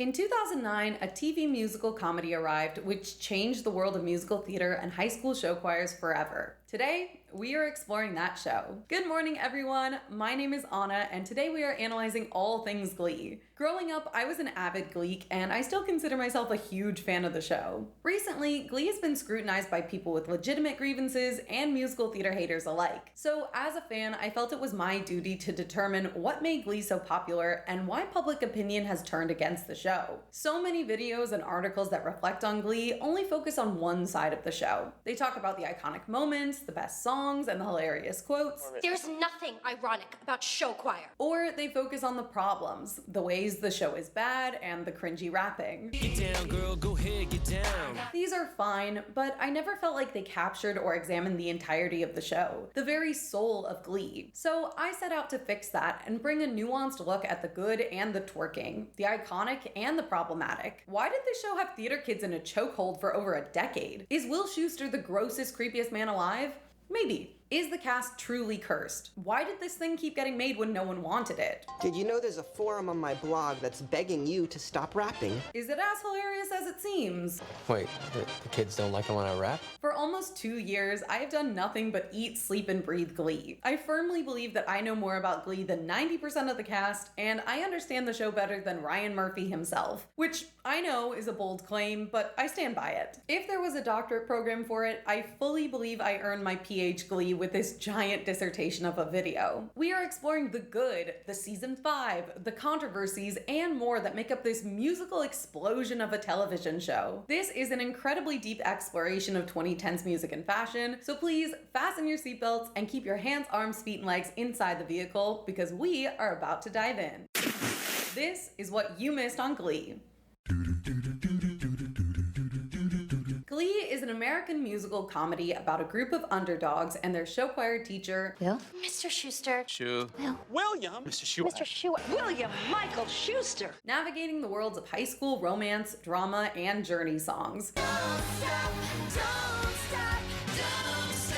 In 2009, a TV musical comedy arrived which changed the world of musical theater and high school show choirs forever. Today, we are exploring that show. Good morning, everyone. My name is Anna, and today we are analyzing all things Glee. Growing up, I was an avid Gleek, and I still consider myself a huge fan of the show. Recently, Glee has been scrutinized by people with legitimate grievances and musical theater haters alike. So, as a fan, I felt it was my duty to determine what made Glee so popular and why public opinion has turned against the show. So many videos and articles that reflect on Glee only focus on one side of the show. They talk about the iconic moments, the best songs, and the hilarious quotes. There's nothing ironic about show choir. Or they focus on the problems, the ways the show is bad, and the cringy rapping. Get down, girl, go ahead, get down. These are fine, but I never felt like they captured or examined the entirety of the show, the very soul of Glee. So I set out to fix that and bring a nuanced look at the good and the twerking, the iconic and the problematic. Why did the show have theater kids in a chokehold for over a decade? Is Will Schuester the grossest, creepiest man alive? Maybe. Is the cast truly cursed? Why did this thing keep getting made when no one wanted it? Did you know there's a forum on my blog that's begging you to stop rapping? Is it as hilarious as it seems? Wait, the kids don't like it when I rap? For almost 2 years, I have done nothing but eat, sleep, and breathe Glee. I firmly believe that I know more about Glee than 90% of the cast, and I understand the show better than Ryan Murphy himself, which I know is a bold claim, but I stand by it. If there was a doctorate program for it, I fully believe I earned my PhD Glee with this giant dissertation of a video. We are exploring the good, the season 5, the controversies, and more that make up this musical explosion of a television show. This is an incredibly deep exploration of 2010s music and fashion, so please fasten your seatbelts and keep your hands, arms, feet, and legs inside the vehicle because we are about to dive in. This is what you missed on Glee. Glee is an American musical comedy about a group of underdogs and their show choir teacher, Bill? Mr. Schuester. William. Mr. Schuester. Mr. Schuester. William Michael Schuester. navigating the worlds of high school romance, drama, and journey songs. Don't stop, don't stop, don't stop.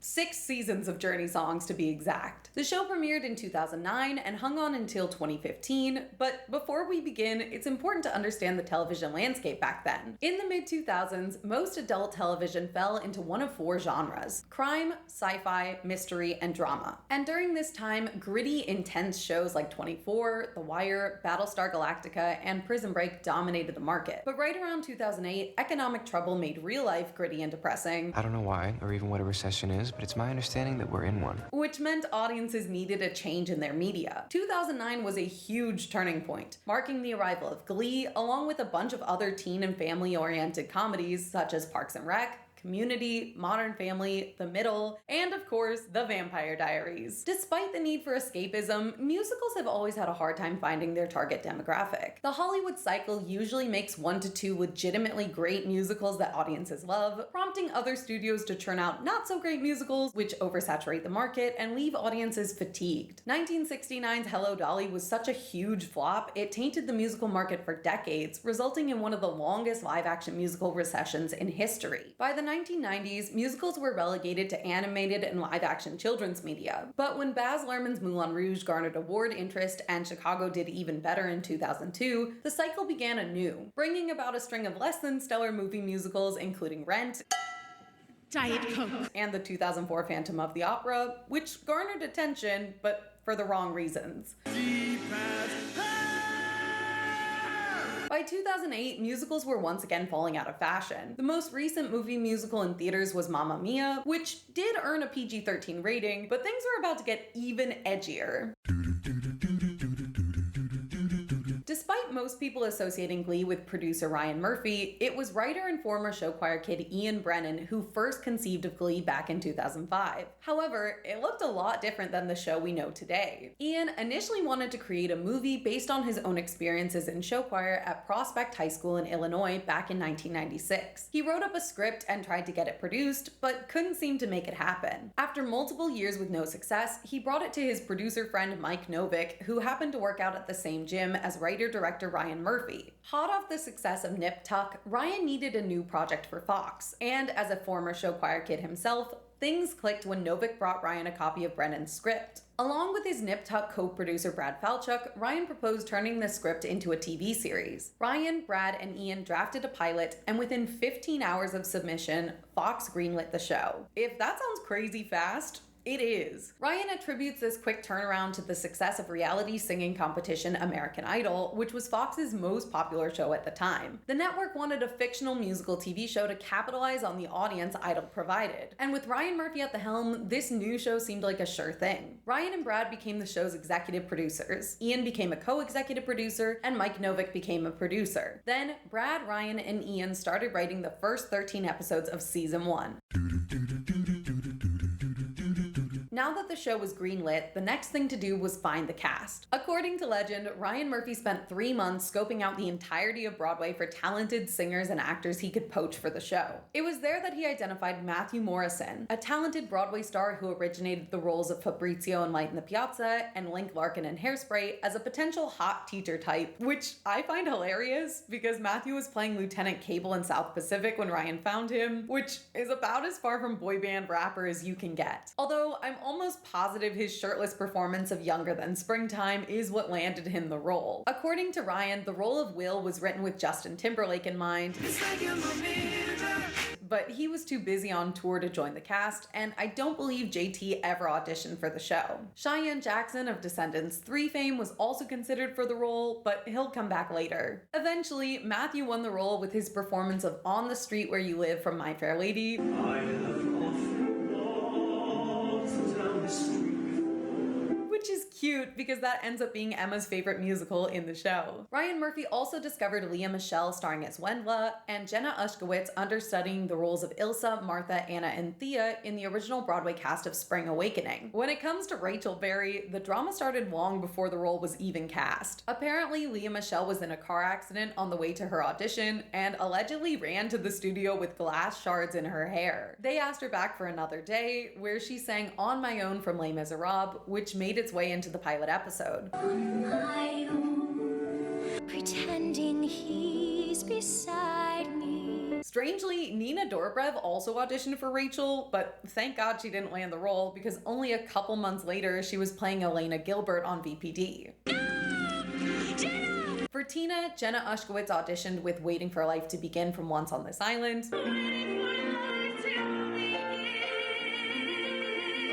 6 seasons of Journey songs to be exact. The show premiered in 2009 and hung on until 2015, but before we begin, it's important to understand the television landscape back then. In the mid-2000s, most adult television fell into one of 4 genres: crime, sci-fi, mystery, and drama. And during this time, gritty, intense shows like 24, The Wire, Battlestar Galactica, and Prison Break dominated the market. But right around 2008, economic trouble made real life gritty and depressing. I don't know why, or even what a recession is, but it's my understanding that we're in one. Which meant audiences needed a change in their media. 2009 was a huge turning point, marking the arrival of Glee, along with a bunch of other teen and family-oriented comedies such as Parks and Rec, Community, Modern Family, The Middle, and of course, The Vampire Diaries. Despite the need for escapism, musicals have always had a hard time finding their target demographic. The Hollywood cycle usually makes 1 to 2 legitimately great musicals that audiences love, prompting other studios to churn out not-so-great musicals which oversaturate the market and leave audiences fatigued. 1969's Hello, Dolly was such a huge flop, it tainted the musical market for decades, resulting in one of the longest live-action musical recessions in history. By the 1990s, musicals were relegated to animated and live-action children's media. But when Baz Luhrmann's Moulin Rouge garnered award interest and Chicago did even better in 2002, the cycle began anew, bringing about a string of less than stellar movie musicals including Rent, Diet Coke. and the 2004 Phantom of the Opera, which garnered attention, but for the wrong reasons. By 2008, musicals were once again falling out of fashion. The most recent movie musical in theaters was Mamma Mia, which did earn a PG-13 rating, but things were about to get even edgier. Despite most people associating Glee with producer Ryan Murphy, it was writer and former show choir kid Ian Brennan who first conceived of Glee back in 2005. However, it looked a lot different than the show we know today. Ian initially wanted to create a movie based on his own experiences in show choir at Prospect High School in Illinois back in 1996. He wrote up a script and tried to get it produced, but couldn't seem to make it happen. After multiple years with no success, he brought it to his producer friend Mike Novick, who happened to work out at the same gym as writer-director Ryan Murphy. Hot off the success of Nip Tuck, Ryan needed a new project for Fox, and as a former show choir kid himself, things clicked when Novick brought Ryan a copy of Brennan's script. Along with his Nip Tuck co-producer Brad Falchuk, Ryan proposed turning the script into a TV series. Ryan, Brad, and Ian drafted a pilot, and within 15 hours of submission, Fox greenlit the show. If that sounds crazy fast, it is. Ryan attributes this quick turnaround to the success of reality singing competition American Idol, which was Fox's most popular show at the time. The network wanted a fictional musical TV show to capitalize on the audience Idol provided. And with Ryan Murphy at the helm, this new show seemed like a sure thing. Ryan and Brad became the show's executive producers. Ian became a co-executive producer, and Mike Novick became a producer. Then, Brad, Ryan, and Ian started writing the first 13 episodes of season 1. Now that the show was greenlit, the next thing to do was find the cast. According to legend, Ryan Murphy spent 3 months scoping out the entirety of Broadway for talented singers and actors he could poach for the show. It was there that he identified Matthew Morrison, a talented Broadway star who originated the roles of Fabrizio in Light in the Piazza and Link Larkin in Hairspray, as a potential hot teacher type, which I find hilarious because Matthew was playing Lieutenant Cable in South Pacific when Ryan found him, which is about as far from boy band rapper as you can get. Although I'm almost positive his shirtless performance of Younger Than Springtime is what landed him the role. According to Ryan, the role of Will was written with Justin Timberlake in mind, but he was too busy on tour to join the cast, and I don't believe JT ever auditioned for the show. Cheyenne Jackson of Descendants 3 fame was also considered for the role, but he'll come back later. Eventually, Matthew won the role with his performance of On the Street Where You Live from My Fair Lady, which is cute because that ends up being Emma's favorite musical in the show. Ryan Murphy also discovered Leah Michele starring as Wendla, and Jenna Ushkowitz understudying the roles of Ilsa, Martha, Anna, and Thea in the original Broadway cast of Spring Awakening. When it comes to Rachel Berry, the drama started long before the role was even cast. Apparently, Leah Michele was in a car accident on the way to her audition and allegedly ran to the studio with glass shards in her hair. They asked her back for another day, where she sang On My Own from Les Miserables, which made its way into the pilot episode. On my own, pretending he's beside me. Strangely, Nina Dobrev also auditioned for Rachel, but thank God she didn't land the role because only a couple months later she was playing Elena Gilbert on VPD. For Tina, Jenna Ushkowitz auditioned with Waiting for Life to Begin from Once on This Island.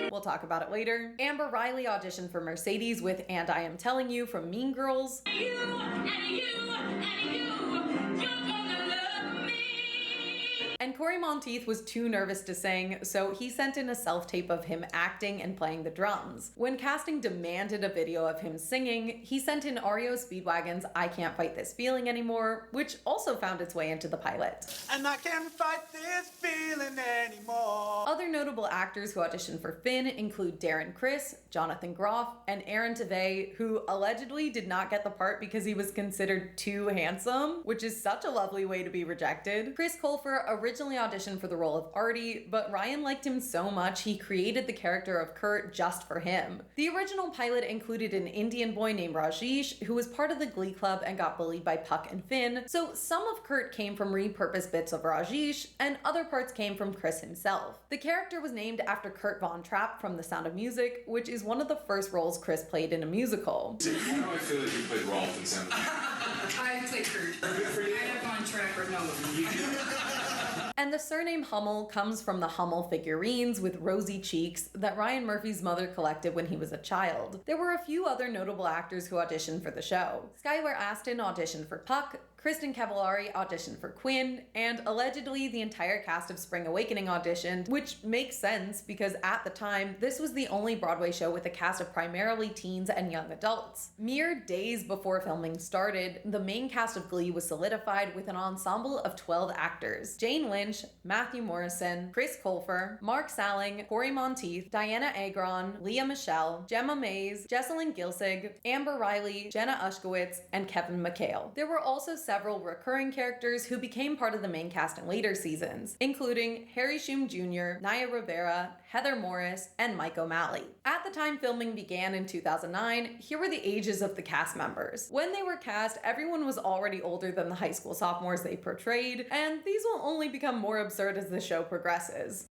We'll talk about it later. Amber Riley auditioned for Mercedes with And I Am Telling You from Mean Girls. And Corey Monteith was too nervous to sing, so he sent in a self-tape of him acting and playing the drums. When casting demanded a video of him singing, he sent in REO Speedwagon's I Can't Fight This Feeling Anymore, which also found its way into the pilot. And I can't fight this feeling anymore. Other notable actors who auditioned for Finn include Darren Criss, Jonathan Groff, and Aaron Tveit, who allegedly did not get the part because he was considered too handsome, which is such a lovely way to be rejected. Chris Colfer originally auditioned for the role of Artie, but Ryan liked him so much he created the character of Kurt just for him. The original pilot included an Indian boy named Rajesh, who was part of the Glee Club and got bullied by Puck and Finn, so some of Kurt came from repurposed bits of Rajesh, and other parts came from Chris himself. The character was named after Kurt Von Trapp from The Sound of Music, which is one of the first roles Chris played in a musical. How do I feel that you played Rolf in Sound of Music? I played Kurt. Good for you. I have Von Trapp or no. And the surname Hummel comes from the Hummel figurines with rosy cheeks that Ryan Murphy's mother collected when he was a child. There were a few other notable actors who auditioned for the show. Skylar Astin auditioned for Puck, Kristen Cavallari auditioned for Quinn, and allegedly the entire cast of Spring Awakening auditioned, which makes sense because at the time, this was the only Broadway show with a cast of primarily teens and young adults. Mere days before filming started, the main cast of Glee was solidified with an ensemble of 12 actors: Jane Lynch, Matthew Morrison, Chris Colfer, Mark Salling, Corey Monteith, Diana Agron, Leah Michele, Gemma Mays, Jesselyn Gilsig, Amber Riley, Jenna Ushkowitz, and Kevin McHale. There were also several recurring characters who became part of the main cast in later seasons, including Harry Shum Jr., Naya Rivera, Heather Morris, and Mike O'Malley. At the time filming began in 2009, here were the ages of the cast members. When they were cast, everyone was already older than the high school sophomores they portrayed, and these will only become more absurd as the show progresses.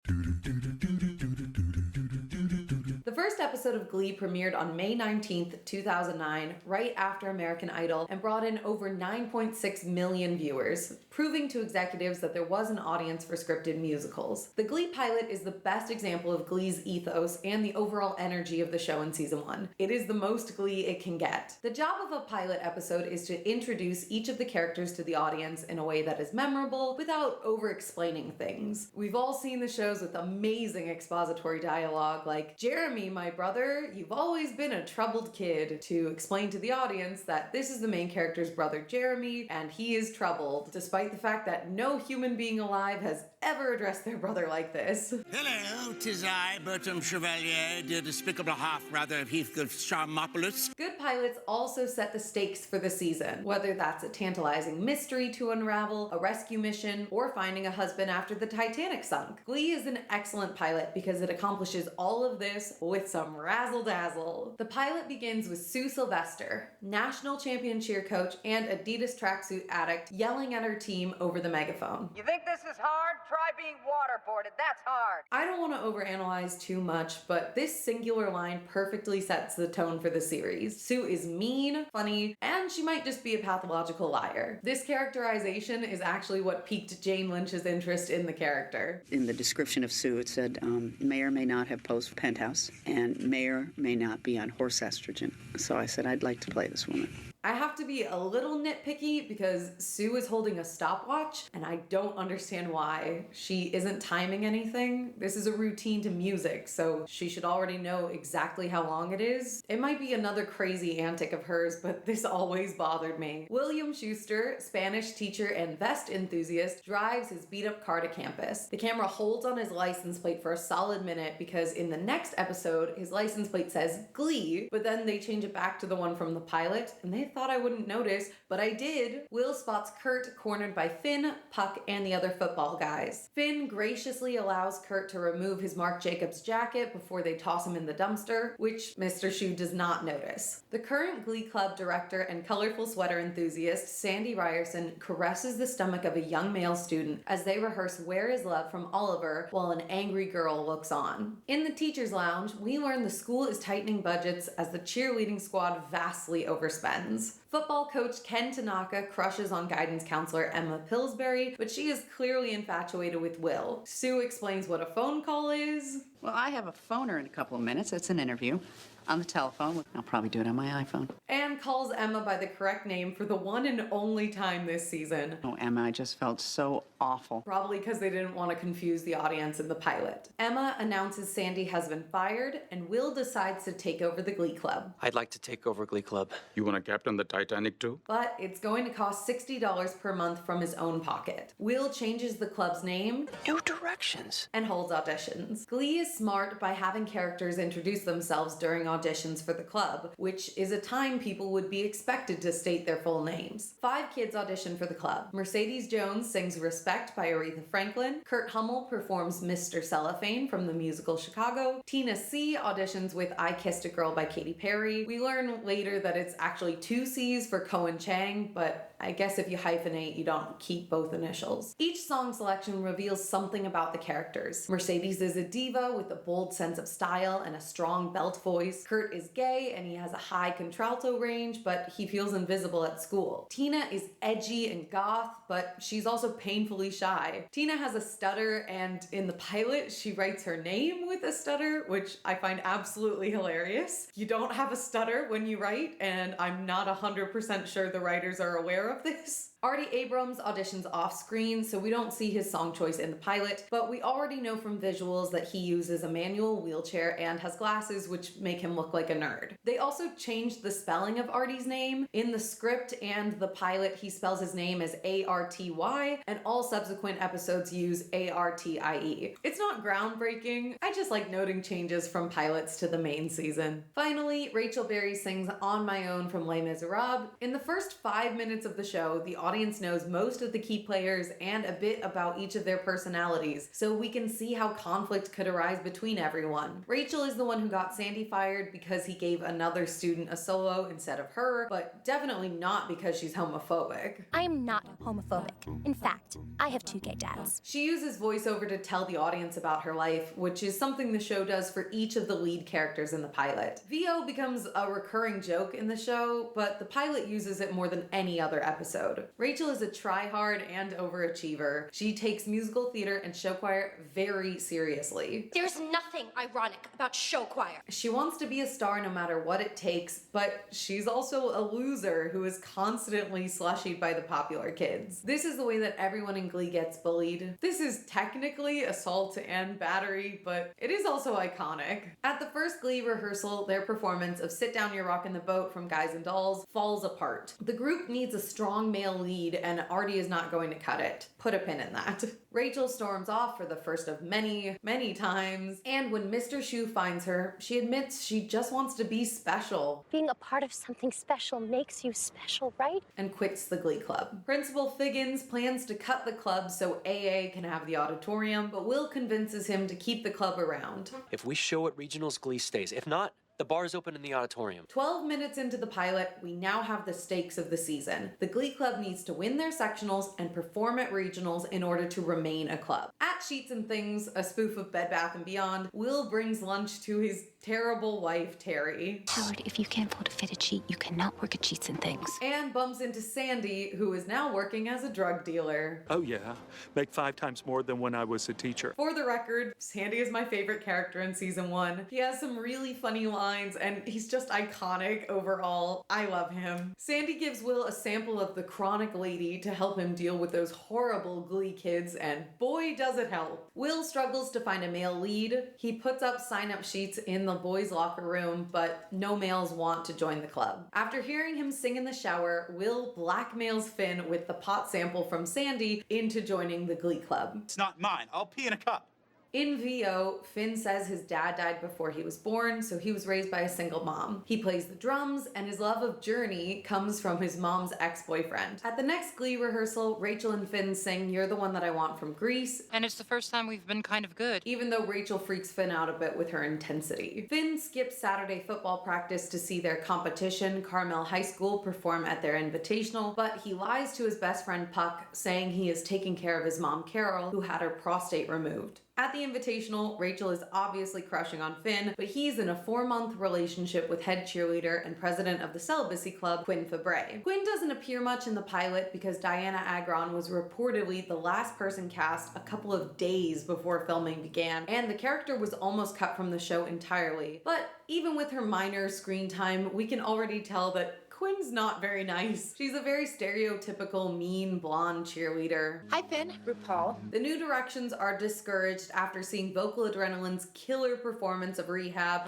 The first episode of Glee premiered on May 19th, 2009, right after American Idol, and brought in over 9.6 million viewers, proving to executives that there was an audience for scripted musicals. The Glee pilot is the best example of Glee's ethos and the overall energy of the show in season 1. It is the most Glee it can get. The job of a pilot episode is to introduce each of the characters to the audience in a way that is memorable without over-explaining things. We've all seen the shows with amazing expository dialogue like, "Jeremy, my brother, you've always been a troubled kid," to explain to the audience that this is the main character's brother Jeremy and he is troubled, despite the fact that no human being alive has ever addressed their brother like this. "Hello, 'tis I, Bertram Chevalier, the despicable half-brother of Heathcliff Charmopolis." Good pilots also set the stakes for the season, whether that's a tantalizing mystery to unravel, a rescue mission, or finding a husband after the Titanic sunk. Glee is an excellent pilot because it accomplishes all of this with some razzle-dazzle. The pilot begins with Sue Sylvester, national champion cheer coach and Adidas tracksuit addict, yelling at her team over the megaphone. "You think this is hard? Try being waterboarded. That's hard." I don't want to overanalyze too much, but this singular line perfectly sets the tone for the series. Sue is mean, funny, and she might just be a pathological liar. This characterization is actually what piqued Jane Lynch's interest in the character. In the description of Sue, it said, may or may not have posed penthouse, and may or may not be on horse estrogen. So I said, I'd like to play this woman. I have to be a little nitpicky because Sue is holding a stopwatch and I don't understand why. She isn't timing anything. This is a routine to music, so she should already know exactly how long it is. It might be another crazy antic of hers, but this always bothered me. William Schuester, Spanish teacher and vest enthusiast, drives his beat-up car to campus. The camera holds on his license plate for a solid minute because in the next episode, his license plate says Glee, but then they change it back to the one from the pilot, and they thought I wouldn't notice, but I did. Will spots Kurt cornered by Finn, Puck, and the other football guys. Finn graciously allows Kurt to remove his Marc Jacobs jacket before they toss him in the dumpster, which Mr. Shu does not notice. The current Glee Club director and colorful sweater enthusiast, Sandy Ryerson, caresses the stomach of a young male student as they rehearse Where Is Love from Oliver while an angry girl looks on. In the teacher's lounge, we learn the school is tightening budgets as the cheerleading squad vastly overspends. Football coach Ken Tanaka crushes on guidance counselor Emma Pillsbury, but she is clearly infatuated with Will. Sue explains what a phone call is. Well, I have a phoner in a couple of minutes. It's an interview on the telephone. I'll probably do it on my iPhone. And calls Emma by the correct name for the one and only time this season. Oh, Emma, I just felt so awful. Probably because they didn't want to confuse the audience in the pilot. Emma announces Sandy has been fired, and Will decides to take over the Glee Club. I'd like to take over Glee Club. You want to captain the Titanic too? But it's going to cost $60 per month from his own pocket. Will changes the club's name, New Directions, and holds auditions. Glee is smart by having characters introduce themselves during auditions for the club, which is a time people would be expected to state their full names. 5 kids audition for the club. Mercedes Jones sings Respect by Aretha Franklin. Kurt Hummel performs Mr. Cellophane from the musical Chicago. Tina C auditions with I Kissed a Girl by Katy Perry. We learn later that it's actually 2 C's for Cohen Chang, but I guess if you hyphenate, you don't keep both initials. Each song selection reveals something about the characters. Mercedes is a diva with a bold sense of style and a strong belt voice. Kurt is gay and he has a high contralto range, but he feels invisible at school. Tina is edgy and goth, but she's also painfully shy. Tina has a stutter, and in the pilot, she writes her name with a stutter, which I find absolutely hilarious. You don't have a stutter when you write, and I'm not 100% sure the writers are aware of this. Artie Abrams auditions off-screen, so we don't see his song choice in the pilot, but we already know from visuals that he uses a manual wheelchair and has glasses, which make him look like a nerd. They also changed the spelling of Artie's name. In the script and the pilot, he spells his name as A-R-T-Y, and all subsequent episodes use A-R-T-I-E. It's not groundbreaking, I just like noting changes from pilots to the main season. Finally, Rachel Berry sings On My Own from Les Miserables. In the first 5 minutes of the show, the audience knows most of the key players and a bit about each of their personalities, so we can see how conflict could arise between everyone. Rachel is the one who got Sandy fired, fired because he gave another student a solo instead of her, but definitely not because she's homophobic. I'm not homophobic. In fact, I have 2 gay dads. She uses voiceover to tell the audience about her life, which is something the show does for each of the lead characters in the pilot. VO becomes a recurring joke in the show, but the pilot uses it more than any other episode. Rachel is a try-hard and overachiever. She takes musical theater and show choir very seriously. There's nothing ironic about show choir. She wants to be a star no matter what it takes, but she's also a loser who is constantly slushied by the popular kids. This is the way that everyone in Glee gets bullied. This is technically assault and battery, but it is also iconic. At the first Glee rehearsal, their performance of Sit Down You're Rockin' the Boat from Guys and Dolls falls apart. The group needs a strong male lead, and Artie is not going to cut it. Put a pin in that. Rachel storms off for the first of many, many times, and when Mr. Schue finds her, she admits she just wants to be special. Being a part of something special makes you special, right? And quits the Glee Club. Principal Figgins plans to cut the club so AA can have the auditorium, but Will convinces him to keep the club around. If we show at regionals, Glee stays. If not, the bar's open in the auditorium. 12 minutes into the pilot, we now have the stakes of the season. The Glee Club needs to win their sectionals and perform at regionals in order to remain a club. At Sheets and Things, a spoof of Bed Bath & Beyond, Will brings lunch to his terrible wife, Terry. Howard, if you can't afford a fitted sheet, you cannot work at Sheets and Things. And bumps into Sandy, who is now working as a drug dealer. Oh yeah, make 5 times more than when I was a teacher. For the record, Sandy is my favorite character in season 1. He has some really funny lines, and he's just iconic overall. I love him. Sandy gives Will a sample of the chronic lady to help him deal with those horrible Glee kids, and boy does it help. Will struggles to find a male lead. He puts up sign-up sheets in the boys' locker room, but no males want to join the club. After hearing him sing in the shower, Will blackmails Finn with the pot sample from Sandy into joining the Glee Club. It's not mine. I'll pee in a cup. In VO, Finn says his dad died before he was born, so he was raised by a single mom. He plays the drums, and his love of Journey comes from his mom's ex-boyfriend. At the next Glee rehearsal, Rachel and Finn sing You're the One That I Want from Grease. And it's the first time we've been kind of good. Even though Rachel freaks Finn out a bit with her intensity. Finn skips Saturday football practice to see their competition, Carmel High School, perform at their invitational, but he lies to his best friend Puck, saying he is taking care of his mom Carol, who had her prostate removed. At the invitational, Rachel is obviously crushing on Finn, but he's in a 4-month relationship with head cheerleader and president of the celibacy club, Quinn Fabray. Quinn doesn't appear much in the pilot because Diana Agron was reportedly the last person cast a couple of days before filming began, and the character was almost cut from the show entirely. But even with her minor screen time, we can already tell that Quinn's not very nice. She's a very stereotypical mean blonde cheerleader. Hi, Finn. RuPaul. The New Directions are discouraged after seeing Vocal Adrenaline's killer performance of Rehab.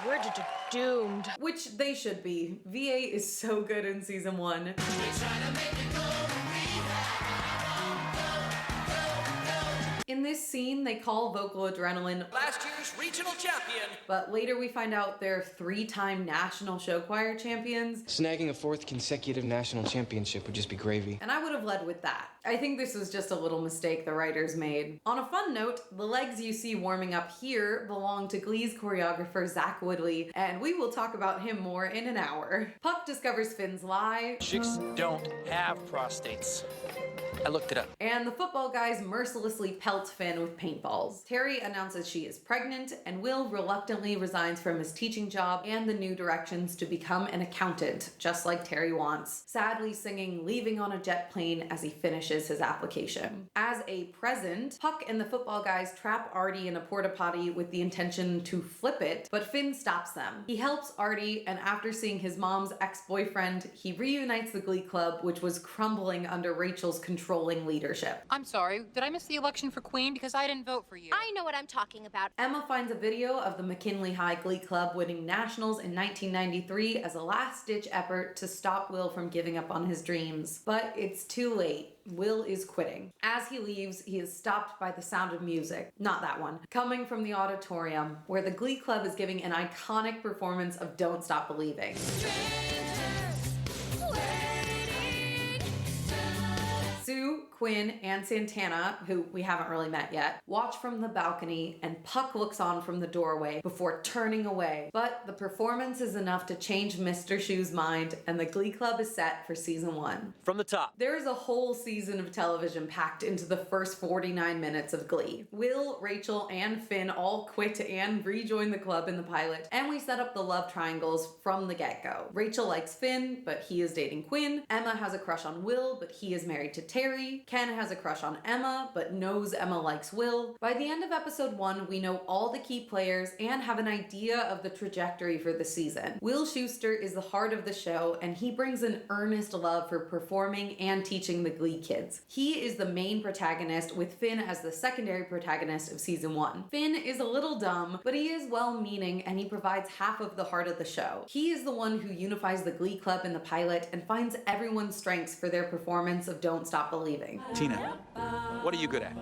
We're doomed. Which they should be. VA is so good in season 1. In this scene, they call Vocal Adrenaline Last year's regional champion. But later we find out they're 3-time national show choir champions. Snagging a 4th consecutive national championship would just be gravy. And I would have led with that. I think this was just a little mistake the writers made. On a fun note, the legs you see warming up here belong to Glee's choreographer Zach Woodley, and we will talk about him more in an hour. Puck discovers Finn's lie. Chicks don't have prostates. I looked it up. And the football guys mercilessly pelt Finn with paintballs. Terry announces she is pregnant, and Will reluctantly resigns from his teaching job and the New Directions to become an accountant, just like Terry wants, sadly singing Leaving on a Jet Plane as he finishes his application. As a present, Puck and the football guys trap Artie in a porta potty with the intention to flip it, but Finn stops them. He helps Artie, and after seeing his mom's ex-boyfriend, he reunites the Glee Club, which was crumbling under Rachel's controlling leadership. I'm sorry, did I miss the election for Queen? Because I didn't vote for you. I know what I'm talking about. Emma finds a video of the McKinley High Glee Club winning nationals in 1993 as a last-ditch effort to stop Will from giving up on his dreams. But it's too late. Will is quitting. As he leaves, he is stopped by the sound of music, not that one, coming from the auditorium, where the Glee Club is giving an iconic performance of Don't Stop Believing. Sue, Sue, Quinn, and Santana, who we haven't really met yet, watch from the balcony, and Puck looks on from the doorway before turning away. But the performance is enough to change Mr. Shu's mind, and the Glee Club is set for season 1. From the top. There is a whole season of television packed into the first 49 minutes of Glee. Will, Rachel, and Finn all quit and rejoin the club in the pilot, and we set up the love triangles from the get-go. Rachel likes Finn, but he is dating Quinn. Emma has a crush on Will, but he is married to Terry. Ken has a crush on Emma, but knows Emma likes Will. By the end of episode 1, we know all the key players and have an idea of the trajectory for the season. Will Schuester is the heart of the show, and he brings an earnest love for performing and teaching the Glee kids. He is the main protagonist, with Finn as the secondary protagonist of season 1. Finn is a little dumb, but he is well-meaning, and he provides half of the heart of the show. He is the one who unifies the Glee Club in the pilot and finds everyone's strengths for their performance of Don't Stop Believing. Tina, what are you good at?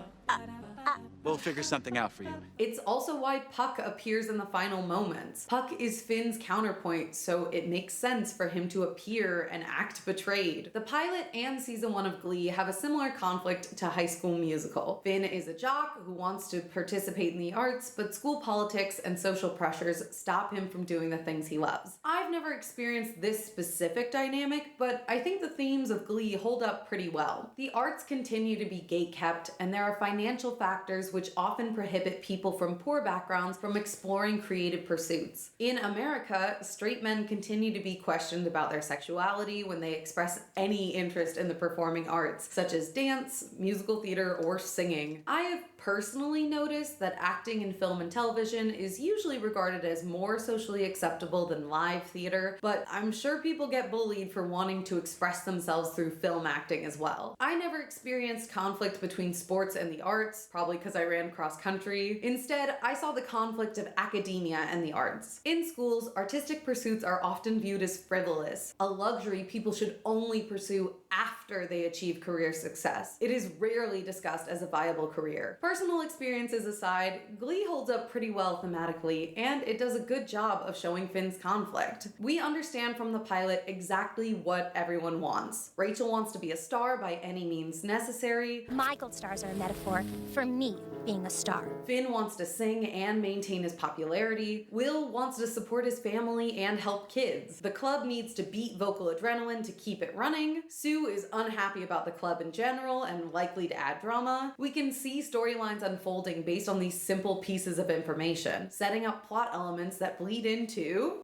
We'll figure something out for you. It's also why Puck appears in the final moments. Puck is Finn's counterpoint, so it makes sense for him to appear and act betrayed. The pilot and season 1 of Glee have a similar conflict to High School Musical. Finn is a jock who wants to participate in the arts, but school politics and social pressures stop him from doing the things he loves. I've never experienced this specific dynamic, but I think the themes of Glee hold up pretty well. The arts continue to be gatekept, and there are financial factors which often prohibit people from poor backgrounds from exploring creative pursuits. In America, straight men continue to be questioned about their sexuality when they express any interest in the performing arts, such as dance, musical theater, or singing. I have personally noticed that acting in film and television is usually regarded as more socially acceptable than live theater, but I'm sure people get bullied for wanting to express themselves through film acting as well. I never experienced conflict between sports and the arts, probably because I ran cross country. Instead, I saw the conflict of academia and the arts. In schools, artistic pursuits are often viewed as frivolous, a luxury people should only pursue after they achieve career success. It is rarely discussed as a viable career. Personal experiences aside, Glee holds up pretty well thematically, and it does a good job of showing Finn's conflict. We understand from the pilot exactly what everyone wants. Rachel wants to be a star by any means necessary. My gold stars are a metaphor for me being a star. Finn wants to sing and maintain his popularity. Will wants to support his family and help kids. The club needs to beat vocal adrenaline to keep it running. Sue is unhappy about the club in general and likely to add drama. We can see storylines unfolding based on these simple pieces of information, setting up plot elements that bleed into...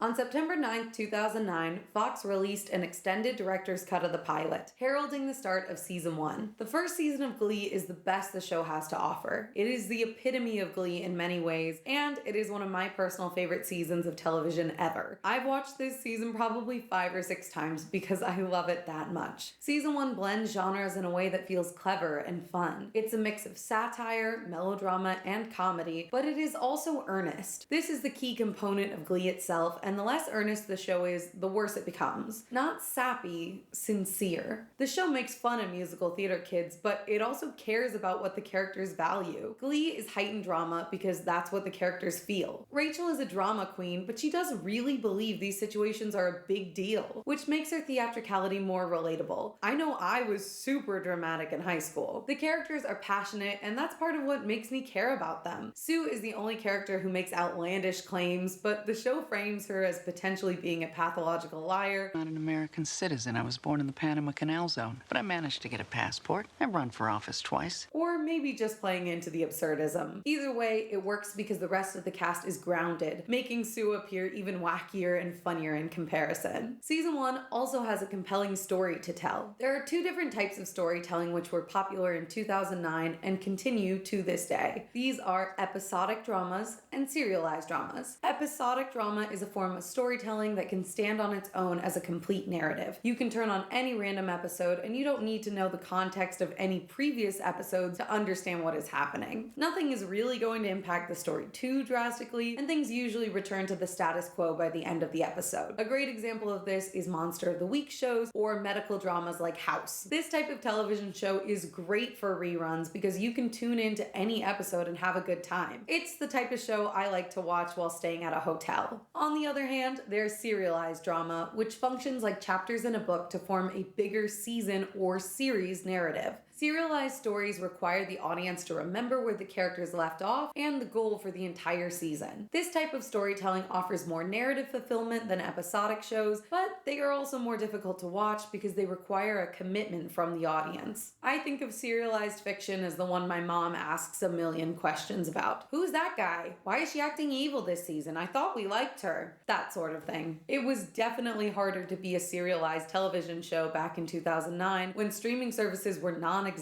On September 9th, 2009, Fox released an extended director's cut of the pilot, heralding the start of season 1. The first season of Glee is the best the show has to offer. It is the epitome of Glee in many ways, and it is one of my personal favorite seasons of television ever. I've watched this season probably 5 or 6 times because I love it that much. Season 1 blends genres in a way that feels clever and fun. It's a mix of satire, melodrama, and comedy, but it is also earnest. This is the key component of Glee itself, and the less earnest the show is, the worse it becomes. Not sappy, sincere. The show makes fun of musical theater kids, but it also cares about what the characters value. Glee is heightened drama because that's what the characters feel. Rachel is a drama queen, but she does really believe these situations are a big deal, which makes her theatricality more relatable. I know I was super dramatic in high school. The characters are passionate, and that's part of what makes me care about them. Sue is the only character who makes outlandish claims, but the show frames her as potentially being a pathological liar. I'm not an American citizen. I was born in the Panama Canal Zone, but I managed to get a passport. I've run for office twice. Or maybe just playing into the absurdism. Either way, it works because the rest of the cast is grounded, making Sue appear even wackier and funnier in comparison. Season 1 also has a compelling story to tell. There are 2 different types of storytelling which were popular in 2009 and continue to this day. These are episodic dramas and serialized dramas. Episodic drama is a form of storytelling that can stand on its own as a complete narrative. You can turn on any random episode and you don't need to know the context of any previous episodes to understand what is happening. Nothing is really going to impact the story too drastically, and things usually return to the status quo by the end of the episode. A great example of this is Monster of the Week shows or medical dramas like House. This type of television show is great for reruns because you can tune into any episode and have a good time. It's the type of show I like to watch while staying at a hotel. On the other other hand, there's serialized drama, which functions like chapters in a book to form a bigger season or series narrative. Serialized stories require the audience to remember where the characters left off and the goal for the entire season. This type of storytelling offers more narrative fulfillment than episodic shows, but they are also more difficult to watch because they require a commitment from the audience. I think of serialized fiction as the one my mom asks a million questions about. Who's that guy? Why is she acting evil this season? I thought we liked her. That sort of thing. It was definitely harder to be a serialized television show back in 2009 when streaming services were non-existent.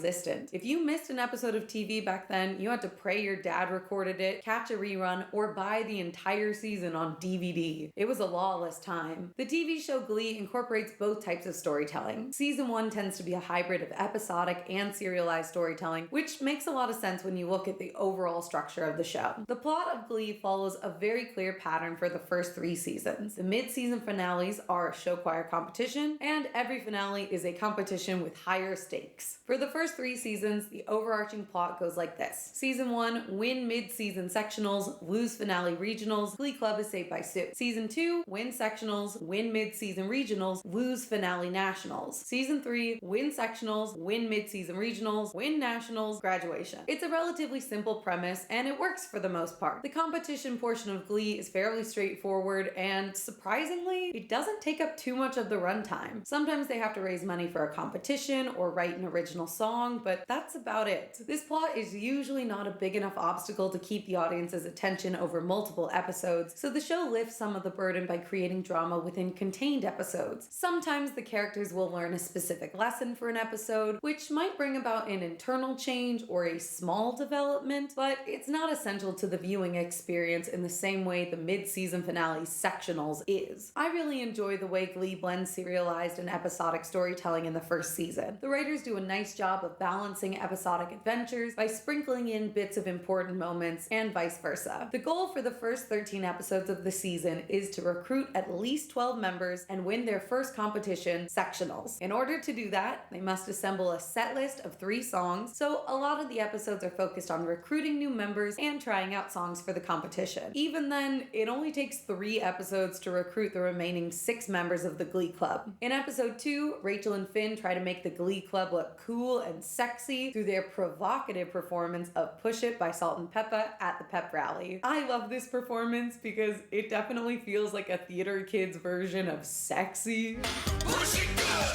If you missed an episode of TV back then, you had to pray your dad recorded it, catch a rerun, or buy the entire season on DVD. It was a lawless time. The TV show Glee incorporates both types of storytelling. Season 1 tends to be a hybrid of episodic and serialized storytelling, which makes a lot of sense when you look at the overall structure of the show. The plot of Glee follows a very clear pattern for the first 3 seasons. The mid-season finales are a show choir competition, and every finale is a competition with higher stakes. For the first 3 seasons, the overarching plot goes like this. Season 1, win mid-season sectionals, lose finale regionals, Glee Club is saved by Sue. Season 2, win sectionals, win mid-season regionals, lose finale nationals. Season 3, win sectionals, win mid-season regionals, win nationals, graduation. It's a relatively simple premise, and it works for the most part. The competition portion of Glee is fairly straightforward, and surprisingly, it doesn't take up too much of the runtime. Sometimes they have to raise money for a competition or write an original song, but that's about it. This plot is usually not a big enough obstacle to keep the audience's attention over multiple episodes, so the show lifts some of the burden by creating drama within contained episodes. Sometimes the characters will learn a specific lesson for an episode, which might bring about an internal change or a small development, but it's not essential to the viewing experience in the same way the mid-season finale sectionals is. I really enjoy the way Glee blends serialized and episodic storytelling in the first season. The writers do a nice job of balancing episodic adventures by sprinkling in bits of important moments and vice versa. The goal for the first 13 episodes of the season is to recruit at least 12 members and win their first competition, sectionals. In order to do that, they must assemble a set list of 3 songs, so a lot of the episodes are focused on recruiting new members and trying out songs for the competition. Even then, it only takes 3 episodes to recruit the remaining 6 members of the Glee Club. In episode 2, Rachel and Finn try to make the Glee Club look cool and sexy through their provocative performance of Push It by Salt and Peppa at the pep rally. I love this performance because it definitely feels like a theater kid's version of sexy.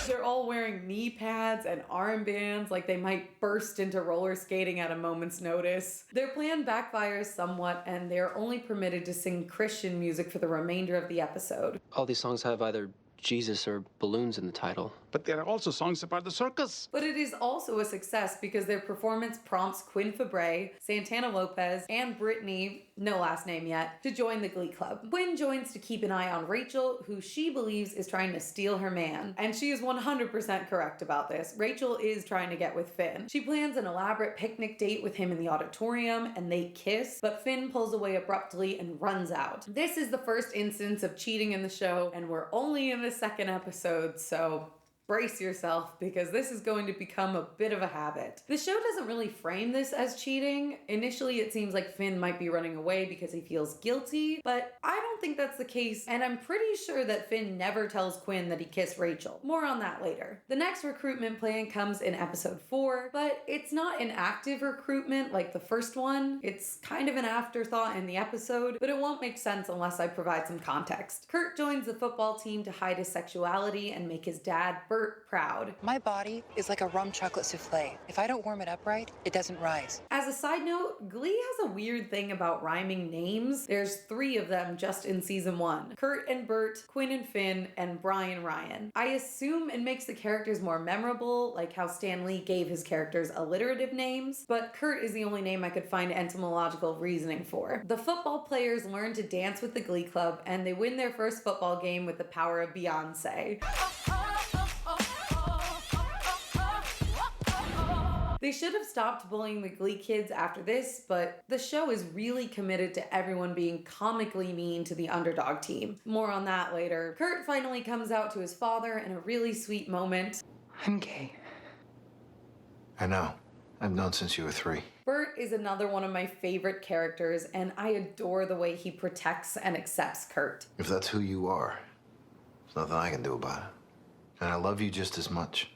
They're all wearing knee pads and armbands like they might burst into roller skating at a moment's notice. Their plan backfires somewhat, and they're only permitted to sing Christian music for the remainder of the episode. All these songs have either Jesus or balloons in the title. But there are also songs about the circus. But it is also a success because their performance prompts Quinn Fabray, Santana Lopez, and Brittany, no last name yet, to join the Glee Club. Quinn joins to keep an eye on Rachel, who she believes is trying to steal her man. And she is 100% correct about this. Rachel is trying to get with Finn. She plans an elaborate picnic date with him in the auditorium, and they kiss, but Finn pulls away abruptly and runs out. This is the first instance of cheating in the show, and we're only in the second episode, so brace yourself because this is going to become a bit of a habit. The show doesn't really frame this as cheating. Initially, it seems like Finn might be running away because he feels guilty, but I don't think that's the case, and I'm pretty sure that Finn never tells Quinn that he kissed Rachel. More on that later. The next recruitment plan comes in episode 4, but it's not an active recruitment like the first one. It's kind of an afterthought in the episode, but it won't make sense unless I provide some context. Kurt joins the football team to hide his sexuality and make his dad, Bert, proud. My body is like a rum chocolate souffle. If I don't warm it up right, it doesn't rise. As a side note, Glee has a weird thing about rhyming names. There's 3 of them just in season 1. Kurt and Bert, Quinn and Finn, and Brian Ryan. I assume it makes the characters more memorable, like how Stan Lee gave his characters alliterative names, but Kurt is the only name I could find etymological reasoning for. The football players learn to dance with the Glee Club, and they win their first football game with the power of Beyonce. They should have stopped bullying the Glee kids after this, but the show is really committed to everyone being comically mean to the underdog team. More on that later. Kurt finally comes out to his father in a really sweet moment. I'm gay. I know. I've known since you were 3. Bert is another one of my favorite characters, and I adore the way he protects and accepts Kurt. If that's who you are, there's nothing I can do about it. And I love you just as much.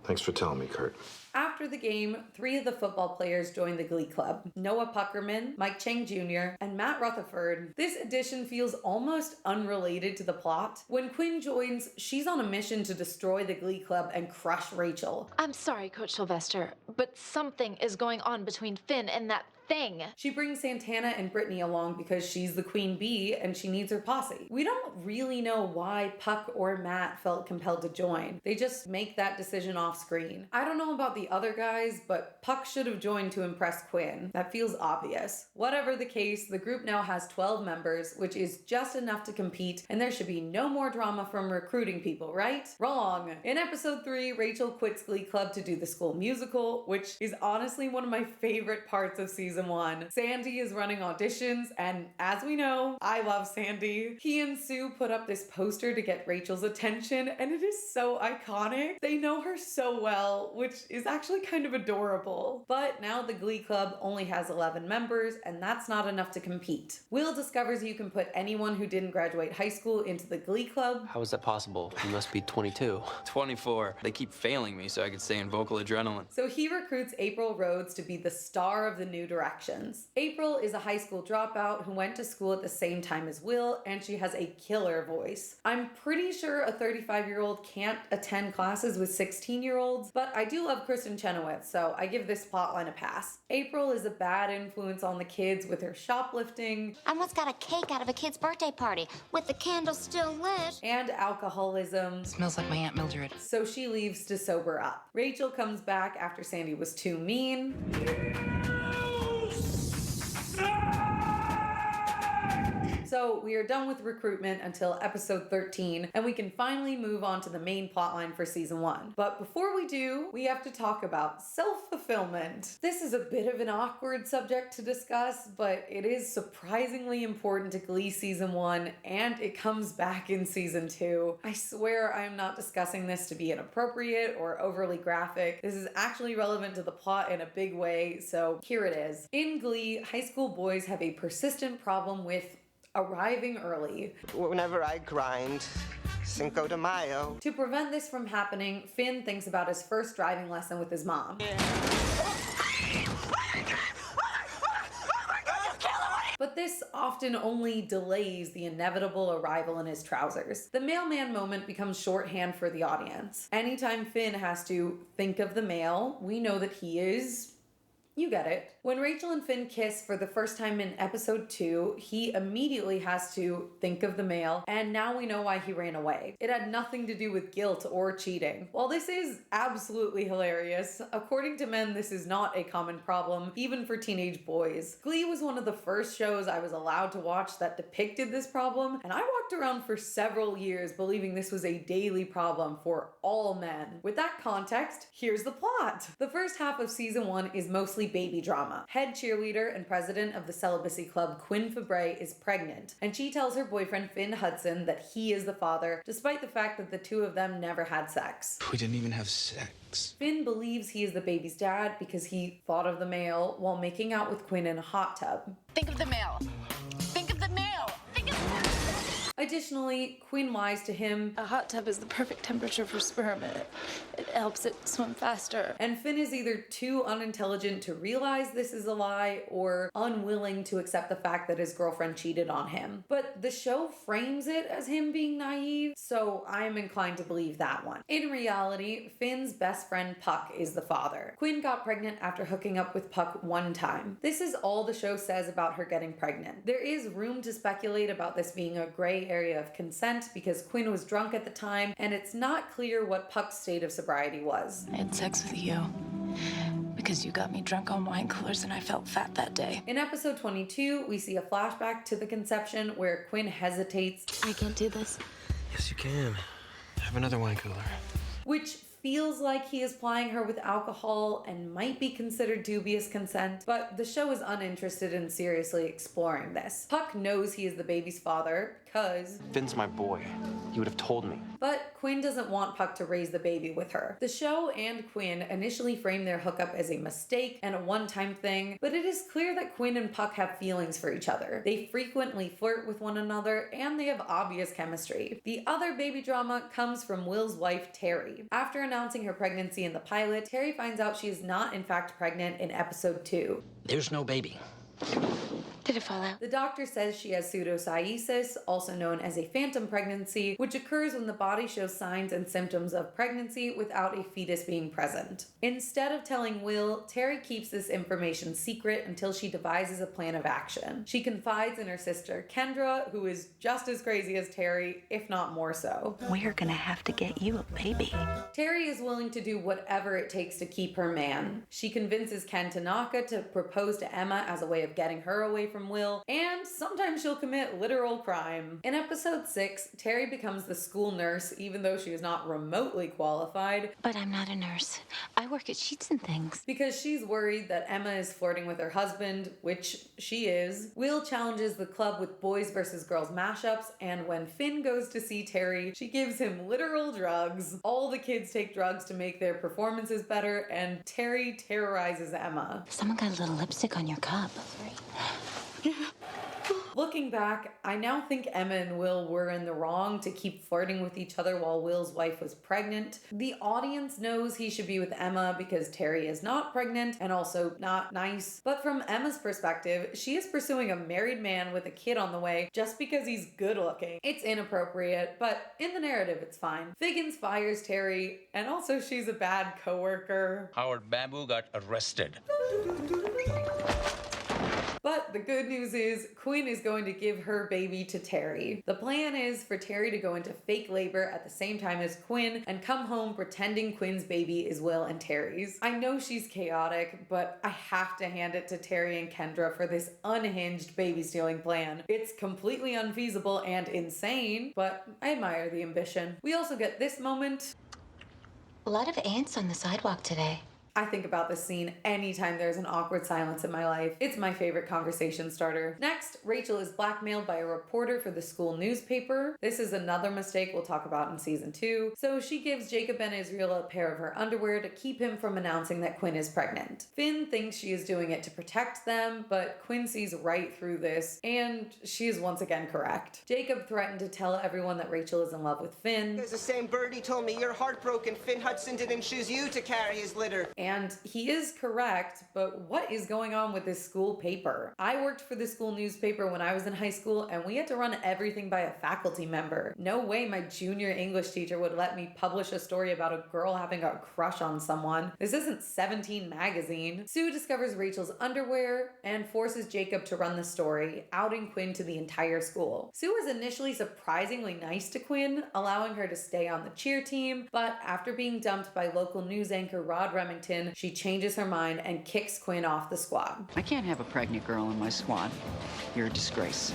Thanks for telling me, Kurt. After the game, 3 of the football players joined the Glee Club. Noah Puckerman, Mike Chang Jr., and Matt Rutherford. This addition feels almost unrelated to the plot. When Quinn joins, she's on a mission to destroy the Glee Club and crush Rachel. I'm sorry, Coach Sylvester, but something is going on between Finn and that thing. She brings Santana and Brittany along because she's the queen bee and she needs her posse. We don't really know why Puck or Matt felt compelled to join. They just make that decision off screen. I don't know about the other guys, but Puck should have joined to impress Quinn. That feels obvious. Whatever the case, the group now has 12 members, which is just enough to compete, and there should be no more drama from recruiting people, right? Wrong! In episode 3, Rachel quits Glee Club to do the school musical, which is honestly one of my favorite parts of season 1. Sandy is running auditions, and as we know, I love Sandy. He and Sue put up this poster to get Rachel's attention, and it is so iconic. They know her so well, which is actually kind of adorable. But now the Glee Club only has 11 members, and that's not enough to compete. Will discovers you can put anyone who didn't graduate high school into the Glee Club. How is that possible? You must be 22. 24. They keep failing me so I could stay in vocal adrenaline. So he recruits April Rhodes to be the star of the New Directions. April is a high school dropout who went to school at the same time as Will, and she has a killer voice. I'm pretty sure a 35-year-old can't attend classes with 16-year-olds, but I do love Kristen Chenoweth, so I give this plotline a pass. April is a bad influence on the kids with her shoplifting. I once got a cake out of a kid's birthday party with the candle still lit. And alcoholism. Smells like my Aunt Mildred. So she leaves to sober up. Rachel comes back after Sandy was too mean. So we are done with recruitment until episode 13, and we can finally move on to the main plotline for season 1. But before we do, we have to talk about self-fulfillment. This is a bit of an awkward subject to discuss, but it is surprisingly important to Glee season 1, and it comes back in season 2. I swear I am not discussing this to be inappropriate or overly graphic. This is actually relevant to the plot in a big way, so here it is. In Glee, high school boys have a persistent problem with arriving early. Whenever I grind Cinco de Mayo. To prevent this from happening, Finn thinks about his first driving lesson with his mom. But this often only delays the inevitable arrival in his trousers. The mailman moment becomes shorthand for the audience. Anytime Finn has to think of the mail, we know that he is... You get it. When Rachel and Finn kiss for the first time in episode 2, he immediately has to think of the mail, and now we know why he ran away. It had nothing to do with guilt or cheating. While this is absolutely hilarious, according to men, this is not a common problem, even for teenage boys. Glee was one of the first shows I was allowed to watch that depicted this problem, and I walked around for several years believing this was a daily problem for all men. With that context, here's the plot. The first half of season 1 is mostly baby drama. Head cheerleader and president of the celibacy club, Quinn Fabray, is pregnant, and she tells her boyfriend Finn Hudson that he is the father, despite the fact that the two of them never had sex. We didn't even have sex. Finn believes he is the baby's dad because he thought of the mail while making out with Quinn in a hot tub. Think of the mail. Think of the mail. Think of the mail. Additionally, Quinn lies to him. A hot tub is the perfect temperature for sperm. It helps it swim faster. And Finn is either too unintelligent to realize this is a lie or unwilling to accept the fact that his girlfriend cheated on him. But the show frames it as him being naive, so I'm inclined to believe that one. In reality, Finn's best friend Puck is the father. Quinn got pregnant after hooking up with Puck one time. This is all the show says about her getting pregnant. There is room to speculate about this being a gray area of consent because Quinn was drunk at the time, and it's not clear what Puck's state of sobriety was. I had sex with you because you got me drunk on wine coolers and I felt fat that day. In episode 22, we see a flashback to the conception where Quinn hesitates. I can't do this. Yes, you can. Have another wine cooler. Which feels like he is plying her with alcohol and might be considered dubious consent, but the show is uninterested in seriously exploring this. Puck knows he is the baby's father, cause Finn's my boy. He would have told me. But Quinn doesn't want Puck to raise the baby with her. The show and Quinn initially frame their hookup as a mistake and a one-time thing, but it is clear that Quinn and Puck have feelings for each other. They frequently flirt with one another, and they have obvious chemistry. The other baby drama comes from Will's wife, Terry. After announcing her pregnancy in the pilot, Terry finds out she is not in fact pregnant in episode 2. There's no baby. Did it fall out? The doctor says she has pseudocyesis, also known as a phantom pregnancy, which occurs when the body shows signs and symptoms of pregnancy without a fetus being present. Instead of telling Will, Terry keeps this information secret until she devises a plan of action. She confides in her sister Kendra, who is just as crazy as Terry, if not more so. We're gonna have to get you a baby. Terry is willing to do whatever it takes to keep her man. She convinces Ken Tanaka to propose to Emma as a way of getting her away from Will, and sometimes she'll commit literal crime. In episode 6, Terry becomes the school nurse, even though she is not remotely qualified. But I'm not a nurse. I work at Sheets and Things. Because she's worried that Emma is flirting with her husband, which she is. Will challenges the club with boys versus girls mashups, and when Finn goes to see Terry, she gives him literal drugs. All the kids take drugs to make their performances better, and Terry terrorizes Emma. Someone got a little lipstick on your cup. Looking back, I now think Emma and Will were in the wrong to keep flirting with each other while Will's wife was pregnant. The audience knows he should be with Emma because Terry is not pregnant and also not nice. But from Emma's perspective, she is pursuing a married man with a kid on the way just because he's good looking. It's inappropriate, but in the narrative it's fine. Figgins fires Terry, and also she's a bad coworker. Howard Bamboo got arrested. But the good news is Quinn is going to give her baby to Terry. The plan is for Terry to go into fake labor at the same time as Quinn and come home pretending Quinn's baby is Will and Terry's. I know she's chaotic, but I have to hand it to Terry and Kendra for this unhinged baby stealing plan. It's completely unfeasible and insane, but I admire the ambition. We also get this moment. A lot of ants on the sidewalk today. I think about this scene anytime there's an awkward silence in my life. It's my favorite conversation starter. Next, Rachel is blackmailed by a reporter for the school newspaper. This is another mistake we'll talk about in season 2. So she gives Jacob and Israel a pair of her underwear to keep him from announcing that Quinn is pregnant. Finn thinks she is doing it to protect them, but Quinn sees right through this, and she is once again correct. Jacob threatened to tell everyone that Rachel is in love with Finn. Because the same birdie told me you're heartbroken Finn Hudson didn't choose you to carry his litter. And he is correct, but what is going on with this school paper? I worked for the school newspaper when I was in high school, and we had to run everything by a faculty member. No way my junior English teacher would let me publish a story about a girl having a crush on someone. This isn't 17 magazine. Sue discovers Rachel's underwear and forces Jacob to run the story, outing Quinn to the entire school. Sue is initially surprisingly nice to Quinn, allowing her to stay on the cheer team, but after being dumped by local news anchor Rod Remington, she changes her mind and kicks Quinn off the squad. I can't have a pregnant girl in my squad. You're a disgrace.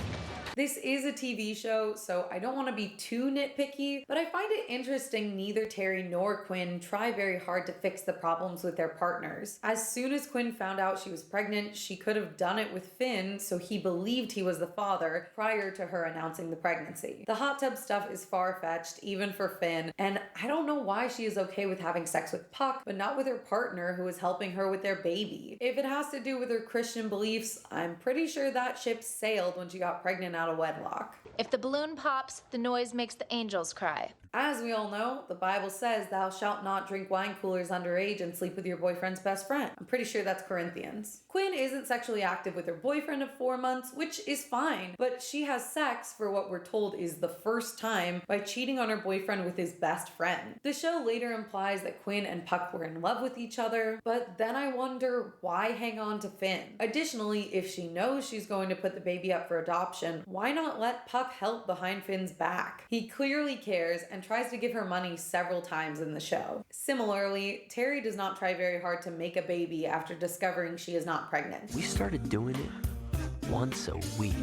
This is a TV show, so I don't want to be too nitpicky, but I find it interesting neither Terry nor Quinn try very hard to fix the problems with their partners. As soon as Quinn found out she was pregnant, she could have done it with Finn, so he believed he was the father prior to her announcing the pregnancy. The hot tub stuff is far-fetched, even for Finn, and I don't know why she is okay with having sex with Puck, but not with her partner who is helping her with their baby. If it has to do with her Christian beliefs, I'm pretty sure that ship sailed when she got pregnant out of wedlock. If the balloon pops, the noise makes the angels cry. As we all know, the Bible says, "Thou shalt not drink wine coolers underage and sleep with your boyfriend's best friend." I'm pretty sure that's Corinthians. Quinn isn't sexually active with her boyfriend of 4 months, which is fine, but she has sex for what we're told is the first time by cheating on her boyfriend with his best friend. The show later implies that Quinn and Puck were in love with each other, but then I wonder why hang on to Finn? Additionally, if she knows she's going to put the baby up for adoption, why not let Puck help behind Finn's back? He clearly cares and tries to give her money several times in the show. Similarly, Terry does not try very hard to make a baby after discovering she is not pregnant. We started doing it once a week.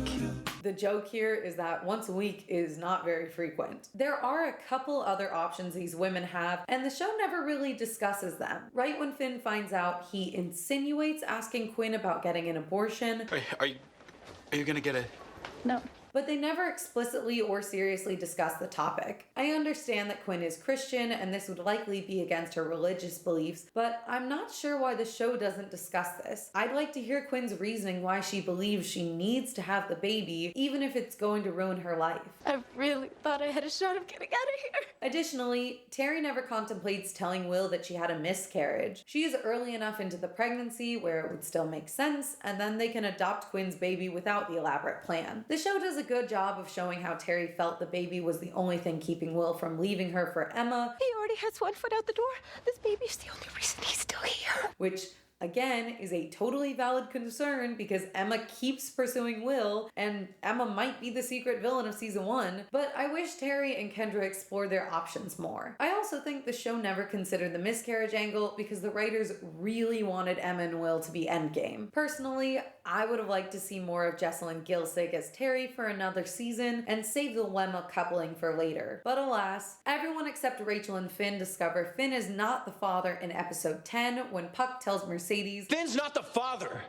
The joke here is that once a week is not very frequent. There are a couple other options these women have, and the show never really discusses them. Right when Finn finds out, he insinuates asking Quinn about getting an abortion. Are you gonna get a... No. But they never explicitly or seriously discuss the topic. I understand that Quinn is Christian and this would likely be against her religious beliefs, but I'm not sure why the show doesn't discuss this. I'd like to hear Quinn's reasoning why she believes she needs to have the baby, even if it's going to ruin her life. I really thought I had a shot of getting out of here. Additionally, Terry never contemplates telling Will that she had a miscarriage. She is early enough into the pregnancy where it would still make sense, and then they can adopt Quinn's baby without the elaborate plan. The show does a good job of showing how Terry felt the baby was the only thing keeping Will from leaving her for Emma. He already has one foot out the door. This baby's the only reason he's still here. Which, again, is a totally valid concern because Emma keeps pursuing Will, and Emma might be the secret villain of season 1, but I wish Terry and Kendra explored their options more. I also think the show never considered the miscarriage angle because the writers really wanted Emma and Will to be endgame. Personally, I would have liked to see more of Jesselyn Gilsig as Terry for another season and save the Lemma coupling for later. But alas, everyone except Rachel and Finn discover Finn is not the father in episode 10 when Puck tells Mercedes, Finn's not the father!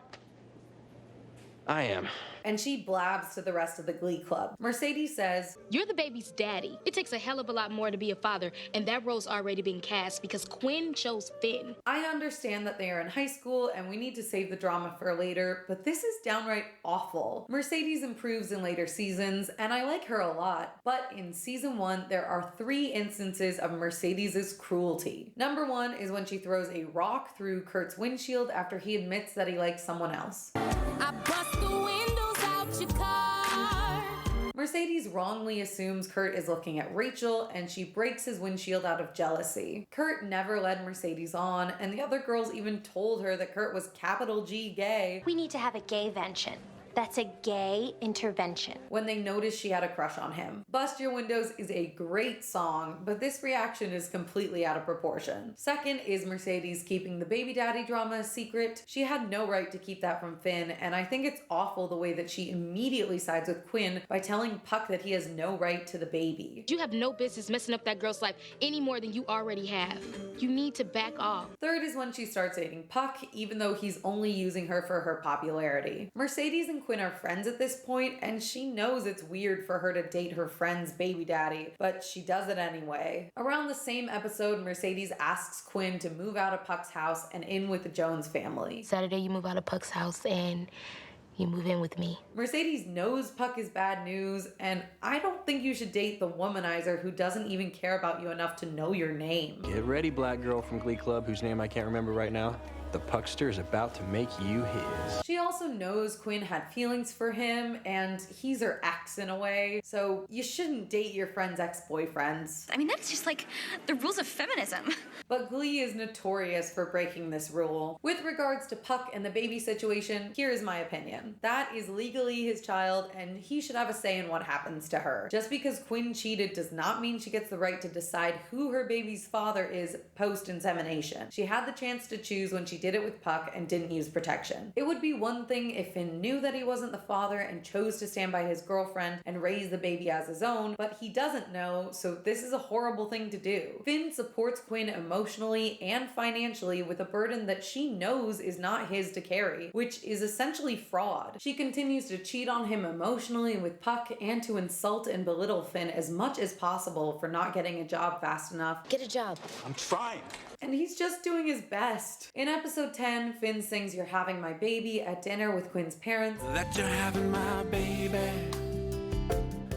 I am. And she blabs to the rest of the Glee Club. Mercedes says, "You're the baby's daddy. It takes a hell of a lot more to be a father, and that role's already been cast because Quinn chose Finn." I understand that they are in high school and we need to save the drama for later, but this is downright awful. Mercedes improves in later seasons, and I like her a lot, but in season 1, there are 3 instances of Mercedes' cruelty. Number 1 is when she throws a rock through Kurt's windshield after he admits that he likes someone else. I bust the windows out your car. Mercedes wrongly assumes Kurt is looking at Rachel, and she breaks his windshield out of jealousy. Kurt never led Mercedes on, and the other girls even told her that Kurt was capital G gay. We need to have a gay-vention. That's a gay intervention. When they noticed she had a crush on him. Bust Your Windows is a great song, but this reaction is completely out of proportion. Second is Mercedes keeping the baby daddy drama a secret. She had no right to keep that from Finn, and I think it's awful the way that she immediately sides with Quinn by telling Puck that he has no right to the baby. You have no business messing up that girl's life any more than you already have. You need to back off. Third is when she starts dating Puck, even though he's only using her for her popularity. Mercedes and Quinn are friends at this point, and she knows it's weird for her to date her friend's baby daddy, but she does it anyway. Around the same episode, Mercedes asks Quinn to move out of Puck's house and in with the Jones family. Saturday, you move out of Puck's house and you move in with me. Mercedes knows Puck is bad news, and I don't think you should date the womanizer who doesn't even care about you enough to know your name. Get ready, black girl from Glee Club, whose name I can't remember right now. The Puckster is about to make you his. She also knows Quinn had feelings for him, and he's her ex in a way, so you shouldn't date your friend's ex-boyfriends. I mean, that's just like the rules of feminism. But Glee is notorious for breaking this rule. With regards to Puck and the baby situation, here is my opinion. That is legally his child, and he should have a say in what happens to her. Just because Quinn cheated does not mean she gets the right to decide who her baby's father is post-insemination. She had the chance to choose when she did it with Puck and didn't use protection. It would be one thing if Finn knew that he wasn't the father and chose to stand by his girlfriend and raise the baby as his own, but he doesn't know, so this is a horrible thing to do. Finn supports Quinn emotionally and financially with a burden that she knows is not his to carry, which is essentially fraud. She continues to cheat on him emotionally with Puck and to insult and belittle Finn as much as possible for not getting a job fast enough. Get a job. I'm trying. And he's just doing his best. In episode 10, Finn sings You're Having My Baby at dinner with Quinn's parents, That you're having my baby.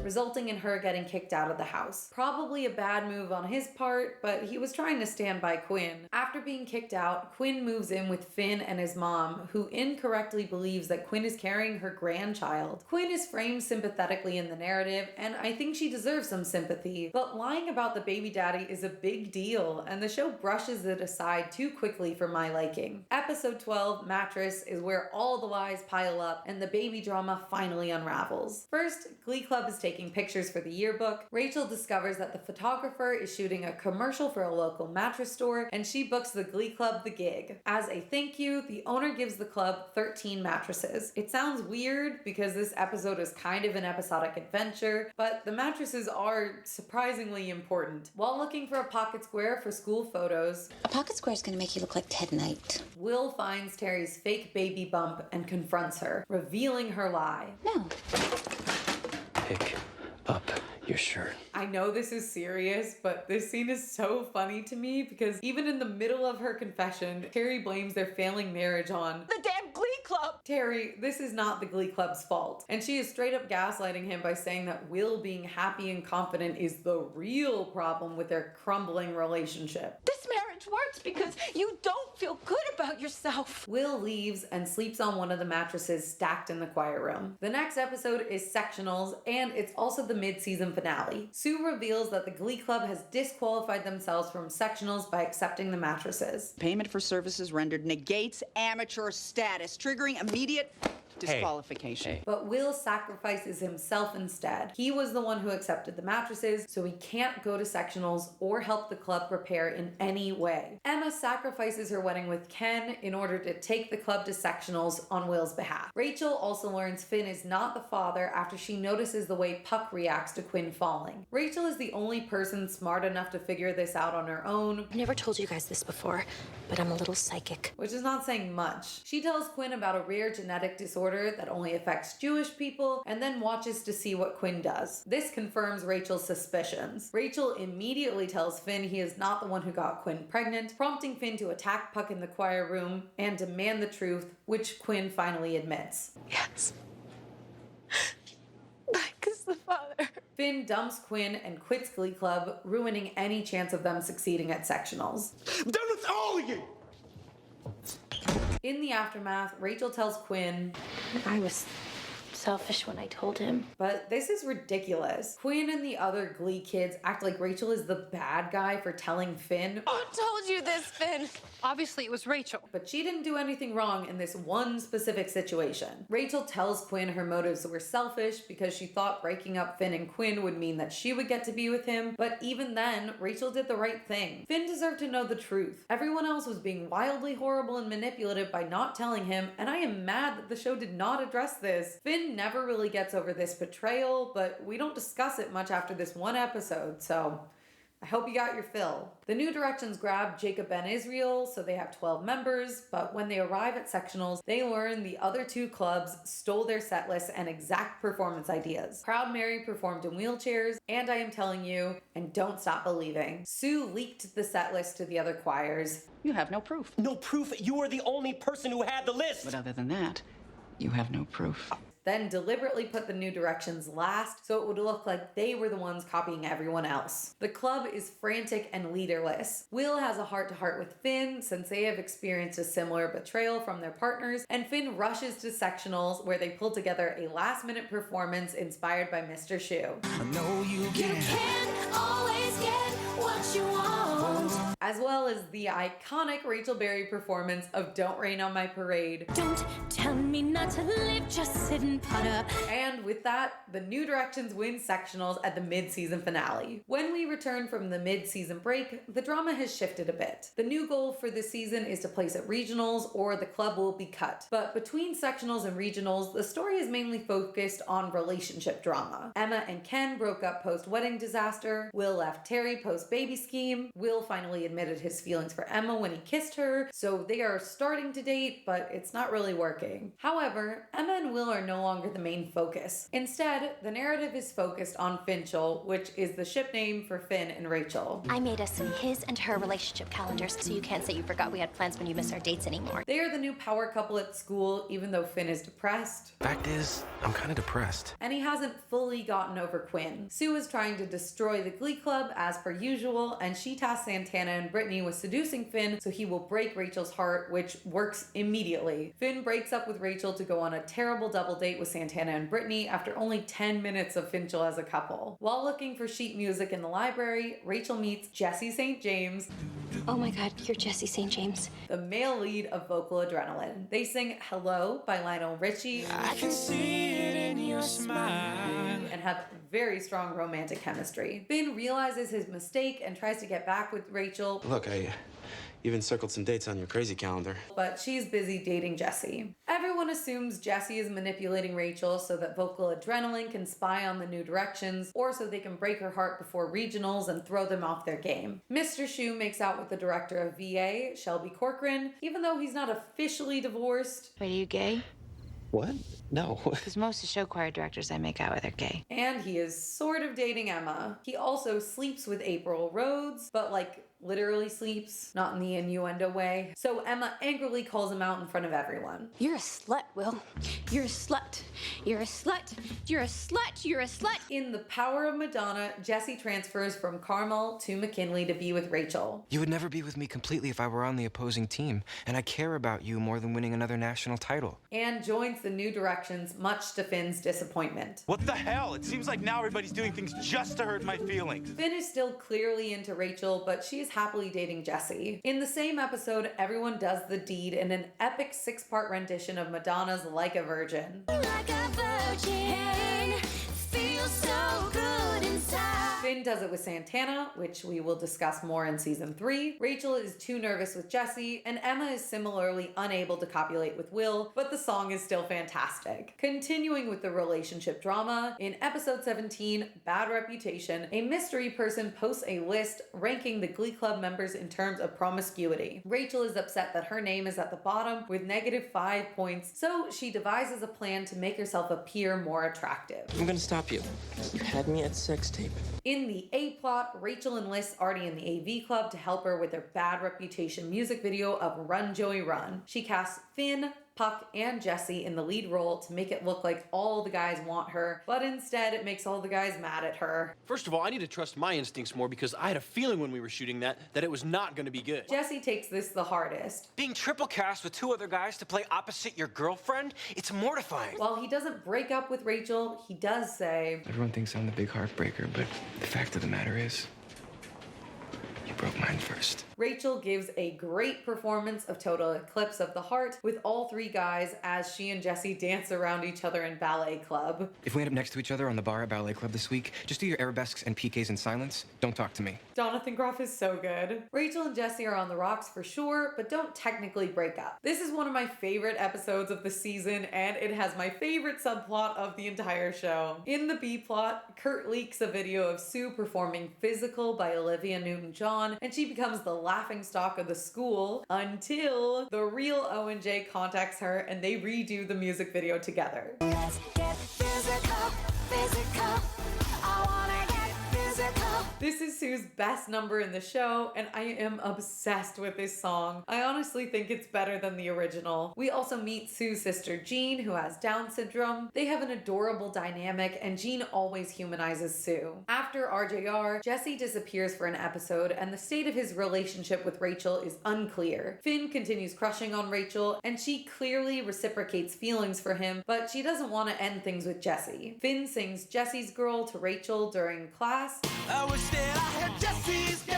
resulting in her getting kicked out of the house. Probably a bad move on his part, but he was trying to stand by Quinn. After being kicked out, Quinn moves in with Finn and his mom, who incorrectly believes that Quinn is carrying her grandchild. Quinn is framed sympathetically in the narrative, and I think she deserves some sympathy, but lying about the baby daddy is a big deal, and the show brushes it aside too quickly for my liking. Episode 12, Mattress, is where all the lies pile up and the baby drama finally unravels. First, Glee Club is taking taking pictures for the yearbook, Rachel discovers that the photographer is shooting a commercial for a local mattress store, and she books the Glee Club the gig. As a thank you, the owner gives the club 13 mattresses. It sounds weird because this episode is kind of an episodic adventure, but the mattresses are surprisingly important. While looking for a pocket square for school photos, A pocket square is going to make you look like Ted Knight. Will finds Terry's fake baby bump and confronts her, revealing her lie. No. Pick up your shirt. I know this is serious, but this scene is so funny to me because even in the middle of her confession, Terry blames their failing marriage on The damn Glee Club! Terry, this is not the Glee Club's fault. And she is straight up gaslighting him by saying that Will being happy and confident is the real problem with their crumbling relationship. This marriage works because you don't feel good about yourself. Will leaves and sleeps on one of the mattresses stacked in the choir room. The next episode is sectionals, and it's also the mid-season finale. Sue reveals that the Glee Club has disqualified themselves from sectionals by accepting the mattresses. Payment for services rendered negates amateur status, triggering immediate disqualification. But Will sacrifices himself instead. He was the one who accepted the mattresses, so he can't go to sectionals or help the club prepare in any way. Emma sacrifices her wedding with Ken in order to take the club to sectionals on Will's behalf. Rachel also learns Finn is not the father after she notices the way Puck reacts to Quinn falling. Rachel is the only person smart enough to figure this out on her own. I've never told you guys this before, but I'm a little psychic. Which is not saying much. She tells Quinn about a rare genetic disorder that only affects Jewish people, and then watches to see what Quinn does. This confirms Rachel's suspicions. Rachel immediately tells Finn he is not the one who got Quinn pregnant, prompting Finn to attack Puck in the choir room and demand the truth, which Quinn finally admits. Yes. Mike is the father. Finn dumps Quinn and quits Glee Club, ruining any chance of them succeeding at sectionals. I'm done with all of you! In the aftermath, Rachel tells Quinn, I was selfish when I told him. But this is ridiculous. Quinn and the other Glee kids act like Rachel is the bad guy for telling Finn. Who told you this, Finn? Obviously it was Rachel. But she didn't do anything wrong in this one specific situation. Rachel tells Quinn her motives were selfish because she thought breaking up Finn and Quinn would mean that she would get to be with him, but even then, Rachel did the right thing. Finn deserved to know the truth. Everyone else was being wildly horrible and manipulative by not telling him, and I am mad that the show did not address this. Finn never really gets over this betrayal, but we don't discuss it much after this one episode, so I hope you got your fill. The New Directions grab Jacob Ben Israel, so they have 12 members, but when they arrive at sectionals, they learn the other two clubs stole their set lists and exact performance ideas. Proud Mary performed in wheelchairs, and I am telling you, and don't stop believing, Sue leaked the set list to the other choirs. You have no proof. No proof. You were the only person who had the list. But other than that, you have no proof. Then deliberately put the New Directions last so it would look like they were the ones copying everyone else. The club is frantic and leaderless. Will has a heart-to-heart with Finn since they have experienced a similar betrayal from their partners, and Finn rushes to sectionals where they pull together a last-minute performance inspired by Mr. Shoe. I know you can always get what you want. As well as the iconic Rachel Berry performance of Don't Rain on My Parade. Don't tell me not to live, just sit and put up. And with that, the New Directions win sectionals at the mid-season finale. When we return from the mid-season break, the drama has shifted a bit. The new goal for this season is to place at regionals or the club will be cut. But between sectionals and regionals, the story is mainly focused on relationship drama. Emma and Ken broke up post-wedding disaster. Will left Terry post-baby scheme. Will finally admitted his feelings for Emma when he kissed her, so they are starting to date, but it's not really working. However, Emma and Will are no longer the main focus. Instead, the narrative is focused on Finchel, which is the ship name for Finn and Rachel. I made us his and her relationship calendars, so you can't say you forgot we had plans when you miss our dates anymore. They are the new power couple at school, even though Finn is depressed. Fact is, I'm kind of depressed. And he hasn't fully gotten over Quinn. Sue is trying to destroy the Glee Club as per usual, and she tasks Santana and and Brittany was seducing Finn, so he will break Rachel's heart, which works immediately. Finn breaks up with Rachel to go on a terrible double date with Santana and Brittany after only 10 minutes of Finchel as a couple. While looking for sheet music in the library, Rachel meets Jesse St. James. Oh my god, you're Jesse St. James. The male lead of Vocal Adrenaline. They sing Hello by Lionel Richie. I can see it in your smile. And have very strong romantic chemistry. Finn realizes his mistake and tries to get back with Rachel. Look, I even circled some dates on your crazy calendar. But she's busy dating Jesse. Everyone assumes Jesse is manipulating Rachel so that Vocal Adrenaline can spy on the New Directions, or so they can break her heart before regionals and throw them off their game. Mr. Shu makes out with the director of VA, Shelby Corcoran, even though he's not officially divorced. Wait, are you gay? What? No. Because most of the show choir directors I make out with are gay. And he is sort of dating Emma. He also sleeps with April Rhodes, but like literally sleeps, not in the innuendo way. So Emma angrily calls him out in front of everyone. You're a slut, Will. You're a slut. You're a slut. You're a slut. You're a slut. In The Power of Madonna, Jesse transfers from Carmel to McKinley to be with Rachel. You would never be with me completely if I were on the opposing team, and I care about you more than winning another national title. And joins the New Directions, much to Finn's disappointment. What the hell? It seems like now everybody's doing things just to hurt my feelings. Finn is still clearly into Rachel, but she is happily dating Jesse. In the same episode, everyone does the deed in an epic 6-part rendition of Madonna's Like a Virgin. Like a virgin, feels so good inside. Finn does it with Santana, which we will discuss more in season 3. Rachel is too nervous with Jesse, and Emma is similarly unable to copulate with Will, but the song is still fantastic. Continuing with the relationship drama, in episode 17, Bad Reputation, a mystery person posts a list ranking the Glee Club members in terms of promiscuity. Rachel is upset that her name is at the bottom with -5 points, so she devises a plan to make herself appear more attractive. I'm gonna stop you. You had me at sex tape. In the A-plot, Rachel enlists Artie in the AV Club to help her with their Bad Reputation music video of Run Joey Run. She casts Finn, Puck, and Jesse in the lead role to make it look like all the guys want her, but instead it makes all the guys mad at her. First of all, I need to trust my instincts more because I had a feeling when we were shooting that it was not going to be good. Jesse takes this the hardest. Being triple cast with 2 other guys to play opposite your girlfriend? It's mortifying. While he doesn't break up with Rachel, he does say, Everyone thinks I'm the big heartbreaker, but the fact of the matter is, you broke mine first. Rachel gives a great performance of Total Eclipse of the Heart with all 3 guys as she and Jesse dance around each other in ballet club. If we end up next to each other on the bar at Ballet Club this week, just do your arabesques and piqués in silence. Don't talk to me. Jonathan Groff is so good. Rachel and Jesse are on the rocks for sure, but don't technically break up. This is one of my favorite episodes of the season, and it has my favorite subplot of the entire show. In the B-plot, Kurt leaks a video of Sue performing Physical by Olivia Newton-John, and she becomes the laughingstock of the school until the real O&J contacts her and they redo the music video together. Let's get physical, physical. I wanna get physical. This is Sue's best number in the show, and I am obsessed with this song. I honestly think it's better than the original. We also meet Sue's sister Jean, who has Down syndrome. They have an adorable dynamic, and Jean always humanizes Sue. After RJR, Jesse disappears for an episode, and the state of his relationship with Rachel is unclear. Finn continues crushing on Rachel, and she clearly reciprocates feelings for him, but she doesn't want to end things with Jesse. Finn sings Jesse's Girl to Rachel during class. I wish that I had Jesse's girl.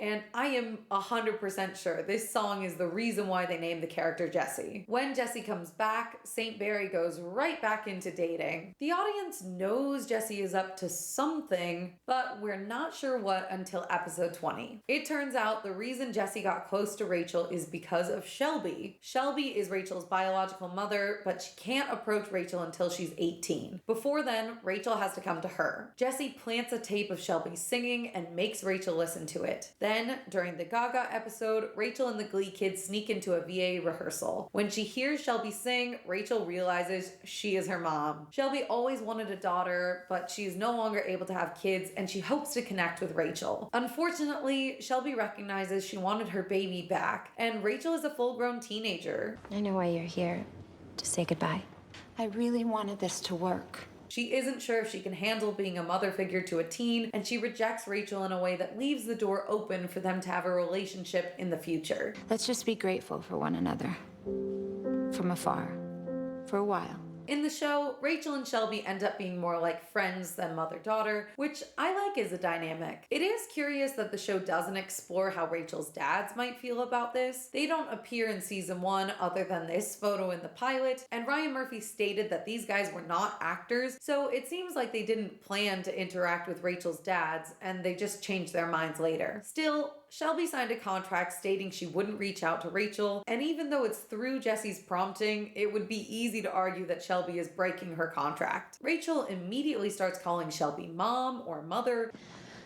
And I am 100% sure this song is the reason why they named the character Jesse. When Jesse comes back, St. Barry goes right back into dating. The audience knows Jesse is up to something, but we're not sure what until episode 20. It turns out the reason Jesse got close to Rachel is because of Shelby. Shelby is Rachel's biological mother, but she can't approach Rachel until she's 18. Before then, Rachel has to come to her. Jesse plants a tape of Shelby singing and makes Rachel listen to it. Then, during the Gaga episode, Rachel and the Glee kids sneak into a VA rehearsal. When she hears Shelby sing, Rachel realizes she is her mom. Shelby always wanted a daughter, but she is no longer able to have kids, and she hopes to connect with Rachel. Unfortunately, Shelby recognizes she wanted her baby back, and Rachel is a full-grown teenager. I know why you're here. To say goodbye. I really wanted this to work. She isn't sure if she can handle being a mother figure to a teen, and she rejects Rachel in a way that leaves the door open for them to have a relationship in the future. Let's just be grateful for one another. From afar. For a while. In the show, Rachel and Shelby end up being more like friends than mother-daughter, which I like as a dynamic. It is curious that the show doesn't explore how Rachel's dads might feel about this. They don't appear in season 1 other than this photo in the pilot, and Ryan Murphy stated that these guys were not actors, so it seems like they didn't plan to interact with Rachel's dads, and they just changed their minds later. Still, Shelby signed a contract stating she wouldn't reach out to Rachel, and even though it's through Jesse's prompting, it would be easy to argue that Shelby is breaking her contract. Rachel immediately starts calling Shelby mom or mother.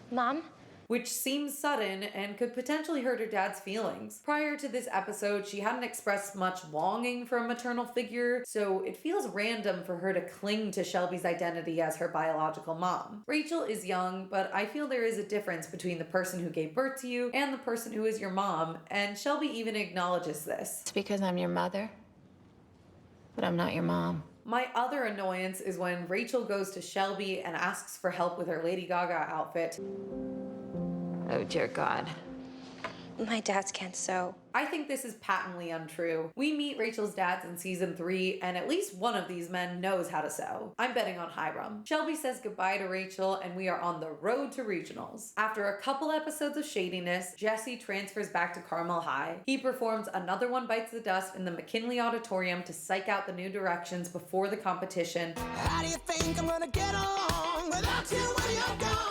Mom? Which seems sudden and could potentially hurt her dad's feelings. Prior to this episode, she hadn't expressed much longing for a maternal figure, so it feels random for her to cling to Shelby's identity as her biological mom. Rachel is young, but I feel there is a difference between the person who gave birth to you and the person who is your mom, and Shelby even acknowledges this. It's because I'm your mother, but I'm not your mom. My other annoyance is when Rachel goes to Shelby and asks for help with her Lady Gaga outfit. Oh, dear God. My dads can't sew. I think this is patently untrue. We meet Rachel's dads in season 3, and at least one of these men knows how to sew. I'm betting on Hiram. Shelby says goodbye to Rachel, and we are on the road to regionals. After a couple episodes of shadiness, Jesse transfers back to Carmel High. He performs Another One Bites the Dust in the McKinley Auditorium to psych out the new directions before the competition. How do you think I'm gonna get along without you when you're gone?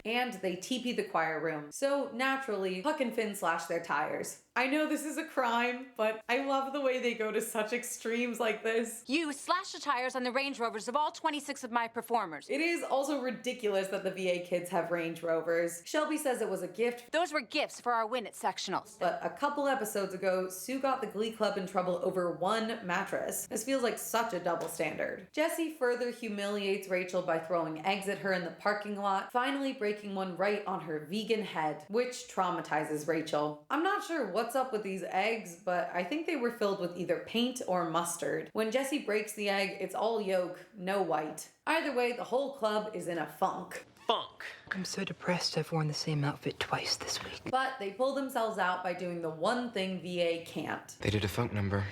And they TP the choir room. So naturally, Huck and Finn slash their tires. I know this is a crime, but I love the way they go to such extremes like this. You slashed the tires on the Range Rovers of all 26 of my performers. It is also ridiculous that the VA kids have Range Rovers. Shelby says it was a gift. Those were gifts for our win at sectionals. But a couple episodes ago, Sue got the Glee Club in trouble over one mattress. This feels like such a double standard. Jesse further humiliates Rachel by throwing eggs at her in the parking lot, finally breaking one right on her vegan head, which traumatizes Rachel. I'm not sure what's up with these eggs, but I think they were filled with either paint or mustard. When Jesse breaks the egg, it's all yolk, no white. Either way, the whole club is in a funk. I'm so depressed I've worn the same outfit twice this week. But they pull themselves out by doing the one thing VA can't. They did a funk number.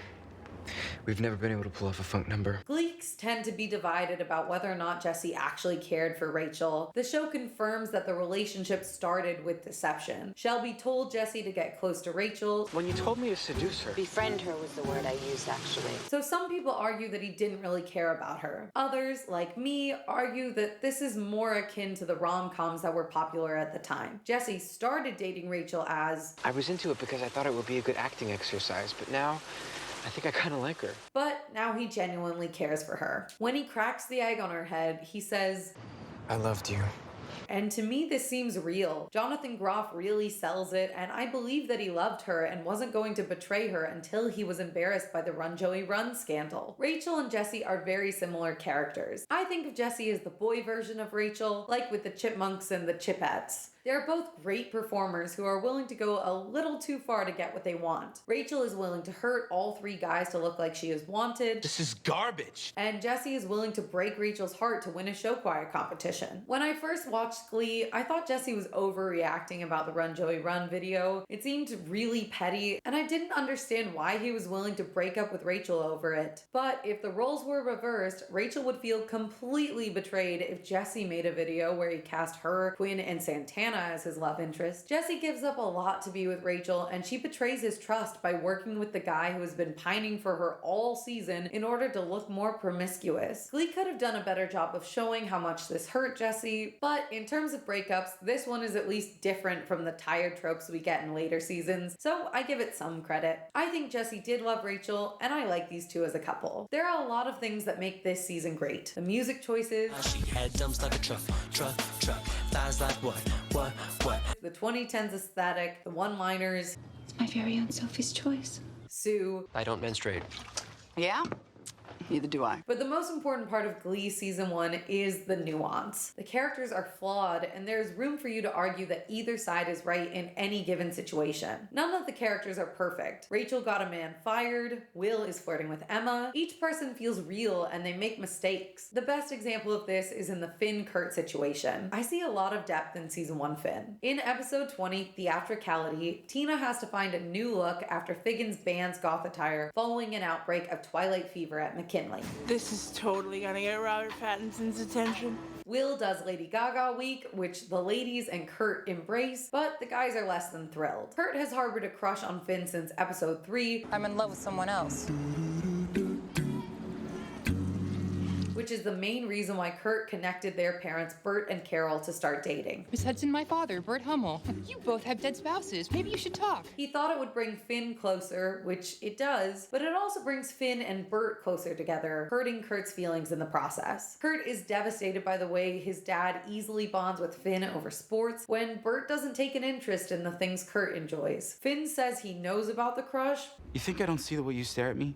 We've never been able to pull off a funk number. Gleeks tend to be divided about whether or not Jesse actually cared for Rachel. The show confirms that the relationship started with deception. Shelby told Jesse to get close to Rachel. When you told me to seduce her. Befriend her was the word I used, actually. So some people argue that he didn't really care about her. Others, like me, argue that this is more akin to the rom-coms that were popular at the time. Jesse started dating Rachel as... I was into it because I thought it would be a good acting exercise, but now I think I kind of like her. But now he genuinely cares for her. When he cracks the egg on her head, he says, I loved you. And to me, this seems real. Jonathan Groff really sells it, and I believe that he loved her and wasn't going to betray her until he was embarrassed by the Run Joey Run scandal. Rachel and Jesse are very similar characters. I think of Jesse as the boy version of Rachel, like with the Chipmunks and the Chipettes. They're both great performers who are willing to go a little too far to get what they want. Rachel is willing to hurt all three guys to look like she is wanted. This is garbage. And Jesse is willing to break Rachel's heart to win a show choir competition. When I first watched Glee, I thought Jesse was overreacting about the Run Joey Run video. It seemed really petty, and I didn't understand why he was willing to break up with Rachel over it. But if the roles were reversed, Rachel would feel completely betrayed if Jesse made a video where he cast her, Quinn, and Santana as his love interest. Jesse gives up a lot to be with Rachel, and she betrays his trust by working with the guy who has been pining for her all season in order to look more promiscuous. Glee could have done a better job of showing how much this hurt Jesse, but in terms of breakups, this one is at least different from the tired tropes we get in later seasons, so I give it some credit. I think Jesse did love Rachel, and I like these two as a couple. There are a lot of things that make this season great. The music choices, she had dumps like a truck, thighs like what? The 2010s aesthetic, the one-liners. It's my very own Sophie's choice. Sue. I don't menstruate. Yeah? Neither do I. But the most important part of Glee Season 1 is the nuance. The characters are flawed, and there's room for you to argue that either side is right in any given situation. None of the characters are perfect. Rachel got a man fired, Will is flirting with Emma. Each person feels real and they make mistakes. The best example of this is in the Finn-Kurt situation. I see a lot of depth in Season 1 Finn. In episode 20, Theatricality, Tina has to find a new look after Figgins bans goth attire following an outbreak of twilight fever at McKinley. This is totally gonna get Robert Pattinson's attention. Will does Lady Gaga week, which the ladies and Kurt embrace, but the guys are less than thrilled. Kurt has harbored a crush on Finn since episode 3. I'm in love with someone else. Which is the main reason why Kurt connected their parents, Bert and Carol, to start dating. Miss Hudson, my father, Bert Hummel. You both have dead spouses. Maybe you should talk. He thought it would bring Finn closer, which it does, but it also brings Finn and Bert closer together, hurting Kurt's feelings in the process. Kurt is devastated by the way his dad easily bonds with Finn over sports when Bert doesn't take an interest in the things Kurt enjoys. Finn says he knows about the crush. You think I don't see the way you stare at me?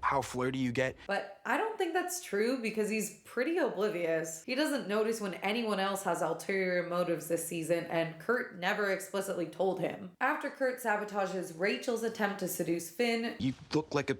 How flirty you get? But I don't think that's true because he's pretty oblivious. He doesn't notice when anyone else has ulterior motives this season, and Kurt never explicitly told him. After Kurt sabotages Rachel's attempt to seduce Finn, You look like a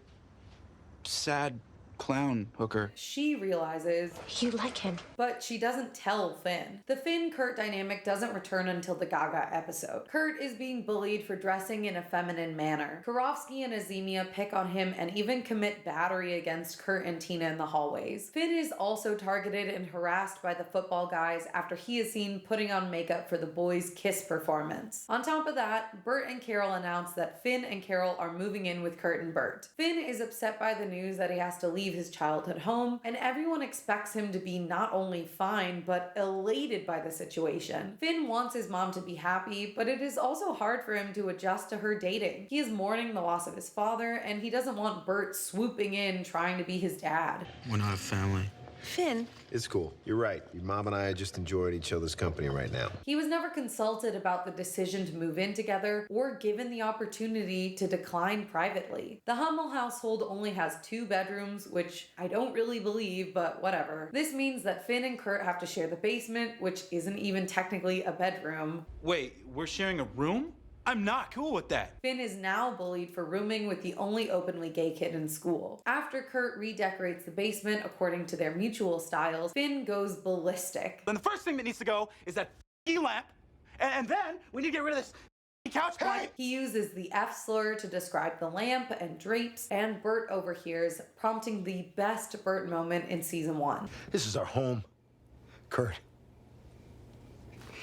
sad clown hooker. she realizes You like him. but she doesn't tell Finn. The Finn-Kurt dynamic doesn't return until the Gaga episode. Kurt is being bullied for dressing in a feminine manner. Karofsky and Azemia pick on him and even commit battery against Kurt and Tina in the hallways. Finn is also targeted and harassed by the football guys after he is seen putting on makeup for the boys' kiss performance. On top of that, Bert and Carol announce that Finn and Carol are moving in with Kurt and Bert. Finn is upset by the news that he has to leave his childhood home, and everyone expects him to be not only fine, but elated by the situation. Finn wants his mom to be happy, but it is also hard for him to adjust to her dating. He is mourning the loss of his father, and he doesn't want Bert swooping in trying to be his dad. We're not a family. Finn. It's cool. You're right. Your mom and I are just enjoying each other's company right now. He was never consulted about the decision to move in together or given the opportunity to decline privately. The Hummel household only has 2 bedrooms, which I don't really believe, but whatever. This means that Finn and Kurt have to share the basement, which isn't even technically a bedroom. Wait, we're sharing a room? I'm not cool with that. Finn is now bullied for rooming with the only openly gay kid in school. After Kurt redecorates the basement according to their mutual styles, Finn goes ballistic. Then the first thing that needs to go is that lamp, and then we need to get rid of this couch blanket. He uses the F slur to describe the lamp and drapes, and Bert overhears, prompting the best Bert moment in season 1. This is our home. Kurt.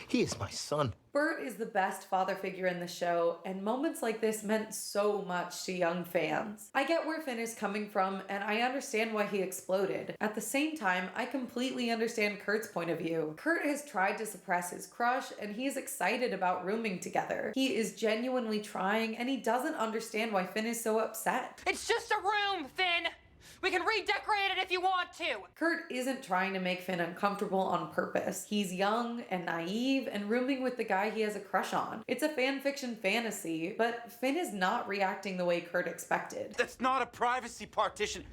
He is my son. Bert is the best father figure in the show, and moments like this meant so much to young fans. I get where Finn is coming from, and I understand why he exploded. At the same time, I completely understand Kurt's point of view. Kurt has tried to suppress his crush, and he is excited about rooming together. He is genuinely trying, and he doesn't understand why Finn is so upset. It's just a room, Finn! We can redecorate it if you want to! Kurt isn't trying to make Finn uncomfortable on purpose. He's young and naive and rooming with the guy he has a crush on. It's a fanfiction fantasy, but Finn is not reacting the way Kurt expected. That's not a privacy partition.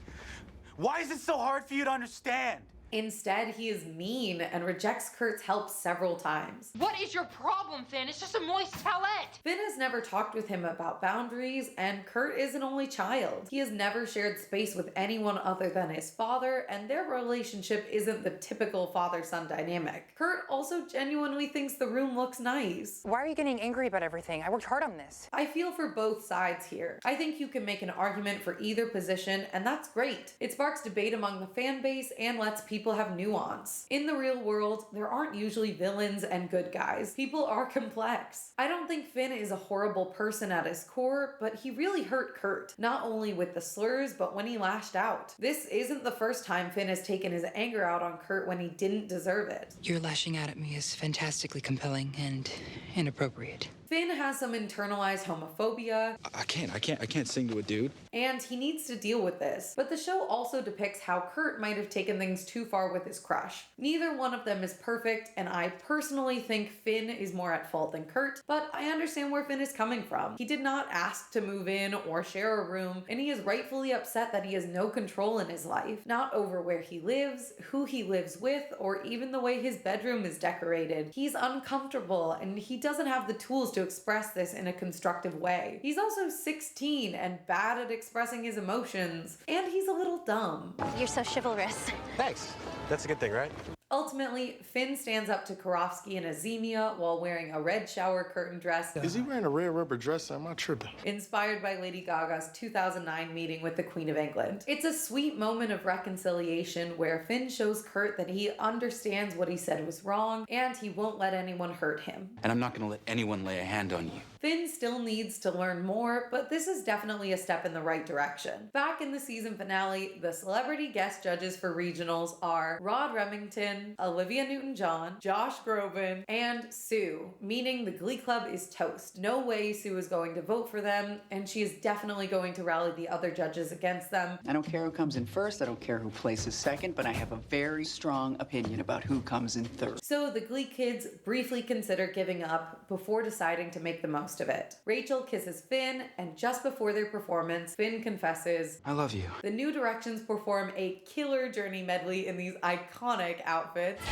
Why is it so hard for you to understand? Instead, he is mean and rejects Kurt's help several times. What is your problem, Finn? It's just a moist towelette. Finn has never talked with him about boundaries, and Kurt is an only child. He has never shared space with anyone other than his father, and their relationship isn't the typical father-son dynamic. Kurt also genuinely thinks the room looks nice. Why are you getting angry about everything? I worked hard on this. I feel for both sides here. I think you can make an argument for either position, and that's great. It sparks debate among the fan base and lets people have nuance. In the real world, there aren't usually villains and good guys. People are complex. I don't think Finn is a horrible person at his core, but he really hurt Kurt, not only with the slurs, but when he lashed out. This isn't the first time Finn has taken his anger out on Kurt when he didn't deserve it. Your lashing out at me is fantastically compelling and inappropriate. Finn has some internalized homophobia. I can't sing to a dude. And he needs to deal with this. But the show also depicts how Kurt might have taken things too far with his crush. Neither one of them is perfect, and I personally think Finn is more at fault than Kurt, but I understand where Finn is coming from. He did not ask to move in or share a room, and he is rightfully upset that he has no control in his life. Not over where he lives, who he lives with, or even the way his bedroom is decorated. He's uncomfortable, and he doesn't have the tools to express this in a constructive way. He's also 16 and bad at expressing his emotions, and he's a little dumb. You're so chivalrous. Thanks. That's a good thing, right? Ultimately, Finn stands up to Karofsky and Azemia while wearing a red shower curtain dress. Is he wearing a red rubber dress? I'm not tripping. Inspired by Lady Gaga's 2009 meeting with the Queen of England. It's a sweet moment of reconciliation where Finn shows Kurt that he understands what he said was wrong and he won't let anyone hurt him. And I'm not gonna let anyone lay a hand on you. Finn still needs to learn more, but this is definitely a step in the right direction. Back in the season finale, the celebrity guest judges for regionals are Rod Remington, Olivia Newton-John, Josh Groban, and Sue, meaning the Glee Club is toast. No way Sue is going to vote for them, and she is definitely going to rally the other judges against them. I don't care who comes in first, I don't care who places second, but I have a very strong opinion about who comes in third. So the Glee kids briefly consider giving up before deciding to make the most of it. Rachel kisses Finn, and just before their performance, Finn confesses, I love you. The New Directions perform a killer Journey medley in these iconic outfits.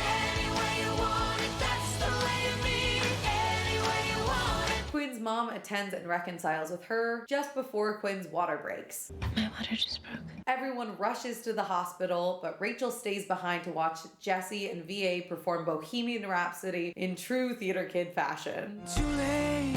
Quinn's mom attends and reconciles with her just before Quinn's water breaks. My water just broke. Everyone rushes to the hospital, but Rachel stays behind to watch Jesse and VA perform Bohemian Rhapsody in true theater kid fashion. Too late.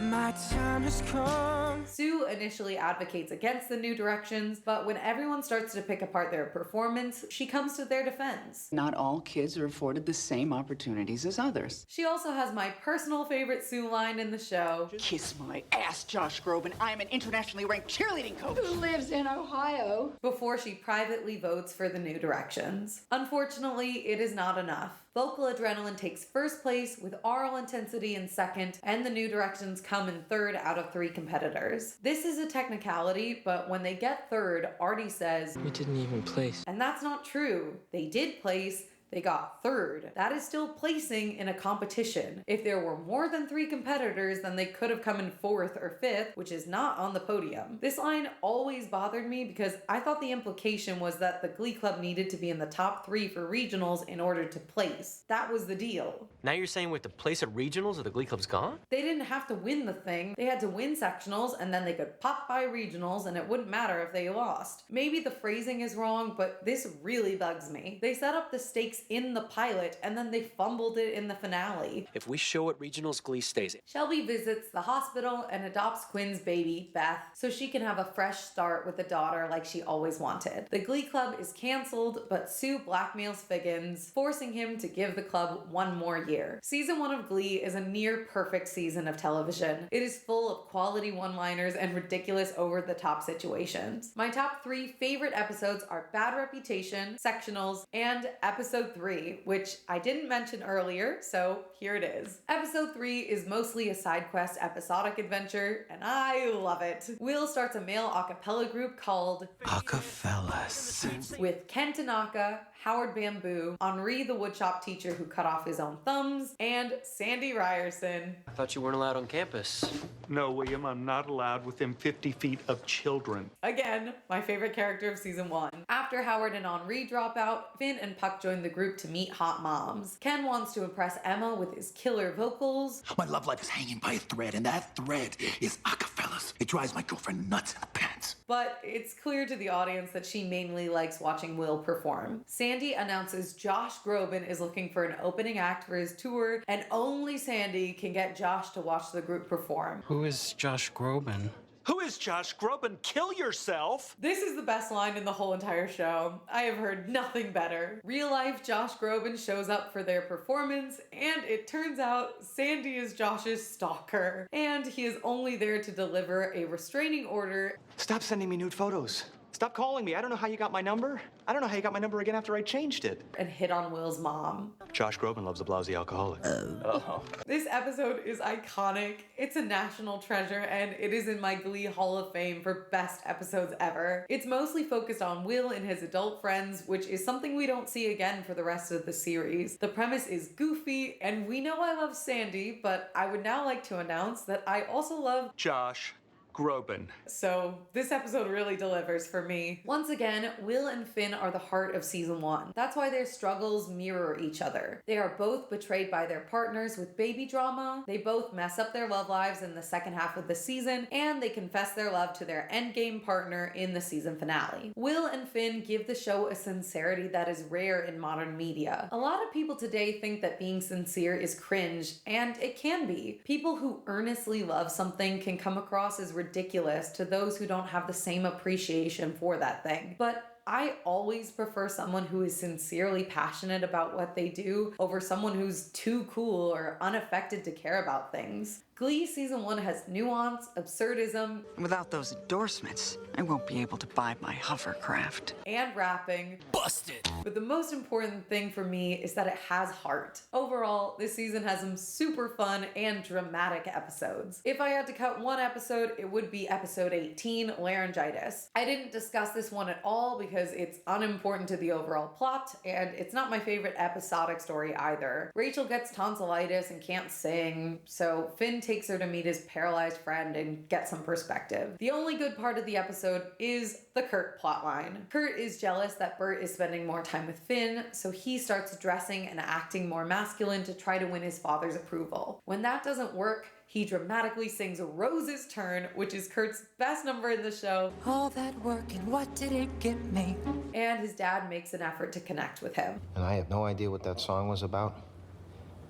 My time has come. Sue initially advocates against the New Directions, but when everyone starts to pick apart their performance, she comes to their defense. Not all kids are afforded the same opportunities as others. She also has my personal favorite Sue line in the show. Kiss my ass, Josh Groban. I'm an internationally ranked cheerleading coach who lives in Ohio. Before she privately votes for the New Directions. Unfortunately, it is not enough. Vocal Adrenaline takes first place with Aural Intensity in second, and the New Directions come in third out of 3 competitors. This is a technicality, but when they get third, Artie says, We didn't even place. And that's not true. They did place. They got third. That is still placing in a competition. If there were more than 3 competitors, then they could have come in 4th or 5th, which is not on the podium. This line always bothered me because I thought the implication was that the Glee Club needed to be in the top 3 for regionals in order to place. That was the deal. Now you're saying with the place at regionals, the Glee Club's gone? They didn't have to win the thing. They had to win sectionals, and then they could pop by regionals, and it wouldn't matter if they lost. Maybe the phrasing is wrong, but this really bugs me. They set up the stakes in the pilot, and then they fumbled it in the finale. If we show at regionals, Glee stays. Shelby visits the hospital and adopts Quinn's baby, Beth, so she can have a fresh start with a daughter like she always wanted. The Glee Club is canceled, but Sue blackmails Figgins, forcing him to give the club 1 more year. Season 1 of Glee is a near perfect season of television. It is full of quality one-liners and ridiculous over-the-top situations. My top 3 favorite episodes are Bad Reputation, Sectionals, and Episode 3, which I didn't mention earlier, so here it is. Episode 3 is mostly a side quest episodic adventure, and I love it. Will starts a male a cappella group called Acapellas with Ken Tanaka, Howard Bamboo, Henri the woodshop teacher who cut off his own thumbs, and Sandy Ryerson. I thought you weren't allowed on campus. No, William, I'm not allowed within 50 feet of children. Again, my favorite character of season 1. After Howard and Henri drop out, Finn and Puck join the group to meet hot moms. Ken wants to impress Emma with his killer vocals. My love life is hanging by a thread, and that thread is acapellas. It drives my girlfriend nuts in the pants. But it's clear to the audience that she mainly likes watching Will perform. Sandy announces Josh Groban is looking for an opening act for his tour, and only Sandy can get Josh to watch the group perform. Who is Josh Groban? Who is Josh Groban? Kill yourself! This is the best line in the whole entire show. I have heard nothing better. Real life Josh Groban shows up for their performance, and it turns out Sandy is Josh's stalker. And he is only there to deliver a restraining order. Stop sending me nude photos. Stop calling me. I don't know how you got my number. I don't know how you got my number again after I changed it. And hit on Will's mom. Josh Groban loves a blousy alcoholic. Oh. This episode is iconic. It's a national treasure, and it is in my Glee Hall of Fame for best episodes ever. It's mostly focused on Will and his adult friends, which is something we don't see again for the rest of the series. The premise is goofy, and we know I love Sandy, but I would now like to announce that I also love Josh Groban. So this episode really delivers for me. Once again, Will and Finn are the heart of season 1. That's why their struggles mirror each other. They are both betrayed by their partners with baby drama, they both mess up their love lives in the second half of the season, and they confess their love to their endgame partner in the season finale. Will and Finn give the show a sincerity that is rare in modern media. A lot of people today think that being sincere is cringe, and it can be. People who earnestly love something can come across as ridiculous to those who don't have the same appreciation for that thing. But I always prefer someone who is sincerely passionate about what they do over someone who's too cool or unaffected to care about things. Glee Season 1 has nuance, absurdism, Without those endorsements, I won't be able to buy my hovercraft. and rapping. Busted! But the most important thing for me is that it has heart. Overall, this season has some super fun and dramatic episodes. If I had to cut one episode, it would be episode 18, Laryngitis. I didn't discuss this one at all because it's unimportant to the overall plot, and it's not my favorite episodic story either. Rachel gets tonsillitis and can't sing, so Finn takes her to meet his paralyzed friend and get some perspective. The only good part of the episode is the Kurt plotline. Kurt is jealous that Bert is spending more time with Finn, so he starts dressing and acting more masculine to try to win his father's approval. When that doesn't work, he dramatically sings Rose's Turn, which is Kurt's best number in the show. All that work and what did it get me? And his dad makes an effort to connect with him. And I have no idea what that song was about,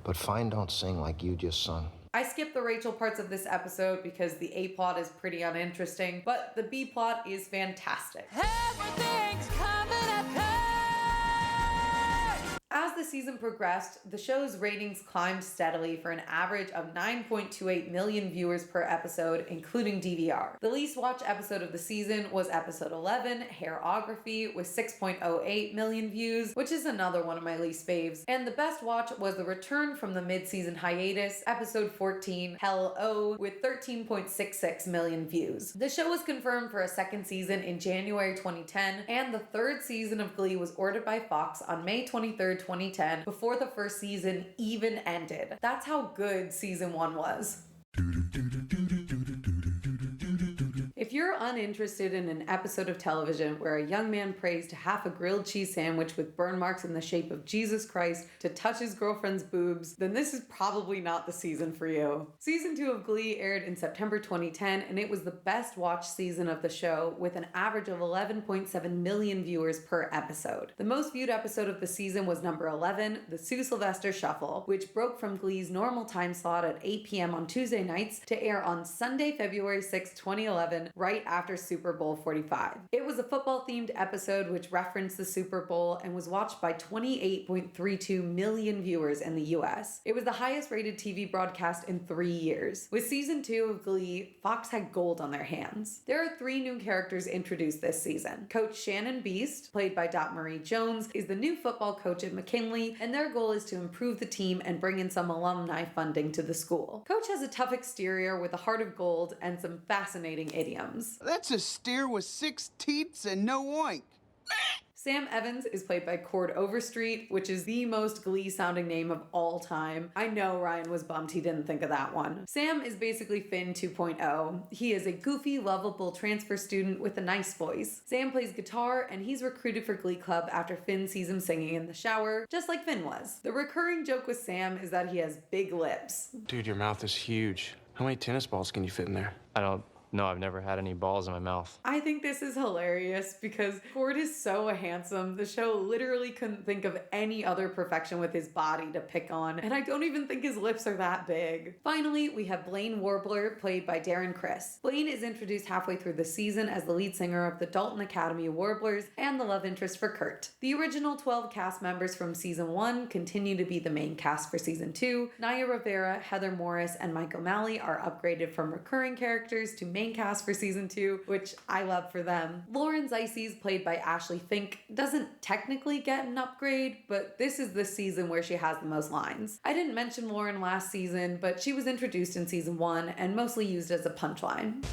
but fine don't sing like you just sung. I skipped the Rachel parts of this episode because the A plot is pretty uninteresting, but the B plot is fantastic. Everything's coming up. As the season progressed, the show's ratings climbed steadily for an average of 9.28 million viewers per episode, including DVR. The least watched episode of the season was episode 11, Hairography, with 6.08 million views, which is another one of my least faves. And the best watch was the return from the mid-season hiatus, episode 14, Hell O, with 13.66 million views. The show was confirmed for a second season in January 2010, and the third season of Glee was ordered by Fox on May 23rd, 2010, before the first season even ended. That's how good season 1 was. If you're uninterested in an episode of television where a young man prays to half a grilled cheese sandwich with burn marks in the shape of Jesus Christ to touch his girlfriend's boobs, then this is probably not the season for you. Season 2 of Glee aired in September 2010, and it was the best watched season of the show with an average of 11.7 million viewers per episode. The most viewed episode of the season was number 11, the Sue Sylvester Shuffle, which broke from Glee's normal time slot at 8 p.m. on Tuesday nights to air on Sunday, February 6, 2011, right after Super Bowl 45. It was a football-themed episode which referenced the Super Bowl and was watched by 28.32 million viewers in the US. It was the highest-rated TV broadcast in 3 years. With season 2 of Glee, Fox had gold on their hands. There are 3 new characters introduced this season. Coach Shannon Beast, played by Dot Marie Jones, is the new football coach at McKinley, and their goal is to improve the team and bring in some alumni funding to the school. Coach has a tough exterior with a heart of gold and some fascinating idioms. That's a steer with 6 teats and no oink. Sam Evans is played by Cord Overstreet, which is the most Glee-sounding name of all time. I know Ryan was bummed he didn't think of that one. Sam is basically Finn 2.0. He is a goofy, lovable transfer student with a nice voice. Sam plays guitar, and he's recruited for Glee Club after Finn sees him singing in the shower, just like Finn was. The recurring joke with Sam is that he has big lips. Dude, your mouth is huge. How many tennis balls can you fit in there? I don't know. I've never had any balls in my mouth. I think this is hilarious because Cord is so handsome. The show literally couldn't think of any other perfection with his body to pick on, and I don't even think his lips are that big. Finally, we have Blaine Warbler, played by Darren Criss. Blaine is introduced halfway through the season as the lead singer of the Dalton Academy Warblers and the love interest for Kurt. The original 12 cast members from season 1 continue to be the main cast for season 2. Naya Rivera, Heather Morris, and Mike O'Malley are upgraded from recurring characters to main main cast for season 2, which I love for them. Lauren Zeisys, played by Ashley Fink, doesn't technically get an upgrade, but this is the season where she has the most lines. I didn't mention Lauren last season, but she was introduced in season 1 and mostly used as a punchline.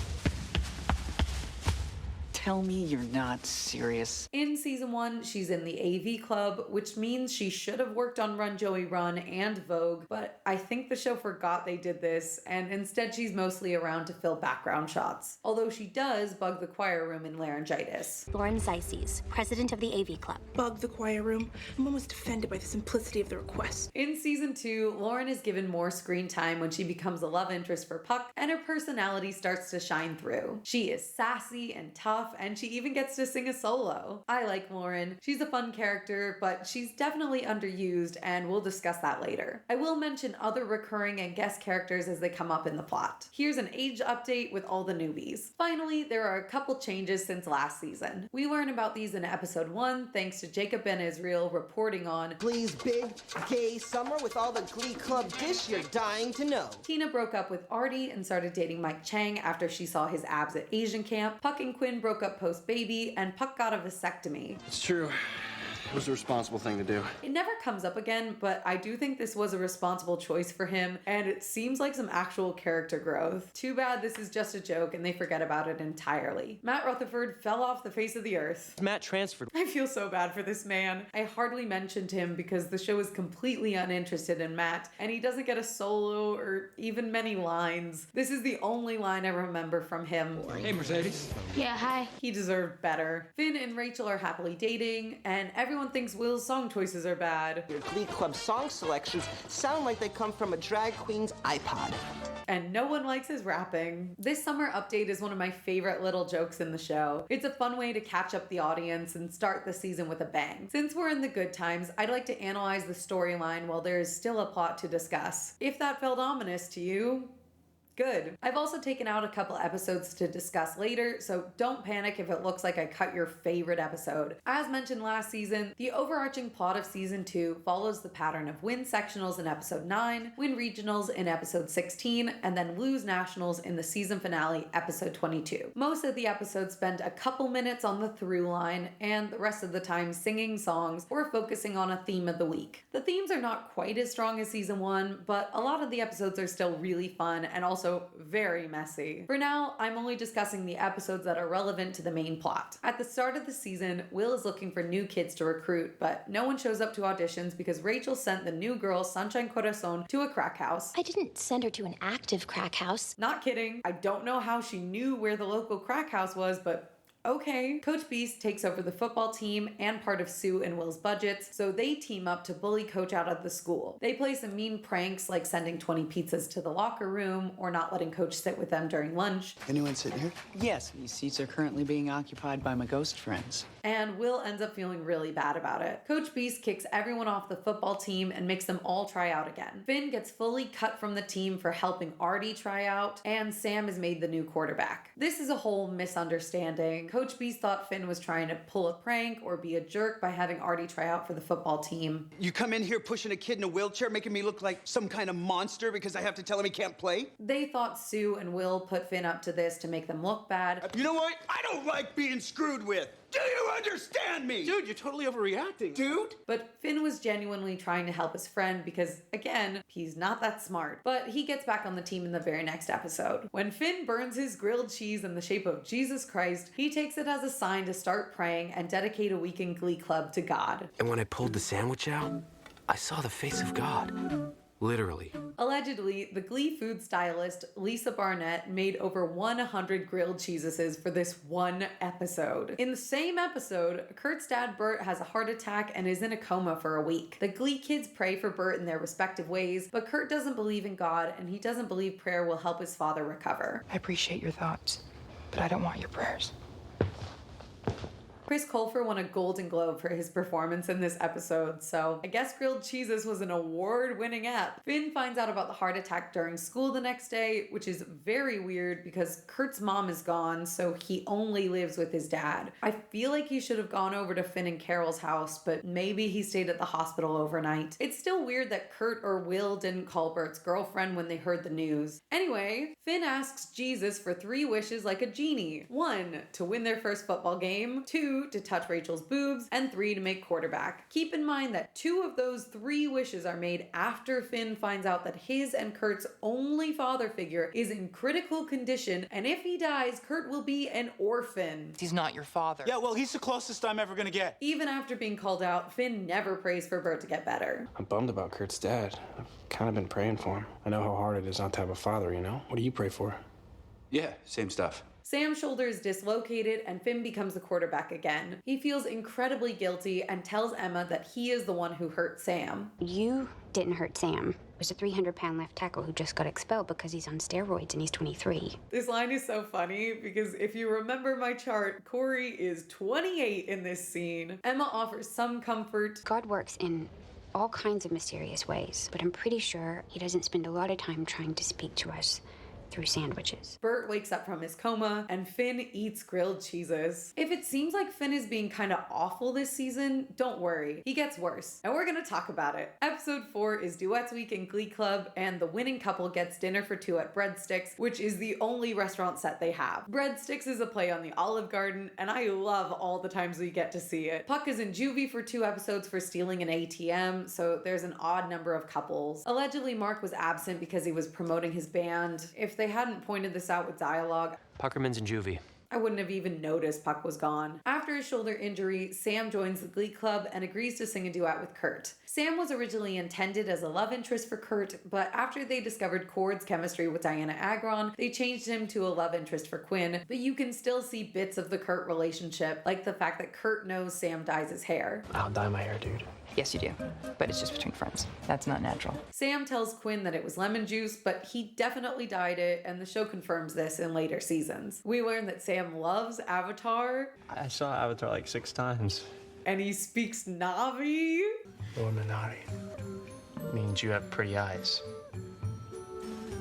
Tell me you're not serious. In season 1, she's in the AV Club, which means she should have worked on Run Joey Run and Vogue, but I think the show forgot they did this, and instead she's mostly around to fill background shots. Although she does bug the choir room in Laryngitis. Lauren Zeisys, president of the AV Club. Bug the choir room. I'm almost offended by the simplicity of the request. In season 2, Lauren is given more screen time when she becomes a love interest for Puck, and her personality starts to shine through. She is sassy and tough, and she even gets to sing a solo. I like Lauren. She's a fun character, but she's definitely underused, and we'll discuss that later. I will mention other recurring and guest characters as they come up in the plot. Here's an age update with all the newbies. Finally, there are a couple changes since last season. We learn about these in episode 1 thanks to Jacob Ben Israel reporting on Glee's big, gay summer with all the Glee Club dish you're dying to know. Tina broke up with Artie and started dating Mike Chang after she saw his abs at Asian camp. Puck and Quinn broke up post-baby, and Puck got a vasectomy. It's true. It was the responsible thing to do. It never comes up again, but I do think this was a responsible choice for him, and it seems like some actual character growth. Too bad this is just a joke and they forget about it entirely. Matt Rutherford fell off the face of the earth. Matt transferred. I feel so bad for this man. I hardly mentioned him because the show is completely uninterested in Matt, and he doesn't get a solo or even many lines. This is the only line I remember from him. Hey, Mercedes. Yeah, hi. He deserved better. Finn and Rachel are happily dating, and everyone thinks Will's song choices are bad. Your Glee Club song selections sound like they come from a drag queen's iPod. And no one likes his rapping. This summer update is one of my favorite little jokes in the show. It's a fun way to catch up the audience and start the season with a bang. Since we're in the good times, I'd like to analyze the storyline while there is still a plot to discuss. If that felt ominous to you, good. I've also taken out a couple episodes to discuss later, so don't panic if it looks like I cut your favorite episode. As mentioned last season, the overarching plot of season 2 follows the pattern of win sectionals in episode 9, win regionals in episode 16, and then lose nationals in the season finale, episode 22. Most of the episodes spend a couple minutes on the through line, and the rest of the time singing songs or focusing on a theme of the week. The themes are not quite as strong as season 1, but a lot of the episodes are still really fun and also very messy. For now, I'm only discussing the episodes that are relevant to the main plot. At the start of the season, Will is looking for new kids to recruit, but no one shows up to auditions because Rachel sent the new girl, Sunshine Corazon, to a crack house. I didn't send her to an active crack house. Not kidding. I don't know how she knew where the local crack house was, but okay. Coach Beast takes over the football team and part of Sue and Will's budgets, so they team up to bully Coach out of the school. They play some mean pranks like sending 20 pizzas to the locker room or not letting Coach sit with them during lunch. Anyone sitting here? Yes, these seats are currently being occupied by my ghost friends. And Will ends up feeling really bad about it. Coach Beast kicks everyone off the football team and makes them all try out again. Finn gets fully cut from the team for helping Artie try out, and Sam is made the new quarterback. This is a whole misunderstanding. Coach Beast thought Finn was trying to pull a prank or be a jerk by having Artie try out for the football team. You come in here pushing a kid in a wheelchair, making me look like some kind of monster because I have to tell him he can't play? They thought Sue and Will put Finn up to this to make them look bad. You know what? I don't like being screwed with. Do you understand me? Dude, you're totally overreacting. Dude? But Finn was genuinely trying to help his friend because, again, he's not that smart. But he gets back on the team in the very next episode. When Finn burns his grilled cheese in the shape of Jesus Christ, he takes it as a sign to start praying and dedicate a week in Glee Club to God. And when I pulled the sandwich out, I saw the face of God. Literally. Allegedly, the Glee food stylist Lisa Barnett made over 100 grilled cheeses for this one episode. In the same episode, Kurt's dad Bert has a heart attack and is in a coma for a week. The Glee kids pray for Bert in their respective ways, but Kurt doesn't believe in God and he doesn't believe prayer will help his father recover. I appreciate your thoughts, but I don't want your prayers. Chris Colfer won a Golden Globe for his performance in this episode, so I guess grilled cheeses was an award-winning app. Finn finds out about the heart attack during school the next day, which is very weird because Kurt's mom is gone, so he only lives with his dad. I feel like he should have gone over to Finn and Carol's house, but maybe he stayed at the hospital overnight. It's still weird that Kurt or Will didn't call Bert's girlfriend when they heard the news. Anyway, Finn asks Jesus for 3 wishes like a genie. 1, to win their first football game. 2, to touch Rachel's boobs. And 3, to make quarterback. Keep in mind that 2 of those 3 wishes are made after Finn finds out that his and Kurt's only father figure is in critical condition, and if he dies, Kurt will be an orphan. He's not your father. Yeah, well, he's the closest I'm ever gonna get. Even after being called out, Finn never prays for Bert to get better. I'm bummed about Kurt's dad. I've kind of been praying for him. I know how hard it is not to have a father, you know? What do you pray for? Yeah, same stuff. Sam's shoulder is dislocated and Finn becomes the quarterback again. He feels incredibly guilty and tells Emma that he is the one who hurt Sam. You didn't hurt Sam. It was a 300-pound left tackle who just got expelled because he's on steroids and he's 23. This line is so funny because if you remember my chart, Corey is 28 in this scene. Emma offers some comfort. God works in all kinds of mysterious ways, but I'm pretty sure he doesn't spend a lot of time trying to speak to us through sandwiches. Bert wakes up from his coma and Finn eats grilled cheeses. If it seems like Finn is being kind of awful this season, don't worry, he gets worse. And we're gonna talk about it. Episode 4 is Duets Week in Glee Club, and the winning couple gets dinner for 2 at Breadsticks, which is the only restaurant set they have. Breadsticks is a play on the Olive Garden, and I love all the times we get to see it. Puck is in juvie for 2 episodes for stealing an ATM, so there's an odd number of couples. Allegedly, Mark was absent because he was promoting his band. If they hadn't pointed this out with dialogue, Puckerman's in juvie. I wouldn't have even noticed Puck was gone. After his shoulder injury, Sam joins the Glee Club and agrees to sing a duet with Kurt. Sam was originally intended as a love interest for Kurt, but after they discovered Cord's chemistry with Diana Agron, they changed him to a love interest for Quinn, but you can still see bits of the Kurt relationship, like the fact that Kurt knows Sam dyes his hair. I'll dye my hair, dude. Yes, you do. But it's just between friends. That's not natural. Sam tells Quinn that it was lemon juice, but he definitely dyed it, and the show confirms this in later seasons. We learn that Sam loves Avatar. I saw Avatar like 6 times. And he speaks Na'vi. Illuminati. Means you have pretty eyes.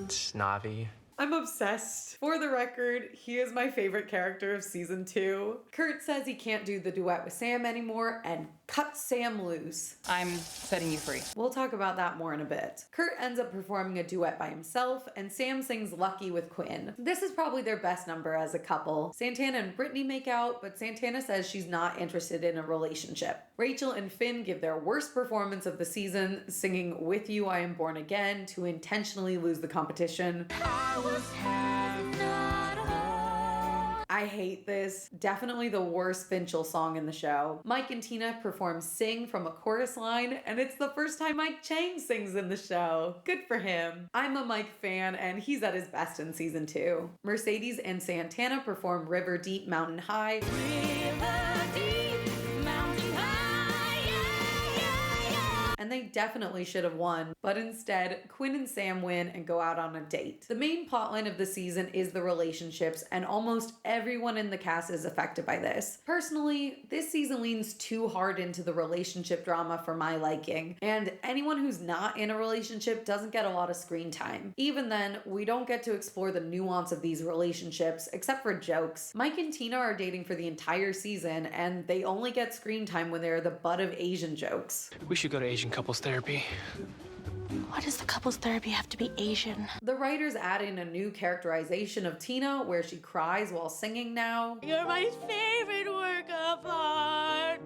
It's Na'vi. I'm obsessed. For the record, he is my favorite character of season 2. Kurt says he can't do the duet with Sam anymore and cuts Sam loose. I'm setting you free. We'll talk about that more in a bit. Kurt ends up performing a duet by himself, and Sam sings Lucky with Quinn. This is probably their best number as a couple. Santana and Brittany make out, but Santana says she's not interested in a relationship. Rachel and Finn give their worst performance of the season, singing With You I Am Born Again to intentionally lose the competition. I hate this. Definitely the worst Finchel song in the show. Mike and Tina perform Sing from a chorus line, and it's the first time Mike Chang sings in the show. Good for him. I'm a Mike fan, and he's at his best in season 2. Mercedes and Santana perform River Deep Mountain High. River Deep Mountain High, yeah, yeah, yeah. And they definitely should have won, but instead, Quinn and Sam win and go out on a date. The main plotline of the season is the relationships, and almost everyone in the cast is affected by this. Personally, this season leans too hard into the relationship drama for my liking, and anyone who's not in a relationship doesn't get a lot of screen time. Even then, we don't get to explore the nuance of these relationships, except for jokes. Mike and Tina are dating for the entire season, and they only get screen time when they're the butt of Asian jokes. We should go to Asian couples therapy. Why does the couples therapy have to be Asian? The writers add in a new characterization of Tina where she cries while singing now. You're my favorite work of art.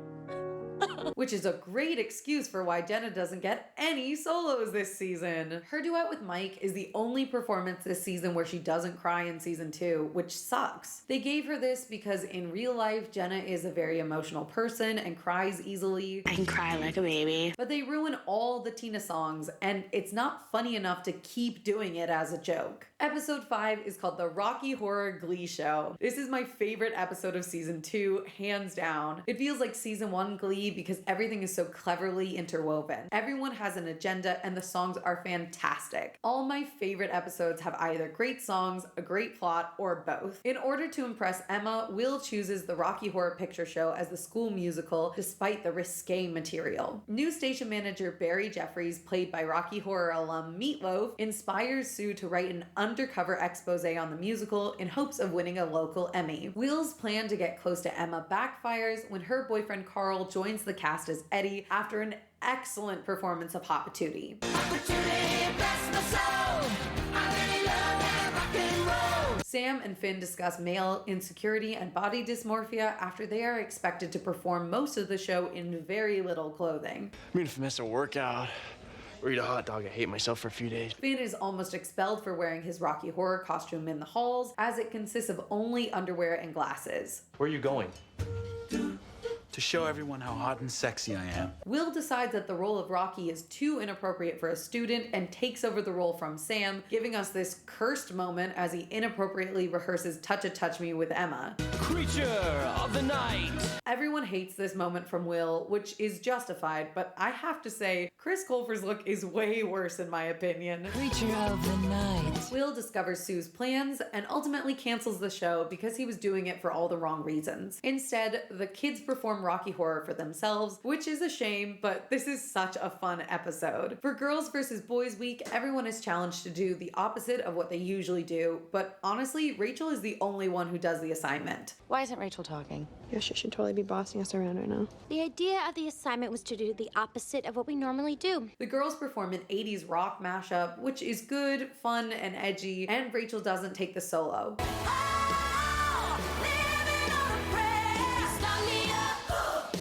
Which is a great excuse for why Jenna doesn't get any solos this season. Her duet with Mike is the only performance this season where she doesn't cry in season 2, which sucks. They gave her this because in real life, Jenna is a very emotional person and cries easily. I can cry like a baby. But they ruin all the Tina songs, and it's not funny enough to keep doing it as a joke. Episode 5 is called The Rocky Horror Glee Show. This is my favorite episode of season 2, hands down. It feels like season 1 Glee because because everything is so cleverly interwoven. Everyone has an agenda and the songs are fantastic. All my favorite episodes have either great songs, a great plot, or both. In order to impress Emma, Will chooses the Rocky Horror Picture Show as the school musical despite the risque material. New station manager Barry Jeffries, played by Rocky Horror alum Meatloaf, inspires Sue to write an undercover expose on the musical in hopes of winning a local Emmy. Will's plan to get close to Emma backfires when her boyfriend Carl joins the cast as Eddie after an excellent performance of Hot Patootie. Sam and Finn discuss male insecurity and body dysmorphia after they are expected to perform most of the show in very little clothing. I mean, if I miss a workout or eat a hot dog, I hate myself for a few days. Finn is almost expelled for wearing his Rocky Horror costume in the halls, as it consists of only underwear and glasses. Where are you going? To show everyone how hot and sexy I am. Will decides that the role of Rocky is too inappropriate for a student and takes over the role from Sam, giving us this cursed moment as he inappropriately rehearses Touch Me with Emma. Creature of the night! Everyone hates this moment from Will, which is justified, but I have to say, Chris Colfer's look is way worse in my opinion. Creature of the night. Will discovers Sue's plans and ultimately cancels the show because he was doing it for all the wrong reasons. Instead, the kids perform Rocky Horror for themselves, which is a shame, but this is such a fun episode. For Girls vs. Boys Week, everyone is challenged to do the opposite of what they usually do, but honestly, Rachel is the only one who does the assignment. Why isn't Rachel talking? Yeah, she should totally be bossing us around right now. The idea of the assignment was to do the opposite of what we normally do. The girls perform an 80s rock mashup, which is good, fun, and edgy, and Rachel doesn't take the solo.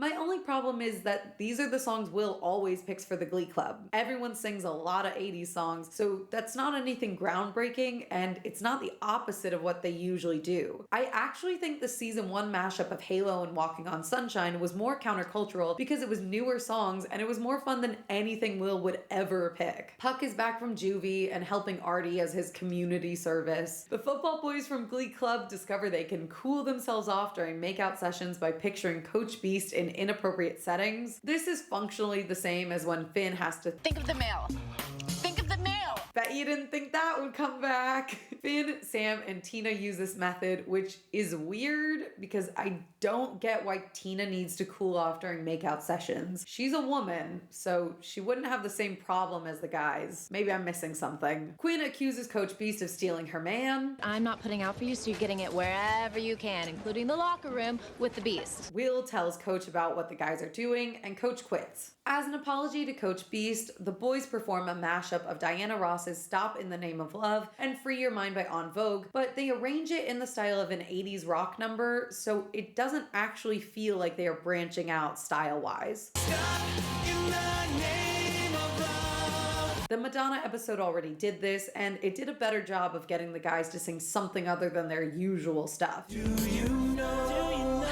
My only problem is that these are the songs Will always picks for the Glee Club. Everyone sings a lot of 80s songs, so that's not anything groundbreaking, and it's not the opposite of what they usually do. I actually think the season 1 mashup of Halo and Walking on Sunshine was more countercultural because it was newer songs and it was more fun than anything Will would ever pick. Puck is back from juvie and helping Artie as his community service. The football boys from Glee Club discover they can cool themselves off during makeout sessions by picturing Coach Beast in inappropriate settings. This is functionally the same as when Finn has to Think of the mail. Think of the mail. Bet you didn't think that would come back. Finn, Sam, and Tina use this method, which is weird because I don't get why Tina needs to cool off during makeout sessions. She's a woman, so she wouldn't have the same problem as the guys. Maybe I'm missing something. Quinn accuses Coach Beast of stealing her man. I'm not putting out for you, so you're getting it wherever you can, including the locker room with the Beast. Will tells Coach about what the guys are doing, and Coach quits. As an apology to Coach Beast, the boys perform a mashup of Diana Ross's Stop in the Name of Love and Free Your Mind by En Vogue, but they arrange it in the style of an 80s rock number, so it doesn't actually feel like they are branching out style-wise. The Madonna episode already did this, and it did a better job of getting the guys to sing something other than their usual stuff. Do you know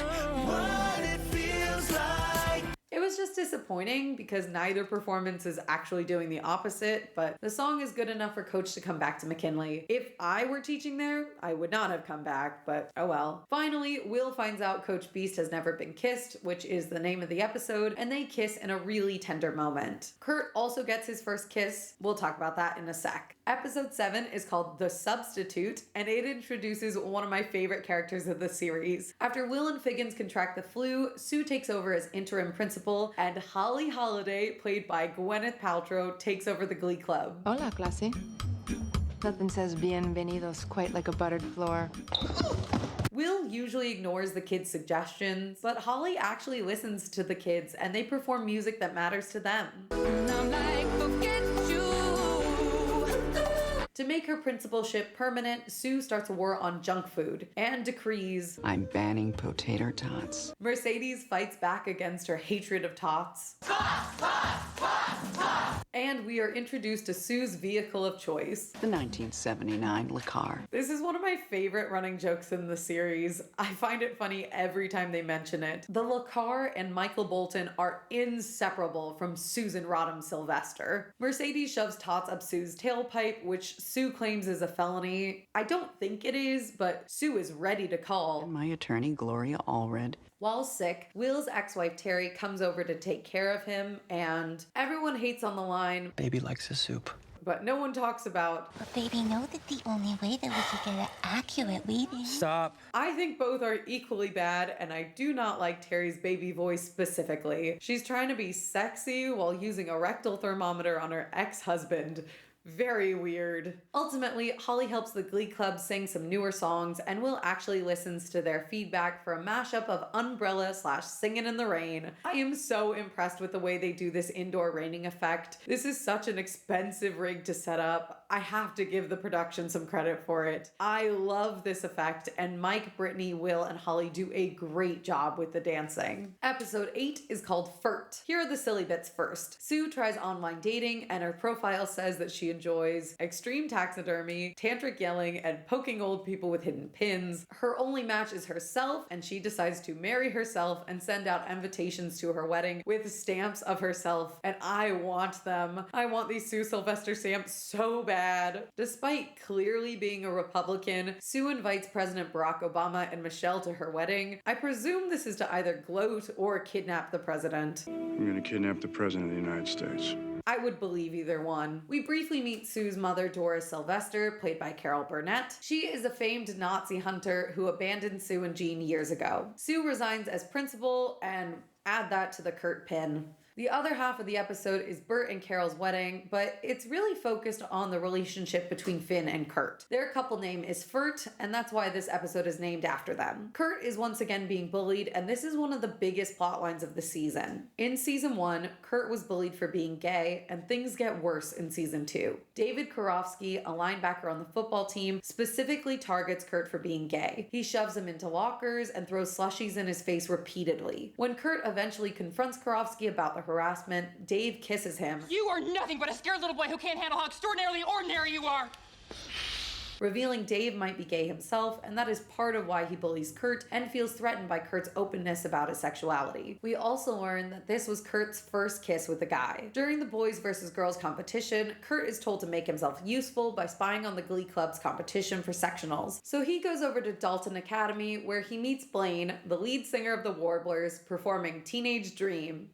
what it feels like? It was just disappointing because neither performance is actually doing the opposite, but the song is good enough for Coach to come back to McKinley. If I were teaching there, I would not have come back, but oh well. Finally, Will finds out Coach Beast has never been kissed, which is the name of the episode, and they kiss in a really tender moment. Kurt also gets his first kiss. We'll talk about that in a sec. Episode 7 is called The Substitute, and it introduces one of my favorite characters of the series. After Will and Figgins contract the flu, Sue takes over as interim principal, and Holly Holiday, played by Gwyneth Paltrow, takes over the Glee Club. Hola, clase. Nothing says bienvenidos quite like a buttered floor. Will usually ignores the kids' suggestions, but Holly actually listens to the kids, and they perform music that matters to them. To make her principalship permanent, Sue starts a war on junk food and decrees, I'm banning potato tots. Mercedes fights back against her hatred of tots. And we are introduced to Sue's vehicle of choice. The 1979 Le Car. This is one of my favorite running jokes in the series. I find it funny every time they mention it. The Le Car and Michael Bolton are inseparable from Susan Rodham Sylvester. Mercedes shoves Tots up Sue's tailpipe, which Sue claims is a felony. I don't think it is, but Sue is ready to call. And my attorney, Gloria Allred. While sick, Will's ex-wife Terry comes over to take care of him, and everyone hates on the line, Baby likes his soup. but no one talks about, But baby, know that the only way that we could get an accurate reading. Stop. I think both are equally bad, and I do not like Terry's baby voice specifically. She's trying to be sexy while using a rectal thermometer on her ex-husband. Very weird. Ultimately, Holly helps the Glee Club sing some newer songs, and Will actually listens to their feedback for a mashup of Umbrella / Singin' in the Rain. I am so impressed with the way they do this indoor raining effect. This is such an expensive rig to set up. I have to give the production some credit for it. I love this effect, and Mike, Brittany, Will, and Holly do a great job with the dancing. Episode 8 is called Flirt. Here are the silly bits first. Sue tries online dating, and her profile says that she enjoys extreme taxidermy, tantric yelling, and poking old people with hidden pins. Her only match is herself, and she decides to marry herself and send out invitations to her wedding with stamps of herself, and I want them. I want these Sue Sylvester stamps so bad. Despite clearly being a Republican, Sue invites President Barack Obama and Michelle to her wedding. I presume this is to either gloat or kidnap the president. I'm gonna kidnap the President of the United States. I would believe either one. We briefly meet Sue's mother, Doris Sylvester, played by Carol Burnett. She is a famed Nazi hunter who abandoned Sue and Jean years ago. Sue resigns as principal, and add that to the Kurt pin. The other half of the episode is Bert and Carol's wedding, but it's really focused on the relationship between Finn and Kurt. Their couple name is Flirt, and that's why this episode is named after them. Kurt is once again being bullied, and this is one of the biggest plot lines of the season. In season 1, Kurt was bullied for being gay, and things get worse in season 2. David Karofsky, a linebacker on the football team, specifically targets Kurt for being gay. He shoves him into lockers and throws slushies in his face repeatedly. When Kurt eventually confronts Karofsky about the harassment, Dave kisses him. You are nothing but a scared little boy who can't handle how extraordinarily ordinary you are! Revealing Dave might be gay himself, and that is part of why he bullies Kurt and feels threatened by Kurt's openness about his sexuality. We also learn that this was Kurt's first kiss with a guy. During the boys versus girls competition, Kurt is told to make himself useful by spying on the Glee Club's competition for sectionals. So he goes over to Dalton Academy, where he meets Blaine, the lead singer of the Warblers, performing Teenage Dream.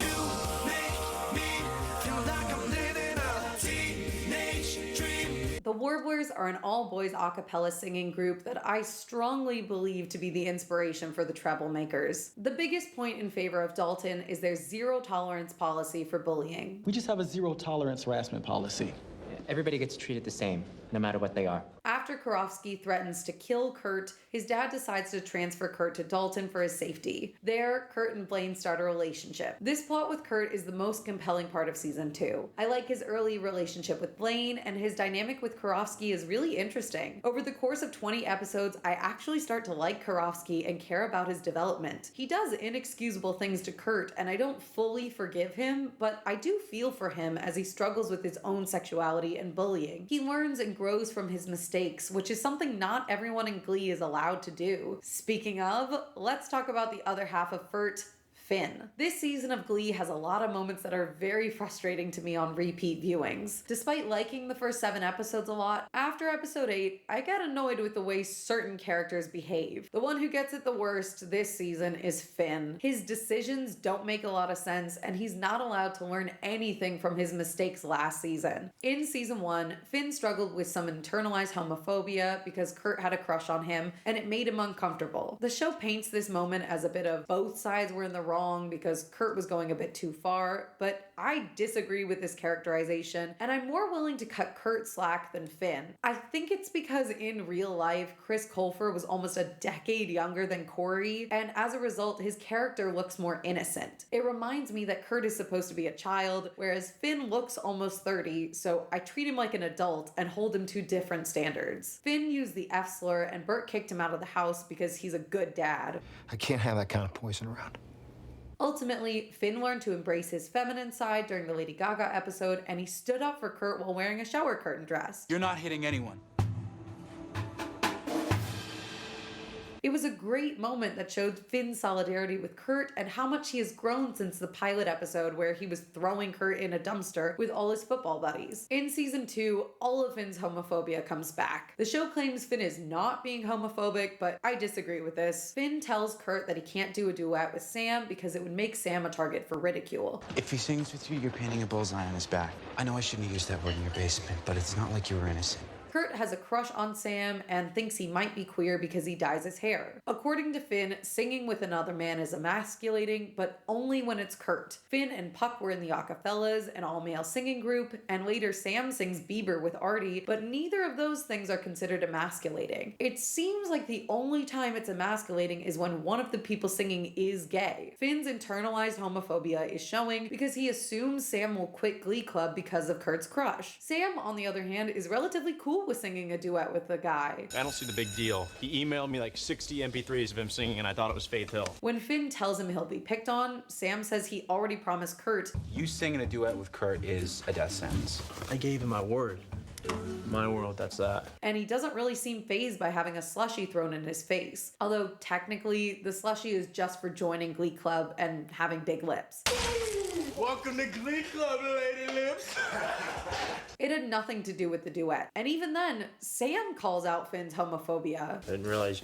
The Warblers are an all-boys a cappella singing group that I strongly believe to be the inspiration for the Troublemakers. The biggest point in favor of Dalton is their zero-tolerance policy for bullying. We just have a zero-tolerance harassment policy. Everybody gets treated the same, no matter what they are. After Karofsky threatens to kill Kurt, his dad decides to transfer Kurt to Dalton for his safety. There, Kurt and Blaine start a relationship. This plot with Kurt is the most compelling part of season 2. I like his early relationship with Blaine, and his dynamic with Karofsky is really interesting. Over the course of 20 episodes, I actually start to like Karofsky and care about his development. He does inexcusable things to Kurt, and I don't fully forgive him, but I do feel for him as he struggles with his own sexuality and bullying. He learns and grows from his mistakes, which is something not everyone in Glee is allowed to do. Speaking of, let's talk about the other half of Flirt, Finn. This season of Glee has a lot of moments that are very frustrating to me on repeat viewings. Despite liking the first 7 episodes a lot, after episode 8, I get annoyed with the way certain characters behave. The one who gets it the worst this season is Finn. His decisions don't make a lot of sense, and he's not allowed to learn anything from his mistakes last season. In season 1, Finn struggled with some internalized homophobia because Kurt had a crush on him, and it made him uncomfortable. The show paints this moment as a bit of both sides were in the wrong because Kurt was going a bit too far, but I disagree with this characterization, and I'm more willing to cut Kurt slack than Finn. I think it's because in real life, Chris Colfer was almost a decade younger than Corey, and as a result, his character looks more innocent. It reminds me that Kurt is supposed to be a child, whereas Finn looks almost 30, so I treat him like an adult and hold him to different standards. Finn used the F slur, and Bert kicked him out of the house because he's a good dad. I can't have that kind of poison around. Ultimately, Finn learned to embrace his feminine side during the Lady Gaga episode, and he stood up for Kurt while wearing a shower curtain dress. You're not hitting anyone. It was a great moment that showed Finn's solidarity with Kurt and how much he has grown since the pilot episode where he was throwing Kurt in a dumpster with all his football buddies. In season 2, all of Finn's homophobia comes back. The show claims Finn is not being homophobic, but I disagree with this. Finn tells Kurt that he can't do a duet with Sam because it would make Sam a target for ridicule. If he sings with you, you're painting a bullseye on his back. I know I shouldn't have used that word in your basement, but it's not like you were innocent. Kurt has a crush on Sam and thinks he might be queer because he dyes his hair. According to Finn, singing with another man is emasculating, but only when it's Kurt. Finn and Puck were in the Acafellas, an all-male singing group, and later Sam sings Bieber with Artie, but neither of those things are considered emasculating. It seems like the only time it's emasculating is when one of the people singing is gay. Finn's internalized homophobia is showing because he assumes Sam will quit Glee Club because of Kurt's crush. Sam, on the other hand, is relatively cool with singing a duet with the guy. I don't see the big deal. He emailed me like 60 MP3s of him singing, and I thought it was Faith Hill. When Finn tells him he'll be picked on, Sam says he already promised Kurt. You singing a duet with Kurt is a death sentence. I gave him my word. My world, that's that. And he doesn't really seem fazed by having a slushie thrown in his face. Although technically, the slushie is just for joining Glee Club and having big lips. Welcome to Glee Club, Lady Lips. It had nothing to do with the duet. And even then, Sam calls out Finn's homophobia. I didn't realize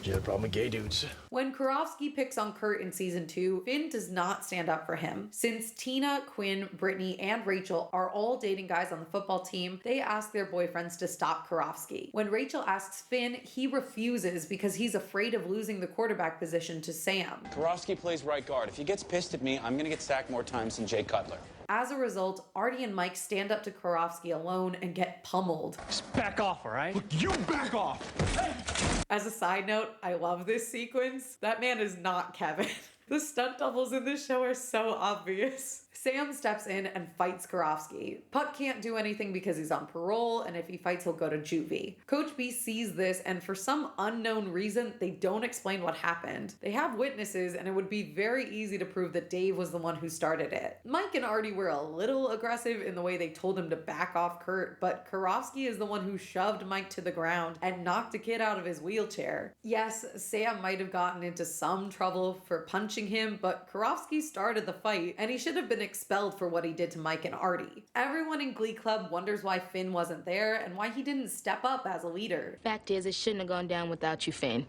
you had a problem with gay dudes. When Karofsky picks on Kurt in season 2, Finn does not stand up for him. Since Tina, Quinn, Brittany, and Rachel are all dating guys on the football team, they ask their boyfriends to stop Karofsky. When Rachel asks Finn, he refuses because he's afraid of losing the quarterback position to Sam. Karofsky plays right guard. If he gets pissed at me, I'm gonna get sacked more times than Jay Cutler. As a result, Artie and Mike stand up to Karofsky alone and get pummeled. Just back off, all right? Look, you back off! As a side note, I love this sequence. That man is not Kevin. The stunt doubles in this show are so obvious. Sam steps in and fights Karofsky. Puck can't do anything because he's on parole, and if he fights, he'll go to juvie. Coach B sees this, and for some unknown reason, they don't explain what happened. They have witnesses, and it would be very easy to prove that Dave was the one who started it. Mike and Artie were a little aggressive in the way they told him to back off Kurt, but Karofsky is the one who shoved Mike to the ground and knocked a kid out of his wheelchair. Yes, Sam might have gotten into some trouble for punching him, but Karofsky started the fight, and he should have been expelled for what he did to Mike and Artie. Everyone in Glee Club wonders why Finn wasn't there and why he didn't step up as a leader. Fact is, it shouldn't have gone down without you, Finn.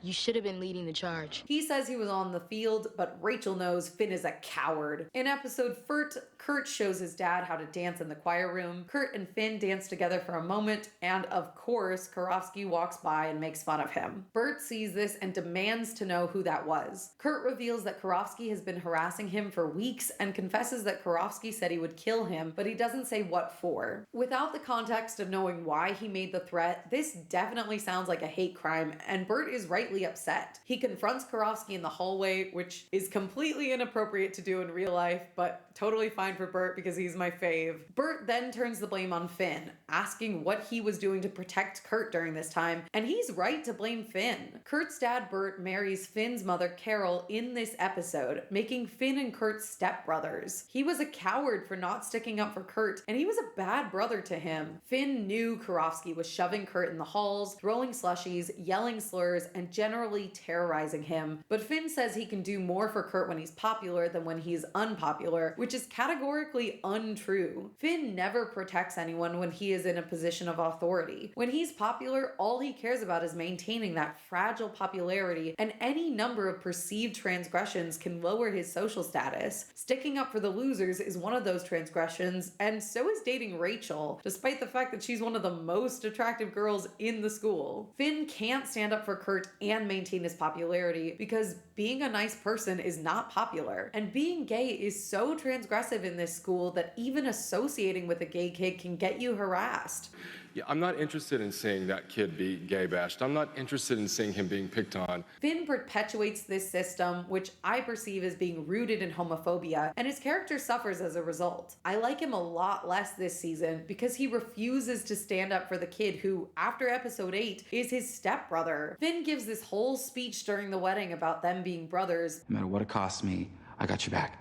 You should have been leading the charge. He says he was on the field, but Rachel knows Finn is a coward. In episode Furt, Kurt shows his dad how to dance in the choir room. Kurt and Finn dance together for a moment, and of course, Karofsky walks by and makes fun of him. Bert sees this and demands to know who that was. Kurt reveals that Karofsky has been harassing him for weeks and confesses that Karofsky said he would kill him, but he doesn't say what for. Without the context of knowing why he made the threat, this definitely sounds like a hate crime, and Bert is rightly upset. He confronts Karofsky in the hallway, which is completely inappropriate to do in real life, but totally fine for Bert because he's my fave. Bert then turns the blame on Finn, asking what he was doing to protect Kurt during this time, and he's right to blame Finn. Kurt's dad, Bert, marries Finn's mother, Carol, in this episode, making Finn and Kurt stepbrothers. He was a coward for not sticking up for Kurt, and he was a bad brother to him. Finn knew Karofsky was shoving Kurt in the halls, throwing slushies, yelling slurs, and generally terrorizing him, but Finn says he can do more for Kurt when he's popular than when he's unpopular, which is categorically untrue. Finn never protects anyone when he is in a position of authority. When he's popular, all he cares about is maintaining that fragile popularity, and any number of perceived transgressions can lower his social status. Sticking up for the losers is one of those transgressions, and so is dating Rachel, despite the fact that she's one of the most attractive girls in the school. Finn can't stand up for Kurt and maintain his popularity because being a nice person is not popular, and being gay is so transgressive in this school that even associating with a gay kid can get you harassed. Yeah, I'm not interested in seeing that kid be gay bashed. I'm not interested in seeing him being picked on. Finn perpetuates this system, which I perceive as being rooted in homophobia, and his character suffers as a result. I like him a lot less this season because he refuses to stand up for the kid who, after episode 8, is his stepbrother. Finn gives this this whole speech during the wedding about them being brothers, No matter what it costs me, I got your back.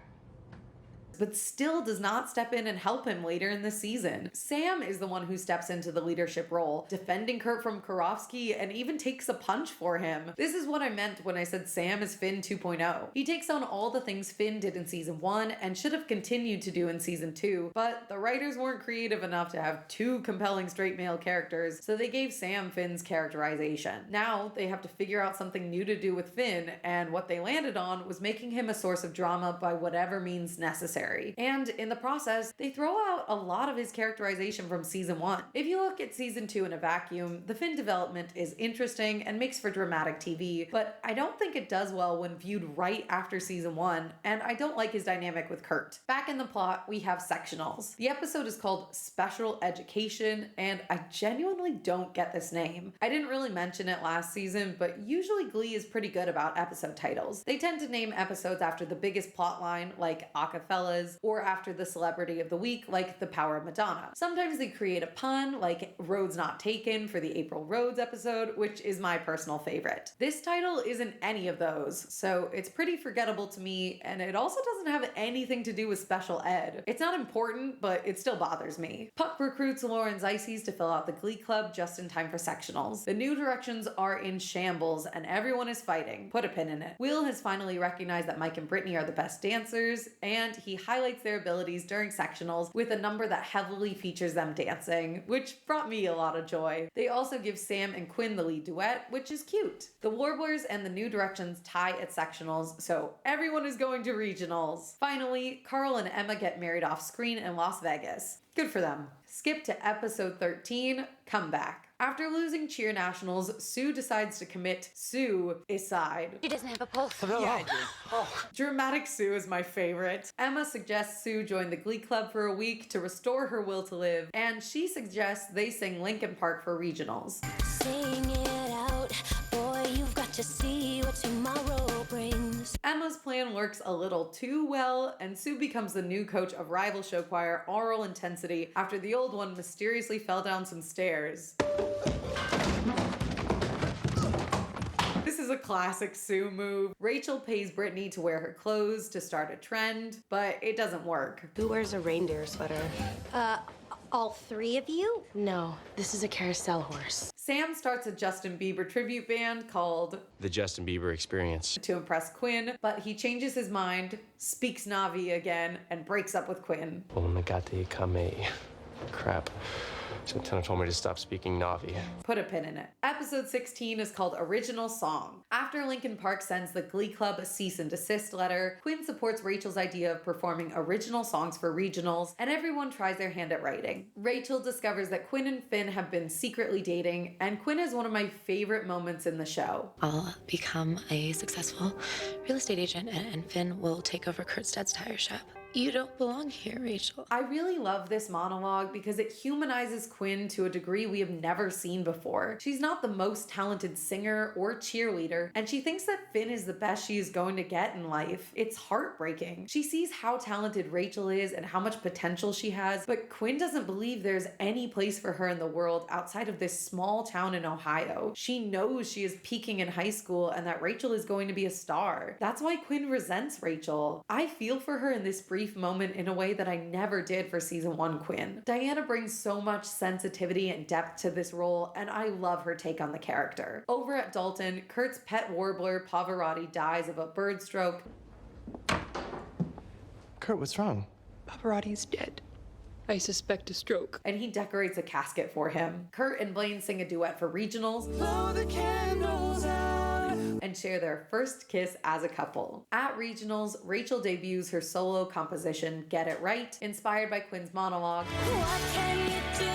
but still does not step in and help him later in the season. Sam is the one who steps into the leadership role, defending Kurt from Karofsky and even takes a punch for him. This is what I meant when I said Sam is Finn 2.0. He takes on all the things Finn did in season 1 and should have continued to do in season 2, but the writers weren't creative enough to have 2 compelling straight male characters, so they gave Sam Finn's characterization. Now they have to figure out something new to do with Finn, and what they landed on was making him a source of drama by whatever means necessary. And in the process, they throw out a lot of his characterization from season 1. If you look at season 2 in a vacuum, the Finn development is interesting and makes for dramatic TV, but I don't think it does well when viewed right after season 1, and I don't like his dynamic with Kurt. Back in the plot, we have sectionals. The episode is called Special Education, and I genuinely don't get this name. I didn't really mention it last season, but usually Glee is pretty good about episode titles. They tend to name episodes after the biggest plot line, like Acapellas, or after the celebrity of the week, like The Power of Madonna. Sometimes they create a pun, like Roads Not Taken for the April Rhodes episode, which is my personal favorite. This title isn't any of those, so it's pretty forgettable to me, and it also doesn't have anything to do with special ed. It's not important, but it still bothers me. Puck recruits Lauren Zeises to fill out the Glee Club just in time for sectionals. The new directions are in shambles, and everyone is fighting. Put a pin in it. Will has finally recognized that Mike and Brittany are the best dancers, and he highlights their abilities during sectionals with a number that heavily features them dancing, which brought me a lot of joy. They also give Sam and Quinn the lead duet, which is cute. The Warblers and the New Directions tie at sectionals, so everyone is going to regionals. Finally, Carl and Emma get married off screen in Las Vegas. Good for them. Skip to episode 13, Comeback. After losing cheer nationals, Sue decides to commit suicide. She doesn't have a pulse. Yeah, I do. Dramatic Sue is my favorite. Emma suggests Sue join the Glee Club for a week to restore her will to live, and she suggests they sing Linkin Park for regionals. Sing it out, boy, you've got to see what tomorrow brings. Emma's plan works a little too well, and Sue becomes the new coach of rival show choir Aural Intensity after the old one mysteriously fell down some stairs. This is a classic Sue move. Rachel pays Brittany to wear her clothes to start a trend, but it doesn't work. Who wears a reindeer sweater? All 3 of you? No, this is a carousel horse. Sam starts a Justin Bieber tribute band called The Justin Bieber Experience. to impress Quinn, but he changes his mind, speaks Na'vi again, and breaks up with Quinn. Omagate Kame. Crap. Santana told me to stop speaking Na'vi. Put a pin in it. Episode 16 is called Original Song. After Linkin Park sends the Glee Club a cease and desist letter, Quinn supports Rachel's idea of performing original songs for regionals, and everyone tries their hand at writing. Rachel discovers that Quinn and Finn have been secretly dating, and Quinn is one of my favorite moments in the show. I'll become a successful real estate agent, and Finn will take over Kurt's dad's tire shop. You don't belong here, Rachel. I really love this monologue because it humanizes Quinn to a degree we have never seen before. She's not the most talented singer or cheerleader, and she thinks that Finn is the best she is going to get in life. It's heartbreaking. She sees how talented Rachel is and how much potential she has, but Quinn doesn't believe there's any place for her in the world outside of this small town in Ohio. She knows she is peaking in high school and that Rachel is going to be a star. That's why Quinn resents Rachel. I feel for her in this brief moment in a way that I never did for season 1 Quinn. Diana brings so much sensitivity and depth to this role, and I love her take on the character. Over at Dalton, Kurt's pet warbler Pavarotti dies of a bird stroke. Kurt, what's wrong? Pavarotti's dead. I suspect a stroke. And he decorates a casket for him. Kurt and Blaine sing a duet for regionals. Blow the candles out. And share their first kiss as a couple. At regionals, Rachel debuts her solo composition, Get It Right, inspired by Quinn's monologue. What can you do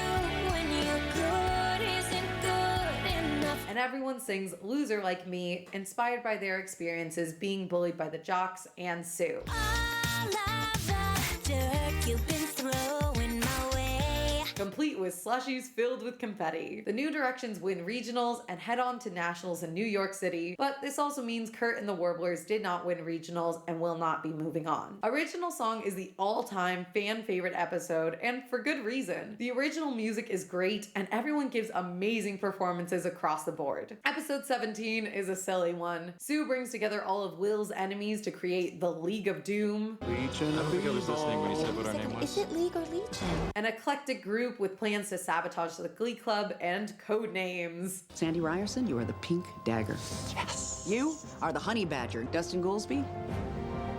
when your good isn't good enough? And everyone sings Loser Like Me, inspired by their experiences being bullied by the jocks and Sue. All of the dirt you've been throwing my way. Complete complete with slushies filled with confetti. The New Directions win regionals and head on to nationals in New York City, but this also means Kurt and the Warblers did not win regionals and will not be moving on. Original Song is the all-time fan favorite episode, and for good reason. The original music is great, and everyone gives amazing performances across the board. Episode 17 is a silly one. Sue brings together all of Will's enemies to create the League of Doom. Legion. I don't think I was listening when he said what our name was. Is it League or Legion? An eclectic group with plans to sabotage the Glee Club and code names. Sandy Ryerson, you are the Pink Dagger. Yes. You are the Honey Badger. Dustin Goolsby,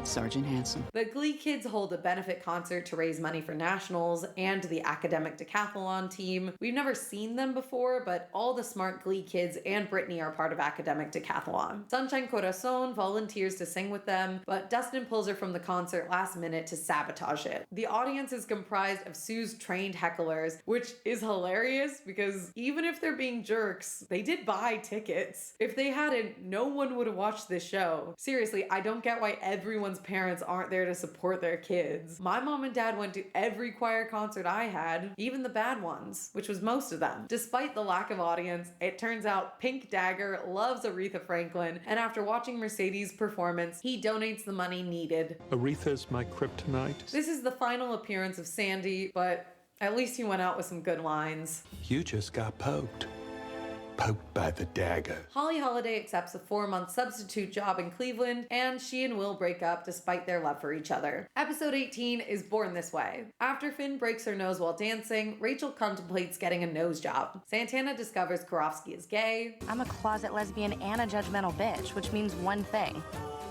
Sergeant Hanson. The Glee kids hold a benefit concert to raise money for nationals and the academic decathlon team. We've never seen them before, but all the smart Glee kids and Brittany are part of academic decathlon. Sunshine Corazon volunteers to sing with them, but Dustin pulls her from the concert last minute to sabotage it. The audience is comprised of Sue's trained hecklers, which is hilarious because even if they're being jerks, they did buy tickets. If they hadn't, no one would have watched this show. Seriously, I don't get why everyone's parents aren't there to support their kids. My mom and dad went to every choir concert I had, even the bad ones, which was most of them. Despite the lack of audience, it turns out Pink Dagger loves Aretha Franklin, and after watching Mercedes' performance, he donates the money needed. Aretha's my kryptonite. This is the final appearance of Sandy, but at least he went out with some good lines. You just got poked. Poked by the dagger. Holly Holiday accepts a 4-month substitute job in Cleveland, and she and Will break up despite their love for each other. Episode 18 is Born This Way. After Finn breaks her nose while dancing, Rachel contemplates getting a nose job. Santana discovers Karofsky is gay. I'm a closet lesbian and a judgmental bitch, which means one thing.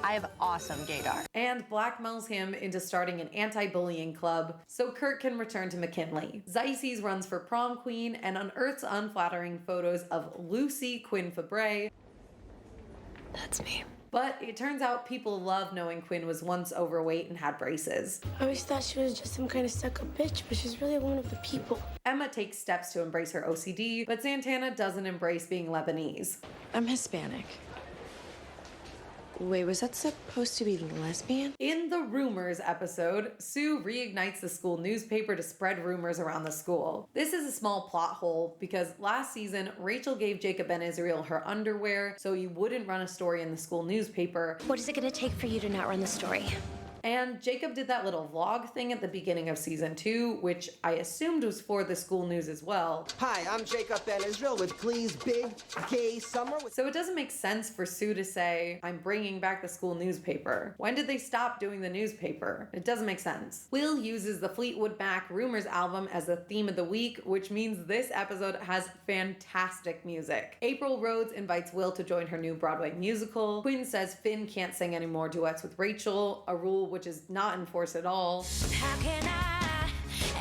I have awesome gaydar. And blackmails him into starting an anti-bullying club so Kurt can return to McKinley. Zaises runs for prom queen and unearths unflattering photos of Lucy Quinn Fabre. That's me. But it turns out people love knowing Quinn was once overweight and had braces. I always thought she was just some kind of stuck-up bitch, but she's really one of the people. Emma takes steps to embrace her OCD, but Santana doesn't embrace being Lebanese. I'm Hispanic. Wait, was that supposed to be lesbian? In the Rumors episode, Sue reignites the school newspaper to spread rumors around the school. This is a small plot hole because last season, Rachel gave Jacob and Israel her underwear so he wouldn't run a story in the school newspaper. What is it going to take for you to not run the story? And Jacob did that little vlog thing at the beginning of season 2, which I assumed was for the school news as well. Hi, I'm Jacob Ben Israel with Glee's Big Gay Summer. So it doesn't make sense for Sue to say, I'm bringing back the school newspaper. When did they stop doing the newspaper? It doesn't make sense. Will uses the Fleetwood Mac Rumors album as the theme of the week, which means this episode has fantastic music. April Rhodes invites Will to join her new Broadway musical. Quinn says Finn can't sing any more duets with Rachel, a rule which is not enforced at all. How can I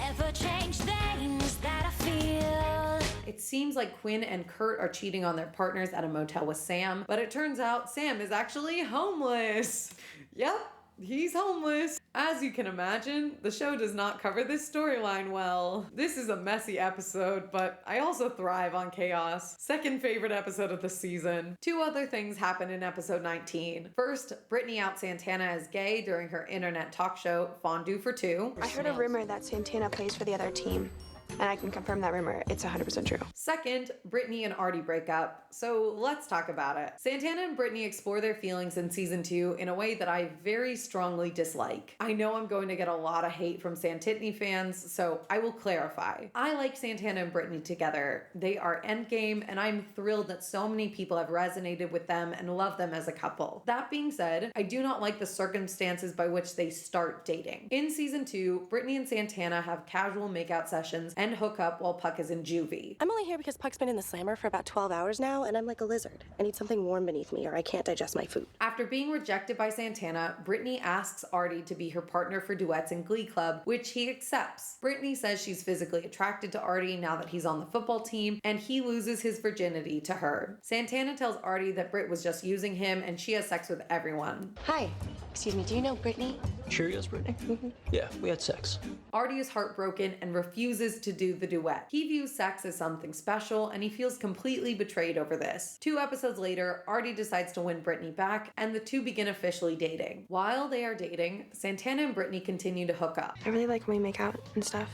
ever change things that I feel? It seems like Quinn and Kurt are cheating on their partners at a motel with Sam, but it turns out Sam is actually homeless. Yep, he's homeless. As you can imagine, the show does not cover this storyline well. This is a messy episode, but I also thrive on chaos. Second favorite episode of the season. 2 other things happen in episode 19. First, Brittany outs Santana as gay during her internet talk show, Fondue for Two. I heard a rumor that Santana plays for the other team. And I can confirm that rumor. It's 100% true. Second, Brittany and Artie break up. So let's talk about it. Santana and Brittany explore their feelings in season 2 in a way that I very strongly dislike. I know I'm going to get a lot of hate from Santitney fans, so I will clarify. I like Santana and Brittany together. They are endgame, and I'm thrilled that so many people have resonated with them and love them as a couple. That being said, I do not like the circumstances by which they start dating. In season 2, Brittany and Santana have casual makeout sessions and hook up while Puck is in juvie. I'm only here because Puck's been in the slammer for about 12 hours now, and I'm like a lizard. I need something warm beneath me, or I can't digest my food. After being rejected by Santana, Brittany asks Artie to be her partner for duets in Glee Club, which he accepts. Brittany says she's physically attracted to Artie now that he's on the football team, and he loses his virginity to her. Santana tells Artie that Britt was just using him, and she has sex with everyone. Hi. Excuse me, do you know Brittany? Cheerios, Brittany? Yeah, we had sex. Artie is heartbroken and refuses to do the duet. He views sex as something special, and he feels completely betrayed over this. 2 episodes later, Artie decides to win Brittany back, and the two begin officially dating. While they are dating, Santana and Brittany continue to hook up. I really like when we make out and stuff.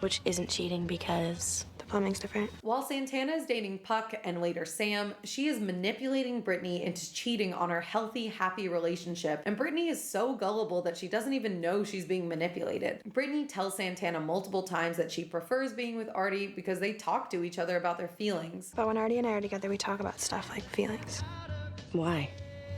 which isn't cheating because the plumbing's different. While Santana is dating Puck and later Sam, she is manipulating Brittany into cheating on her healthy, happy relationship, and Brittany is so gullible that she doesn't even know she's being manipulated. Brittany tells Santana multiple times that she prefers being with Artie because they talk to each other about their feelings. But when Artie and I are together, we talk about stuff like feelings. Why?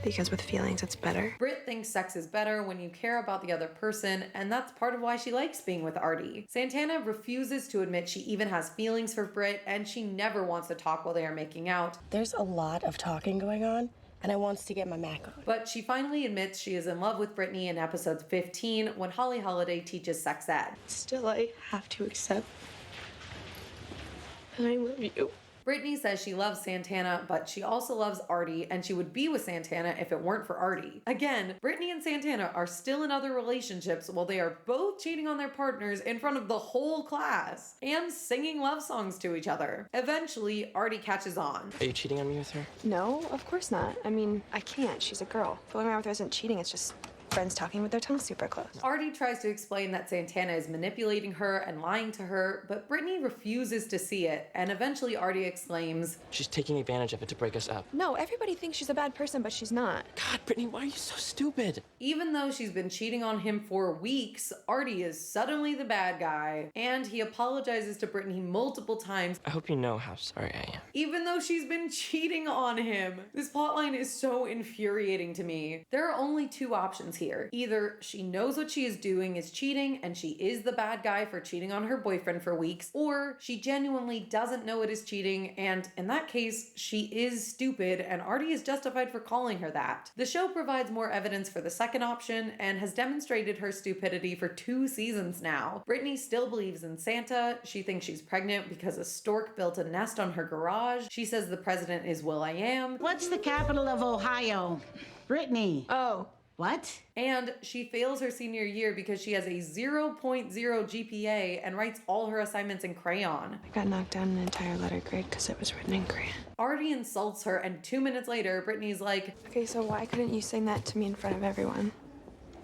Because with feelings, it's better. Britt thinks sex is better when you care about the other person, and that's part of why she likes being with Artie. Santana refuses to admit she even has feelings for Britt, and she never wants to talk while they are making out. There's a lot of talking going on, and I wants to get my Mac on. But she finally admits she is in love with Brittany in episode 15 when Holly Holiday teaches sex ed. Still, I have to accept that I love you. Brittany says she loves Santana, but she also loves Artie, and she would be with Santana if it weren't for Artie. Again, Brittany and Santana are still in other relationships while they are both cheating on their partners in front of the whole class and singing love songs to each other. Eventually, Artie catches on. Are you cheating on me with her? No, of course not. I mean, I can't. She's a girl. Going around with her isn't cheating, it's just friends talking with their tongues super close. Artie tries to explain that Santana is manipulating her and lying to her, but Brittany refuses to see it, and eventually Artie exclaims, She's taking advantage of it to break us up. No, everybody thinks she's a bad person, but she's not. God, Brittany, why are you so stupid? Even though she's been cheating on him for weeks, Artie is suddenly the bad guy, and he apologizes to Brittany multiple times. I hope you know how sorry I am. Even though she's been cheating on him. This plotline is so infuriating to me. There are only two options here. Either she knows what she is doing is cheating and she is the bad guy for cheating on her boyfriend for weeks, or she genuinely doesn't know it is cheating, and in that case, she is stupid and Artie is justified for calling her that. The show provides more evidence for the second option and has demonstrated her stupidity for 2 seasons now. Brittany still believes in Santa. She thinks she's pregnant because a stork built a nest on her garage. She says the president is Will.I.Am. What's the capital of Ohio? Brittany. Oh. What? And she fails her senior year because she has a 0.0 GPA and writes all her assignments in crayon. I got knocked down an entire letter grade because it was written in crayon. Artie insults her, and 2 minutes later, Brittany's like, Okay, so why couldn't you sing that to me in front of everyone?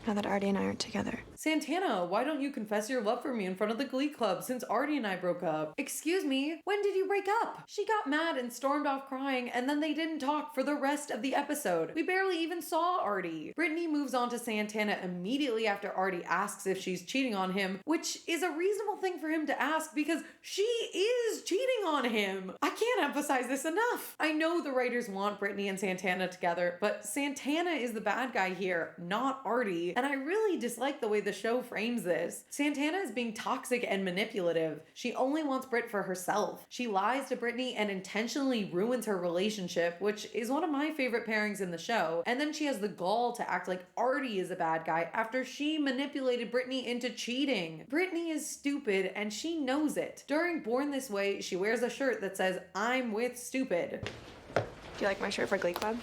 Now that Artie and I aren't together. Santana, why don't you confess your love for me in front of the Glee Club since Artie and I broke up? Excuse me, when did you break up? She got mad and stormed off crying, and then they didn't talk for the rest of the episode. We barely even saw Artie. Brittany moves on to Santana immediately after Artie asks if she's cheating on him, which is a reasonable thing for him to ask because she is cheating on him. I can't emphasize this enough. I know the writers want Brittany and Santana together, but Santana is the bad guy here, not Artie, and I really dislike the way the show frames this. Santana is being toxic and manipulative. She only wants Britt for herself. She lies to Brittany and intentionally ruins her relationship, which is one of my favorite pairings in the show. And then she has the gall to act like Artie is a bad guy after she manipulated Brittany into cheating. Brittany is stupid and she knows it. During Born This Way, she wears a shirt that says, "I'm with stupid." Do you like my shirt for Glee Club?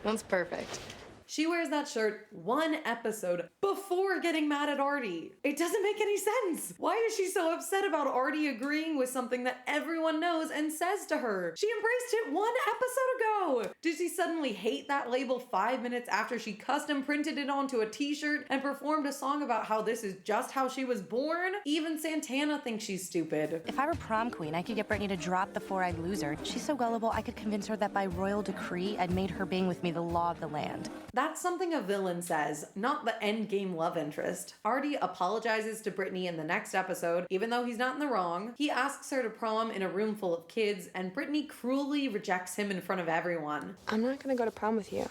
That's perfect. She wears that shirt 1 episode before getting mad at Artie. It doesn't make any sense. Why is she so upset about Artie agreeing with something that everyone knows and says to her? She embraced it 1 episode ago. Did she suddenly hate that label 5 minutes after she custom printed it onto a t-shirt and performed a song about how this is just how she was born? Even Santana thinks she's stupid. If I were prom queen, I could get Brittany to drop the 4-eyed loser. She's so gullible, I could convince her that by royal decree, I'd made her being with me the law of the land. That's something a villain says, not the endgame love interest. Artie apologizes to Brittany in the next episode, even though he's not in the wrong. He asks her to prom in a room full of kids, and Brittany cruelly rejects him in front of everyone. I'm not gonna go to prom with you.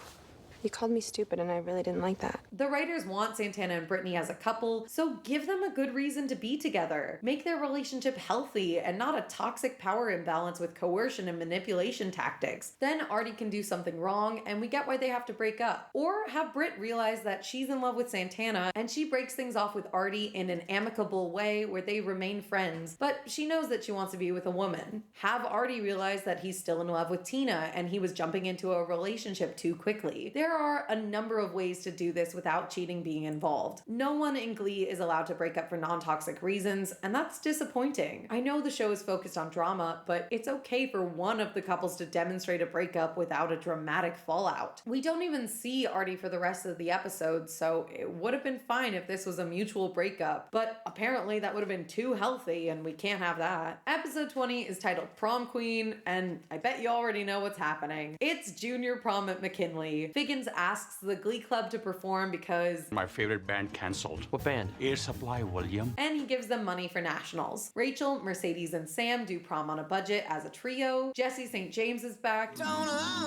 You called me stupid and I really didn't like that. The writers want Santana and Brittany as a couple, so give them a good reason to be together. Make their relationship healthy and not a toxic power imbalance with coercion and manipulation tactics. Then Artie can do something wrong and we get why they have to break up. Or have Britt realize that she's in love with Santana and she breaks things off with Artie in an amicable way where they remain friends, but she knows that she wants to be with a woman. Have Artie realize that he's still in love with Tina and he was jumping into a relationship too quickly. There There are a number of ways to do this without cheating being involved. No one in Glee is allowed to break up for non-toxic reasons, and that's disappointing. I know the show is focused on drama, but it's okay for one of the couples to demonstrate a breakup without a dramatic fallout. We don't even see Artie for the rest of the episode, so it would have been fine if this was a mutual breakup, but apparently that would have been too healthy, and we can't have that. Episode 20 is titled Prom Queen, and I bet you already know what's happening. It's junior prom at McKinley. Figgins asks the Glee Club to perform because My favorite band canceled. What band? Air Supply, William. and he gives them money for nationals. Rachel, Mercedes, and Sam do prom on a budget as a trio. Jesse St. James is back. Don't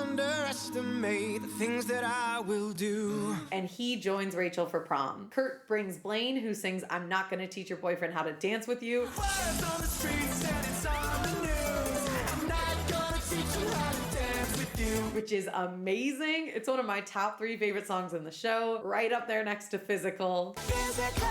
underestimate the things that I will do. And he joins Rachel for prom. Kurt brings Blaine, who sings I'm Not Gonna Teach Your Boyfriend How to Dance With You, Words on the streets and it's on the news. I'm not gonna teach you how to dance with you. which is amazing. It's one of my top 3 favorite songs in the show, right up there next to Physical. Physical.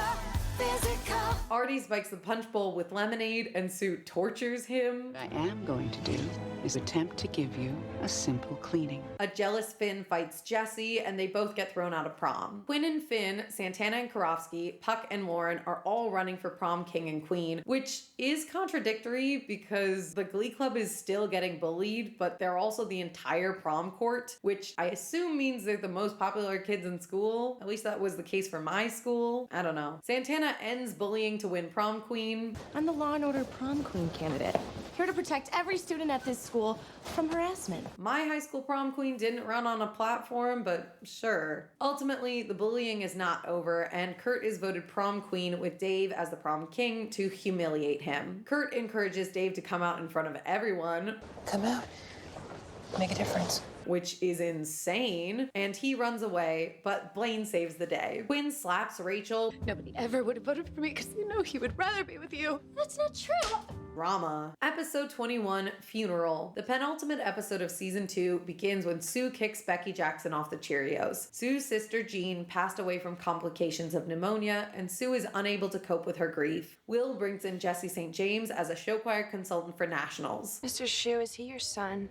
Artie spikes the punch bowl with lemonade, and Sue tortures him. What I am going to do is attempt to give you a simple cleaning. A jealous Finn fights Jesse, and they both get thrown out of prom. Quinn and Finn, Santana and Karofsky, Puck and Lauren are all running for prom king and queen, which is contradictory because the Glee Club is still getting bullied, but they're also the entire prom court, which I assume means they're the most popular kids in school. At least that was the case for my school. I don't know. Santana ends bullying to win prom queen. I'm the Law and Order prom queen candidate, here to protect every student at this school from harassment. My high school prom queen didn't run on a platform, but sure. Ultimately, the bullying is not over, and Kurt is voted prom queen with Dave as the prom king to humiliate him. Kurt encourages Dave to come out in front of everyone. Come out. Make a difference. Which is insane, and he runs away, but Blaine saves the day. Quinn slaps Rachel. Nobody ever would have voted for me because they know he would rather be with you. That's not true. Drama. Episode 21, Funeral. The penultimate episode of season 2 begins when Sue kicks Becky Jackson off the Cheerios. Sue's sister Jean passed away from complications of pneumonia, and Sue is unable to cope with her grief. Will brings in Jesse St. James as a show choir consultant for nationals. Mr. Shu, is he your son?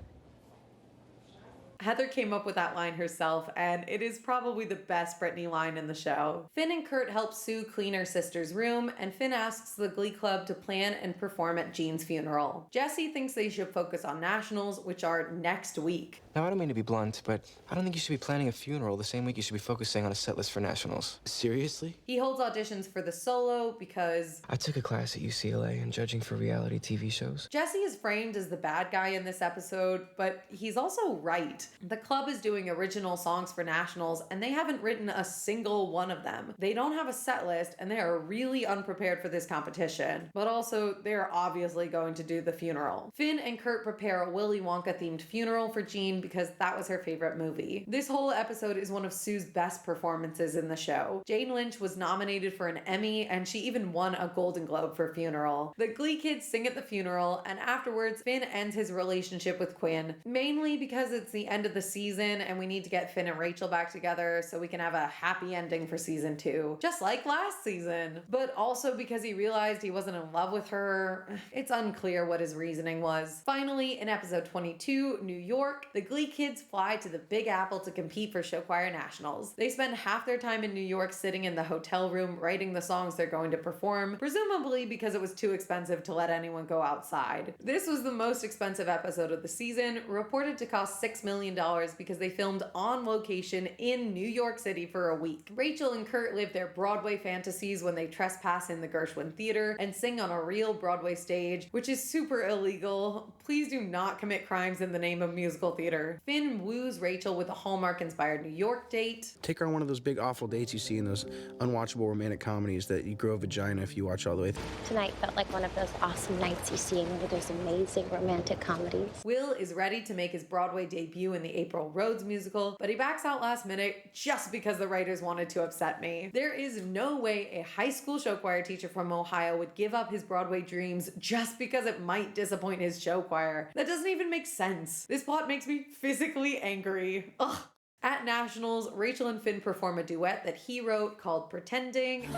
Heather came up with that line herself, and it is probably the best Brittany line in the show. Finn and Kurt help Sue clean her sister's room, and Finn asks the Glee Club to plan and perform at Jean's funeral. Jesse thinks they should focus on nationals, which are next week. Now, I don't mean to be blunt, but I don't think you should be planning a funeral the same week you should be focusing on a set list for nationals. Seriously? He holds auditions for the solo because I took a class at UCLA in judging for reality TV shows. Jesse is framed as the bad guy in this episode, but he's also right. The club is doing original songs for nationals, and they haven't written a single one of them. They don't have a set list, and they are really unprepared for this competition. But also, they're obviously going to do the funeral. Finn and Kurt prepare a Willy Wonka-themed funeral for Jean because that was her favorite movie. This whole episode is one of Sue's best performances in the show. Jane Lynch was nominated for an Emmy, and she even won a Golden Globe for Funeral. The Glee kids sing at the funeral, and afterwards, Finn ends his relationship with Quinn, mainly because it's the end of the season and we need to get Finn and Rachel back together so we can have a happy ending for season 2, just like last season. But also because he realized he wasn't in love with her. It's unclear what his reasoning was. Finally, in episode 22, New York, the Glee kids fly to the Big Apple to compete for show choir nationals. They spend half their time in New York sitting in the hotel room writing the songs they're going to perform, presumably because it was too expensive to let anyone go outside. This was the most expensive episode of the season, reported to cost $6 million because they filmed on location in New York City for a week. Rachel and Kurt live their Broadway fantasies when they trespass in the Gershwin Theater and sing on a real Broadway stage, which is super illegal. Please do not commit crimes in the name of musical theater. Finn woos Rachel with a Hallmark-inspired New York date. Take her on one of those big awful dates you see in those unwatchable romantic comedies that you grow a vagina if you watch all the way through. Tonight felt like one of those awesome nights you see in one of those amazing romantic comedies. Will is ready to make his Broadway debut in the April Rhodes musical, but he backs out last minute just because the writers wanted to upset me. There is no way a high school show choir teacher from Ohio would give up his Broadway dreams just because it might disappoint his show choir. That doesn't even make sense. This plot makes me physically angry. Ugh. At nationals, Rachel and Finn perform a duet that he wrote called Pretending.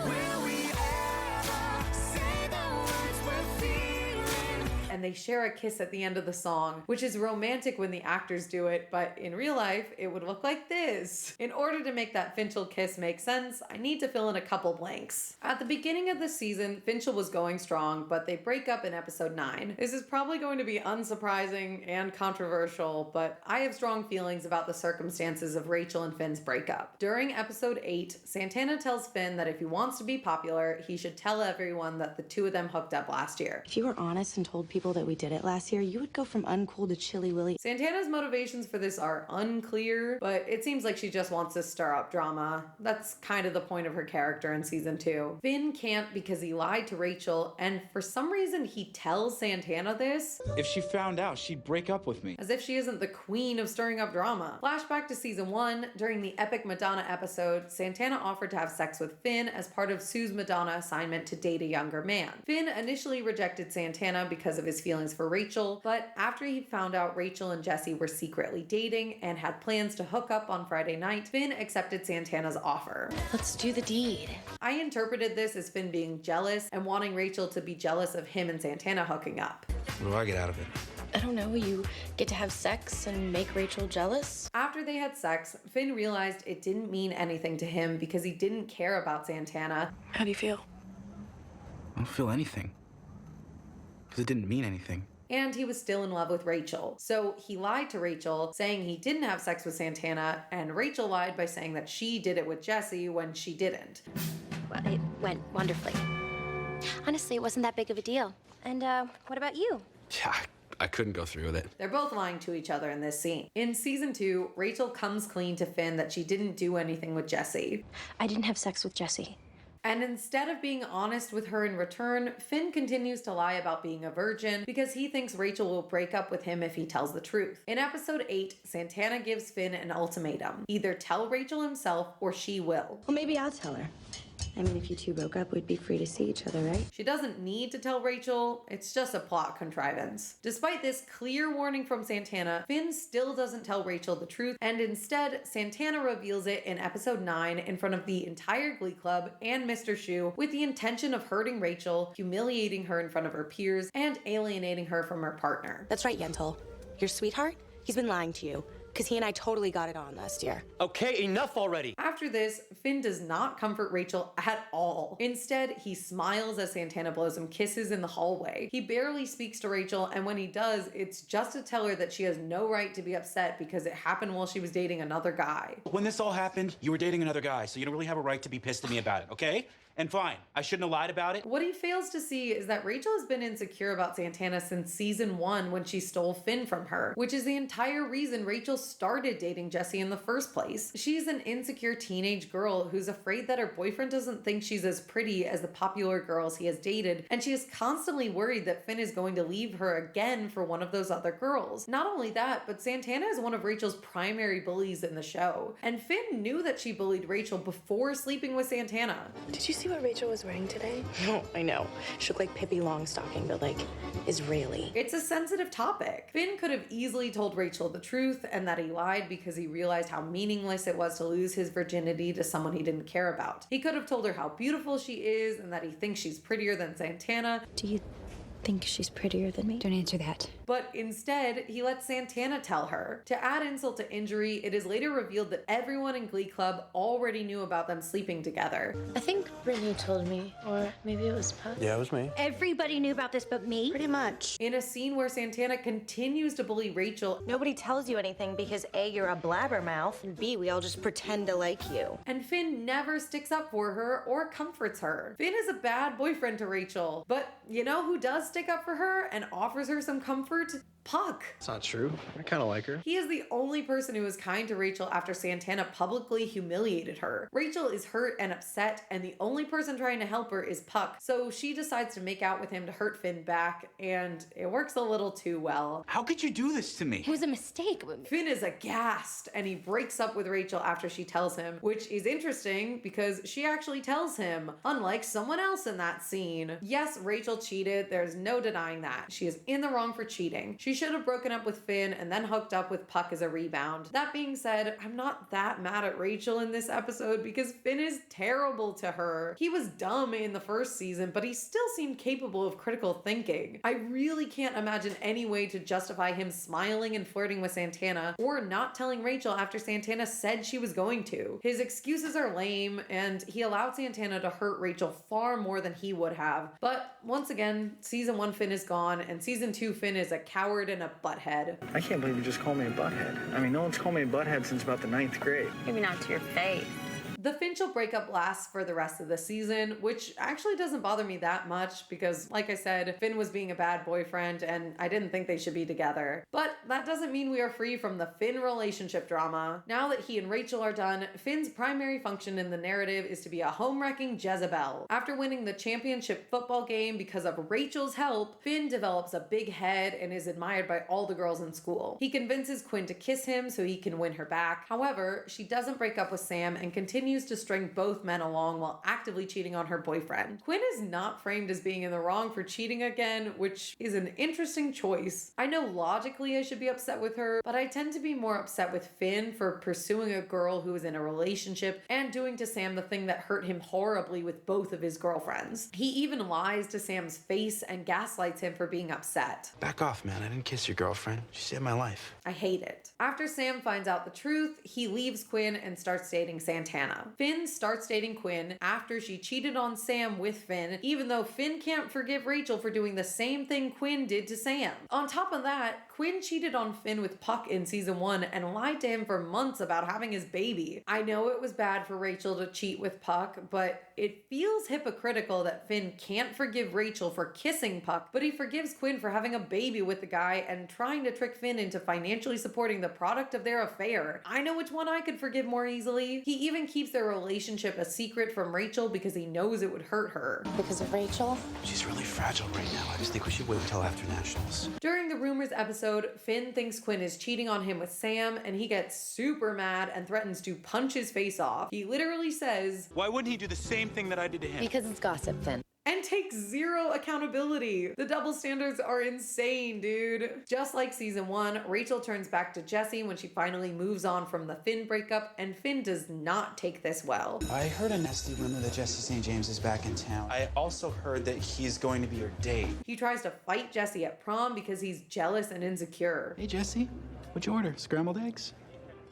And and they share a kiss at the end of the song, which is romantic when the actors do it, but in real life, it would look like this. In order to make that Finchel kiss make sense, I need to fill in a couple blanks. At the beginning of the season, Finchel was going strong, but they break up in episode 9. This is probably going to be unsurprising and controversial, but I have strong feelings about the circumstances of Rachel and Finn's breakup. During episode 8, Santana tells Finn that if he wants to be popular, he should tell everyone that the two of them hooked up last year. If you were honest and told people that we did it last year, you would go from uncool to chilly willy. Santana's motivations for this are unclear, but it seems like she just wants to stir up drama. That's kind of the point of her character in season 2. Finn can't because he lied to Rachel, and for some reason he tells Santana this. If she found out, she'd break up with me. As if she isn't the queen of stirring up drama. Flashback to season 1, during the epic Madonna episode, Santana offered to have sex with Finn as part of Sue's Madonna assignment to date a younger man. Finn initially rejected Santana because of his feelings for Rachel, but after he found out Rachel and Jesse were secretly dating and had plans to hook up on Friday night, Finn accepted Santana's offer. Let's do the deed. I interpreted this as Finn being jealous and wanting Rachel to be jealous of him and Santana hooking up. What do I get out of it? I don't know, you get to have sex and make Rachel jealous? After they had sex, Finn realized it didn't mean anything to him because he didn't care about Santana. How do you feel? I don't feel anything. Because it didn't mean anything. And he was still in love with Rachel. So he lied to Rachel, saying he didn't have sex with Santana, and Rachel lied by saying that she did it with Jesse when she didn't. Well, it went wonderfully. Honestly, it wasn't that big of a deal. And what about you? Yeah, I couldn't go through with it. They're both lying to each other in this scene. In season 2, Rachel comes clean to Finn that she didn't do anything with Jesse. I didn't have sex with Jesse. And instead of being honest with her in return, Finn continues to lie about being a virgin because he thinks Rachel will break up with him if he tells the truth. In episode 8, Santana gives Finn an ultimatum. Either tell Rachel himself or she will. Well, maybe I'll tell her. I mean, if you two broke up, we'd be free to see each other, right? She doesn't need to tell Rachel, it's just a plot contrivance. Despite this clear warning from Santana, Finn still doesn't tell Rachel the truth, and instead, Santana reveals it in episode 9 in front of the entire Glee Club and Mr. Schue with the intention of hurting Rachel, humiliating her in front of her peers, and alienating her from her partner. That's right, Yentl. Your sweetheart, he's been lying to you. Because he and I totally got it on last year. Okay, enough already. After this, Finn does not comfort Rachel at all. Instead, he smiles as Santana blows him kisses in the hallway. He barely speaks to Rachel, and when he does, it's just to tell her that she has no right to be upset because it happened while she was dating another guy. When this all happened, you were dating another guy, so you don't really have a right to be pissed at me about it, okay? And fine, I shouldn't have lied about it. What he fails to see is that Rachel has been insecure about Santana since season 1 when she stole Finn from her, which is the entire reason Rachel started dating Jesse in the first place. She's an insecure teenage girl who's afraid that her boyfriend doesn't think she's as pretty as the popular girls he has dated, and she is constantly worried that Finn is going to leave her again for one of those other girls. Not only that, but Santana is one of Rachel's primary bullies in the show, and Finn knew that she bullied Rachel before sleeping with Santana. Did you see what Rachel was wearing today? No, I know. She looked like Pippi Longstocking, but like Israeli. It's a sensitive topic. Finn could have easily told Rachel the truth and that he lied because he realized how meaningless it was to lose his virginity to someone he didn't care about. He could have told her how beautiful she is and that he thinks she's prettier than Santana. Do you think she's prettier than me? Don't answer that. But instead, he lets Santana tell her. To add insult to injury, it is later revealed that everyone in Glee Club already knew about them sleeping together. I think Brittany told me, or maybe it was Puck. Yeah, it was me. Everybody knew about this but me? Pretty much. In a scene where Santana continues to bully Rachel, Nobody tells you anything because A, you're a blabbermouth, and B, we all just pretend to like you. and Finn never sticks up for her or comforts her. Finn is a bad boyfriend to Rachel, but you know who does stick up for her and offers her some comfort? Puck. It's not true. I kind of like her. He is the only person who was kind to Rachel after Santana publicly humiliated her. Rachel is hurt and upset, and the only person trying to help her is Puck, so she decides to make out with him to hurt Finn back, and it works a little too well. How could you do this to me? It was a mistake. Finn is aghast, and he breaks up with Rachel after she tells him, which is interesting because she actually tells him, unlike someone else in that scene. Yes, Rachel cheated. There's no denying that. She is in the wrong for cheating. She She should have broken up with Finn and then hooked up with Puck as a rebound. That being said, I'm not that mad at Rachel in this episode because Finn is terrible to her. He was dumb in the first season, but he still seemed capable of critical thinking. I really can't imagine any way to justify him smiling and flirting with Santana or not telling Rachel after Santana said she was going to. His excuses are lame, and he allowed Santana to hurt Rachel far more than he would have. But once again, season 1 Finn is gone, and season 2 Finn is a coward and a butthead. I can't believe you just called me a butthead. I mean, no one's called me a butthead since about the 9th grade. Maybe not to your face. The Finchel breakup lasts for the rest of the season, which actually doesn't bother me that much because, like I said, Finn was being a bad boyfriend and I didn't think they should be together. But that doesn't mean we are free from the Finn relationship drama. Now that he and Rachel are done, Finn's primary function in the narrative is to be a home-wrecking Jezebel. After winning the championship football game because of Rachel's help, Finn develops a big head and is admired by all the girls in school. He convinces Quinn to kiss him so he can win her back. However, she doesn't break up with Sam and continues to string both men along while actively cheating on her boyfriend. Quinn is not framed as being in the wrong for cheating again, which is an interesting choice. I know logically I should be upset with her, but I tend to be more upset with Finn for pursuing a girl who is in a relationship and doing to Sam the thing that hurt him horribly with both of his girlfriends. He even lies to Sam's face and gaslights him for being upset. Back off, man. I didn't kiss your girlfriend. She saved my life. I hate it. After Sam finds out the truth, he leaves Quinn and starts dating Santana. Finn starts dating Quinn after she cheated on Sam with Finn, even though Finn can't forgive Rachel for doing the same thing Quinn did to Sam. On top of that, Quinn cheated on Finn with Puck in season 1 and lied to him for months about having his baby. I know it was bad for Rachel to cheat with Puck, but it feels hypocritical that Finn can't forgive Rachel for kissing Puck, but he forgives Quinn for having a baby with the guy and trying to trick Finn into financially supporting the product of their affair. I know which one I could forgive more easily. He even keeps their relationship a secret from Rachel because he knows it would hurt her. Because of Rachel? She's really fragile right now. I just think we should wait until after nationals. During the rumors episode, Finn thinks Quinn is cheating on him with Sam, and he gets super mad and threatens to punch his face off. He literally says, "Why wouldn't he do the same thing that I did to him?" Because it's gossip, Finn. And takes zero accountability. The double standards are insane, dude. Just like season 1, Rachel turns back to Jesse when she finally moves on from the Finn breakup, and Finn does not take this well. I heard a nasty rumor that Jesse St. James is back in town. I also heard that he's going to be your date. He tries to fight Jesse at prom because he's jealous and insecure. Hey, Jesse, what'd you order? Scrambled eggs?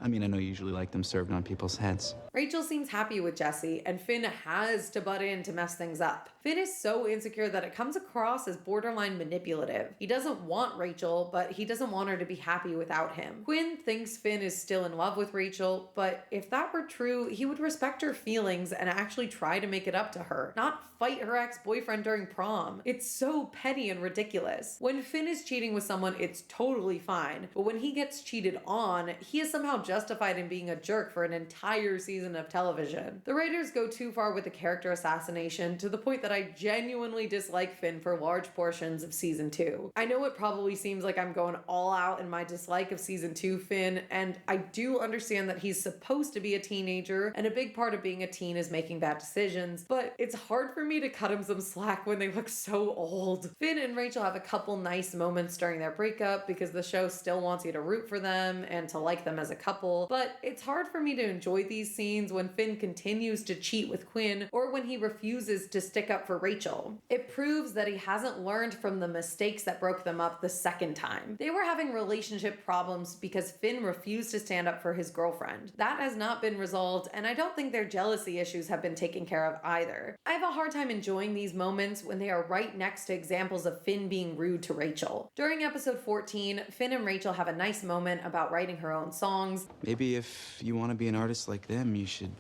I mean, I know you usually like them served on people's heads. Rachel seems happy with Jesse, and Finn has to butt in to mess things up. Finn is so insecure that it comes across as borderline manipulative. He doesn't want Rachel, but he doesn't want her to be happy without him. Quinn thinks Finn is still in love with Rachel, but if that were true, he would respect her feelings and actually try to make it up to her, not fight her ex-boyfriend during prom. It's so petty and ridiculous. When Finn is cheating with someone, it's totally fine, but when he gets cheated on, he is somehow justified in being a jerk for an entire season of television. The writers go too far with the character assassination to the point that I genuinely dislike Finn for large portions of season 2. I know it probably seems like I'm going all out in my dislike of season 2 Finn, and I do understand that he's supposed to be a teenager, and a big part of being a teen is making bad decisions, but it's hard for me to cut him some slack when they look so old. Finn and Rachel have a couple nice moments during their breakup because the show still wants you to root for them and to like them as a couple, but it's hard for me to enjoy these scenes when Finn continues to cheat with Quinn or when he refuses to stick up for Rachel. It proves that he hasn't learned from the mistakes that broke them up the second time. They were having relationship problems because Finn refused to stand up for his girlfriend. That has not been resolved, and I don't think their jealousy issues have been taken care of either. I have a hard time enjoying these moments when they are right next to examples of Finn being rude to Rachel. During episode 14, Finn and Rachel have a nice moment about writing her own songs. Maybe if you want to be an artist like them, you should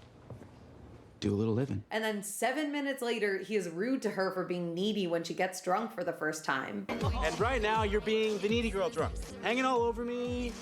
do a little living. And then 7 minutes later, he is rude to her for being needy when she gets drunk for the first time. And right now, you're being the needy girl drunk. Hanging all over me,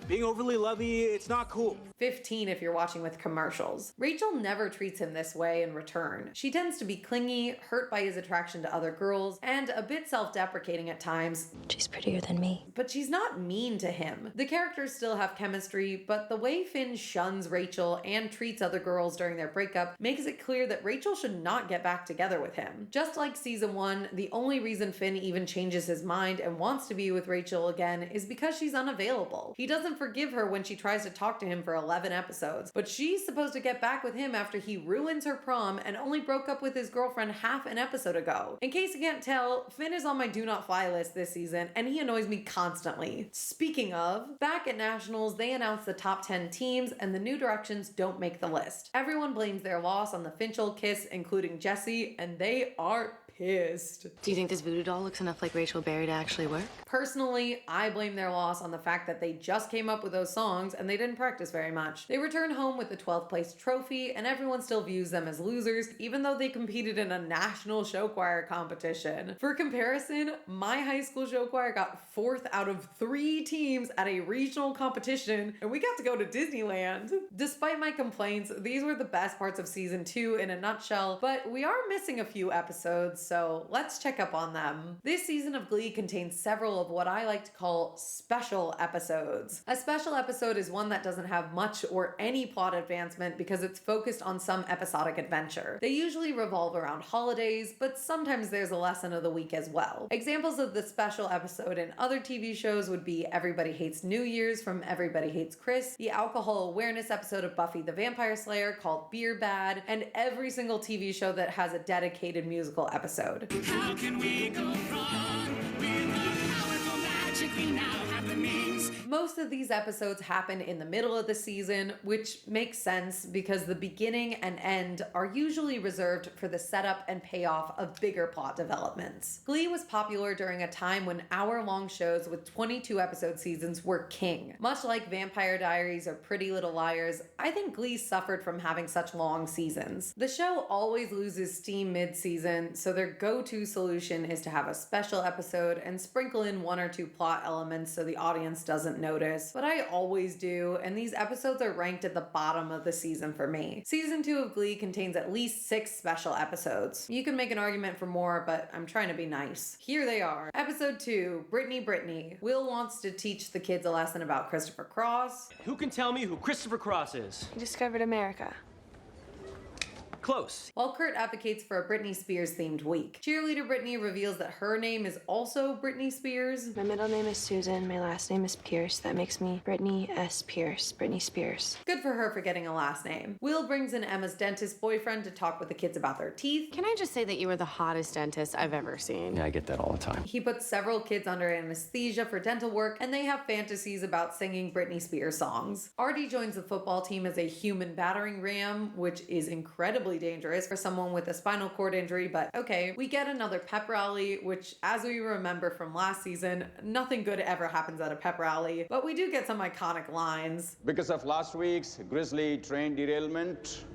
being overly lovey, it's not cool. 15 if you're watching with commercials. Rachel never treats him this way in return. She tends to be clingy, hurt by his attraction to other girls, and a bit self-deprecating at times. She's prettier than me. But she's not mean to him. The characters still have chemistry, but the way Finn shuns Rachel and treats other girls during their breakup makes it clear that Rachel should not get back together with him. Just like season 1, the only reason Finn even changes his mind and wants to be with Rachel again is because she's unavailable. He doesn't forgive her when she tries to talk to him for 11 episodes, but she's supposed to get back with him after he ruins her prom and only broke up with his girlfriend half an episode ago. In case you can't tell, Finn is on my do not fly list this season, and he annoys me constantly. Speaking of, back at Nationals, they announced the top 10 teams, and the New Directions don't make the list. Everyone blames their loss on the Finchel kiss, including Jesse, and they are pissed. Do you think this voodoo doll looks enough like Rachel Berry to actually work? Personally, I blame their loss on the fact that they just came up with those songs and they didn't practice very much. They returned home with the 12th place trophy, and everyone still views them as losers, even though they competed in a national show choir competition. For comparison, my high school show choir got 4th out of 3 teams at a regional competition, and we got to go to Disneyland. Despite my complaints, these were the best parts of season 2 in a nutshell, but we are missing a few episodes, so let's check up on them. This season of Glee contains several of what I like to call special episodes. A special episode is one that doesn't have much or any plot advancement because it's focused on some episodic adventure. They usually revolve around holidays, but sometimes there's a lesson of the week as well. Examples of the special episode in other TV shows would be Everybody Hates New Year's from Everybody Hates Chris, the alcohol awareness episode of Buffy the Vampire Slayer called Beer Bad, and every single TV show that has a dedicated musical episode. How can we go wrong with the powerful magic we now have the means? Most of these episodes happen in the middle of the season, which makes sense because the beginning and end are usually reserved for the setup and payoff of bigger plot developments. Glee was popular during a time when hour-long shows with 22 episode seasons were king. Much like Vampire Diaries or Pretty Little Liars, I think Glee suffered from having such long seasons. The show always loses steam mid-season, so their go-to solution is to have a special episode and sprinkle in 1 or 2 plot elements so the audience doesn't notice, but I always do, and these episodes are ranked at the bottom of the season for me. Season 2 of Glee contains at least 6 special episodes. You can make an argument for more, but I'm trying to be nice. Here they are. Episode 2, Brittany. Will wants to teach the kids a lesson about Christopher Cross. Who can tell me who Christopher Cross is? He discovered America. Close. While Kurt advocates for a Britney Spears themed week. Cheerleader Brittany reveals that her name is also Britney Spears. My middle name is Susan. My last name is Pierce. That makes me Brittany S. Pierce. Britney Spears. Good for her for getting a last name. Will brings in Emma's dentist boyfriend to talk with the kids about their teeth. Can I just say that you are the hottest dentist I've ever seen? Yeah, I get that all the time. He puts several kids under anesthesia for dental work, and they have fantasies about singing Britney Spears songs. Artie joins the football team as a human battering ram, which is incredibly dangerous for someone with a spinal cord injury, but okay. We get another pep rally, which, as we remember from last season, nothing good ever happens at a pep rally, but we do get some iconic lines. Because of last week's Grizzly train derailment,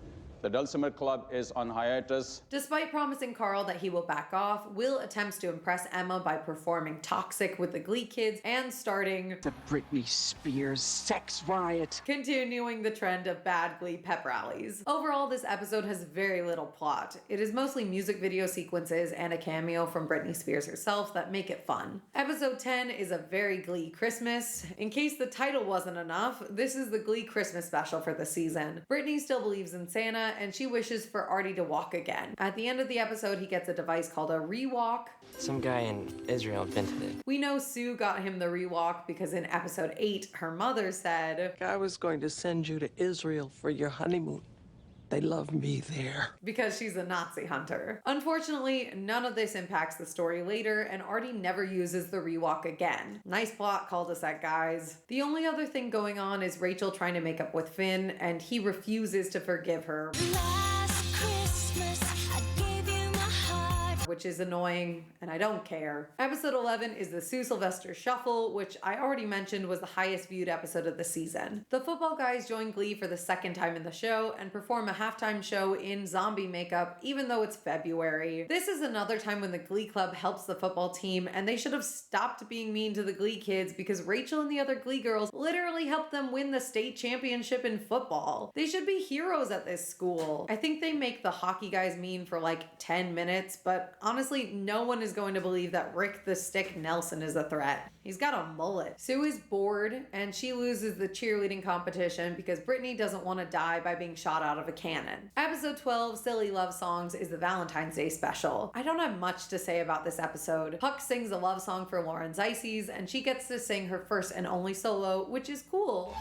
the Dulcimer Club is on hiatus. Despite promising Carl that he will back off, Will attempts to impress Emma by performing Toxic with the Glee kids and starting The Britney Spears sex riot. continuing the trend of bad Glee pep rallies. Overall, this episode has very little plot. It is mostly music video sequences and a cameo from Britney Spears herself that make it fun. Episode 10 is a very Glee Christmas. In case the title wasn't enough, this is the Glee Christmas special for the season. Britney still believes in Santa, and she wishes for Artie to walk again. At the end of the episode, he gets a device called a rewalk. Some guy in Israel invented it. We know Sue got him the rewalk because in episode 8, her mother said, I was going to send you to Israel for your honeymoon. They love me there. because she's a Nazi hunter. Unfortunately, none of this impacts the story later, and Artie never uses the rewalk again. Nice plot cul-de-sac, guys. The only other thing going on is Rachel trying to make up with Finn, and he refuses to forgive her. Last Christmas, I gave you my heart. which is annoying, and I don't care. Episode 11 is the Sue Sylvester Shuffle, which I already mentioned was the highest viewed episode of the season. The football guys join Glee for the second time in the show and perform a halftime show in zombie makeup, even though it's February. This is another time when the Glee Club helps the football team, and they should have stopped being mean to the Glee kids because Rachel and the other Glee girls literally helped them win the state championship in football. They should be heroes at this school. I think they make the hockey guys mean for like 10 minutes, but honestly, no one is going to believe that Rick the Stick Nelson is a threat. He's got a mullet. Sue is bored, and she loses the cheerleading competition because Brittany doesn't want to die by being shot out of a cannon. Episode 12, Silly Love Songs, is the Valentine's Day special. I don't have much to say about this episode. Puck sings a love song for Lauren Zeises, and she gets to sing her first and only solo, which is cool.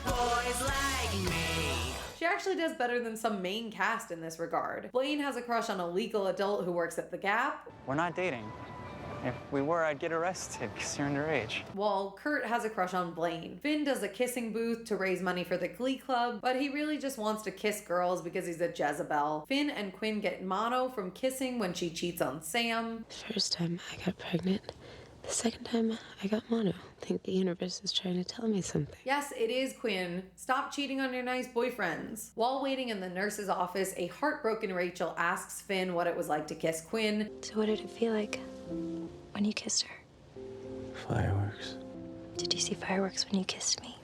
Boys like me. She actually does better than some main cast in this regard. Blaine has a crush on a legal adult who works at the Gap. We're not dating. If we were, I'd get arrested because you're underage. While Kurt has a crush on Blaine. Finn does a kissing booth to raise money for the Glee Club, but he really just wants to kiss girls because he's a Jezebel. Finn and Quinn get mono from kissing when she cheats on Sam. First time I got pregnant. The second time I got mono. I think the universe is trying to tell me something. Yes, it is, Quinn. Stop cheating on your nice boyfriends. While waiting in the nurse's office, a heartbroken Rachel asks Finn what it was like to kiss Quinn. So what did it feel like when you kissed her? Fireworks. Did you see fireworks when you kissed me?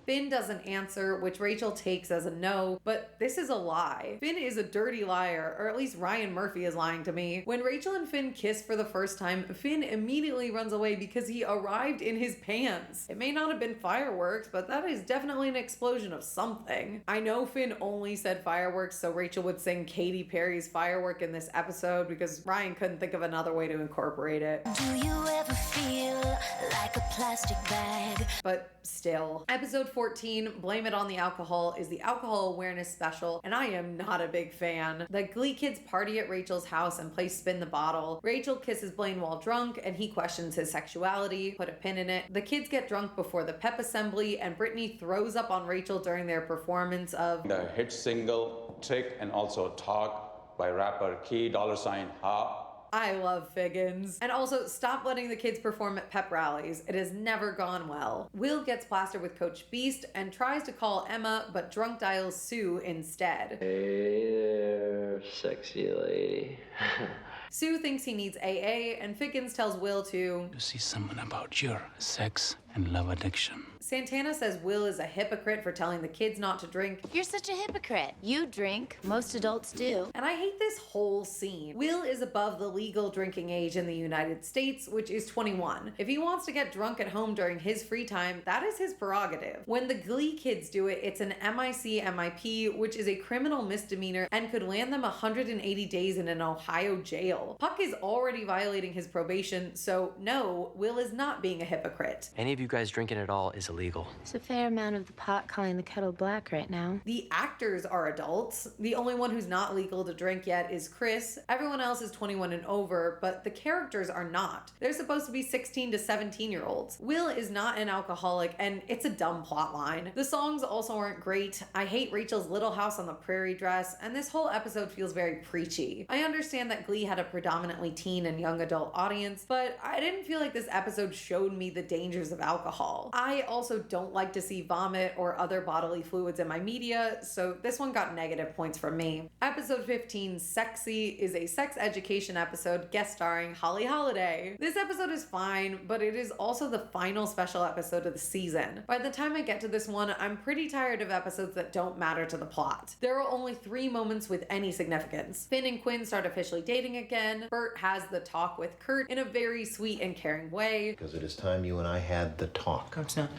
Finn doesn't answer, which Rachel takes as a no, but this is a lie. Finn is a dirty liar, or at least Ryan Murphy is lying to me. When Rachel and Finn kiss for the first time, Finn immediately runs away because he arrived in his pants. It may not have been fireworks, but that is definitely an explosion of something. I know Finn only said fireworks so Rachel would sing Katy Perry's Firework in this episode because Ryan couldn't think of another way to incorporate it. Do you ever feel like a plastic bag? But still. Episode 14, Blame It on the Alcohol, is the alcohol awareness special, and I am not a big fan. The Glee kids party at Rachel's house and play Spin the Bottle. Rachel kisses Blaine while drunk, and he questions his sexuality. Put a pin in it. The kids get drunk before the pep assembly, and Brittany throws up on Rachel during their performance of The hit single Trick and also Talk by rapper Key $, Ha. I love Figgins. And also, stop letting the kids perform at pep rallies. It has never gone well. Will gets plastered with Coach Beast and tries to call Emma, but drunk dials Sue instead. Hey there, sexy lady. Sue thinks he needs AA, and Figgins tells Will to You see something about your sex and love addiction. Santana says Will is a hypocrite for telling the kids not to drink. You're such a hypocrite. You drink. Most adults do. And I hate this whole scene. Will is above the legal drinking age in the United States, which is 21. If he wants to get drunk at home during his free time, that is his prerogative. When the Glee kids do it, it's an MIC-MIP, which is a criminal misdemeanor and could land them 180 days in an Ohio jail. Puck is already violating his probation, so no, Will is not being a hypocrite. Any of you guys drinking at all is illegal. It's a fair amount of the pot calling the kettle black right now. The actors are adults. The only one who's not legal to drink yet is Chris. Everyone else is 21 and over, but the characters are not. They're supposed to be 16 to 17-year-olds. Will is not an alcoholic, and it's a dumb plot line. The songs also aren't great. I hate Rachel's Little House on the Prairie dress, and this whole episode feels very preachy. I understand that Glee had a predominantly teen and young adult audience, but I didn't feel like this episode showed me the dangers of alcohol. I also don't like to see vomit or other bodily fluids in my media, so this one got negative points from me. Episode 15, Sexy, is a sex education episode guest starring Holly Holiday. This episode is fine, but it is also the final special episode of the season. By the time I get to this one, I'm pretty tired of episodes that don't matter to the plot. There are only 3 moments with any significance. Finn and Quinn start officially dating again. Bert has the talk with Kurt in a very sweet and caring way. Because it is time you and I had the talk. No, it's not.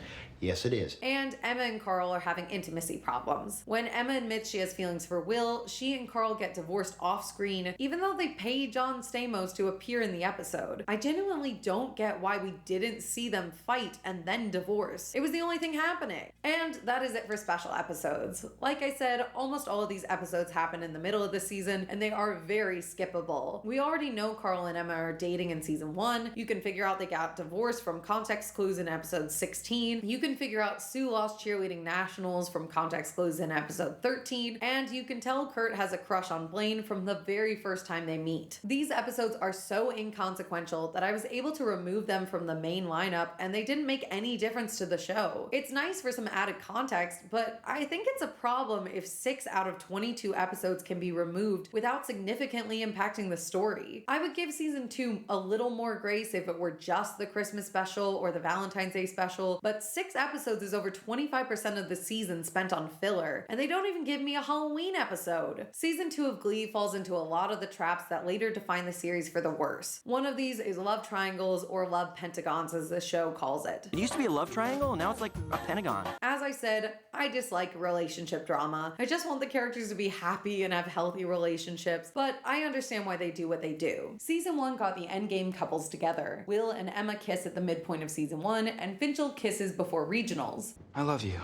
Yes, it is. And Emma and Carl are having intimacy problems. When Emma admits she has feelings for Will, she and Carl get divorced off screen, even though they pay John Stamos to appear in the episode. I genuinely don't get why we didn't see them fight and then divorce. It was the only thing happening. And that is it for special episodes. Like I said, almost all of these episodes happen in the middle of the season, and they are very skippable. We already know Carl and Emma are dating in season 1. You can figure out they got divorced from context clues in episode 16. You can can figure out Sue lost cheerleading nationals from context clues in episode 13, and you can tell Kurt has a crush on Blaine from the very first time they meet. These episodes are so inconsequential that I was able to remove them from the main lineup, and they didn't make any difference to the show. It's nice for some added context, but I think it's a problem if 6 out of 22 episodes can be removed without significantly impacting the story. I would give season 2 a little more grace if it were just the Christmas special or the Valentine's Day special, but 6 episodes is over 25% of the season spent on filler, and they don't even give me a Halloween episode. Season 2 of Glee falls into a lot of the traps that later define the series for the worse. One of these is love triangles, or love pentagons as the show calls it. It used to be a love triangle, and now it's like a pentagon. As I said, I dislike relationship drama. I just want the characters to be happy and have healthy relationships, but I understand why they do what they do. Season 1 got the endgame couples together. Will and Emma kiss at the midpoint of season 1, and Finchel kisses before regionals. I love you.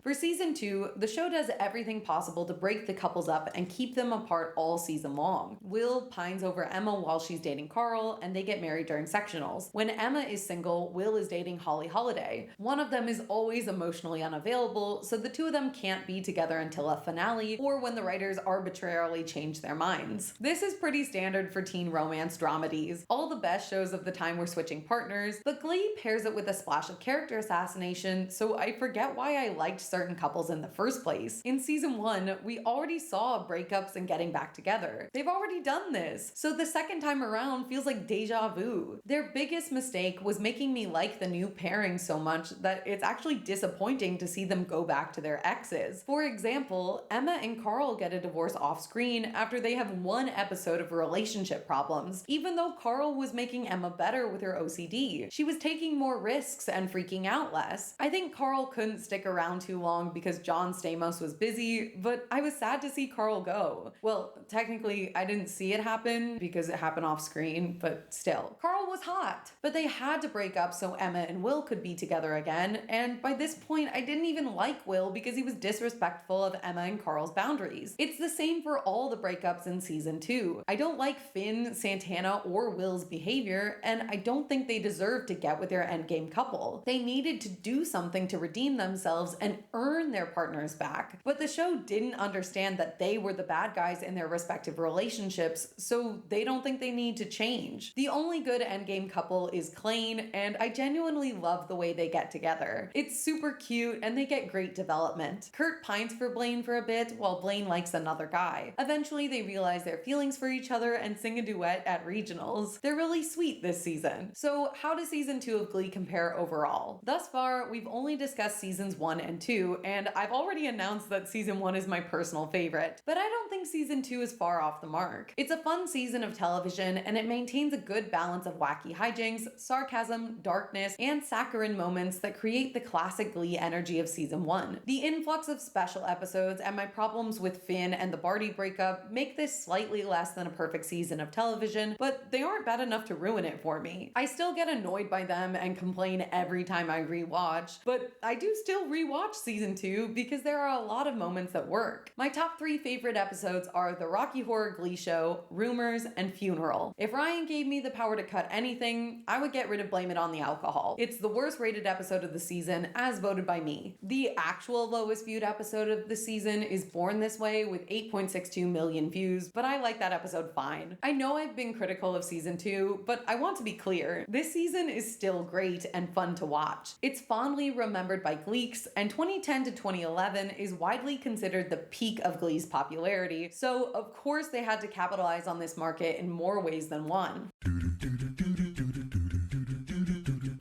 For season 2, the show does everything possible to break the couples up and keep them apart all season long. Will pines over Emma while she's dating Carl, and they get married during sectionals. When Emma is single, Will is dating Holly Holiday. One of them is always emotionally unavailable, so the two of them can't be together until a finale or when the writers arbitrarily change their minds. This is pretty standard for teen romance dramedies. All the best shows of the time were switching partners, but Glee pairs it with a splash of character assassination, so I forget why I liked certain couples in the first place. In season 1, we already saw breakups and getting back together. They've already done this, so the second time around feels like deja vu. Their biggest mistake was making me like the new pairing so much that it's actually disappointing to see them go back to their exes. For example, Emma and Carl get a divorce off screen after they have one episode of relationship problems, even though Carl was making Emma better with her OCD. She was taking more risks and freaking out less. I think Carl couldn't stick around too long because John Stamos was busy, but I was sad to see Carl go. Well, technically, I didn't see it happen because it happened off screen, but still. Carl was hot, but they had to break up so Emma and Will could be together again, and by this point, I didn't even like Will because he was disrespectful of Emma and Carl's boundaries. It's the same for all the breakups in season 2. I don't like Finn, Santana, or Will's behavior, and I don't think they deserve to get with their endgame couple. They needed to do something to redeem themselves and earn their partners back. But the show didn't understand that they were the bad guys in their respective relationships, so they don't think they need to change. The only good endgame couple is Klaine, and I genuinely love the way they get together. It's super cute, and they get great development. Kurt pines for Blaine for a bit, while Blaine likes another guy. Eventually, they realize their feelings for each other and sing a duet at regionals. They're really sweet this season. So how does season 2 of Glee compare overall? Thus far, we've only discussed seasons 1 and 2, and I've already announced that season 1 is my personal favorite, but I don't think season 2 is far off the mark. It's a fun season of television, and it maintains a good balance of wacky hijinks, sarcasm, darkness, and saccharine moments that create the classic Glee energy of season 1. The influx of special episodes and my problems with Finn and the Barty breakup make this slightly less than a perfect season of television, but they aren't bad enough to ruin it for me. I still get annoyed by them and complain every time I rewatch, but I do still rewatch season 2 because there are a lot of moments that work. My top 3 favorite episodes are The Rocky Horror Glee Show, Rumors, and Funeral. If Ryan gave me the power to cut anything, I would get rid of Blame It on the Alcohol. It's the worst rated episode of the season, as voted by me. The actual lowest viewed episode of the season is Born This Way with 8.62 million views, but I like that episode fine. I know I've been critical of season 2, but I want to be clear. This season is still great and fun to watch. It's fondly remembered by Gleeks, and 2010 to 2011 is widely considered the peak of Glee's popularity, so of course they had to capitalize on this market in more ways than one.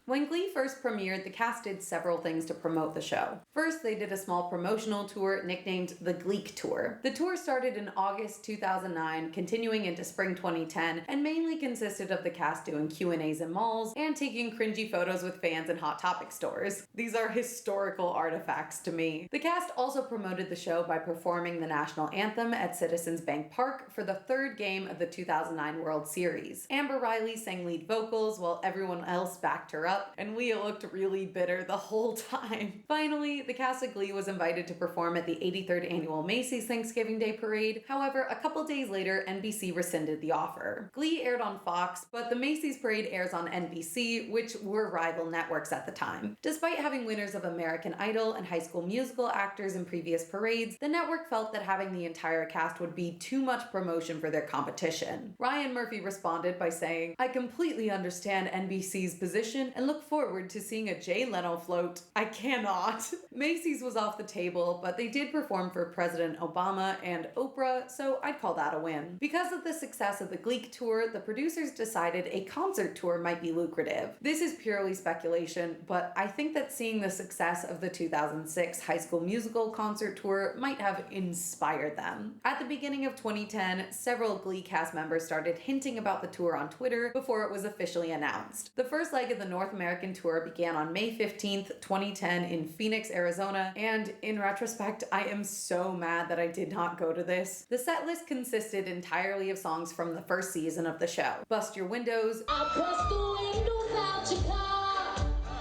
When Glee first premiered, the cast did several things to promote the show. First, they did a small promotional tour nicknamed the Gleek Tour. The tour started in August 2009, continuing into spring 2010, and mainly consisted of the cast doing Q&As in malls and taking cringy photos with fans in Hot Topic stores. These are historical artifacts to me. The cast also promoted the show by performing the national anthem at Citizens Bank Park for the 3rd game of the 2009 World Series. Amber Riley sang lead vocals while everyone else backed her up, up, and Leah looked really bitter the whole time. Finally, the cast of Glee was invited to perform at the 83rd annual Macy's Thanksgiving Day Parade. However, a couple days later, NBC rescinded the offer. Glee aired on Fox, but the Macy's Parade airs on NBC, which were rival networks at the time. Despite having winners of American Idol and High School Musical actors in previous parades, the network felt that having the entire cast would be too much promotion for their competition. Ryan Murphy responded by saying, "I completely understand NBC's position and look forward to seeing a Jay Leno float. I cannot." Macy's was off the table, but they did perform for President Obama and Oprah, so I'd call that a win. Because of the success of the Glee tour, the producers decided a concert tour might be lucrative. This is purely speculation, but I think that seeing the success of the 2006 High School Musical concert tour might have inspired them. At the beginning of 2010, several Glee cast members started hinting about the tour on Twitter before it was officially announced. The first leg of the North American tour began on May 15th, 2010 in Phoenix, Arizona, and in retrospect, I am so mad that I did not go to this. The set list consisted entirely of songs from the first season of the show. Bust Your Windows, I'll bust the windows out your car,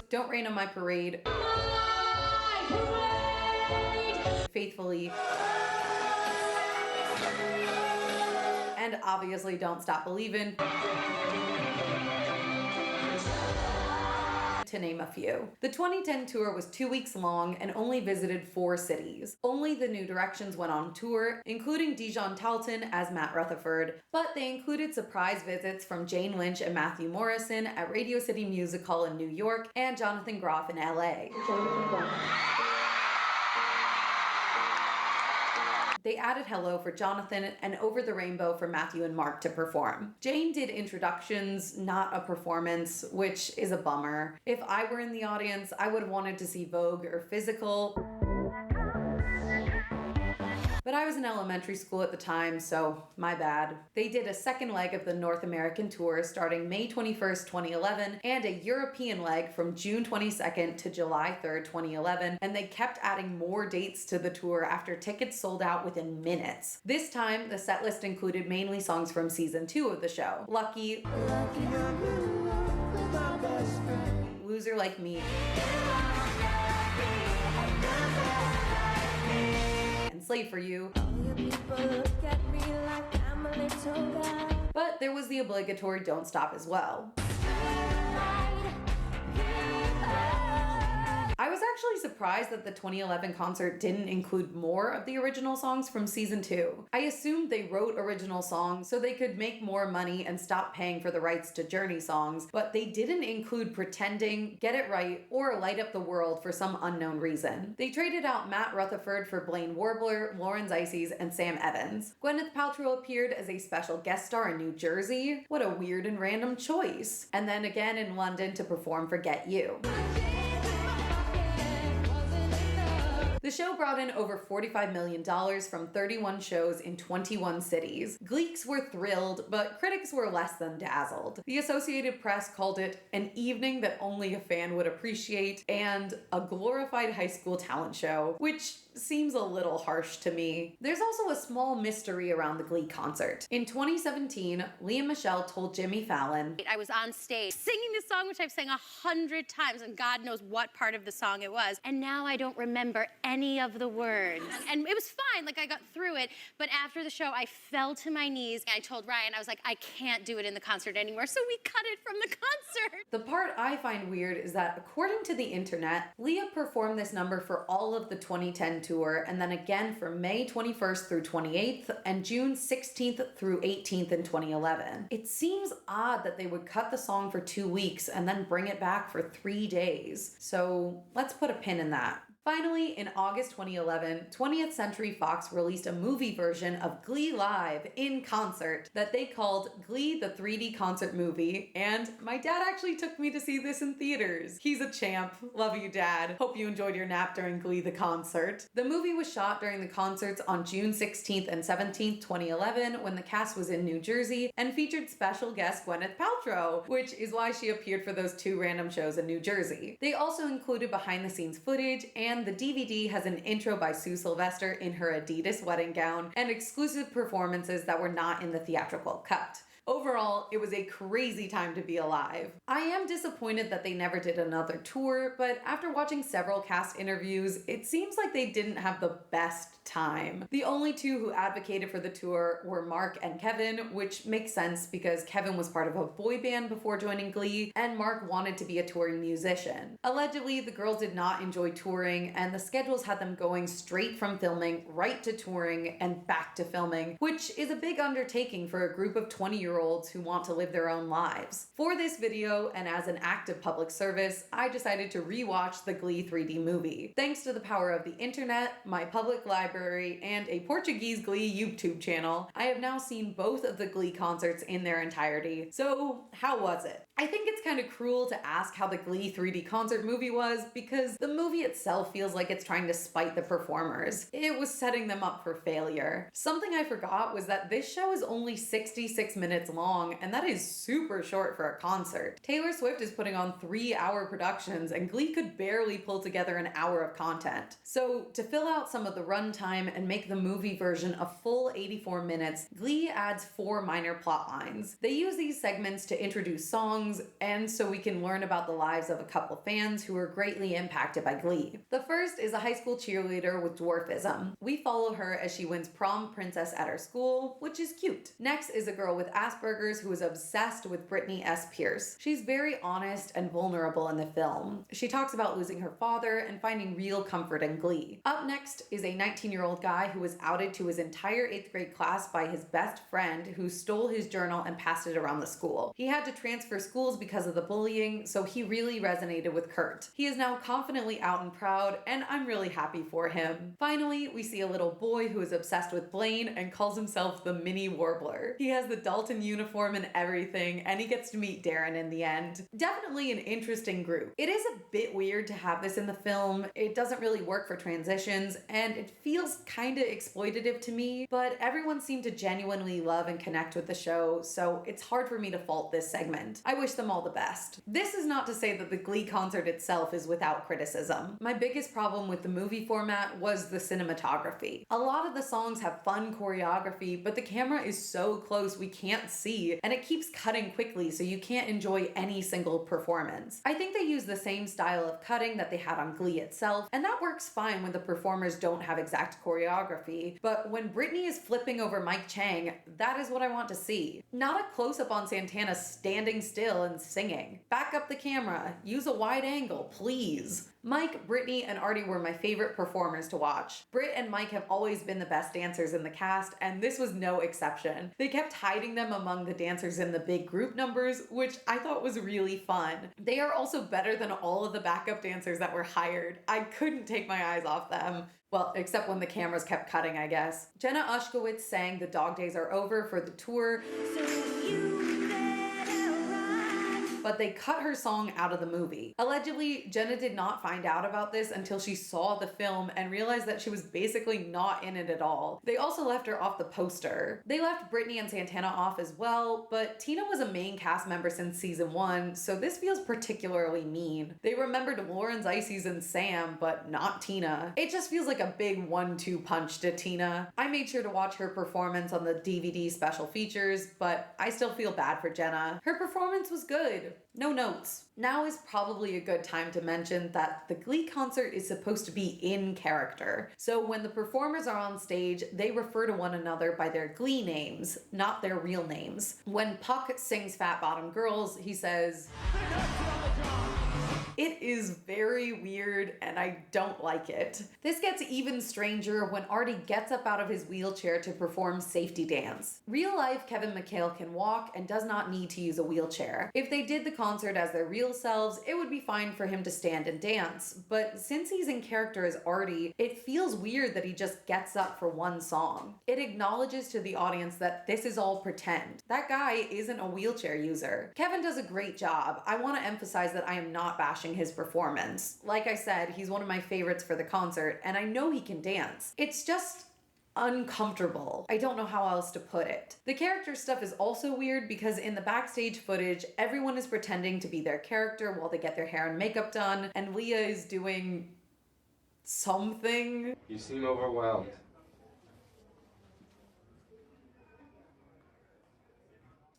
Don't Rain on My Parade, Faithfully, and obviously Don't Stop Believin', to name a few. The 2010 tour was 2 weeks long and only visited 4 cities. Only the New Directions went on tour, including Dijon Talton as Matt Rutherford, but they included surprise visits from Jane Lynch and Matthew Morrison at Radio City Music Hall in New York and Jonathan Groff in LA. They added Hello for Jonathan and Over the Rainbow for Matthew and Mark to perform. Jane did introductions, not a performance, which is a bummer. If I were in the audience, I would have wanted to see Vogue or Physical. But I was in elementary school at the time, so my bad. They did a second leg of the North American tour starting May 21st, 2011, and a European leg from June 22nd to July 3rd, 2011, and they kept adding more dates to the tour after tickets sold out within minutes. This time, the set list included mainly songs from season 2 of the show. Lucky, Loser Like Me, Slave for You. But there was the obligatory Don't Stop as well. I was actually surprised that the 2011 concert didn't include more of the original songs from season 2. I assumed they wrote original songs so they could make more money and stop paying for the rights to Journey songs, but they didn't include Pretending, Get It Right, or Light Up the World for some unknown reason. They traded out Matt Rutherford for Blaine Warbler, Lauren Zisys, and Sam Evans. Gwyneth Paltrow appeared as a special guest star in New Jersey. What a weird and random choice. And then again in London to perform for Get You. The show brought in over $45 million from 31 shows in 21 cities. Gleeks were thrilled, but critics were less than dazzled. The Associated Press called it an evening that only a fan would appreciate and a glorified high school talent show, which seems a little harsh to me. There's also a small mystery around the Glee concert. In 2017, Lea Michele told Jimmy Fallon, I was on stage singing this song, which I've sang 100 times, and God knows what part of the song it was, and now I don't remember any of the words. And it was fine, like I got through it, but after the show, I fell to my knees, and I told Ryan, I was like, I can't do it in the concert anymore, so we cut it from the concert. The part I find weird is that according to the internet, Lea performed this number for all of the 2010 tour, and then again for May 21st through 28th and June 16th through 18th in 2011. It seems odd that they would cut the song for 2 weeks and then bring it back for 3 days. So let's put a pin in that. Finally, in August 2011, 20th Century Fox released a movie version of Glee Live in concert that they called Glee the 3D Concert Movie, and my dad actually took me to see this in theaters. He's a champ. Love you, Dad. Hope you enjoyed your nap during Glee the concert. The movie was shot during the concerts on June 16th and 17th, 2011, when the cast was in New Jersey, and featured special guest Gwyneth Paltrow, which is why she appeared for those 2 random shows in New Jersey. They also included behind-the-scenes footage, and the DVD has an intro by Sue Sylvester in her Adidas wedding gown and exclusive performances that were not in the theatrical cut. Overall, it was a crazy time to be alive. I am disappointed that they never did another tour, but after watching several cast interviews, it seems like they didn't have the best time. The only two who advocated for the tour were Mark and Kevin, which makes sense because Kevin was part of a boy band before joining Glee, and Mark wanted to be a touring musician. Allegedly, the girls did not enjoy touring, and the schedules had them going straight from filming right to touring and back to filming, which is a big undertaking for a group of 20-year-olds who want to live their own lives. For this video, and as an act of public service, I decided to rewatch the Glee 3D movie. Thanks to the power of the internet, my public library, and a Portuguese Glee YouTube channel, I have now seen both of the Glee concerts in their entirety. So, how was it? I think it's kind of cruel to ask how the Glee 3D concert movie was because the movie itself feels like it's trying to spite the performers. It was setting them up for failure. Something I forgot was that this show is only 66 minutes long, and that is super short for a concert. Taylor Swift is putting on 3-hour productions, and Glee could barely pull together an hour of content. So, to fill out some of the runtime and make the movie version a full 84 minutes, Glee adds 4 minor plot lines. They use these segments to introduce songs, and so we can learn about the lives of a couple fans who were greatly impacted by Glee. The first is a high school cheerleader with dwarfism. We follow her as she wins prom princess at her school, which is cute. Next is a girl with Asperger's who is obsessed with Brittany S. Pierce. She's very honest and vulnerable in the film. She talks about losing her father and finding real comfort in Glee. Up next is a 19-year-old guy who was outed to his entire 8th grade class by his best friend who stole his journal and passed it around the school. He had to transfer schools because of the bullying, so he really resonated with Kurt. He is now confidently out and proud, and I'm really happy for him. Finally, we see a little boy who is obsessed with Blaine and calls himself the Mini Warbler. He has the Dalton uniform and everything, and he gets to meet Darren in the end. Definitely an interesting group. It is a bit weird to have this in the film. It doesn't really work for transitions, and it feels kinda exploitative to me, but everyone seemed to genuinely love and connect with the show, so it's hard for me to fault this segment. I wish them all the best. This is not to say that the Glee concert itself is without criticism. My biggest problem with the movie format was the cinematography. A lot of the songs have fun choreography, but the camera is so close we can't see, and it keeps cutting quickly so you can't enjoy any single performance. I think they use the same style of cutting that they had on Glee itself, and that works fine when the performers don't have exact choreography, but when Brittany is flipping over Mike Chang, that is what I want to see. Not a close-up on Santana standing still and singing. Back up the camera. Use a wide angle, please. Mike, Brittany, and Artie were my favorite performers to watch. Britt and Mike have always been the best dancers in the cast, and this was no exception. They kept hiding them among the dancers in the big group numbers, which I thought was really fun. They are also better than all of the backup dancers that were hired. I couldn't take my eyes off them. Well, except when the cameras kept cutting, I guess. Jenna Ushkowitz sang The Dog Days Are Over for the tour, but they cut her song out of the movie. Allegedly, Jenna did not find out about this until she saw the film and realized that she was basically not in it at all. They also left her off the poster. They left Brittany and Santana off as well, but Tina was a main cast member since season 1, so this feels particularly mean. They remembered Lauren's Ices and Sam, but not Tina. It just feels like a big 1-2 punch to Tina. I made sure to watch her performance on the DVD special features, but I still feel bad for Jenna. Her performance was good. No notes. Now is probably a good time to mention that the Glee concert is supposed to be in character. So when the performers are on stage, they refer to one another by their Glee names, not their real names. When Puck sings Fat Bottom Girls, he says, It is very weird and I don't like it. This gets even stranger when Artie gets up out of his wheelchair to perform Safety Dance. Real life Kevin McHale can walk and does not need to use a wheelchair. If they did the concert as their real selves, it would be fine for him to stand and dance. But since he's in character as Artie, it feels weird that he just gets up for one song. It acknowledges to the audience that this is all pretend. That guy isn't a wheelchair user. Kevin does a great job. I want to emphasize that I am not bashing his performance. Like I said, he's one of my favorites for the concert, and I know he can dance. It's just uncomfortable. I don't know how else to put it. The character stuff is also weird because in the backstage footage, everyone is pretending to be their character while they get their hair and makeup done, and Leah is doing something. You seem overwhelmed.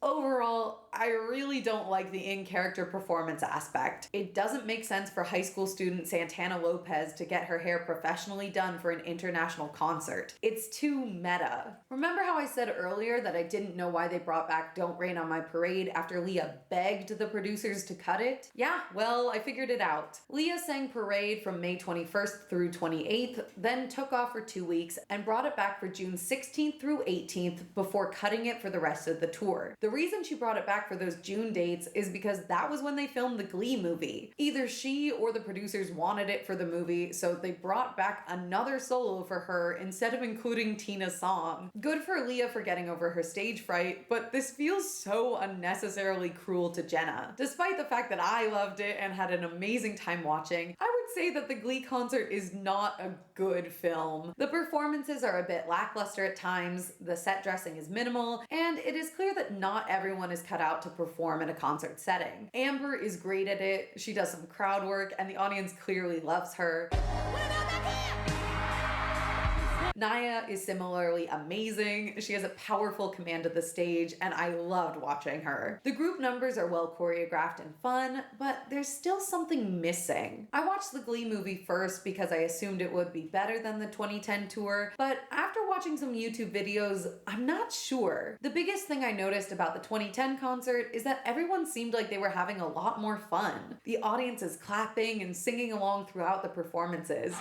Overall, I really don't like the in-character performance aspect. It doesn't make sense for high school student Santana Lopez to get her hair professionally done for an international concert. It's too meta. Remember how I said earlier that I didn't know why they brought back Don't Rain on My Parade after Leah begged the producers to cut it? Yeah, well, I figured it out. Leah sang Parade from May 21st through 28th, then took off for 2 weeks and brought it back for June 16th through 18th before cutting it for the rest of the tour. The reason she brought it back for those June dates is because that was when they filmed the Glee movie. Either she or the producers wanted it for the movie, so they brought back another solo for her instead of including Tina's song. Good for Leah for getting over her stage fright, but this feels so unnecessarily cruel to Jenna. Despite the fact that I loved it and had an amazing time watching, I would say that the Glee concert is not a good film. The performances are a bit lackluster at times, the set dressing is minimal, and it is clear that not everyone is cut out to perform in a concert setting. Amber is great at it, she does some crowd work, and the audience clearly loves her. Naya is similarly amazing. She has a powerful command of the stage, and I loved watching her. The group numbers are well choreographed and fun, but there's still something missing. I watched the Glee movie first because I assumed it would be better than the 2010 tour, but after watching some YouTube videos, I'm not sure. The biggest thing I noticed about the 2010 concert is that everyone seemed like they were having a lot more fun. The audience is clapping and singing along throughout the performances.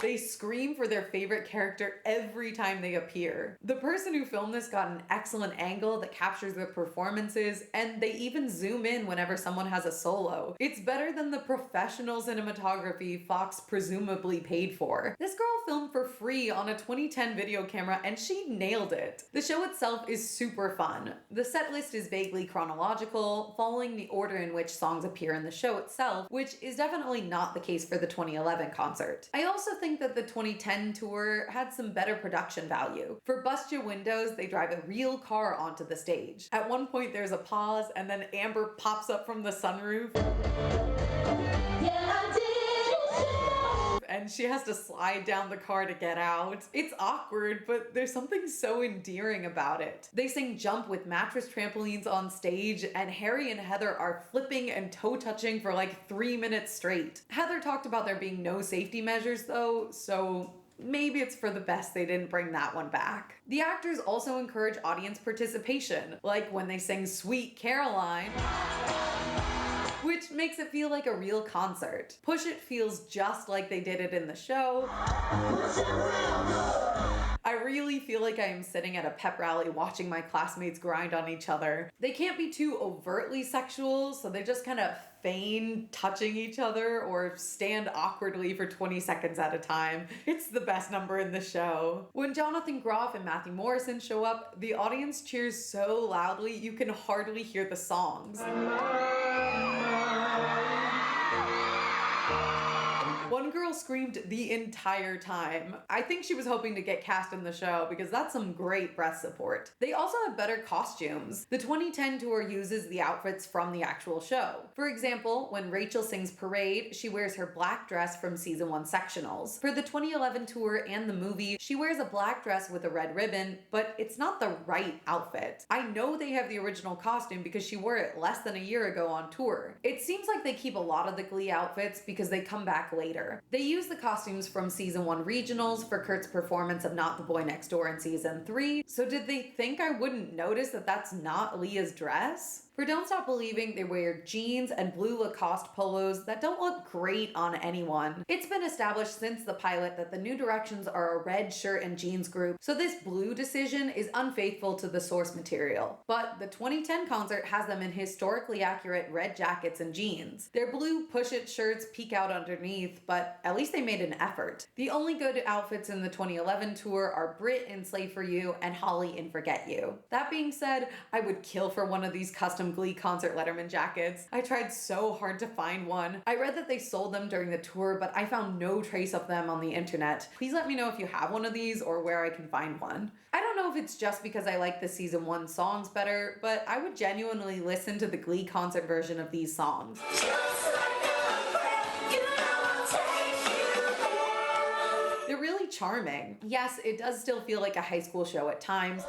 They scream for their favorite character every time they appear. The person who filmed this got an excellent angle that captures their performances, and they even zoom in whenever someone has a solo. It's better than the professional cinematography Fox presumably paid for. This girl filmed for free on a 2010 video camera, and she nailed it. The show itself is super fun. The set list is vaguely chronological, following the order in which songs appear in the show itself, which is definitely not the case for the 2011 concert. I also think that the 2010 tour had some better production value. For Bust Your Windows, they drive a real car onto the stage. At one point there's a pause, and then Amber pops up from the sunroof. And she has to slide down the car to get out. It's awkward, but there's something so endearing about it. They sing Jump with mattress trampolines on stage, and Harry and Heather are flipping and toe-touching for like 3 minutes straight. Heather talked about there being no safety measures though, so maybe it's for the best they didn't bring that one back. The actors also encourage audience participation, like when they sing Sweet Caroline, which makes it feel like a real concert. Push It feels just like they did it in the show. I really feel like I am sitting at a pep rally watching my classmates grind on each other. They can't be too overtly sexual, so they just kind of feign touching each other or stand awkwardly for 20 seconds at a time. It's the best number in the show. When Jonathan Groff and Matthew Morrison show up, the audience cheers so loudly you can hardly hear the songs. One girl screamed the entire time. I think she was hoping to get cast in the show because that's some great breath support. They also have better costumes. The 2010 tour uses the outfits from the actual show. For example, when Rachel sings Parade, she wears her black dress from season 1 sectionals. For the 2011 tour and the movie, she wears a black dress with a red ribbon, but it's not the right outfit. I know they have the original costume because she wore it less than a year ago on tour. It seems like they keep a lot of the Glee outfits because they come back later. They use the costumes from season 1 regionals for Kurt's performance of Not the Boy Next Door in season 3, so did they think I wouldn't notice that that's not Leah's dress? For Don't Stop Believing, they wear jeans and blue Lacoste polos that don't look great on anyone. It's been established since the pilot that the New Directions are a red shirt and jeans group, so this blue decision is unfaithful to the source material. But the 2010 concert has them in historically accurate red jackets and jeans. Their blue Push It shirts peek out underneath, but at least they made an effort. The only good outfits in the 2011 tour are Brit in Slave For You and Holly in Forget You. That being said, I would kill for one of these custom Glee concert Letterman jackets. I tried so hard to find one. I read that they sold them during the tour, but I found no trace of them on the internet. Please let me know if you have one of these or where I can find one. I don't know if it's just because I like the season 1 songs better, but I would genuinely listen to the Glee concert version of these songs. They're really charming. Yes, it does still feel like a high school show at times.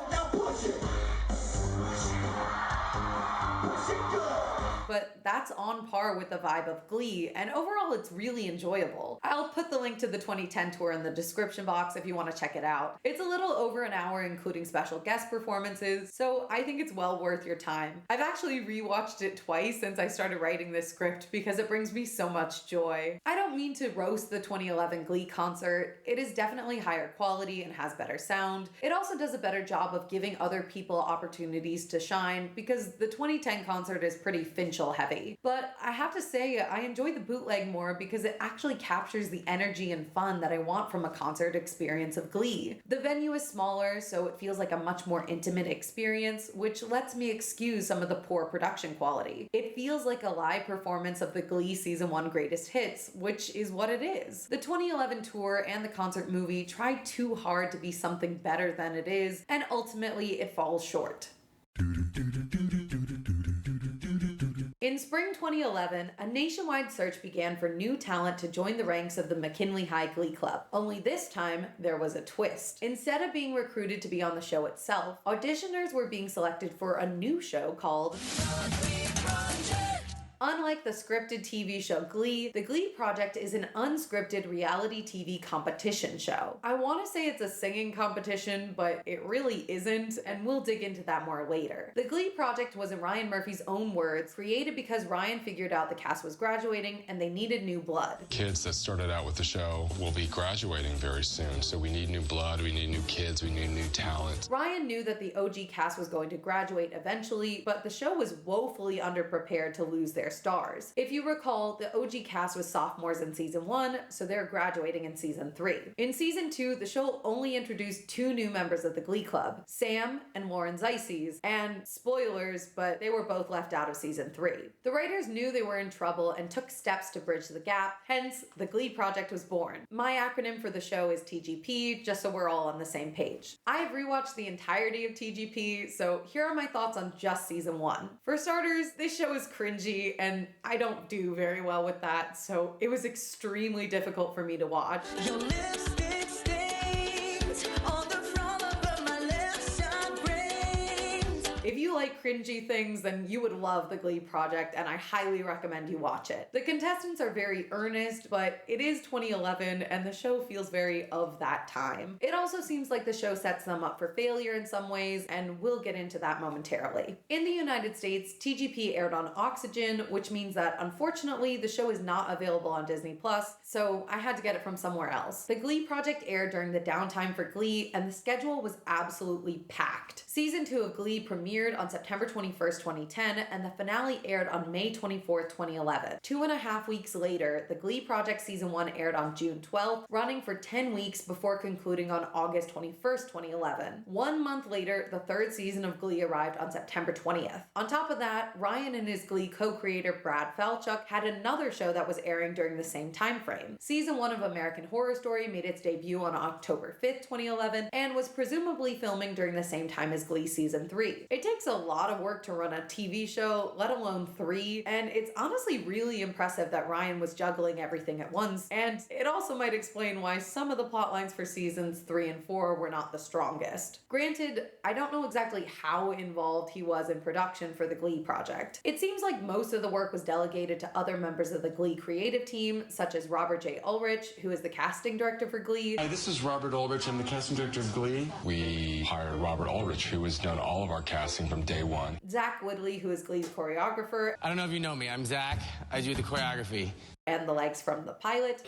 But that's on par with the vibe of Glee, and overall it's really enjoyable. I'll put the link to the 2010 tour in the description box if you want to check it out. It's a little over an hour including special guest performances, so I think it's well worth your time. I've actually rewatched it twice since I started writing this script because it brings me so much joy. I don't mean to roast the 2011 Glee concert. It is definitely higher quality and has better sound. It also does a better job of giving other people opportunities to shine because the 2010 concert is pretty Finchel heavy. But I have to say, I enjoy the bootleg more because it actually captures the energy and fun that I want from a concert experience of Glee. The venue is smaller, so it feels like a much more intimate experience, which lets me excuse some of the poor production quality. It feels like a live performance of the Glee Season 1 greatest hits, which is what it is. The 2011 tour and the concert movie try too hard to be something better than it is, and ultimately it falls short. In spring 2011, a nationwide search began for new talent to join the ranks of the McKinley High Glee Club. Only this time, there was a twist. Instead of being recruited to be on the show itself, auditioners were being selected for a new show called Glee Project. Unlike the scripted TV show Glee, the Glee Project is an unscripted reality TV competition show. I want to say it's a singing competition, but it really isn't, and we'll dig into that more later. The Glee Project was, in Ryan Murphy's own words, created because Ryan figured out the cast was graduating and they needed new blood. Kids that started out with the show will be graduating very soon, so we need new blood, we need new kids, we need new talent. Ryan knew that the OG cast was going to graduate eventually, but the show was woefully underprepared to lose their stars. If you recall, the OG cast was sophomores in season 1, so they're graduating in season 3. In season 2, the show only introduced 2 new members of the Glee Club, Sam and Lauren Zeises, and spoilers, but they were both left out of season 3. The writers knew they were in trouble and took steps to bridge the gap, hence the Glee Project was born. My acronym for the show is TGP, just so we're all on the same page. I've rewatched the entirety of TGP, so here are my thoughts on just season 1. For starters, this show is cringy, and I don't do very well with that, so it was extremely difficult for me to watch. Your lipstick stains on the front of my left side brains. If you like cringy things, then you would love the Glee Project, and I highly recommend you watch it. The contestants are very earnest, but it is 2011, and the show feels very of that time. It also seems like the show sets them up for failure in some ways, and we'll get into that momentarily. In the United States, TGP aired on Oxygen, which means that unfortunately the show is not available on Disney+, so I had to get it from somewhere else. The Glee Project aired during the downtime for Glee, and the schedule was absolutely packed. Season 2 of Glee premiered on September 21st, 2010, and the finale aired on May 24th, 2011. 2.5 weeks later, the Glee Project Season 1 aired on June 12th, running for 10 weeks before concluding on August 21st, 2011. 1 month later, the 3rd season of Glee arrived on September 20th. On top of that, Ryan and his Glee co-creator Brad Falchuk had another show that was airing during the same time frame. Season 1 of American Horror Story made its debut on October 5th, 2011, and was presumably filming during the same time as Glee Season 3. It takes a lot of work to run a TV show, let alone 3, and it's honestly really impressive that Ryan was juggling everything at once, and it also might explain why some of the plot lines for seasons 3 and 4 were not the strongest. Granted, I don't know exactly how involved he was in production for the Glee Project. It seems like most of the work was delegated to other members of the Glee creative team, such as Robert J. Ulrich, who is the casting director for Glee. Hi, this is Robert Ulrich. I'm the casting director of Glee. We hired Robert Ulrich, who has done all of our casting from day one. Zach Woodley, who is Glee's choreographer. I don't know if you know me. I'm Zach. I do the choreography. And the likes from the pilot.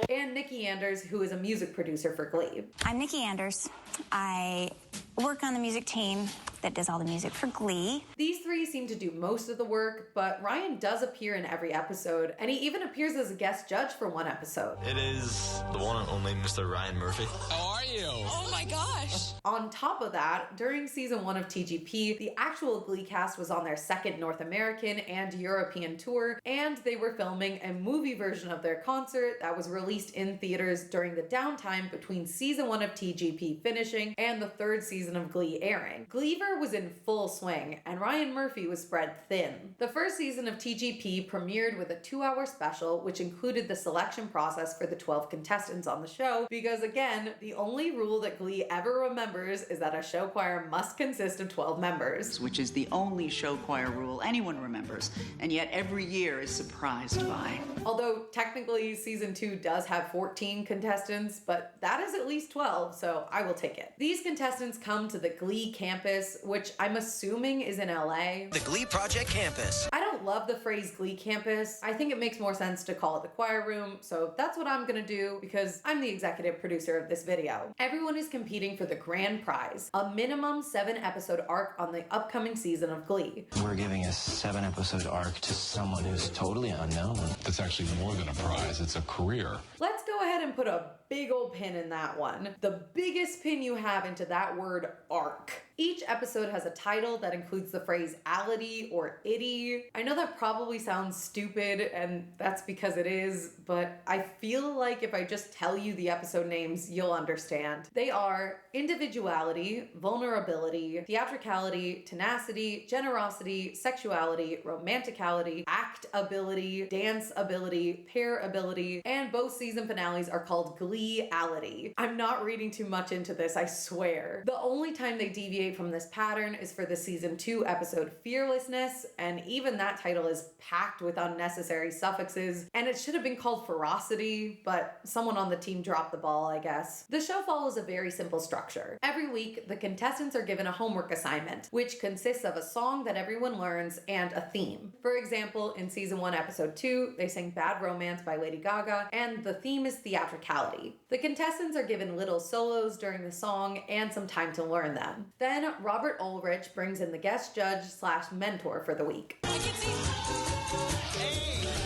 And Nikki Anders, who is a music producer for Glee. I'm Nikki Anders. I work on the music team that does all the music for Glee. These 3 seem to do most of the work, but Ryan does appear in every episode, and he even appears as a guest judge for 1 episode. It is the one and only Mr. Ryan Murphy. How are you? Oh my gosh! On top of that, during season 1 of TGP, the actual Glee cast was on their 2nd North American and European tour, and they were filming a movie movie version of their concert that was released in theaters during the downtime between season 1 of TGP finishing and the 3rd season of Glee airing. Gleever was in full swing, and Ryan Murphy was spread thin. The first season of TGP premiered with a 2-hour special, which included the selection process for the 12 contestants on the show, because again, the only rule that Glee ever remembers is that a show choir must consist of 12 members. Which is the only show choir rule anyone remembers, and yet every year is surprised by. Although technically season 2 does have 14 contestants, but that is at least 12, so I will take it. These contestants come to the Glee campus, which I'm assuming is in LA. The Glee Project campus. I don't love the phrase Glee campus. I think it makes more sense to call it the choir room, so that's what I'm gonna do because I'm the executive producer of this video. Everyone is competing for the grand prize, a minimum 7-episode arc on the upcoming season of Glee. We're giving a 7-episode arc to someone who's totally unknown. That's actually more than a prize, it's a career. Let's go ahead and put a big old pin in that one. The biggest pin you have into that word arc. Each episode has a title that includes the phrase ality or itty. I know that probably sounds stupid, and that's because it is, but I feel like if I just tell you the episode names, you'll understand. They are individuality, vulnerability, theatricality, tenacity, generosity, sexuality, romanticality, act ability, dance ability, pair ability, and both season finales are called Glee-ality. I'm not reading too much into this, I swear. The only time they deviate from this pattern is for the season 2 episode Fearlessness, and even that title is packed with unnecessary suffixes, and it should have been called Ferocity, but someone on the team dropped the ball, I guess. The show follows a very simple structure. Every week, the contestants are given a homework assignment, which consists of a song that everyone learns and a theme. For example, in season 1 episode 2, they sang Bad Romance by Lady Gaga, and the theme is theatricality. The contestants are given little solos during the song and some time to learn them. Then Robert Ulrich brings in the guest judge / mentor for the week.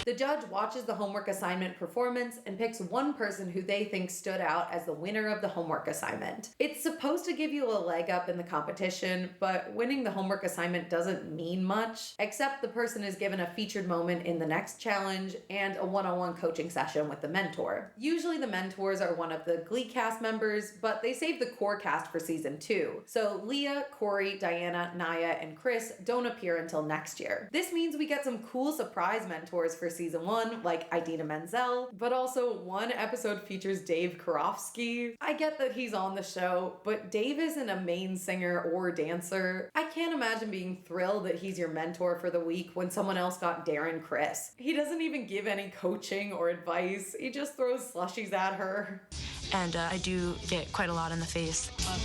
The judge watches the homework assignment performance and picks one person who they think stood out as the winner of the homework assignment. It's supposed to give you a leg up in the competition, but winning the homework assignment doesn't mean much, except the person is given a featured moment in the next challenge and a one-on-one coaching session with the mentor. Usually the mentors are one of the Glee cast members, but they save the core cast for season 2. So Leah, Corey, Diana, Naya, and Chris don't appear until next year. This means we get some cool surprise mentors for season 1, like Idina Menzel, but also one episode features Dave Karofsky. I get that he's on the show, but Dave isn't a main singer or dancer. I can't imagine being thrilled that he's your mentor for the week when someone else got Darren Criss. He doesn't even give any coaching or advice, he just throws slushies at her. And I do get quite a lot in the face. Cut.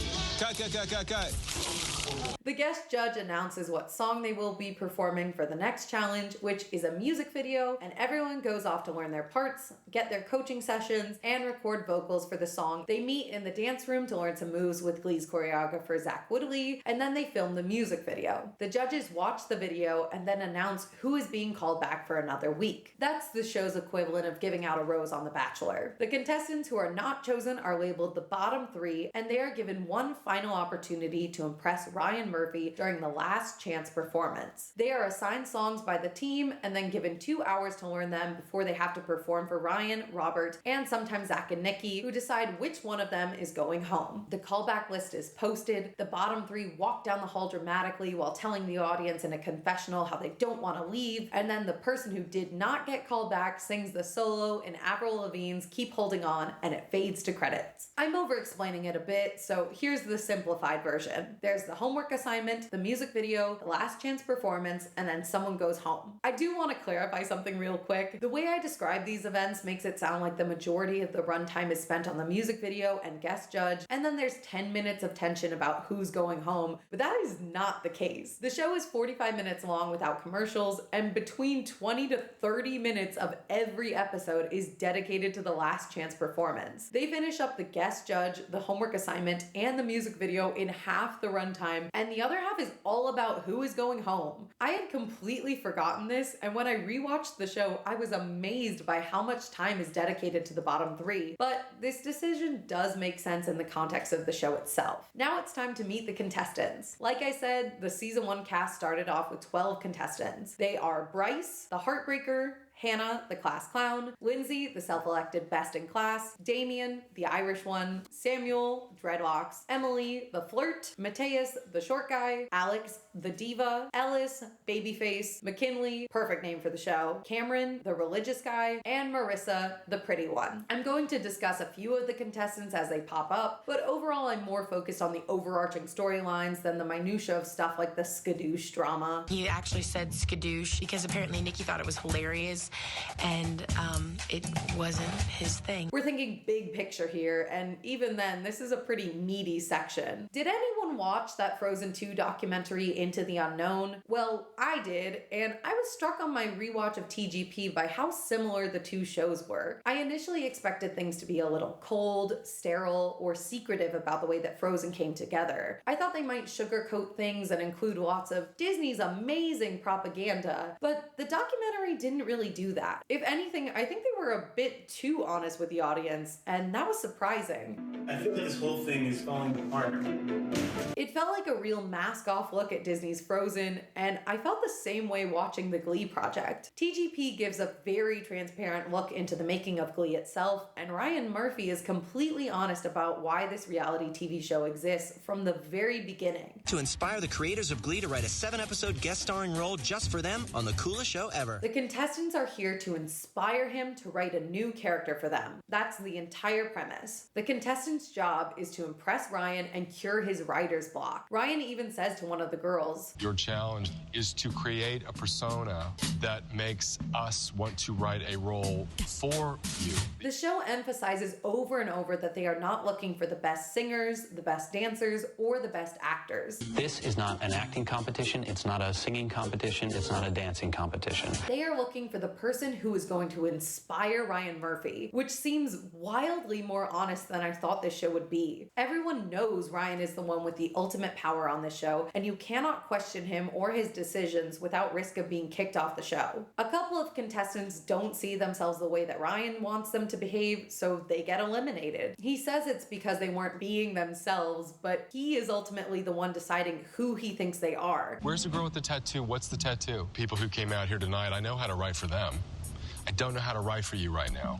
The guest judge announces what song they will be performing for the next challenge, which is a music video, and everyone goes off to learn their parts, get their coaching sessions, and record vocals for the song. They meet in the dance room to learn some moves with Glee's choreographer Zach Woodley, and then they film the music video. The judges watch the video and then announce who is being called back for another week. That's the show's equivalent of giving out a rose on The Bachelor. The contestants who are not chosen are labeled the bottom 3, and they are given one final opportunity to impress Ryan Murphy during the last chance performance. They are assigned songs by the team and then given 2 hours to learn them before they have to perform for Ryan, Robert, and sometimes Zach and Nikki, who decide which one of them is going home. The callback list is posted. The bottom 3 walk down the hall dramatically while telling the audience in a confessional how they don't want to leave, and then the person who did not get called back sings the solo in Avril Lavigne's Keep Holding On, and it fades to credits. I'm over-explaining it a bit, so here's the simplified version. There's the homework assignment, the music video, the last chance performance, and then someone goes home. I do want to clarify something real quick. The way I describe these events makes it sound like the majority of the runtime is spent on the music video and guest judge, and then there's 10 minutes of tension about who's going home, but that is not the case. The show is 45 minutes long without commercials, and between 20 to 30 minutes of every episode is dedicated to the last chance performance. They finish up the guest judge, the homework assignment, and the music video in half the runtime, and the other half is all about who is going home. I had completely forgotten this, and when I rewatched the show, I was amazed by how much time is dedicated to the bottom 3, but this decision does make sense in the context of the show itself. Now it's time to meet the contestants. Like I said, the season 1 cast started off with 12 contestants. They are Bryce, the Heartbreaker, Hannah, the class clown, Lindsay, the self-elected best in class, Damien, the Irish one, Samuel, dreadlocks, Emily, the flirt, Mateus, the short guy, Alex, the diva, Ellis, babyface, McKinley, perfect name for the show, Cameron, the religious guy, and Marissa, the pretty one. I'm going to discuss a few of the contestants as they pop up, but overall I'm more focused on the overarching storylines than the minutia of stuff like the skadoosh drama. He actually said skadoosh because apparently Nikki thought it was hilarious, and it wasn't his thing. We're thinking big picture here, and even then, this is a pretty meaty section. Did anyone watch that Frozen 2 documentary, Into the Unknown? Well, I did, and I was struck on my rewatch of TGP by how similar the two shows were. I initially expected things to be a little cold, sterile, or secretive about the way that Frozen came together. I thought they might sugarcoat things and include lots of Disney's amazing propaganda, but the documentary didn't really do that. If anything, I think they were a bit too honest with the audience, and that was surprising. I feel like this whole thing is falling apart. It felt like a real mask-off look at Disney's Frozen, and I felt the same way watching the Glee Project. TGP gives a very transparent look into the making of Glee itself, and Ryan Murphy is completely honest about why this reality TV show exists from the very beginning. To inspire the creators of Glee to write a 7-episode guest starring role just for them on the coolest show ever. The contestants are here to inspire him to write a new character for them. That's the entire premise. The contestant's job is to impress Ryan and cure his writer's block. Ryan even says to one of the girls, Your challenge is to create a persona that makes us want to write a role for you. The show emphasizes over and over that they are not looking for the best singers, the best dancers, or the best actors. This is not an acting competition. It's not a singing competition. It's not a dancing competition. They are looking for the person who is going to inspire Ryan Murphy, which seems wildly more honest than I thought this show would be. Everyone knows Ryan is the one with the ultimate power on this show, and you cannot question him or his decisions without risk of being kicked off the show. A couple of contestants don't see themselves the way that Ryan wants them to behave, so they get eliminated. He says it's because they weren't being themselves, but he is ultimately the one deciding who he thinks they are. Where's the girl with the tattoo? What's the tattoo? People who came out here tonight, I know how to write for them. I don't know how to write for you right now.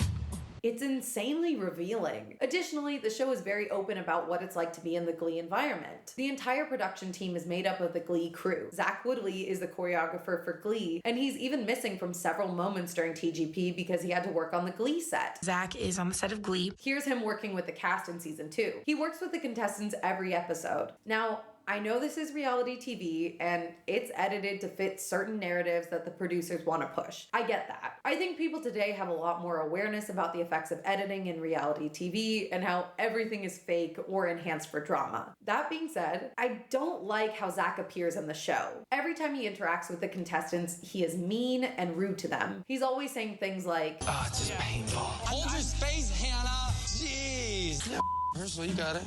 It's insanely revealing. Additionally, the show is very open about what it's like to be in the Glee environment. The entire production team is made up of the Glee crew. Zach Woodley is the choreographer for Glee, and he's even missing from several moments during TGP because he had to work on the Glee set. Zach is on the set of Glee. Here's him working with the cast in season 2. He works with the contestants every episode. Now, I know this is reality TV and it's edited to fit certain narratives that the producers want to push. I get that. I think people today have a lot more awareness about the effects of editing in reality TV and how everything is fake or enhanced for drama. That being said, I don't like how Zach appears in the show. Every time he interacts with the contestants, he is mean and rude to them. He's always saying things like, Oh, it's just painful. Hold your space, Hannah. Jeez. Ursula, you got it.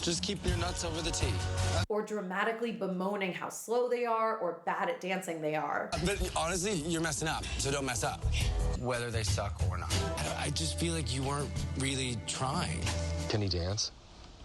Just keep your nuts over the tea. or dramatically bemoaning how slow they are or bad at dancing they are. But honestly, you're messing up, so don't mess up. Whether they suck or not. I just feel like you weren't really trying. Can he dance?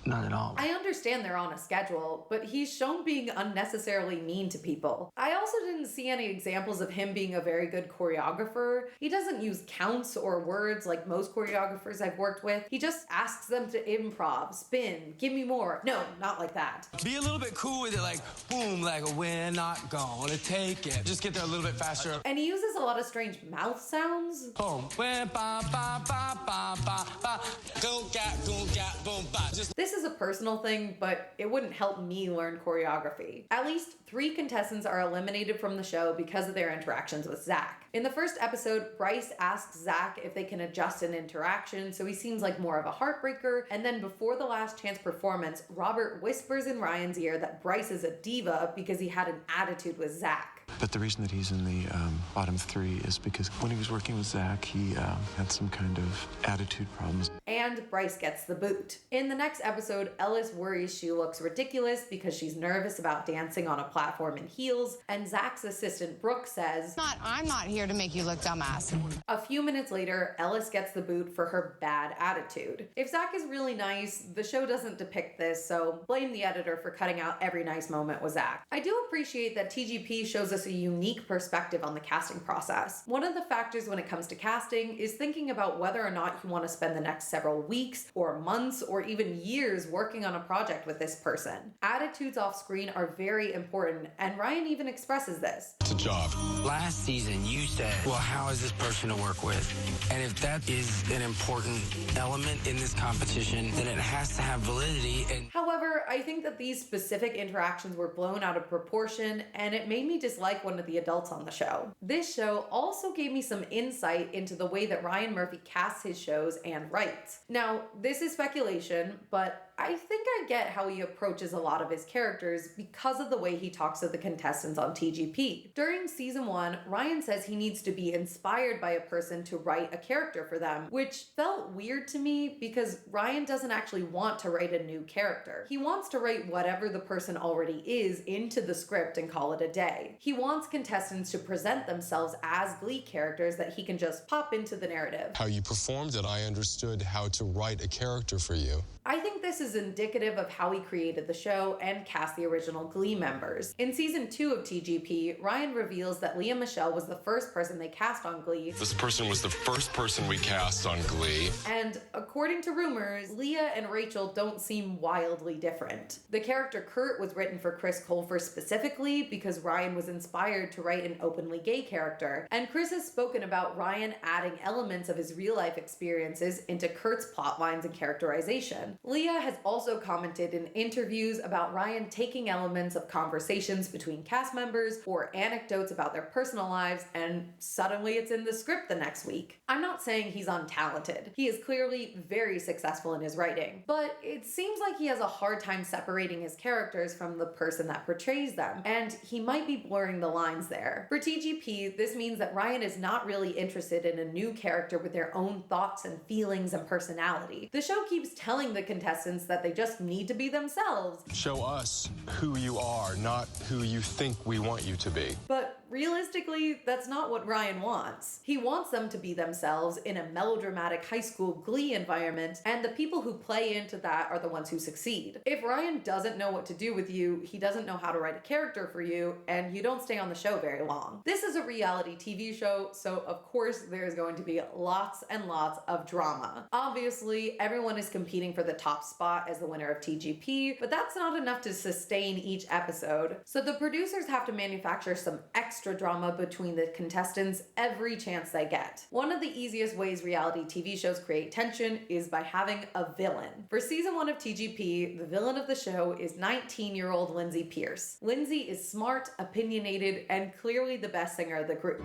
Not at all. I understand they're on a schedule, but he's shown being unnecessarily mean to people. I also didn't see any examples of him being a very good choreographer. He doesn't use counts or words like most choreographers I've worked with. He just asks them to improv, spin, give me more. No, not like that. Be a little bit cool with it, like, boom, like, we're not gonna take it. Just get there a little bit faster. And he uses a lot of strange mouth sounds. Boom, ba ba ba ba ba ba, go gat, boom, ba. This is a personal thing, but it wouldn't help me learn choreography. At least 3 contestants are eliminated from the show because of their interactions with Zach. In the first episode, Bryce asks Zach if they can adjust an interaction, so he seems like more of a heartbreaker, and then before the last chance performance, Robert whispers in Ryan's ear that Bryce is a diva because he had an attitude with Zach. But the reason that he's in the bottom 3 is because when he was working with Zach, he had some kind of attitude problems. And Bryce gets the boot. In the next episode, Ellis worries she looks ridiculous because she's nervous about dancing on a platform in heels, and Zach's assistant Brooke says, I'm not here to make you look dumbass. A few minutes later, Ellis gets the boot for her bad attitude. If Zach is really nice, the show doesn't depict this, so blame the editor for cutting out every nice moment with Zach. I do appreciate that TGP shows us a unique perspective on the casting process. One of the factors when it comes to casting is thinking about whether or not you want to spend the next several weeks or months or even years working on a project with this person. Attitudes off screen are very important, and Ryan even expresses this. It's a job. Last season, you said, well, how is this person to work with? And if that is an important element in this competition, then it has to have validity. And However, I think that these specific interactions were blown out of proportion, and it made me dislike one of the adults on the show. This show also gave me some insight into the way that Ryan Murphy casts his shows and writes. Now, this is speculation, but I think I get how he approaches a lot of his characters because of the way he talks to the contestants on TGP. During season 1, Ryan says he needs to be inspired by a person to write a character for them, which felt weird to me because Ryan doesn't actually want to write a new character. He wants to write whatever the person already is into the script and call it a day. He wants contestants to present themselves as Glee characters that he can just pop into the narrative. How you performed it, I understood how to write a character for you. I think this is indicative of how he created the show and cast the original Glee members. In season 2 of TGP, Ryan reveals that Lea Michele was the first person they cast on Glee. This person was the first person we cast on Glee. And according to rumors, Leah and Rachel don't seem wildly different. The character Kurt was written for Chris Colfer specifically because Ryan was inspired to write an openly gay character. And Chris has spoken about Ryan adding elements of his real life experiences into Kurt's plot lines and characterization. Leah has also commented in interviews about Ryan taking elements of conversations between cast members or anecdotes about their personal lives, and suddenly it's in the script the next week. I'm not saying he's untalented. He is clearly very successful in his writing, but it seems like he has a hard time separating his characters from the person that portrays them, and he might be blurring the lines there. For TGP, this means that Ryan is not really interested in a new character with their own thoughts and feelings and personality. The show keeps telling the contestants that they just need to be themselves. Show us who you are, not who you think we want you to be. But realistically, that's not what Ryan wants. He wants them to be themselves in a melodramatic high school Glee environment, and the people who play into that are the ones who succeed. If Ryan doesn't know what to do with you, he doesn't know how to write a character for you, and you don't stay on the show very long. This is a reality TV show, so of course there's going to be lots and lots of drama. Obviously, everyone is competing for the top spot as the winner of TGP, but that's not enough to sustain each episode. So the producers have to manufacture some extra drama between the contestants every chance they get. One of the easiest ways reality TV shows create tension is by having a villain. For season 1 of TGP, the villain of the show is 19-year-old Lindsay Pierce. Lindsay is smart, opinionated, and clearly the best singer of the group.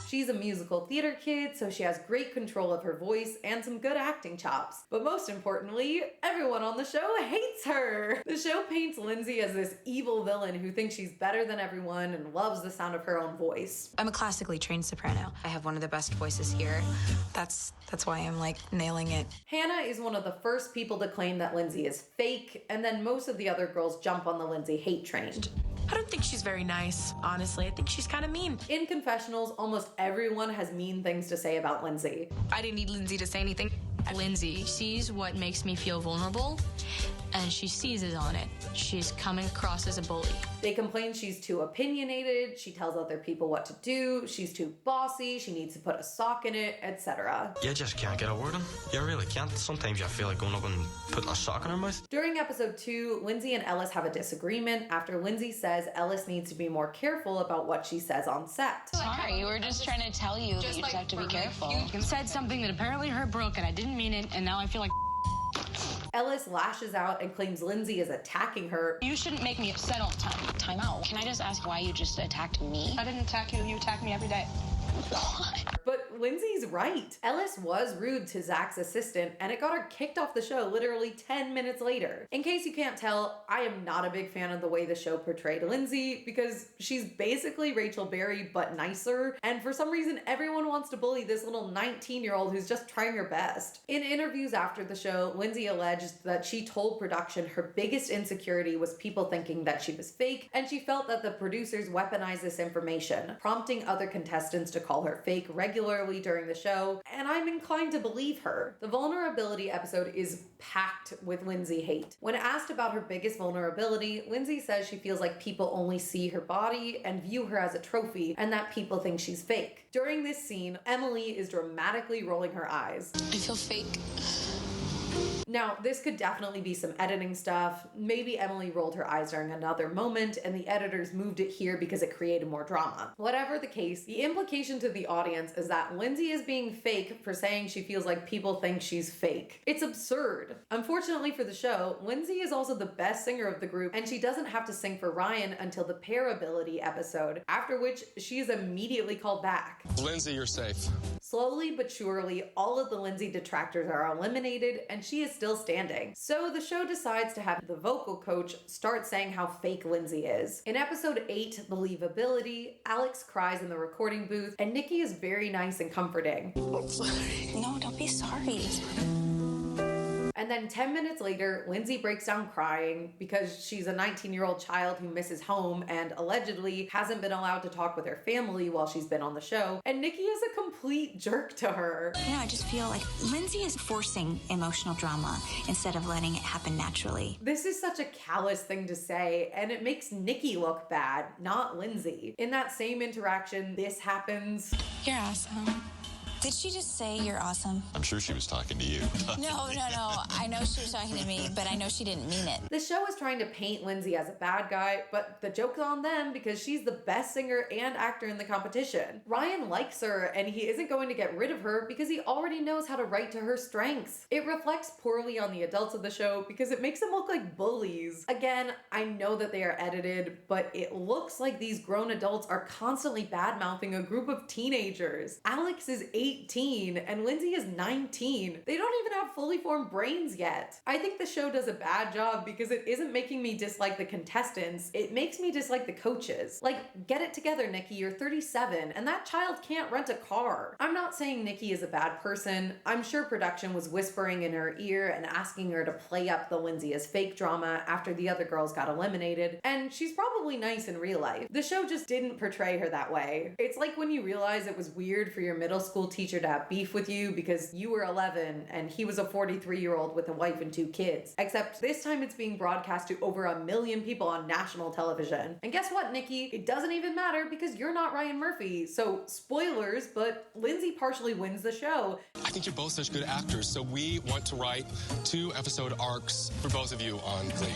She's a musical theater kid, so she has great control of her voice and some good acting chops. But most importantly, everyone on the show hates her. The show paints Lindsay as this evil villain who thinks she's better than everyone and loves the sound of her own voice. I'm a classically trained soprano. I have one of the best voices here. That's why I'm like nailing it. Hannah is one of the first people to claim that Lindsay is fake, and then most of the other girls jump on the Lindsay hate train. I don't think she's very nice, honestly. I think she's kind of mean. In confessionals, almost everyone has mean things to say about Lindsay. I didn't need Lindsay to say anything. Lindsay sees what makes me feel vulnerable, and she seizes on it. She's coming across as a bully. They complain she's too opinionated, she tells other people what to do, she's too bossy, she needs to put a sock in it, etc. You just can't get a word in. You really can't. Sometimes you feel like going up and putting a sock in her mouth. During episode 2, Lindsay and Ellis have a disagreement after Lindsay says Ellis needs to be more careful about what she says on set. Sorry, we're just trying to tell you that you just have to be careful. You said something that apparently hurt Brooke, and I didn't mean it, and now I feel like Ellis lashes out and claims Lindsay is attacking her. You shouldn't make me upset all the time. Time out. Can I just ask why you just attacked me? I didn't attack you. You attack me every day. But Lindsay's right. Ellis was rude to Zach's assistant, and it got her kicked off the show literally 10 minutes later. In case you can't tell, I am not a big fan of the way the show portrayed Lindsay because she's basically Rachel Berry but nicer, and for some reason everyone wants to bully this little 19-year-old who's just trying her best. In interviews after the show, Lindsay alleged that she told production her biggest insecurity was people thinking that she was fake, and she felt that the producers weaponized this information, prompting other contestants to to call her fake regularly during the show, and I'm inclined to believe her. The vulnerability episode is packed with Lindsay hate. When asked about her biggest vulnerability, Lindsay says she feels like people only see her body and view her as a trophy, and that people think she's fake. During this scene, Emily is dramatically rolling her eyes. I feel fake. Now, this could definitely be some editing stuff. Maybe Emily rolled her eyes during another moment and the editors moved it here because it created more drama. Whatever the case, the implication to the audience is that Lindsay is being fake for saying she feels like people think she's fake. It's absurd. Unfortunately for the show, Lindsay is also the best singer of the group, and she doesn't have to sing for Ryan until the Pairability episode, after which she is immediately called back. Lindsay, you're safe. Slowly but surely, all of the Lindsay detractors are eliminated, and she is still standing. So the show decides to have the vocal coach start saying how fake Lindsay is. In episode 8, Believability, Alex cries in the recording booth, and Nikki is very nice and comforting. No, don't be sorry. And then 10 minutes later, Lindsay breaks down crying because she's a 19-year-old child who misses home and allegedly hasn't been allowed to talk with her family while she's been on the show. And Nikki is a complete jerk to her. You know, I just feel like Lindsay is forcing emotional drama instead of letting it happen naturally. This is such a callous thing to say, and it makes Nikki look bad, not Lindsay. In that same interaction, this happens. You're awesome. Did she just say you're awesome? I'm sure she was talking to you. No. I know she was talking to me, but I know she didn't mean it. The show is trying to paint Lindsay as a bad guy, but the joke's on them because she's the best singer and actor in the competition. Ryan likes her, and he isn't going to get rid of her because he already knows how to write to her strengths. It reflects poorly on the adults of the show because it makes them look like bullies. Again, I know that they are edited, but it looks like these grown adults are constantly bad-mouthing a group of teenagers. Alex is 18 and Lindsay is 19. They don't even have fully formed brains yet. I think the show does a bad job because it isn't making me dislike the contestants, it makes me dislike the coaches. Like, get it together, Nikki, you're 37 and that child can't rent a car. I'm not saying Nikki is a bad person. I'm sure production was whispering in her ear and asking her to play up the Lindsay is fake drama after the other girls got eliminated, and she's probably nice in real life. The show just didn't portray her that way. It's like when you realize it was weird for your middle school teacher to have beef with you because you were 11 and he was a 43-year-old with a wife and 2 kids. Except this time it's being broadcast to over 1 million people on national television. And guess what, Nikki? It doesn't even matter because you're not Ryan Murphy. So spoilers, but Lindsay partially wins the show. I think you're both such good actors, so we want to write 2 episode arcs for both of you on Glee.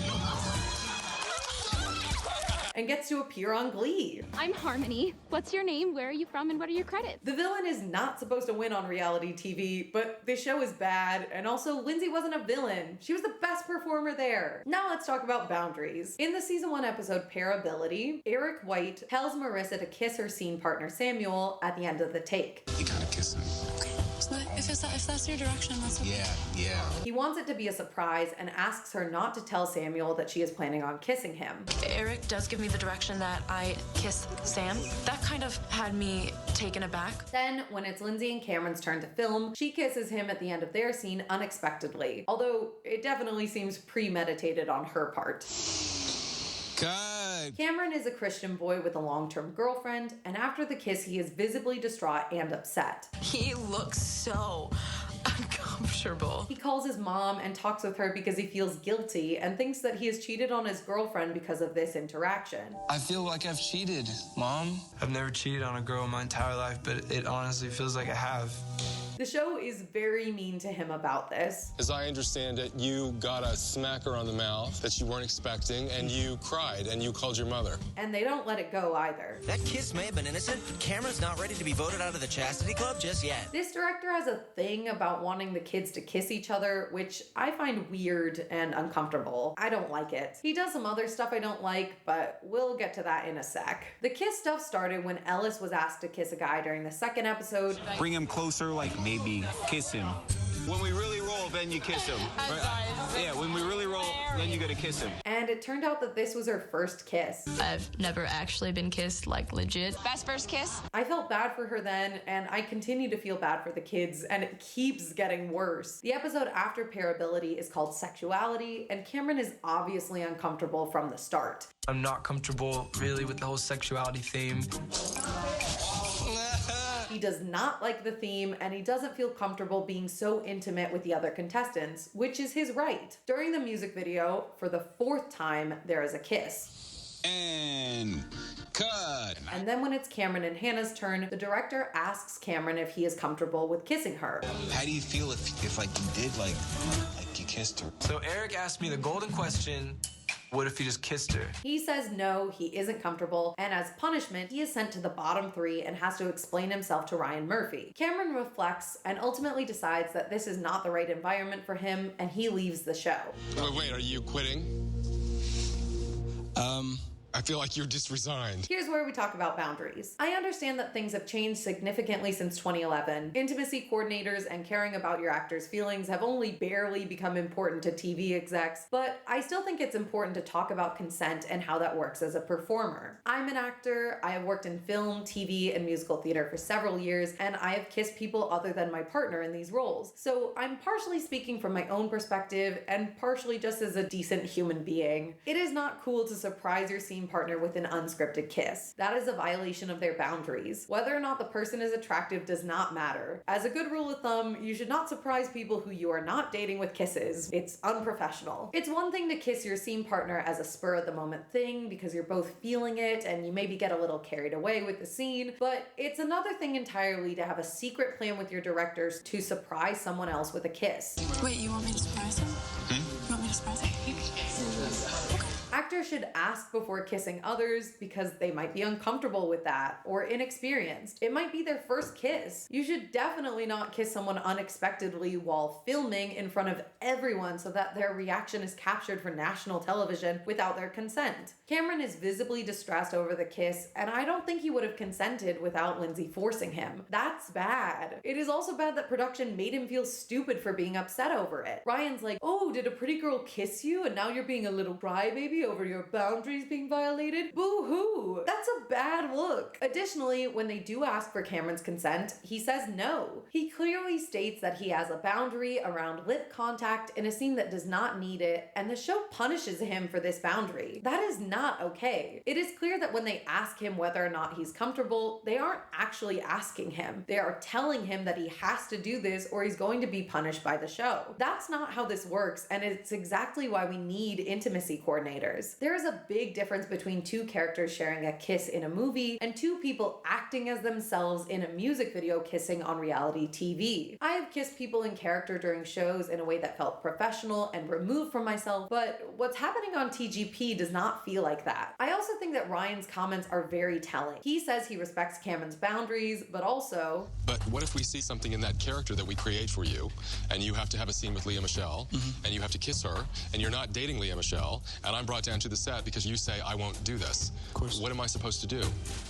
And gets to appear on Glee. I'm Harmony. What's your name? Where are you from? And what are your credits? The villain is not supposed to win on reality TV, but this show is bad, and also Lindsay wasn't a villain. She was the best performer there. Now let's talk about boundaries. In the season 1 episode Pairability, Eric White tells Marissa to kiss her scene partner Samuel at the end of the take. You gotta kiss him. If that's your direction, that's okay. Yeah. He wants it to be a surprise and asks her not to tell Samuel that she is planning on kissing him. Eric does give me the direction that I kiss Sam. That kind of had me taken aback. Then, when it's Lindsay and Cameron's turn to film, she kisses him at the end of their scene unexpectedly. Although, it definitely seems premeditated on her part. God. Cameron is a Christian boy with a long-term girlfriend, and after the kiss, he is visibly distraught and upset. He looks so uncomfortable. He calls his mom and talks with her because he feels guilty and thinks that he has cheated on his girlfriend because of this interaction. I feel like I've cheated, Mom. I've never cheated on a girl in my entire life, but it honestly feels like I have. The show is very mean to him about this. As I understand it, you got a smacker on the mouth that you weren't expecting, and you cried, and you called your mother. And they don't let it go either. That kiss may have been innocent, but Cameron's not ready to be voted out of the chastity club just yet. This director has a thing about wanting the kids to kiss each other, which I find weird and uncomfortable. I don't like it. He does some other stuff I don't like, but we'll get to that in a sec. The kiss stuff started when Ellis was asked to kiss a guy during the 2nd episode. Bring him closer, like maybe kiss him. When we really roll, then you kiss him. Right? Yeah, when we really roll, then you gotta kiss him. And it turned out that this was her first kiss. I've never actually been kissed, like legit. Best first kiss? I felt bad for her then, and I continue to feel bad for the kids, and it keeps getting worse. The episode after Pairability is called Sexuality, and Cameron is obviously uncomfortable from the start. I'm not comfortable really with the whole sexuality theme. He does not like the theme, and he doesn't feel comfortable being so intimate with the other contestants, which is his right. During the music video, for the 4th time, there is a kiss. And cut. And then when it's Cameron and Hannah's turn, the director asks Cameron if he is comfortable with kissing her. How do you feel if like you did like you kissed her? So Eric asked me the golden question, what if you just kissed her? He says no, he isn't comfortable, and as punishment, he is sent to the bottom 3 and has to explain himself to Ryan Murphy. Cameron reflects and ultimately decides that this is not the right environment for him, and he leaves the show. Wait, are you quitting? I feel like you're just resigned. Here's where we talk about boundaries. I understand that things have changed significantly since 2011. Intimacy coordinators and caring about your actors' feelings have only barely become important to TV execs, but I still think it's important to talk about consent and how that works as a performer. I'm an actor. I have worked in film, TV, and musical theater for several years, and I have kissed people other than my partner in these roles. So I'm partially speaking from my own perspective and partially just as a decent human being. It is not cool to surprise your scene partner with an unscripted kiss. That is a violation of their boundaries. Whether or not the person is attractive does not matter. As a good rule of thumb, you should not surprise people who you are not dating with kisses. It's unprofessional. It's one thing to kiss your scene partner as a spur of the moment thing because you're both feeling it and you maybe get a little carried away with the scene, but it's another thing entirely to have a secret plan with your directors to surprise someone else with a kiss. Wait, you want me to surprise him? You want me to surprise him? Actors should ask before kissing others because they might be uncomfortable with that or inexperienced. It might be their first kiss. You should definitely not kiss someone unexpectedly while filming in front of everyone so that their reaction is captured for national television without their consent. Cameron is visibly distressed over the kiss, and I don't think he would have consented without Lindsay forcing him. That's bad. It is also bad that production made him feel stupid for being upset over it. Ryan's like, oh, did a pretty girl kiss you and now you're being a little crybaby over your boundaries being violated? Boo-hoo! That's a bad look. Additionally, when they do ask for Cameron's consent, he says no. He clearly states that he has a boundary around lip contact in a scene that does not need it, and the show punishes him for this boundary. That is not okay. It is clear that when they ask him whether or not he's comfortable, they aren't actually asking him. They are telling him that he has to do this or he's going to be punished by the show. That's not how this works, and it's exactly why we need intimacy coordinators. There is a big difference between 2 characters sharing a kiss in a movie and 2 people acting as themselves in a music video kissing on reality TV. I have kissed people in character during shows in a way that felt professional and removed from myself, but what's happening on TGP does not feel like that. I also think that Ryan's comments are very telling. He says he respects Cameron's boundaries, but also... But what if we see something in that character that we create for you, and you have to have a scene with Lea Michele, and you have to kiss her, and you're not dating Lea Michele, and I'm brought down to the set because you say, I won't do this. Of course. What am I supposed to do?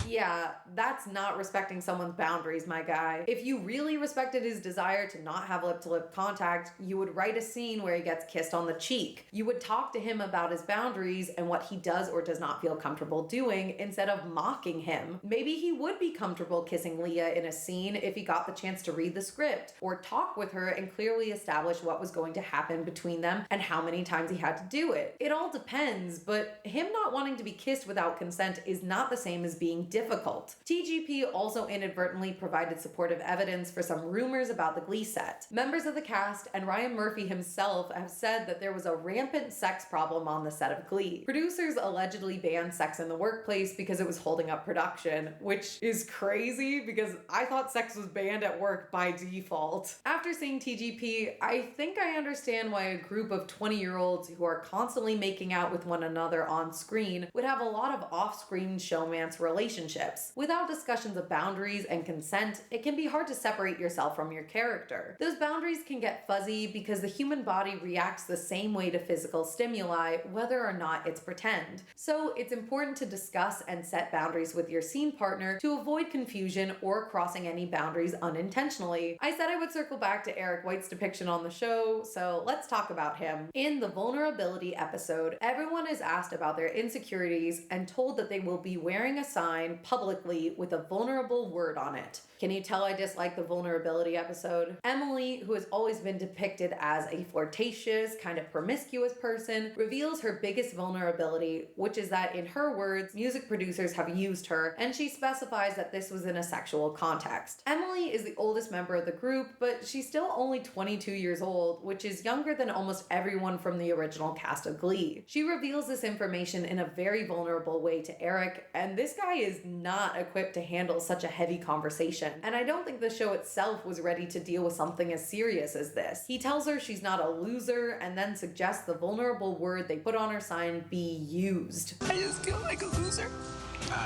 Yeah, that's not respecting someone's boundaries, my guy. If you really respected his desire to not have lip-to-lip contact, you would write a scene where he gets kissed on the cheek. You would talk to him about his boundaries and what he does or does not feel comfortable doing instead of mocking him. Maybe he would be comfortable kissing Lea in a scene if he got the chance to read the script or talk with her and clearly establish what was going to happen between them and how many times he had to do it. It all depends, but him not wanting to be kissed without consent is not the same as being difficult. TGP also inadvertently provided supportive evidence for some rumors about the Glee set. Members of the cast and Ryan Murphy himself have said that there was a rampant sex problem on the set of Glee. Producers allegedly banned sex in the workplace because it was holding up production, which is crazy because I thought sex was banned at work by default. After seeing TGP, I think I understand why a group of 20-year-olds who are constantly making out with one another on screen would have a lot of off-screen showmance relationships. Without discussions of boundaries and consent, it can be hard to separate yourself from your character. Those boundaries can get fuzzy because the human body reacts the same way to physical stimuli, whether or not it's pretend. So it's important to discuss and set boundaries with your scene partner to avoid confusion or crossing any boundaries unintentionally. I said I would circle back to Eric White's depiction on the show, so let's talk about him. In the vulnerability episode, everyone is asked about their insecurities and told that they will be wearing a sign publicly with a vulnerable word on it. Can you tell I dislike the vulnerability episode? Emily, who has always been depicted as a flirtatious, kind of promiscuous person, reveals her biggest vulnerability, which is that in her words, music producers have used her, and she specifies that this was in a sexual context. Emily is the oldest member of the group, but she's still only 22 years old, which is younger than almost everyone from the original cast of Glee. She reveals this information in a very vulnerable way to Eric, and this guy is not equipped to handle such a heavy conversation. And I don't think the show itself was ready to deal with something as serious as this. He tells her she's not a loser and then suggests the vulnerable word they put on her sign be used. I just feel like a loser.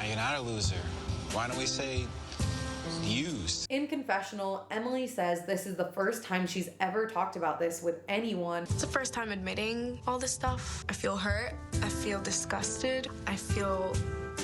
You're not a loser. Why don't we say used? In confessional, Emily says this is the first time she's ever talked about this with anyone. It's the first time admitting all this stuff. I feel hurt. I feel disgusted. I feel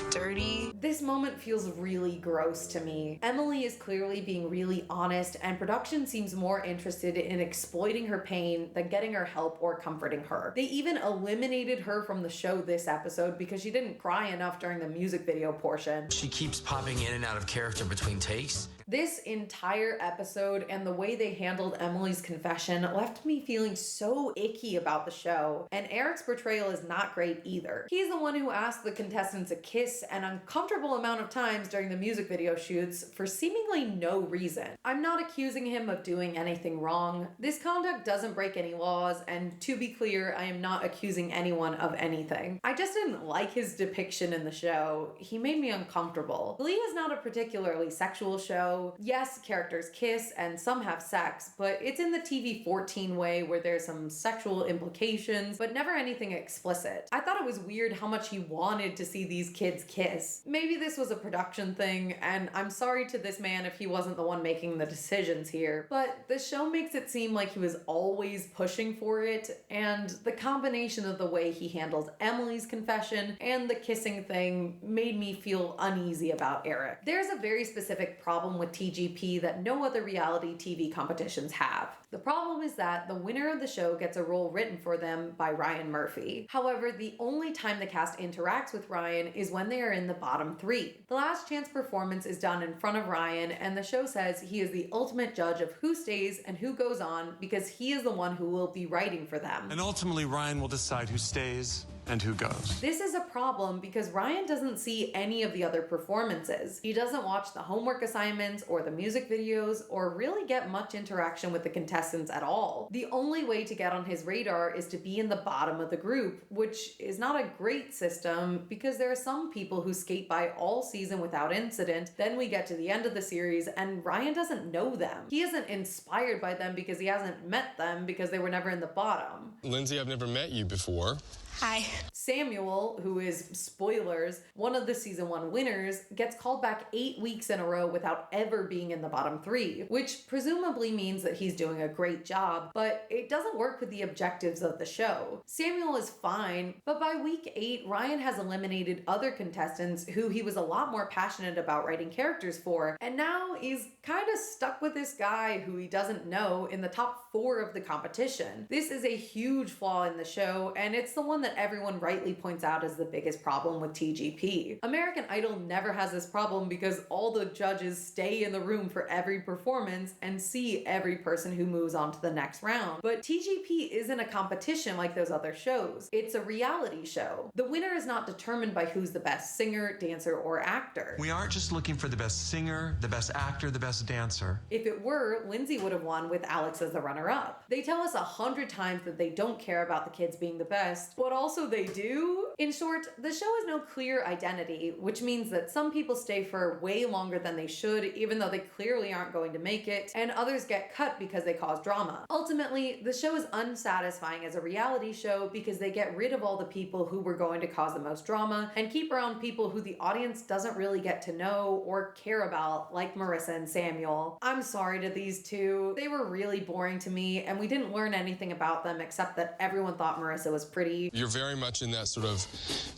dirty. This moment feels really gross to me. Emily is clearly being really honest, and production seems more interested in exploiting her pain than getting her help or comforting her. They even eliminated her from the show this episode because she didn't cry enough during the music video portion. She keeps popping in and out of character between takes. This entire episode and the way they handled Emily's confession left me feeling so icky about the show, and Eric's portrayal is not great either. He's the one who asked the contestants to kiss an uncomfortable amount of times during the music video shoots for seemingly no reason. I'm not accusing him of doing anything wrong. This conduct doesn't break any laws, and to be clear, I am not accusing anyone of anything. I just didn't like his depiction in the show. He made me uncomfortable. Glee is not a particularly sexual show. Yes, characters kiss and some have sex, but it's in the TV-14 way where there's some sexual implications, but never anything explicit. I thought it was weird how much he wanted to see these kids kiss. Maybe this was a production thing, and I'm sorry to this man if he wasn't the one making the decisions here, but the show makes it seem like he was always pushing for it, and the combination of the way he handled Emily's confession and the kissing thing made me feel uneasy about Eric. There's a very specific problem with TGP that no other reality TV competitions have. The problem is that the winner of the show gets a role written for them by Ryan Murphy. However, the only time the cast interacts with Ryan is when they are in the bottom three. The last chance performance is done in front of Ryan, and the show says he is the ultimate judge of who stays and who goes on because he is the one who will be writing for them. And ultimately, Ryan will decide who stays and who goes. This is a problem because Ryan doesn't see any of the other performances. He doesn't watch the homework assignments or the music videos or really get much interaction with the contestants at all. The only way to get on his radar is to be in the bottom of the group, which is not a great system because there are some people who skate by all season without incident. Then we get to the end of the series and Ryan doesn't know them. He isn't inspired by them because he hasn't met them because they were never in the bottom. Lindsay, I've never met you before. Hi. Samuel, who is, spoilers, one of the season 1 winners, gets called back 8 weeks in a row without ever being in the bottom 3, which presumably means that he's doing a great job, but it doesn't work with the objectives of the show. Samuel is fine, but by week 8, Ryan has eliminated other contestants who he was a lot more passionate about writing characters for, and now he's kind of stuck with this guy who he doesn't know in the top 4 of the competition. This is a huge flaw in the show, and it's the one that everyone rightly points out as the biggest problem with TGP. American Idol never has this problem because all the judges stay in the room for every performance and see every person who moves on to the next round. But TGP isn't a competition like those other shows. It's a reality show. The winner is not determined by who's the best singer, dancer, or actor. We aren't just looking for the best singer, the best actor, the best dancer. If it were, Lindsay would have won with Alex as the runner-up. They tell us 100 times that they don't care about the kids being the best, but also they do. In short, the show has no clear identity, which means that some people stay for way longer than they should, even though they clearly aren't going to make it, and others get cut because they cause drama. Ultimately, the show is unsatisfying as a reality show because they get rid of all the people who were going to cause the most drama and keep around people who the audience doesn't really get to know or care about, like Marissa and Samuel. I'm sorry to these two. They were really boring to me, and we didn't learn anything about them except that everyone thought Marissa was pretty. You're very much in that sort of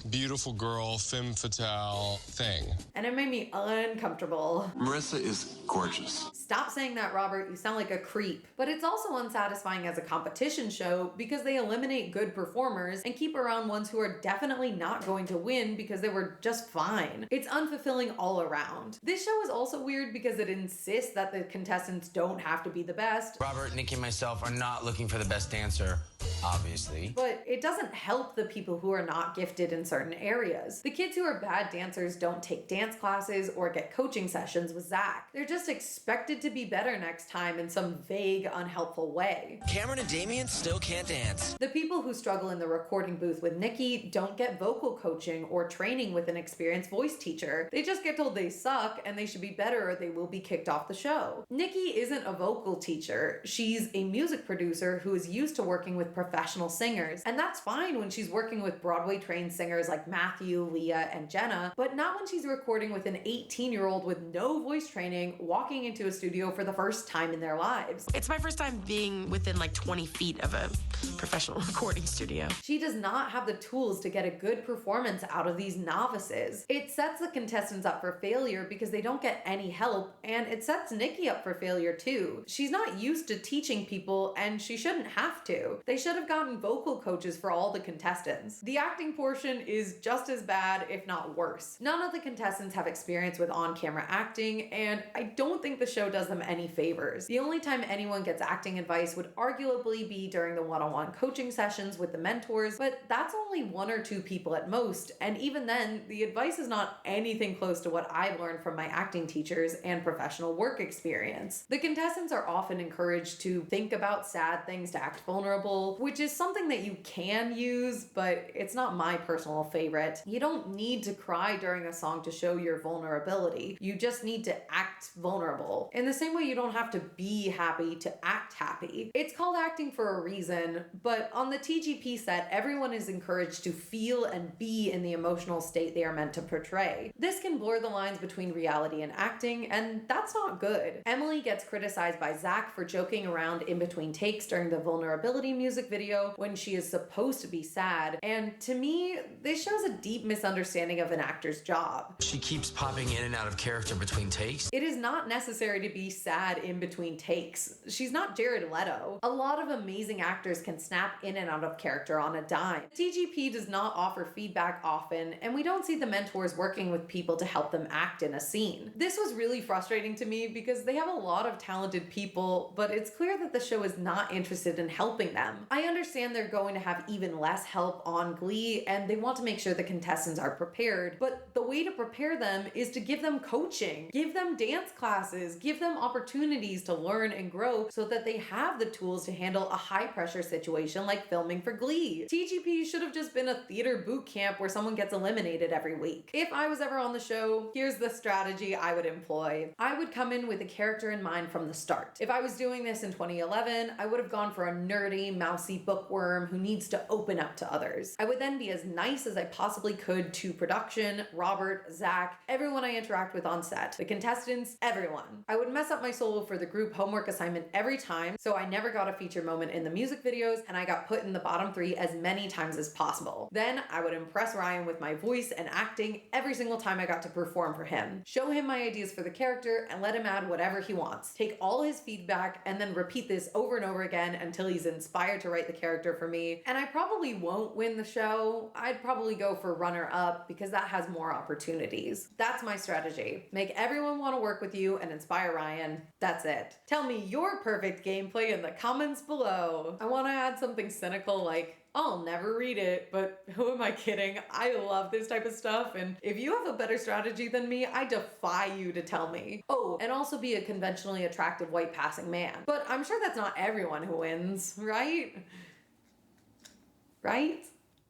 beautiful girl, femme fatale thing. And it made me uncomfortable. Marissa is gorgeous. Stop saying that, Robert. You sound like a creep. But it's also unsatisfying as a competition show because they eliminate good performers and keep around ones who are definitely not going to win because they were just fine. It's unfulfilling all around. This show is also weird because it insists that the contestants don't have to be the best. Robert, Nikki, and myself are not looking for the best dancer, obviously. But it doesn't help the people who are not gifted in certain areas. The kids who are bad dancers don't take dance classes or get coaching sessions with Zach. They're just expected to be better next time in some vague, unhelpful way. Cameron and Damien still can't dance. The people who struggle in the recording booth with Nikki don't get vocal coaching or training with an experienced voice teacher. They just get told they suck and they should be better or they will be kicked off the show. Nikki isn't a vocal teacher. She's a music producer who is used to working with professional singers, and that's fine when she's working with Broadway-trained singers like Matthew, Leah, and Jenna, but not when she's recording with an 18-year-old with no voice training walking into a studio for the first time in their lives. It's my first time being within like 20 feet of a professional recording studio. She does not have the tools to get a good performance out of these novices. It sets the contestants up for failure because they don't get any help, and it sets Nikki up for failure too. She's not used to teaching people, and she shouldn't have to. They should have gotten vocal coaches for all the contestants. The acting portion is just as bad, if not worse. None of the contestants have experience with on-camera acting, and I don't think the show does them any favors. The only time anyone gets acting advice would arguably be during the one-on-one coaching sessions with the mentors, but that's only 1 or 2 people at most, and even then, the advice is not anything close to what I've learned from my acting teachers and professional work experience. The contestants are often encouraged to think about sad things to act vulnerable, which is something that you can use, but it's not my personal favorite. You don't need to cry during a song to show your vulnerability. You just need to act vulnerable. In the same way you don't have to be happy to act happy. It's called acting for a reason, but on the TGP set, everyone is encouraged to feel and be in the emotional state they are meant to portray. This can blur the lines between reality and acting, and that's not good. Emily gets criticized by Zach for joking around in between takes during the vulnerability music video when she is supposed to be sad, and to me, this shows a deep misunderstanding of an actor's job. She keeps popping in and out of character between takes. It is not necessary to be sad in between takes. She's not Jared Leto. A lot of amazing actors can snap in and out of character on a dime. TGP does not offer feedback often, and we don't see the mentors working with people to help them act in a scene. This was really frustrating to me because they have a lot of talented people, but it's clear that the show is not interested in helping them. I understand they're going to have even less help on Glee, and they want to make sure the contestants are prepared, but the way to prepare them is to give them coaching, give them dance classes, give them opportunities to learn and grow so that they have the tools to handle a high-pressure situation like filming for Glee. TGP should have just been a theater boot camp where someone gets eliminated every week. If I was ever on the show, here's the strategy I would employ. I would come in with a character in mind from the start. If I was doing this in 2011, I would have gone for a nerdy, mousy bookworm who needs to open up to others. I would then be as nice as I possibly could to production, Robert, Zach, everyone I interact with on set, the contestants, everyone. I would mess up my solo for the group homework assignment every time, so I never got a feature moment in the music videos, and I got put in the bottom 3 as many times as possible. Then I would impress Ryan with my voice and acting every single time I got to perform for him. Show him my ideas for the character and let him add whatever he wants. Take all his feedback and then repeat this over and over again until he's inspired to write the character for me. And I probably won't win the show. I'd probably go for runner-up because that has more opportunities. That's my strategy. Make everyone want to work with you and inspire Ryan. That's it. Tell me your perfect gameplay in the comments below. I want to add something cynical like, I'll never read it, but who am I kidding? I love this type of stuff, and if you have a better strategy than me, I defy you to tell me. Oh, and also be a conventionally attractive white passing man. But I'm sure that's not everyone who wins, right? Right?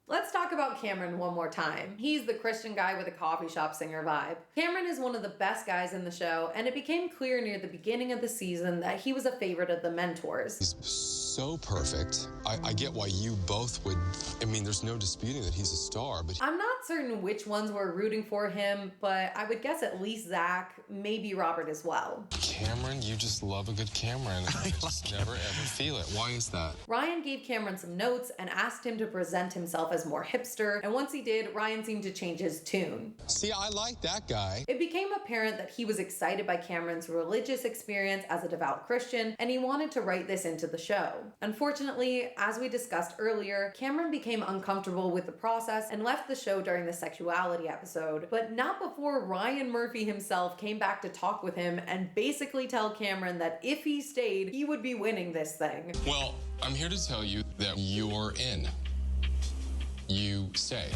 Let's talk about Cameron one more time. He's the Christian guy with a coffee shop singer vibe. Cameron is one of the best guys in the show, and it became clear near the beginning of the season that he was a favorite of the mentors. He's so perfect. I get why you both would, I mean, there's no disputing that he's a star, but... I'm not certain which ones were rooting for him, but I would guess at least Zach, maybe Robert as well. Cameron, you just love a good Cameron. I just never ever feel it. Why is that? Ryan gave Cameron some notes and asked him to present himself as more hipster, and once he did, Ryan seemed to change his tune. See, I like that guy. It became apparent that he was excited by Cameron's religious experience as a devout Christian, and he wanted to write this into the show. Unfortunately, as we discussed earlier, Cameron became uncomfortable with the process and left the show during the sexuality episode, but not before Ryan Murphy himself came back to talk with him and basically tell Cameron that if he stayed, he would be winning this thing. Well, I'm here to tell you that you're in. You say.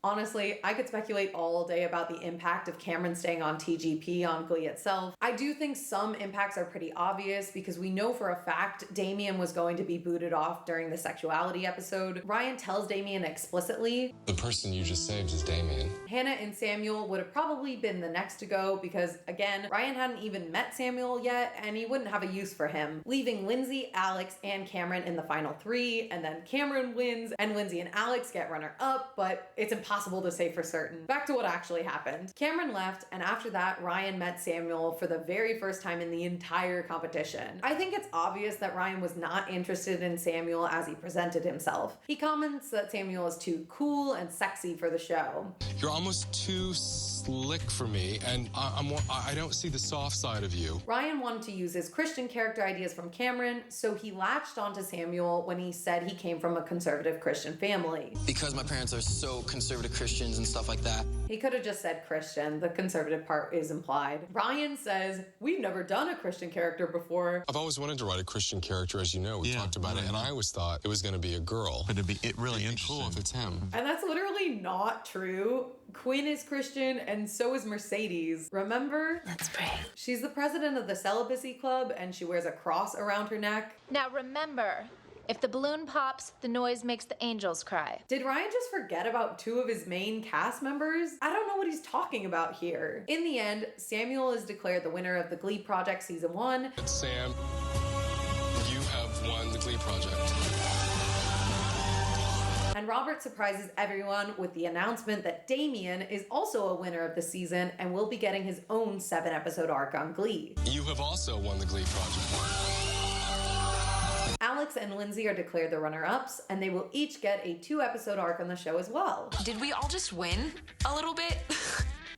Honestly, I could speculate all day about the impact of Cameron staying on TGP on Glee itself. I do think some impacts are pretty obvious because we know for a fact Damien was going to be booted off during the sexuality episode. Ryan tells Damien explicitly, The person you just saved is Damien. Hannah and Samuel would have probably been the next to go because, again, Ryan hadn't even met Samuel yet and he wouldn't have a use for him, leaving Lindsay, Alex, and Cameron in the final 3, and then Cameron wins and Lindsay and Alex get runner-up, but it's impossible to say for certain. Back to what actually happened. Cameron left, and after that, Ryan met Samuel for the very first time in the entire competition. I think it's obvious that Ryan was not interested in Samuel as he presented himself. He comments that Samuel is too cool and sexy for the show. You're almost too slick for me, and I don't see the soft side of you. Ryan wanted to use his Christian character ideas from Cameron, so he latched onto Samuel when he said he came from a conservative Christian family. Because my parents are so conservative Christians and stuff like that. He could have just said Christian. The conservative part is implied. Ryan says, we've never done a Christian character before. I've always wanted to write a Christian character, as you know. We talked about it, and I always thought it was going to be a girl. But it'd be really interesting. Cool if it's him. And that's literally not true. Quinn is Christian, and so is Mercedes. Remember? Let's pray. She's the president of the Celibacy Club, and she wears a cross around her neck. Now remember, if the balloon pops, the noise makes the angels cry. Did Ryan just forget about 2 of his main cast members? I don't know what he's talking about here. In the end, Samuel is declared the winner of the Glee Project Season 1. Sam, you have won the Glee Project. And Robert surprises everyone with the announcement that Damien is also a winner of the season and will be getting his own 7-episode arc on Glee. You have also won the Glee Project. Alex and Lindsay are declared the runner-ups, and they will each get a 2-episode arc on the show as well. Did we all just win a little bit?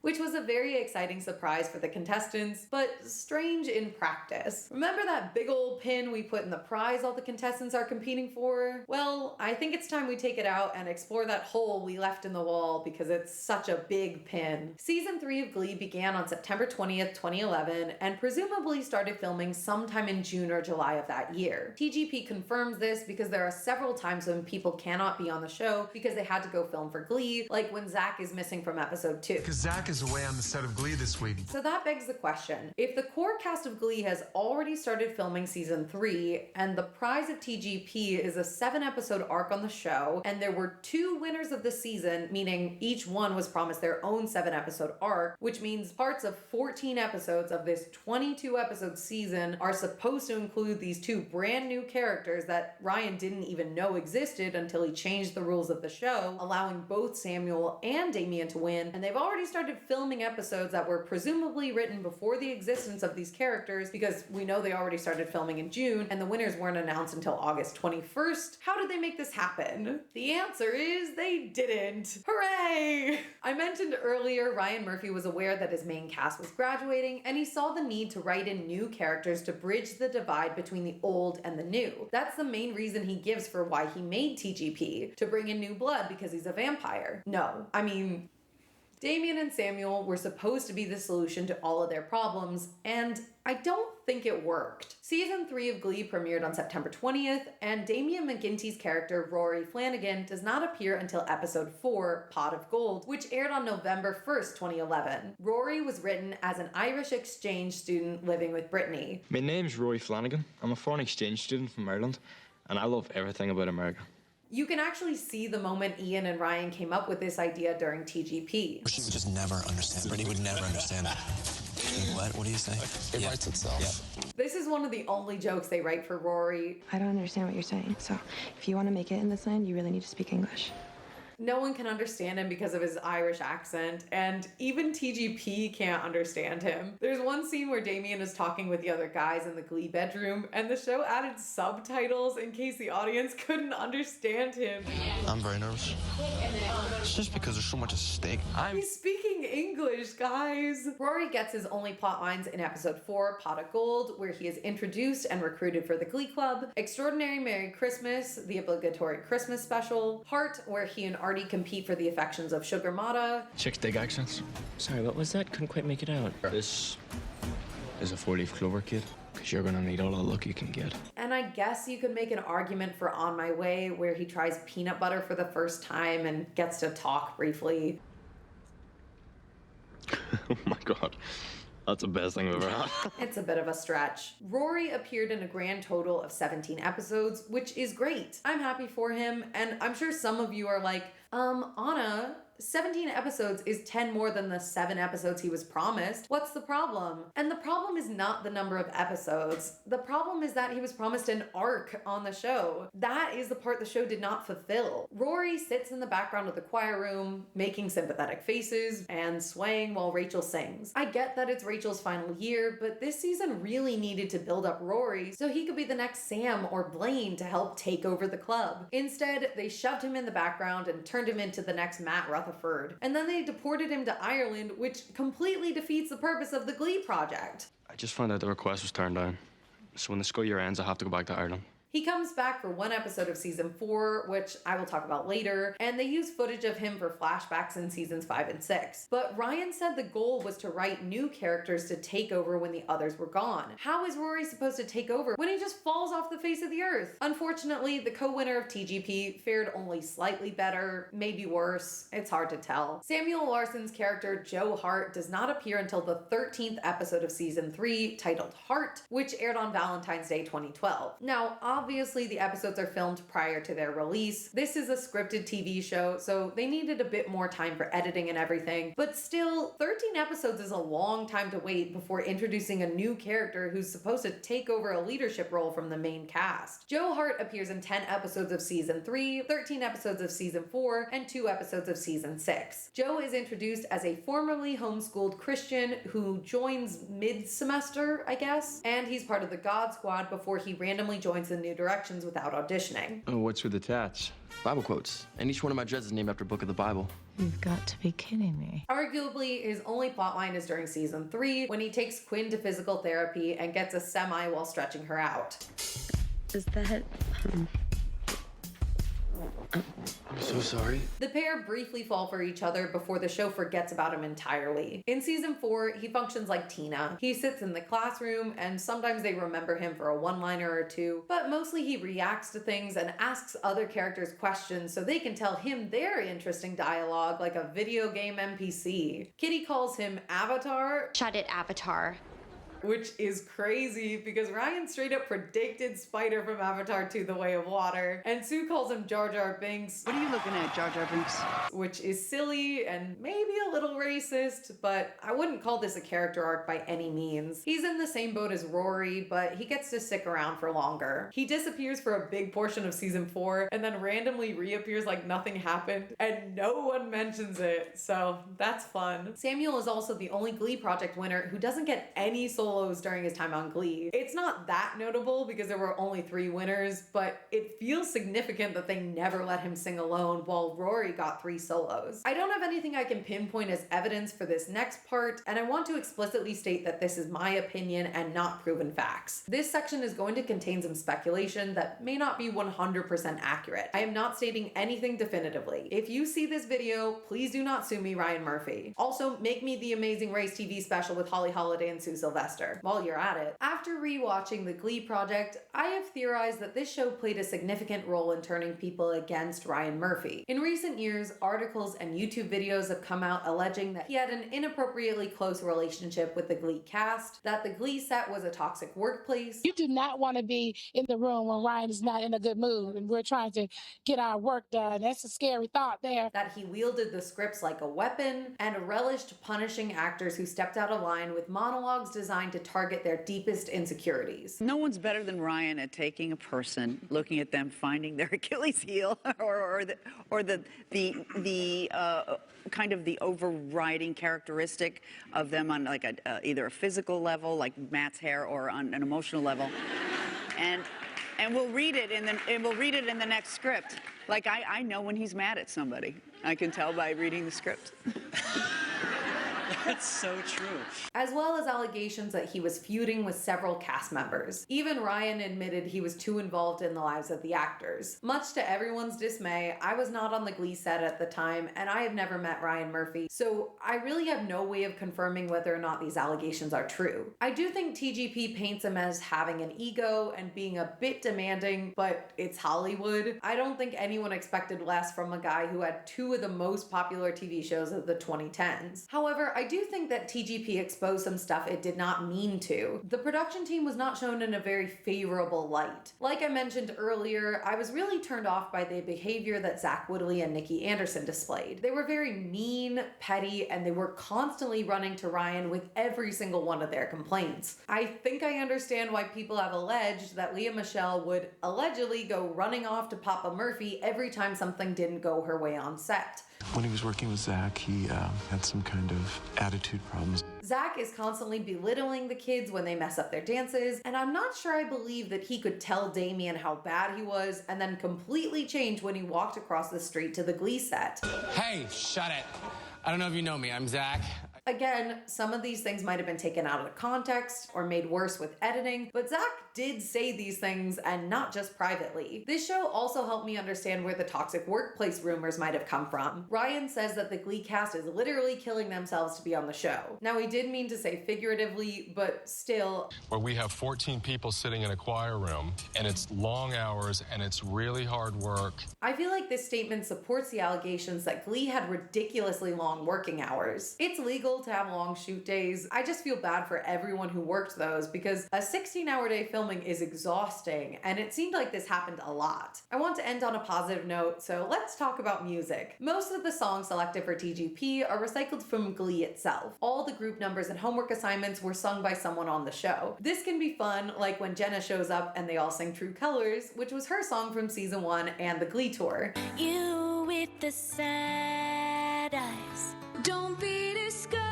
Which was a very exciting surprise for the contestants, but strange in practice. Remember that big old pin we put in the prize all the contestants are competing for? Well, I think it's time we take it out and explore that hole we left in the wall because it's such a big pin. Season 3 of Glee began on September 20th, 2011, and presumably started filming sometime in June or July of that year. TGP confirms this because there are several times when people cannot be on the show because they had to go film for Glee, like when Zach is missing from episode 2. Because Zach is away on the set of Glee this week. So that begs the question, if the core cast of Glee has already started filming season 3, and the prize of TGP is a 7-episode arc on the show, and there were 2 winners of the season, meaning each one was promised their own 7-episode arc, which means parts of 14 episodes of this 22-episode season are supposed to include these 2 brand new characters that Ryan didn't even know existed until he changed the rules of the show, allowing both Samuel and Damien to win, and they've already started filming episodes that were presumably written before the existence of these characters because we know they already started filming in June and the winners weren't announced until August 21st. How did they make this happen? The answer is they didn't. Hooray! I mentioned earlier Ryan Murphy was aware that his main cast was graduating and he saw the need to write in new characters to bridge the divide between the old and the new. That's the main reason he gives for why he made TGP, to bring in new blood because he's a vampire. No, I mean, Damien and Samuel were supposed to be the solution to all of their problems, and I don't think it worked. Season 3 of Glee premiered on September 20th, and Damien McGinty's character, Rory Flanagan, does not appear until episode 4, Pot of Gold, which aired on November 1st, 2011. Rory was written as an Irish exchange student living with Brittany. My name's Rory Flanagan. I'm a foreign exchange student from Ireland, and I love everything about America. You can actually see the moment Ian and Ryan came up with this idea during TGP. She would just never understand. Brittany would never understand it. What? What do you say? It writes itself. Yeah. This is one of the only jokes they write for Rory. I don't understand what you're saying, so if you want to make it in this land, you really need to speak English. No one can understand him because of his Irish accent, and even TGP can't understand him. There's one scene where Damien is talking with the other guys in the Glee bedroom, and the show added subtitles in case the audience couldn't understand him. I'm very nervous. It's just because there's so much at stake. He's speaking English, guys. Rory gets his only plot lines in episode 4, Pot of Gold, where he is introduced and recruited for the Glee Club, Extraordinary Merry Christmas, the obligatory Christmas special, Heart, where he and Artie compete for the affections of Sugar Mata. Chicks dig accents. Sorry, what was that? Couldn't quite make it out. This is a 4-leaf clover, kid, because you're gonna need all the luck you can get. And I guess you could make an argument for On My Way, where he tries peanut butter for the first time and gets to talk briefly. Oh my god. That's the best thing I've ever had. It's a bit of a stretch. Rory appeared in a grand total of 17 episodes, which is great. I'm happy for him, and I'm sure some of you are like, Anna, 17 episodes is 10 more than the 7 episodes he was promised. What's the problem? And the problem is not the number of episodes. The problem is that he was promised an arc on the show. That is the part the show did not fulfill. Rory sits in the background of the choir room, making sympathetic faces and swaying while Rachel sings. I get that it's Rachel's final year, but this season really needed to build up Rory so he could be the next Sam or Blaine to help take over the club. Instead, they shoved him in the background and turned him into the next Matt Rutherford. And then they deported him to Ireland, which completely defeats the purpose of the Glee Project. I just found out the request was turned down. So when the school year ends, I have to go back to Ireland. He comes back for one episode of season 4, which I will talk about later, and they use footage of him for flashbacks in seasons 5 and 6. But Ryan said the goal was to write new characters to take over when the others were gone. How is Rory supposed to take over when he just falls off the face of the earth? Unfortunately, the co-winner of TGP fared only slightly better, maybe worse. It's hard to tell. Samuel Larson's character, Joe Hart, does not appear until the 13th episode of season 3, titled Heart, which aired on Valentine's Day 2012. Now, obviously, the episodes are filmed prior to their release. This is a scripted TV show, so they needed a bit more time for editing and everything. But still, 13 episodes is a long time to wait before introducing a new character who's supposed to take over a leadership role from the main cast. Joe Hart appears in 10 episodes of season 3, 13 episodes of season 4, and 2 episodes of season 6. Joe is introduced as a formerly homeschooled Christian who joins mid-semester, I guess, and he's part of the God Squad before he randomly joins the New Directions without auditioning. Oh, what's with the tats? Bible quotes. And each one of my dreads is named after a book of the Bible. You've got to be kidding me. Arguably, his only plotline is during season 3 when he takes Quinn to physical therapy and gets a semi while stretching her out. Is that... I'm so sorry. The pair briefly fall for each other before the show forgets about him entirely. In season 4, he functions like Tina. He sits in the classroom, and sometimes they remember him for a one-liner or two, but mostly he reacts to things and asks other characters questions so they can tell him their interesting dialogue like a video game NPC. Kitty calls him Avatar. Shut it, Avatar. Which is crazy because Ryan straight up predicted Spider from Avatar 2: The Way of Water, and Sue calls him Jar Jar Binks. What are you looking at, Jar Jar Binks? Which is silly and maybe a little racist, but I wouldn't call this a character arc by any means. He's in the same boat as Rory, but he gets to stick around for longer. He disappears for a big portion of season 4 and then randomly reappears like nothing happened, and no one mentions it, so that's fun. Samuel is also the only Glee Project winner who doesn't get any solos during his time on Glee. It's not that notable because there were only 3 winners, but it feels significant that they never let him sing alone while Rory got 3 solos. I don't have anything I can pinpoint as evidence for this next part, and I want to explicitly state that this is my opinion and not proven facts. This section is going to contain some speculation that may not be 100% accurate. I am not stating anything definitively. If you see this video, please do not sue me, Ryan Murphy. Also, make me the Amazing Race TV special with Holly Holiday and Sue Sylvester. While you're at it. After rewatching The Glee Project, I have theorized that this show played a significant role in turning people against Ryan Murphy. In recent years, articles and YouTube videos have come out alleging that he had an inappropriately close relationship with the Glee cast, that the Glee set was a toxic workplace. You do not want to be in the room when Ryan is not in a good mood and we're trying to get our work done. That's a scary thought there. That he wielded the scripts like a weapon and relished punishing actors who stepped out of line with monologues designed designed to target their deepest insecurities. No one's better than Ryan at taking a person, looking at them, finding their Achilles heel, or the kind of the overriding characteristic of them on like either a physical level, like Matt's hair, or on an emotional level, and we'll read it in the next script. Like I know when he's mad at somebody. I can tell by reading the script. That's so true. As well as allegations that he was feuding with several cast members. Even Ryan admitted he was too involved in the lives of the actors. Much to everyone's dismay, I was not on the Glee set at the time, and I have never met Ryan Murphy, so I really have no way of confirming whether or not these allegations are true. I do think TGP paints him as having an ego and being a bit demanding, but it's Hollywood. I don't think anyone expected less from a guy who had two of the most popular TV shows of the 2010s. However, I do think that TGP exposed some stuff it did not mean to. The production team was not shown in a very favorable light. Like I mentioned earlier, I was really turned off by the behavior that Zach Woodley and Nikki Anderson displayed. They were very mean, petty, and they were constantly running to Ryan with every single one of their complaints. I think I understand why people have alleged that Lea Michele would allegedly go running off to Papa Murphy every time something didn't go her way on set. When he was working with Zach, he had some kind of attitude problems. Zach is constantly belittling the kids when they mess up their dances, and I'm not sure I believe that he could tell Damien how bad he was and then completely change when he walked across the street to the Glee set. Hey, shut it. I don't know if you know me. I'm Zach. Again, some of these things might have been taken out of context or made worse with editing, but Zach did say these things, and not just privately. This show also helped me understand where the toxic workplace rumors might have come from. Ryan says that the Glee cast is literally killing themselves to be on the show. Now, he did mean to say figuratively, but still. Where we have 14 people sitting in a choir room, and it's long hours, and it's really hard work. I feel like this statement supports the allegations that Glee had ridiculously long working hours. It's legal to have long shoot days. I just feel bad for everyone who worked those, because a 16-hour day filming is exhausting, and it seemed like this happened a lot. I want to end on a positive note, so let's talk about music. Most of the songs selected for TGP are recycled from Glee itself. All the group numbers and homework assignments were sung by someone on the show. This can be fun, like when Jenna shows up and they all sing True Colors, which was her song from season 1 and the Glee tour. You with the sad eyes, don't be discouraged.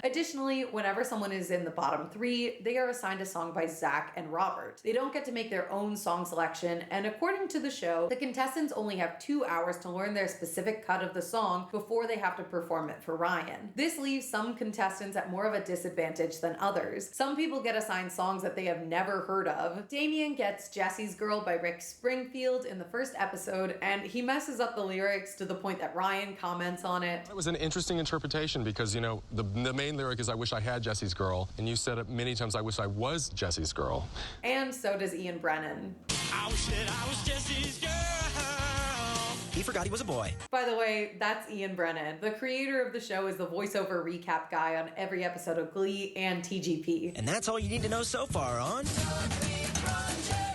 Additionally, whenever someone is in the bottom 3, they are assigned a song by Zach and Robert. They don't get to make their own song selection, and according to the show, the contestants only have 2 hours to learn their specific cut of the song before they have to perform it for Ryan. This leaves some contestants at more of a disadvantage than others. Some people get assigned songs that they have never heard of. Damien gets Jesse's Girl by Rick Springfield in the first episode, and he messes up the lyrics to the point that Ryan comments on it. It was an interesting interpretation because, you know, the main lyric is I wish I had Jesse's girl, and you said it many times, I wish I was Jesse's girl. And so does Ian Brennan. I wish that I was Jesse's girl. He forgot he was a boy. By the way, that's Ian Brennan. The creator of the show is the voiceover recap guy on every episode of Glee and TGP. And that's all you need to know so far on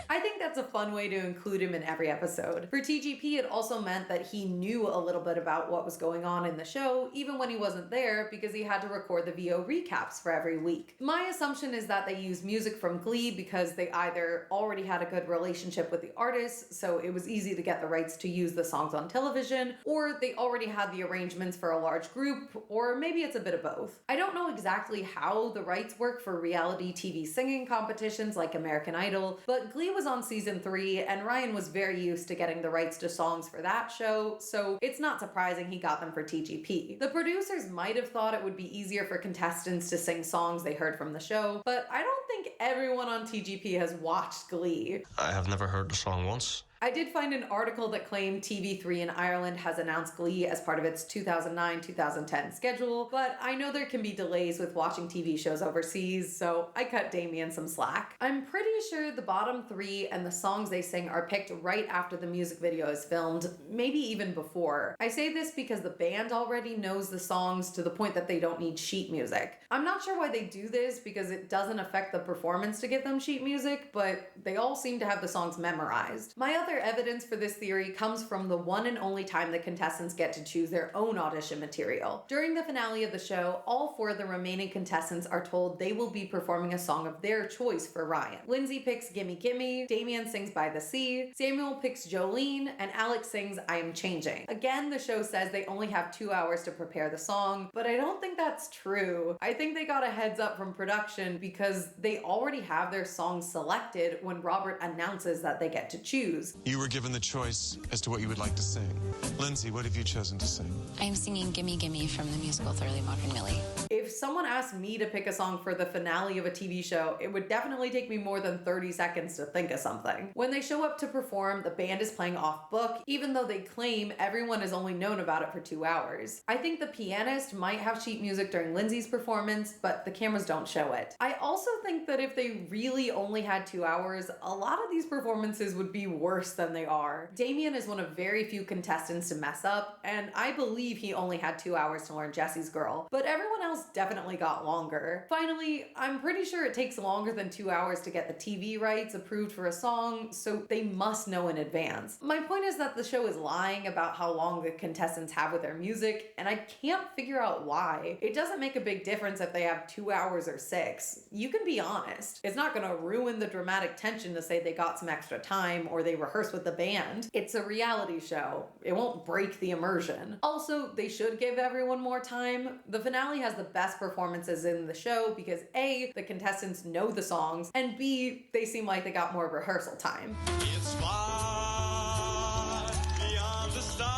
I think that's a fun way to include him in every episode. For TGP, it also meant that he knew a little bit about what was going on in the show, even when he wasn't there, because he had to record the VO recaps for every week. My assumption is that they used music from Glee because they either already had a good relationship with the artists, so it was easy to get the rights to use the songs on television, or they already had the arrangements for a large group, or maybe it's a bit of both. I don't know exactly how the rights work for reality TV singing competitions like American Idol, but Glee was on season 3, and Ryan was very used to getting the rights to songs for that show, so it's not surprising he got them for TGP. The producers might have thought it would be easier for contestants to sing songs they heard from the show, but I don't think everyone on TGP has watched Glee. I have never heard the song once. I did find an article that claimed TV3 in Ireland has announced Glee as part of its 2009-2010 schedule, but I know there can be delays with watching TV shows overseas, so I cut Damien some slack. I'm pretty sure the bottom 3 and the songs they sing are picked right after the music video is filmed, maybe even before. I say this because the band already knows the songs to the point that they don't need sheet music. I'm not sure why they do this because it doesn't affect the performance to give them sheet music, but they all seem to have the songs memorized. My other other evidence for this theory comes from the one and only time the contestants get to choose their own audition material. During the finale of the show, all 4 of the remaining contestants are told they will be performing a song of their choice for Ryan. Lindsay picks Gimme Gimme, Damian sings By the Sea, Samuel picks Jolene, and Alex sings I Am Changing. Again, the show says they only have 2 hours to prepare the song, but I don't think that's true. I think they got a heads up from production because they already have their songs selected when Robert announces that they get to choose. You were given the choice as to what you would like to sing. Lindsay, what have you chosen to sing? I'm singing Gimme Gimme from the musical Thoroughly Modern Millie. If someone asked me to pick a song for the finale of a TV show, it would definitely take me more than 30 seconds to think of something. When they show up to perform, the band is playing off book, even though they claim everyone has only known about it for 2 hours. I think the pianist might have sheet music during Lindsay's performance, but the cameras don't show it. I also think that if they really only had 2 hours, a lot of these performances would be worse than they are. Damian is one of very few contestants to mess up, and I believe he only had 2 hours to learn Jesse's Girl, but everyone else definitely got longer. Finally, I'm pretty sure it takes longer than 2 hours to get the TV rights approved for a song, so they must know in advance. My point is that the show is lying about how long the contestants have with their music, and I can't figure out why. It doesn't make a big difference if they have 2 hours or 6. You can be honest. It's not gonna ruin the dramatic tension to say they got some extra time or they rehearsed with the band. It's a reality show. It won't break the immersion. Also, they should give everyone more time. The finale has the best performances in the show because A, the contestants know the songs, and B, they seem like they got more rehearsal time. It's far beyond the stars.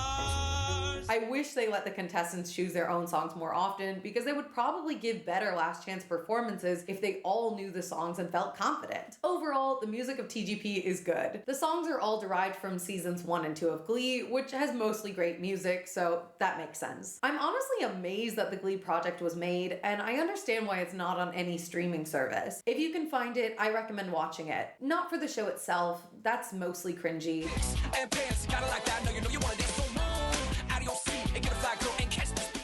I wish they let the contestants choose their own songs more often because they would probably give better last chance performances if they all knew the songs and felt confident. Overall, the music of TGP is good. The songs are all derived from seasons 1 and 2 of Glee, which has mostly great music, so that makes sense. I'm honestly amazed that the Glee Project was made, and I understand why it's not on any streaming service. If you can find it, I recommend watching it. Not for the show itself, that's mostly cringy.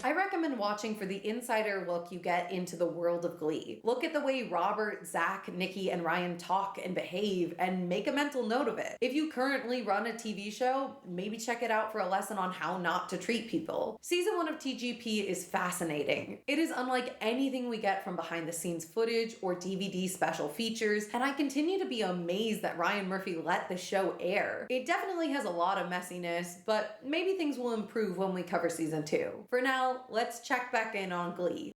I recommend watching for the insider look you get into the world of Glee. Look at the way Robert, Zach, Nikki, and Ryan talk and behave and make a mental note of it. If you currently run a TV show, maybe check it out for a lesson on how not to treat people. Season 1 of TGP is fascinating. It is unlike anything we get from behind the scenes footage or DVD special features, and I continue to be amazed that Ryan Murphy let the show air. It definitely has a lot of messiness, but maybe things will improve when we cover season 2. For now, let's check back in on Glee.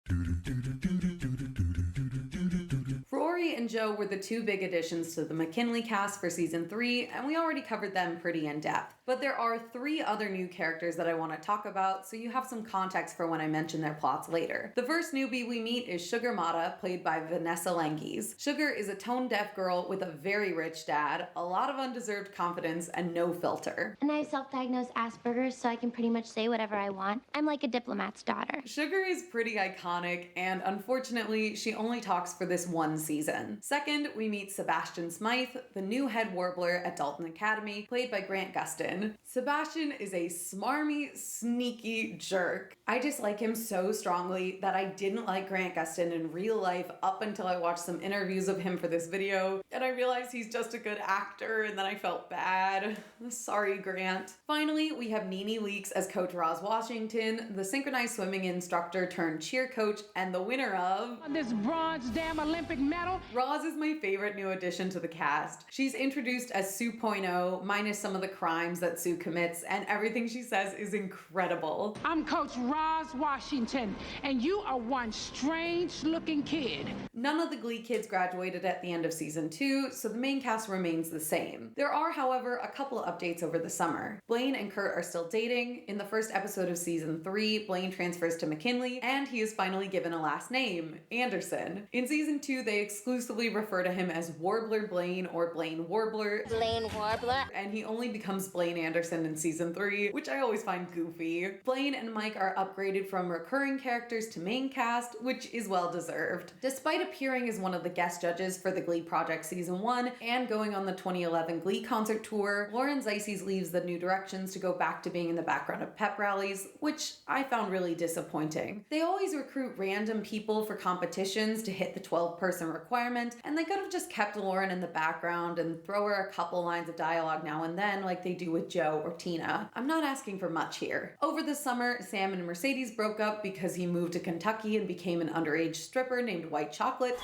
Rory and Joe were the 2 big additions to the McKinley cast for season 3, and we already covered them pretty in depth. But there are 3 other new characters that I want to talk about, so you have some context for when I mention their plots later. The first newbie we meet is Sugar Mata, played by Vanessa Lengies. Sugar is a tone-deaf girl with a very rich dad, a lot of undeserved confidence, and no filter. And I have self-diagnosed Asperger's, so I can pretty much say whatever I want. I'm like a diplomat's daughter. Sugar is pretty iconic, and unfortunately, she only talks for this one season. Second, we meet Sebastian Smythe, the new head warbler at Dalton Academy, played by Grant Gustin. Sebastian is a smarmy, sneaky jerk. I dislike him so strongly that I didn't like Grant Gustin in real life up until I watched some interviews of him for this video, and I realized he's just a good actor, and then I felt bad. Sorry, Grant. Finally, we have Nene Leakes as Coach Roz Washington, the synchronized swimming instructor turned cheer coach, and the winner of this bronze damn Olympic medal. Roz is my favorite new addition to the cast. She's introduced as Sue.0, minus some of the crimes that Sue commits, and everything she says is incredible. I'm Coach Roz Washington, and you are one strange-looking kid. None of the Glee kids graduated at the end of season 2, so the main cast remains the same. There are, however, a couple of updates over the summer. Blaine and Kurt are still dating. In the first episode of season 3, Blaine transfers to McKinley, and he is finally given a last name, Anderson. In season 2, they exclusively refer to him as Warbler Blaine or Blaine Warbler. Blaine Warbler. And he only becomes Blaine Blaine Anderson in season 3, which I always find goofy. Blaine and Mike are upgraded from recurring characters to main cast, which is well deserved. Despite appearing as one of the guest judges for the Glee Project season 1 and going on the 2011 Glee concert tour, Lauren Zisey leaves the New Directions to go back to being in the background of pep rallies, which I found really disappointing. They always recruit random people for competitions to hit the 12-person requirement, and they could have just kept Lauren in the background and throw her a couple lines of dialogue now and then like they do with Joe or Tina. I'm not asking for much here. Over the summer, Sam and Mercedes broke up because he moved to Kentucky and became an underage stripper named White Chocolate.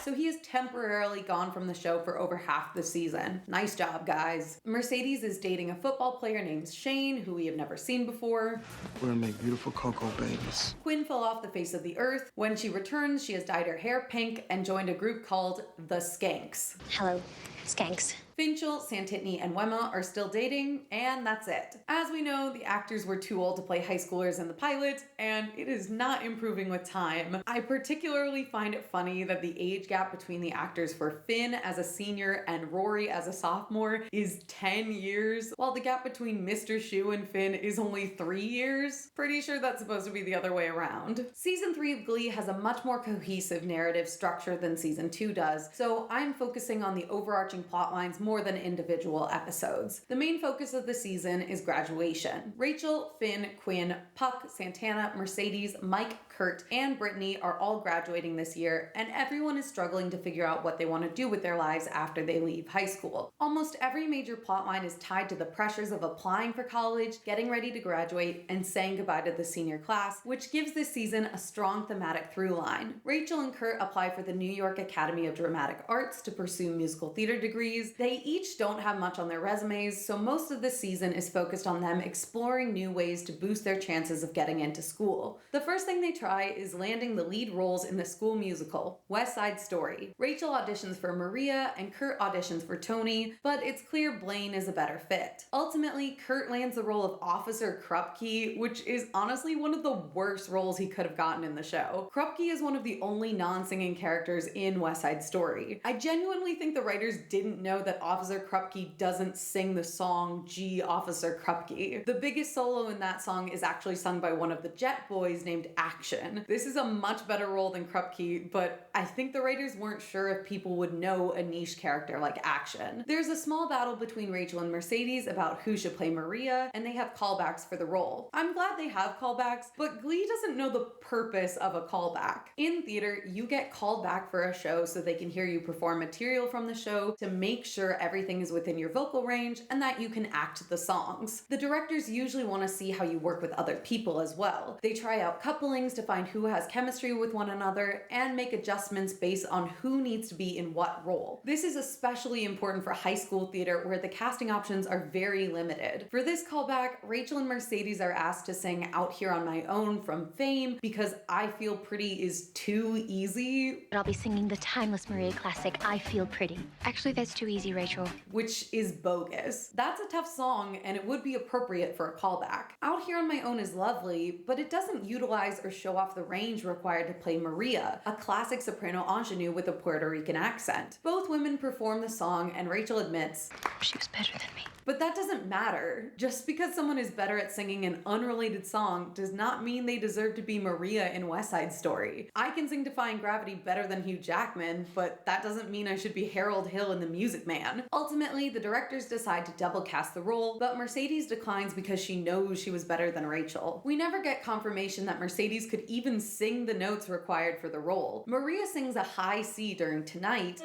So he is temporarily gone from the show for over half the season. Nice job, guys. Mercedes is dating a football player named Shane, who we have never seen before. We're gonna make beautiful cocoa babies. Quinn fell off the face of the earth. When she returns, she has dyed her hair pink and joined a group called The Skanks. Hello, Skanks. Finchel, Santitney, and Wemma are still dating, and that's it. As we know, the actors were too old to play high schoolers in the pilot, and it is not improving with time. I particularly find it funny that the age gap between the actors for Finn as a senior and Rory as a sophomore is 10 years, while the gap between Mr. Schue and Finn is only 3 years. Pretty sure that's supposed to be the other way around. Season 3 of Glee has a much more cohesive narrative structure than Season 2 does, so I'm focusing on the overarching plot lines more than individual episodes. The main focus of the season is graduation. Rachel, Finn, Quinn, Puck, Santana, Mercedes, Mike, Kurt, and Brittany are all graduating this year, and everyone is struggling to figure out what they want to do with their lives after they leave high school. Almost every major plotline is tied to the pressures of applying for college, getting ready to graduate, and saying goodbye to the senior class, which gives this season a strong thematic through line. Rachel and Kurt apply for the New York Academy of Dramatic Arts to pursue musical theater degrees. They each don't have much on their resumes, so most of the season is focused on them exploring new ways to boost their chances of getting into school. The first thing they try is landing the lead roles in the school musical, West Side Story. Rachel auditions for Maria and Kurt auditions for Tony, but it's clear Blaine is a better fit. Ultimately, Kurt lands the role of Officer Krupke, which is honestly one of the worst roles he could have gotten in the show. Krupke is one of the only non-singing characters in West Side Story. I genuinely think the writers didn't know that Officer Krupke doesn't sing the song Gee Officer Krupke. The biggest solo in that song is actually sung by one of the Jet Boys named Action. This is a much better role than Krupke, but I think the writers weren't sure if people would know a niche character like Action. There's a small battle between Rachel and Mercedes about who should play Maria, and they have callbacks for the role. I'm glad they have callbacks, but Glee doesn't know the purpose of a callback. In theater, you get called back for a show so they can hear you perform material from the show to make sure everything is within your vocal range and that you can act the songs. The directors usually want to see how you work with other people as well. They try out couplings to find who has chemistry with one another and make adjustments based on who needs to be in what role. This is especially important for high school theater where the casting options are very limited. For this callback, Rachel and Mercedes are asked to sing Out Here on My Own from Fame because I Feel Pretty is too easy. But I'll be singing the timeless Maria classic, I Feel Pretty. Actually, that's too easy, Rachel. Which is bogus. That's a tough song and it would be appropriate for a callback. Out Here on My Own is lovely, but it doesn't utilize or show off the range required to play Maria, a classic soprano ingenue with a Puerto Rican accent. Both women perform the song and Rachel admits, she was better than me. But that doesn't matter. Just because someone is better at singing an unrelated song does not mean they deserve to be Maria in West Side Story. I can sing Defying Gravity better than Hugh Jackman, but that doesn't mean I should be Harold Hill in The Music Man. Ultimately, the directors decide to double cast the role, but Mercedes declines because she knows she was better than Rachel. We never get confirmation that Mercedes could even sing the notes required for the role. Maria sings a high C during Tonight,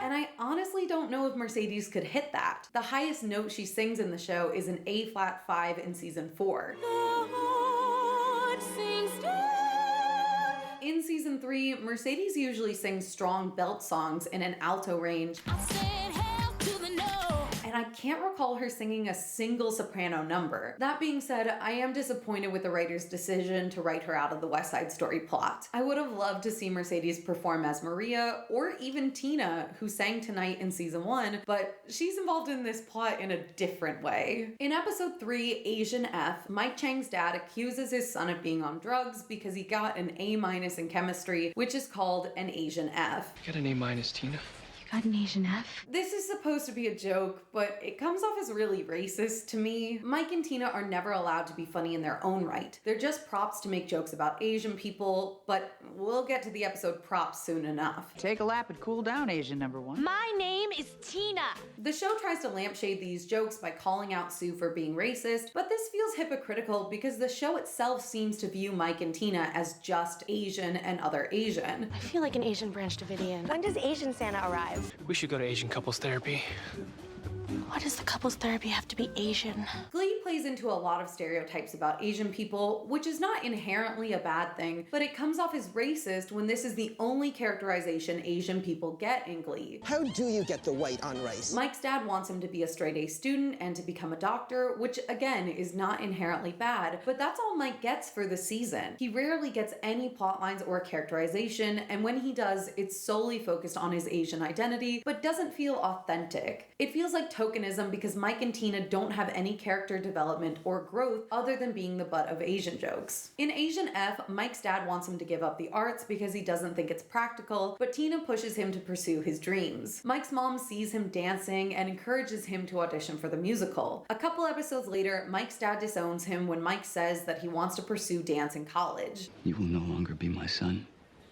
and I honestly don't know if Mercedes could hit that. The highest note she sings in the show is an A-flat 5 in season 4. In season 3, Mercedes usually sings strong belt songs in an alto range. And and I can't recall her singing a single soprano number. That being said, I am disappointed with the writer's decision to write her out of the West Side Story plot. I would have loved to see Mercedes perform as Maria, or even Tina, who sang tonight in season 1, but she's involved in this plot in a different way. In episode 3, Asian F, Mike Chang's dad accuses his son of being on drugs because he got an A- in chemistry, which is called an Asian F. You got an A-, Tina? Got an Asian F? This is supposed to be a joke, but it comes off as really racist to me. Mike and Tina are never allowed to be funny in their own right. They're just props to make jokes about Asian people, but we'll get to the episode props soon enough. Take a lap and cool down, Asian number 1. My name is Tina. The show tries to lampshade these jokes by calling out Sue for being racist, but this feels hypocritical because the show itself seems to view Mike and Tina as just Asian and other Asian. I feel like an Asian Branch Davidian. When does Asian Santa arrive? We should go to Asian couples therapy. Why does the couples therapy have to be Asian? Glee plays into a lot of stereotypes about Asian people, which is not inherently a bad thing, but it comes off as racist when this is the only characterization Asian people get in Glee. How do you get the white on rice? Mike's dad wants him to be a straight-A student and to become a doctor, which again is not inherently bad, but that's all Mike gets for the season. He rarely gets any plot lines or characterization, and when he does, it's solely focused on his Asian identity, but doesn't feel authentic. It feels like tokenism because Mike and Tina don't have any character development or growth other than being the butt of Asian jokes. In Asian F, Mike's dad wants him to give up the arts because he doesn't think it's practical, but Tina pushes him to pursue his dreams. Mike's mom sees him dancing and encourages him to audition for the musical. A couple episodes later, Mike's dad disowns him when Mike says that he wants to pursue dance in college. You will no longer be my son.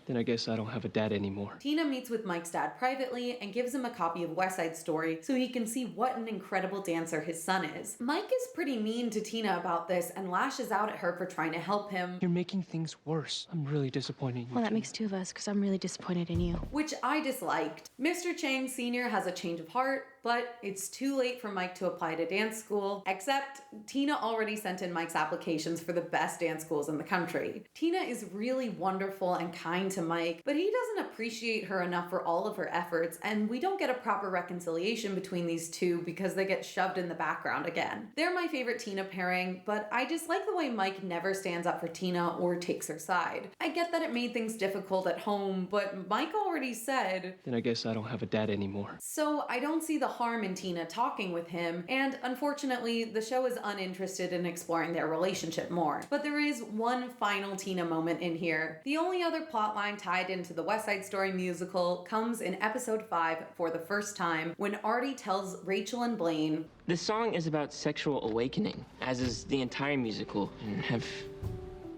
Then I guess I don't have a dad anymore. Tina meets with Mike's dad privately and gives him a copy of West Side Story so he can see what an incredible dancer his son is. Mike is pretty mean to Tina about this and lashes out at her for trying to help him. You're making things worse. I'm really disappointed in you. Well, that makes 2 of us because I'm really disappointed in you. Which I disliked. Mr. Chang Sr. has a change of heart, but it's too late for Mike to apply to dance school, except Tina already sent in Mike's applications for the best dance schools in the country. Tina is really wonderful and kind to Mike, but he doesn't appreciate her enough for all of her efforts, and we don't get a proper reconciliation between these two because they get shoved in the background again. They're my favorite Tina pairing, but I dislike the way Mike never stands up for Tina or takes her side. I get that it made things difficult at home, but Mike already said, then I guess I don't have a dad anymore. So I don't see the harm in Tina talking with him, and unfortunately, the show is uninterested in exploring their relationship more. But there is one final Tina moment in here. The only other plotline tied into the West Side Story musical comes in episode 5 for the first time, when Artie tells Rachel and Blaine, The song is about sexual awakening, as is the entire musical. And have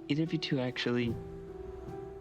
either of you two actually...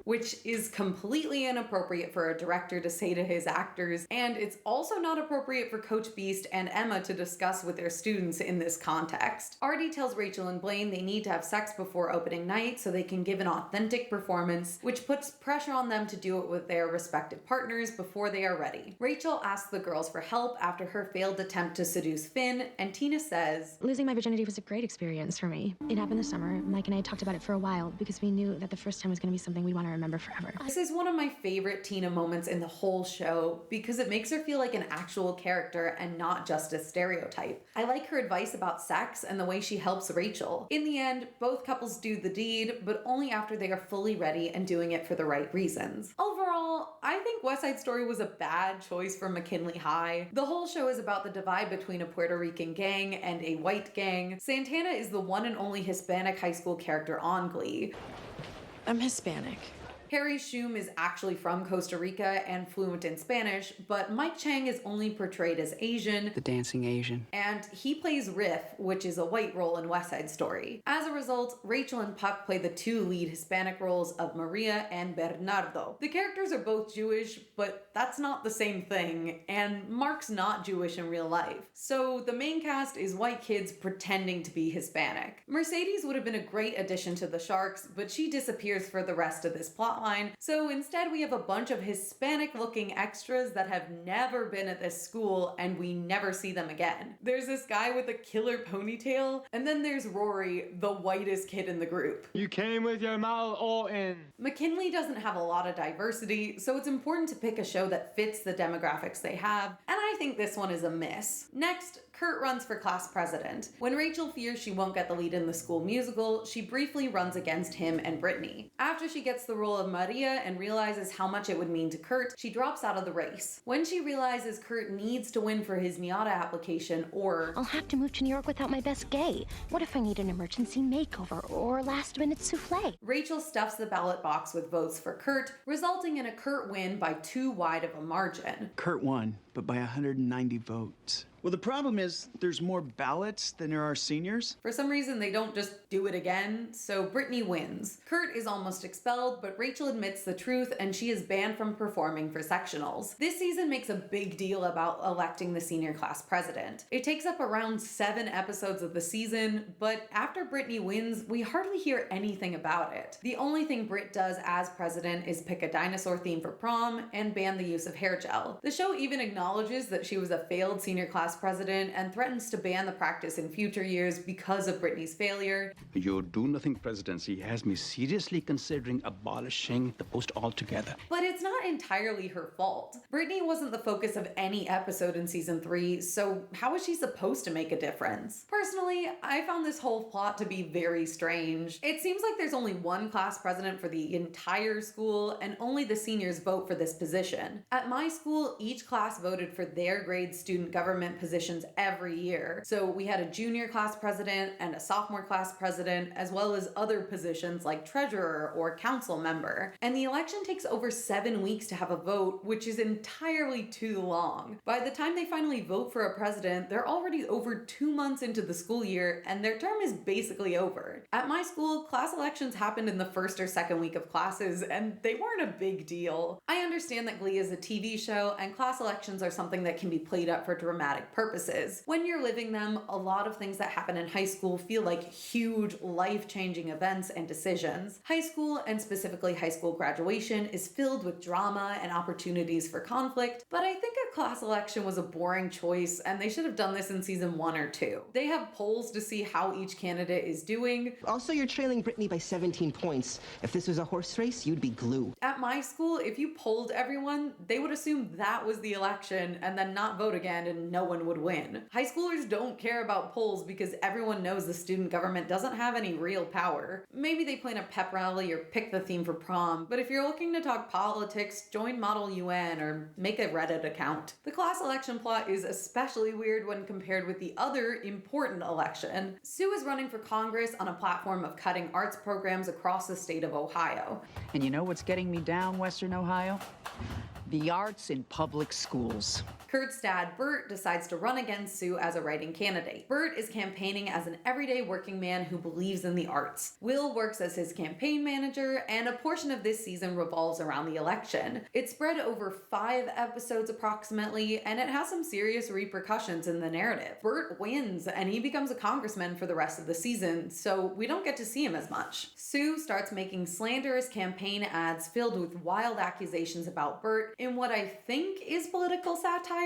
which is completely inappropriate for a director to say to his actors, and it's also not appropriate for Coach Beast and Emma to discuss with their students in this context. Artie tells Rachel and Blaine they need to have sex before opening night so they can give an authentic performance, which puts pressure on them to do it with their respective partners before they are ready. Rachel asks the girls for help after her failed attempt to seduce Finn, and Tina says, Losing my virginity was a great experience for me. It happened this summer. Mike and I talked about it for a while because we knew that the first time was going to be something we'd want to remember forever. This is one of my favorite Tina moments in the whole show because it makes her feel like an actual character and not just a stereotype. I like her advice about sex and the way she helps Rachel. In the end, both couples do the deed, but only after they are fully ready and doing it for the right reasons. Overall, I think West Side Story was a bad choice for McKinley High. The whole show is about the divide between a Puerto Rican gang and a white gang. Santana is the one and only Hispanic high school character on Glee. I'm Hispanic. Harry Shum is actually from Costa Rica and fluent in Spanish, but Mike Chang is only portrayed as Asian. The dancing Asian. And he plays Riff, which is a white role in West Side Story. As a result, Rachel and Puck play the two lead Hispanic roles of Maria and Bernardo. The characters are both Jewish, but that's not the same thing, and Mark's not Jewish in real life. So the main cast is white kids pretending to be Hispanic. Mercedes would have been a great addition to the Sharks, but she disappears for the rest of this plotline. So instead we have a bunch of Hispanic looking extras that have never been at this school and we never see them again. There's this guy with a killer ponytail, and then there's Rory, the whitest kid in the group. You came with your mouth all in. McKinley doesn't have a lot of diversity, so it's important to pick a show that fits the demographics they have, and I think this one is a miss. Next, Kurt runs for class president. When Rachel fears she won't get the lead in the school musical, she briefly runs against him and Brittany. After she gets the role of Maria and realizes how much it would mean to Kurt, she drops out of the race. When she realizes Kurt needs to win for his NIADA application, or I'll have to move to New York without my best gay. What if I need an emergency makeover or last-minute souffle? Rachel stuffs the ballot box with votes for Kurt, resulting in a Kurt win by too wide of a margin. Kurt won, but by 190 votes. Well, the problem is there's more ballots than there are seniors. For some reason, they don't just do it again, so Brittany wins. Kurt is almost expelled, but Rachel admits the truth and she is banned from performing for sectionals. This season makes a big deal about electing the senior class president. It takes up around 7 episodes of the season, but after Brittany wins, we hardly hear anything about it. The only thing Britt does as president is pick a dinosaur theme for prom and ban the use of hair gel. The show even acknowledges that she was a failed senior class president and threatens to ban the practice in future years because of Brittany's failure. Your do-nothing presidency has me seriously considering abolishing the post altogether. But it's not entirely her fault. Brittany wasn't the focus of any episode in season 3, so how is she supposed to make a difference? Personally, I found this whole plot to be very strange. It seems like there's only one class president for the entire school, and only the seniors vote for this position. At my school, each class voted for their grade student government positions every year. So we had a junior class president and a sophomore class president, as well as other positions like treasurer or council member. And the election takes over 7 weeks to have a vote, which is entirely too long. By the time they finally vote for a president, they're already over 2 months into the school year, and their term is basically over. At my school, class elections happened in the first or second week of classes, and they weren't a big deal. I understand that Glee is a TV show, and class elections are something that can be played up for dramatic purposes. When you're living them, a lot of things that happen in high school feel like huge, life-changing events and decisions. High school, and specifically high school graduation, is filled with drama and opportunities for conflict, but I think a class election was a boring choice, and they should have done this in season 1 or 2. They have polls to see how each candidate is doing. Also, you're trailing Brittany by 17 points. If this was a horse race, you'd be glue. At my school, if you polled everyone, they would assume that was the election and then not vote again and no one would win. High schoolers don't care about polls because everyone knows the student government doesn't have any real power. Maybe they plan a pep rally or pick the theme for prom, but if you're looking to talk politics, join Model UN or make a Reddit account. The class election plot is especially weird when compared with the other important election. Sue is running for Congress on a platform of cutting arts programs across the state of Ohio. And you know what's getting me down, Western Ohio? The arts in public schools. Kurt's dad, Bert, decides to run against Sue as a writing candidate. Bert is campaigning as an everyday working man who believes in the arts. Will works as his campaign manager, and a portion of this season revolves around the election. It's spread over 5 episodes approximately, and it has some serious repercussions in the narrative. Bert wins, and he becomes a congressman for the rest of the season, so we don't get to see him as much. Sue starts making slanderous campaign ads filled with wild accusations about Bert in what I think is political satire.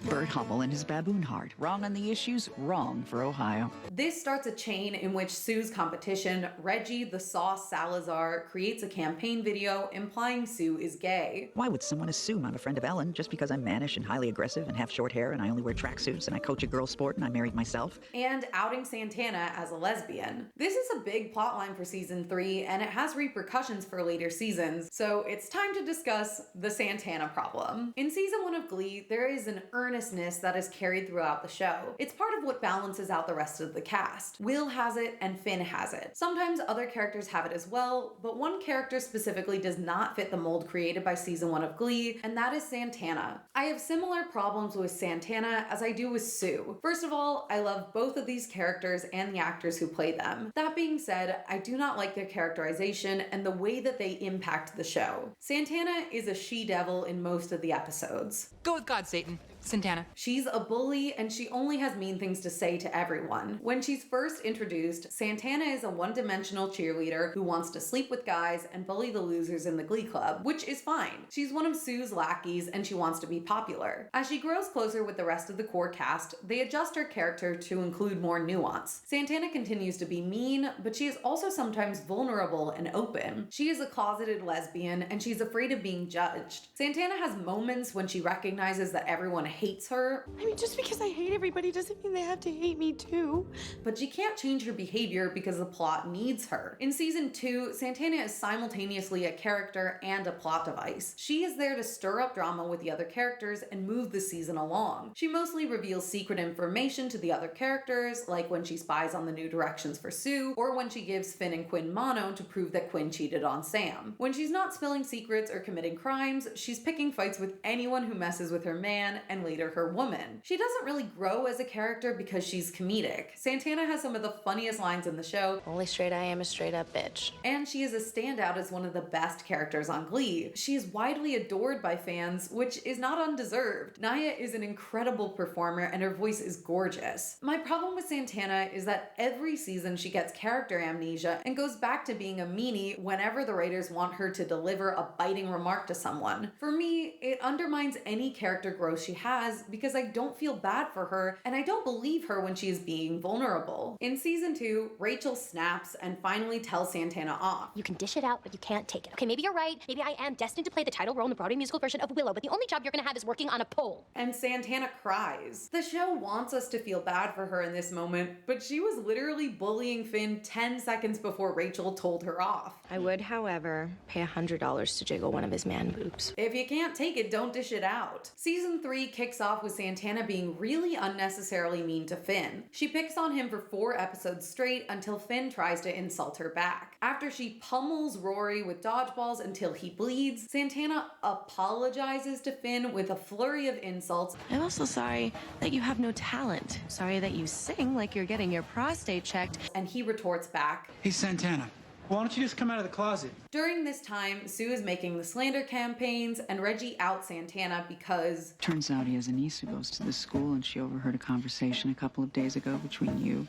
Bert Hummel and his baboon heart. Wrong on the issues, wrong for Ohio. This starts a chain in which Sue's competition, Reggie the Sauce Salazar, creates a campaign video implying Sue is gay. Why would someone assume I'm a friend of Ellen just because I'm mannish and highly aggressive and have short hair and I only wear tracksuits and I coach a girls' sport and I married myself? And outing Santana as a lesbian. This is a big plotline for season 3, and it has repercussions for later seasons, so it's time to discuss the Santana problem. In season 1 of Glee, there is an earnestness that is carried throughout the show. It's part of what balances out the rest of the cast. Will has it and Finn has it. Sometimes other characters have it as well, but one character specifically does not fit the mold created by season 1 of Glee, and that is Santana. I have similar problems with Santana as I do with Sue. First of all, I love both of these characters and the actors who play them. That being said, I do not like their characterization and the way that they impact the show. Santana is a she-devil in most of the episodes. Go with God, Satan. Santana. She's a bully and she only has mean things to say to everyone. When she's first introduced, Santana is a one-dimensional cheerleader who wants to sleep with guys and bully the losers in the Glee Club, which is fine. She's one of Sue's lackeys and she wants to be popular. As she grows closer with the rest of the core cast, they adjust her character to include more nuance. Santana continues to be mean, but she is also sometimes vulnerable and open. She is a closeted lesbian and she's afraid of being judged. Santana has moments when she recognizes that everyone hates her. I mean, just because I hate everybody doesn't mean they have to hate me too. But she can't change her behavior because the plot needs her. In season 2, Santana is simultaneously a character and a plot device. She is there to stir up drama with the other characters and move the season along. She mostly reveals secret information to the other characters, like when she spies on the new directions for Sue, or when she gives Finn and Quinn mono to prove that Quinn cheated on Sam. When she's not spilling secrets or committing crimes, she's picking fights with anyone who messes with her man and later her woman. She doesn't really grow as a character because she's comedic. Santana has some of the funniest lines in the show. Only straight I am a straight up bitch. And she is a standout as one of the best characters on Glee. She is widely adored by fans, which is not undeserved. Naya is an incredible performer and her voice is gorgeous. My problem with Santana is that every season she gets character amnesia and goes back to being a meanie whenever the writers want her to deliver a biting remark to someone. For me, it undermines any character growth she has because I don't feel bad for her and I don't believe her when she is being vulnerable. In season 2, Rachel snaps and finally tells Santana off. You can dish it out, but you can't take it. Okay, maybe you're right. Maybe I am destined to play the title role in the Broadway musical version of Willow, but the only job you're gonna have is working on a pole. And Santana cries. The show wants us to feel bad for her in this moment, but she was literally bullying Finn 10 seconds before Rachel told her off. I would, however, pay $100 to jiggle one of his man boobs. If you can't take it, don't dish it out. Season 3 kicks off with Santana being really unnecessarily mean to Finn. She picks on him for 4 episodes straight until Finn tries to insult her back. After she pummels Rory with dodgeballs until he bleeds, Santana apologizes to Finn with a flurry of insults. I'm also sorry that you have no talent. Sorry that you sing like you're getting your prostate checked. And he retorts back, Hey, Santana, why don't you just come out of the closet? During this time, Sue is making the slander campaigns and Reggie outs Santana because... Turns out he has a niece who goes to this school and she overheard a conversation a couple of days ago between you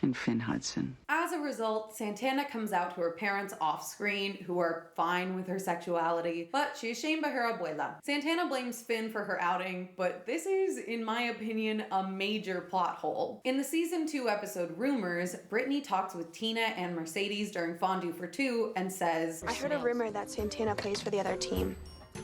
and Finn Hudson. As a result, Santana comes out to her parents off-screen, who are fine with her sexuality, but she's shamed by her abuela. Santana blames Finn for her outing, but this is, in my opinion, a major plot hole. In the season 2 episode Rumors, Brittany talks with Tina and Mercedes during Fondue for Two and says, I heard a rumor that Santana plays for the other team.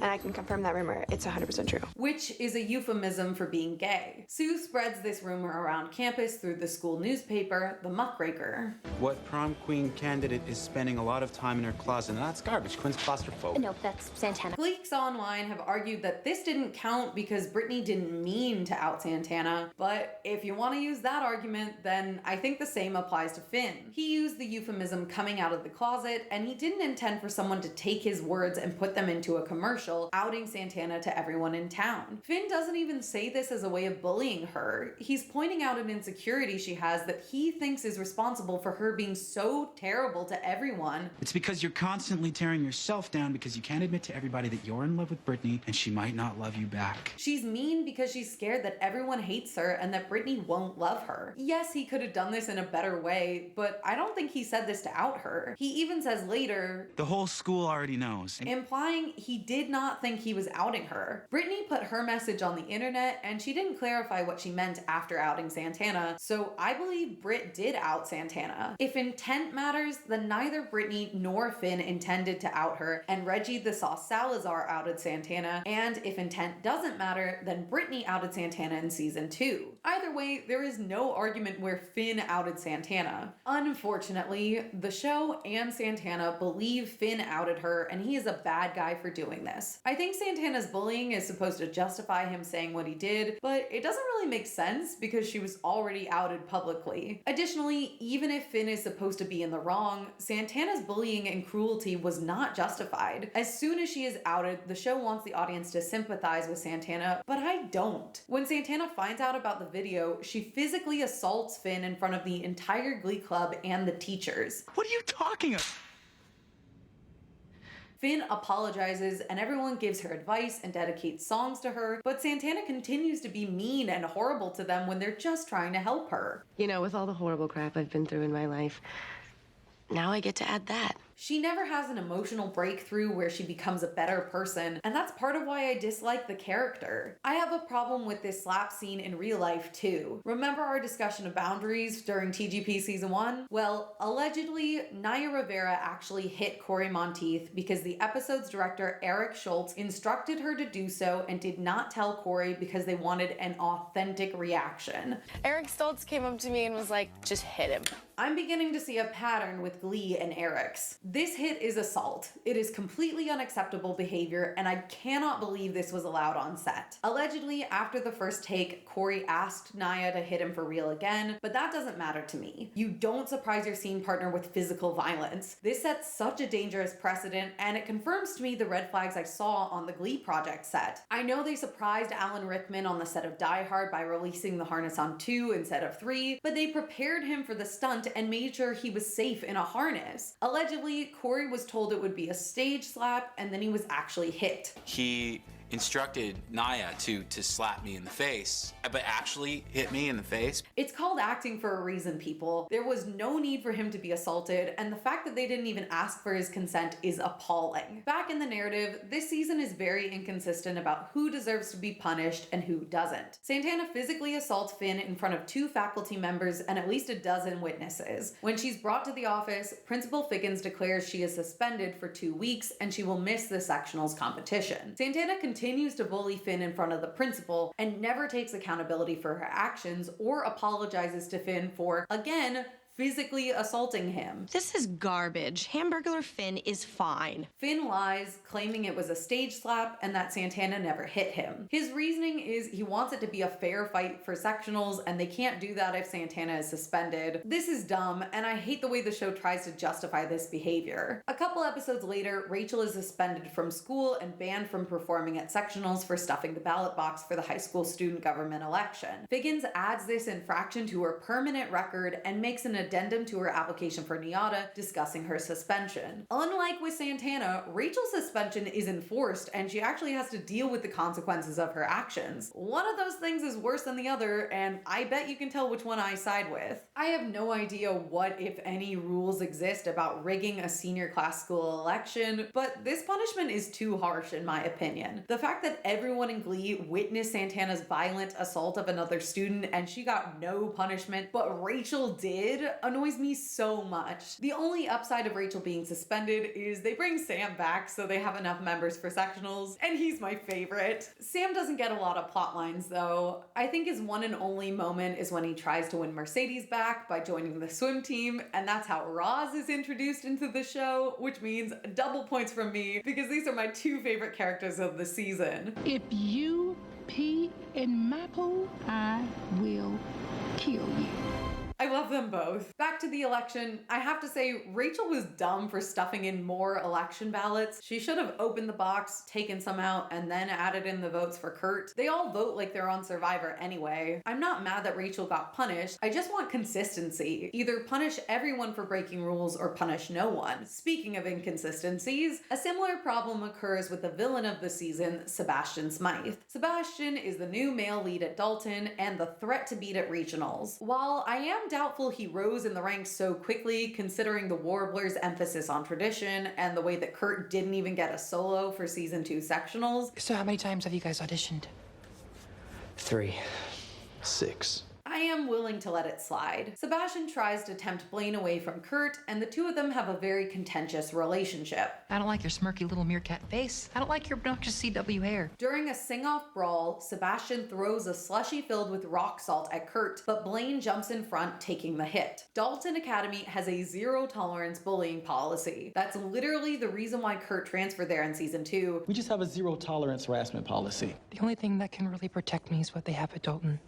And I can confirm that rumor. It's 100% true. Which is a euphemism for being gay. Sue spreads this rumor around campus through the school newspaper, The Muckraker. What prom queen candidate is spending a lot of time in her closet? And that's garbage. Quinn's claustrophobic. No, that's Santana. Gleeks online have argued that this didn't count because Brittany didn't mean to out Santana, but if you want to use that argument, then I think the same applies to Finn. He used the euphemism coming out of the closet, and he didn't intend for someone to take his words and put them into a commercial, outing Santana to everyone in town. Finn doesn't even say this as a way of bullying her. He's pointing out an insecurity she has that he thinks is responsible for her being so terrible to everyone. It's because you're constantly tearing yourself down because you can't admit to everybody that you're in love with Brittany and she might not love you back. She's mean because she's scared that everyone hates her and that Brittany won't love her. Yes, he could have done this in a better way, but I don't think he said this to out her. He even says later, the whole school already knows. Implying he did not think he was outing her. Brittany put her message on the internet and she didn't clarify what she meant after outing Santana, so I believe Britt did out Santana. If intent matters, then neither Brittany nor Finn intended to out her, and Reggie the Sauce Salazar outed Santana, and if intent doesn't matter, then Brittany outed Santana in season 2. Either way, there is no argument where Finn outed Santana. Unfortunately, the show and Santana believe Finn outed her and he is a bad guy for doing this. I think Santana's bullying is supposed to justify him saying what he did, but it doesn't really make sense because she was already outed publicly. Additionally, even if Finn is supposed to be in the wrong, Santana's bullying and cruelty was not justified. As soon as she is outed, the show wants the audience to sympathize with Santana, but I don't. When Santana finds out about the video, she physically assaults Finn in front of the entire Glee Club and the teachers. What are you talking about? Finn apologizes and everyone gives her advice and dedicates songs to her, but Santana continues to be mean and horrible to them when they're just trying to help her. You know, with all the horrible crap I've been through in my life, now I get to add that. She never has an emotional breakthrough where she becomes a better person, and that's part of why I dislike the character. I have a problem with this slap scene in real life too. Remember our discussion of boundaries during TGP season 1? Well, allegedly, Naya Rivera actually hit Corey Monteith because the episode's director Eric Schultz instructed her to do so and did not tell Corey because they wanted an authentic reaction. Eric Stoltz came up to me and was like, just hit him. I'm beginning to see a pattern with Glee and Eric's. This hit is assault. It is completely unacceptable behavior, and I cannot believe this was allowed on set. Allegedly, after the first take, Corey asked Naya to hit him for real again, but that doesn't matter to me. You don't surprise your scene partner with physical violence. This sets such a dangerous precedent, and it confirms to me the red flags I saw on the Glee Project set. I know they surprised Alan Rickman on the set of Die Hard by releasing the harness on 2 instead of 3, but they prepared him for the stunt and made sure he was safe in a harness. Allegedly, Corey was told it would be a stage slap, and then he was actually hit. He instructed Naya to slap me in the face, but actually hit me in the face. It's called acting for a reason, people. There was no need for him to be assaulted, and the fact that they didn't even ask for his consent is appalling. Back in the narrative, this season is very inconsistent about who deserves to be punished and who doesn't. Santana physically assaults Finn in front of 2 faculty members and at least a dozen witnesses. When she's brought to the office, Principal Figgins declares she is suspended for 2 weeks and she will miss the sectionals competition. Santana continues to bully Finn in front of the principal and never takes accountability for her actions or apologizes to Finn for, again, physically assaulting him. This is garbage. Hamburglar Finn is fine. Finn lies, claiming it was a stage slap and that Santana never hit him. His reasoning is he wants it to be a fair fight for sectionals, and they can't do that if Santana is suspended. This is dumb, and I hate the way the show tries to justify this behavior. A couple episodes later, Rachel is suspended from school and banned from performing at sectionals for stuffing the ballot box for the high school student government election. Figgins adds this infraction to her permanent record and makes an addendum to her application for NIADA discussing her suspension. Unlike with Santana, Rachel's suspension is enforced and she actually has to deal with the consequences of her actions. One of those things is worse than the other, and I bet you can tell which one I side with. I have no idea what, if any, rules exist about rigging a senior class school election, but this punishment is too harsh in my opinion. The fact that everyone in Glee witnessed Santana's violent assault of another student and she got no punishment, but Rachel did, annoys me so much. The only upside of Rachel being suspended is they bring Sam back so they have enough members for sectionals, and he's my favorite. Sam doesn't get a lot of plot lines though. I think his one and only moment is when he tries to win Mercedes back by joining the swim team, and that's how Roz is introduced into the show, which means double points from me because these are my 2 favorite characters of the season. If you pee in my pool, I will kill you. I love them both. Back to the election, I have to say Rachel was dumb for stuffing in more election ballots. She should have opened the box, taken some out, and then added in the votes for Kurt. They all vote like they're on Survivor anyway. I'm not mad that Rachel got punished. I just want consistency. Either punish everyone for breaking rules or punish no one. Speaking of inconsistencies, a similar problem occurs with the villain of the season, Sebastian Smythe. Sebastian is the new male lead at Dalton and the threat to beat at regionals. While I am doubtful he rose in the ranks so quickly considering the Warblers' emphasis on tradition and the way that Kurt didn't even get a solo for season 2 sectionals. So how many times have you guys auditioned? 3. 6. I am willing to let it slide. Sebastian tries to tempt Blaine away from Kurt, and the 2 of them have a very contentious relationship. I don't like your smirky little meerkat face. I don't like your obnoxious CW hair. During a sing-off brawl, Sebastian throws a slushie filled with rock salt at Kurt, but Blaine jumps in front, taking the hit. Dalton Academy has a zero-tolerance bullying policy. That's literally the reason why Kurt transferred there in season 2. We just have a zero-tolerance harassment policy. The only thing that can really protect me is what they have at Dalton.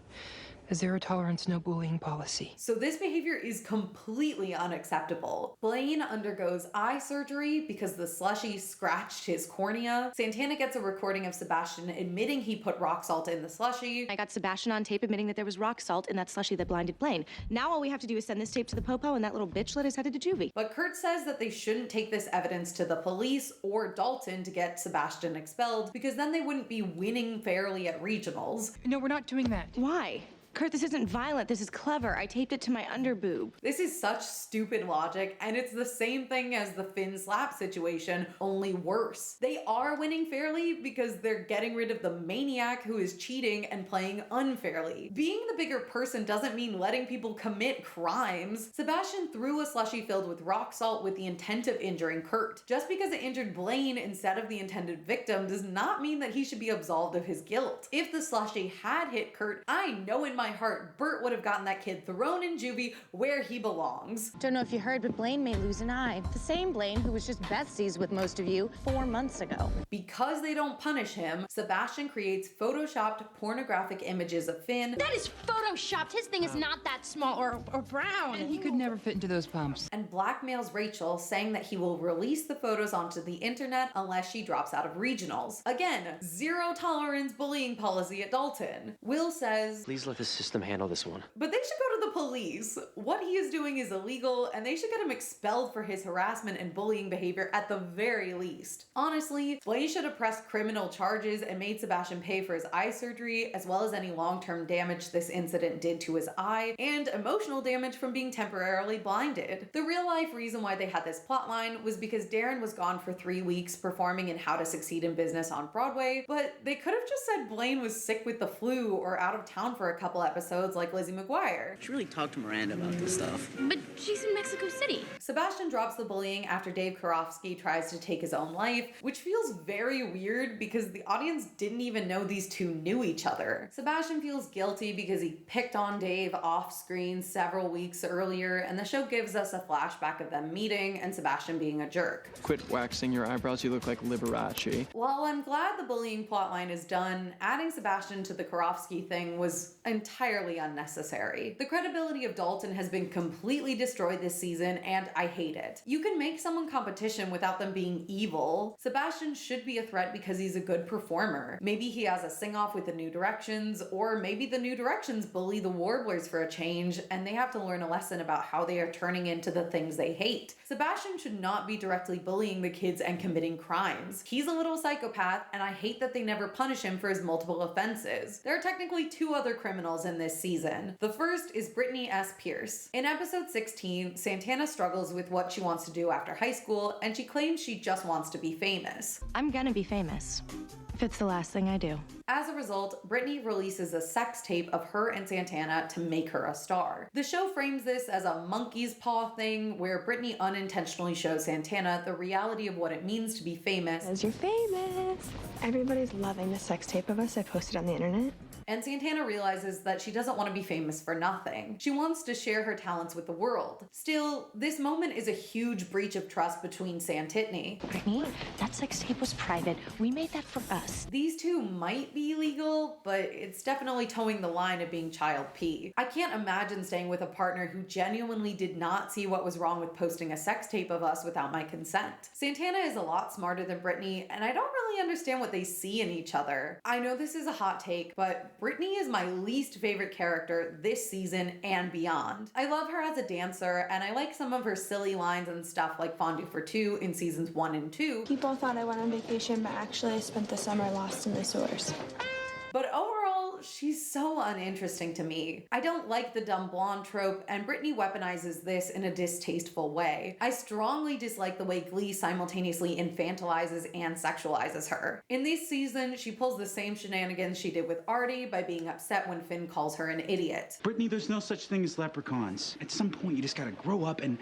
A zero-tolerance, no bullying policy. So this behavior is completely unacceptable. Blaine undergoes eye surgery because the slushie scratched his cornea. Santana gets a recording of Sebastian admitting he put rock salt in the slushie. I got Sebastian on tape admitting that there was rock salt in that slushie that blinded Blaine. Now all we have to do is send this tape to the popo and that little bitchlet is headed to juvie. But Kurt says that they shouldn't take this evidence to the police or Dalton to get Sebastian expelled because then they wouldn't be winning fairly at regionals. No, we're not doing that. Why? Kurt, this isn't violent. This is clever. I taped it to my underboob. This is such stupid logic, and it's the same thing as the Finn slap situation, only worse. They are winning fairly because they're getting rid of the maniac who is cheating and playing unfairly. Being the bigger person doesn't mean letting people commit crimes. Sebastian threw a slushie filled with rock salt with the intent of injuring Kurt. Just because it injured Blaine instead of the intended victim does not mean that he should be absolved of his guilt. If the slushie had hit Kurt, I know in my heart Bert would have gotten that kid thrown in juvie where he belongs. Don't know if you heard, but Blaine may lose an eye. The same Blaine who was just besties with most of you 4 months ago. Because they don't punish him, Sebastian creates photoshopped pornographic images of Finn. That is photoshopped. His thing is not that small or brown. And he could never fit into those pumps. And blackmails Rachel, saying that he will release the photos onto the internet unless she drops out of regionals. Again, zero tolerance bullying policy at Dalton. Will says, "Please let the system handle this one." but they should go to the police. What he is doing is illegal, and they should get him expelled for his harassment and bullying behavior at the very least. Honestly, Blaine should have pressed criminal charges and made Sebastian pay for his eye surgery, as well as any long-term damage this incident did to his eye, and emotional damage from being temporarily blinded. The real-life reason why they had this plotline was because Darren was gone for 3 weeks performing in How to Succeed in Business on Broadway, but they could have just said Blaine was sick with the flu or out of town for a couple episodes like Lizzie McGuire. Should really talk to Miranda about this stuff. But she's in Mexico City. Sebastian drops the bullying after Dave Karofsky tries to take his own life, which feels very weird because the audience didn't even know these two knew each other. Sebastian feels guilty because he picked on Dave off screen several weeks earlier, and the show gives us a flashback of them meeting and Sebastian being a jerk. Quit waxing your eyebrows, you look like Liberace. While I'm glad the bullying plotline is done, adding Sebastian to the Karofsky thing was entirely unnecessary. The credibility of Dalton has been completely destroyed this season, and I hate it. You can make someone competition without them being evil. Sebastian should be a threat because he's a good performer. Maybe he has a sing-off with the New Directions, or maybe the New Directions bully the Warblers for a change, and they have to learn a lesson about how they are turning into the things they hate. Sebastian should not be directly bullying the kids and committing crimes. He's a little psychopath, and I hate that they never punish him for his multiple offenses. There are technically 2 other criminals in this season. The first is Brittany S. Pierce. In episode 16, Santana struggles with what she wants to do after high school, and she claims she just wants to be famous. I'm gonna be famous. If it's the last thing I do. As a result, Brittany releases a sex tape of her and Santana to make her a star. The show frames this as a monkey's paw thing where Brittany unintentionally shows Santana the reality of what it means to be famous. As you're famous. Everybody's loving the sex tape of us I posted on the internet. And Santana realizes that she doesn't want to be famous for nothing. She wants to share her talents with the world. Still, this moment is a huge breach of trust between Santitney. Brittany, that sex tape was private. We made that for us. These two might be legal, but it's definitely towing the line of being child P. I can't imagine staying with a partner who genuinely did not see what was wrong with posting a sex tape of us without my consent. Santana is a lot smarter than Brittany, and I don't really understand what they see in each other. I know this is a hot take, but Brittany is my least favorite character this season and beyond. I love her as a dancer, and I like some of her silly lines and stuff like Fondue for Two in seasons 1 and 2. People thought I went on vacation, but actually I spent the summer lost in the sewers. But overall, she's so uninteresting to me. I don't like the dumb blonde trope, and Brittany weaponizes this in a distasteful way. I strongly dislike the way Glee simultaneously infantilizes and sexualizes her. In this season, she pulls the same shenanigans she did with Artie by being upset when Finn calls her an idiot. Brittany, there's no such thing as leprechauns. At some point, you just gotta grow up and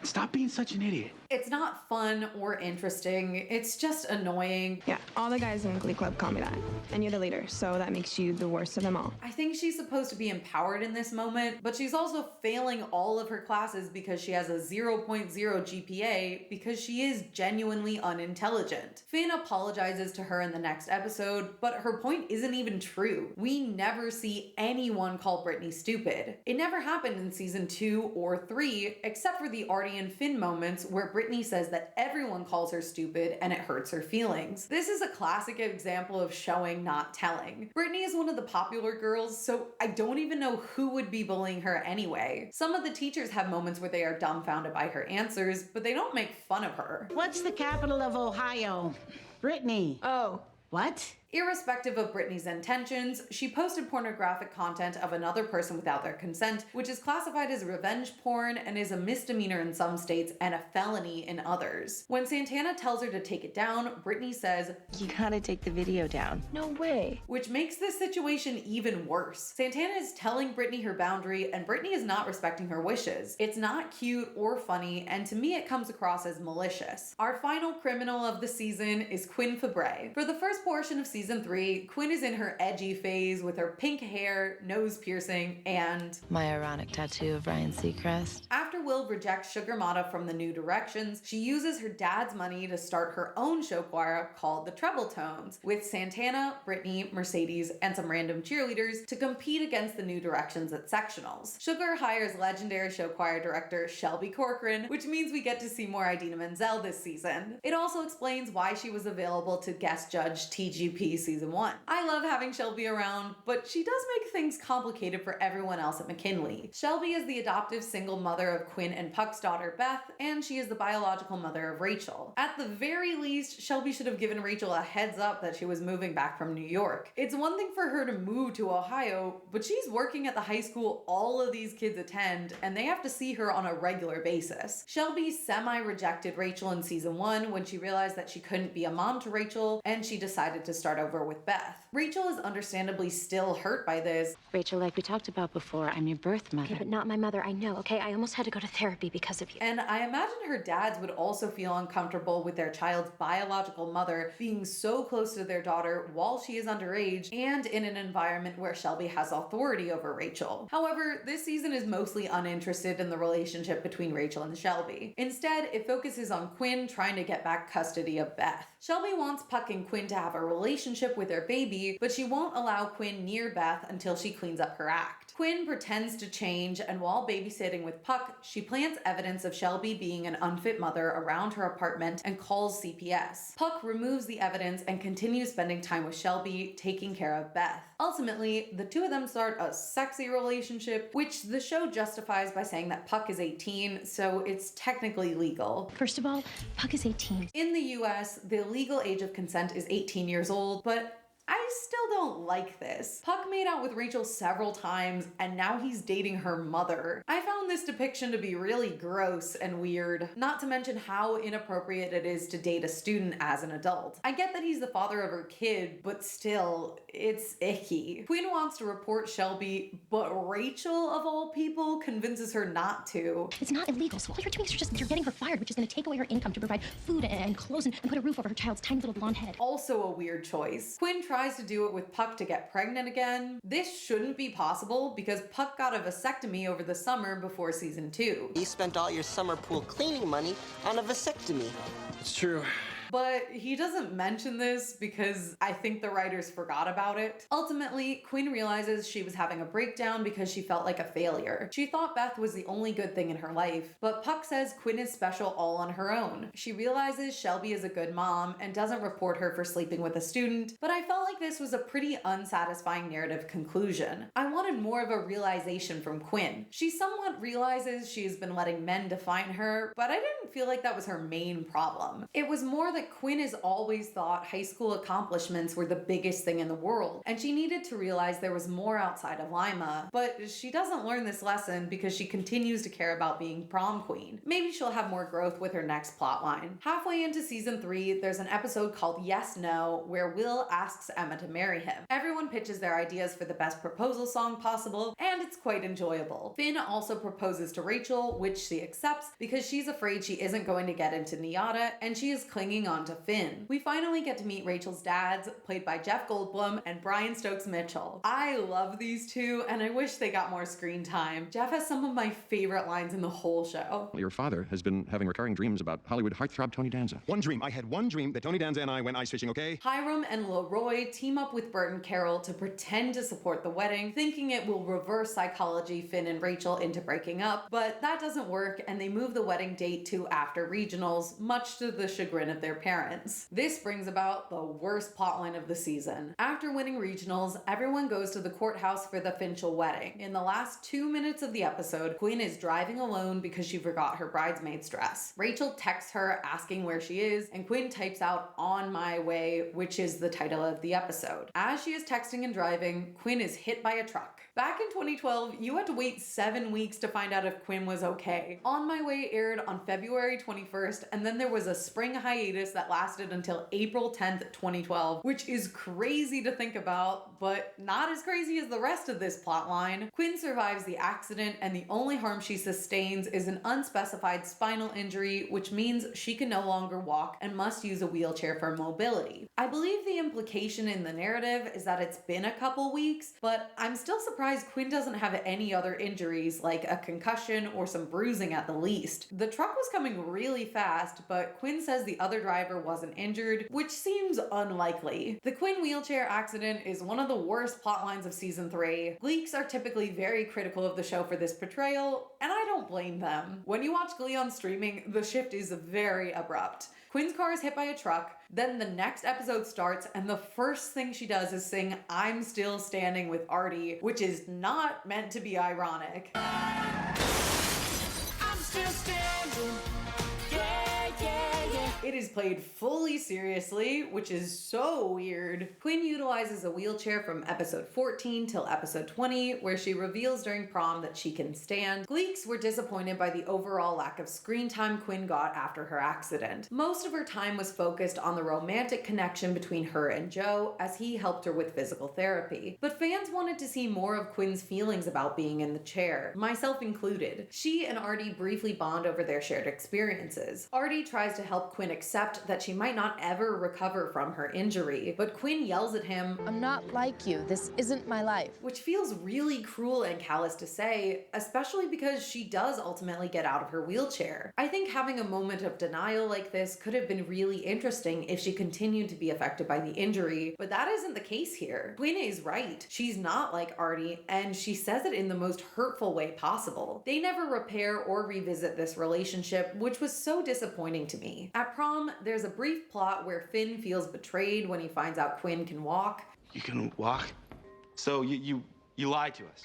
stop being such an idiot. It's not fun or interesting. It's just annoying. Yeah, all the guys in Glee Club call me that. And you're the leader, so that makes you the worst of them all. I think she's supposed to be empowered in this moment, but she's also failing all of her classes because she has a 0.0 GPA because she is genuinely unintelligent. Finn apologizes to her in the next episode, but her point isn't even true. We never see anyone call Brittany stupid. It never happened in season 2 or 3, except for the Artie and Finn moments where Brittany says that everyone calls her stupid and it hurts her feelings. This is a classic example of showing, not telling. Brittany is one of the popular girls, so I don't even know who would be bullying her anyway. Some of the teachers have moments where they are dumbfounded by her answers, but they don't make fun of her. What's the capital of Ohio? Brittany. Oh. What? Irrespective of Brittany's intentions, she posted pornographic content of another person without their consent, which is classified as revenge porn and is a misdemeanor in some states and a felony in others. When Santana tells her to take it down, Brittany says, "You gotta take the video down." "No way." Which makes this situation even worse. Santana is telling Brittany her boundary, and Brittany is not respecting her wishes. It's not cute or funny, and to me it comes across as malicious. Our final criminal of the season is Quinn Fabray. For the first portion of season 3, Quinn is in her edgy phase with her pink hair, nose piercing, and my ironic tattoo of Ryan Seacrest. After Will rejects Sugar Mata from the New Directions, she uses her dad's money to start her own show choir called the Treble Tones, with Santana, Brittany, Mercedes, and some random cheerleaders to compete against the New Directions at sectionals. Sugar hires legendary show choir director Shelby Corcoran, which means we get to see more Idina Menzel this season. It also explains why she was available to guest judge TGP season 1. I love having Shelby around, but she does make things complicated for everyone else at McKinley. Shelby is the adoptive single mother of Quinn and Puck's daughter Beth, and she is the biological mother of Rachel. At the very least, Shelby should have given Rachel a heads up that she was moving back from New York. It's one thing for her to move to Ohio, but she's working at the high school all of these kids attend, and they have to see her on a regular basis. Shelby semi-rejected Rachel in season 1 when she realized that she couldn't be a mom to Rachel, and she decided to start over with Beth. Rachel is understandably still hurt by this. Rachel, like we talked about before, I'm your birth mother. Okay, but not my mother, I know, okay? I almost had to go to therapy because of you. And I imagine her dads would also feel uncomfortable with their child's biological mother being so close to their daughter while she is underage and in an environment where Shelby has authority over Rachel. However, this season is mostly uninterested in the relationship between Rachel and Shelby. Instead, it focuses on Quinn trying to get back custody of Beth. Shelby wants Puck and Quinn to have a relationship with their baby, but she won't allow Quinn near Beth until she cleans up her act. Quinn pretends to change, and while babysitting with Puck, she plants evidence of Shelby being an unfit mother around her apartment and calls CPS. Puck removes the evidence and continues spending time with Shelby, taking care of Beth. Ultimately, the two of them start a sexy relationship, which the show justifies by saying that Puck is 18, so it's technically legal. First of all, Puck is 18. In the US, the legal age of consent is 18 years old, but I still don't like this. Puck made out with Rachel several times, and now he's dating her mother. I found this depiction to be really gross and weird, not to mention how inappropriate it is to date a student as an adult. I get that he's the father of her kid, but still, it's icky. Quinn wants to report Shelby, but Rachel, of all people, convinces her not to. It's not illegal, so all you're doing is you're getting her fired, which is going to take away her income to provide food and clothes and put a roof over her child's tiny little blonde head. Also a weird choice. Quinn tries to do it with Puck to get pregnant again. This shouldn't be possible because Puck got a vasectomy over the summer before season 2. You spent all your summer pool cleaning money on a vasectomy. It's true. But he doesn't mention this because I think the writers forgot about it. Ultimately, Quinn realizes she was having a breakdown because she felt like a failure. She thought Beth was the only good thing in her life, but Puck says Quinn is special all on her own. She realizes Shelby is a good mom and doesn't report her for sleeping with a student, but I felt like this was a pretty unsatisfying narrative conclusion. I wanted more of a realization from Quinn. She somewhat realizes she's been letting men define her, but I didn't feel like that was her main problem. It was more that Quinn has always thought high school accomplishments were the biggest thing in the world, and she needed to realize there was more outside of Lima, but she doesn't learn this lesson because she continues to care about being prom queen. Maybe she'll have more growth with her next plotline. Halfway into season 3, there's an episode called Yes No, where Will asks Emma to marry him. Everyone pitches their ideas for the best proposal song possible, and it's quite enjoyable. Finn also proposes to Rachel, which she accepts because she's afraid she isn't going to get into NYADA, and she is clinging on to Finn. We finally get to meet Rachel's dads, played by Jeff Goldblum and Brian Stokes Mitchell. I love these two, and I wish they got more screen time. Jeff has some of my favorite lines in the whole show. Your father has been having recurring dreams about Hollywood heartthrob Tony Danza. One dream. I had one dream that Tony Danza and I went ice fishing, okay? Hiram and Leroy team up with Bert and Carol to pretend to support the wedding, thinking it will reverse psychology Finn and Rachel into breaking up, but that doesn't work, and they move the wedding date to after regionals, much to the chagrin of their their parents. This brings about the worst plotline of the season. After winning regionals, everyone goes to the courthouse for the Finchel wedding. In the last 2 minutes of the episode, Quinn is driving alone because she forgot her bridesmaid's dress. Rachel texts her asking where she is, and Quinn types out "on my way," which is the title of the episode. As she is texting and driving, Quinn is hit by a truck. Back in 2012, you had to wait 7 weeks to find out if Quinn was okay. On My Way aired on February 21st, and then there was a spring hiatus that lasted until April 10th, 2012, which is crazy to think about, but not as crazy as the rest of this plotline. Quinn survives the accident, and the only harm she sustains is an unspecified spinal injury, which means she can no longer walk and must use a wheelchair for mobility. I believe the implication in the narrative is that it's been a couple weeks, but I'm still surprised Quinn doesn't have any other injuries like a concussion or some bruising at the least. The truck was coming really fast, but Quinn says the other driver wasn't injured, which seems unlikely. The Quinn wheelchair accident is one of the worst plotlines of season 3. Gleeks are typically very critical of the show for this portrayal, and I don't blame them. When you watch Glee on streaming, the shift is very abrupt. Quinn's car is hit by a truck, then the next episode starts, and the first thing she does is sing "I'm Still Standing" with Artie, which is not meant to be ironic. I'm still standing. Yeah, yeah, yeah. It is played fully seriously, which is so weird. Quinn utilizes a wheelchair from episode 14 till episode 20, where she reveals during prom that she can stand. Gleeks were disappointed by the overall lack of screen time Quinn got after her accident. Most of her time was focused on the romantic connection between her and Joe, as he helped her with physical therapy. But fans wanted to see more of Quinn's feelings about being in the chair, myself included. She and Artie briefly bond over their shared experiences. Artie tries to help Quinn accept that she might not ever recover from her injury, but Quinn yells at him, "I'm not like you. This isn't my life." Which feels really cruel and callous to say, especially because she does ultimately get out of her wheelchair. I think having a moment of denial like this could have been really interesting if she continued to be affected by the injury, but that isn't the case here. Quinn is right. She's not like Artie, and she says it in the most hurtful way possible. They never repair or revisit this relationship, which was so disappointing to me. At prom, there's a brief plot where Finn feels betrayed when he finds out Quinn can walk. You can walk? So you lied to us.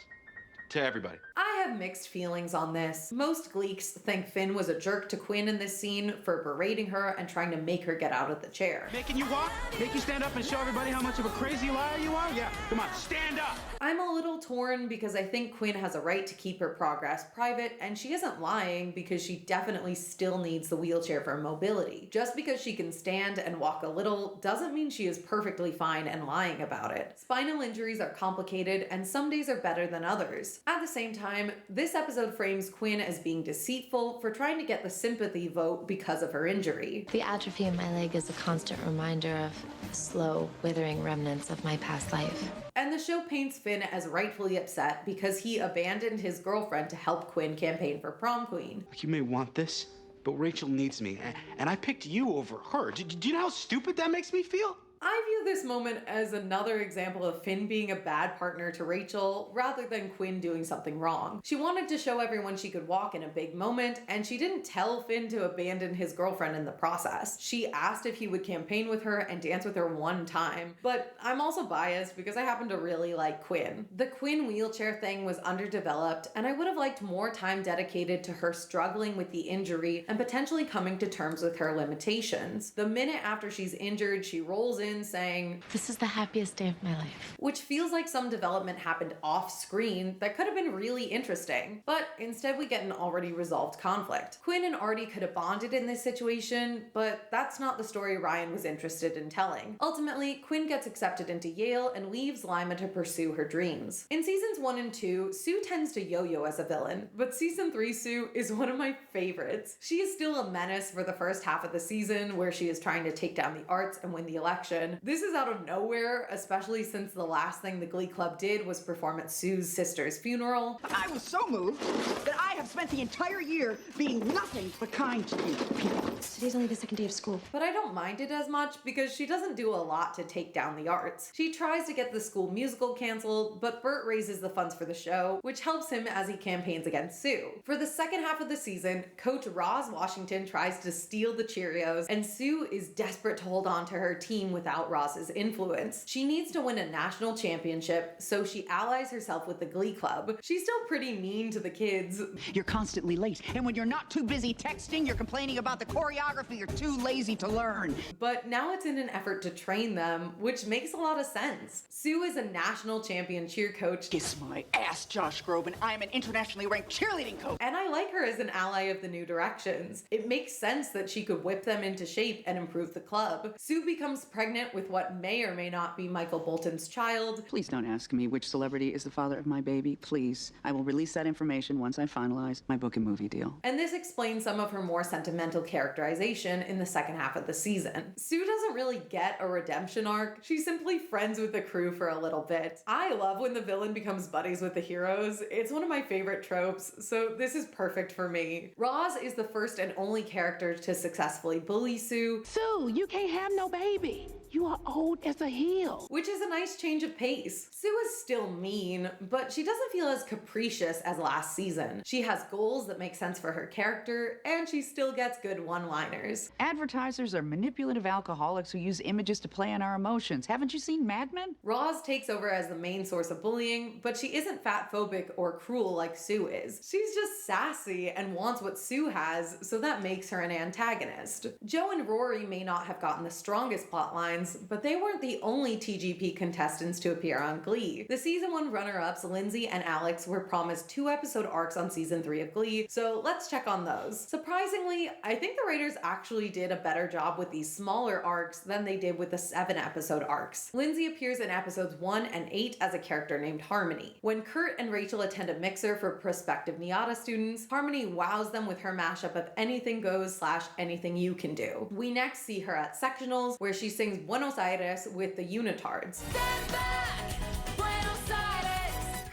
To everybody. I have mixed feelings on this. Most Gleeks think Finn was a jerk to Quinn in this scene for berating her and trying to make her get out of the chair. Making you walk? Make you stand up and show everybody how much of a crazy liar you are? Yeah, come on, stand up! I'm a little torn because I think Quinn has a right to keep her progress private, and she isn't lying because she definitely still needs the wheelchair for mobility. Just because she can stand and walk a little doesn't mean she is perfectly fine and lying about it. Spinal injuries are complicated, and some days are better than others. At the same time, this episode frames Quinn as being deceitful for trying to get the sympathy vote because of her injury. The atrophy in my leg is a constant reminder of slow, withering remnants of my past life. And the show paints Finn as rightfully upset because he abandoned his girlfriend to help Quinn campaign for prom queen. You may want this, but Rachel needs me, and I picked you over her. Do you know how stupid that makes me feel? I view this moment as another example of Finn being a bad partner to Rachel rather than Quinn doing something wrong. She wanted to show everyone she could walk in a big moment, and she didn't tell Finn to abandon his girlfriend in the process. She asked if he would campaign with her and dance with her one time, but I'm also biased because I happen to really like Quinn. The Quinn wheelchair thing was underdeveloped, and I would have liked more time dedicated to her struggling with the injury and potentially coming to terms with her limitations. The minute after she's injured, she rolls in saying, "This is the happiest day of my life," which feels like some development happened off screen that could have been really interesting, but instead we get an already resolved conflict. Quinn and Artie could have bonded in this situation, but that's not the story Ryan was interested in telling. Ultimately, Quinn gets accepted into Yale and leaves Lima to pursue her dreams. In seasons 1 and 2, Sue tends to yo-yo as a villain, but season 3 Sue is one of my favorites. She is still a menace for the first half of the season, where she is trying to take down the arts and win the election. This is out of nowhere, especially since the last thing the Glee Club did was perform at Sue's sister's funeral. I was so moved that I have spent the entire year being nothing but kind to you people. Today's only the second day of school. But I don't mind it as much because she doesn't do a lot to take down the arts. She tries to get the school musical canceled, but Bert raises the funds for the show, which helps him as he campaigns against Sue. For the second half of the season, Coach Roz Washington tries to steal the Cheerios, and Sue is desperate to hold on to her team without Roz's influence. She needs to win a national championship, so she allies herself with the Glee Club. She's still pretty mean to the kids. You're constantly late, and when you're not too busy texting, you're complaining about the choreography you're too lazy to learn. But now it's in an effort to train them, which makes a lot of sense. Sue is a national champion cheer coach. Kiss my ass, Josh Groban. I am an internationally ranked cheerleading coach. And I like her as an ally of the New Directions. It makes sense that she could whip them into shape and improve the club. Sue becomes pregnant with what may or may not be Michael Bolton's child. Please don't ask me which celebrity is the father of my baby. Please. I will release that information once I finalize my book and movie deal. And this explains some of her more sentimental characterization in the second half of the season. Sue doesn't really get a redemption arc. She's simply friends with the crew for a little bit. I love when the villain becomes buddies with the heroes. It's one of my favorite tropes, so this is perfect for me. Roz is the first and only character to successfully bully Sue. Sue, you can't have no baby. You are old as a hill. Which is a nice change of pace. Sue is still mean, but she doesn't feel as capricious as last season. She has goals that make sense for her character, and she still gets good one-liners. Advertisers are manipulative alcoholics who use images to play on our emotions. Haven't you seen Mad Men? Roz takes over as the main source of bullying, but she isn't fat-phobic or cruel like Sue is. She's just sassy and wants what Sue has, so that makes her an antagonist. Joe and Rory may not have gotten the strongest plot lines, but they weren't the only TGP contestants to appear on Glee. The season 1 runner-ups Lindsay and Alex were promised 2-episode arcs on season 3 of Glee, so let's check on those. Surprisingly, I think the writers actually did a better job with these smaller arcs than they did with the 7-episode arcs. Lindsay appears in episodes 1 and 8 as a character named Harmony. When Kurt and Rachel attend a mixer for prospective NIADA students, Harmony wows them with her mashup of Anything Goes / Anything You Can Do. We next see her at sectionals, where she sings Buenos Aires with the unitards.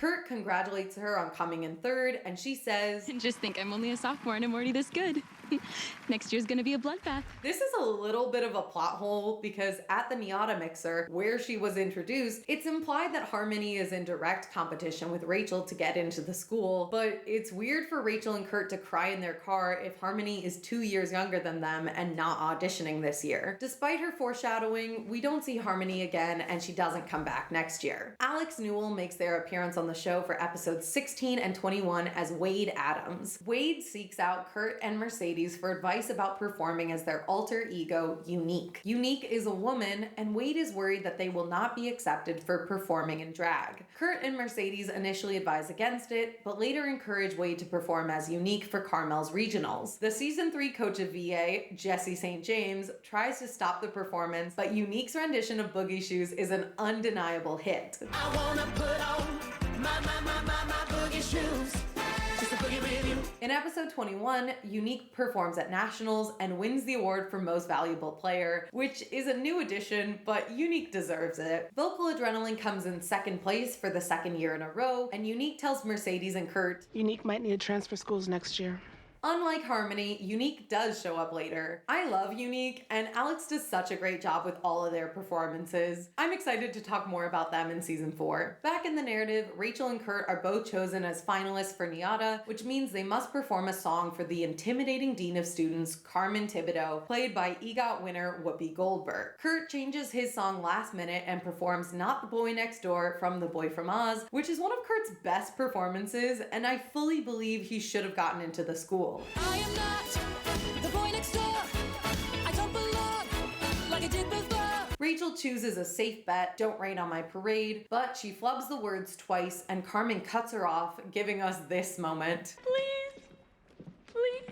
Kurt congratulates her on coming in third, and she says, "Just think I'm only a sophomore and I'm already this good. Next year's gonna be a bloodbath." This is a little bit of a plot hole because at the NIADA mixer, where she was introduced, it's implied that Harmony is in direct competition with Rachel to get into the school, but it's weird for Rachel and Kurt to cry in their car if Harmony is 2 years younger than them and not auditioning this year. Despite her foreshadowing, we don't see Harmony again, and she doesn't come back next year. Alex Newell makes their appearance on the show for episodes 16 and 21 as Wade Adams. Wade seeks out Kurt and Mercedes for advice about performing as their alter ego, Unique. Unique is a woman, and Wade is worried that they will not be accepted for performing in drag. Kurt and Mercedes initially advise against it, but later encourage Wade to perform as Unique for Carmel's regionals. The season 3 coach of VA, Jesse St. James, tries to stop the performance, but Unique's rendition of Boogie Shoes is an undeniable hit. I wanna put on my boogie shoes. In episode 21, Unique performs at Nationals and wins the award for Most Valuable Player, which is a new addition, but Unique deserves it. Vocal Adrenaline comes in second place for the second year in a row, and Unique tells Mercedes and Kurt, "Unique might need to transfer schools next year." Unlike Harmony, Unique does show up later. I love Unique, and Alex does such a great job with all of their performances. I'm excited to talk more about them in season 4. Back in the narrative, Rachel and Kurt are both chosen as finalists for NIADA, which means they must perform a song for the intimidating Dean of Students, Carmen Thibodeau, played by EGOT winner Whoopi Goldberg. Kurt changes his song last minute and performs Not the Boy Next Door from The Boy from Oz, which is one of Kurt's best performances, and I fully believe he should have gotten into the school. I am not the boy next door. I don't belong like I did before. Rachel chooses a safe bet, Don't Rain on My Parade, but she flubs the words twice and Carmen cuts her off, giving us this moment. Please, please,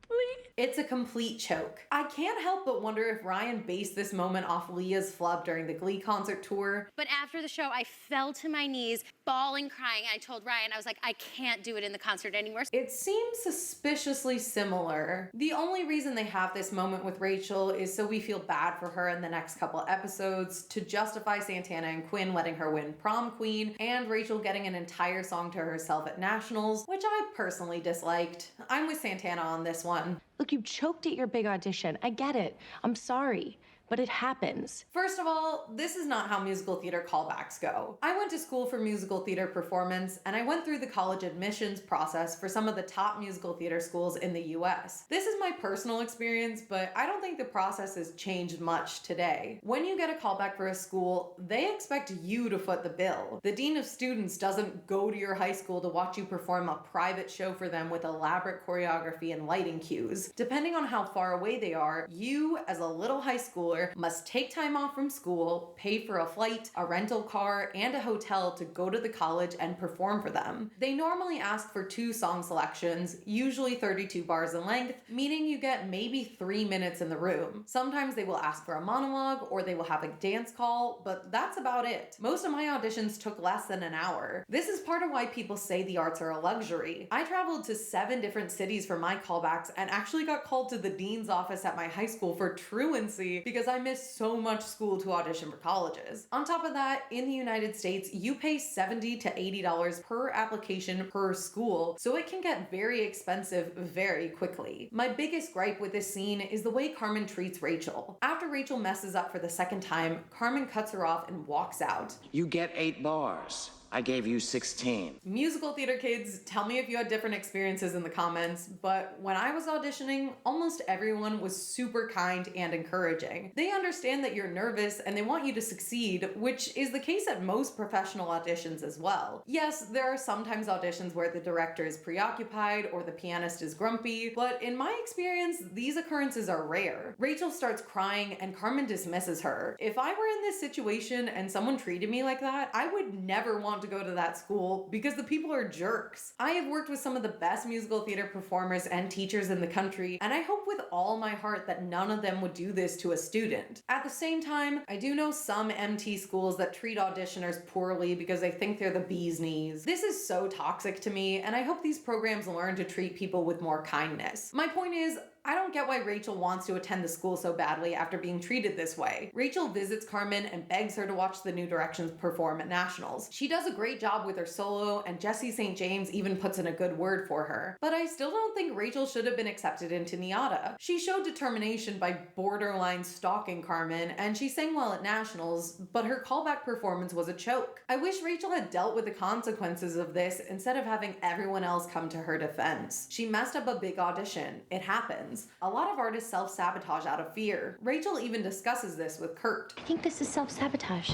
please. It's a complete choke. I can't help but wonder if Ryan based this moment off Leah's flub during the Glee concert tour. But after the show, I fell to my knees, bawling, crying. I told Ryan, I was like, I can't do it in the concert anymore. It seems suspiciously similar. The only reason they have this moment with Rachel is so we feel bad for her in the next couple episodes to justify Santana and Quinn letting her win prom queen and Rachel getting an entire song to herself at nationals, which I personally disliked. I'm with Santana on this one. Look, you choked at your big audition. I get it. I'm sorry. But it happens. First of all, this is not how musical theater callbacks go. I went to school for musical theater performance, and I went through the college admissions process for some of the top musical theater schools in the US. This is my personal experience, but I don't think the process has changed much today. When you get a callback for a school, they expect you to foot the bill. The dean of students doesn't go to your high school to watch you perform a private show for them with elaborate choreography and lighting cues. Depending on how far away they are, you, as a little high schooler, must take time off from school, pay for a flight, a rental car, and a hotel to go to the college and perform for them. They normally ask for 2 song selections, usually 32 bars in length, meaning you get maybe 3 minutes in the room. Sometimes they will ask for a monologue or they will have a dance call, but that's about it. Most of my auditions took less than an hour. This is part of why people say the arts are a luxury. I traveled to 7 different cities for my callbacks and actually got called to the dean's office at my high school for truancy because I missed so much school to audition for colleges. On top of that, in the United States, you pay $70 to $80 per application per school, so it can get very expensive very quickly. My biggest gripe with this scene is the way Carmen treats Rachel. After Rachel messes up for the second time, Carmen cuts her off and walks out. You get 8 bars. I gave you 16. Musical theater kids, tell me if you had different experiences in the comments, but when I was auditioning, almost everyone was super kind and encouraging. They understand that you're nervous and they want you to succeed, which is the case at most professional auditions as well. Yes, there are sometimes auditions where the director is preoccupied or the pianist is grumpy, but in my experience, these occurrences are rare. Rachel starts crying and Carmen dismisses her. If I were in this situation and someone treated me like that, I would never want to go to that school because the people are jerks. I have worked with some of the best musical theater performers and teachers in the country, and I hope with all my heart that none of them would do this to a student. At the same time, I do know some MT schools that treat auditioners poorly because they think they're the bee's knees. This is so toxic to me, and I hope these programs learn to treat people with more kindness. My point is, I don't get why Rachel wants to attend the school so badly after being treated this way. Rachel visits Carmen and begs her to watch the New Directions perform at Nationals. She does a great job with her solo, and Jessie St. James even puts in a good word for her. But I still don't think Rachel should have been accepted into NYADA. She showed determination by borderline stalking Carmen, and she sang well at Nationals, but her callback performance was a choke. I wish Rachel had dealt with the consequences of this instead of having everyone else come to her defense. She messed up a big audition. It happens. A lot of artists self-sabotage out of fear. Rachel even discusses this with Kurt. I think this is self-sabotage.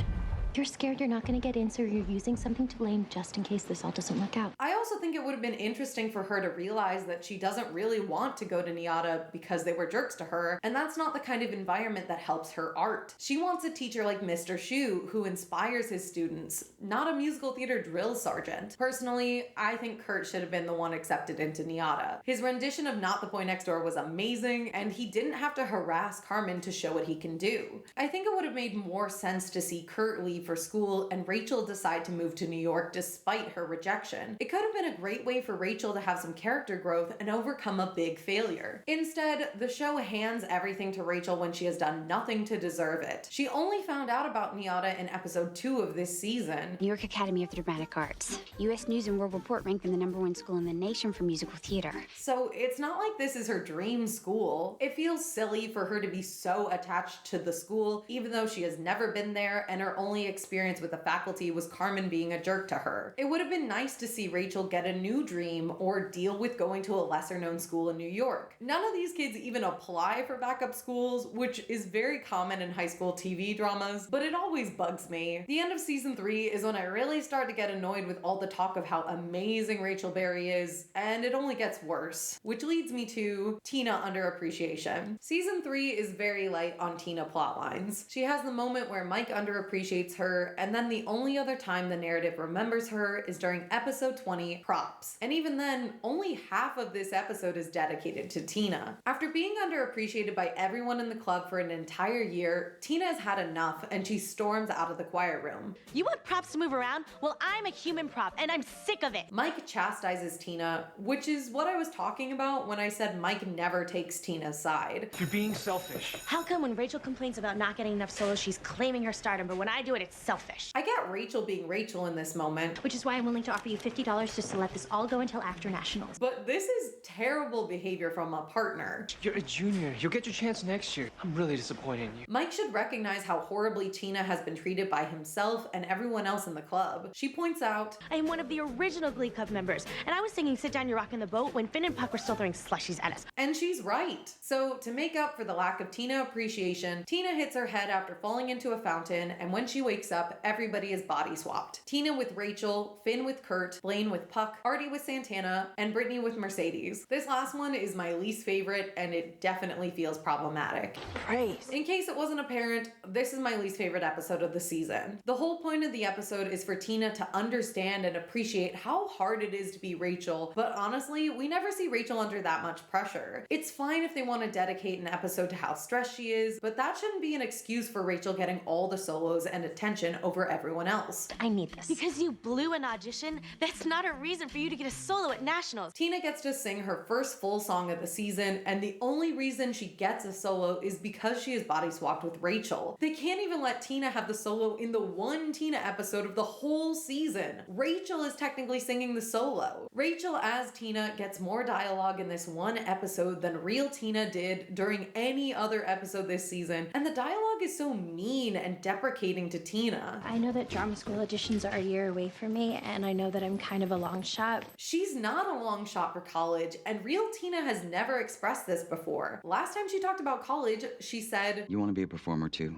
You're scared you're not going to get in, so you're using something to blame just in case this all doesn't work out. I also think it would have been interesting for her to realize that she doesn't really want to go to NYADA because they were jerks to her, and that's not the kind of environment that helps her art. She wants a teacher like Mr. Shu who inspires his students, not a musical theater drill sergeant. Personally, I think Kurt should have been the one accepted into NYADA. His rendition of Not the Boy Next Door was amazing, and he didn't have to harass Carmen to show what he can do. I think it would have made more sense to see Kurt leave for school and Rachel decide to move to New York despite her rejection. It could have been a great way for Rachel to have some character growth and overcome a big failure. Instead, the show hands everything to Rachel when she has done nothing to deserve it. She only found out about NYADA in episode 2 of this season. New York Academy of the Dramatic Arts. U.S. News and World Report ranked them the #1 school in the nation for musical theater. So it's not like this is her dream school. It feels silly for her to be so attached to the school, even though she has never been there and her only experience with the faculty was Carmen being a jerk to her. It would have been nice to see Rachel get a new dream or deal with going to a lesser known school in New York. None of these kids even apply for backup schools, which is very common in high school TV dramas, but it always bugs me. The end of season 3 is when I really start to get annoyed with all the talk of how amazing Rachel Berry is, and it only gets worse. Which leads me to Tina underappreciation. Season 3 is very light on Tina plotlines. She has the moment where Mike underappreciates her her, and then the only other time the narrative remembers her is during episode 20, Props. And even then, only half of this episode is dedicated to Tina. After being underappreciated by everyone in the club for an entire year, Tina has had enough and she storms out of the choir room. You want props to move around? Well, I'm a human prop, and I'm sick of it. Mike chastises Tina, which is what I was talking about when I said Mike never takes Tina's side. You're being selfish. How come when Rachel complains about not getting enough solos, she's claiming her stardom, but when I do it, it's selfish? I get Rachel being Rachel in this moment. Which is why I'm willing to offer you $50 just to let this all go until after nationals. But this is terrible behavior from a partner. You're a junior. You'll get your chance next year. I'm really disappointed in you. Mike should recognize how horribly Tina has been treated by himself and everyone else in the club. She points out, I am one of the original Glee Club members, and I was singing Sit Down, You're Rockin' the Boat when Finn and Puck were still throwing slushies at us. And she's right. So to make up for the lack of Tina appreciation, Tina hits her head after falling into a fountain, and when she wakes up, everybody is body swapped. Tina with Rachel, Finn with Kurt, Blaine with Puck, Artie with Santana, and Brittany with Mercedes. This last one is my least favorite, and it definitely feels problematic. Praise. In case it wasn't apparent, this is my least favorite episode of the season. The whole point of the episode is for Tina to understand and appreciate how hard it is to be Rachel, but honestly, we never see Rachel under that much pressure. It's fine if they want to dedicate an episode to how stressed she is, but that shouldn't be an excuse for Rachel getting all the solos and attention over everyone else. I need this. Because you blew an audition, that's not a reason for you to get a solo at nationals. Tina gets to sing her first full song of the season, and the only reason she gets a solo is because she is body swapped with Rachel. They can't even let Tina have the solo in the one Tina episode of the whole season. Rachel is technically singing the solo. Rachel as Tina gets more dialogue in this one episode than real Tina did during any other episode this season, and the dialogue is so mean and deprecating to Tina. I know that drama school auditions are a year away from me, and I know that I'm kind of a long shot. She's not a long shot for college, and real Tina has never expressed this before. Last time she talked about college, she said, You want to be a performer too?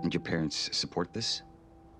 And your parents support this?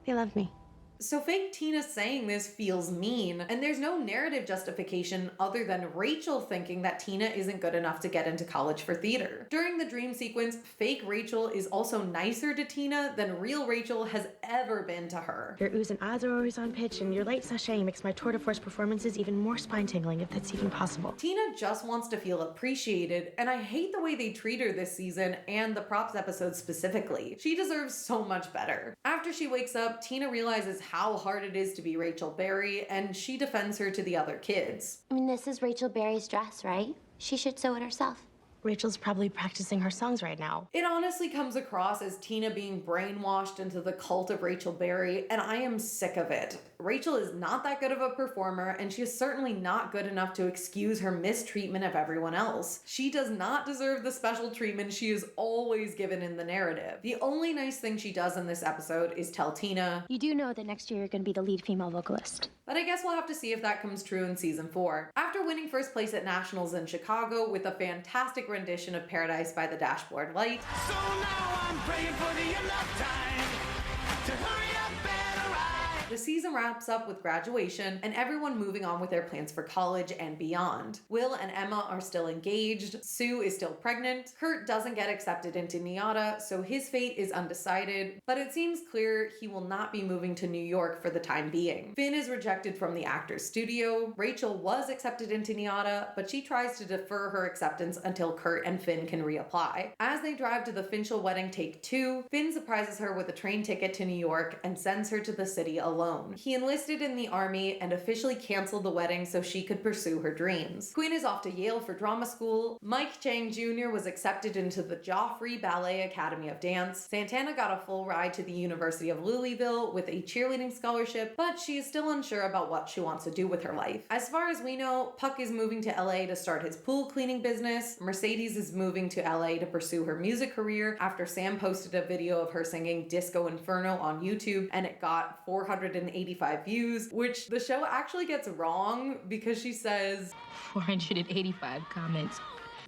They love me. So fake Tina saying this feels mean, and there's no narrative justification other than Rachel thinking that Tina isn't good enough to get into college for theater. During the dream sequence, fake Rachel is also nicer to Tina than real Rachel has ever been to her. Your oohs and ahs are always on pitch, and your light sachet makes my tour de force performances even more spine-tingling, if that's even possible. Tina just wants to feel appreciated, and I hate the way they treat her this season and the props episode specifically. She deserves so much better. After she wakes up, Tina realizes how hard it is to be Rachel Berry, and she defends her to the other kids. I mean, this is Rachel Berry's dress, right? She should sew it herself. Rachel's probably practicing her songs right now. It honestly comes across as Tina being brainwashed into the cult of Rachel Berry, and I am sick of it. Rachel is not that good of a performer, and she is certainly not good enough to excuse her mistreatment of everyone else. She does not deserve the special treatment she is always given in the narrative. The only nice thing she does in this episode is tell Tina, You do know that next year you're going to be the lead female vocalist. But I guess we'll have to see if that comes true in season 4. After winning first place at Nationals in Chicago with a fantastic rendition of Paradise by the Dashboard Light, So now I'm praying for the enough time to hurry up and arrive. the season wraps up with graduation and everyone moving on with their plans for college and beyond. Will and Emma are still engaged, Sue is still pregnant, Kurt doesn't get accepted into NIADA, so his fate is undecided, but it seems clear he will not be moving to New York for the time being. Finn is rejected from the actor's studio, Rachel was accepted into NIADA, but she tries to defer her acceptance until Kurt and Finn can reapply. As they drive to the Finchel wedding take 2, Finn surprises her with a train ticket to New York and sends her to the city alone. He enlisted in the army and officially canceled the wedding so she could pursue her dreams. Quinn is off to Yale for drama school, Mike Chang Jr. was accepted into the Joffrey Ballet Academy of Dance, Santana got a full ride to the University of Louisville with a cheerleading scholarship, but she is still unsure about what she wants to do with her life. As far as we know, Puck is moving to LA to start his pool cleaning business, Mercedes is moving to LA to pursue her music career after Sam posted a video of her singing Disco Inferno on YouTube and it got 485 views, which the show actually gets wrong because she says 485 comments.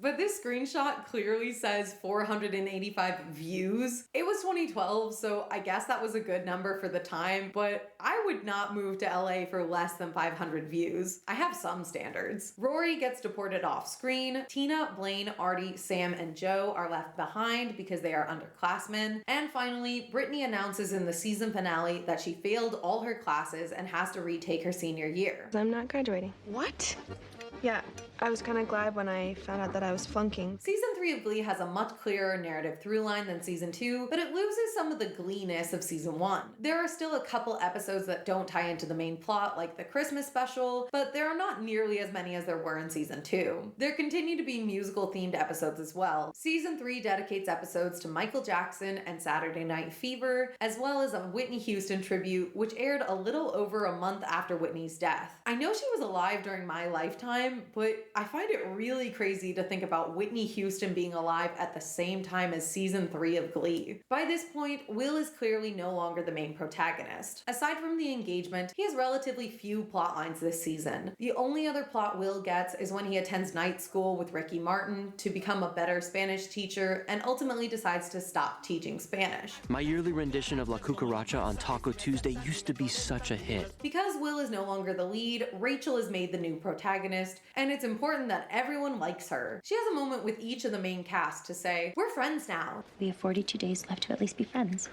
But this screenshot clearly says 485 views. It was 2012, so I guess that was a good number for the time, but I would not move to LA for less than 500 views. I have some standards. Rory gets deported off screen. Tina, Blaine, Artie, Sam, and Joe are left behind because they are underclassmen. And finally, Brittany announces in the season finale that she failed all her classes and has to retake her senior year. I'm not graduating. What? Yeah, I was kind of glad when I found out that I was flunking. Season 3 of Glee has a much clearer narrative through line than Season 2, but it loses some of the Glee-ness of Season 1. There are still a couple episodes that don't tie into the main plot, like the Christmas special, but there are not nearly as many as there were in Season 2. There continue to be musical-themed episodes as well. Season 3 dedicates episodes to Michael Jackson and Saturday Night Fever, as well as a Whitney Houston tribute, which aired a little over a month after Whitney's death. I know she was alive during my lifetime, but I find it really crazy to think about Whitney Houston being alive at the same time as Season 3 of Glee. By this point, Will is clearly no longer the main protagonist. Aside from the engagement, he has relatively few plot lines this season. The only other plot Will gets is when he attends night school with Ricky Martin to become a better Spanish teacher and ultimately decides to stop teaching Spanish. My yearly rendition of La Cucaracha on Taco Tuesday used to be such a hit. Because Will is no longer the lead, Rachel is made the new protagonist, and it's important that everyone likes her. She has a moment with each of the main cast to say, "We're friends now." We have 42 days left to at least be friends.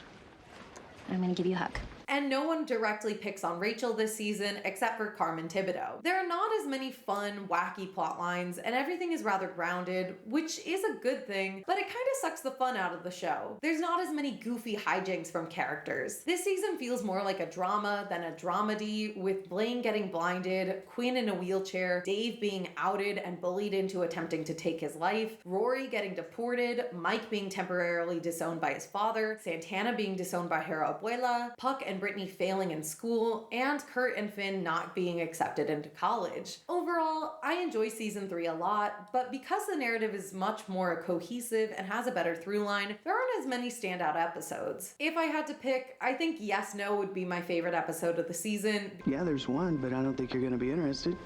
I'm gonna give you a hug. And no one directly picks on Rachel this season except for Carmen Thibodeau. There are not as many fun, wacky plot lines, and everything is rather grounded, which is a good thing, but it kind of sucks the fun out of the show. There's not as many goofy hijinks from characters. This season feels more like a drama than a dramedy, with Blaine getting blinded, Quinn in a wheelchair, Dave being outed and bullied into attempting to take his life, Rory getting deported, Mike being temporarily disowned by his father, Santana being disowned by her abuela, Puck and Brittany failing in school, and Kurt and Finn not being accepted into college. Overall, I enjoy Season 3 a lot, but because the narrative is much more cohesive and has a better through line, there aren't as many standout episodes. If I had to pick, I think Yes No would be my favorite episode of the season. Yeah, there's one, but I don't think you're gonna be interested.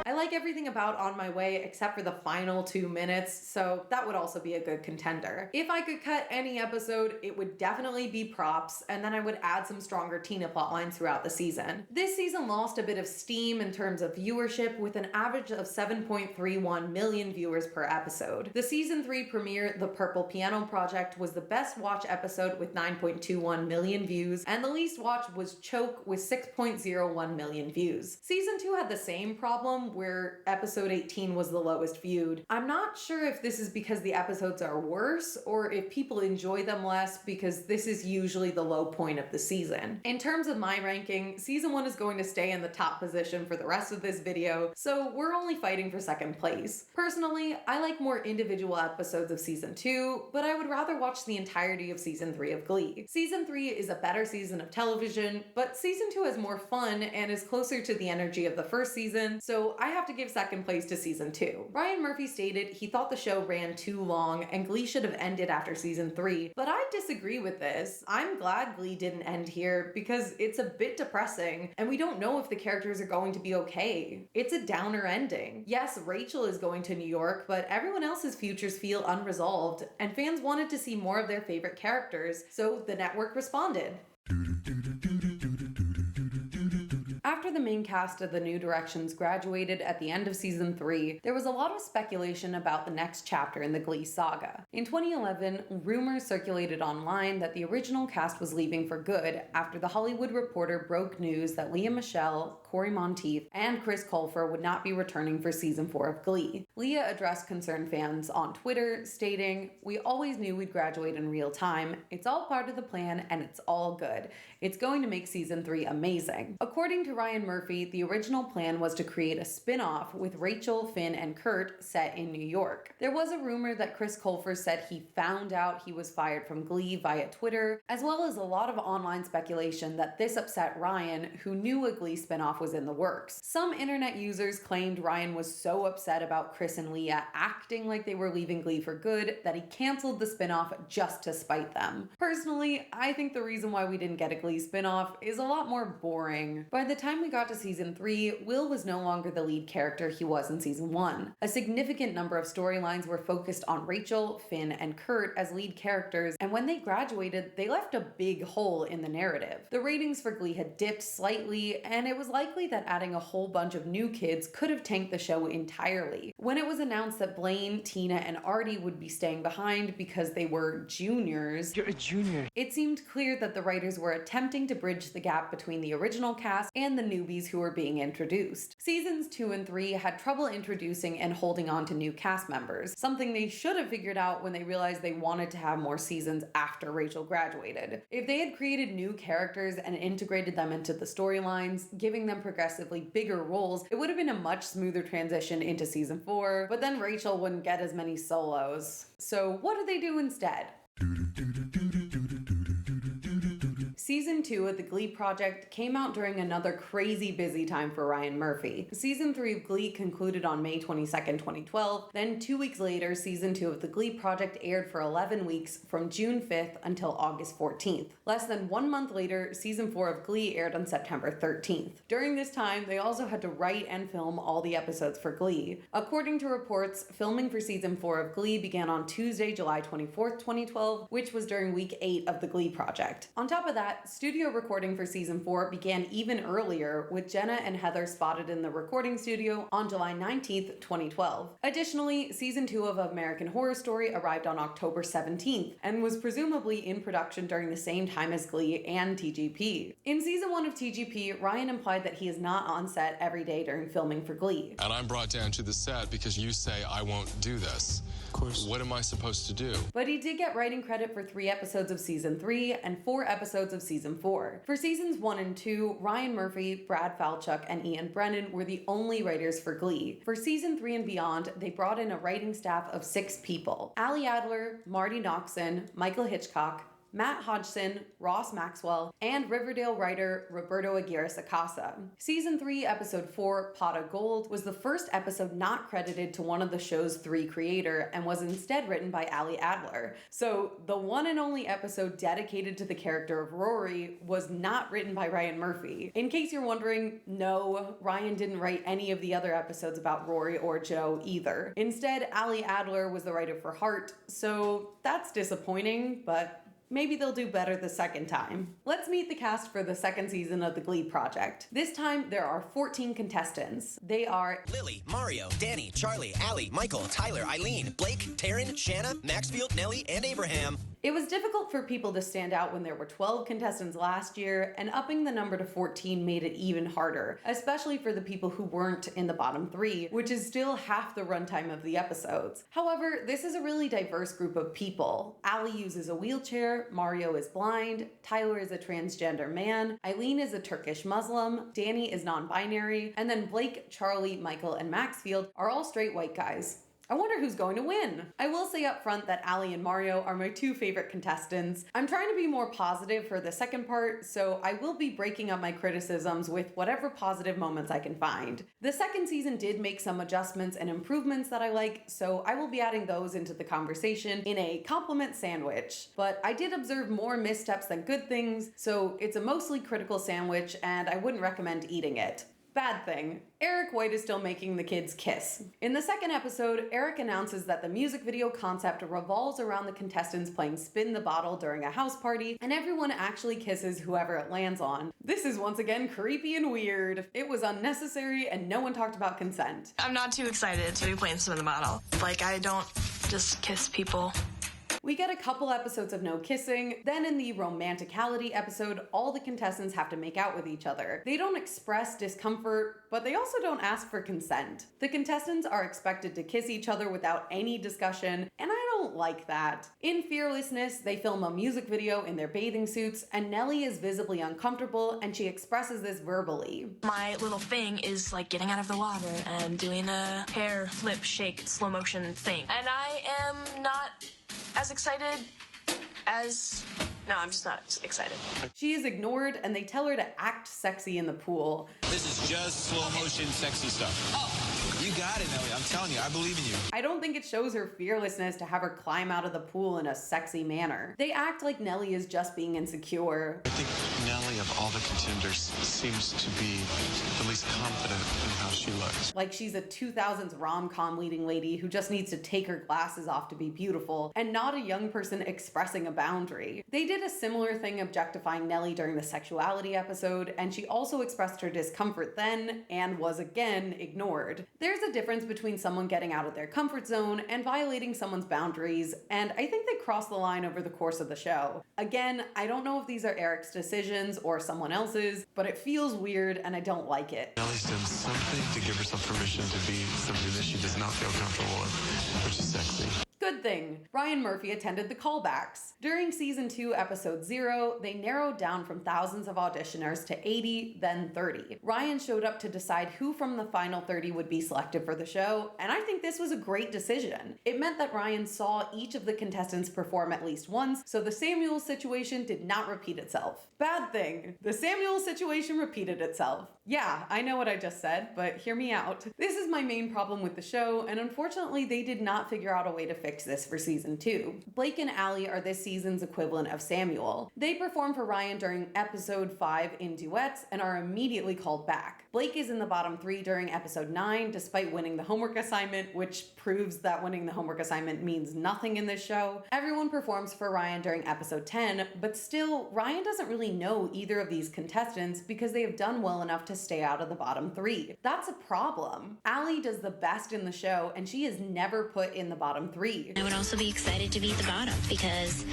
I like everything about On My Way except for the final 2 minutes, so that would also be a good contender. If I could cut any episode, it would definitely be Props, and then I would add some stronger Tina plotlines throughout the season. This season lost a bit of steam in terms of viewership, with an average of 7.31 million viewers per episode. The Season 3 premiere, The Purple Piano Project, was the best watch episode with 9.21 million views, and the least watched was Choke with 6.01 million views. Season 2 had the same problem, where episode 18 was the lowest viewed. I'm not sure if this is because the episodes are worse or if people enjoy them less, because this is usually the low point of the season. In terms of my ranking, Season 1 is going to stay in the top position for the rest of this video, so we're only fighting for second place. Personally, I like more individual episodes of Season 2, but I would rather watch the entirety of Season 3 of Glee. Season 3 is a better season of television, but Season 2 has more fun and is closer to the energy of the first season, so I have to give second place to Season 2. Ryan Murphy stated he thought the show ran too long and Glee should have ended after Season 3, but I disagree with this. I'm glad Glee didn't end here because it's a bit depressing and we don't know if the characters are going to be okay. It's a downer ending. Yes, Rachel is going to New York, but everyone else's futures feel unresolved, and fans wanted to see more of their favorite characters, so the network responded. After the main cast of the New Directions graduated at the end of Season 3, there was a lot of speculation about the next chapter in the Glee saga. In 2011, rumors circulated online that the original cast was leaving for good after The Hollywood Reporter broke news that Lea Michele, Corey Monteith, and Chris Colfer would not be returning for Season 4 of Glee. Lea addressed concerned fans on Twitter, stating, "We always knew we'd graduate in real time. It's all part of the plan and it's all good. It's going to make Season 3 amazing." According to Ryan Murphy, the original plan was to create a spin-off with Rachel, Finn, and Kurt set in New York. There was a rumor that Chris Colfer said he found out he was fired from Glee via Twitter, as well as a lot of online speculation that this upset Ryan, who knew a Glee spin-off was in the works. Some internet users claimed Ryan was so upset about Chris and Lea acting like they were leaving Glee for good that he canceled the spin-off just to spite them. Personally, I think the reason why we didn't get a Glee spin-off is a lot more boring. By the time we got to season 3, Will was no longer the lead character he was in season 1. A significant number of storylines were focused on Rachel, Finn, and Kurt as lead characters, and when they graduated, they left a big hole in the narrative. The ratings for Glee had dipped slightly, and it was likely that adding a whole bunch of new kids could have tanked the show entirely. When it was announced that Blaine, Tina, and Artie would be staying behind because they were juniors, You're a junior. it seemed clear that the writers were attempting to bridge the gap between the original cast and the newbies who were being introduced. Seasons 2 and 3 had trouble introducing and holding on to new cast members, something they should have figured out when they realized they wanted to have more seasons after Rachel graduated. If they had created new characters and integrated them into the storylines, giving them progressively bigger roles, it would have been a much smoother transition into season 4, but then Rachel wouldn't get as many solos. So what did they do instead? Season 2 of the Glee Project came out during another crazy busy time for Ryan Murphy. Season 3 of Glee concluded on May 22nd, 2012. Then 2 weeks later, Season 2 of the Glee Project aired for 11 weeks from June 5th until August 14th. Less than 1 month later, Season 4 of Glee aired on September 13th. During this time, they also had to write and film all the episodes for Glee. According to reports, filming for Season 4 of Glee began on Tuesday, July 24th, 2012, which was during week 8 of the Glee Project. On top of that, studio recording for Season 4 began even earlier, with Jenna and Heather spotted in the recording studio on July 19th, 2012. Additionally, Season 2 of American Horror Story arrived on October 17th, and was presumably in production during the same time as Glee and TGP. In Season 1 of TGP, Ryan implied that he is not on set every day during filming for Glee. And I'm brought down to the set because you say I won't do this. Of course. What am I supposed to do? But he did get writing credit for 3 episodes of Season 3 and 4 episodes of Season 4. For Seasons 1 and 2, Ryan Murphy, Brad Falchuk, and Ian Brennan were the only writers for Glee. For Season 3 and beyond, they brought in a writing staff of 6 people: Ali Adler, Marty Noxon, Michael Hitchcock, Matt Hodgson, Ross Maxwell, and Riverdale writer Roberto Aguirre-Sacasa. Season 3, Episode 4, Pot of Gold, was the first episode not credited to one of the show's 3 creator and was instead written by Ali Adler. So the one and only episode dedicated to the character of Rory was not written by Ryan Murphy. In case you're wondering, no, Ryan didn't write any of the other episodes about Rory or Joe either. Instead, Ali Adler was the writer for Heart, so that's disappointing, but maybe they'll do better the second time. Let's meet the cast for the second season of the Glee Project. This time, there are 14 contestants. They are Lily, Mario, Danny, Charlie, Allie, Michael, Tyler, Eileen, Blake, Taryn, Shanna, Maxfield, Nellie, and Abraham. It was difficult for people to stand out when there were 12 contestants last year, and upping the number to 14 made it even harder, especially for the people who weren't in the bottom 3, which is still half the runtime of the episodes. However, this is a really diverse group of people. Allie uses a wheelchair, Mario is blind, Tyler is a transgender man, Eileen is a Turkish Muslim, Danny is non-binary, and then Blake, Charlie, Michael, and Maxfield are all straight white guys. I wonder who's going to win. I will say up front that Allie and Mario are my 2 favorite contestants. I'm trying to be more positive for the second part, so I will be breaking up my criticisms with whatever positive moments I can find. The second season did make some adjustments and improvements that I like, so I will be adding those into the conversation in a compliment sandwich. But I did observe more missteps than good things, so it's a mostly critical sandwich, and I wouldn't recommend eating it. Bad thing, Eric White is still making the kids kiss. In the second episode, Eric announces that the music video concept revolves around the contestants playing Spin the Bottle during a house party, and everyone actually kisses whoever it lands on. This is once again creepy and weird. It was unnecessary, and no one talked about consent. I'm not too excited to be playing Spin the Bottle. Like, I don't just kiss people. We get a couple episodes of no kissing, then in the romanticality episode, all the contestants have to make out with each other. They don't express discomfort, but they also don't ask for consent. The contestants are expected to kiss each other without any discussion, and I don't like that. In Fearlessness, they film a music video in their bathing suits, and Nellie is visibly uncomfortable, and she expresses this verbally. My little thing is like getting out of the water and doing a hair flip shake slow motion thing. And I am not as excited as... No, I'm just not excited. She is ignored, and they tell her to act sexy in the pool. This is just slow motion sexy stuff. Oh, you got it, Nellie. I'm telling you, I believe in you. I don't think it shows her fearlessness to have her climb out of the pool in a sexy manner. They act like Nellie is just being insecure. I think Nellie, of all the contenders, seems to be the least confident in how she looks. Like she's a 2000s rom-com leading lady who just needs to take her glasses off to be beautiful, and not a young person expressing a boundary. They did a similar thing objectifying Nellie during the sexuality episode, and she also expressed her discomfort then and was again ignored. There's a difference between someone getting out of their comfort zone and violating someone's boundaries, and I think they crossed the line over the course of the show. Again, I don't know if these are Eric's decisions or someone else's, but it feels weird and I don't like it. Nellie's done something to give herself permission to be something that she does not feel comfortable with, which is sexy. Good thing. Ryan Murphy attended the callbacks. During season 2, episode 0, they narrowed down from thousands of auditioners to 80, then 30. Ryan showed up to decide who from the final 30 would be selected for the show, and I think this was a great decision. It meant that Ryan saw each of the contestants perform at least once, so the Samuel situation did not repeat itself. Bad thing. The Samuel situation repeated itself. Yeah, I know what I just said, but hear me out. This is my main problem with the show, and unfortunately they did not figure out a way to fix this for season 2. Blake and Allie are this season's equivalent of Samuel. They perform for Ryan during episode 5 in duets and are immediately called back. Blake is in the bottom 3 during episode 9 despite winning the homework assignment, which proves that winning the homework assignment means nothing in this show. Everyone performs for Ryan during episode 10, but still, Ryan doesn't really know either of these contestants because they have done well enough to stay out of the bottom 3. That's a problem. Allie does the best in the show, and she is never put in the bottom 3. I would also be excited to be at the bottom because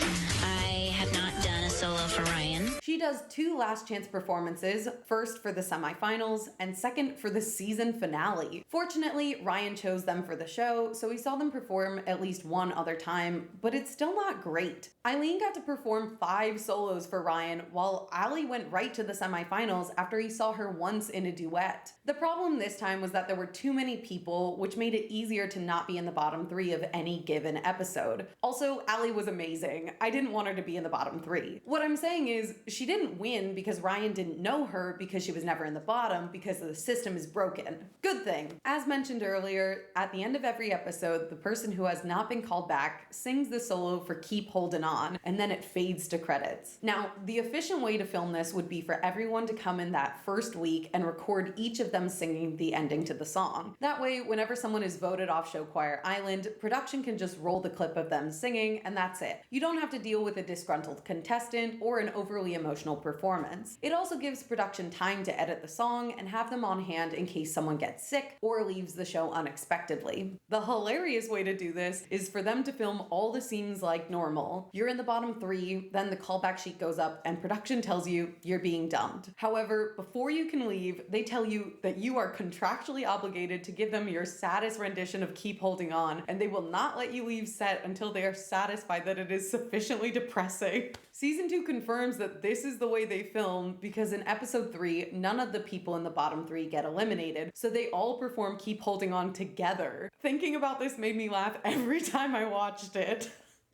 I have not done a solo for Ryan. She does 2 last chance performances, first for the semifinals and second for the season finale. Fortunately, Ryan chose them for the show, so we saw them perform at least one other time, but it's still not great. Eileen got to perform 5 solos for Ryan, while Allie went right to the semifinals after he saw her once in a duet. The problem this time was that there were too many people, which made it easier to not be in the bottom 3 of any given episode. Also, Allie was amazing. I didn't want her to be in the bottom 3. What I'm saying is, she didn't win because Ryan didn't know her because she was never in the bottom because the system is broken. Good thing. As mentioned earlier, at the end of every episode, the person who has not been called back sings the solo for Keep Holdin' On, and then it fades to credits. Now, the efficient way to film this would be for everyone to come in that first week and record each of them singing the ending to the song. That way, whenever someone is voted off Show Choir Island, production can just roll the clip of them singing, and that's it. You don't have to deal with a disgruntled contestant or an overly emotional performance. It also gives production time to edit the song and have them on hand in case someone gets sick or leaves the show unexpectedly. The hilarious way to do this is for them to film all the scenes like normal. You're in the bottom 3, then the callback sheet goes up and production tells you you're being dumped. However, before you can leave, they tell you that you are contractually obligated to give them your saddest rendition of Keep Holding On, and they will not let you leave set until they are satisfied that it is sufficiently depressing. Season 2 confirms that this is the way they film because in episode 3, none of the people in the bottom 3 get eliminated, so they all perform Keep Holding On together. Thinking about this made me laugh every time I watched it.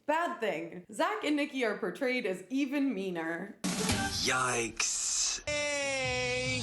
Bad thing. Zach and Nikki are portrayed as even meaner. Yikes. Hey!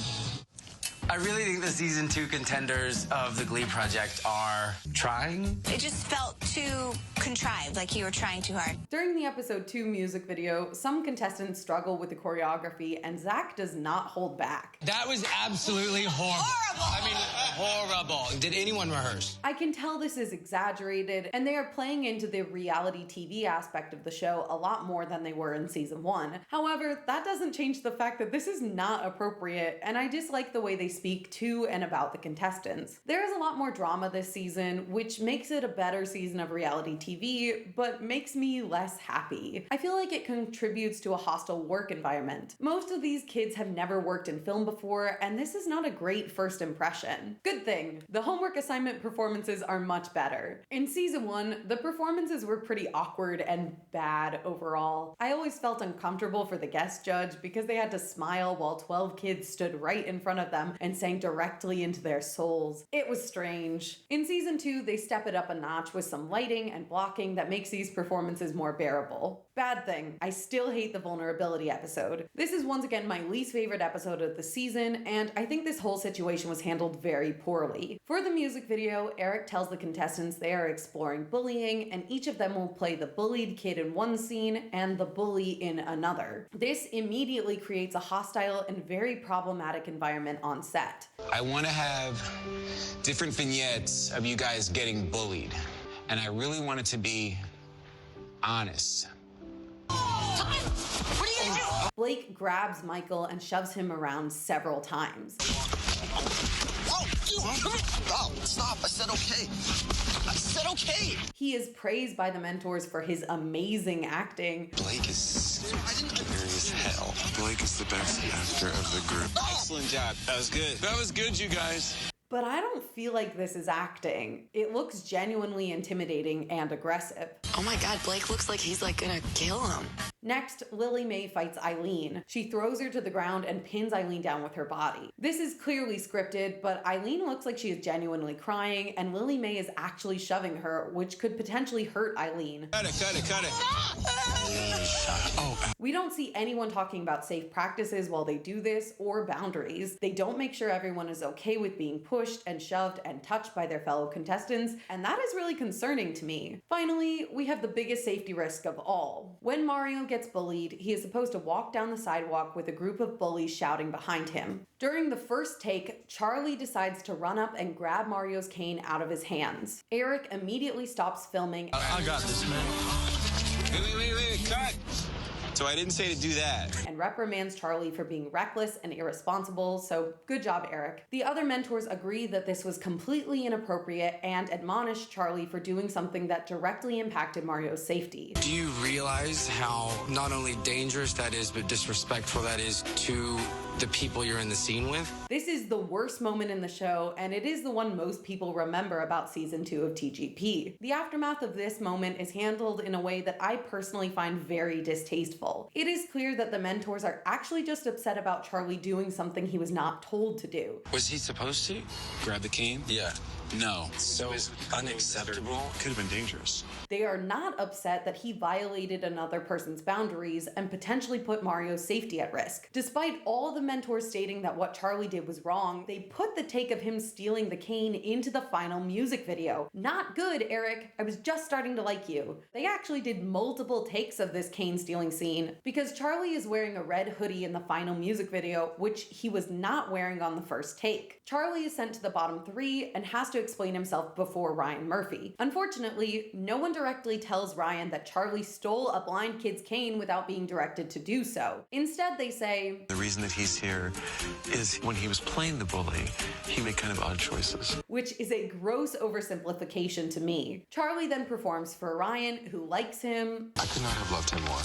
I really think the season 2 contenders of the Glee Project are trying. It just felt too contrived, like you were trying too hard. During the episode 2 music video, some contestants struggle with the choreography, and Zach does not hold back. That was absolutely horrible. I mean, horrible. Did anyone rehearse? I can tell this is exaggerated, and they are playing into the reality TV aspect of the show a lot more than they were in season 1. However, that doesn't change the fact that this is not appropriate, and I dislike the way they speak to and about the contestants. There is a lot more drama this season, which makes it a better season of reality TV, but makes me less happy. I feel like it contributes to a hostile work environment. Most of these kids have never worked in film before, and this is not a great first impression. Good thing, the homework assignment performances are much better. In season 1, the performances were pretty awkward and bad overall. I always felt uncomfortable for the guest judge because they had to smile while 12 kids stood right in front of them and sang directly into their souls. It was strange. In season 2, they step it up a notch with some lighting and blocking that makes these performances more bearable. Bad thing, I still hate the vulnerability episode. This is once again my least favorite episode of the season, and I think this whole situation was handled very poorly. For the music video, Eric tells the contestants they are exploring bullying, and each of them will play the bullied kid in one scene and the bully in another. This immediately creates a hostile and very problematic environment on set. I want to have different vignettes of you guys getting bullied, and I really want it to be honest. What are you gonna do? Blake grabs Michael and shoves him around several times. Oh, stop. I said okay. I said okay. He is praised by the mentors for his amazing acting. Blake is scary as hell. Blake is the best actor of the group. Excellent job. That was good. That was good, you guys. But I don't feel like this is acting. It looks genuinely intimidating and aggressive. Oh my God, Blake looks like he's like gonna kill him. Next, Lily Mae fights Eileen. She throws her to the ground and pins Eileen down with her body. This is clearly scripted, but Eileen looks like she is genuinely crying, and Lily Mae is actually shoving her, which could potentially hurt Eileen. Cut it. We don't see anyone talking about safe practices while they do this, or boundaries. They don't make sure everyone is okay with being pushed and shoved and touched by their fellow contestants, and that is really concerning to me. Finally, we have the biggest safety risk of all. When Mario gets bullied, he is supposed to walk down the sidewalk with a group of bullies shouting behind him. During the first take, Charlie decides to run up and grab Mario's cane out of his hands. Eric immediately stops filming. I got this, man. Wait, cut! So I didn't say to do that. And reprimands Charlie for being reckless and irresponsible, so good job, Eric. The other mentors agree that this was completely inappropriate and admonish Charlie for doing something that directly impacted Mario's safety. Do you realize how not only dangerous that is, but disrespectful that is to the people you're in the scene with? This is the worst moment in the show, and it is the one most people remember about season 2 of TGP. The aftermath of this moment is handled in a way that I personally find very distasteful. It is clear that the mentors are actually just upset about Charlie doing something he was not told to do. Was he supposed to grab the cane? Yeah. No. So it's unacceptable. Could have been dangerous. They are not upset that he violated another person's boundaries and potentially put Mario's safety at risk. Despite all the mentors stating that what Charlie did was wrong, they put the take of him stealing the cane into the final music video. Not good, Eric. I was just starting to like you. They actually did multiple takes of this cane stealing scene because Charlie is wearing a red hoodie in the final music video, which he was not wearing on the first take. Charlie is sent to the bottom 3 and has to explain himself before Ryan Murphy. Unfortunately, no one directly tells Ryan that Charlie stole a blind kid's cane without being directed to do so. Instead, they say, The reason that he's here is when he was playing the bully, he made kind of odd choices. Which is a gross oversimplification to me. Charlie then performs for Ryan, who likes him. I could not have loved him more.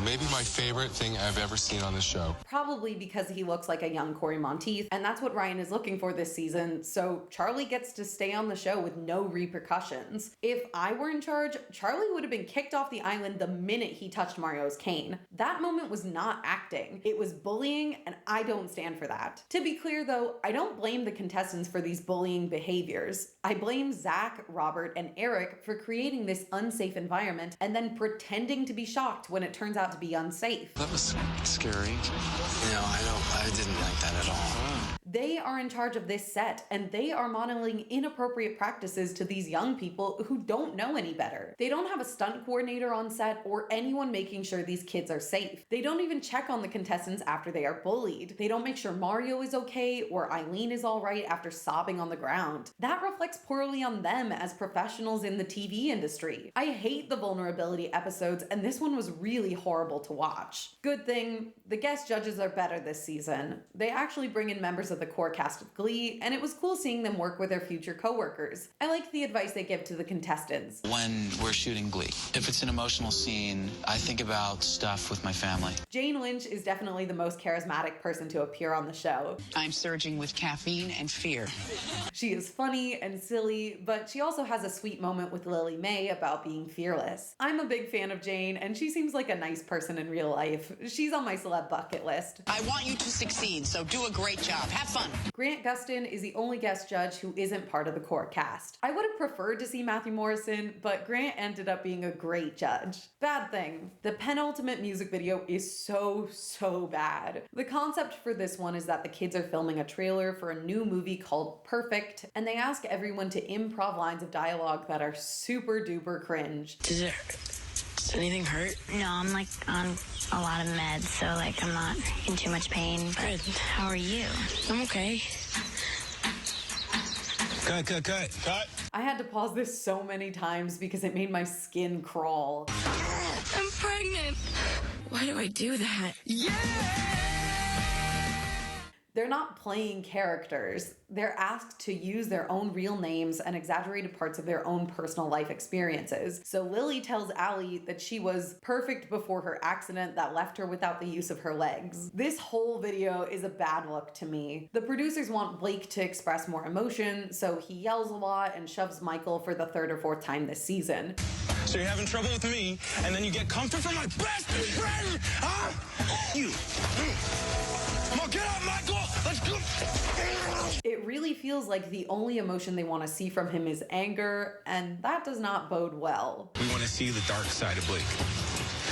Maybe my favorite thing I've ever seen on the show. Probably because he looks like a young Corey Monteith, and that's what Ryan is looking for this season, so Charlie gets to stay on the show with no repercussions. If I were in charge, Charlie would have been kicked off the island the minute he touched Mario's cane. That moment was not acting. It was bullying, and I don't stand for that. To be clear though, I don't blame the contestants for these bullying behaviors. I blame Zach, Robert, and Eric for creating this unsafe environment and then pretending to be shocked when it turns out to be unsafe. That was scary. No, I didn't like that at all. They are in charge of this set, and they are modeling inappropriate practices to these young people who don't know any better. They don't have a stunt coordinator on set or anyone making sure these kids are safe. They don't even check on the contestants after they are bullied. They don't make sure Mario is okay or Eileen is all right after sobbing on the ground. That reflects poorly on them as professionals in the TV industry. I hate the vulnerability episodes, and this one was really horrible to watch. Good thing, the guest judges are better this season. They actually bring in members of the core cast of Glee, and it was cool seeing them work with their future co-workers. I like the advice they give to the contestants. When we're shooting Glee, if it's an emotional scene, I think about stuff with my family. Jane Lynch is definitely the most charismatic person to appear on the show. I'm surging with caffeine and fear. She is funny and silly, but she also has a sweet moment with Lily Mae about being fearless. I'm a big fan of Jane, and she seems like a nice person in real life. She's on my celeb bucket list. I want you to succeed, so do a great job. Have fun. Grant Gustin is the only guest judge who isn't part of the core cast. I would have preferred to see Matthew Morrison, but Grant ended up being a great judge. Bad thing, the penultimate music video is so bad. The concept for this one is that the kids are filming a trailer for a new movie called Perfect, and they ask everyone to improv lines of dialogue that are super duper cringe. Does anything hurt? No, I'm like on a lot of meds, so like I'm not in too much pain. But how are you? I'm okay. Cut. I had to pause this so many times because it made my skin crawl. I'm pregnant. Why do I do that? They're not playing characters. They're asked to use their own real names and exaggerated parts of their own personal life experiences. So Lily tells Allie that she was perfect before her accident that left her without the use of her legs. This whole video is a bad look to me. The producers want Blake to express more emotion, so he yells a lot and shoves Michael for the 3rd or 4th time this season. So you're having trouble with me, and then you get comfort from my best friend, huh? You. Come on, get up, Michael! Let's go! It really feels like the only emotion they want to see from him is anger, and that does not bode well. We want to see the dark side of Blake.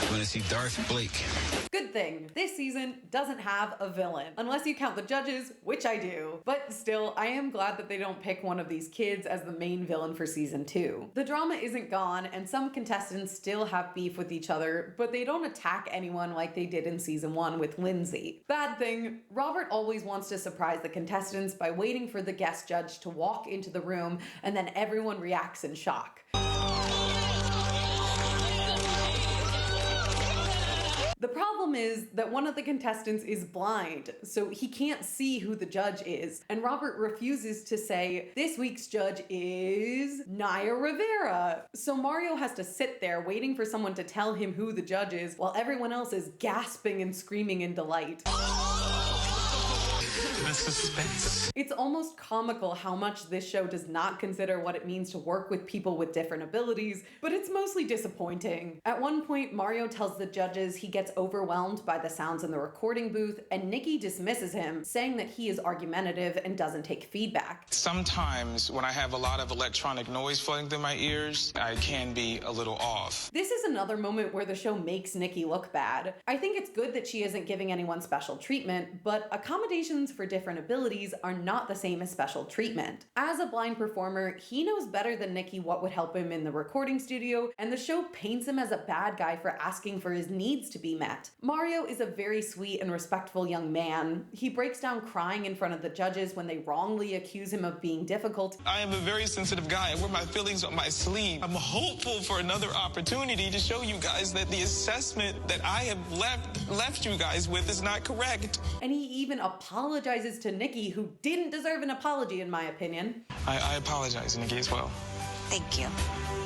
We want to see Darth Blake. Good thing, this season doesn't have a villain, unless you count the judges, which I do. But still, I am glad that they don't pick one of these kids as the main villain for season 2. The drama isn't gone, and some contestants still have beef with each other, but they don't attack anyone like they did in season 1 with Lindsay. Bad thing, Robert always wants to surprise the contestants by waiting for the guest judge to walk into the room, and then everyone reacts in shock. The problem is that one of the contestants is blind, so he can't see who the judge is, and Robert refuses to say, this week's judge is Naya Rivera. So Mario has to sit there waiting for someone to tell him who the judge is, while everyone else is gasping and screaming in delight. The suspense. It's almost comical how much this show does not consider what it means to work with people with different abilities, but it's mostly disappointing. At one point, Mario tells the judges he gets overwhelmed by the sounds in the recording booth, and Nikki dismisses him, saying that he is argumentative and doesn't take feedback. Sometimes when I have a lot of electronic noise flooding through my ears, I can be a little off. This is another moment where the show makes Nikki look bad. I think it's good that she isn't giving anyone special treatment, but accommodations for different abilities are not the same as special treatment. As a blind performer, he knows better than Nikki what would help him in the recording studio, and the show paints him as a bad guy for asking for his needs to be met. Mario is a very sweet and respectful young man. He breaks down crying in front of the judges when they wrongly accuse him of being difficult. I am a very sensitive guy. I wear my feelings on my sleeve. I'm hopeful for another opportunity to show you guys that the assessment that I have left you guys with is not correct. And he even apologizes to Nikki, who didn't deserve an apology in my opinion. I apologize, Nikki, as well. Thank you.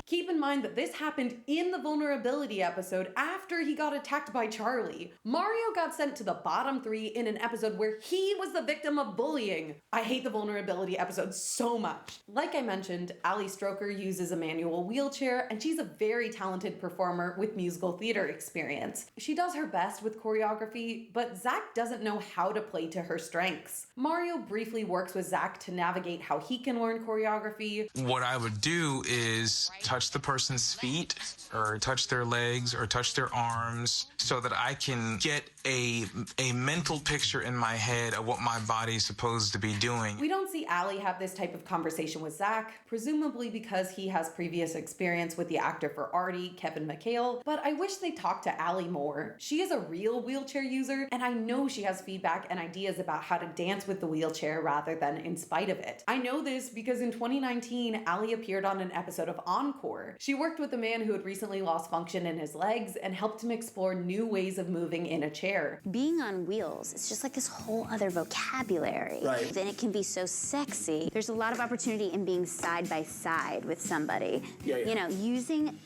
Keep in mind that this happened in the vulnerability episode after he got attacked by Charlie. Mario got sent to the bottom 3 in an episode where he was the victim of bullying. I hate the vulnerability episode so much. Like I mentioned, Allie Stroker uses a manual wheelchair, and she's a very talented performer with musical theater experience. She does her best with choreography, but Zach doesn't know how to play to her strengths. Mario briefly works with Zach to navigate how he can learn choreography. What I would do is touch the person's feet or touch their legs or touch their arms so that I can get a mental picture in my head of what my body is supposed to be doing. We don't see Allie have this type of conversation with Zach, presumably because he has previous experience with the actor for Artie, Kevin McHale, but I wish they talked to Allie more. She is a real wheelchair user, and I know she has feedback and ideas about how to dance with the wheelchair rather than in spite of it. I know this because in 2019, Allie appeared on an episode of Encore. She worked with a man who had recently lost function in his legs and helped him explore new ways of moving in a chair. Being on wheels, it's just like this whole other vocabulary. Right. And it can be so sexy. There's a lot of opportunity in being side by side with somebody. Yeah. You know, using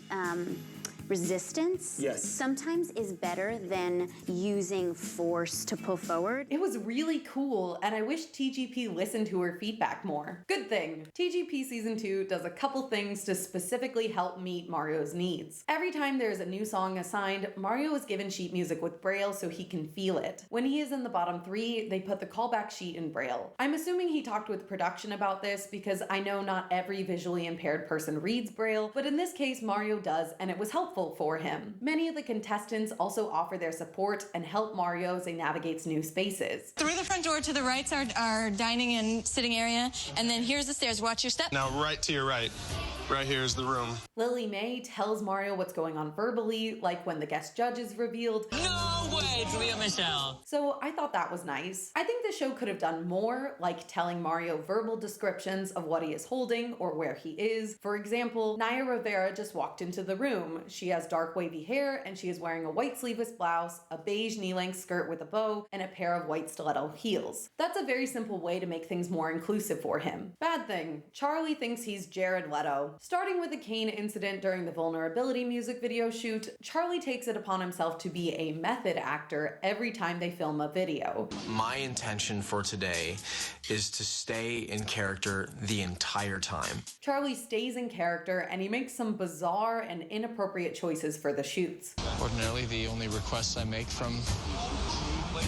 resistance sometimes is better than using force to pull forward. It was really cool, and I wish TGP listened to her feedback more. Good thing. TGP Season 2 does a couple things to specifically help meet Mario's needs. Every time there's a new song assigned, Mario is given sheet music with Braille so he can feel it. When he is in the bottom 3, they put the callback sheet in Braille. I'm assuming he talked with production about this because I know not every visually impaired person reads Braille, but in this case Mario does, and it was helpful for him. Many of the contestants also offer their support and help Mario as he navigates new spaces. Through the front door to the right's our dining and sitting area, and then here's the stairs. Watch your step. Now right to your right. Right here is the room. Lily Mae tells Mario what's going on verbally, like when the guest judge is revealed. No way, it's Leah Michelle. So I thought that was nice. I think the show could have done more, like telling Mario verbal descriptions of what he is holding or where he is. For example, Naya Rivera just walked into the room. She has dark wavy hair and she is wearing a white sleeveless blouse, a beige knee-length skirt with a bow, and a pair of white stiletto heels. That's a very simple way to make things more inclusive for him. Bad thing, Charlie thinks he's Jared Leto. Starting with the cane incident during the Vulnerability music video shoot, Charlie takes it upon himself to be a method actor every time they film a video. My intention for today is to stay in character the entire time. Charlie stays in character and he makes some bizarre and inappropriate choices for the shoots. Ordinarily, the only requests I make from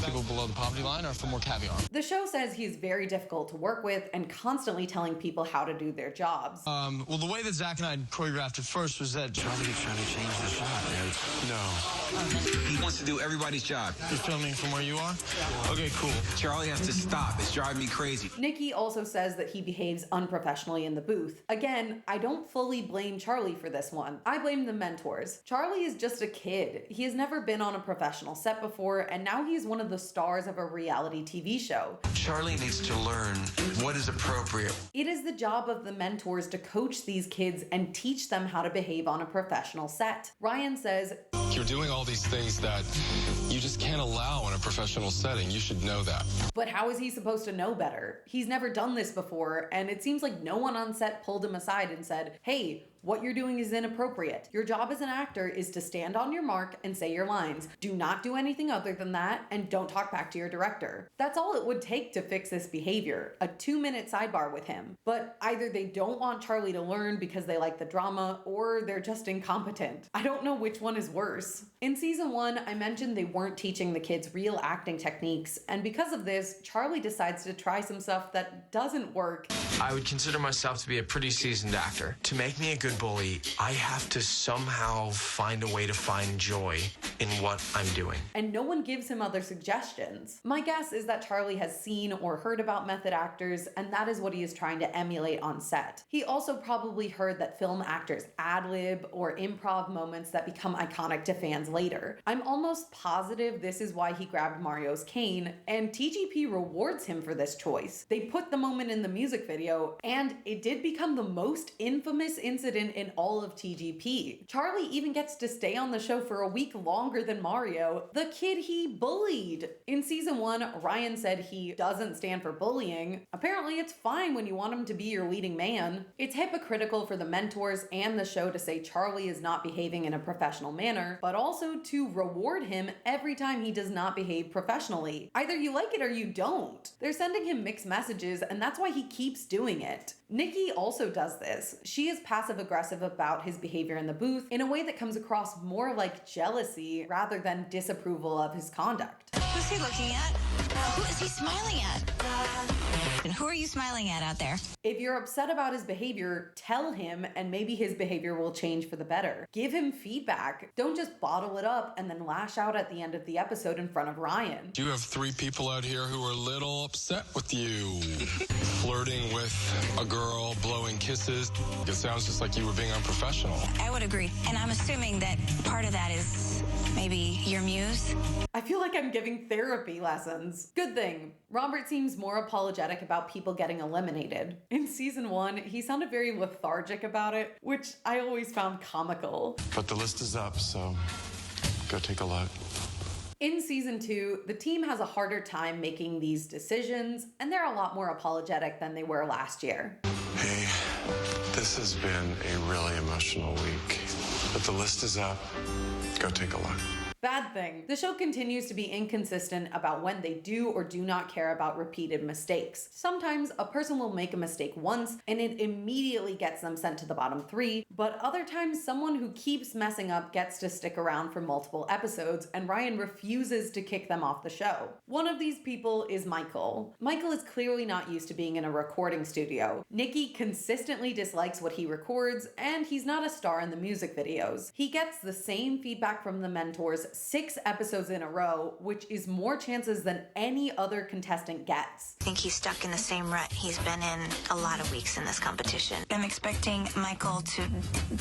people below the poverty line are for more caviar. The show says he's very difficult to work with and constantly telling people how to do their jobs. Well, the way that Zach and I choreographed it first was that Charlie's trying to change the shot, man. No. He wants to do everybody's job. You're filming from where you are? Okay, cool. Charlie has to stop. It's driving me crazy. Nikki also says that he behaves unprofessionally in the booth. Again, I don't fully blame Charlie for this one. I blame the mentors. Charlie is just a kid. He has never been on a professional set before, and now he's one of the stars of a reality TV show. Charlie needs to learn what is appropriate. It is the job of the mentors to coach these kids and teach them how to behave on a professional set. Ryan says, "You're doing all these things that you just can't allow in a professional setting. You should know that." But how is he supposed to know better? He's never done this before, and it seems like no one on set pulled him aside and said, "Hey, what you're doing is inappropriate. Your job as an actor is to stand on your mark and say your lines. Do not do anything other than that, and don't talk back to your director." That's all it would take to fix this behavior, a 2-minute sidebar with him. But either they don't want Charlie to learn because they like the drama, or they're just incompetent. I don't know which one is worse. In season 1, I mentioned they weren't teaching the kids real acting techniques, and because of this, Charlie decides to try some stuff that doesn't work. I would consider myself to be a pretty seasoned actor. To make me a good bully, I have to somehow find a way to find joy in what I'm doing. And no one gives him other suggestions. My guess is that Charlie has seen or heard about method actors, and that is what he is trying to emulate on set. He also probably heard that film actors ad-lib or improv moments that become iconic to fans later. I'm almost positive this is why he grabbed Mario's cane, and TGP rewards him for this choice. They put the moment in the music video, and it did become the most infamous incident in all of TGP. Charlie even gets to stay on the show for a week longer than Mario, the kid he bullied. In season 1, Ryan said he doesn't stand for bullying. Apparently it's fine when you want him to be your leading man. It's hypocritical for the mentors and the show to say Charlie is not behaving in a professional manner, but also to reward him every time he does not behave professionally. Either you like it or you don't. They're sending him mixed messages, and that's why he keeps doing it. Nikki also does this. She is passive-aggressive about his behavior in the booth in a way that comes across more like jealousy rather than disapproval of his conduct. Who's he looking at? Who is he smiling at? And who are you smiling at out there? If you're upset about his behavior, tell him, and maybe his behavior will change for the better. Give him feedback. Don't just bottle it up and then lash out at the end of the episode in front of Ryan. You have 3 people out here who are a little upset with you. Flirting with a girl, blowing kisses. It sounds just like you were being unprofessional. I would agree. And I'm assuming that part of that is maybe your muse. I feel like I'm giving therapy lessons. Good thing. Robert seems more apologetic about people getting eliminated. In season 1, he sounded very lethargic about it, which I always found comical. But the list is up, so go take a look. In season 2, the team has a harder time making these decisions, and they're a lot more apologetic than they were last year. Hey, this has been a really emotional week. But the list is up. Go take a look. Bad thing. The show continues to be inconsistent about when they do or do not care about repeated mistakes. Sometimes a person will make a mistake once and it immediately gets them sent to the bottom 3, but other times someone who keeps messing up gets to stick around for multiple episodes and Ryan refuses to kick them off the show. One of these people is Michael. Michael is clearly not used to being in a recording studio. Nikki consistently dislikes what he records and he's not a star in the music videos. He gets the same feedback from the mentors 6 episodes in a row, which is more chances than any other contestant gets. I think he's stuck in the same rut he's been in a lot of weeks in this competition. I'm expecting Michael to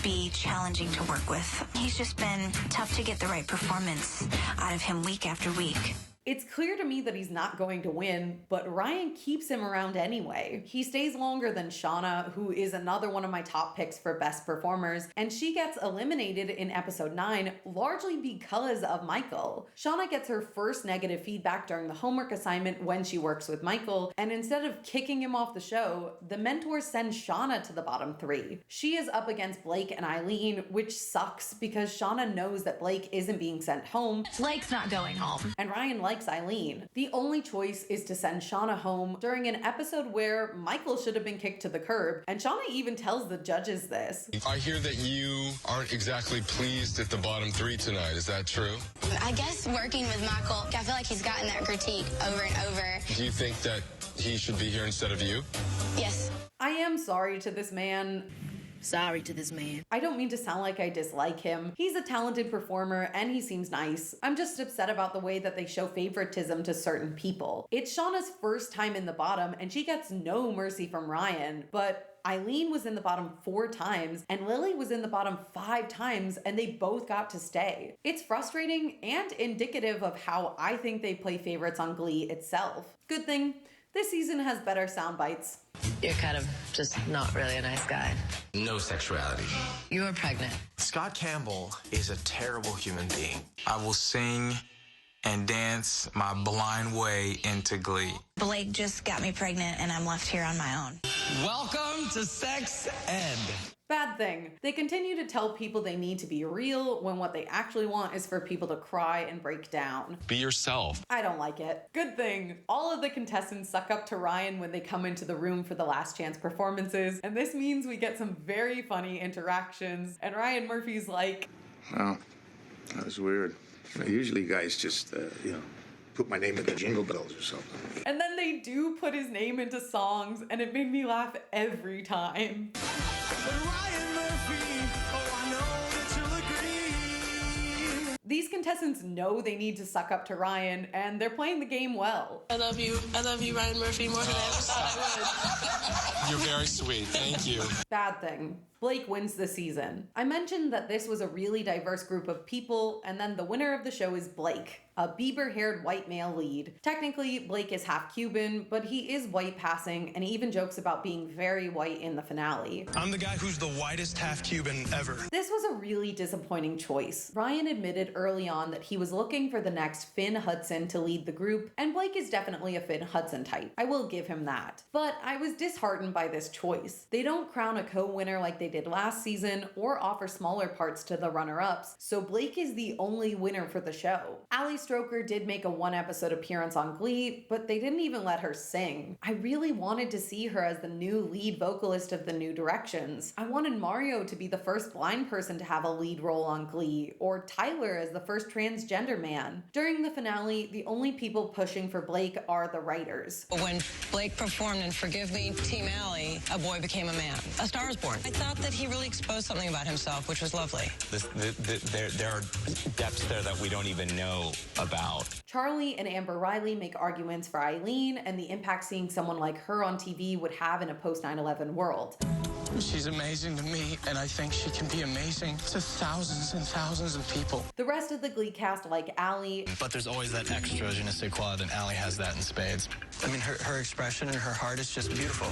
be challenging to work with. He's just been tough to get the right performance out of him week after week. It's clear to me that he's not going to win, but Ryan keeps him around anyway. He stays longer than Shauna, who is another one of my top picks for best performers, and she gets eliminated in episode 9 largely because of Michael. Shauna gets her first negative feedback during the homework assignment when she works with Michael, and instead of kicking him off the show, the mentors send Shauna to the bottom 3. She is up against Blake and Eileen, which sucks because Shauna knows that Blake isn't being sent home. Blake's not going home. And Ryan likes Eileen. The only choice is to send Shauna home during an episode where Michael should have been kicked to the curb, and Shauna even tells the judges this. I hear that you aren't exactly pleased at the bottom 3 tonight. Is that true? I guess working with Michael, I feel like he's gotten that critique over and over. Do you think that he should be here instead of you? Yes. I am sorry to this man. Sorry to this man. I don't mean to sound like I dislike him. He's a talented performer and he seems nice. I'm just upset about the way that they show favoritism to certain people. It's Shauna's first time in the bottom and she gets no mercy from Ryan, but Eileen was in the bottom 4 times and Lily was in the bottom 5 times and they both got to stay. It's frustrating and indicative of how I think they play favorites on Glee itself. Good thing this season has better sound bites. You're kind of just not really a nice guy. No sexuality. You are pregnant. Scott Campbell is a terrible human being. I will sing and dance my blind way into Glee. Blake just got me pregnant and I'm left here on my own. Welcome to Sex Ed. Bad thing. They continue to tell people they need to be real when what they actually want is for people to cry and break down. Be yourself. I don't like it. Good thing. All of the contestants suck up to Ryan when they come into the room for the last chance performances, and this means we get some very funny interactions, and Ryan Murphy's like, Well, that was weird. Usually guys just, put my name in the jingle bells or something. And then they do put his name into songs, and it made me laugh every time. These contestants know they need to suck up to Ryan, and they're playing the game well. I love you, Ryan Murphy, more than I ever thought I would. You're very sweet. Thank you. Bad thing. Blake wins the season. I mentioned that this was a really diverse group of people, and then the winner of the show is Blake, a Bieber-haired white male lead. Technically, Blake is half Cuban, but he is white passing, and he even jokes about being very white in the finale. I'm the guy who's the whitest half Cuban ever. This was a really disappointing choice. Ryan admitted early on that he was looking for the next Finn Hudson to lead the group, and Blake is definitely a Finn Hudson type. I will give him that. But I was disheartened by this choice. They don't crown a co-winner like they did last season or offer smaller parts to the runner-ups, so Blake is the only winner for the show. Ali Stroker did make a 1-episode appearance on Glee, but they didn't even let her sing. I really wanted to see her as the new lead vocalist of the New Directions. I wanted Mario to be the first blind person to have a lead role on Glee, or Tyler as the first transgender man. During the finale, the only people pushing for Blake are the writers. When Blake performed in Forgive Me, Team Alley, a boy became a man. A star is born. I thought that he really exposed something about himself, which was lovely. There are depths there that we don't even know about. Charlie and Amber Riley make arguments for Eileen and the impact seeing someone like her on TV would have in a post-9/11 world. She's amazing to me, and I think she can be amazing to thousands and thousands of people. The rest of the Glee cast like Allie. But there's always that extra je ne sais quoi, and Allie has that in spades. I mean, her expression and her heart is just beautiful,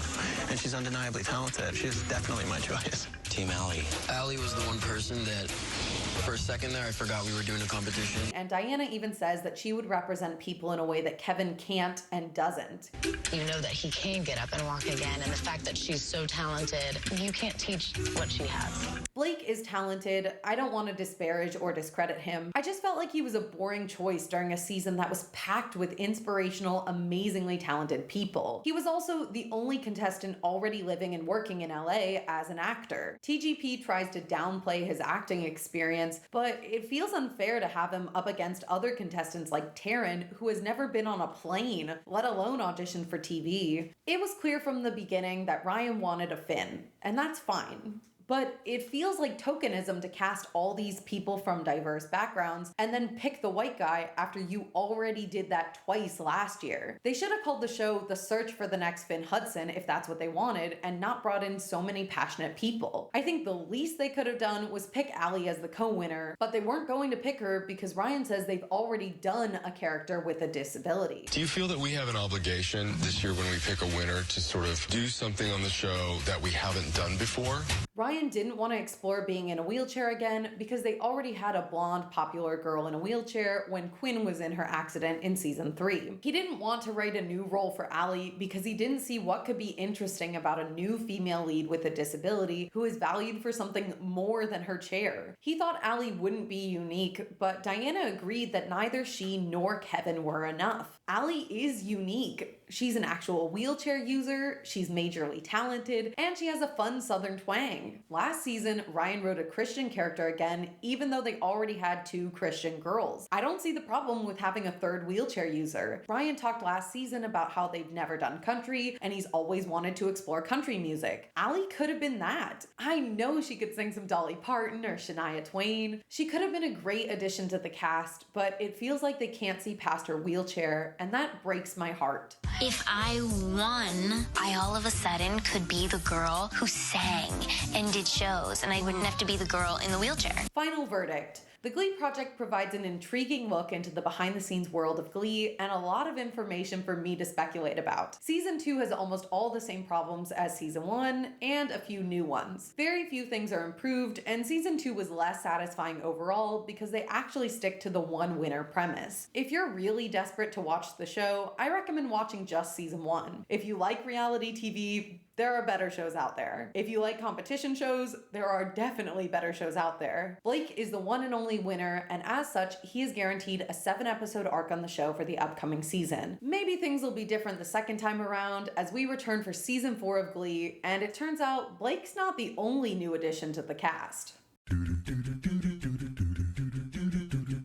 and she's undeniably talented. She's definitely my choice. Team Alley. Alley was the one person that, for a second there, I forgot we were doing a competition. And Diana even says that she would represent people in a way that Kevin can't and doesn't. You know that he can get up and walk again, and the fact that she's so talented, you can't teach what she has. Blake is talented. I don't want to disparage or discredit him. I just felt like he was a boring choice during a season that was packed with inspirational, amazingly talented people. He was also the only contestant already living and working in LA as an actor. TGP tries to downplay his acting experience, but it feels unfair to have him up against other contestants like Taryn, who has never been on a plane, let alone auditioned for TV. It was clear from the beginning that Ryan wanted a Finn, and that's fine. But it feels like tokenism to cast all these people from diverse backgrounds and then pick the white guy after you already did that twice last year. They should have called the show The Search for the Next Finn Hudson if that's what they wanted, and not brought in so many passionate people. I think the least they could have done was pick Allie as the co-winner, but they weren't going to pick her because Ryan says they've already done a character with a disability. Do you feel that we have an obligation this year when we pick a winner to sort of do something on the show that we haven't done before? Ryan didn't want to explore being in a wheelchair again because they already had a blonde, popular girl in a wheelchair when Quinn was in her accident in season 3. He didn't want to write a new role for Allie because he didn't see what could be interesting about a new female lead with a disability who is valued for something more than her chair. He thought Allie wouldn't be unique, but Diana agreed that neither she nor Kevin were enough. Allie is unique. She's an actual wheelchair user, she's majorly talented, and she has a fun southern twang. Last season, Ryan wrote a Christian character again, even though they already had 2 Christian girls. I don't see the problem with having a 3rd wheelchair user. Ryan talked last season about how they've never done country, and he's always wanted to explore country music. Allie could have been that. I know she could sing some Dolly Parton or Shania Twain. She could have been a great addition to the cast, but it feels like they can't see past her wheelchair, and that breaks my heart. If I won, I all of a sudden could be the girl who sang and did shows, and I wouldn't have to be the girl in the wheelchair. Final verdict. The Glee Project provides an intriguing look into the behind-the-scenes world of Glee and a lot of information for me to speculate about. Season 2 has almost all the same problems as Season 1 and a few new ones. Very few things are improved, and Season 2 was less satisfying overall because they actually stick to the one winner premise. If you're really desperate to watch the show, I recommend watching just Season 1. If you like reality TV, there are better shows out there. If you like competition shows, there are definitely better shows out there. Blake is the one and only winner, and as such, he is guaranteed a 7-episode arc on the show for the upcoming season. Maybe things will be different the second time around as we return for season 4 of Glee, and it turns out Blake's not the only new addition to the cast.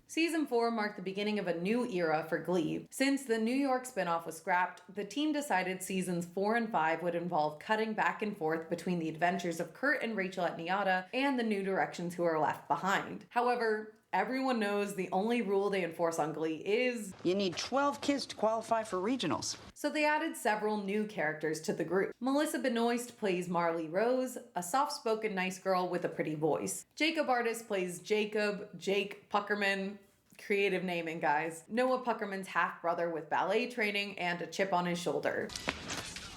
Season 4 marked the beginning of a new era for Glee. Since the New York spinoff was scrapped, the team decided seasons 4 and 5 would involve cutting back and forth between the adventures of Kurt and Rachel at NYADA and the new directions who are left behind. However, everyone knows the only rule they enforce on Glee is you need 12 kids to qualify for regionals. So they added several new characters to the group. Melissa Benoist plays Marley Rose, a soft-spoken nice girl with a pretty voice. Jacob Artist plays Jake Puckerman. Creative naming, guys. Noah Puckerman's half-brother with ballet training and a chip on his shoulder.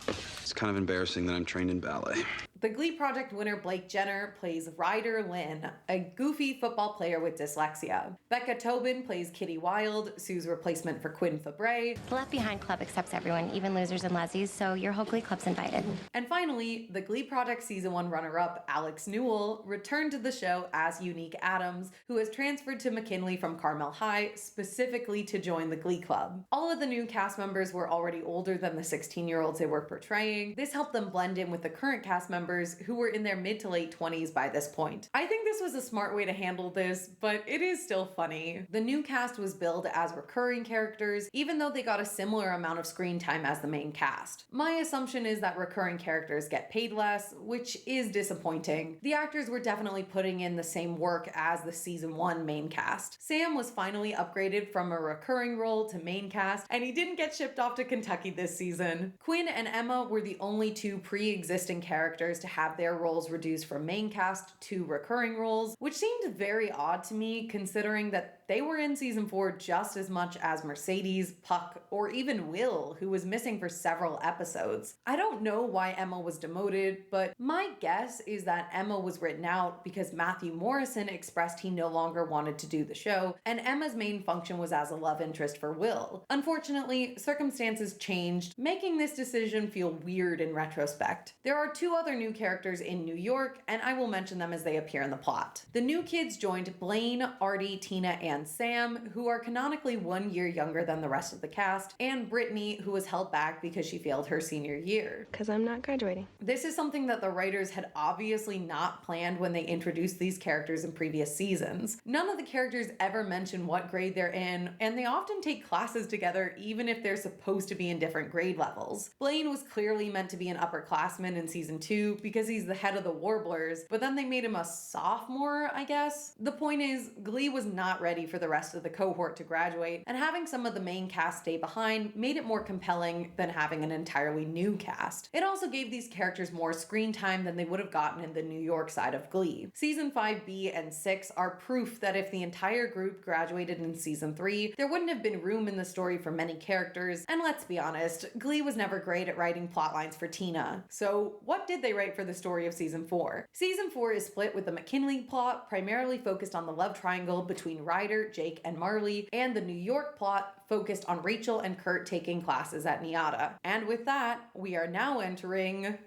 It's kind of embarrassing that I'm trained in ballet. The Glee Project winner Blake Jenner plays Ryder Lynn, a goofy football player with dyslexia. Becca Tobin plays Kitty Wilde, Sue's replacement for Quinn Fabray. The Left Behind Club accepts everyone, even losers and lessies, so your whole Glee Club's invited. And finally, the Glee Project Season 1 runner-up Alex Newell returned to the show as Unique Adams, who has transferred to McKinley from Carmel High specifically to join the Glee Club. All of the new cast members were already older than the 16-year-olds they were portraying. This helped them blend in with the current cast members who were in their mid to late 20s by this point. I think this was a smart way to handle this, but it is still funny. The new cast was billed as recurring characters, even though they got a similar amount of screen time as the main cast. My assumption is that recurring characters get paid less, which is disappointing. The actors were definitely putting in the same work as the season 1 main cast. Sam was finally upgraded from a recurring role to main cast, and he didn't get shipped off to Kentucky this season. Quinn and Emma were the only 2 pre-existing characters to have their roles reduced from main cast to recurring roles, which seemed very odd to me considering that they were in season 4 just as much as Mercedes, Puck, or even Will, who was missing for several episodes. I don't know why Emma was demoted, but my guess is that Emma was written out because Matthew Morrison expressed he no longer wanted to do the show, and Emma's main function was as a love interest for Will. Unfortunately, circumstances changed, making this decision feel weird in retrospect. There are 2 other new characters in New York, and I will mention them as they appear in the plot. The new kids joined Blaine, Artie, Tina, and Sam, who are canonically 1 year younger than the rest of the cast, and Brittany, who was held back because she failed her senior year. Because I'm not graduating. This is something that the writers had obviously not planned when they introduced these characters in previous seasons. None of the characters ever mention what grade they're in, and they often take classes together even if they're supposed to be in different grade levels. Blaine was clearly meant to be an upperclassman in season 2 because he's the head of the Warblers, but then they made him a sophomore, I guess. The point is, Glee was not ready for the rest of the cohort to graduate, and having some of the main cast stay behind made it more compelling than having an entirely new cast. It also gave these characters more screen time than they would have gotten in the New York side of Glee. Season 5B and 6 are proof that if the entire group graduated in season 3, there wouldn't have been room in the story for many characters, and let's be honest, Glee was never great at writing plotlines for Tina. So what did they write for the story of season 4? Season 4 is split with the McKinley plot, primarily focused on the love triangle between Ryder, Jake, and Marley, and the New York plot focused on Rachel and Kurt taking classes at NIADA. And with that, we are now entering...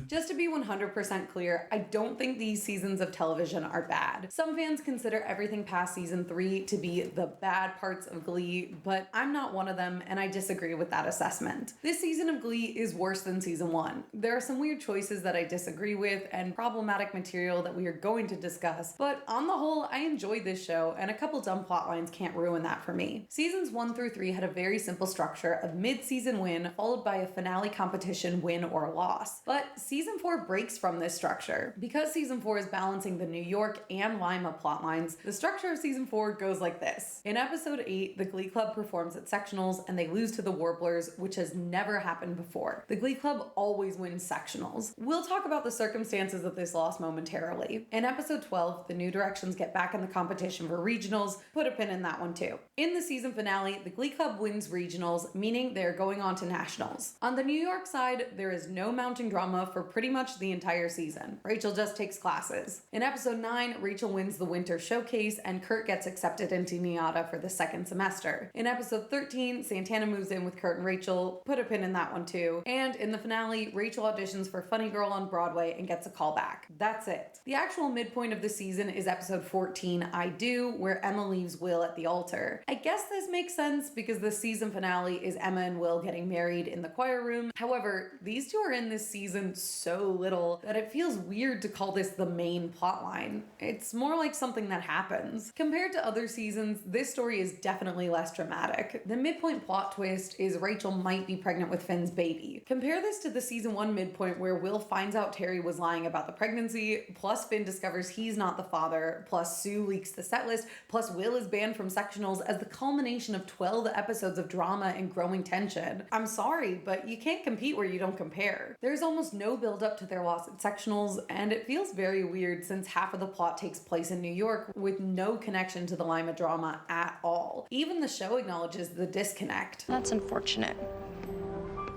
Just to be 100% clear, I don't think these seasons of television are bad. Some fans consider everything past season 3 to be the bad parts of Glee, but I'm not one of them, and I disagree with that assessment. This season of Glee is worse than season 1. There are some weird choices that I disagree with and problematic material that we are going to discuss, but on the whole, I enjoyed this show, and a couple dumb plot lines can't ruin that for me. Seasons 1 through 3 had a very simple structure of mid-season win followed by a finale competition win or loss, but season 4 breaks from this structure. Because season 4 is balancing the New York and Lima plotlines, the structure of season 4 goes like this. In episode 8, the Glee Club performs at sectionals and they lose to the Warblers, which has never happened before. The Glee Club always wins sectionals. We'll talk about the circumstances of this loss momentarily. In episode 12, the New Directions get back in the competition for regionals. Put a pin in that one too. In the season finale, the Glee Club wins regionals, meaning they're going on to nationals. On the New York side, there is no mounting drama for pretty much the entire season. Rachel just takes classes. In episode 9, Rachel wins the winter showcase and Kurt gets accepted into NIADA for the second semester. In episode 13, Santana moves in with Kurt and Rachel. Put a pin in that one too. And in the finale, Rachel auditions for Funny Girl on Broadway and gets a call back. That's it. The actual midpoint of the season is episode 14, I Do, where Emma leaves Will at the altar. I guess this makes sense because the season finale is Emma and Will getting married in the choir room. However, these two are in this season so little that it feels weird to call this the main plotline. It's more like something that happens. Compared to other seasons, this story is definitely less dramatic. The midpoint plot twist is Rachel might be pregnant with Finn's baby. Compare this to the season 1 midpoint where Will finds out Terry was lying about the pregnancy, plus Finn discovers he's not the father, plus Sue leaks the set list, plus Will is banned from sectionals as the culmination of 12 episodes of drama and growing tension. I'm sorry, but you can't compete where you don't compare. There's almost no build up to their loss at sectionals, and it feels very weird since half of the plot takes place in New York with no connection to the Lima drama at all. Even the show acknowledges the disconnect. That's unfortunate,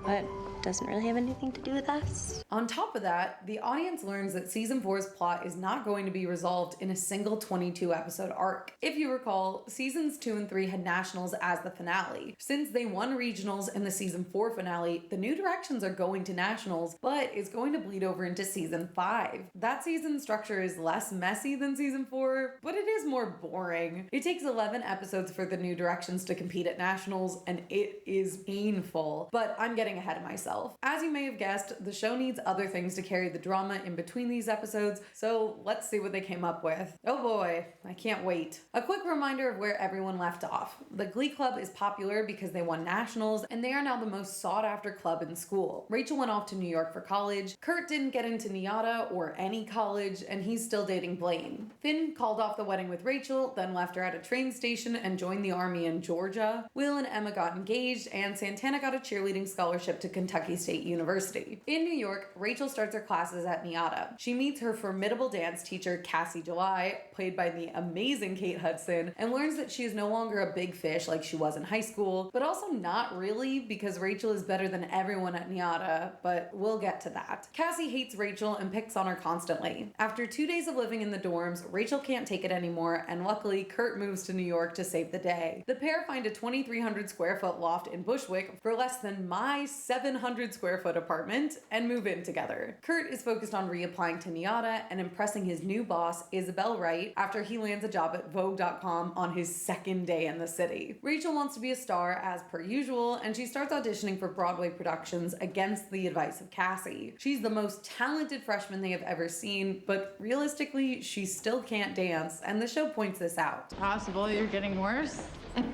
but doesn't really have anything to do with us. On top of that, the audience learns that season 4's plot is not going to be resolved in a single 22 episode arc. If you recall, seasons 2 and 3 had nationals as the finale. Since they won regionals in the season 4 finale, the New Directions are going to nationals, but it's going to bleed over into season 5. That season structure is less messy than season 4, but it is more boring. It takes 11 episodes for the New Directions to compete at nationals, and it is painful, but I'm getting ahead of myself. As you may have guessed, the show needs other things to carry the drama in between these episodes, so let's see what they came up with. Oh boy, I can't wait. A quick reminder of where everyone left off. The Glee Club is popular because they won nationals, and they are now the most sought after club in school. Rachel went off to New York for college, Kurt didn't get into NIADA or any college, and he's still dating Blaine. Finn called off the wedding with Rachel, then left her at a train station and joined the army in Georgia. Will and Emma got engaged, and Santana got a cheerleading scholarship to Kentucky Kentucky State University. In New York, Rachel starts her classes at NYADA. She meets her formidable dance teacher, Cassie July, played by the amazing Kate Hudson, and learns that she is no longer a big fish like she was in high school, but also not really, because Rachel is better than everyone at NYADA, but we'll get to that. Cassie hates Rachel and picks on her constantly. After 2 days of living in the dorms, Rachel can't take it anymore, and luckily Kurt moves to New York to save the day. The pair find a 2,300 square foot loft in Bushwick for less than my 700 square foot apartment and move in together. Kurt is focused on reapplying to NYADA and impressing his new boss, Isabel Wright, after he lands a job at Vogue.com on his second day in the city. Rachel wants to be a star as per usual, and she starts auditioning for Broadway productions against the advice of Cassie. She's the most talented freshman they have ever seen, but realistically, she still can't dance, and the show points this out. Possible you're getting worse? I've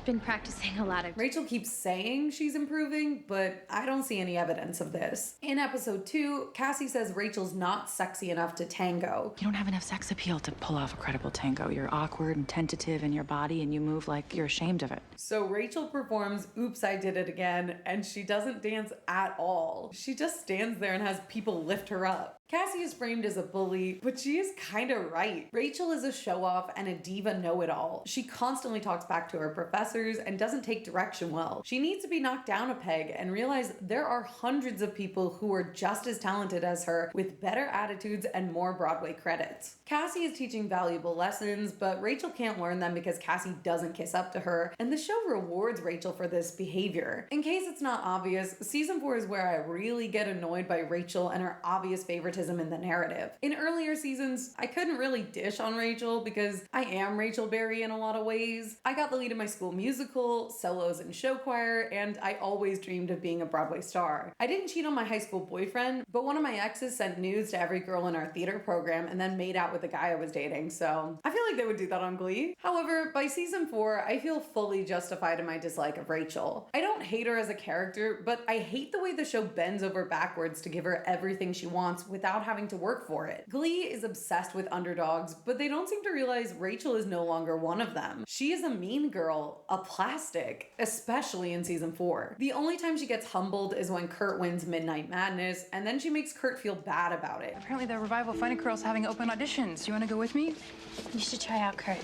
been practicing a lot of... Rachel keeps saying she's improving, but I don't see any evidence of this. In episode 2, Cassie says Rachel's not sexy enough to tango. You don't have enough sex appeal to pull off a credible tango. You're awkward and tentative in your body, and you move like you're ashamed of it. So Rachel performs Oops, I Did It Again, and she doesn't dance at all. She just stands there and has people lift her up. Cassie is framed as a bully, but she is kinda right. Rachel is a show-off and a diva know-it-all. She constantly talks back to her professors and doesn't take direction well. She needs to be knocked down a peg and realize there are hundreds of people who are just as talented as her with better attitudes and more Broadway credits. Cassie is teaching valuable lessons, but Rachel can't learn them because Cassie doesn't kiss up to her, and the show rewards Rachel for this behavior. In case it's not obvious, season 4 is where I really get annoyed by Rachel and her obvious favoritism in the narrative. In earlier seasons, I couldn't really dish on Rachel because I am Rachel Berry in a lot of ways. I got the lead in my school musical, solos in show choir, and I always dreamed of being a Broadway star. I didn't cheat on my high school boyfriend, but one of my exes sent nudes to every girl in our theater program and then made out with the guy I was dating, so I feel like they would do that on Glee. However, by season 4, I feel fully justified in my dislike of Rachel. I don't hate her as a character, but I hate the way the show bends over backwards to give her everything she wants without having to work for it. Glee is obsessed with underdogs, but they don't seem to realize Rachel is no longer one of them. She is a mean girl, a plastic, especially in season 4. The only time she gets humbled is when Kurt wins Midnight Madness, and then she makes Kurt feel bad about it. Apparently the revival Funny Girl's having open auditions. You want to go with me? You should try out Kurt.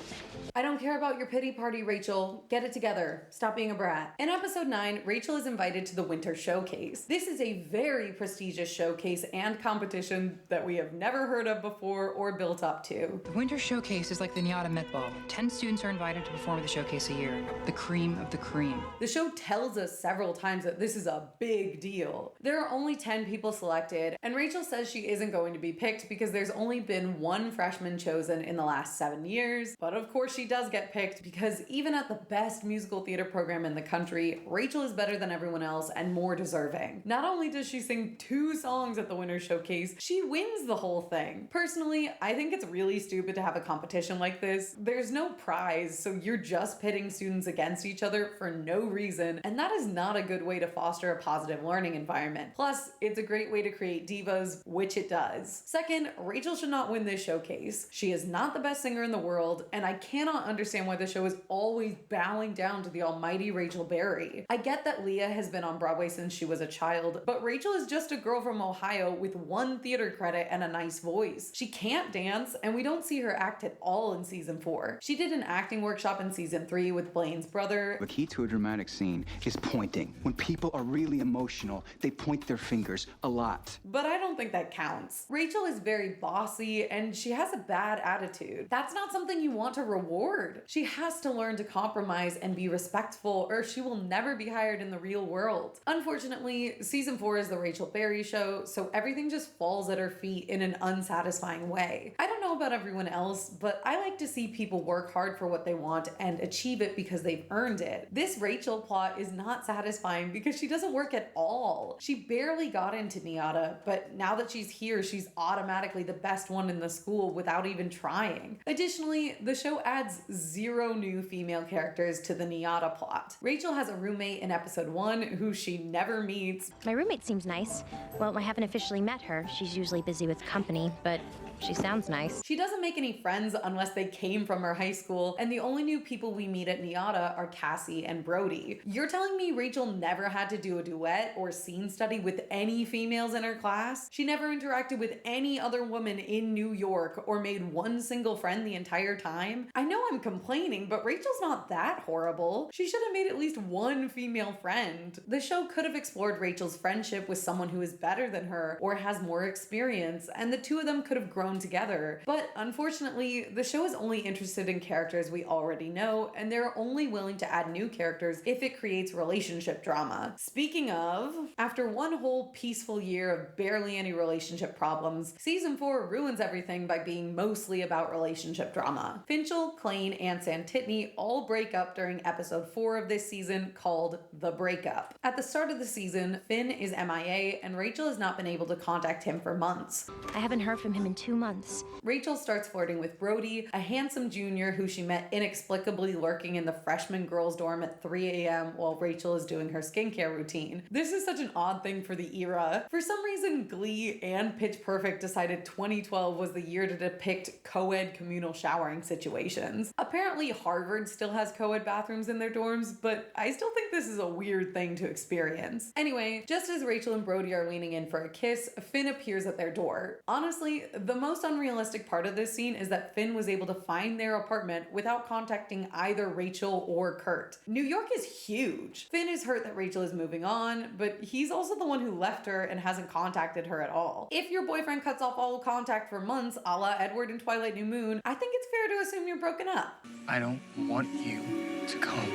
I don't care about your pity party, Rachel. Get it together. Stop being a brat. In episode 9, Rachel is invited to the Winter Showcase. This is a very prestigious showcase and competition that we have never heard of before or built up to. The Winter Showcase is like the NYADA Met Ball. 10 students are invited to perform at the showcase a year. The cream of the cream. The show tells us several times that this is a big deal. There are only 10 people selected, and Rachel says she isn't going to be picked because there's only been one freshman chosen in the last 7 years. But of course she does get picked because even at the best musical theater program in the country, Rachel is better than everyone else and more deserving. Not only does she sing 2 songs at the Winter Showcase, she wins the whole thing. Personally, I think it's really stupid to have a competition like this. There's no prize, so you're just pitting students against each other for no reason, and that is not a good way to foster a positive learning environment. Plus, it's a great way to create divas, which it does. Second, Rachel should not win this showcase. She is not the best singer in the world, and I cannot understand why the show is always bowing down to the almighty Rachel Berry. I get that Leah has been on Broadway since she was a child, but Rachel is just a girl from Ohio with 1 theater credit and a nice voice. She can't dance, and we don't see her act at all in season 4. She did an acting workshop in season 3 with Blaine's brother. The key to a dramatic scene is pointing. When people are really emotional, they point their fingers a lot. But I don't think that counts. Rachel is very bossy, and she has a bad attitude. That's not something you want to reward. She has to learn to compromise and be respectful, or she will never be hired in the real world. Unfortunately, season 4 is the Rachel Berry show, so everything just falls at her feet in an unsatisfying way. I don't know about everyone else, but I like to see people work hard for what they want and achieve it because they've earned it. This Rachel plot is not satisfying because she doesn't work at all. She barely got into NYADA, but now that she's here, she's automatically the best one in the school without even trying. Additionally, the show adds 0 new female characters to the NYADA plot. Rachel has a roommate in episode 1 who she never meets. My roommate seems nice. Well, I haven't officially met her. She's usually busy with company, but She sounds nice. She doesn't make any friends unless they came from her high school, and the only new people we meet at NYADA are Cassie and Brody. You're telling me Rachel never had to do a duet or scene study with any females in her class? She never interacted with any other woman in New York or made one single friend the entire time? I know I'm complaining, but Rachel's not that horrible. She should have made at least one female friend. The show could have explored Rachel's friendship with someone who is better than her or has more experience, and the two of them could have grown together. But unfortunately, the show is only interested in characters we already know, and they're only willing to add new characters if it creates relationship drama. Speaking of, after one whole peaceful year of barely any relationship problems, season 4 ruins everything by being mostly about relationship drama. Finchel, Klaine, and Santitney all break up during episode 4 of this season, called The Breakup. At the start of the season, Finn is MIA, and Rachel has not been able to contact him for months. I haven't heard from him in 2 months. Rachel starts flirting with Brody, a handsome junior who she met inexplicably lurking in the freshman girls' dorm at 3 a.m. while Rachel is doing her skincare routine. This is such an odd thing for the era. For some reason, Glee and Pitch Perfect decided 2012 was the year to depict co-ed communal showering situations. Apparently, Harvard still has co-ed bathrooms in their dorms, but I still think this is a weird thing to experience. Anyway, just as Rachel and Brody are leaning in for a kiss, Finn appears at their door. Honestly, the most unrealistic part of this scene is that Finn was able to find their apartment without contacting either Rachel or Kurt. New York is huge. Finn is hurt that Rachel is moving on, but he's also the one who left her and hasn't contacted her at all. If your boyfriend cuts off all contact for months, a la Edward in Twilight New Moon, I think it's fair to assume you're broken up. I don't want you to come.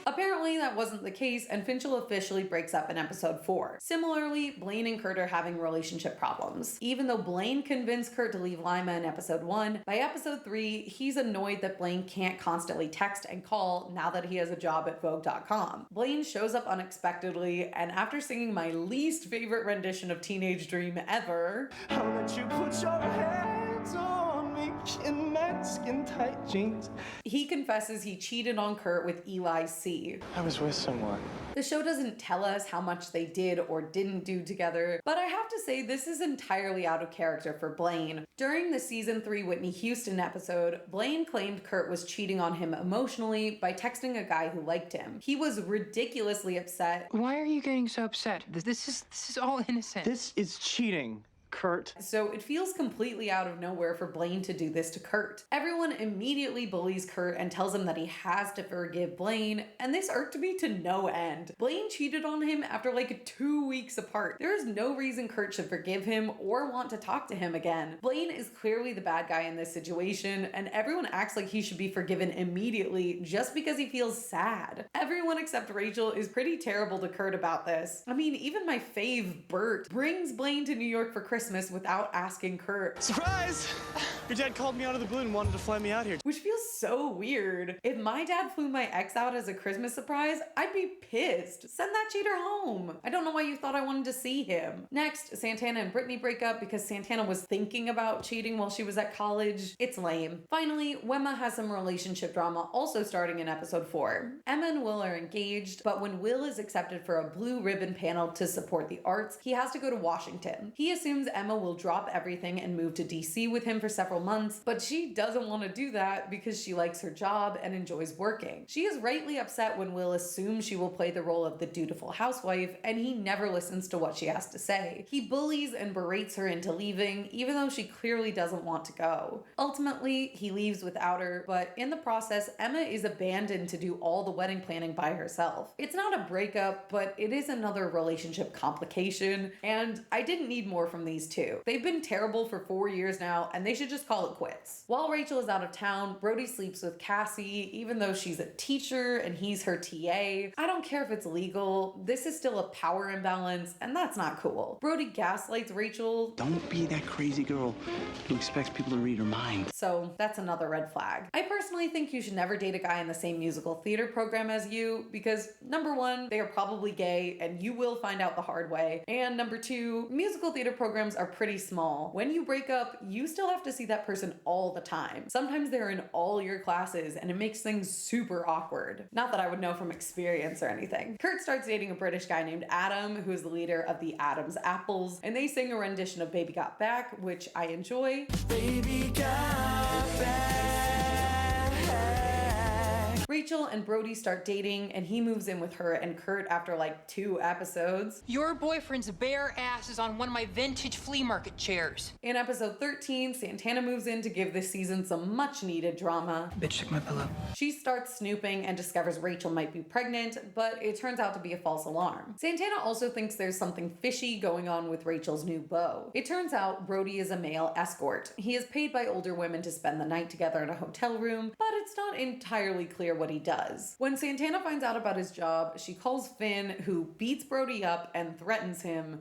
Apparently that wasn't the case, and Finchel officially breaks up in episode 4. Similarly, Blaine and Kurt are having relationship problems. Even though Blaine convinced Kurt to leave Lima in episode 1, by episode 3, he's annoyed that Blaine can't constantly text and call now that he has a job at Vogue.com. Blaine shows up unexpectedly, and after singing my least favorite rendition of Teenage Dream ever, I'll let you put your hands on me in my skin tight jeans. He confesses he cheated on Kurt with Eli C. I was with someone. The show doesn't tell us how much they did or didn't do together, but I have to say this is entirely out of character for Blaine. During the season 3 Whitney Houston episode, Blaine claimed Kurt was cheating on him emotionally by texting a guy who liked him. He was ridiculously upset. Why are you getting so upset? This is all innocent. This is cheating, Kurt. So it feels completely out of nowhere for Blaine to do this to Kurt. Everyone immediately bullies Kurt and tells him that he has to forgive Blaine, and this irked me to no end. Blaine cheated on him after like 2 weeks apart. There is no reason Kurt should forgive him or want to talk to him again. Blaine is clearly the bad guy in this situation, and everyone acts like he should be forgiven immediately just because he feels sad. Everyone except Rachel is pretty terrible to Kurt about this. I mean, even my fave, Bert, brings Blaine to New York for Christmas without asking Kurt. Surprise! Your dad called me out of the blue and wanted to fly me out here. Which feels so weird. If my dad flew my ex out as a Christmas surprise, I'd be pissed. Send that cheater home. I don't know why you thought I wanted to see him. Next, Santana and Brittany break up because Santana was thinking about cheating while she was at college. It's lame. Finally, Wemma has some relationship drama also starting in episode 4. Emma and Will are engaged, but when Will is accepted for a blue ribbon panel to support the arts, he has to go to Washington. He assumes Emma will drop everything and move to DC with him for several months, but she doesn't want to do that because she likes her job and enjoys working. She is rightly upset when Will assumes she will play the role of the dutiful housewife, and he never listens to what she has to say. He bullies and berates her into leaving, even though she clearly doesn't want to go. Ultimately, he leaves without her, but in the process, Emma is abandoned to do all the wedding planning by herself. It's not a breakup, but it is another relationship complication, and I didn't need more from these two. They've been terrible for 4 years now, and they should just call it quits. While Rachel is out of town, Brody sleeps with Cassie, even though she's a teacher and he's her TA. I don't care if it's legal. This is still a power imbalance, and that's not cool. Brody gaslights Rachel. Don't be that crazy girl who expects people to read her mind. So that's another red flag. I personally think you should never date a guy in the same musical theater program as you because, number one, they are probably gay and you will find out the hard way. And number two, musical theater programs are pretty small. When you break up, you still have to see that person all the time. Sometimes they're in all your classes and it makes things super awkward. Not that I would know from experience or anything. Kurt starts dating a British guy named Adam, who is the leader of the Adam's Apples, and they sing a rendition of Baby Got Back, which I enjoy. Baby got back. Rachel and Brody start dating, and he moves in with her and Kurt after like 2 episodes. Your boyfriend's bare ass is on one of my vintage flea market chairs. In episode 13, Santana moves in to give this season some much needed drama. Bitch took my pillow. She starts snooping and discovers Rachel might be pregnant, but it turns out to be a false alarm. Santana also thinks there's something fishy going on with Rachel's new beau. It turns out Brody is a male escort. He is paid by older women to spend the night together in a hotel room, but it's not entirely clear what he does. When Santana finds out about his job, she calls Finn, who beats Brody up and threatens him.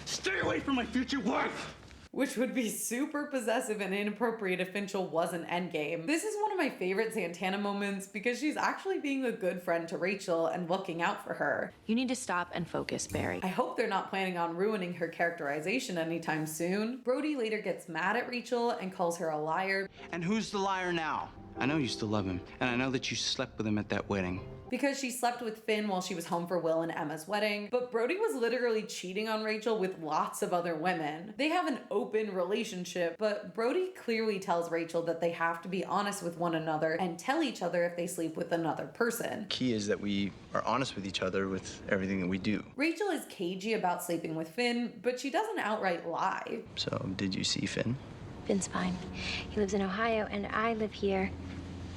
Stay away from my future wife! Which would be super possessive and inappropriate if Finchel was an endgame. This is one of my favorite Santana moments because she's actually being a good friend to Rachel and looking out for her. You need to stop and focus, Barry. I hope they're not planning on ruining her characterization anytime soon. Brody later gets mad at Rachel and calls her a liar. And who's the liar now? I know you still love him, and I know that you slept with him at that wedding. Because she slept with Finn while she was home for Will and Emma's wedding, but Brody was literally cheating on Rachel with lots of other women. They have an open relationship, but Brody clearly tells Rachel that they have to be honest with one another and tell each other if they sleep with another person. Key is that we are honest with each other with everything that we do. Rachel is cagey about sleeping with Finn, but she doesn't outright lie. So, did you see Finn? Finn's fine. He lives in Ohio, and I live here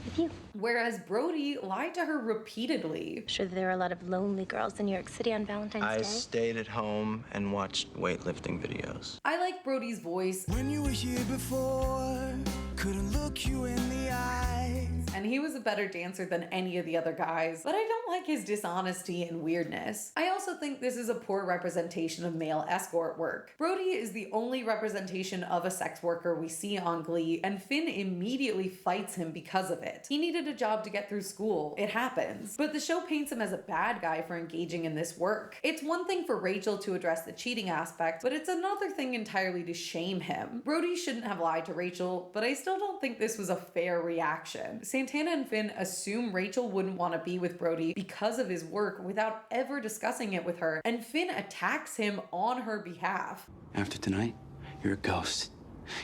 with you. Whereas Brody lied to her repeatedly. Sure that there are a lot of lonely girls in New York City on Valentine's Day. I stayed at home and watched weightlifting videos. I like Brody's voice. When you were here before, couldn't look you in the eyes. And he was a better dancer than any of the other guys, but I don't like his dishonesty and weirdness. I also think this is a poor representation of male escort work. Brody is the only representation of a sex worker we see on Glee, and Finn immediately fights him because of it. He needed a job to get through school. It happens. But the show paints him as a bad guy for engaging in this work. It's one thing for Rachel to address the cheating aspect, but it's another thing entirely to shame him. Brody shouldn't have lied to Rachel, but I still don't think this was a fair reaction. Santana and Finn assume Rachel wouldn't want to be with Brody because of his work without ever discussing it with her, and Finn attacks him on her behalf. After tonight, you're a ghost.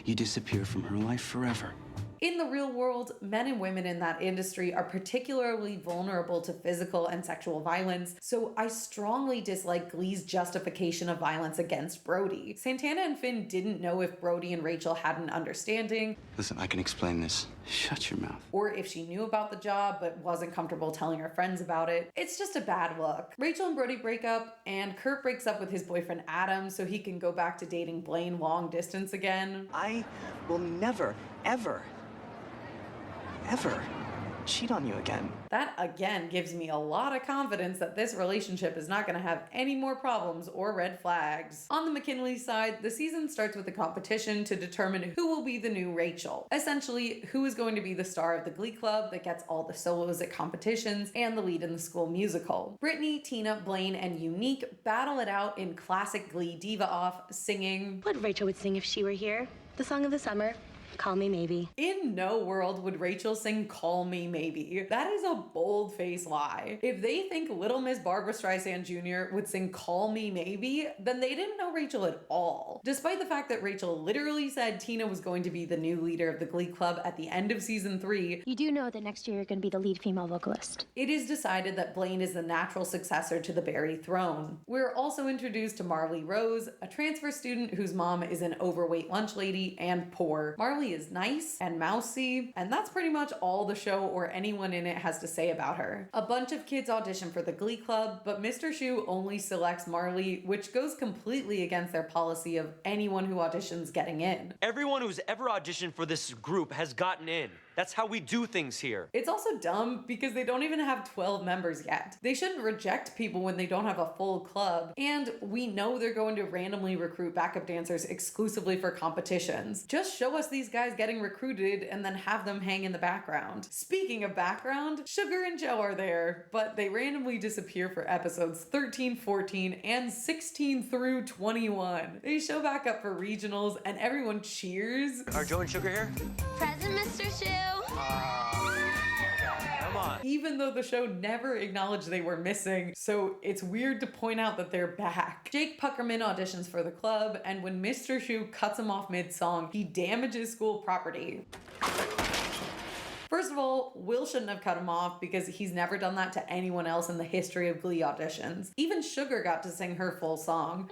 You disappear from her life forever. In the real world, men and women in that industry are particularly vulnerable to physical and sexual violence, so I strongly dislike Glee's justification of violence against Brody. Santana and Finn didn't know if Brody and Rachel had an understanding. Listen, I can explain this. Shut your mouth. Or if she knew about the job but wasn't comfortable telling her friends about it. It's just a bad look. Rachel and Brody break up, and Kurt breaks up with his boyfriend Adam so he can go back to dating Blaine long distance again. I will never, ever cheat on you again. That again gives me a lot of confidence that this relationship is not going to have any more problems or red flags. On the McKinley side, the season starts with a competition to determine who will be the new Rachel. Essentially, who is going to be the star of the Glee Club that gets all the solos at competitions and the lead in the school musical. Brittany, Tina, Blaine, and Unique battle it out in classic Glee diva off, singing What Rachel would sing if she were here. The song of the summer. Call Me Maybe. In no world would Rachel sing Call Me Maybe. That is a bold-faced lie. If they think Little Miss Barbara Streisand Jr. would sing Call Me Maybe, then they didn't know Rachel at all. Despite the fact that Rachel literally said Tina was going to be the new leader of the Glee Club at the end of season 3, You do know that next year you're going to be the lead female vocalist. it is decided that Blaine is the natural successor to the Barry throne. We're also introduced to Marley Rose, a transfer student whose mom is an overweight lunch lady and poor. Marley is nice and mousy, and that's pretty much all the show or anyone in it has to say about her. A bunch of kids audition for the Glee Club, but Mr. Shu only selects Marley, which goes completely against their policy of anyone who auditions getting in. Everyone who's ever auditioned for this group has gotten in. That's how we do things here. It's also dumb because they don't even have 12 members yet. They shouldn't reject people when they don't have a full club. And we know they're going to randomly recruit backup dancers exclusively for competitions. Just show us these guys getting recruited and then have them hang in the background. Speaking of background, Sugar and Joe are there, but they randomly disappear for episodes 13, 14, and 16 through 21. They show back up for regionals and everyone cheers. Are Joe and Sugar here? Present, Mr. Shoe. Come on. Even though the show never acknowledged they were missing, so it's weird to point out that they're back. Jake Puckerman auditions for the club, and when Mr. Shoe cuts him off mid-song, he damages school property. First of all, Will shouldn't have cut him off because he's never done that to anyone else in the history of Glee auditions. Even Sugar got to sing her full song.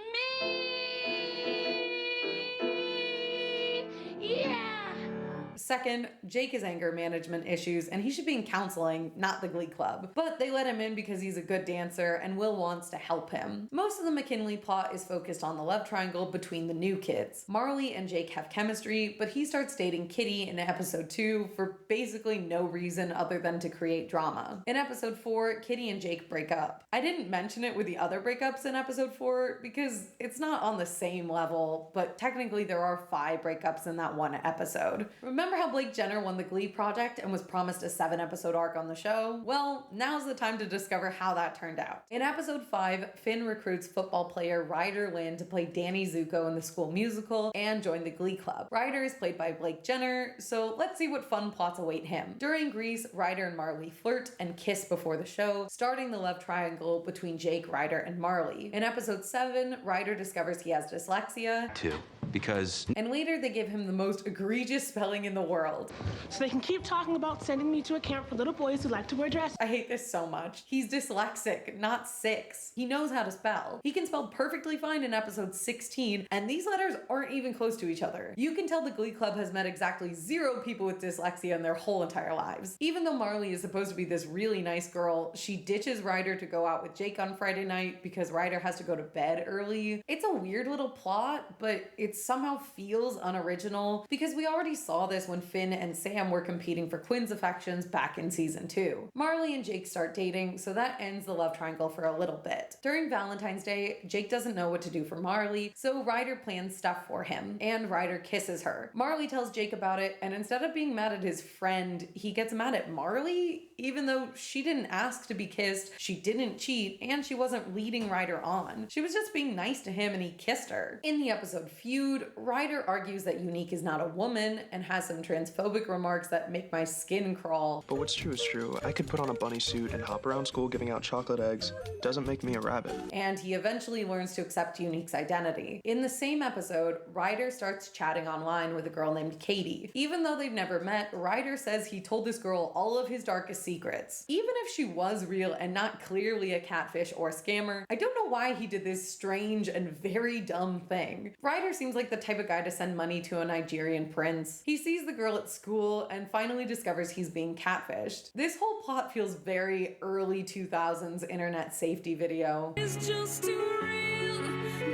Second, Jake has anger management issues and he should be in counseling, not the Glee Club. But they let him in because he's a good dancer and Will wants to help him. Most of the McKinley plot is focused on the love triangle between the new kids. Marley and Jake have chemistry, but he starts dating Kitty in episode 2 for basically no reason other than to create drama. In episode 4, Kitty and Jake break up. I didn't mention it with the other breakups in episode 4 because it's not on the same level, but technically there are 5 breakups in that one episode. Remember how Blake Jenner won the Glee Project and was promised a 7-episode arc on the show? Well, now's the time to discover how that turned out. In episode 5, Finn recruits football player Ryder Lynn to play Danny Zuko in the school musical and join the Glee Club. Ryder is played by Blake Jenner, so let's see what fun plots await him. During Grease, Ryder and Marley flirt and kiss before the show, starting the love triangle between Jake, Ryder, and Marley. In episode 7, Ryder discovers he has dyslexia. 2. Because... And later they give him the most egregious spelling in the world. So they can keep talking about sending me to a camp for little boys who like to wear dresses. I hate this so much. He's dyslexic, not 6. He knows how to spell. He can spell perfectly fine in episode 16, and these letters aren't even close to each other. You can tell the Glee Club has met exactly 0 people with dyslexia in their whole entire lives. Even though Marley is supposed to be this really nice girl, she ditches Ryder to go out with Jake on Friday night because Ryder has to go to bed early. It's a weird little plot, but it somehow feels unoriginal because we already saw this when Finn and Sam were competing for Quinn's affections back in season 2. Marley and Jake start dating, so that ends the love triangle for a little bit. During Valentine's Day, Jake doesn't know what to do for Marley, so Ryder plans stuff for him, and Ryder kisses her. Marley tells Jake about it, and instead of being mad at his friend, he gets mad at Marley, even though she didn't ask to be kissed, she didn't cheat, and she wasn't leading Ryder on. She was just being nice to him and he kissed her. In the episode Feud, Ryder argues that Unique is not a woman and has some transphobic remarks that make my skin crawl. But what's true is true. I could put on a bunny suit and hop around school giving out chocolate eggs. Doesn't make me a rabbit. And he eventually learns to accept Unique's identity. In the same episode, Ryder starts chatting online with a girl named Katie. Even though they've never met, Ryder says he told this girl all of his darkest secrets. Even if she was real and not clearly a catfish or scammer, I don't know why he did this strange and very dumb thing. Ryder seems like the type of guy to send money to a Nigerian prince. He sees the girl at school and finally discovers he's being catfished. This whole plot feels very early 2000s internet safety video. It's just too real.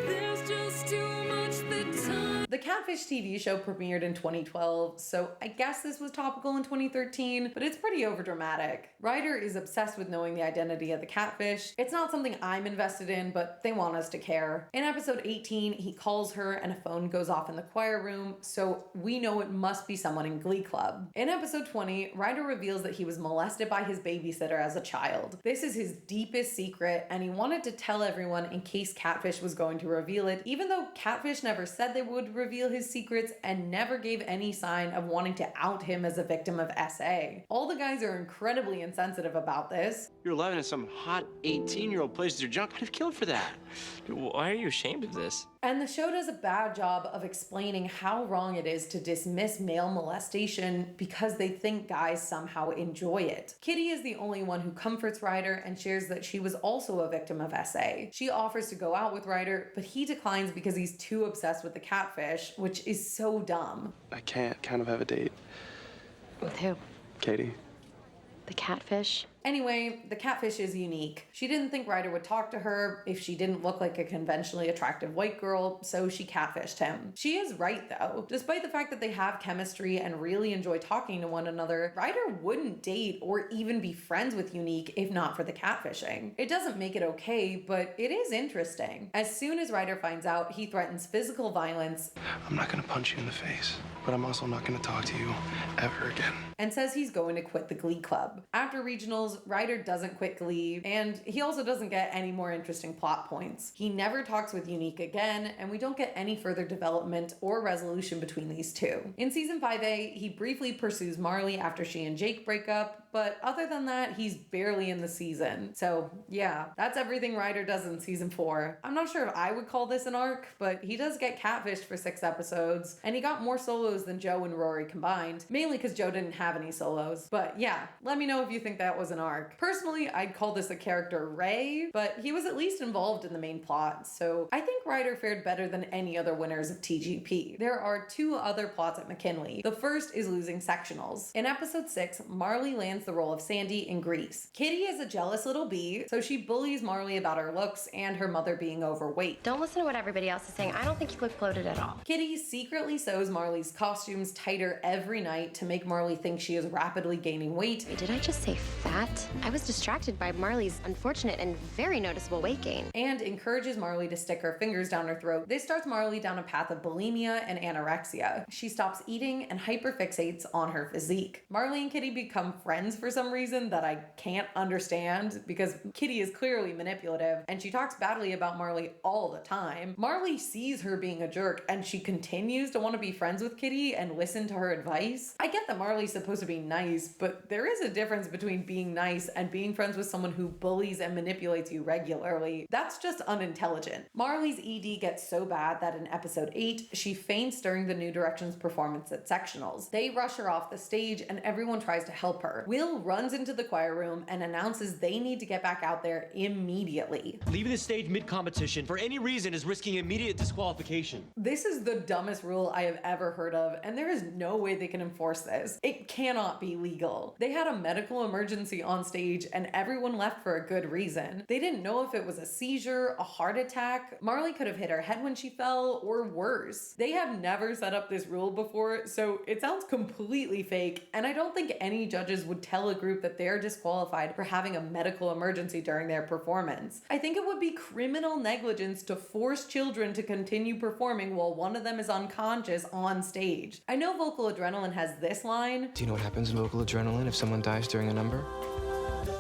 There's just too much the time. The Catfish TV show premiered in 2012, so I guess this was topical in 2013, but it's pretty overdramatic. Ryder is obsessed with knowing the identity of the catfish. It's not something I'm invested in, but they want us to care. In episode 18, he calls her and a phone goes off in the choir room, so we know it must be someone in Glee Club. In episode 20, Ryder reveals that he was molested by his babysitter as a child. This is his deepest secret, and he wanted to tell everyone in case Catfish was going to reveal it, even though Catfish never said they would reveal his secrets and never gave any sign of wanting to out him as a victim of SA. All the guys are incredibly insensitive about this. You're 11 and some hot 18-year-old places your junk. I'd have killed for that. Why are you ashamed of this? And the show does a bad job of explaining how wrong it is to dismiss male molestation because they think guys somehow enjoy it. Kitty is the only one who comforts Ryder and shares that she was also a victim of SA. She offers to go out with Ryder, but he declines because he's too obsessed with the catfish, which is so dumb. I can't kind of have a date. With who? Katie. The catfish? Anyway, the catfish is unique. She didn't think Ryder would talk to her if she didn't look like a conventionally attractive white girl, so she catfished him. She is right though. Despite the fact that they have chemistry and really enjoy talking to one another, Ryder wouldn't date or even be friends with Unique if not for the catfishing. It doesn't make it okay, but it is interesting. As soon as Ryder finds out, he threatens physical violence. I'm not gonna punch you in the face, but I'm also not gonna talk to you ever again. And says he's going to quit the Glee Club. After regionals, Ryder doesn't quit Glee, and he also doesn't get any more interesting plot points. He never talks with Unique again, and we don't get any further development or resolution between these two. In season 5A, he briefly pursues Marley after she and Jake break up, but other than that, he's barely in the season. So yeah, that's everything Ryder does in season 4. I'm not sure if I would call this an arc, but he does get catfished for 6 episodes, and he got more solos than Joe and Rory combined, mainly because Joe didn't have any solos. But yeah, let me know if you think that was an arc. Personally, I'd call this a character Ray, but he was at least involved in the main plot, so I think Ryder fared better than any other winners of TGP. There are 2 other plots at McKinley. The first is losing sectionals. In episode 6, Marley lands the role of Sandy in Grease. Kitty is a jealous little bee, so she bullies Marley about her looks and her mother being overweight. Don't listen to what everybody else is saying. I don't think you look bloated at all. Kitty secretly sews Marley's costumes tighter every night to make Marley think she is rapidly gaining weight. Wait, did I just say fat? I was distracted by Marley's unfortunate and very noticeable weight gain. And encourages Marley to stick her fingers down her throat. This starts Marley down a path of bulimia and anorexia. She stops eating and hyperfixates on her physique. Marley and Kitty become friends for some reason that I can't understand, because Kitty is clearly manipulative and she talks badly about Marley all the time. Marley sees her being a jerk and she continues to want to be friends with Kitty and listen to her advice. I get that Marley's supposed to be nice, but there is a difference between being nice and being friends with someone who bullies and manipulates you regularly. That's just unintelligent. Marley's ED gets so bad that in episode 8, she faints during the New Directions performance at sectionals. They rush her off the stage and everyone tries to help her. Will runs into the choir room and announces they need to get back out there immediately. Leaving the stage mid-competition for any reason is risking immediate disqualification. This is the dumbest rule I have ever heard of, and there is no way they can enforce this. It cannot be legal. They had a medical emergency on stage and everyone left for a good reason. They didn't know if it was a seizure, a heart attack. Marley could have hit her head when she fell, or worse. They have never set up this rule before, so it sounds completely fake, and I don't think any judges would tell a group that they're disqualified for having a medical emergency during their performance. I think it would be criminal negligence to force children to continue performing while one of them is unconscious on stage. I know Vocal Adrenaline has this line. Do you know what happens in Vocal Adrenaline if someone dies during a number?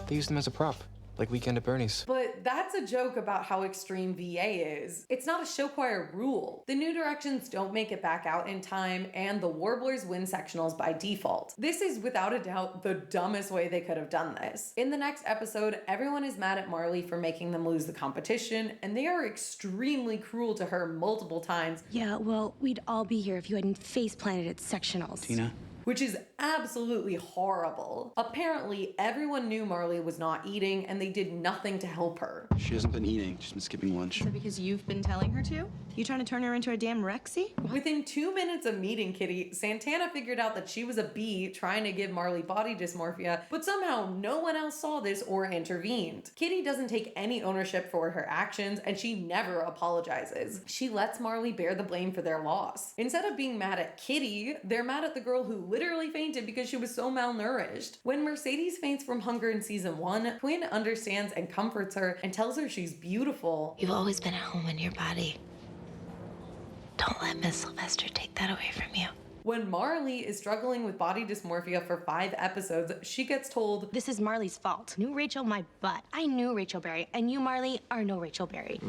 They use them as a prop, like Weekend at Bernie's. But that's a joke about how extreme VA is. It's not a show choir rule. The New Directions don't make it back out in time, and the Warblers win sectionals by default. This is without a doubt the dumbest way they could have done this. In the next episode, everyone is mad at Marley for making them lose the competition, and they are extremely cruel to her multiple times. Yeah, well, we'd all be here if you hadn't face planted at sectionals. Tina? Which is absolutely horrible. Apparently, everyone knew Marley was not eating and they did nothing to help her. She hasn't been eating. She's been skipping lunch. Is that because you've been telling her to? You trying to turn her into a damn Rexy? Within 2 minutes of meeting Kitty, Santana figured out that she was a bee trying to give Marley body dysmorphia, but somehow no one else saw this or intervened. Kitty doesn't take any ownership for her actions and she never apologizes. She lets Marley bear the blame for their loss. Instead of being mad at Kitty, they're mad at the girl who literally fainted because she was so malnourished. When Mercedes faints from hunger in season 1, Quinn understands and comforts her and tells her she's beautiful. You've always been at home in your body. Don't let Miss Sylvester take that away from you. When Marley is struggling with body dysmorphia for 5 episodes, she gets told, "This is Marley's fault. Knew Rachel my butt. I knew Rachel Berry, and you, Marley, are no Rachel Berry."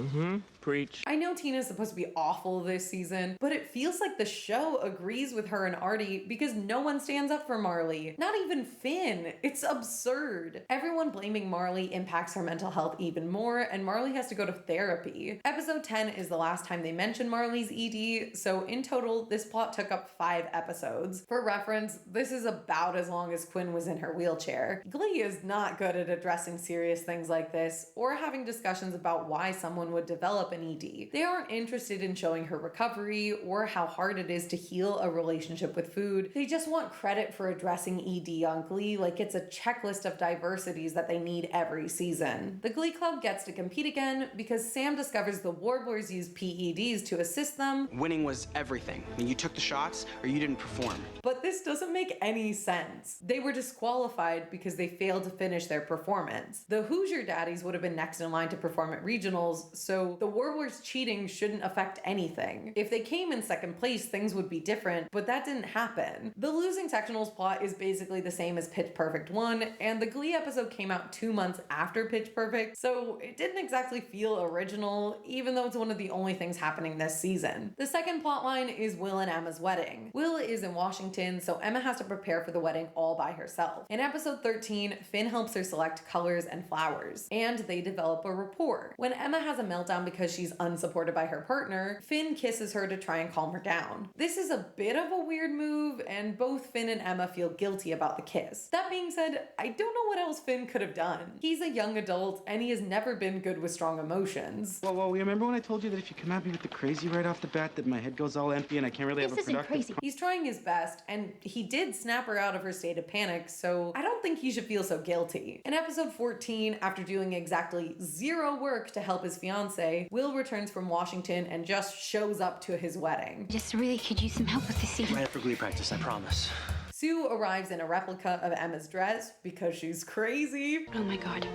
Preach. I know Tina's supposed to be awful this season, but it feels like the show agrees with her and Artie because no one stands up for Marley. Not even Finn. It's absurd. Everyone blaming Marley impacts her mental health even more, and Marley has to go to therapy. Episode 10 is the last time they mention Marley's ED, so in total, this plot took up 5 episodes. For reference, this is about as long as Quinn was in her wheelchair. Glee is not good at addressing serious things like this, or having discussions about why someone would develop develop an ED. They aren't interested in showing her recovery or how hard it is to heal a relationship with food. They just want credit for addressing ED on Glee like it's a checklist of diversities that they need every season. The Glee Club gets to compete again because Sam discovers the Warblers use PEDs to assist them. Winning was everything. I mean, you took the shots or you didn't perform. But this doesn't make any sense. They were disqualified because they failed to finish their performance. The Hoosier Daddies would have been next in line to perform at regionals, so the Warblers cheating shouldn't affect anything. If they came in second place, things would be different, but that didn't happen. The losing sectionals plot is basically the same as Pitch Perfect 1, and the Glee episode came out 2 months after Pitch Perfect, so it didn't exactly feel original, even though it's one of the only things happening this season. The second plotline is Will and Emma's wedding. Will is in Washington, so Emma has to prepare for the wedding all by herself. In episode 13, Finn helps her select colors and flowers, and they develop a rapport. When Emma has a meltdown because she's unsupported by her partner, Finn kisses her to try and calm her down. This is a bit of a weird move, and both Finn and Emma feel guilty about the kiss. That being said, I don't know what else Finn could have done. He's a young adult, and he has never been good with strong emotions. Well, remember when I told you that if you come at me with the crazy right off the bat that my head goes all empty and I can't really have a productive... Crazy. He's trying his best, and he did snap her out of her state of panic, so I don't think he should feel so guilty. In episode 14, after doing exactly 0 work to help his fiancée, Will returns from Washington and just shows up to his wedding. Just really could use some help with this scene. Right after Glee practice, I promise. Sue arrives in a replica of Emma's dress because she's crazy. Oh my God.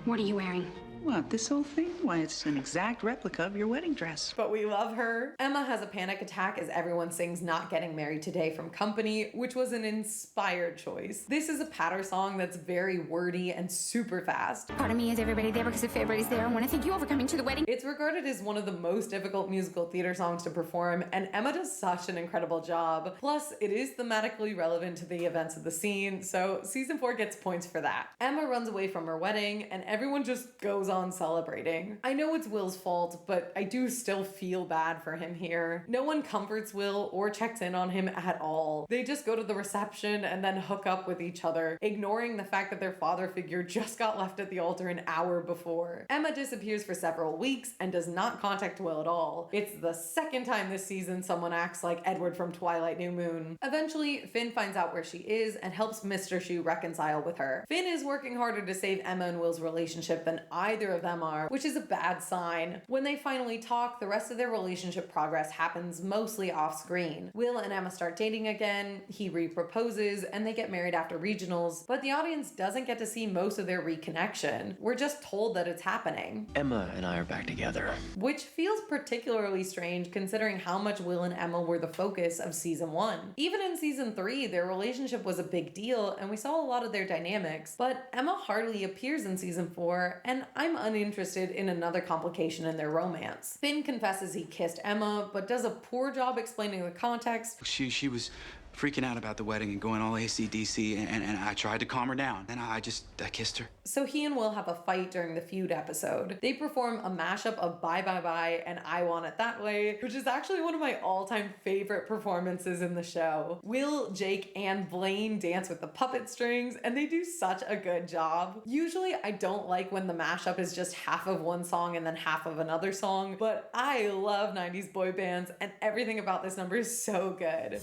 What are you wearing? What, this whole thing? Why, it's an exact replica of your wedding dress. But we love her. Emma has a panic attack as everyone sings Not Getting Married Today from Company, which was an inspired choice. This is a patter song that's very wordy and super fast. Part of me is everybody there because if everybody's there, I want to thank you all for coming to the wedding. It's regarded as one of the most difficult musical theater songs to perform, and Emma does such an incredible job. Plus, it is thematically relevant to the events of the scene, so season 4 gets points for that. Emma runs away from her wedding, and everyone just goes on celebrating. I know it's Will's fault, but I do still feel bad for him here. No one comforts Will or checks in on him at all. They just go to the reception and then hook up with each other, ignoring the fact that their father figure just got left at the altar an hour before. Emma disappears for several weeks and does not contact Will at all. It's the second time this season someone acts like Edward from Twilight New Moon. Eventually, Finn finds out where she is and helps Mr. Schue reconcile with her. Finn is working harder to save Emma and Will's relationship than either of them are, which is a bad sign. When they finally talk, the rest of their relationship progress happens mostly off screen. Will and Emma start dating again, he re-proposes, and they get married after regionals, but the audience doesn't get to see most of their reconnection. We're just told that it's happening. Emma and I are back together. Which feels particularly strange considering how much Will and Emma were the focus of season 1. Even in season 3, their relationship was a big deal, and we saw a lot of their dynamics, but Emma hardly appears in season 4, and I'm uninterested in another complication in their romance. Finn confesses he kissed Emma, but does a poor job explaining the context. She was freaking out about the wedding and going all AC/DC, and I tried to calm her down. And I kissed her. So he and Will have a fight during the feud episode. They perform a mashup of Bye Bye Bye and I Want It That Way, which is actually one of my all-time favorite performances in the show. Will, Jake, and Blaine dance with the puppet strings, and they do such a good job. Usually I don't like when the mashup is just half of one song and then half of another song, but I love 90s boy bands, and everything about this number is so good.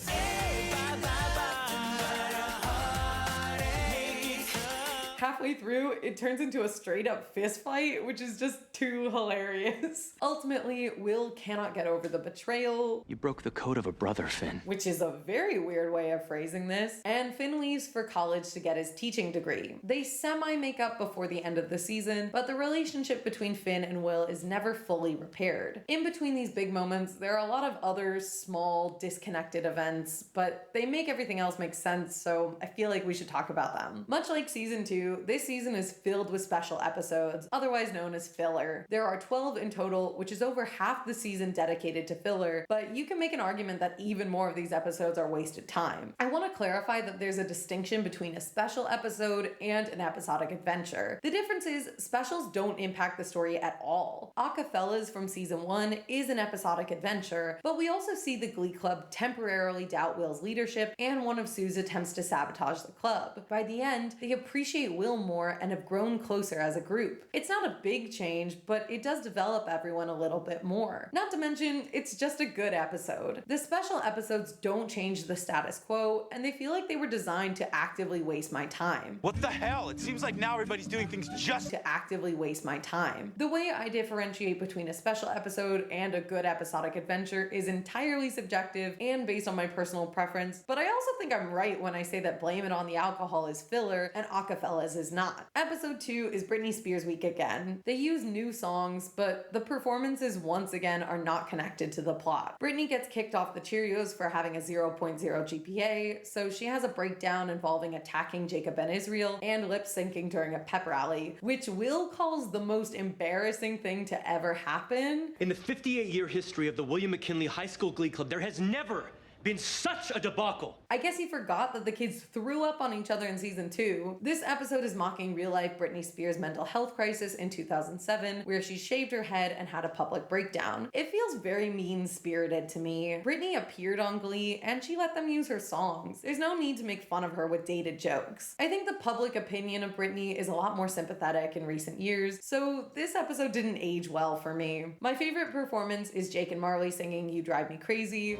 Halfway through, it turns into a straight up fist fight, which is just too hilarious. Ultimately, Will cannot get over the betrayal. You broke the code of a brother, Finn. Which is a very weird way of phrasing this. And Finn leaves for college to get his teaching degree. They semi-make up before the end of the season, but the relationship between Finn and Will is never fully repaired. In between these big moments, there are a lot of other small, disconnected events, but they make everything else make sense, so I feel like we should talk about them. Much like season 2, this season is filled with special episodes, otherwise known as filler. There are 12 in total, which is over half the season dedicated to filler, but you can make an argument that even more of these episodes are wasted time. I want to clarify that there's a distinction between a special episode and an episodic adventure. The difference is specials don't impact the story at all. Acafellas from season 1 is an episodic adventure, but we also see the Glee Club temporarily doubt Will's leadership and one of Sue's attempts to sabotage the club. By the end, they appreciate Will Will more and have grown closer as a group. It's not a big change, but it does develop everyone a little bit more. Not to mention, it's just a good episode. The special episodes don't change the status quo, and they feel like they were designed to actively waste my time. What the hell? It seems like now everybody's doing things just to actively waste my time. The way I differentiate between a special episode and a good episodic adventure is entirely subjective and based on my personal preference, but I also think I'm right when I say that Blame It on the Alcohol is filler and Akafellas is not. Episode 2 is Britney Spears week again. They use new songs, but the performances once again are not connected to the plot. Britney gets kicked off the Cheerios for having a 0.0 GPA, so she has a breakdown involving attacking Jacob Ben Israel and lip syncing during a pep rally, which Will calls the most embarrassing thing to ever happen. In the 58-year history of the William McKinley High School Glee Club, there has never been such a debacle. I guess he forgot that the kids threw up on each other in season 2. This episode is mocking real-life Britney Spears' mental health crisis in 2007, where she shaved her head and had a public breakdown. It feels very mean-spirited to me. Britney appeared on Glee, and she let them use her songs. There's no need to make fun of her with dated jokes. I think the public opinion of Britney is a lot more sympathetic in recent years, so this episode didn't age well for me. My favorite performance is Jake and Marley singing You Drive Me Crazy.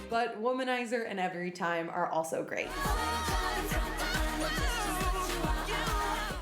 But Womanizer and Every Time are also great.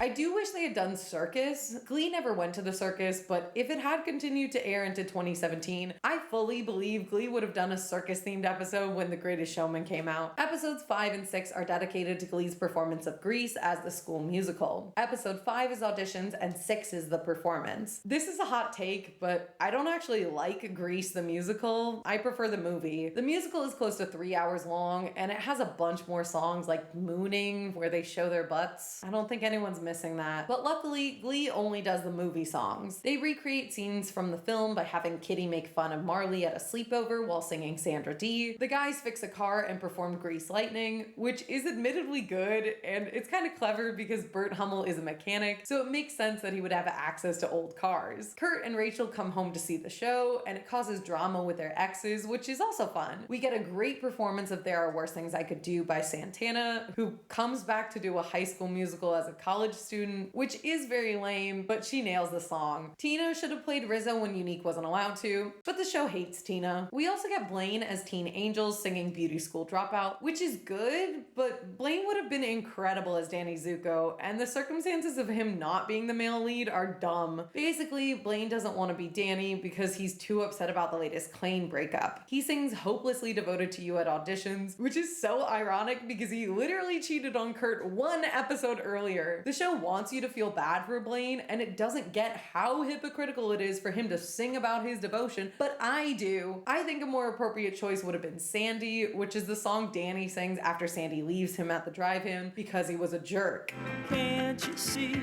I do wish they had done Circus. Glee never went to the circus, but if it had continued to air into 2017, I fully believe Glee would have done a circus-themed episode when The Greatest Showman came out. Episodes 5 and 6 are dedicated to Glee's performance of Grease as the school musical. Episode 5 is auditions and 6 is the performance. This is a hot take, but I don't actually like Grease the musical. I prefer the movie. The musical is close to 3 hours long, and it has a bunch more songs like Mooning, where they show their butts. I don't think anyone's missing that. But luckily, Glee only does the movie songs. They recreate scenes from the film by having Kitty make fun of Marley at a sleepover while singing Sandra Dee. The guys fix a car and perform Grease Lightning, which is admittedly good, and it's kind of clever because Burt Hummel is a mechanic, so it makes sense that he would have access to old cars. Kurt and Rachel come home to see the show, and it causes drama with their exes, which is also fun. We get a great performance of There Are Worse Things I Could Do by Santana, who comes back to do a High School Musical as a college student, which is very lame, but she nails the song. Tina should have played Rizzo when Unique wasn't allowed to, but the show hates Tina. We also get Blaine as Teen Angels singing Beauty School Dropout, which is good, but Blaine would have been incredible as Danny Zuko, and the circumstances of him not being the male lead are dumb. Basically, Blaine doesn't want to be Danny because he's too upset about the latest Klaine breakup. He sings Hopelessly Devoted to You at auditions, which is so ironic because he literally cheated on Kurt one episode earlier. The show wants you to feel bad for Blaine, and it doesn't get how hypocritical it is for him to sing about his devotion, but I do. I think a more appropriate choice would have been Sandy, which is the song Danny sings after Sandy leaves him at the drive-in because he was a jerk. Can't you see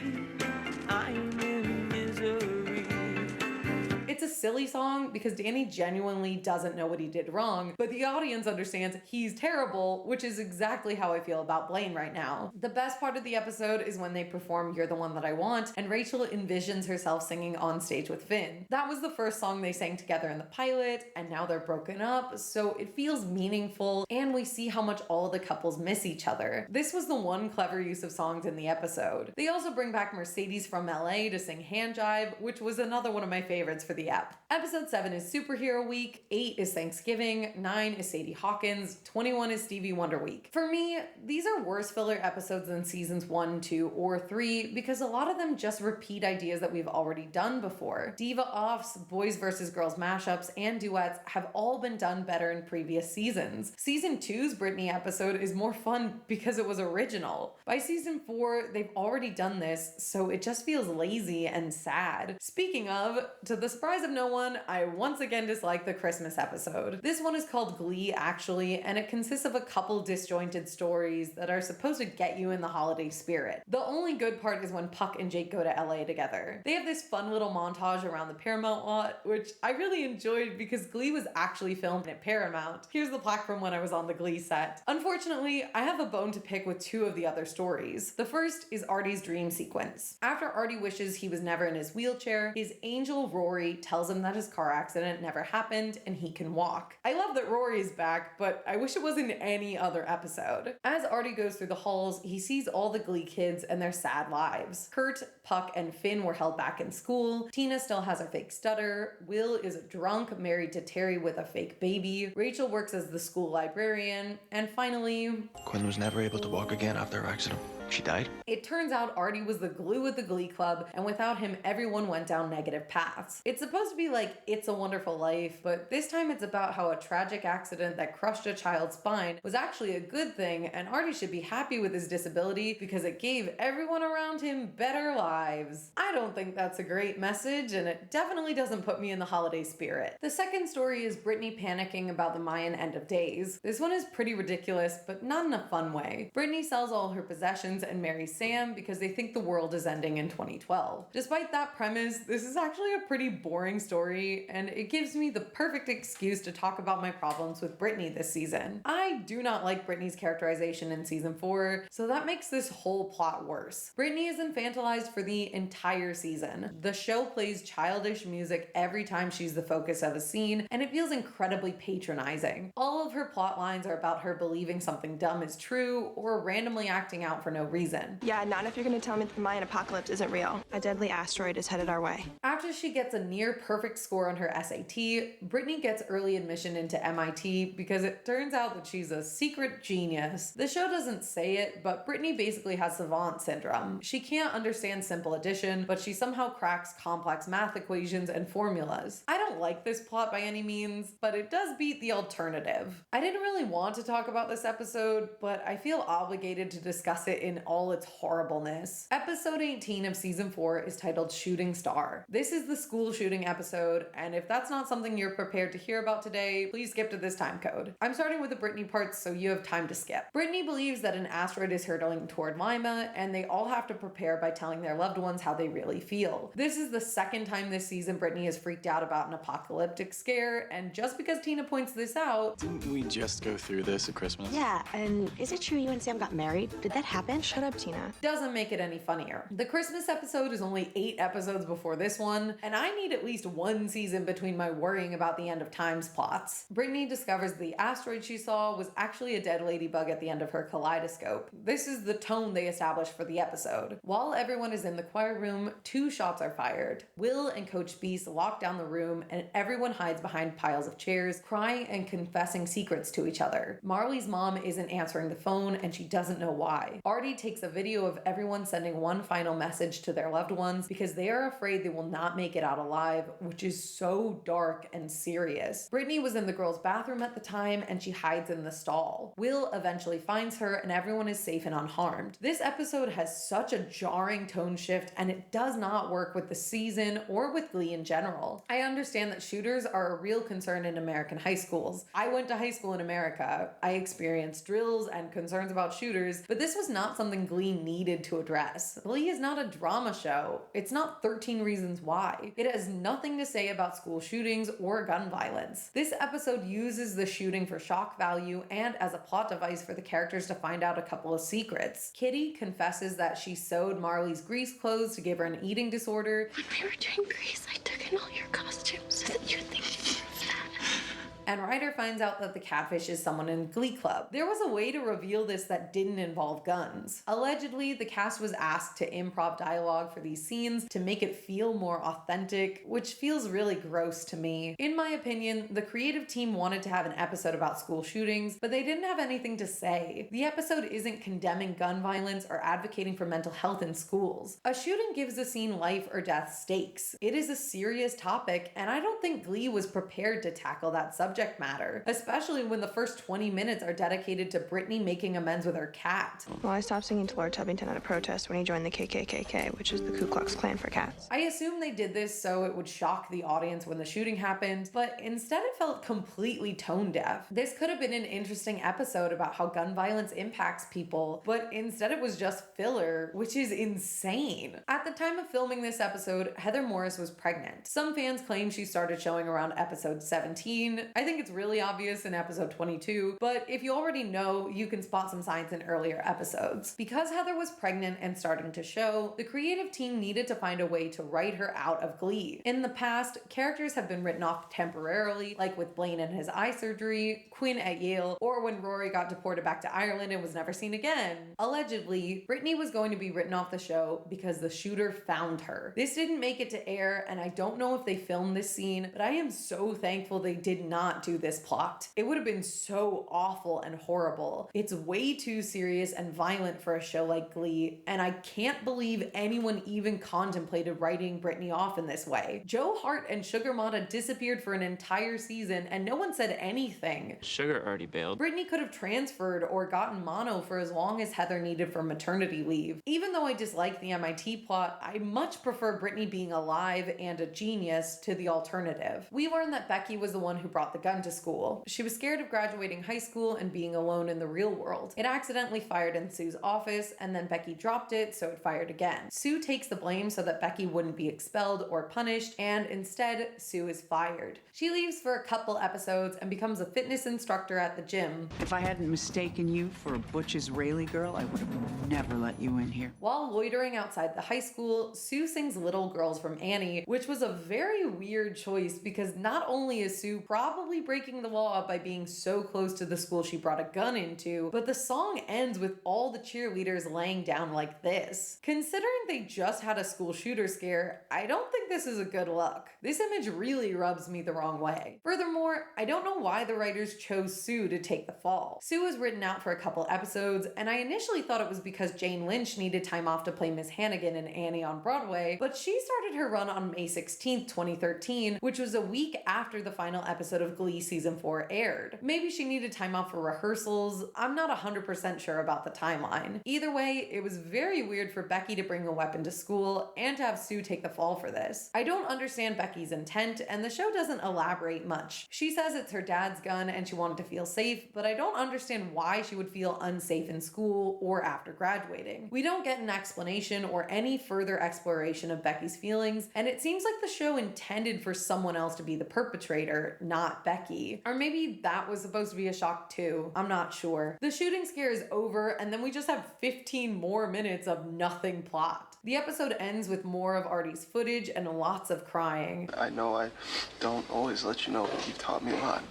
I'm in misery? It's a silly song because Danny genuinely doesn't know what he did wrong, but the audience understands he's terrible, which is exactly how I feel about Blaine right now. The best part of the episode is when they perform You're the One That I Want, and Rachel envisions herself singing on stage with Finn. That was the first song they sang together in the pilot, and now they're broken up, so it feels meaningful, and we see how much all the couples miss each other. This was the one clever use of songs in the episode. They also bring back Mercedes from LA to sing Hand Jive, which was another one of my favorites for the app. Episode 7 is Superhero Week, 8 is Thanksgiving, 9 is Sadie Hawkins, 21 is Stevie Wonder Week. For me, these are worse filler episodes than seasons 1, 2, or 3 because a lot of them just repeat ideas that we've already done before. Diva offs, boys versus girls mashups, and duets have all been done better in previous seasons. Season 2's Britney episode is more fun because it was original. By season 4, they've already done this, so it just feels lazy and sad. Speaking of, to the surprise of no one, I once again dislike the Christmas episode. This one is called Glee, actually, and it consists of a couple disjointed stories that are supposed to get you in the holiday spirit. The only good part is when Puck and Jake go to LA together. They have this fun little montage around the Paramount lot, which I really enjoyed because Glee was actually filmed at Paramount. Here's the plaque from when I was on the Glee set. Unfortunately, I have a bone to pick with 2 of the other stories. The first is Artie's dream sequence. After Artie wishes he was never in his wheelchair, his angel Rory tells him that his car accident never happened and he can walk. I love that Rory's back, but I wish it was in any other episode. As Artie goes through the halls, he sees all the Glee kids and their sad lives. Kurt, Puck, and Finn were held back in school. Tina still has her fake stutter. Will is a drunk married to Terry with a fake baby. Rachel works as the school librarian. And finally, Quinn was never able to walk again after her accident. She died? It turns out Artie was the glue of the Glee Club, and without him, everyone went down negative paths. It's supposed to be like It's a Wonderful Life, but this time it's about how a tragic accident that crushed a child's spine was actually a good thing, and Artie should be happy with his disability because it gave everyone around him better lives. I don't think that's a great message, and it definitely doesn't put me in the holiday spirit. The second story is Brittany panicking about the Mayan end of days. This one is pretty ridiculous, but not in a fun way. Brittany sells all her possessions and marries Sam because they think the world is ending in 2012. Despite that premise, this is actually a pretty boring story, and it gives me the perfect excuse to talk about my problems with Brittany this season. I do not like Brittany's characterization in season 4, so that makes this whole plot worse. Brittany is infantilized for the entire season. The show plays childish music every time she's the focus of a scene, and it feels incredibly patronizing. All of her plot lines are about her believing something dumb is true or randomly acting out for no reason. Yeah, not if you're gonna tell me that the Mayan apocalypse isn't real. A deadly asteroid is headed our way. After she gets a near perfect score on her SAT, Brittany gets early admission into MIT because it turns out that she's a secret genius. The show doesn't say it, but Brittany basically has savant syndrome. She can't understand simple addition, but she somehow cracks complex math equations and formulas. I don't like this plot by any means, but it does beat the alternative. I didn't really want to talk about this episode, but I feel obligated to discuss it in all its horribleness. Episode 18 of season 4 is titled Shooting Star. This is the school shooting episode, and if that's not something you're prepared to hear about today, please skip to this time code. I'm starting with the Brittany parts so you have time to skip. Brittany believes that an asteroid is hurtling toward Lima, and they all have to prepare by telling their loved ones how they really feel. This is the second time this season Brittany has freaked out about an apocalyptic scare, and just because Tina points this out... Didn't we just go through this at Christmas? Yeah, and is it true you and Sam got married? Did that happen? Shut up, Tina. Doesn't make it any funnier. The Christmas episode is only 8 episodes before this one, and I need at least one season between my worrying about the end of times plots. Brittany discovers the asteroid she saw was actually a dead ladybug at the end of her kaleidoscope. This is the tone they established for the episode. While everyone is in the choir room, 2 shots are fired. Will and Coach Beast lock down the room, and everyone hides behind piles of chairs, crying and confessing secrets to each other. Marley's mom isn't answering the phone, and she doesn't know why. Artie takes a video of everyone sending one final message to their loved ones because they are afraid they will not make it out alive, which is so dark and serious. Brittany was in the girls' bathroom at the time, and she hides in the stall. Will eventually finds her, and everyone is safe and unharmed. This episode has such a jarring tone shift, and it does not work with the season or with Glee in general. I understand that shooters are a real concern in American high schools. I went to high school in America. I experienced drills and concerns about shooters, but this was not something Glee needed to address. Glee is not a drama show. It's not 13 Reasons Why. It has nothing to say about school shootings or gun violence. This episode uses the shooting for shock value and as a plot device for the characters to find out a couple of secrets. Kitty confesses that she sewed Marley's Grease clothes to give her an eating disorder. When we were doing Grease, I took in all your costumes so that you'd think you were fat. And Ryder finds out that the catfish is someone in Glee Club. There was a way to reveal this that didn't involve guns. Allegedly, the cast was asked to improv dialogue for these scenes to make it feel more authentic, which feels really gross to me. In my opinion, the creative team wanted to have an episode about school shootings, but they didn't have anything to say. The episode isn't condemning gun violence or advocating for mental health in schools. A shooting gives a scene life or death stakes. It is a serious topic, and I don't think Glee was prepared to tackle that subject matter, especially when the first 20 minutes are dedicated to Brittany making amends with her cat. Well, I stopped singing to Lord Tubington at a protest when he joined the KKKK, which is the Ku Klux Klan for cats. I assume they did this so it would shock the audience when the shooting happened, but instead it felt completely tone deaf. This could have been an interesting episode about how gun violence impacts people, but instead it was just filler, which is insane. At the time of filming this episode, Heather Morris was pregnant. Some fans claim she started showing around episode 17. I think it's really obvious in episode 22, but if you already know, you can spot some signs in earlier episodes. Because Heather was pregnant and starting to show, the creative team needed to find a way to write her out of Glee. In the past, characters have been written off temporarily, like with Blaine and his eye surgery, Quinn at Yale, or when Rory got deported back to Ireland and was never seen again. Allegedly, Brittany was going to be written off the show because the shooter found her. This didn't make it to air, and I don't know if they filmed this scene, but I am so thankful they did not do this plot. It would have been so awful and horrible. It's way too serious and violent for a show like Glee, and I can't believe anyone even contemplated writing Brittany off in this way. Joe Hart and Sugar Mata disappeared for an entire season, and no one said anything. Sugar already bailed. Brittany could have transferred or gotten mono for as long as Heather needed for maternity leave. Even though I dislike the MIT plot, I much prefer Brittany being alive and a genius to the alternative. We learned that Becky was the one who brought the gun to school. She was scared of graduating high school and being alone in the real world. It accidentally fired in Sue's office, and then Becky dropped it, so it fired again. Sue takes the blame so that Becky wouldn't be expelled or punished, and instead, Sue is fired. She leaves for a couple episodes and becomes a fitness instructor at the gym. If I hadn't mistaken you for a Butch Israeli girl, I would have never let you in here. While loitering outside the high school, Sue sings Little Girls from Annie, which was a very weird choice because not only is Sue probably breaking the law by being so close to the school she brought a gun into, but the song ends with all the cheerleaders laying down like this. Considering they just had a school shooter scare, I don't think this is a good look. This image really rubs me the wrong way. Furthermore, I don't know why the writers chose Sue to take the fall. Sue was written out for a couple episodes, and I initially thought it was because Jane Lynch needed time off to play Miss Hannigan in Annie on Broadway, but she started her run on May 16th, 2013, which was a week after the final episode of Glee Season 4 aired. Maybe she needed time off for rehearsals. I'm not 100% sure about the timeline. Either way, it was very weird for Becky to bring a weapon to school and to have Sue take the fall for this. I don't understand Becky's intent, and the show doesn't elaborate much. She says it's her dad's gun and she wanted to feel safe, but I don't understand why she would feel unsafe in school or after graduating. We don't get an explanation or any further exploration of Becky's feelings, and it seems like the show intended for someone else to be the perpetrator, not Becky. Or maybe that was supposed to be a shock too. I'm not sure. The shooting scare is over, and then we just have 15 more minutes of nothing plot. The episode ends with more of Artie's footage and lots of crying. I know I don't always let you know, but you've taught me a lot.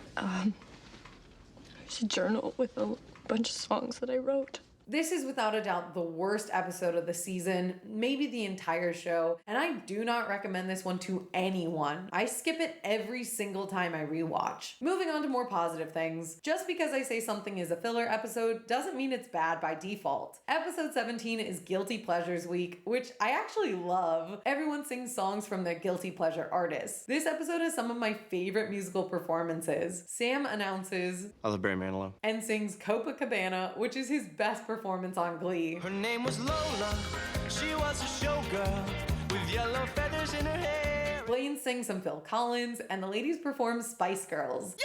It's a journal with a bunch of songs that I wrote. This is without a doubt the worst episode of the season, maybe the entire show, and I do not recommend this one to anyone. I skip it every single time I rewatch. Moving on to more positive things. Just because I say something is a filler episode doesn't mean it's bad by default. Episode 17 is Guilty Pleasures Week, which I actually love. Everyone sings songs from their guilty pleasure artists. This episode has some of my favorite musical performances. Sam announces I love Barry Manilow and sings Copacabana, which is his best performance on Glee. Her name was Lola. She was a showgirl with yellow feathers in her hair. Blaine sings some Phil Collins, and the ladies perform Spice Girls.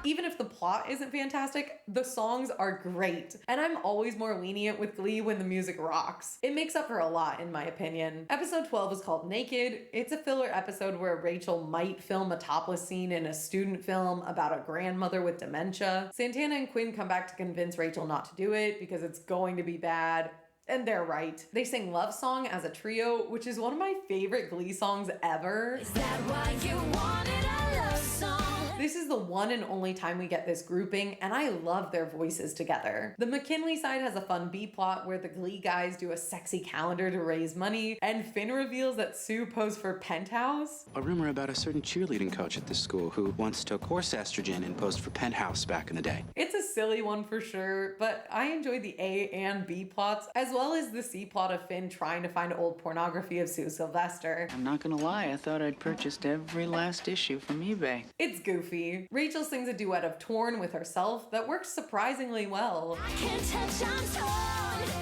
Even if the plot isn't fantastic, the songs are great. And I'm always more lenient with Glee when the music rocks. It makes up for a lot, in my opinion. Episode 12 is called Naked. It's a filler episode where Rachel might film a topless scene in a student film about a grandmother with dementia. Santana and Quinn come back to convince Rachel not to do it because it's going to be bad. And they're right. They sing Love Song as a trio, which is one of my favorite Glee songs ever. Is that why you wanted a love song? This is the one and only time we get this grouping, and I love their voices together. The McKinley side has a fun B-plot where the Glee guys do a sexy calendar to raise money, and Finn reveals that Sue posed for Penthouse. A rumor about a certain cheerleading coach at this school who once took horse estrogen and posed for Penthouse back in the day. It's a silly one for sure, but I enjoy the A and B plots, as well as the C plot of Finn trying to find old pornography of Sue Sylvester. I'm not gonna lie, I thought I'd purchased every last issue from eBay. It's goofy. Rachel sings a duet of Torn with herself that works surprisingly well. I can't touch, I'm torn.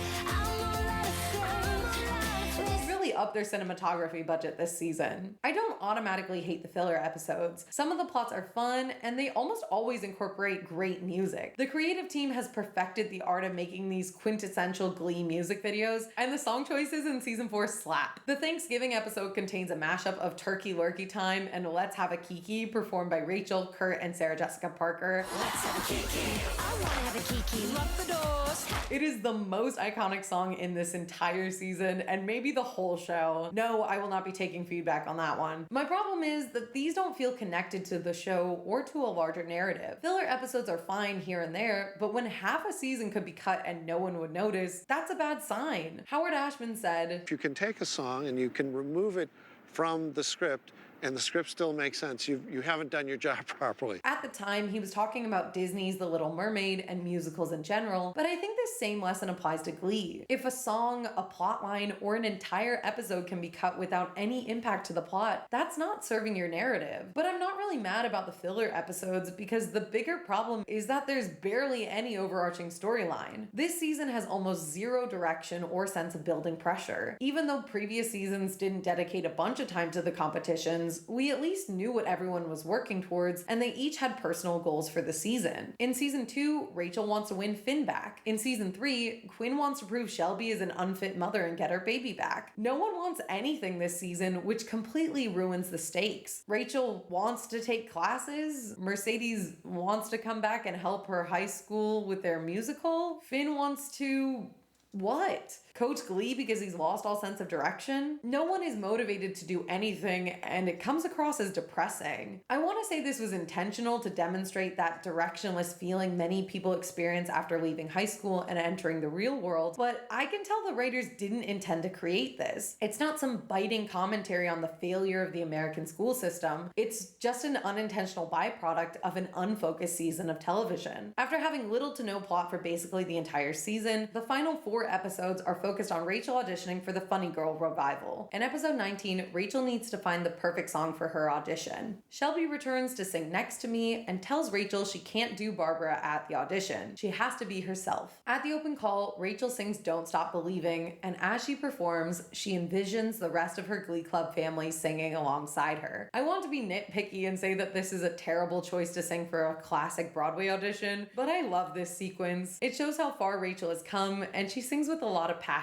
It's really up their cinematography budget this season. I don't automatically hate the filler episodes. Some of the plots are fun, and they almost always incorporate great music. The creative team has perfected the art of making these quintessential Glee music videos, and the song choices in season 4 slap. The Thanksgiving episode contains a mashup of Turkey Lurkey Time and Let's Have a Kiki, performed by Rachel, Kurt, and Sarah Jessica Parker. Let's have a Kiki. I wanna have a Kiki. Lock the doors. It is the most iconic song in this entire season, and maybe the whole show. No, I will not be taking feedback on that one. My problem is that these don't feel connected to the show or to a larger narrative. Filler episodes are fine here and there, but when half a season could be cut and no one would notice, that's a bad sign. Howard Ashman said, "If you can take a song and you can remove it from the script, and the script still makes sense, you haven't done your job properly." At the time, he was talking about Disney's The Little Mermaid and musicals in general, but I think this same lesson applies to Glee. If a song, a plotline, or an entire episode can be cut without any impact to the plot, that's not serving your narrative. But I'm not really mad about the filler episodes because the bigger problem is that there's barely any overarching storyline. This season has almost zero direction or sense of building pressure. Even though previous seasons didn't dedicate a bunch of time to the competition, we at least knew what everyone was working towards, and they each had personal goals for the season. In season 2, Rachel wants to win Finn back. In season 3, Quinn wants to prove Shelby is an unfit mother and get her baby back. No one wants anything this season, which completely ruins the stakes. Rachel wants to take classes. Mercedes wants to come back and help her high school with their musical. Finn wants to... what? Coach Glee because he's lost all sense of direction? No one is motivated to do anything, and it comes across as depressing. I want to say this was intentional to demonstrate that directionless feeling many people experience after leaving high school and entering the real world, but I can tell the writers didn't intend to create this. It's not some biting commentary on the failure of the American school system. It's just an unintentional byproduct of an unfocused season of television. After having little to no plot for basically the entire season, the final 4 episodes are focused on Rachel auditioning for the Funny Girl revival. In episode 19, Rachel needs to find the perfect song for her audition. Shelby returns to sing Next to Me and tells Rachel she can't do Barbara at the audition. She has to be herself. At the open call, Rachel sings Don't Stop Believing, and as she performs, she envisions the rest of her Glee Club family singing alongside her. I want to be nitpicky and say that this is a terrible choice to sing for a classic Broadway audition, but I love this sequence. It shows how far Rachel has come, and she sings with a lot of passion.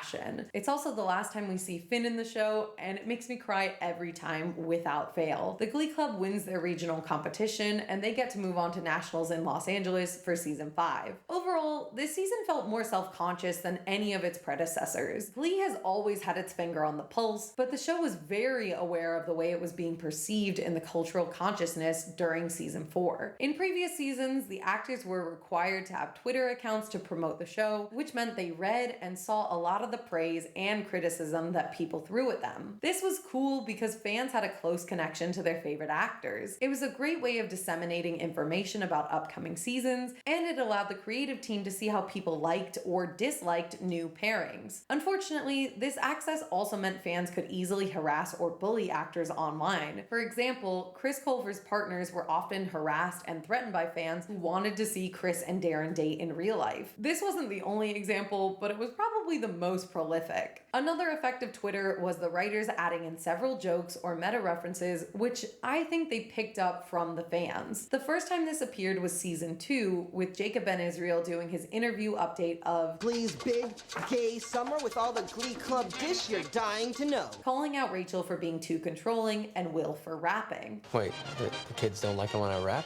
It's also the last time we see Finn in the show, and it makes me cry every time without fail. The Glee Club wins their regional competition, and they get to move on to nationals in Los Angeles for season 5. Overall, this season felt more self-conscious than any of its predecessors. Glee has always had its finger on the pulse, but the show was very aware of the way it was being perceived in the cultural consciousness during season 4. In previous seasons, the actors were required to have Twitter accounts to promote the show, which meant they read and saw a lot of the praise and criticism that people threw at them. This was cool because fans had a close connection to their favorite actors. It was a great way of disseminating information about upcoming seasons, and it allowed the creative team to see how people liked or disliked new pairings. Unfortunately, this access also meant fans could easily harass or bully actors online. For example, Chris Culver's partners were often harassed and threatened by fans who wanted to see Chris and Darren date in real life. This wasn't the only example, but it was probably the most prolific. Another effect of Twitter was the writers adding in several jokes or meta references, which I think they picked up from the fans. The first time this appeared was season 2, with Jacob Ben Israel doing his interview update of Glee's big gay summer with all the Glee Club dish you're dying to know, calling out Rachel for being too controlling and Will for rapping. Wait, the kids don't like it when I rap?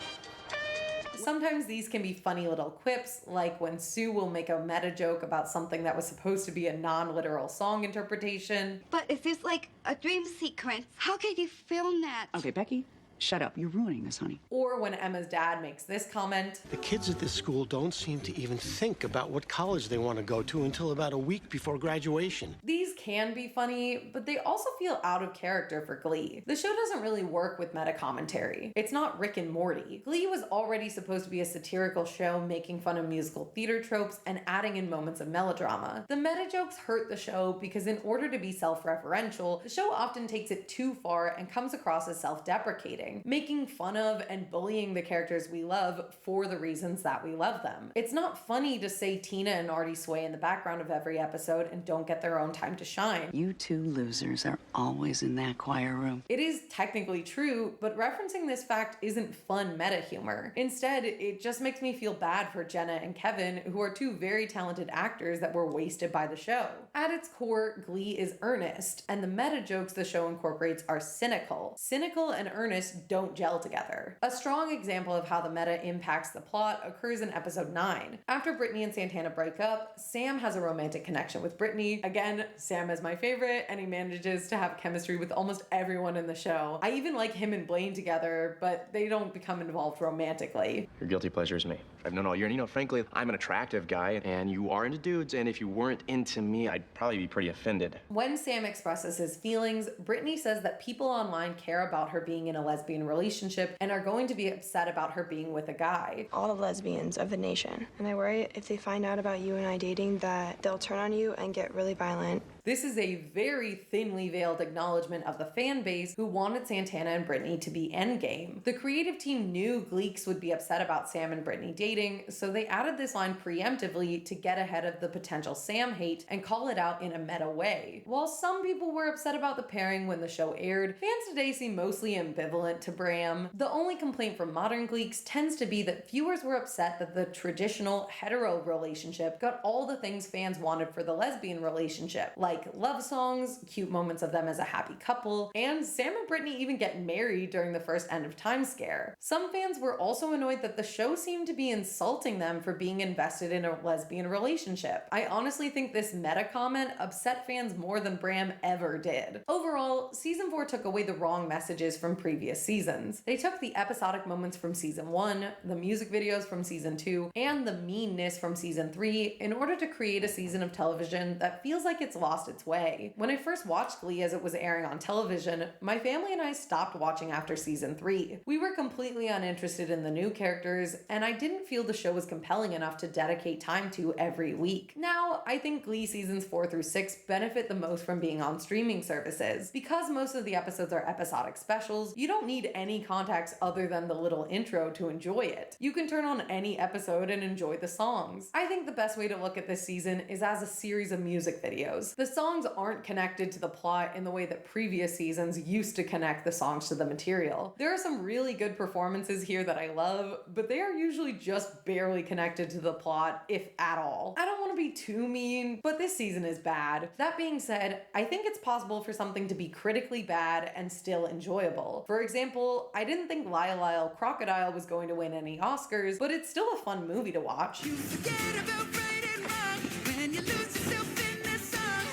Sometimes these can be funny little quips, like when Sue will make a meta joke about something that was supposed to be a non-literal song interpretation. But if it's like a dream sequence, how can you film that? Okay, Becky, shut up. You're ruining this, honey. Or when Emma's dad makes this comment. The kids at this school don't seem to even think about what college they want to go to until about a week before graduation. These can be funny, but they also feel out of character for Glee. The show doesn't really work with meta commentary. It's not Rick and Morty. Glee was already supposed to be a satirical show making fun of musical theater tropes and adding in moments of melodrama. The meta jokes hurt the show because in order to be self-referential, the show often takes it too far and comes across as self-deprecating. gaslighting, making fun of and bullying the characters we love for the reasons that we love them. It's not funny to say Tina and Artie sway in the background of every episode and don't get their own time to shine. You two losers are always in that choir room. It is technically true, but referencing this fact isn't fun meta humor. Instead, it just makes me feel bad for Jenna and Kevin, who are two very talented actors that were wasted by the show. At its core, Glee is earnest, and the meta jokes the show incorporates are cynical. Cynical and earnest don't gel together. A strong example of how the meta impacts the plot occurs in episode 9. After Brittany and Santana break up, Sam has a romantic connection with Brittany. Again, Sam is my favorite, and he manages to have chemistry with almost everyone in the show. I even like him and Blaine together, but they don't become involved romantically. Your guilty pleasure is me. I've known all year, and frankly, I'm an attractive guy, and you are into dudes, and if you weren't into me, I'd probably be pretty offended. When Sam expresses his feelings, Brittany says that people online care about her being in a lesbian relationship and are going to be upset about her being with a guy. All the lesbians of the nation. And I worry if they find out about you and I dating that they'll turn on you and get really violent. This is a very thinly veiled acknowledgement of the fan base who wanted Santana and Brittany to be endgame. The creative team knew Gleeks would be upset about Sam and Brittany dating, so they added this line preemptively to get ahead of the potential Sam hate and call it out in a meta way. While some people were upset about the pairing when the show aired, fans today seem mostly ambivalent to Bram. The only complaint from modern Gleeks tends to be that viewers were upset that the traditional hetero relationship got all the things fans wanted for the lesbian relationship, like love songs, cute moments of them as a happy couple, and Sam and Brittany even get married during the first End of Time scare. Some fans were also annoyed that the show seemed to be insulting them for being invested in a lesbian relationship. I honestly think this meta comment upset fans more than Bram ever did. Overall, season 4 took away the wrong messages from previous seasons. They took the episodic moments from season 1, the music videos from season 2, and the meanness from season 3 in order to create a season of television that feels like it's lost its way. When I first watched Glee as it was airing on television, my family and I stopped watching after season 3. We were completely uninterested in the new characters, and I didn't feel the show was compelling enough to dedicate time to every week. Now, I think Glee seasons 4 through 6 benefit the most from being on streaming services. Because most of the episodes are episodic specials, you don't need any context other than the little intro to enjoy it. You can turn on any episode and enjoy the songs. I think the best way to look at this season is as a series of music videos. The songs aren't connected to the plot in the way that previous seasons used to connect the songs to the material. There are some really good performances here that I love, but they are usually just barely connected to the plot, if at all. I don't want to be too mean, but this season is bad. That being said, I think it's possible for something to be critically bad and still enjoyable. For example, I didn't think Lyle Lyle Crocodile was going to win any Oscars, but it's still a fun movie to watch.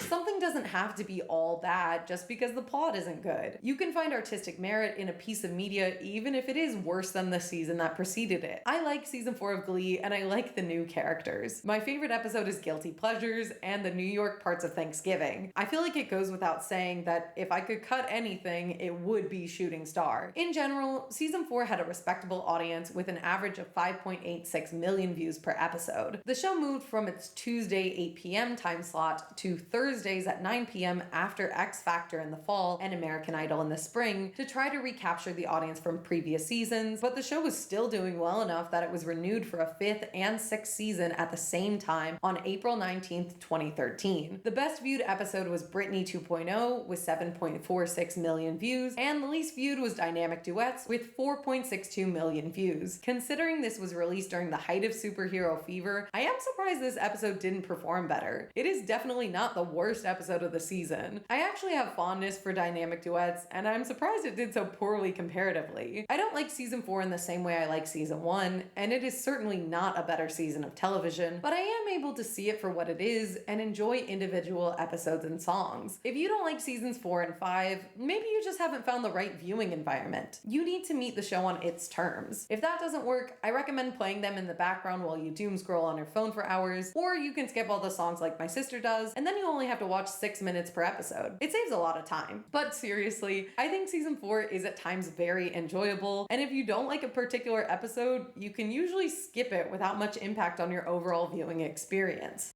Something doesn't have to be all bad just because the plot isn't good. You can find artistic merit in a piece of media even if it is worse than the season that preceded it. I like season 4 of Glee and I like the new characters. My favorite episode is Guilty Pleasures and the New York parts of Thanksgiving. I feel like it goes without saying that if I could cut anything, it would be Shooting Star. In general, season 4 had a respectable audience with an average of 5.86 million views per episode. The show moved from its Tuesday 8 p.m. time slot to Thursdays at 9 p.m. after X Factor in the fall and American Idol in the spring to try to recapture the audience from previous seasons, but the show was still doing well enough that it was renewed for a 5th and 6th season at the same time on April 19th, 2013. The best viewed episode was Britney 2.0 with 7.46 million views, and the least viewed was Dynamic Duets with 4.62 million views. Considering this was released during the height of superhero fever, I am surprised this episode didn't perform better. It is definitely not the worst episode of the season. I actually have fondness for Dynamic Duets, and I'm surprised it did so poorly comparatively. I don't like season 4 in the same way I like season 1, and it is certainly not a better season of television, but I am able to see it for what it is and enjoy individual episodes and songs. If you don't like seasons 4 and 5, maybe you just haven't found the right viewing environment. You need to meet the show on its terms. If that doesn't work, I recommend playing them in the background while you doom scroll on your phone for hours, or you can skip all the songs like my sister does, and then you only have to watch 6 minutes per episode. It saves a lot of time. But seriously, I think season 4 is at times very enjoyable, and if you don't like a particular episode, you can usually skip it without much impact on your overall viewing experience.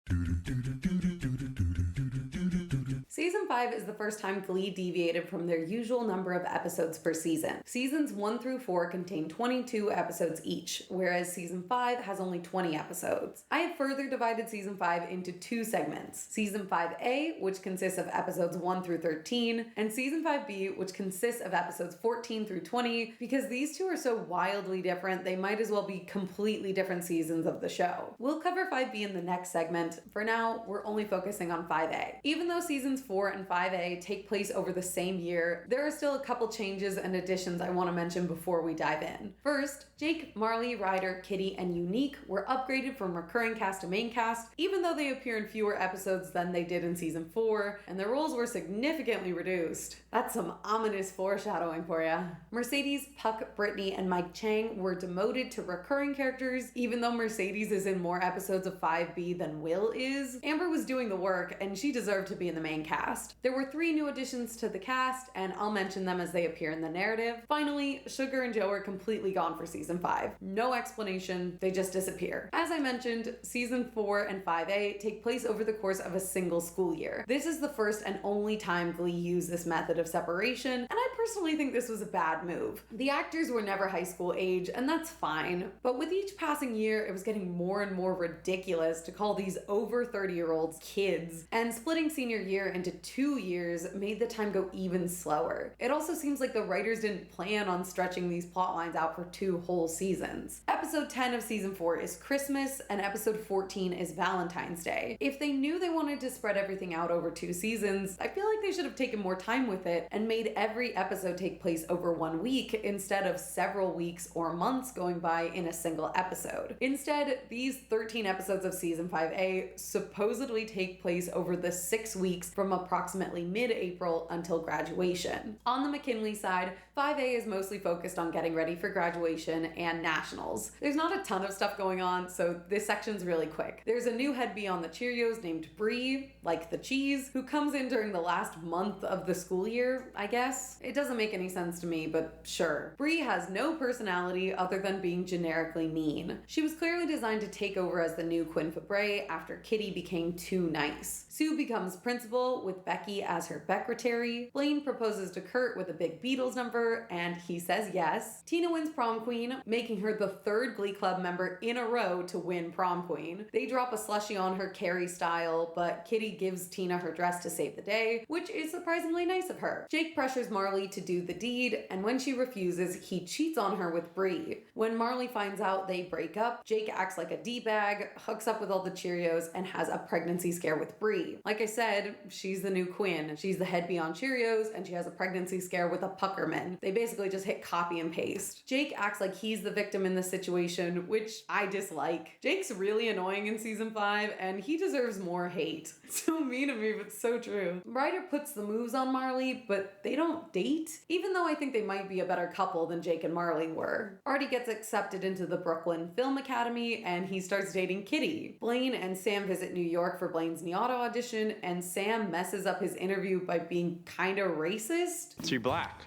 Season Season 5 is the first time Glee deviated from their usual number of episodes per season. Seasons 1 through 4 contain 22 episodes each, whereas Season 5 has only 20 episodes. I have further divided Season 5 into two segments. Season 5A, which consists of episodes 1 through 13, and Season 5B, which consists of episodes 14 through 20, because these two are so wildly different, they might as well be completely different seasons of the show. We'll cover 5B in the next segment. For now, we're only focusing on 5A. Even though Seasons 4 and 5A take place over the same year, there are still a couple changes and additions I want to mention before we dive in. First, Jake, Marley, Ryder, Kitty, and Unique were upgraded from recurring cast to main cast, even though they appear in fewer episodes than they did in Season 4, and their roles were significantly reduced. That's some ominous foreshadowing for ya. Mercedes, Puck, Brittany, and Mike Chang were demoted to recurring characters, even though Mercedes is in more episodes of 5B than Will is. Amber was doing the work, and she deserved to be in the main cast. There were 3 new additions to the cast, and I'll mention them as they appear in the narrative. Finally, Sugar and Joe are completely gone for Season 5. No explanation, they just disappear. As I mentioned, Season 4 and 5A take place over the course of a single school year. This is the first and only time Glee used this method of separation, and I personally think this was a bad move. The actors were never high school age, and that's fine, but with each passing year, it was getting more and more ridiculous to call these over 30-year-olds kids, and splitting senior year into 2 years made the time go even slower. It also seems like the writers didn't plan on stretching these plot lines out for 2 whole seasons. Episode 10 of Season 4 is Christmas, and episode 14 is Valentine's Day. If they knew they wanted to spread everything out over 2 seasons, I feel like they should have taken more time with it and made every episode take place over 1 week instead of several weeks or months going by in a single episode. Instead, these 13 episodes of Season 5A supposedly take place over the 6 weeks from approximately mid-April until graduation. On the McKinley side, 5A is mostly focused on getting ready for graduation and nationals. There's not a ton of stuff going on, so this section's really quick. There's a new head bee on the Cheerios named Bree, like the cheese, who comes in during the last month of the school year, I guess. It doesn't make any sense to me, but sure. Bree has no personality other than being generically mean. She was clearly designed to take over as the new Quinn Fabray after Kitty became too nice. Sue becomes principal with Becky as her secretary. Blaine proposes to Kurt with a big Beatles number, and he says yes. Tina wins prom queen, making her the 3rd Glee Club member in a row to win prom queen. They drop a slushie on her Carrie style, but Kitty gives Tina her dress to save the day, which is surprisingly nice of her. Jake pressures Marley to do the deed, and when she refuses, he cheats on her with Bree. When Marley finds out, they break up. Jake acts like a D-bag, hooks up with all the Cheerios, and has a pregnancy scare with Bree. Like I said, she's the new Quinn. She's the head bee on Cheerios, and she has a pregnancy scare with a Puckerman. They basically just hit copy and paste. Jake acts like he's the victim in this situation, which I dislike. Jake's really annoying in Season 5, and he deserves more hate. So mean of me, but so true. Ryder puts the moves on Marley, but they don't date, even though I think they might be a better couple than Jake and Marley were. Artie gets accepted into the Brooklyn Film Academy, and he starts dating Kitty. Blaine and Sam visit New York for Blaine's Niato audition, and Sam messes up his interview by being kinda racist. So you're black.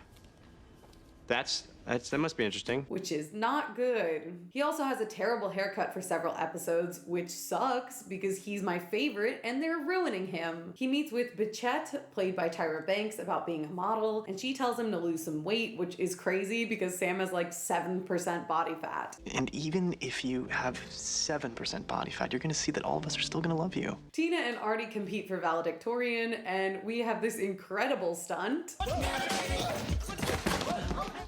That must be interesting. Which is not good. He also has a terrible haircut for several episodes, which sucks because he's my favorite and they're ruining him. He meets with Bichette, played by Tyra Banks, about being a model, and she tells him to lose some weight, which is crazy because Sam has like 7% body fat. And even if you have 7% body fat, you're gonna see that all of us are still gonna love you. Tina and Artie compete for valedictorian, and we have this incredible stunt.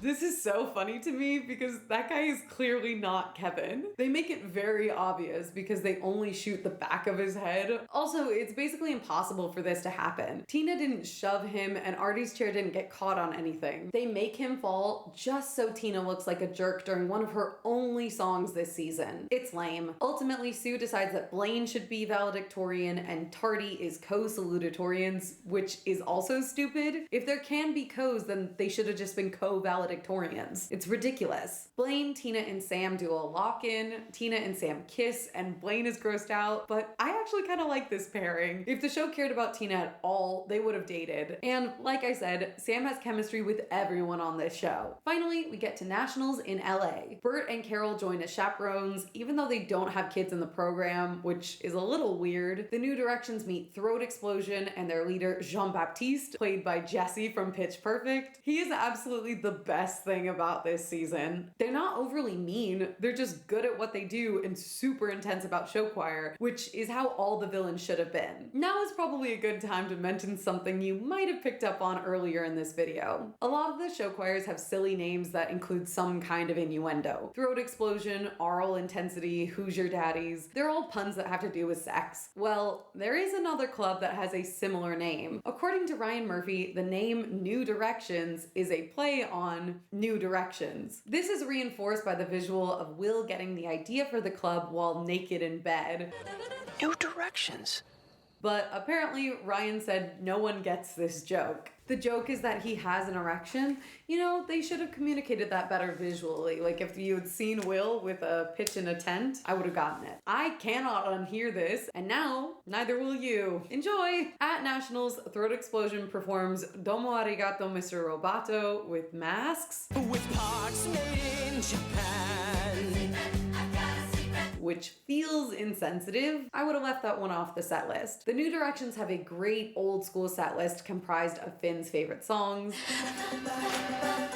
This is so funny to me because that guy is clearly not Kevin. They make it very obvious because they only shoot the back of his head. Also, it's basically impossible for this to happen. Tina didn't shove him and Artie's chair didn't get caught on anything. They make him fall just so Tina looks like a jerk during one of her only songs this season. It's lame. Ultimately, Sue decides that Blaine should be valedictorian and Tardy is co-salutatorians, which is also stupid. If there can be co's, then they should have just been co-valedictorians. experience. It's ridiculous. Blaine, Tina, and Sam do a lock-in, Tina and Sam kiss, and Blaine is grossed out, but I actually kind of like this pairing. If the show cared about Tina at all, they would have dated. And like I said, Sam has chemistry with everyone on this show. Finally, we get to nationals in LA. Bert and Carol join as chaperones, even though they don't have kids in the program, which is a little weird. The New Directions meet Throat Explosion and their leader Jean-Baptiste, played by Jesse from Pitch Perfect. He is absolutely the best thing about this season. They're not overly mean, they're just good at what they do and super intense about show choir, which is how all the villains should have been. Now is probably a good time to mention something you might have picked up on earlier in this video. A lot of the show choirs have silly names that include some kind of innuendo. Throat Explosion, Aural Intensity, Who's Your Daddies, they're all puns that have to do with sex. Well, there is another club that has a similar name. According to Ryan Murphy, the name New Directions is a play on New Directions. This is reinforced by the visual of Will getting the idea for the club while naked in bed. New Directions. But apparently Ryan said no one gets this joke. The joke is that he has an erection. You know, they should have communicated that better visually. Like if you had seen Will with a pitch in a tent, I would have gotten it. I cannot unhear this, and now neither will you. Enjoy! At Nationals, Throat Explosion performs Domo Arigato Mr. Roboto with masks. With parts made in Japan. Which feels insensitive. I would have left that one off the set list. The New Directions have a great old school set list comprised of Finn's favorite songs.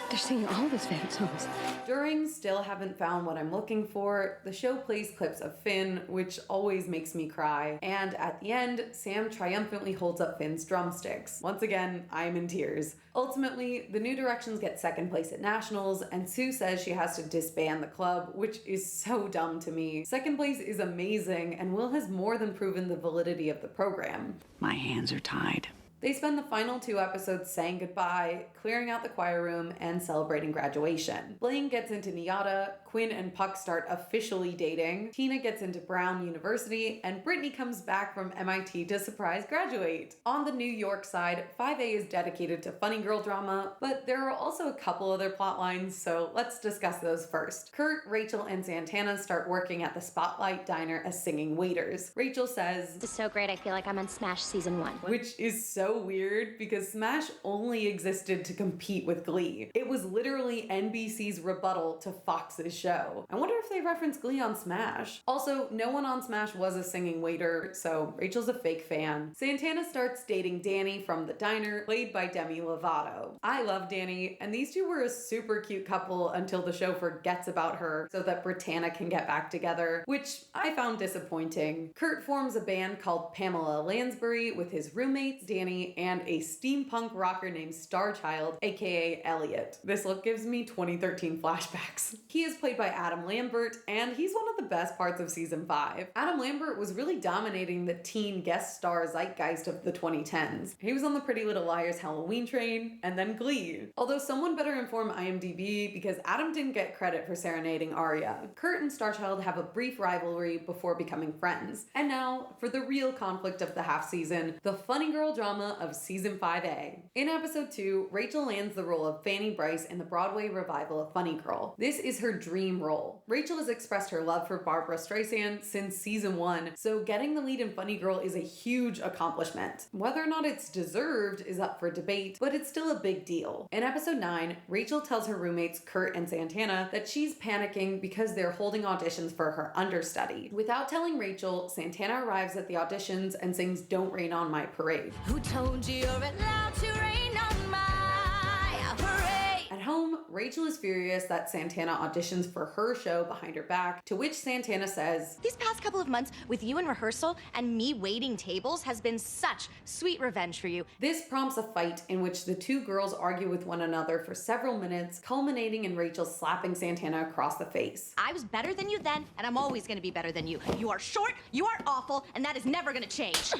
They're singing all of his favorite songs. During Still Haven't Found What I'm Looking For, the show plays clips of Finn, which always makes me cry. And at the end, Sam triumphantly holds up Finn's drumsticks. Once again, I'm in tears. Ultimately, the New Directions get second place at Nationals, and Sue says she has to disband the club, which is so dumb to me. Second place is amazing, and Will has more than proven the validity of the program. My hands are tied. They spend the final 2 episodes saying goodbye, clearing out the choir room, and celebrating graduation. Blaine gets into NYADA, Quinn and Puck start officially dating, Tina gets into Brown University, and Brittany comes back from MIT to surprise graduate. On the New York side, 5A is dedicated to funny girl drama, but there are also a couple other plot lines, so let's discuss those first. Kurt, Rachel, and Santana start working at the Spotlight Diner as singing waiters. Rachel says, "This is so great, I feel like I'm on Smash Season 1. Which is so weird because Smash only existed to compete with Glee. It was literally NBC's rebuttal to Fox's show. I wonder if they reference Glee on Smash. Also, no one on Smash was a singing waiter, so Rachel's a fake fan. Santana starts dating Danny from the diner, played by Demi Lovato. I love Danny, and these two were a super cute couple until the show forgets about her so that Britannia can get back together, which I found disappointing. Kurt forms a band called Pamela Lansbury with his roommates, Danny, and a steampunk rocker named Starchild, aka Elliot. This look gives me 2013 flashbacks. He is played by Adam Lambert, and he's one of the best parts of season 5. Adam Lambert was really dominating the teen guest star zeitgeist of the 2010s. He was on the Pretty Little Liars Halloween train, and then Glee. Although someone better inform IMDb because Adam didn't get credit for serenading Arya. Kurt and Starchild have a brief rivalry before becoming friends. And now, for the real conflict of the half season, the funny girl drama of season 5A. In episode 2, Rachel lands the role of Fanny Bryce in the Broadway revival of Funny Girl. This is her dream role. Rachel has expressed her love for Barbra Streisand since season 1, so getting the lead in Funny Girl is a huge accomplishment. Whether or not it's deserved is up for debate, but it's still a big deal. In episode 9, Rachel tells her roommates Kurt and Santana that she's panicking because they're holding auditions for her understudy. Without telling Rachel, Santana arrives at the auditions and sings Don't Rain on My Parade. Who told you you're allowed to rain on my parade? At home, Rachel is furious that Santana auditions for her show behind her back, to which Santana says, These past couple of months with you in rehearsal and me waiting tables has been such sweet revenge for you. This prompts a fight in which the two girls argue with one another for several minutes, culminating in Rachel slapping Santana across the face. I was better than you then, and I'm always gonna be better than you. You are short, you are awful, and that is never gonna change.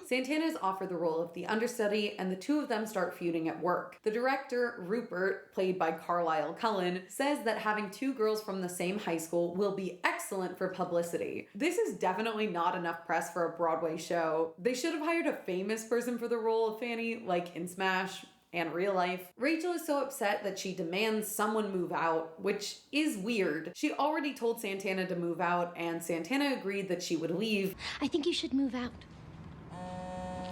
Santana is offered the role of the understudy, and the two of them start feuding at work. The director, Rupert, played by Carlisle Cullen, says that having two girls from the same high school will be excellent for publicity. This is definitely not enough press for a Broadway show. They should have hired a famous person for the role of Fanny, like in Smash, and real life. Rachel is so upset that she demands someone move out, which is weird. She already told Santana to move out, and Santana agreed that she would leave. I think you should move out.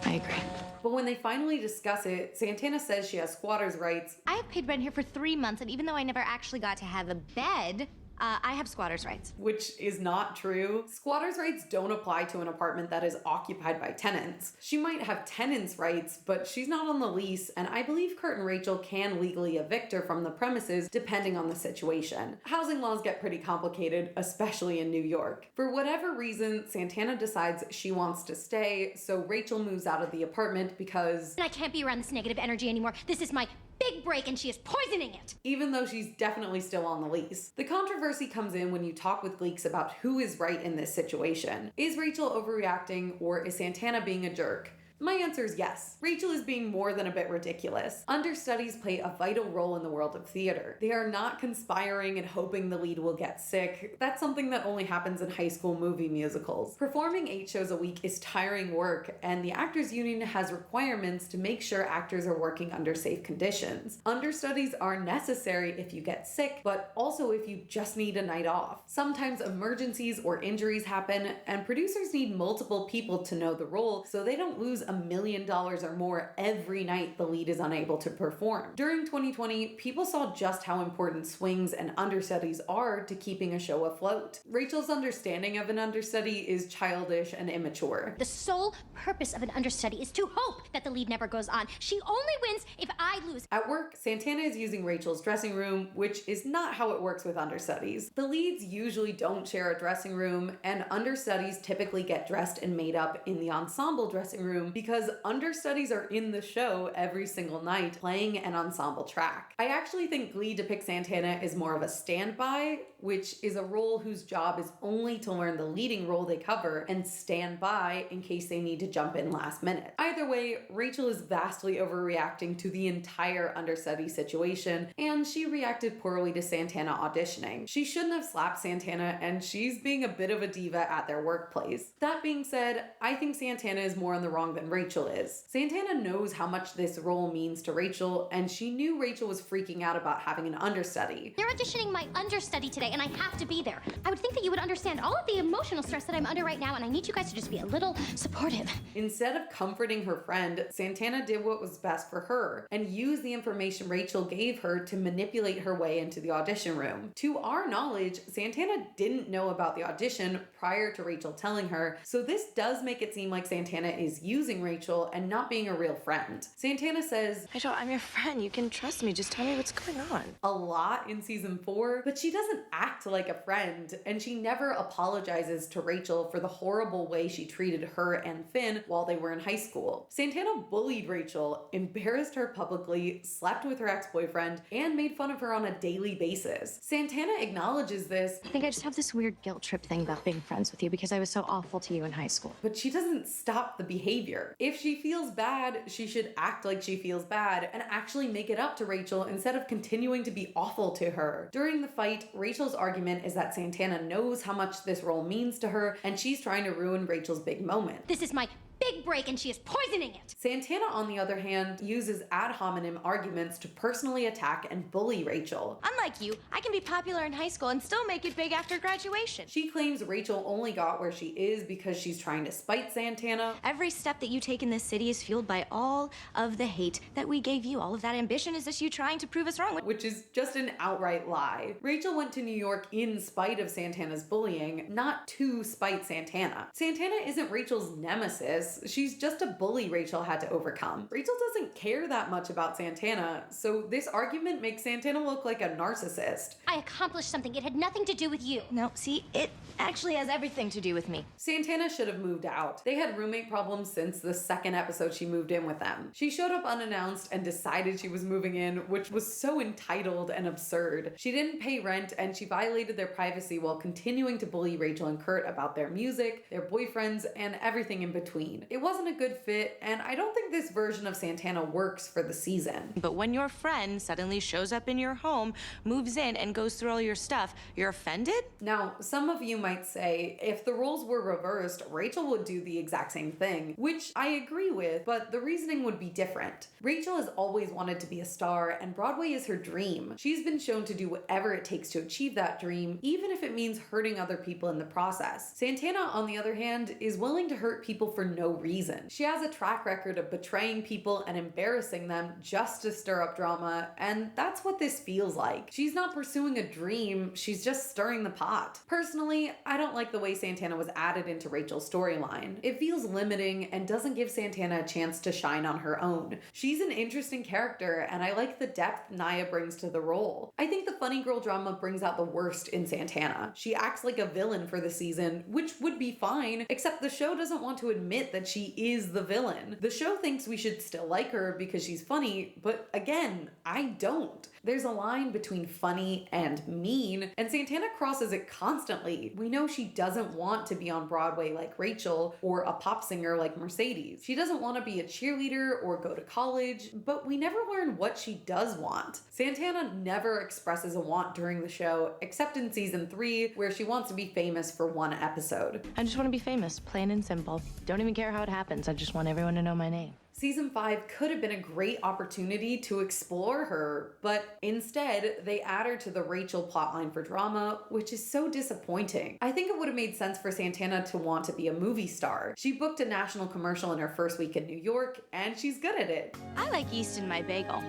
I agree. But when they finally discuss it, Santana says she has squatter's rights. I have paid rent here for 3 months, and even though I never actually got to have a bed, I have squatter's rights. Which is not true. Squatter's rights don't apply to an apartment that is occupied by tenants. She might have tenants' rights, but she's not on the lease, and I believe Kurt and Rachel can legally evict her from the premises depending on the situation. Housing laws get pretty complicated, especially in New York. For whatever reason, Santana decides she wants to stay, so Rachel moves out of the apartment because I can't be around this negative energy anymore. This is my big break, and she is poisoning it. Even though she's definitely still on the lease. The controversy comes in when you talk with Gleeks about who is right in this situation. Is Rachel overreacting, or is Santana being a jerk? My answer is yes. Rachel is being more than a bit ridiculous. Understudies play a vital role in the world of theater. They are not conspiring and hoping the lead will get sick. That's something that only happens in high school movie musicals. Performing 8 shows a week is tiring work, and the Actors Union has requirements to make sure actors are working under safe conditions. Understudies are necessary if you get sick, but also if you just need a night off. Sometimes emergencies or injuries happen, and producers need multiple people to know the role so they don't lose $1 million or more every night the lead is unable to perform. During 2020, people saw just how important swings and understudies are to keeping a show afloat. Rachel's understanding of an understudy is childish and immature. The sole purpose of an understudy is to hope that the lead never goes on. She only wins if I lose. At work, Santana is using Rachel's dressing room, which is not how it works with understudies. The leads usually don't share a dressing room, and understudies typically get dressed and made up in the ensemble dressing room because understudies are in the show every single night playing an ensemble track. I actually think Glee depicts Santana as more of a standby, which is a role whose job is only to learn the leading role they cover and stand by in case they need to jump in last minute. Either way, Rachel is vastly overreacting to the entire understudy situation, and she reacted poorly to Santana auditioning. She shouldn't have slapped Santana, and she's being a bit of a diva at their workplace. That being said, I think Santana is more in the wrong than Rachel is. Santana knows how much this role means to Rachel, and she knew Rachel was freaking out about having an understudy. They're auditioning my understudy today, and I have to be there. I would think that you would understand all of the emotional stress that I'm under right now, and I need you guys to just be a little supportive. Instead of comforting her friend, Santana did what was best for her and used the information Rachel gave her to manipulate her way into the audition room. To our knowledge, Santana didn't know about the audition prior to Rachel telling her, so this does make it seem like Santana is using Rachel and not being a real friend. Santana says, Rachel, I'm your friend. You can trust me. Just tell me what's going on. A lot in season 4, but she doesn't act like a friend, and she never apologizes to Rachel for the horrible way she treated her and Finn while they were in high school. Santana bullied Rachel, embarrassed her publicly, slept with her ex-boyfriend, and made fun of her on a daily basis. Santana acknowledges this. I think I just have this weird guilt trip thing about being friends with you because I was so awful to you in high school. But she doesn't stop the behavior. If she feels bad, she should act like she feels bad and actually make it up to Rachel instead of continuing to be awful to her. During the fight, Rachel's argument is that Santana knows how much this role means to her, and she's trying to ruin Rachel's big moment. This is my big break, and she is poisoning it. Santana, on the other hand, uses ad hominem arguments to personally attack and bully Rachel. Unlike you, I can be popular in high school and still make it big after graduation. She claims Rachel only got where she is because she's trying to spite Santana. Every step that you take in this city is fueled by all of the hate that we gave you. All of that ambition is just you trying to prove us wrong. Which is just an outright lie. Rachel went to New York in spite of Santana's bullying, not to spite Santana. Santana isn't Rachel's nemesis. She's just a bully Rachel had to overcome. Rachel doesn't care that much about Santana, so this argument makes Santana look like a narcissist. I accomplished something. It had nothing to do with you. No, see, it actually has everything to do with me. Santana should have moved out. They had roommate problems since the second episode she moved in with them. She showed up unannounced and decided she was moving in, which was so entitled and absurd. She didn't pay rent, and she violated their privacy while continuing to bully Rachel and Kurt about their music, their boyfriends, and everything in between. scene. It wasn't a good fit, and I don't think this version of Santana works for the season. But when your friend suddenly shows up in your home, moves in, and goes through all your stuff, you're offended? Now, some of you might say, if the roles were reversed, Rachel would do the exact same thing, which I agree with, but the reasoning would be different. Rachel has always wanted to be a star, and Broadway is her dream. She's been shown to do whatever it takes to achieve that dream, even if it means hurting other people in the process. Santana, on the other hand, is willing to hurt people for no reason. She has a track record of betraying people and embarrassing them just to stir up drama, and that's what this feels like. She's not pursuing a dream, she's just stirring the pot. Personally, I don't like the way Santana was added into Rachel's storyline. It feels limiting and doesn't give Santana a chance to shine on her own. She's an interesting character, and I like the depth Naya brings to the role. I think the funny girl drama brings out the worst in Santana. She acts like a villain for the season, which would be fine, except the show doesn't want to admit that she is the villain. The show thinks we should still like her because she's funny, but again, I don't. There's a line between funny and mean, and Santana crosses it constantly. We know she doesn't want to be on Broadway like Rachel or a pop singer like Mercedes. She doesn't want to be a cheerleader or go to college, but we never learn what she does want. Santana never expresses a want during the show, except in season 3, where she wants to be famous for one episode. I just want to be famous, plain and simple. Don't even care how it happens. I just want everyone to know my name. Season 5 could have been a great opportunity to explore her, but instead they add her to the Rachel plotline for drama, which is so disappointing. I think it would have made sense for Santana to want to be a movie star. She booked a national commercial in her first week in New York, and she's good at it. I like yeast in my bagel,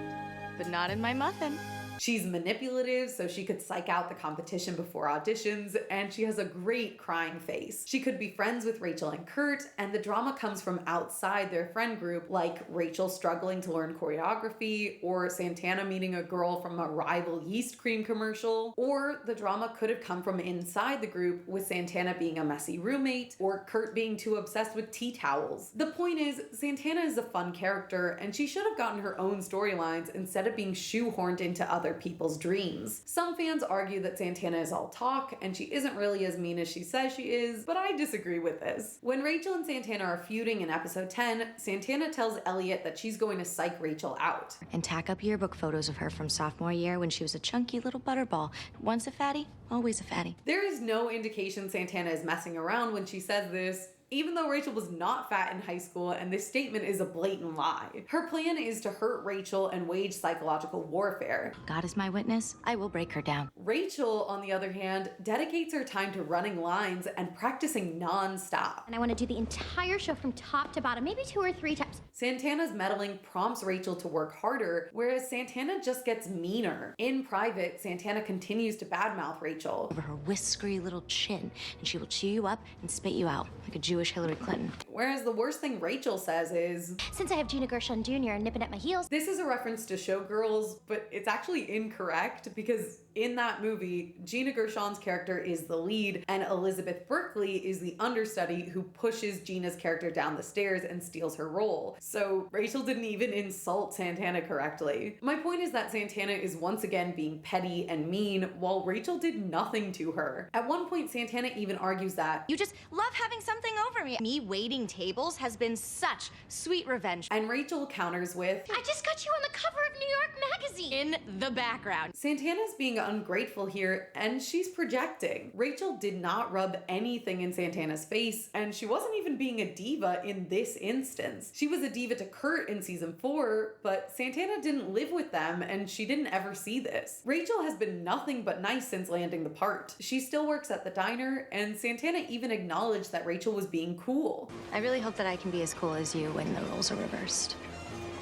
but not in my muffin. She's manipulative, so she could psych out the competition before auditions, and she has a great crying face. She could be friends with Rachel and Kurt, and the drama comes from outside their friend group, like Rachel struggling to learn choreography, or Santana meeting a girl from a rival yeast cream commercial, or the drama could have come from inside the group, with Santana being a messy roommate, or Kurt being too obsessed with tea towels. The point is, Santana is a fun character, and she should have gotten her own storylines instead of being shoehorned into other people's dreams. Some fans argue that Santana is all talk and she isn't really as mean as she says she is, but I disagree with this. When Rachel and Santana are feuding in episode 10, Santana tells Elliot that she's going to psych Rachel out. And tack up yearbook photos of her from sophomore year when she was a chunky little butterball. Once a fatty, always a fatty. There is no indication Santana is messing around when she says this, even though Rachel was not fat in high school, and this statement is a blatant lie. Her plan is to hurt Rachel and wage psychological warfare. God is my witness, I will break her down. Rachel, on the other hand, dedicates her time to running lines and practicing non-stop. And I want to do the entire show from top to bottom, maybe 2 or 3 times. Santana's meddling prompts Rachel to work harder, whereas Santana just gets meaner. In private, Santana continues to badmouth Rachel Over her whiskery little chin, and she will chew you up and spit you out like a Jewish Hillary Clinton. Whereas the worst thing Rachel says is, since I have Gina Gershon Jr. nipping at my heels. This is a reference to Showgirls, but it's actually incorrect because in that movie, Gina Gershon's character is the lead and Elizabeth Berkley is the understudy who pushes Gina's character down the stairs and steals her role. So Rachel didn't even insult Santana correctly. My point is that Santana is once again being petty and mean while Rachel did nothing to her. At one point, Santana even argues that you just love having something over me. Me waiting tables has been such sweet revenge. And Rachel counters with, I just got you on the cover of New York Magazine. In the background. Santana's being ungrateful here, and she's projecting. Rachel did not rub anything in Santana's face, and she wasn't even being a diva in this instance. She was a diva to Kurt in season 4, but Santana didn't live with them, and she didn't ever see this. Rachel has been nothing but nice since landing the part. She still works at the diner, and Santana even acknowledged that Rachel was being cool. I really hope that I can be as cool as you when the roles are reversed.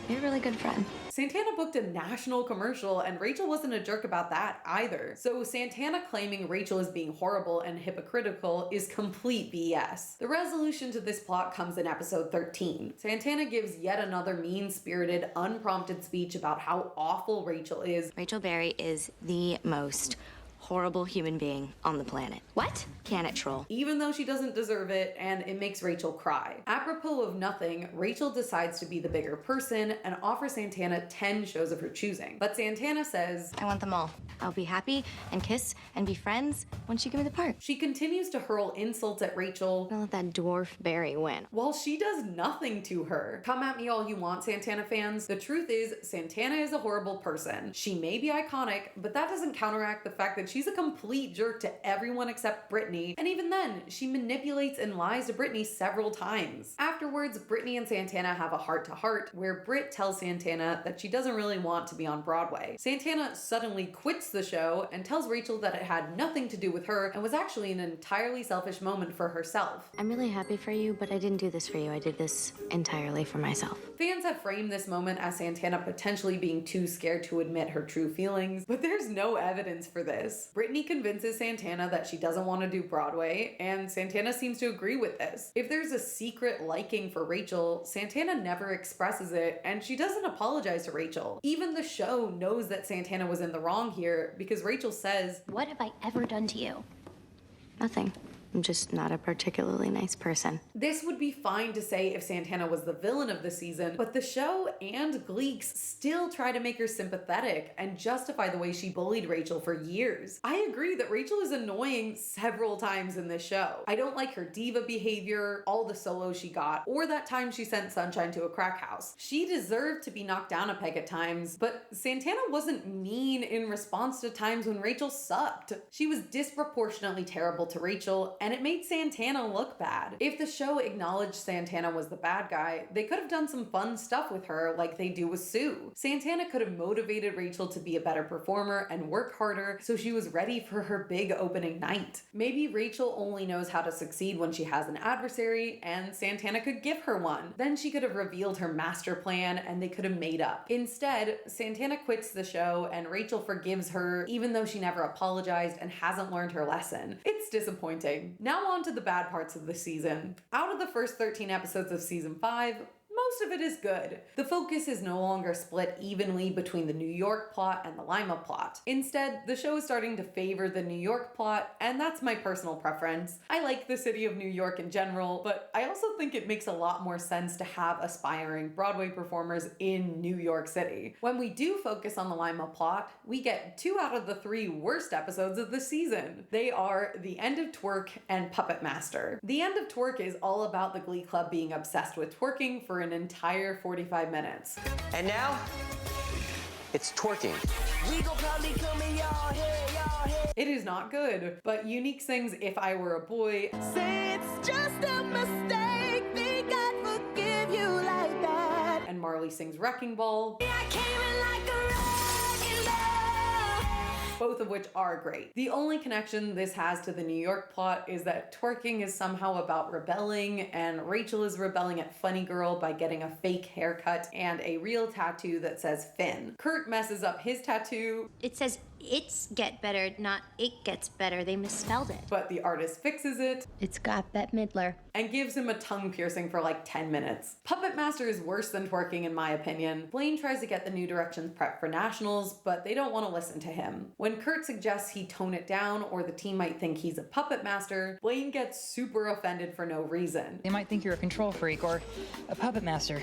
You're a really good friend. Santana booked a national commercial, and Rachel wasn't a jerk about that either. So Santana claiming Rachel is being horrible and hypocritical is complete BS. The resolution to this plot comes in episode 13. Santana gives yet another mean-spirited, unprompted speech about how awful Rachel is. Rachel Berry is the most horrible human being on the planet. What? Can it troll? Even though she doesn't deserve it, and it makes Rachel cry. Apropos of nothing, Rachel decides to be the bigger person and offers Santana 10 shows of her choosing. But Santana says, I want them all. I'll be happy and kiss and be friends once you give me the part. She continues to hurl insults at Rachel. I'll let that dwarf Barry win. While she does nothing to her. Come at me all you want, Santana fans. The truth is, Santana is a horrible person. She may be iconic, but that doesn't counteract the fact that she's a complete jerk to everyone except Brittany, and even then, she manipulates and lies to Brittany several times. Afterwards, Brittany and Santana have a heart-to-heart where Britt tells Santana that she doesn't really want to be on Broadway. Santana suddenly quits the show and tells Rachel that it had nothing to do with her and was actually an entirely selfish moment for herself. I'm really happy for you, but I didn't do this for you. I did this entirely for myself. Fans have framed this moment as Santana potentially being too scared to admit her true feelings, but there's no evidence for this. Brittany convinces Santana that she doesn't want to do Broadway, and Santana seems to agree with this. If there's a secret liking for Rachel, Santana never expresses it, and she doesn't apologize to Rachel. Even the show knows that Santana was in the wrong here because Rachel says, "What have I ever done to you?" Nothing. I'm just not a particularly nice person. This would be fine to say if Santana was the villain of the season, but the show and Gleeks still try to make her sympathetic and justify the way she bullied Rachel for years. I agree that Rachel is annoying several times in this show. I don't like her diva behavior, all the solos she got, or that time she sent Sunshine to a crack house. She deserved to be knocked down a peg at times, but Santana wasn't mean in response to times when Rachel sucked. She was disproportionately terrible to Rachel, and it made Santana look bad. If the show acknowledged Santana was the bad guy, they could have done some fun stuff with her like they do with Sue. Santana could have motivated Rachel to be a better performer and work harder so she was ready for her big opening night. Maybe Rachel only knows how to succeed when she has an adversary, and Santana could give her one. Then she could have revealed her master plan and they could have made up. Instead, Santana quits the show and Rachel forgives her even though she never apologized and hasn't learned her lesson. It's disappointing. Now on to the bad parts of the season. Out of the first 13 episodes of season 5, most of it is good. The focus is no longer split evenly between the New York plot and the Lima plot. Instead, the show is starting to favor the New York plot, and that's my personal preference. I like the city of New York in general, but I also think it makes a lot more sense to have aspiring Broadway performers in New York City. When we do focus on the Lima plot, we get 2 out of the 3 worst episodes of the season. They are The End of Twerk and Puppet Master. The End of Twerk is all about the Glee Club being obsessed with twerking for an entire 45 minutes. And now, it's twerking. We gon' probably come in y'all head. It is not good, but Unique sings If I Were a Boy. Say it's just a mistake, think I'd forgive you like that. And Marley sings Wrecking Ball. I came in like a wrecking ball. Both of which are great. The only connection this has to the New York plot is that twerking is somehow about rebelling, and Rachel is rebelling at Funny Girl by getting a fake haircut and a real tattoo that says Finn. Kurt messes up his tattoo. It says it's get better, not it gets better. They misspelled it. But the artist fixes it. It's got Bette Midler. And gives him a tongue piercing for like 10 minutes. Puppet Master is worse than twerking in my opinion. Blaine tries to get the New Directions prep for nationals, but they don't want to listen to him. When Kurt suggests he tone it down or the team might think he's a puppet master, Blaine gets super offended for no reason. They might think you're a control freak or a puppet master.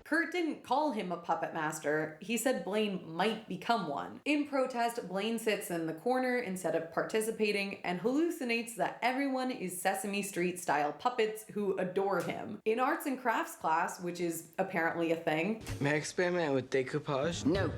Kurt didn't call him a puppet master, he said Blaine might become one. In protest, Blaine sits in the corner instead of participating and hallucinates that everyone is Sesame Street style puppets who adore him. In arts and crafts class, which is apparently a thing, May I experiment with decoupage? No.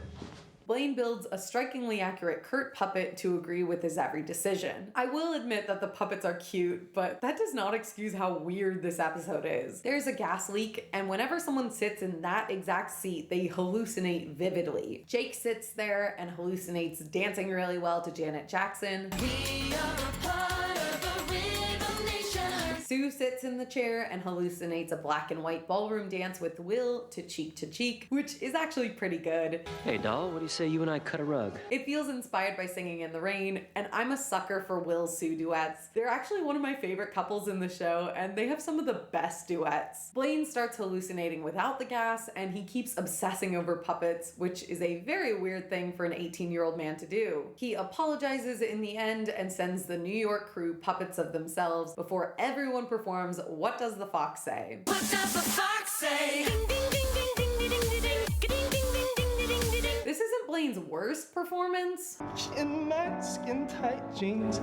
Blaine builds a strikingly accurate Kurt puppet to agree with his every decision. I will admit that the puppets are cute, but that does not excuse how weird this episode is. There's a gas leak, and whenever someone sits in that exact seat, they hallucinate vividly. Jake sits there and hallucinates dancing really well to Janet Jackson. We are a part of the rhythm nation. Sue sits in the chair and hallucinates a black and white ballroom dance with Will to cheek, which is actually pretty good. Hey doll, what do you say you and I cut a rug? It feels inspired by Singing in the Rain, and I'm a sucker for Will-Sue duets. They're actually one of my favorite couples in the show, and they have some of the best duets. Blaine starts hallucinating without the gas, and he keeps obsessing over puppets, which is a very weird thing for an 18-year-old man to do. He apologizes in the end and sends the New York crew puppets of themselves before everyone performs What Does the Fox Say? What does the fox say? Ding, ding, ding, ding, ding, ding, ding, ding, ding, ding, ding, ding, ding, ding. This isn't Blaine's worst performance. In my skin tight jeans.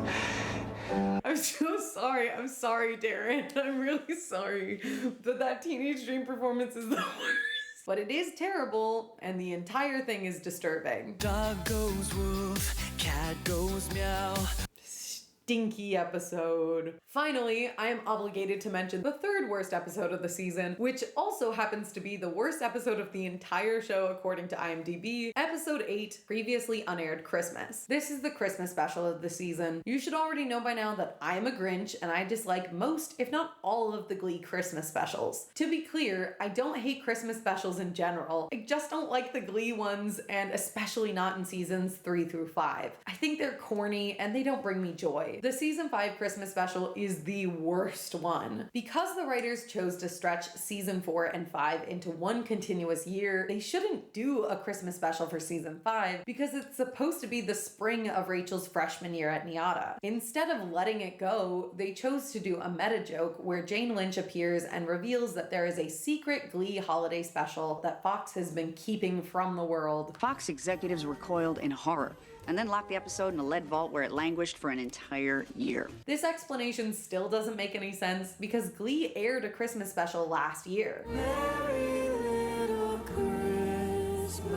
I'm so sorry. I'm sorry, Darren. I'm really sorry. But that Teenage Dream performance is the worst. But it is terrible, and the entire thing is disturbing. Dog goes woof, cat goes meow. Stinky episode. Finally, I am obligated to mention the third worst episode of the season, which also happens to be the worst episode of the entire show according to IMDb, episode 8, previously unaired Christmas. This is the Christmas special of the season. You should already know by now that I'm a Grinch and I dislike most, if not all, of the Glee Christmas specials. To be clear, I don't hate Christmas specials in general. I just don't like the Glee ones, and especially not in seasons 3 through 5. I think they're corny and they don't bring me joy. The season 5 Christmas special is the worst one. Because the writers chose to stretch season 4 and 5 into one continuous year, they shouldn't do a Christmas special for season 5 because it's supposed to be the spring of Rachel's freshman year at NYADA. Instead of letting it go, they chose to do a meta joke where Jane Lynch appears and reveals that there is a secret Glee holiday special that Fox has been keeping from the world. Fox executives recoiled in horror and then locked the episode in a lead vault where it languished for an entire year. This explanation still doesn't make any sense because Glee aired a Christmas special last year. Merry little Christmas.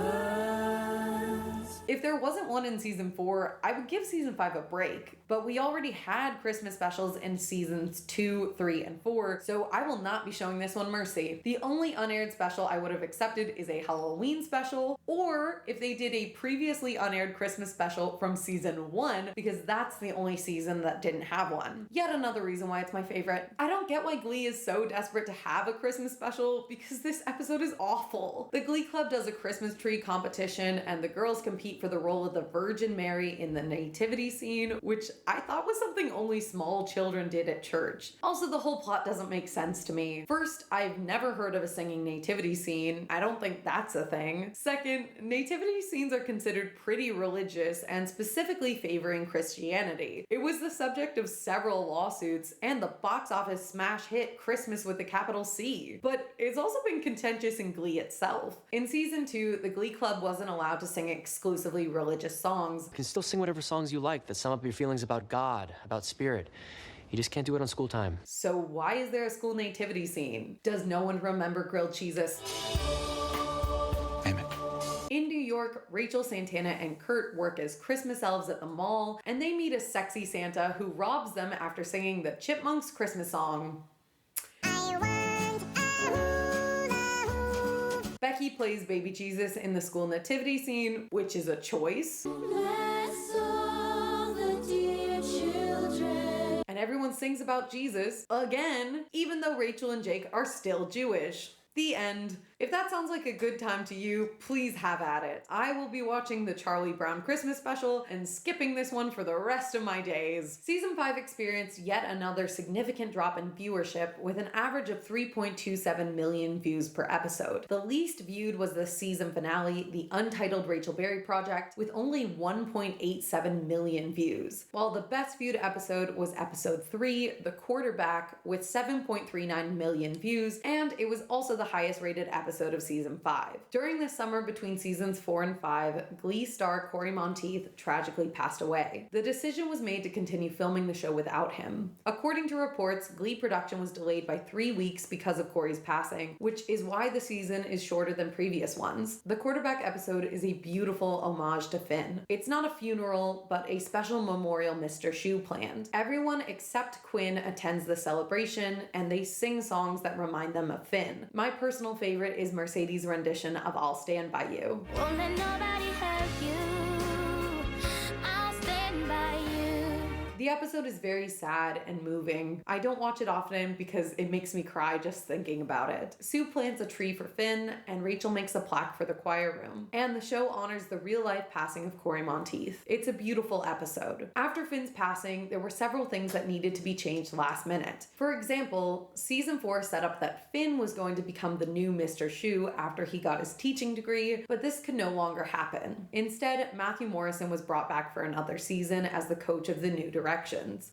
If there wasn't one in season 4, I would give season 5 a break, but we already had Christmas specials in seasons 2, 3, and 4, so I will not be showing this one mercy. The only unaired special I would have accepted is a Halloween special, or if they did a previously unaired Christmas special from season 1, because that's the only season that didn't have one. Yet another reason why it's my favorite. I don't get why Glee is so desperate to have a Christmas special, because this episode is awful. The Glee Club does a Christmas tree competition, and the girls compete for the role of the Virgin Mary in the nativity scene, which I thought was something only small children did at church. Also, the whole plot doesn't make sense to me. First, I've never heard of a singing nativity scene. I don't think that's a thing. Second, nativity scenes are considered pretty religious and specifically favoring Christianity. It was the subject of several lawsuits and the box office smash hit Christmas with a capital C. But it's also been contentious in Glee itself. In season 2, the Glee Club wasn't allowed to sing exclusively religious songs. You can still sing whatever songs you like that sum up your feelings about God, about spirit. You just can't do it on school time. So why is there a school nativity scene? Does no one remember grilled cheeses? Amen. In New York, Rachel, Santana, and Kurt work as Christmas elves at the mall, and they meet a sexy Santa who robs them after singing the Chipmunks Christmas song. Becky plays Baby Jesus in the school nativity scene, which is a choice. Bless all the dear children. And everyone sings about Jesus again, even though Rachel and Jake are still Jewish. The end. If that sounds like a good time to you, please have at it. I will be watching the Charlie Brown Christmas special and skipping this one for the rest of my days. Season 5 experienced yet another significant drop in viewership with an average of 3.27 million views per episode. The least viewed was the season finale, the untitled Rachel Berry Project, with only 1.87 million views. While the best viewed episode was episode 3, The Quarterback, with 7.39 million views, and it was also the highest rated episode of season 5. During the summer between seasons 4 and 5, Glee star Corey Monteith tragically passed away. The decision was made to continue filming the show without him. According to reports, Glee production was delayed by 3 weeks because of Corey's passing, which is why the season is shorter than previous ones. The Quarterback episode is a beautiful homage to Finn. It's not a funeral, but a special memorial Mr. Shoe planned. Everyone except Quinn attends the celebration, and they sing songs that remind them of Finn. My personal favorite is Mercedes' rendition of I'll Stand By You. Won't let nobody hurt you. I'll stand by you. The episode is very sad and moving. I don't watch it often because it makes me cry just thinking about it. Sue plants a tree for Finn, and Rachel makes a plaque for the choir room. And the show honors the real-life passing of Corey Monteith. It's a beautiful episode. After Finn's passing, there were several things that needed to be changed last minute. For example, season 4 set up that Finn was going to become the new Mr. Schu after he got his teaching degree, but this could no longer happen. Instead, Matthew Morrison was brought back for another season as the coach of the New Directions.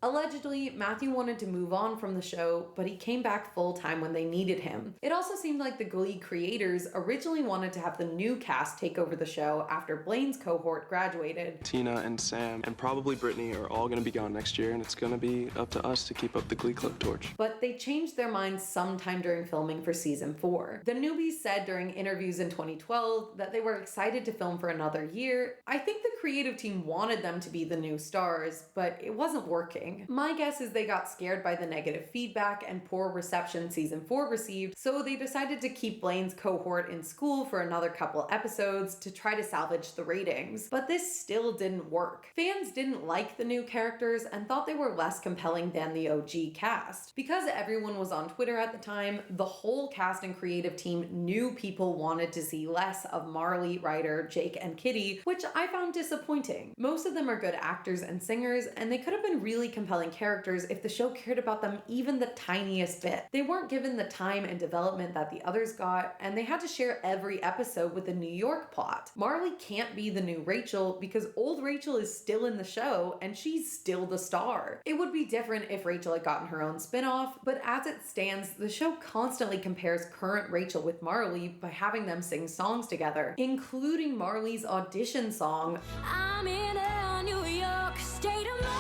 Allegedly, Matthew wanted to move on from the show, but he came back full-time when they needed him. It also seemed like the Glee creators originally wanted to have the new cast take over the show after Blaine's cohort graduated. Tina and Sam and probably Brittany are all going to be gone next year, and it's going to be up to us to keep up the Glee Club torch. But they changed their minds sometime during filming for season 4. The newbies said during interviews in 2012 that they were excited to film for another year. I think the creative team wanted them to be the new stars, but it wasn't working. My guess is they got scared by the negative feedback and poor reception season 4 received, so they decided to keep Blaine's cohort in school for another couple episodes to try to salvage the ratings. But this still didn't work. Fans didn't like the new characters and thought they were less compelling than the OG cast. Because everyone was on Twitter at the time, the whole cast and creative team knew people wanted to see less of Marley, Ryder, Jake, and Kitty, which I found disappointing. Most of them are good actors and singers, and they could have been really compelling characters if the show cared about them even the tiniest bit. They weren't given the time and development that the others got, and they had to share every episode with a New York plot. Marley can't be the new Rachel because old Rachel is still in the show and she's still the star. It would be different if Rachel had gotten her own spin-off, but as it stands, the show constantly compares current Rachel with Marley by having them sing songs together, including Marley's audition song, I'm in a New York state of mind.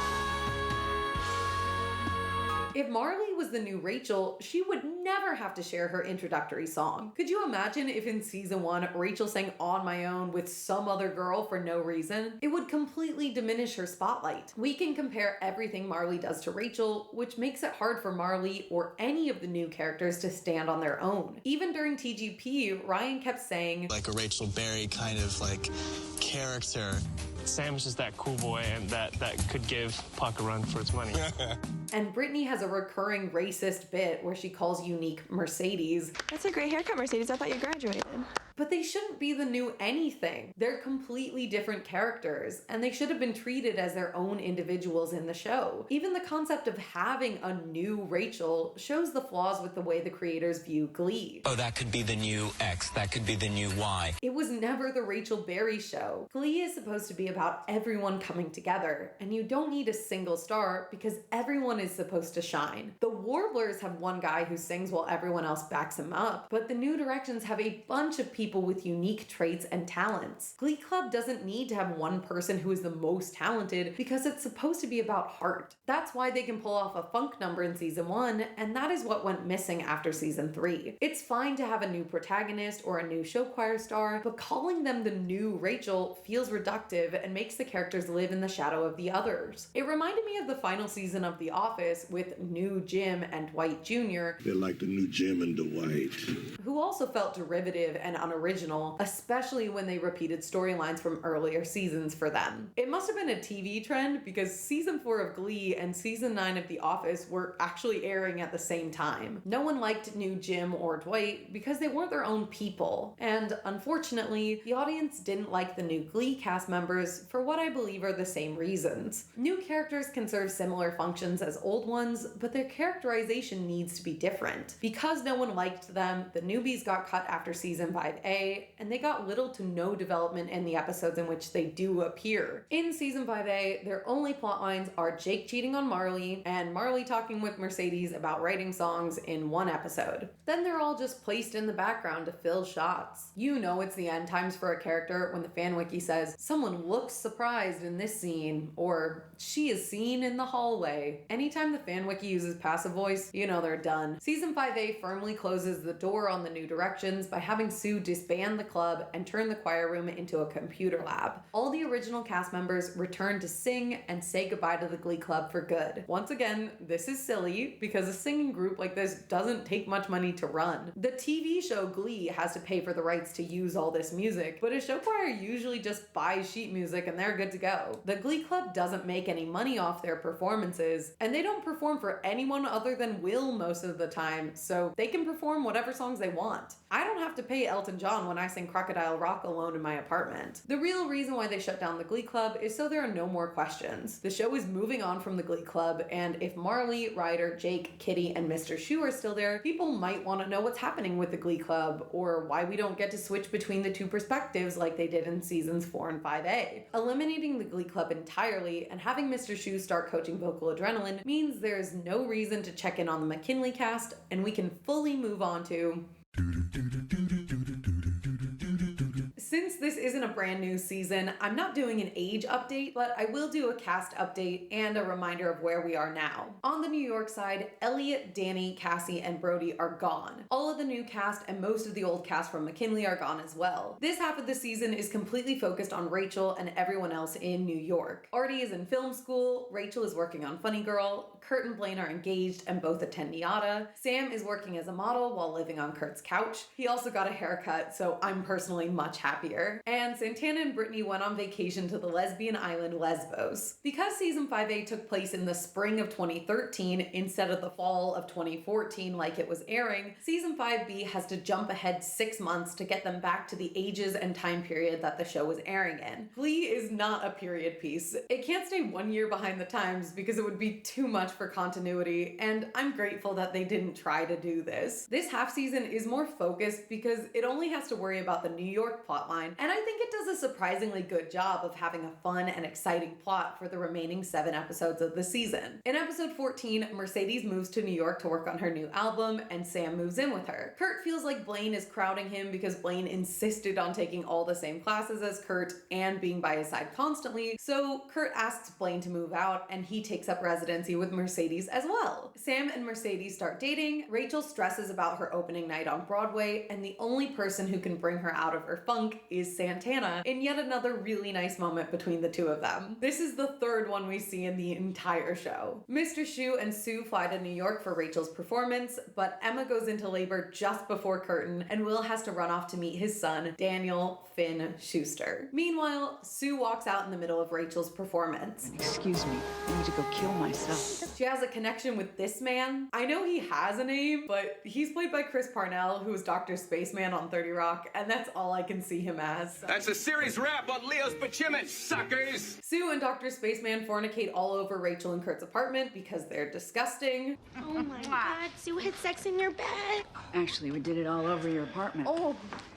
If Marley was the new Rachel, she would never have to share her introductory song. Could you imagine if in season 1, Rachel sang On My Own with some other girl for no reason? It would completely diminish her spotlight. We can compare everything Marley does to Rachel, which makes it hard for Marley or any of the new characters to stand on their own. Even during TGP, Ryan kept saying, like a Rachel Berry kind of like character. Sam's just that cool boy and that could give Puck a run for its money. And Brittany has a recurring racist bit where she calls Unique Mercedes. That's a great haircut, Mercedes. I thought you graduated. But they shouldn't be the new anything. They're completely different characters, and they should have been treated as their own individuals in the show. Even the concept of having a new Rachel shows the flaws with the way the creators view Glee. Oh, that could be the new X. That could be the new Y. It was never the Rachel Berry show. Glee is supposed to be about everyone coming together, and you don't need a single star because everyone is supposed to shine. The Warblers have one guy who sings while everyone else backs him up, but the New Directions have a bunch of people with unique traits and talents. Glee Club doesn't need to have one person who is the most talented because it's supposed to be about heart. That's why they can pull off a funk number in season 1, and that is what went missing after season 3. It's fine to have a new protagonist or a new show choir star, but calling them the new Rachel feels reductive and makes the characters live in the shadow of the others. It reminded me of the final season of The Office with new Jim and Dwight Jr. They're like the new Jim and Dwight. Who also felt derivative and unoriginal, especially when they repeated storylines from earlier seasons for them. It must have been a TV trend because season 4 of Glee and season 9 of The Office were actually airing at the same time. No one liked new Jim or Dwight because they weren't their own people. And unfortunately, the audience didn't like the new Glee cast members for what I believe are the same reasons. New characters can serve similar functions as old ones, but their characterization needs to be different. Because no one liked them, the newbies got cut after season 5A, and they got little to no development in the episodes in which they do appear. In season 5A, their only plot lines are Jake cheating on Marley, and Marley talking with Mercedes about writing songs in one episode. Then they're all just placed in the background to fill shots. You know it's the end times for a character when the fan wiki says, someone looks surprised in this scene, or she is seen in the hallway. Anytime the fan wiki uses passive voice, you know they're done. Season 5A firmly closes the door on the New Directions by having Sue disband the club and turn the choir room into a computer lab. All the original cast members return to sing and say goodbye to the Glee Club for good. Once again, this is silly because a singing group like this doesn't take much money to run. The TV show Glee has to pay for the rights to use all this music, but a show choir usually just buys sheet music and they're good to go. The Glee Club doesn't make any money off their performances, and they don't perform for anyone other than Will most of the time, so they can perform whatever songs they want. I don't have to pay Elton John when I sing Crocodile Rock alone in my apartment. The real reason why they shut down the Glee Club is so there are no more questions. The show is moving on from the Glee Club, and if Marley, Ryder, Jake, Kitty, and Mr. Schu are still there, people might want to know what's happening with the Glee Club, or why we don't get to switch between the two perspectives like they did in seasons 4 and 5A. Eliminating the Glee Club entirely and having Mr. Schu start coaching Vocal Adrenaline means there's no reason to check in on the McKinley cast, and we can fully move on to... Since this isn't a brand new season, I'm not doing an age update, but I will do a cast update and a reminder of where we are now. On the New York side, Elliot, Danny, Cassie, and Brody are gone. All of the new cast and most of the old cast from McKinley are gone as well. This half of the season is completely focused on Rachel and everyone else in New York. Artie is in film school, Rachel is working on Funny Girl, Kurt and Blaine are engaged and both attend NIADA, Sam is working as a model while living on Kurt's couch. He also got a haircut, so I'm personally much happier. And Santana and Brittany went on vacation to the lesbian island Lesbos. Because season 5A took place in the spring of 2013 instead of the fall of 2014 like it was airing, season 5B has to jump ahead 6 months to get them back to the ages and time period that the show was airing in. Glee is not a period piece. It can't stay 1 year behind the times because it would be too much for continuity, and I'm grateful that they didn't try to do this. This half season is more focused because it only has to worry about the New York plotline, and I think it does a surprisingly good job of having a fun and exciting plot for the remaining 7 episodes of the season. In episode 14, Mercedes moves to New York to work on her new album, and Sam moves in with her. Kurt feels like Blaine is crowding him because Blaine insisted on taking all the same classes as Kurt and being by his side constantly, so Kurt asks Blaine to move out, and he takes up residency with Mercedes as well. Sam and Mercedes start dating, Rachel stresses about her opening night on Broadway, and the only person who can bring her out of her funk is Santana, in yet another really nice moment between the two of them. This is the third one we see in the entire show. Mr. Schu and Sue fly to New York for Rachel's performance, but Emma goes into labor just before curtain, and Will has to run off to meet his son, Daniel Finn Schuester. Meanwhile, Sue walks out in the middle of Rachel's performance. Excuse me, I need to go kill myself. She has a connection with this man. I know he has a name, but he's played by Chris Parnell, who was Dr. Spaceman on 30 Rock, and that's all I can see him as. That's a series wrap on Leo's Pachimit, suckers! Sue and Dr. Spaceman fornicate all over Rachel and Kurt's apartment because they're disgusting. Oh my god, Sue had sex in your bed. Actually, we did it all over your apartment. Oh.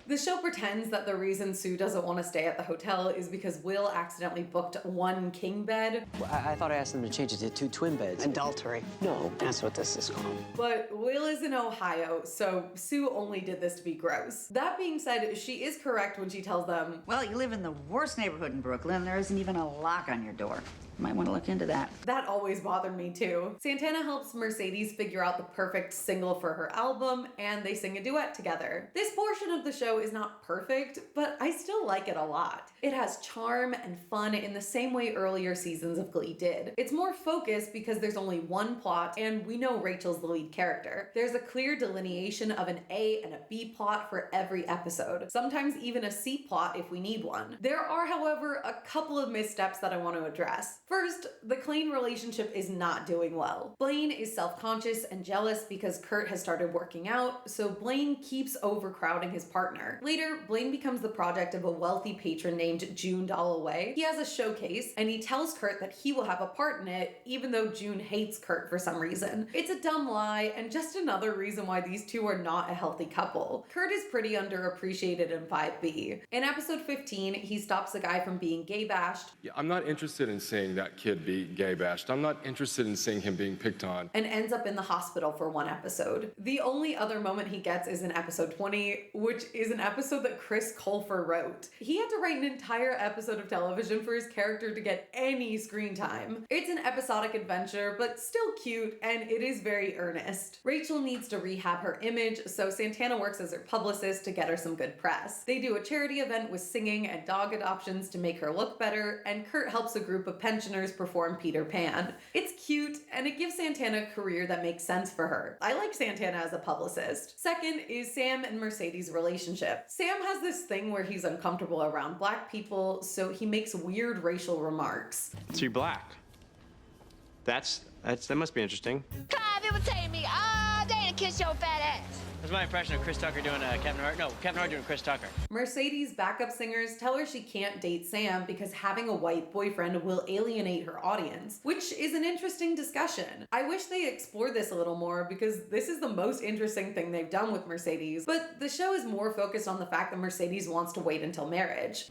The show pretends that the reason Sue doesn't want to stay at the hotel is because Will accidentally booked 1 king bed. Well, I thought I asked them to change it to 2 twin beds. Adultery. No. That's what this is called. But Will is in Ohio, so Sue only did this to be gross. That being said, she is correct when she tells them, well, you live in the worst neighborhood in Brooklyn. There isn't even a lock on your door. Might want to look into that. That always bothered me too. Santana helps Mercedes figure out the perfect single for her album, and they sing a duet together. This portion of the show is not perfect, but I still like it a lot. It has charm and fun in the same way earlier seasons of Glee did. It's more focused because there's only one plot, and we know Rachel's the lead character. There's a clear delineation of an A and a B plot for every episode, sometimes even a C plot if we need one. There are, however, a couple of missteps that I want to address. First, the Klain relationship is not doing well. Blaine is self-conscious and jealous because Kurt has started working out, so Blaine keeps overcrowding his partner. Later, Blaine becomes the project of a wealthy patron named June Dalloway. He has a showcase, and he tells Kurt that he will have a part in it, even though June hates Kurt for some reason. It's a dumb lie, and just another reason why these two are not a healthy couple. Kurt is pretty underappreciated in 5B. In episode 15, he stops the guy from being gay bashed. Yeah, I'm not interested in saying seeing that kid be gay bashed. I'm not interested in seeing him being picked on. And ends up in the hospital for one episode. The only other moment he gets is in episode 20, which is an episode that Chris Colfer wrote. He had to write an entire episode of television for his character to get any screen time. It's an episodic adventure, but still cute, and it is very earnest. Rachel needs to rehab her image, so Santana works as her publicist to get her some good press. They do a charity event with singing and dog adoptions to make her look better, and Kurt helps a group of pensioners perform Peter Pan. It's cute, and it gives Santana a career that makes sense for her. I like Santana as a publicist. Second is Sam and Mercedes' relationship. Sam has this thing where he's uncomfortable around black people, so he makes weird racial remarks. So you're black. That must be interesting. Clive, it would take me all day to kiss your fat ass. That's my impression of Chris Tucker doing Kevin Hart. No, Kevin Hart doing Chris Tucker. Mercedes' backup singers tell her she can't date Sam because having a white boyfriend will alienate her audience, which is an interesting discussion. I wish they explored this a little more because this is the most interesting thing they've done with Mercedes, but the show is more focused on the fact that Mercedes wants to wait until marriage.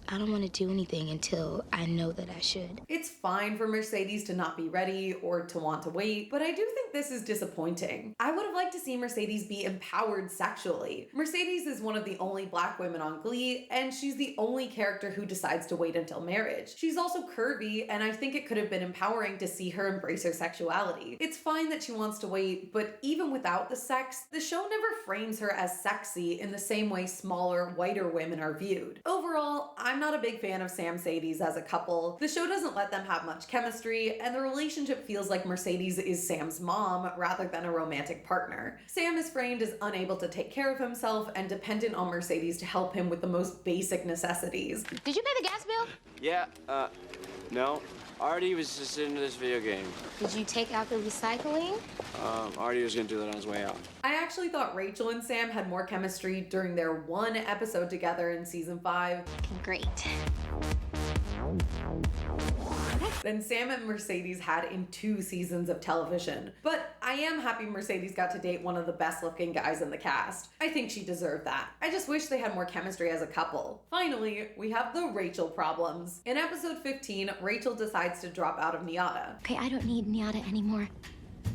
I don't want to do anything until I know that I should. It's fine for Mercedes to not be ready or to want to wait, but I do think this is disappointing. I would have liked to see Mercedes be empowered sexually. Mercedes is one of the only black women on Glee, and she's the only character who decides to wait until marriage. She's also curvy, and I think it could have been empowering to see her embrace her sexuality. It's fine that she wants to wait, but even without the sex, the show never frames her as sexy in the same way smaller, whiter women are viewed. Overall, I'm not a big fan of Sam Sadie's as a couple. The show doesn't let them have much chemistry, and the relationship feels like Mercedes is Sam's mom rather than a romantic partner. Sam is framed as unable to take care of himself and dependent on Mercedes to help him with the most basic necessities. Did you pay the gas bill? Yeah, no. Artie was just into this video game. Did you take out the recycling? Artie was gonna do that on his way out. I actually thought Rachel and Sam had more chemistry during their one episode together in season 5. Great. Than Sam and Mercedes had in 2 seasons of television. But I am happy Mercedes got to date one of the best looking guys in the cast. I think she deserved that. I just wish they had more chemistry as a couple. Finally, we have the Rachel problems. In episode 15, Rachel decides to drop out of NYADA. Okay, I don't need NYADA anymore.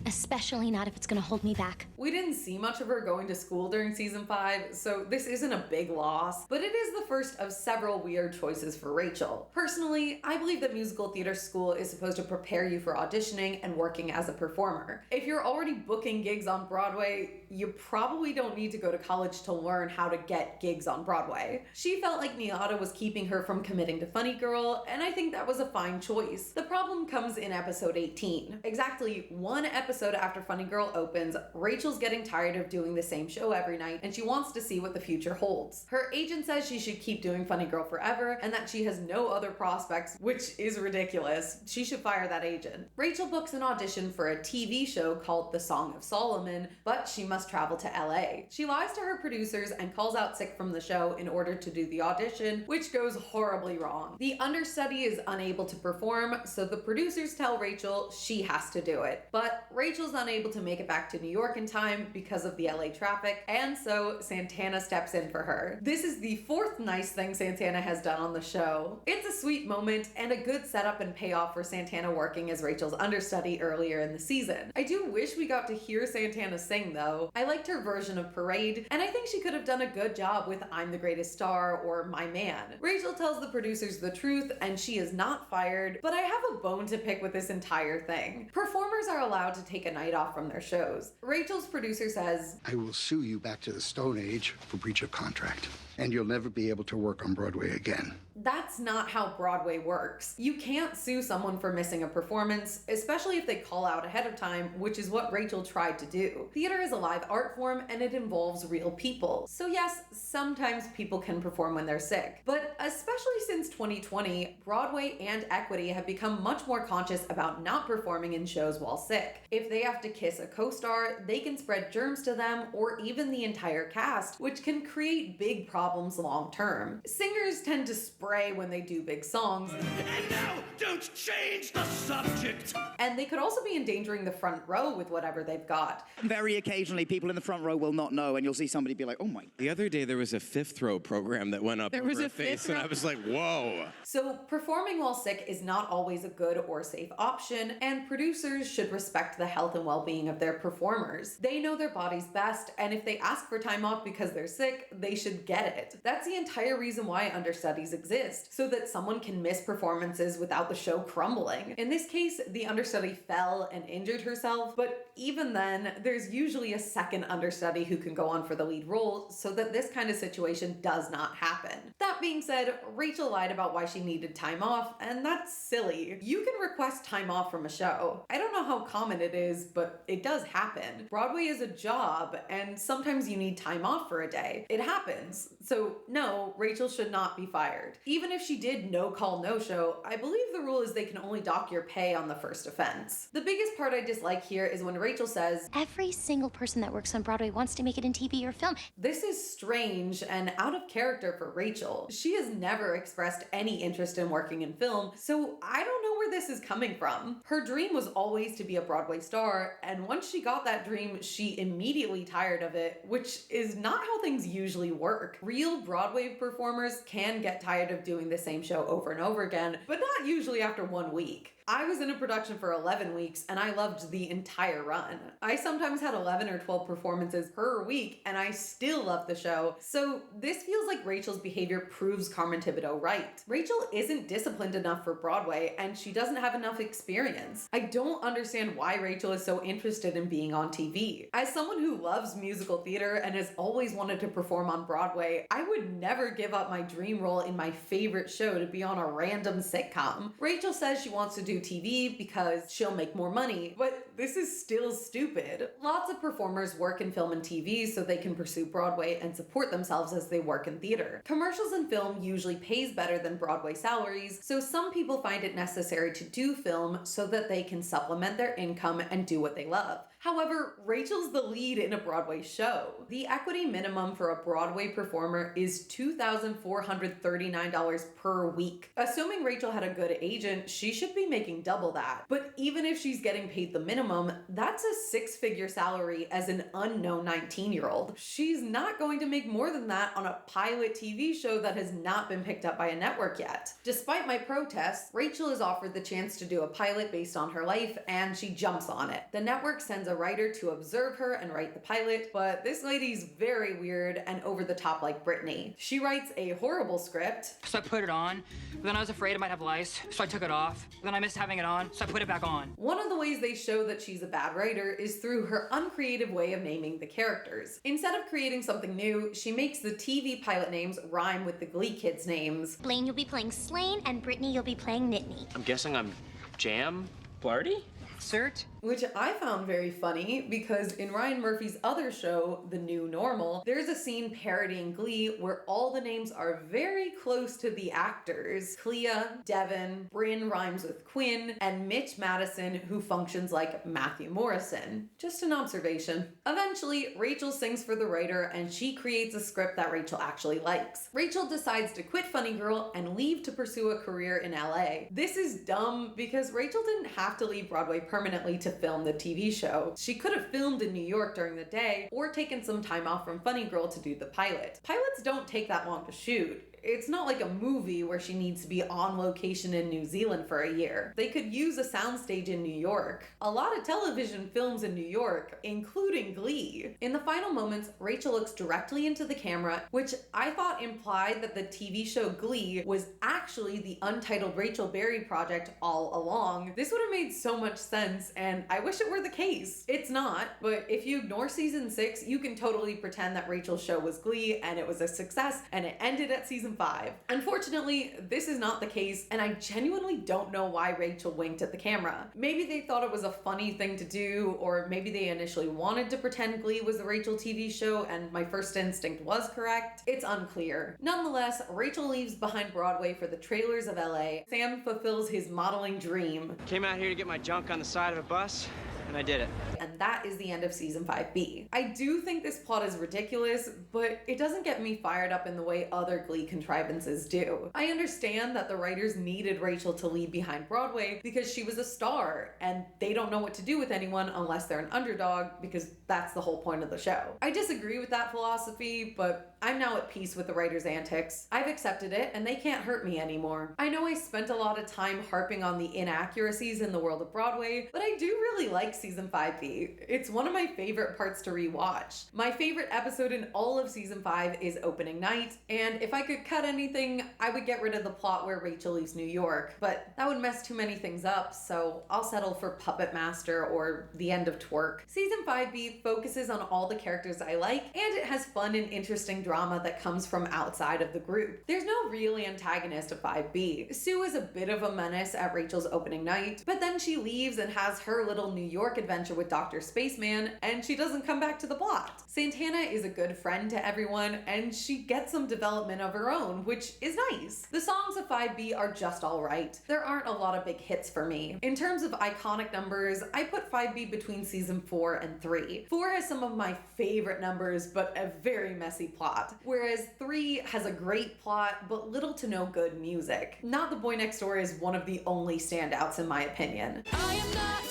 Especially not if it's gonna hold me back. We didn't see much of her going to school during season 5, so this isn't a big loss, but it is the first of several weird choices for Rachel. Personally, I believe that musical theater school is supposed to prepare you for auditioning and working as a performer. If you're already booking gigs on Broadway, you probably don't need to go to college to learn how to get gigs on Broadway. She felt like NYADA was keeping her from committing to Funny Girl, and I think that was a fine choice. The problem comes in episode 18. Exactly one episode after Funny Girl opens, Rachel's getting tired of doing the same show every night, and she wants to see what the future holds. Her agent says she should keep doing Funny Girl forever, and that she has no other prospects, which is ridiculous. She should fire that agent. Rachel books an audition for a TV show called The Song of Solomon, but she must travel to LA. She lies to her producers and calls out sick from the show in order to do the audition, which goes horribly wrong. The understudy is unable to perform, so the producers tell Rachel she has to do it. But Rachel's unable to make it back to New York in time because of the LA traffic, and so Santana steps in for her. This is the 4th nice thing Santana has done on the show. It's a sweet moment and a good setup and payoff for Santana working as Rachel's understudy earlier in the season. I do wish we got to hear Santana sing though. I liked her version of Parade, and I think she could have done a good job with I'm the Greatest Star or My Man. Rachel tells the producers the truth, and she is not fired, but I have a bone to pick with this entire thing. Performers are allowed to take a night off from their shows. Rachel's producer says, I will sue you back to the Stone Age for breach of contract, and you'll never be able to work on Broadway again. That's not how Broadway works. You can't sue someone for missing a performance, especially if they call out ahead of time, which is what Rachel tried to do. Theater is a live art form and it involves real people. So yes, sometimes people can perform when they're sick. But especially since 2020, Broadway and Equity have become much more conscious about not performing in shows while sick. If they have to kiss a co-star, they can spread germs to them or even the entire cast, which can create big problems long term. Singers tend to spread spray when they do big songs. And now, don't change the subject! And they could also be endangering the front row with whatever they've got. Very occasionally, people in the front row will not know, and you'll see somebody be like, oh my. The other day, there was a fifth row program that went up There over was a a face, fifth and row? I was like, whoa. So performing while sick is not always a good or safe option, and producers should respect the health and well-being of their performers. They know their bodies best, and if they ask for time off because they're sick, they should get it. That's the entire reason why understudies exist, so that someone can miss performances without the show crumbling. In this case, the understudy fell and injured herself, but even then, there's usually a second understudy who can go on for the lead role so that this kind of situation does not happen. That being said, Rachel lied about why she needed time off, and that's silly. You can request time off from a show. I don't know how common it is, but it does happen. Broadway is a job, and sometimes you need time off for a day. It happens. So no, Rachel should not be fired. Even if she did no call, no show, I believe the rule is they can only dock your pay on the first offense. The biggest part I dislike here is when Rachel says, every single person that works on Broadway wants to make it in TV or film. This is strange and out of character for Rachel. She has never expressed any interest in working in film, so I don't know where this is coming from. Her dream was always to be a Broadway star, and once she got that dream, she immediately tired of it, which is not how things usually work. Real Broadway performers can get tired of doing the same show over and over again, but not usually after 1 week. I was in a production for 11 weeks and I loved the entire run. I sometimes had 11 or 12 performances per week and I still loved the show. So this feels like Rachel's behavior proves Carmen Thibodeau right. Rachel isn't disciplined enough for Broadway and she doesn't have enough experience. I don't understand why Rachel is so interested in being on TV. As someone who loves musical theater and has always wanted to perform on Broadway, I would never give up my dream role in my favorite show to be on a random sitcom. Rachel says she wants to do TV because she'll make more money, but this is still stupid. Lots of performers work in film and TV so they can pursue Broadway and support themselves as they work in theater. Commercials and film usually pays better than Broadway salaries, so some people find it necessary to do film so that they can supplement their income and do what they love. However, Rachel's the lead in a Broadway show. The equity minimum for a Broadway performer is $2,439 per week. Assuming Rachel had a good agent, she should be making double that. But even if she's getting paid the minimum, that's a six-figure salary as an unknown 19-year-old. She's not going to make more than that on a pilot TV show that has not been picked up by a network yet. Despite my protests, Rachel is offered the chance to do a pilot based on her life, and she jumps on it. The network sends a writer to observe her and write the pilot, but this lady's very weird and over the top like Britney. She writes a horrible script. So I put it on, but then I was afraid it might have lice, so I took it off. Then I missed having it on, so I put it back on. One of the ways they show that she's a bad writer is through her uncreative way of naming the characters. Instead of creating something new, she makes the TV pilot names rhyme with the Glee kids' names. Blaine, you'll be playing Slane, and Brittany, you'll be playing Nittany. I'm guessing I'm Jam Blarty? Cert? Which I found very funny because in Ryan Murphy's other show, The New Normal, there's a scene parodying Glee where all the names are very close to the actors. Clea, Devin, Bryn rhymes with Quinn, and Mitch Madison, who functions like Matthew Morrison. Just an observation. Eventually, Rachel sings for the writer and she creates a script that Rachel actually likes. Rachel decides to quit Funny Girl and leave to pursue a career in LA. This is dumb because Rachel didn't have to leave Broadway permanently to film the TV show. She could have filmed in New York during the day or taken some time off from Funny Girl to do the pilot. Pilots don't take that long to shoot. It's not like a movie where she needs to be on location in New Zealand for a year. They could use a soundstage in New York. A lot of television films in New York, including Glee. In the final moments, Rachel looks directly into the camera, which I thought implied that the TV show Glee was actually the untitled Rachel Berry project all along. This would have made so much sense, and I wish it were the case. It's not, but if you ignore season 6, you can totally pretend that Rachel's show was Glee, and it was a success, and it ended at season 5. Unfortunately, this is not the case, and I genuinely don't know why Rachel winked at the camera. Maybe they thought it was a funny thing to do, or maybe they initially wanted to pretend Glee was the Rachel TV show, and my first instinct was correct. It's unclear. Nonetheless, Rachel leaves behind Broadway for the trailers of LA. Sam fulfills his modeling dream. Came out here to get my junk on the side of a bus, and and I did it. And that is the end of season 5B. I do think this plot is ridiculous, but it doesn't get me fired up in the way other Glee contrivances do. I understand that the writers needed Rachel to leave behind Broadway because she was a star, and they don't know what to do with anyone unless they're an underdog, because that's the whole point of the show. I disagree with that philosophy, but I'm now at peace with the writers' antics. I've accepted it, and they can't hurt me anymore. I know I spent a lot of time harping on the inaccuracies in the world of Broadway, but I do really like season 5B. It's one of my favorite parts to rewatch. My favorite episode in all of season 5 is opening night, and if I could cut anything, I would get rid of the plot where Rachel leaves New York, but that would mess too many things up, so I'll settle for Puppet Master or the end of Twerk. Season 5B focuses on all the characters I like, and it has fun and interesting drama that comes from outside of the group. There's no real antagonist of 5B. Sue is a bit of a menace at Rachel's opening night, but then she leaves and has her little New York adventure with Dr. Spaceman, and she doesn't come back to the plot. Santana is a good friend to everyone, and she gets some development of her own, which is nice. The songs of 5B are just alright. There aren't a lot of big hits for me. In terms of iconic numbers, I put 5B between season 4 and 3. 4 has some of my favorite numbers, but a very messy plot, whereas 3 has a great plot, but little to no good music. Not the Boy Next Door is one of the only standouts in my opinion. I am not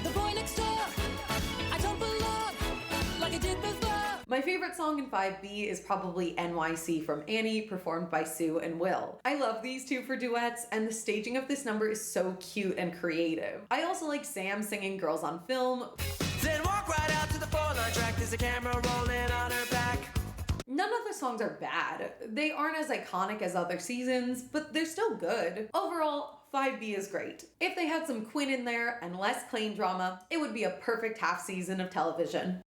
the boy next door. I don't belong like I did before. My favorite song in 5B is probably NYC from Annie, performed by Sue and Will. I love these two for duets, and the staging of this number is so cute and creative. I also like Sam singing Girls on Film. Then walk right out to the 4-line track. There's a camera rolling on her back. None of the songs are bad. They aren't as iconic as other seasons, but they're still good. Overall, 5B is great. If they had some Quinn in there and less claim drama, it would be a perfect half season of television.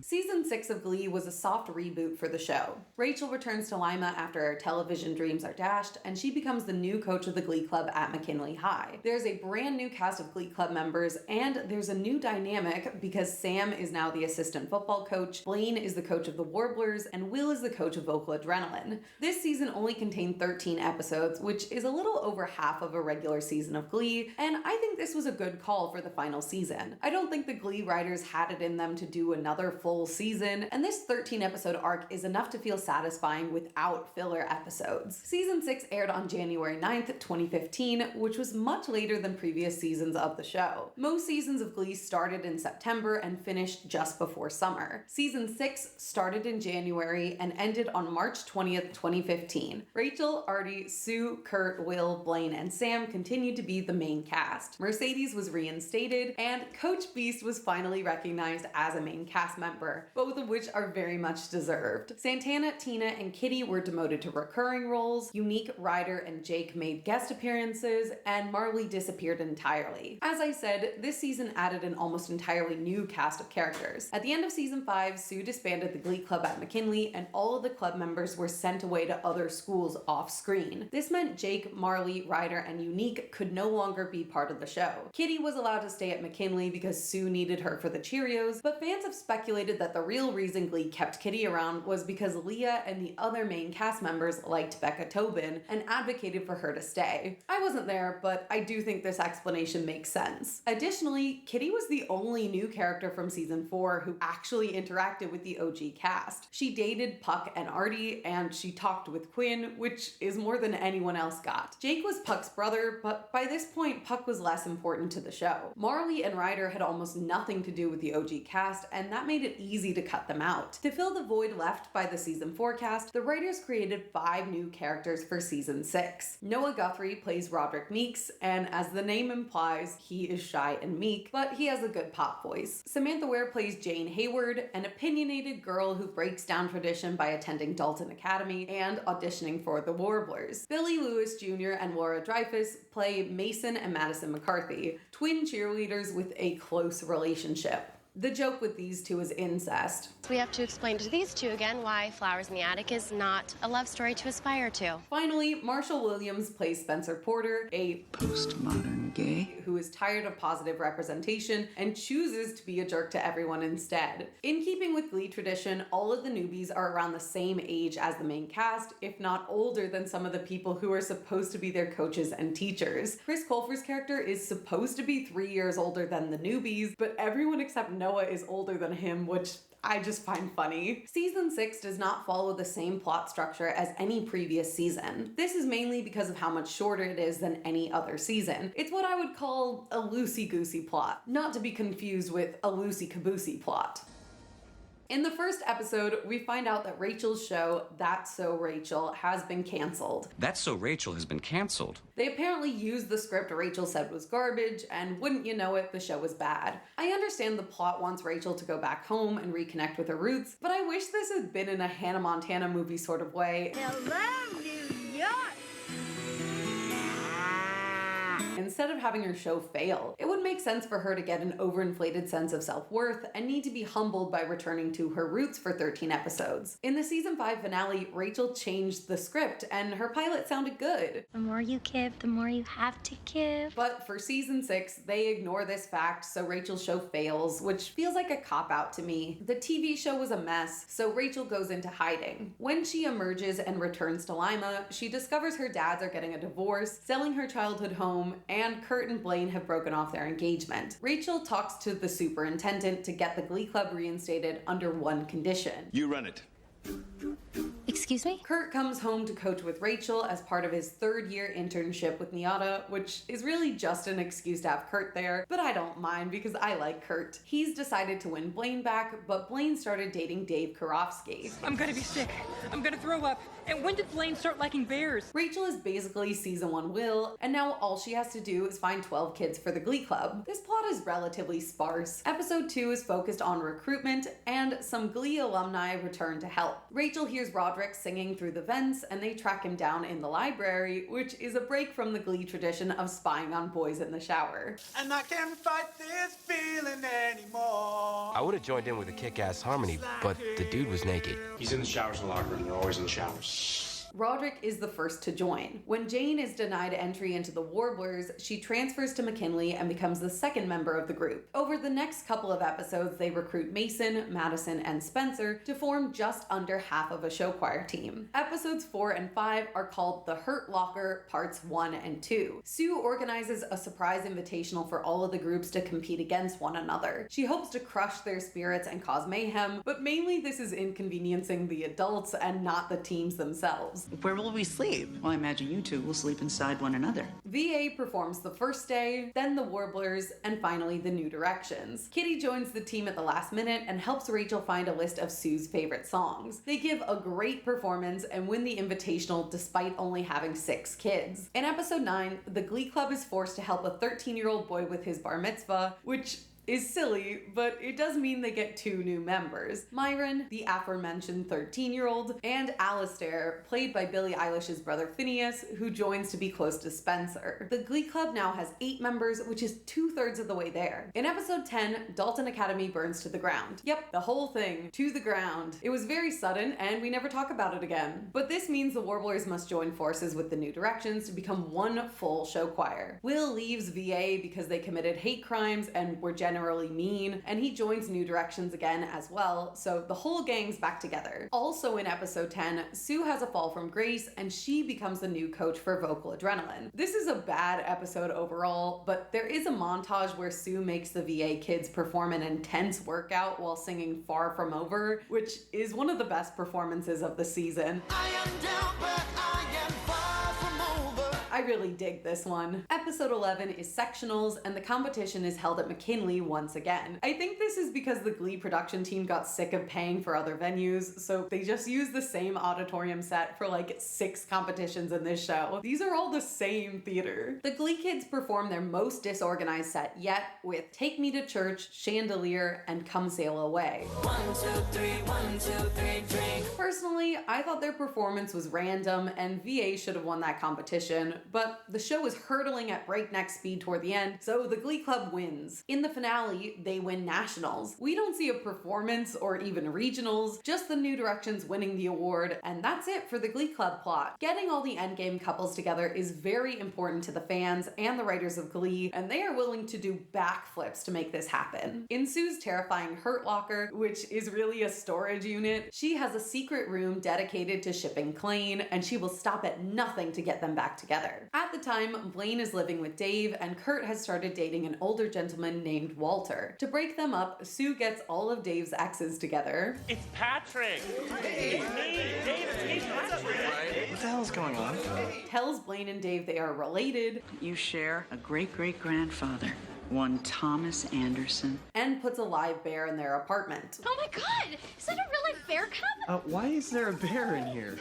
Season 6 of Glee was a soft reboot for the show. Rachel returns to Lima after her television dreams are dashed, and she becomes the new coach of the Glee Club at McKinley High. There's a brand new cast of Glee Club members, and there's a new dynamic because Sam is now the assistant football coach, Blaine is the coach of the Warblers, and Will is the coach of Vocal Adrenaline. This season only contained 13 episodes, which is a little over half of a regular season of Glee, and I think this was a good call for the final season. I don't think the Glee writers had it in them to do another full season, and this 13 episode arc is enough to feel satisfying without filler episodes. Season 6 aired on January 9th, 2015, which was much later than previous seasons of the show. Most seasons of Glee started in September and finished just before summer. Season 6 started in January and ended on March 20th, 2015. Rachel, Artie, Sue, Kurt, Will, Blaine, and Sam continued to be the main cast. Mercedes was reinstated, and Coach Beast was finally recognized as a main cast member, both of which are very much deserved. Santana, Tina, and Kitty were demoted to recurring roles, Unique, Ryder, and Jake made guest appearances, and Marley disappeared entirely. As I said, this season added an almost entirely new cast of characters. At the end of season 5, Sue disbanded the Glee Club at McKinley, and all of the club members were sent away to other schools off-screen. This meant Jake, Marley, Ryder, and Unique could no longer be part of the show. Kitty was allowed to stay at McKinley because Sue needed her for the Cheerios, but fans have speculated that the real reason Glee kept Kitty around was because Leah and the other main cast members liked Becca Tobin and advocated for her to stay. I wasn't there, but I do think this explanation makes sense. Additionally, Kitty was the only new character from season 4 who actually interacted with the OG cast. She dated Puck and Artie, and she talked with Quinn, which is more than anyone else got. Jake was Puck's brother, but by this point, Puck was less important to the show. Marley and Ryder had almost nothing to do with the OG cast, and that made it easy to cut them out. To fill the void left by the season 4 cast, the writers created 5 new characters for season 6. Noah Guthrie plays Roderick Meeks, and as the name implies, he is shy and meek, but he has a good pop voice. Samantha Ware plays Jane Hayward, an opinionated girl who breaks down tradition by attending Dalton Academy and auditioning for the Warblers. Billy Lewis Jr. and Laura Dreyfus play Mason and Madison McCarthy, twin cheerleaders with a close relationship. The joke with these two is incest. We have to explain to these two again why Flowers in the Attic is not a love story to aspire to. Finally, Marshall Williams plays Spencer Porter, a postmodern gay who is tired of positive representation and chooses to be a jerk to everyone instead. In keeping with Glee tradition, all of the newbies are around the same age as the main cast, if not older than some of the people who are supposed to be their coaches and teachers. Chris Colfer's character is supposed to be 3 years older than the newbies, but everyone except Noah is older than him, which I just find funny. Season 6 does not follow the same plot structure as any previous season. This is mainly because of how much shorter it is than any other season. It's what I would call a loosey-goosey plot, not to be confused with a loosey-caboosey plot. In the first episode, we find out that Rachel's show, That's So Rachel, has been canceled. That's So Rachel has been canceled. They apparently used the script Rachel said was garbage, and wouldn't you know it, the show was bad. I understand the plot wants Rachel to go back home and reconnect with her roots, but I wish this had been in a Hannah Montana movie sort of way. Hello, New York! Instead of having her show fail. It would make sense for her to get an overinflated sense of self-worth and need to be humbled by returning to her roots for 13 episodes. In the season 5 finale, Rachel changed the script and her pilot sounded good. The more you give, the more you have to give. But for season 6, they ignore this fact, so Rachel's show fails, which feels like a cop-out to me. The TV show was a mess, so Rachel goes into hiding. When she emerges and returns to Lima, she discovers her dads are getting a divorce, selling her childhood home, and Kurt and Blaine have broken off their engagement. Rachel talks to the superintendent to get the Glee Club reinstated under one condition. You run it. Excuse me? Kurt comes home to coach with Rachel as part of his 3rd year internship with Niata, which is really just an excuse to have Kurt there, but I don't mind because I like Kurt. He's decided to win Blaine back, but Blaine started dating Dave Karofsky. I'm gonna be sick. I'm gonna throw up. And when did Blaine start liking bears? Rachel is basically season 1 Will, and now all she has to do is find 12 kids for the Glee Club. This plot is relatively sparse. Episode 2 is focused on recruitment, and some Glee alumni return to help. Rachel hears Roderick singing through the vents, and they track him down in the library, which is a break from the Glee tradition of spying on boys in the shower. And I can't fight this feeling anymore. I would have joined in with a kick-ass harmony, but the dude was naked. He's in the showers in the locker room. They're always in the showers. Roderick is the first to join. When Jane is denied entry into the Warblers, she transfers to McKinley and becomes the second member of the group. Over the next couple of episodes, they recruit Mason, Madison, and Spencer to form just under half of a show choir team. Episodes 4 and 5 are called The Hurt Locker Parts 1 and 2. Sue organizes a surprise invitational for all of the groups to compete against one another. She hopes to crush their spirits and cause mayhem, but mainly this is inconveniencing the adults and not the teams themselves. Where will we sleep? Well, I imagine you two will sleep inside one another. VA performs the first day, then the Warblers, and finally the New Directions. Kitty joins the team at the last minute and helps Rachel find a list of Sue's favorite songs. They give a great performance and win the invitational despite only having 6 kids. In episode 9, the Glee Club is forced to help a 13-year-old boy with his bar mitzvah, which is silly, but it does mean they get 2 new members. Myron, the aforementioned 13-year-old, and Alistair, played by Billie Eilish's brother Phineas, who joins to be close to Spencer. The Glee Club now has 8 members, which is 2/3 of the way there. In episode 10, Dalton Academy burns to the ground. Yep, the whole thing, to the ground. It was very sudden, and we never talk about it again. But this means the Warblers must join forces with the New Directions to become one full show choir. Will leaves VA because they committed hate crimes and were generally mean, and he joins New Directions again as well, so the whole gang's back together. Also in episode 10, Sue has a fall from grace, and she becomes the new coach for Vocal Adrenaline. This is a bad episode overall, but there is a montage where Sue makes the VA kids perform an intense workout while singing Far From Over, which is one of the best performances of the season. I am down, but I am far from over. I really dig this one. Episode 11 is sectionals, and the competition is held at McKinley once again. I think this is because the Glee production team got sick of paying for other venues, so they just used the same auditorium set for like 6 competitions in this show. These are all the same theater. The Glee kids perform their most disorganized set yet with Take Me to Church, Chandelier, and Come Sail Away. 1, 2, 3, 1, 2, 3, drink. Personally, I thought their performance was random and VA should have won that competition, but the show is hurtling at breakneck speed toward the end, so the Glee Club wins. In the finale, they win nationals. We don't see a performance or even regionals, just the New Directions winning the award, and that's it for the Glee Club plot. Getting all the endgame couples together is very important to the fans and the writers of Glee, and they are willing to do backflips to make this happen. In Sue's terrifying Hurt Locker, which is really a storage unit, she has a secret room dedicated to shipping Klaine, and she will stop at nothing to get them back together. At the time, Blaine is living with Dave, and Kurt has started dating an older gentleman named Walter. To break them up, Sue gets all of Dave's exes together. It's Patrick. Hey, Dave, it's me, Patrick. What the hell's going on? Tells Blaine and Dave they are related. You share a great-great-grandfather, one Thomas Anderson. And puts a live bear in their apartment. Oh my god! Is that a real life bear cub? Why is there a bear in here?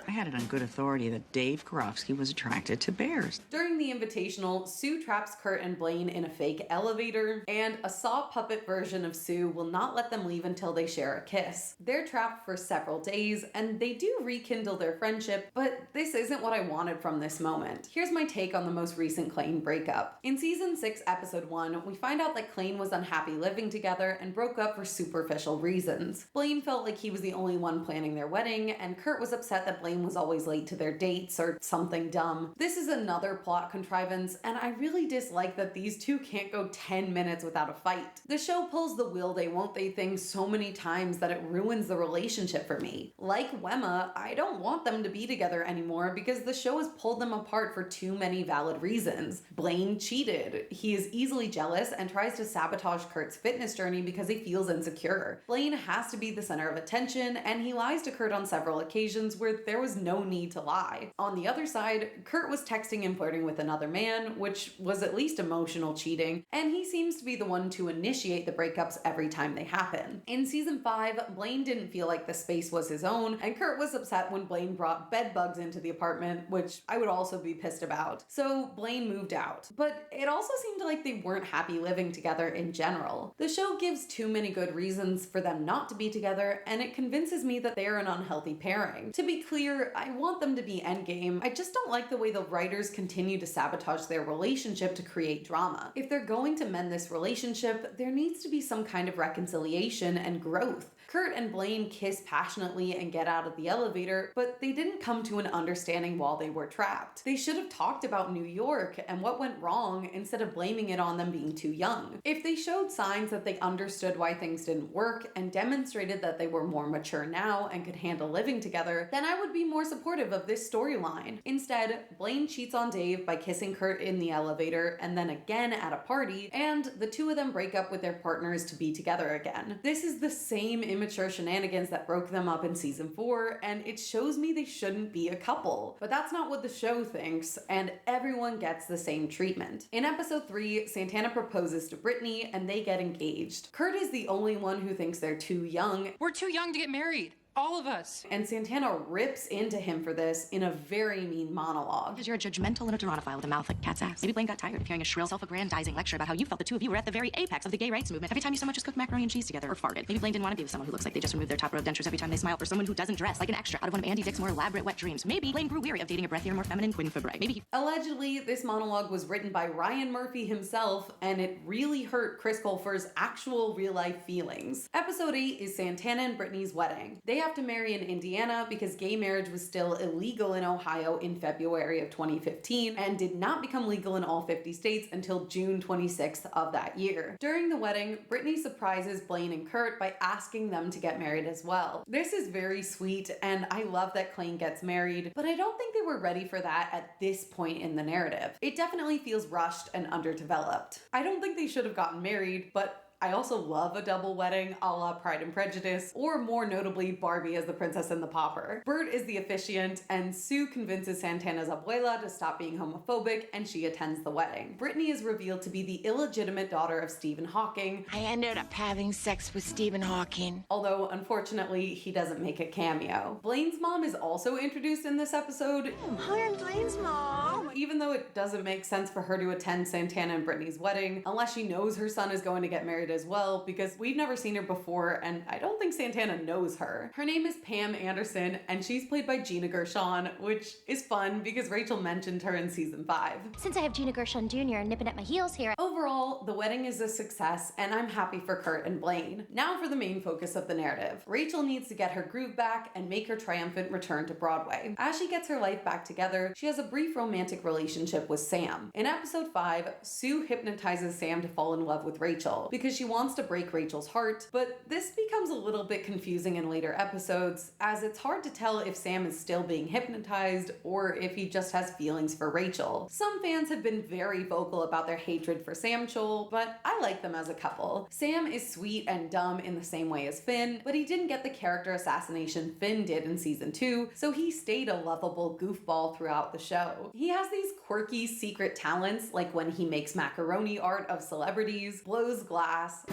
I had it on good authority that Dave Karofsky was attracted to bears. During the Invitational, Sue traps Kurt and Blaine in a fake elevator, and a saw puppet version of Sue will not let them leave until they share a kiss. They're trapped for several days, and they do rekindle their friendship, but this isn't what I wanted from this moment. Here's my take on the most recent Klaine breakup. In season 6, episode 1, we find out that Klaine was unhappy living together and broke up for superficial reasons. Blaine felt like he was the only one planning their wedding, and Kurt was upset that Blaine was always late to their dates or something dumb. This is another plot contrivance, and I really dislike that these two can't go 10 minutes without a fight. The show pulls the will they won't they thing so many times that it ruins the relationship for me. Like Wemma, I don't want them to be together anymore because the show has pulled them apart for too many valid reasons. Blaine cheated. He is easily jealous and tries to sabotage Kurt's fitness journey because he feels insecure. Blaine has to be the center of attention, and he lies to Kurt on several occasions where there was no need to lie. On the other side, Kurt was texting and flirting with another man, which was at least emotional cheating, and he seems to be the one to initiate the breakups every time they happen. In season 5, Blaine didn't feel like the space was his own, and Kurt was upset when Blaine brought bed bugs into the apartment, which I would also be pissed about. So Blaine moved out. But it also seemed like they weren't happy living together in general. The show gives too many good reasons for them not to be together, and it convinces me that they are an unhealthy pairing. To be clear, I want them to be endgame. I just don't like the way the writers continue to sabotage their relationship to create drama. If they're going to mend this relationship, there needs to be some kind of reconciliation and growth. Kurt and Blaine kiss passionately and get out of the elevator, but they didn't come to an understanding while they were trapped. They should have talked about New York and what went wrong instead of blaming it on them being too young. If they showed signs that they understood why things didn't work and demonstrated that they were more mature now and could handle living together, then I would be more supportive of this storyline. Instead, Blaine cheats on Dave by kissing Kurt in the elevator and then again at a party, and the two of them break up with their partners to be together again. This is the same immature shenanigans that broke them up in season 4, and it shows me they shouldn't be a couple. But that's not what the show thinks, and everyone gets the same treatment. In episode 3, Santana proposes to Brittany, and they get engaged. Kurt is the only one who thinks they're too young. We're too young to get married. All of us. And Santana rips into him for this in a very mean monologue. Because you're a judgmental and a geronophile with a mouth like cat's ass. Maybe Blaine got tired of hearing a shrill, self-aggrandizing lecture about how you felt the two of you were at the very apex of the gay rights movement every time you so much as cooked macaroni and cheese together or farted. Maybe Blaine didn't want to be with someone who looks like they just removed their top row of dentures every time they smile, or someone who doesn't dress like an extra out of one of Andy Dick's more elaborate wet dreams. Maybe Blaine grew weary of dating a breathier, more feminine Quinn Fabray. Maybe he... Allegedly, this monologue was written by Ryan Murphy himself, and it really hurt Chris Colfer's actual real-life feelings. Episode 8 is Santana and Brittany's wedding. They have to marry in Indiana because gay marriage was still illegal in Ohio in February of 2015 and did not become legal in all 50 states until June 26th of that year. During the wedding, Brittany surprises Blaine and Kurt by asking them to get married as well. This is very sweet, and I love that Klaine gets married, but I don't think they were ready for that at this point in the narrative. It definitely feels rushed and underdeveloped. I don't think they should have gotten married, but I also love a double wedding a la Pride and Prejudice, or more notably Barbie as the Princess and the Pauper. Bert is the officiant, and Sue convinces Santana's abuela to stop being homophobic, and she attends the wedding. Brittany is revealed to be the illegitimate daughter of Stephen Hawking. I ended up having sex with Stephen Hawking. Although, unfortunately, he doesn't make a cameo. Blaine's mom is also introduced in this episode. Hi, I'm Blaine's mom. Even though it doesn't make sense for her to attend Santana and Brittany's wedding, unless she knows her son is going to get married weird as well because we've never seen her before and I don't think Santana knows her. Her name is Pam Anderson and she's played by Gina Gershon, which is fun because Rachel mentioned her in season 5. Since I have Gina Gershon Jr. nipping at my heels here. Overall, the wedding is a success and I'm happy for Kurt and Blaine. Now for the main focus of the narrative. Rachel needs to get her groove back and make her triumphant return to Broadway. As she gets her life back together, she has a brief romantic relationship with Sam. In episode 5, Sue hypnotizes Sam to fall in love with Rachel because she wants to break Rachel's heart, but this becomes a little bit confusing in later episodes as it's hard to tell if Sam is still being hypnotized or if he just has feelings for Rachel. Some fans have been very vocal about their hatred for Sam Chol, but I like them as a couple. Sam is sweet and dumb in the same way as Finn, but he didn't get the character assassination Finn did in season 2, so he stayed a lovable goofball throughout the show. He has these quirky secret talents like when he makes macaroni art of celebrities, blows glass,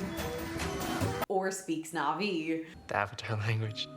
or speaks Na'vi. The Avatar language.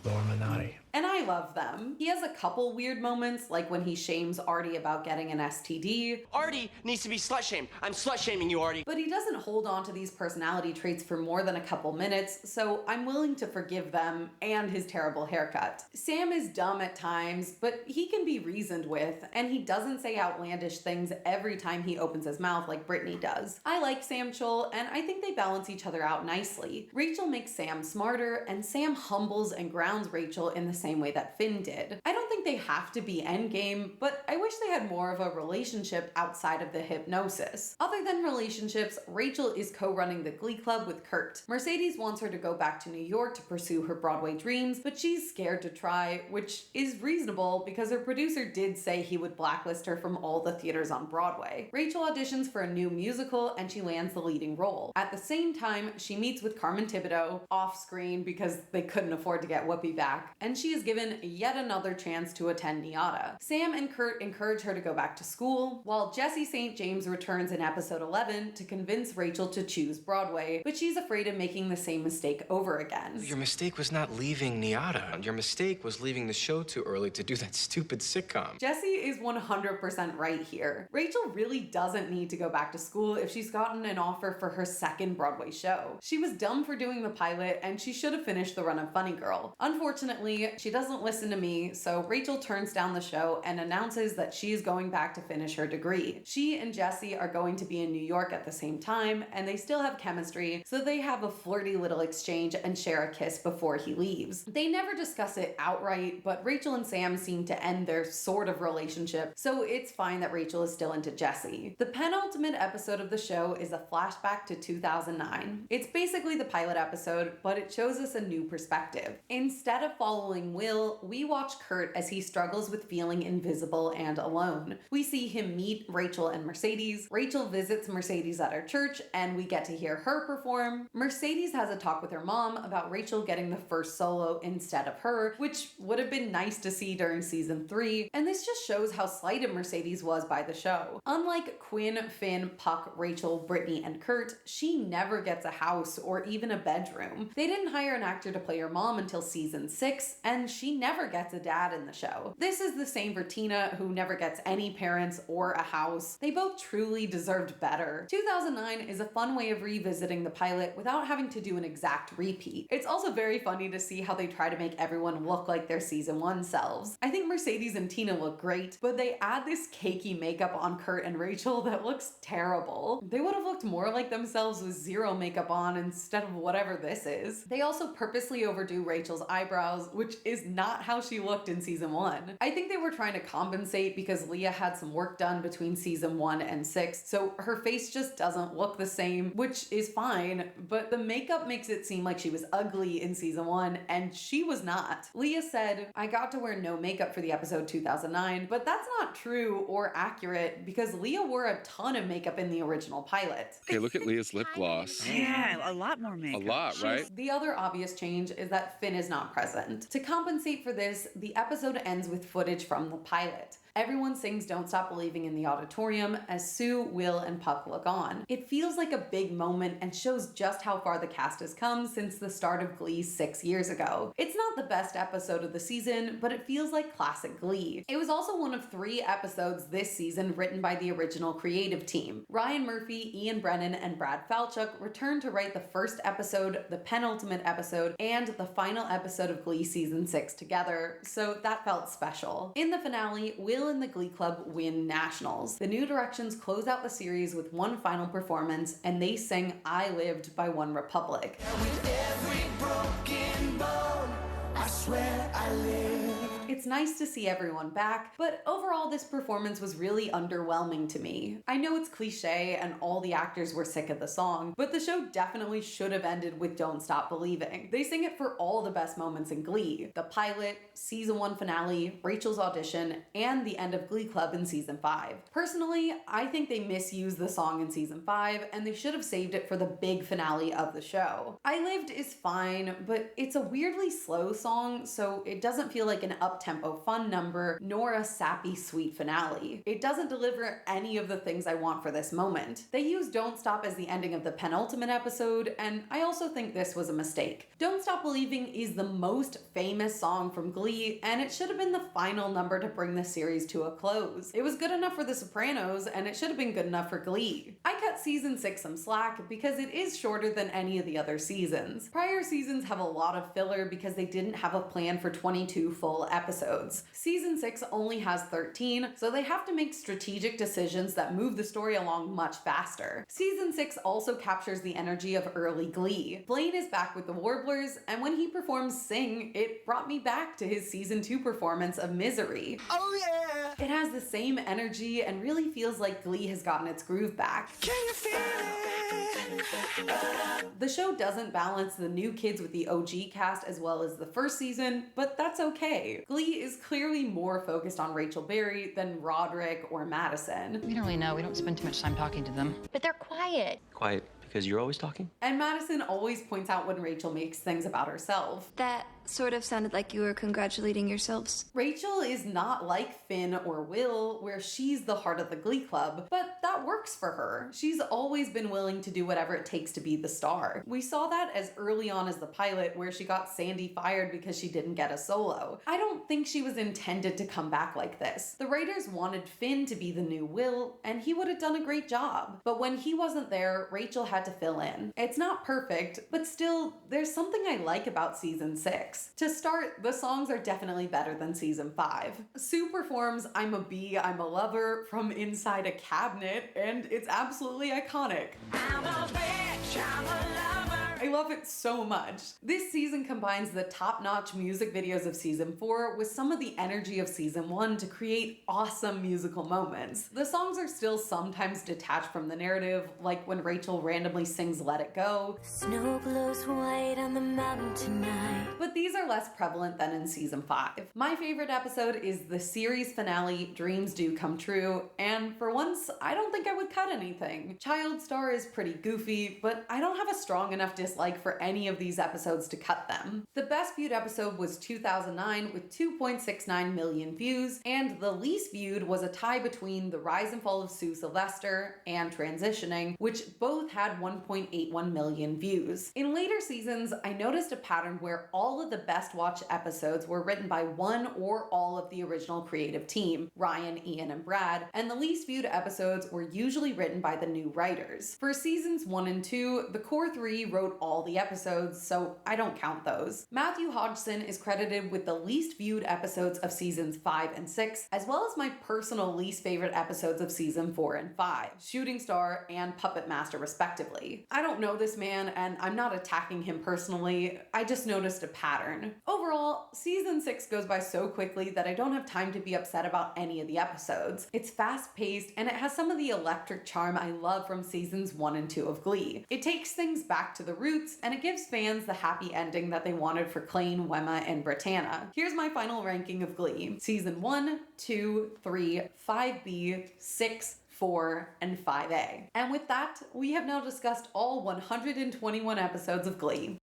Illuminati. And I love them. He has a couple weird moments, like when he shames Artie about getting an STD. Artie needs to be slut-shamed. I'm slut-shaming you, Artie. But he doesn't hold on to these personality traits for more than a couple minutes, so I'm willing to forgive them and his terrible haircut. Sam is dumb at times, but he can be reasoned with, and he doesn't say outlandish things every time he opens his mouth like Brittany does. I like Sam Chol, and I think they balance each other out nicely. Rachel makes Sam smarter, and Sam humbles and grounds Rachel in the same way that Finn did. I don't think they have to be endgame, but I wish they had more of a relationship outside of the hypnosis. Other than relationships, Rachel is co-running the Glee Club with Kurt. Mercedes wants her to go back to New York to pursue her Broadway dreams, but she's scared to try, which is reasonable because her producer did say he would blacklist her from all the theaters on Broadway. Rachel auditions for a new musical and she lands the leading role. At the same time, she meets with Carmen Thibodeau off screen because they couldn't afford to get Whoopi back, and she is given yet another chance to attend NIADA. Sam and Kurt encourage her to go back to school, while Jesse St. James returns in episode 11 to convince Rachel to choose Broadway, but she's afraid of making the same mistake over again. Your mistake was not leaving NIADA. Your mistake was leaving the show too early to do that stupid sitcom. Jesse is 100% right here. Rachel really doesn't need to go back to school if she's gotten an offer for her second Broadway show. She was dumb for doing the pilot, and she should have finished the run of Funny Girl. Unfortunately, she doesn't listen to me, so Rachel turns down the show and announces that she is going back to finish her degree. She and Jesse are going to be in New York at the same time, and they still have chemistry, so they have a flirty little exchange and share a kiss before he leaves. They never discuss it outright, but Rachel and Sam seem to end their sort of relationship, so it's fine that Rachel is still into Jesse. The penultimate episode of the show is a flashback to 2009. It's basically the pilot episode, but it shows us a new perspective. Instead of following Will, we watch Kurt as he struggles with feeling invisible and alone. We see him meet Rachel and Mercedes. Rachel visits Mercedes at her church, and we get to hear her perform. Mercedes has a talk with her mom about Rachel getting the first solo instead of her, which would have been nice to see during season 3, and this just shows how slighted Mercedes was by the show. Unlike Quinn, Finn, Puck, Rachel, Brittany, and Kurt, she never gets a house or even a bedroom. They didn't hire an actor to play her mom until season 6, and she never gets a dad in the show. This is the same for Tina, who never gets any parents or a house. They both truly deserved better. 2009 is a fun way of revisiting the pilot without having to do an exact repeat. It's also very funny to see how they try to make everyone look like their season 1 selves. I think Mercedes and Tina look great, but they add this cakey makeup on Kurt and Rachel that looks terrible. They would have looked more like themselves with zero makeup on instead of whatever this is. They also purposely overdo Rachel's eyebrows, which is not how she looked in season 1. I think they were trying to compensate because Leah had some work done between season 1 and 6, so her face just doesn't look the same, which is fine, but the makeup makes it seem like she was ugly in season 1, and she was not. Leah said, "I got to wear no makeup for the episode 2009, but that's not true or accurate because Leah wore a ton of makeup in the original pilot." Okay, look at Leah's lip gloss. Yeah, a lot more makeup. A lot, right? The other obvious change is that Finn is not present. To compensate for this, the episode ends with footage from the pilot. Everyone sings Don't Stop Believing in the auditorium as Sue, Will, and Puck look on. It feels like a big moment and shows just how far the cast has come since the start of Glee 6 years ago. It's not the best episode of the season, but it feels like classic Glee. It was also one of 3 episodes this season written by the original creative team. Ryan Murphy, Ian Brennan, and Brad Falchuk returned to write the first episode, the penultimate episode, and the final episode of Glee season 6 together, so that felt special. In the finale, Will and the Glee Club win nationals. The New Directions close out the series with one final performance, and they sing I Lived by One Republic. With every broken bone, I swear I live. It's nice to see everyone back, but overall this performance was really underwhelming to me. I know it's cliche and all the actors were sick of the song, but the show definitely should have ended with Don't Stop Believing. They sing it for all the best moments in Glee. The pilot, season 1 finale, Rachel's audition, and the end of Glee Club in season 5. Personally, I think they misused the song in season 5 and they should have saved it for the big finale of the show. I Lived is fine, but it's a weirdly slow song, so it doesn't feel like an up-tempo fun number nor a sappy sweet finale. It doesn't deliver any of the things I want for this moment. They use Don't Stop as the ending of the penultimate episode, and I also think this was a mistake. Don't Stop Believing is the most famous song from Glee, and it should have been the final number to bring the series to a close. It was good enough for The Sopranos, and it should have been good enough for Glee. I cut season 6 some slack because it is shorter than any of the other seasons. Prior seasons have a lot of filler because they didn't have a plan for 22 full episodes. Season 6 only has 13, so they have to make strategic decisions that move the story along much faster. Season 6 also captures the energy of early Glee. Blaine is back with the Warblers, and when he performs Sing, it brought me back to his season 2 performance of Misery. Oh yeah! It has the same energy and really feels like Glee has gotten its groove back. Can you feel it? The show doesn't balance the new kids with the OG cast as well as the first season, but that's okay. Glee is clearly more focused on Rachel Berry than Roderick or Madison. We don't really know. We don't spend too much time talking to them. But they're quiet. Quiet because you're always talking? And Madison always points out when Rachel makes things about herself. That sort of sounded like you were congratulating yourselves. Rachel is not like Finn or Will, where she's the heart of the Glee Club, but that works for her. She's always been willing to do whatever it takes to be the star. We saw that as early on as the pilot, where she got Sandy fired because she didn't get a solo. I don't think she was intended to come back like this. The writers wanted Finn to be the new Will, and he would have done a great job. But when he wasn't there, Rachel had to fill in. It's not perfect, but still, there's something I like about season 6. To start, the songs are definitely better than season 5. Sue performs I'm a Bee, I'm a Lover from inside a cabinet, and it's absolutely iconic. I'm a bitch, I'm a lover. I love it so much. This season combines the top-notch music videos of season 4 with some of the energy of season 1 to create awesome musical moments. The songs are still sometimes detached from the narrative, like when Rachel randomly sings Let It Go. Snow glows white on the mountain tonight. But these are less prevalent than in season 5. My favorite episode is the series finale, Dreams Do Come True, and for once, I don't think I would cut anything. Child Star is pretty goofy, but I don't have a strong enough dislike for any of these episodes to cut them. The best viewed episode was 2009 with 2.69 million views, and the least viewed was a tie between The Rise and Fall of Sue Sylvester and Transitioning, which both had 1.81 million views. In later seasons, I noticed a pattern where all of the best watched episodes were written by one or all of the original creative team, Ryan, Ian, and Brad, and the least viewed episodes were usually written by the new writers. For seasons 1 and 2, the core 3 wrote all the episodes, so I don't count those. Matthew Hodgson is credited with the least viewed episodes of seasons 5 and 6, as well as my personal least favorite episodes of season 4 and 5, Shooting Star and Puppet Master respectively. I don't know this man, and I'm not attacking him personally, I just noticed a pattern. Overall, season 6 goes by so quickly that I don't have time to be upset about any of the episodes. It's fast-paced, and it has some of the electric charm I love from seasons 1 and 2 of Glee. It takes things back to the roots, and it gives fans the happy ending that they wanted for Klaine, Wemma, and Britannia. Here's my final ranking of Glee. Season 1, 2, 3, 5B, 6, 4, and 5A. And with that, we have now discussed all 121 episodes of Glee.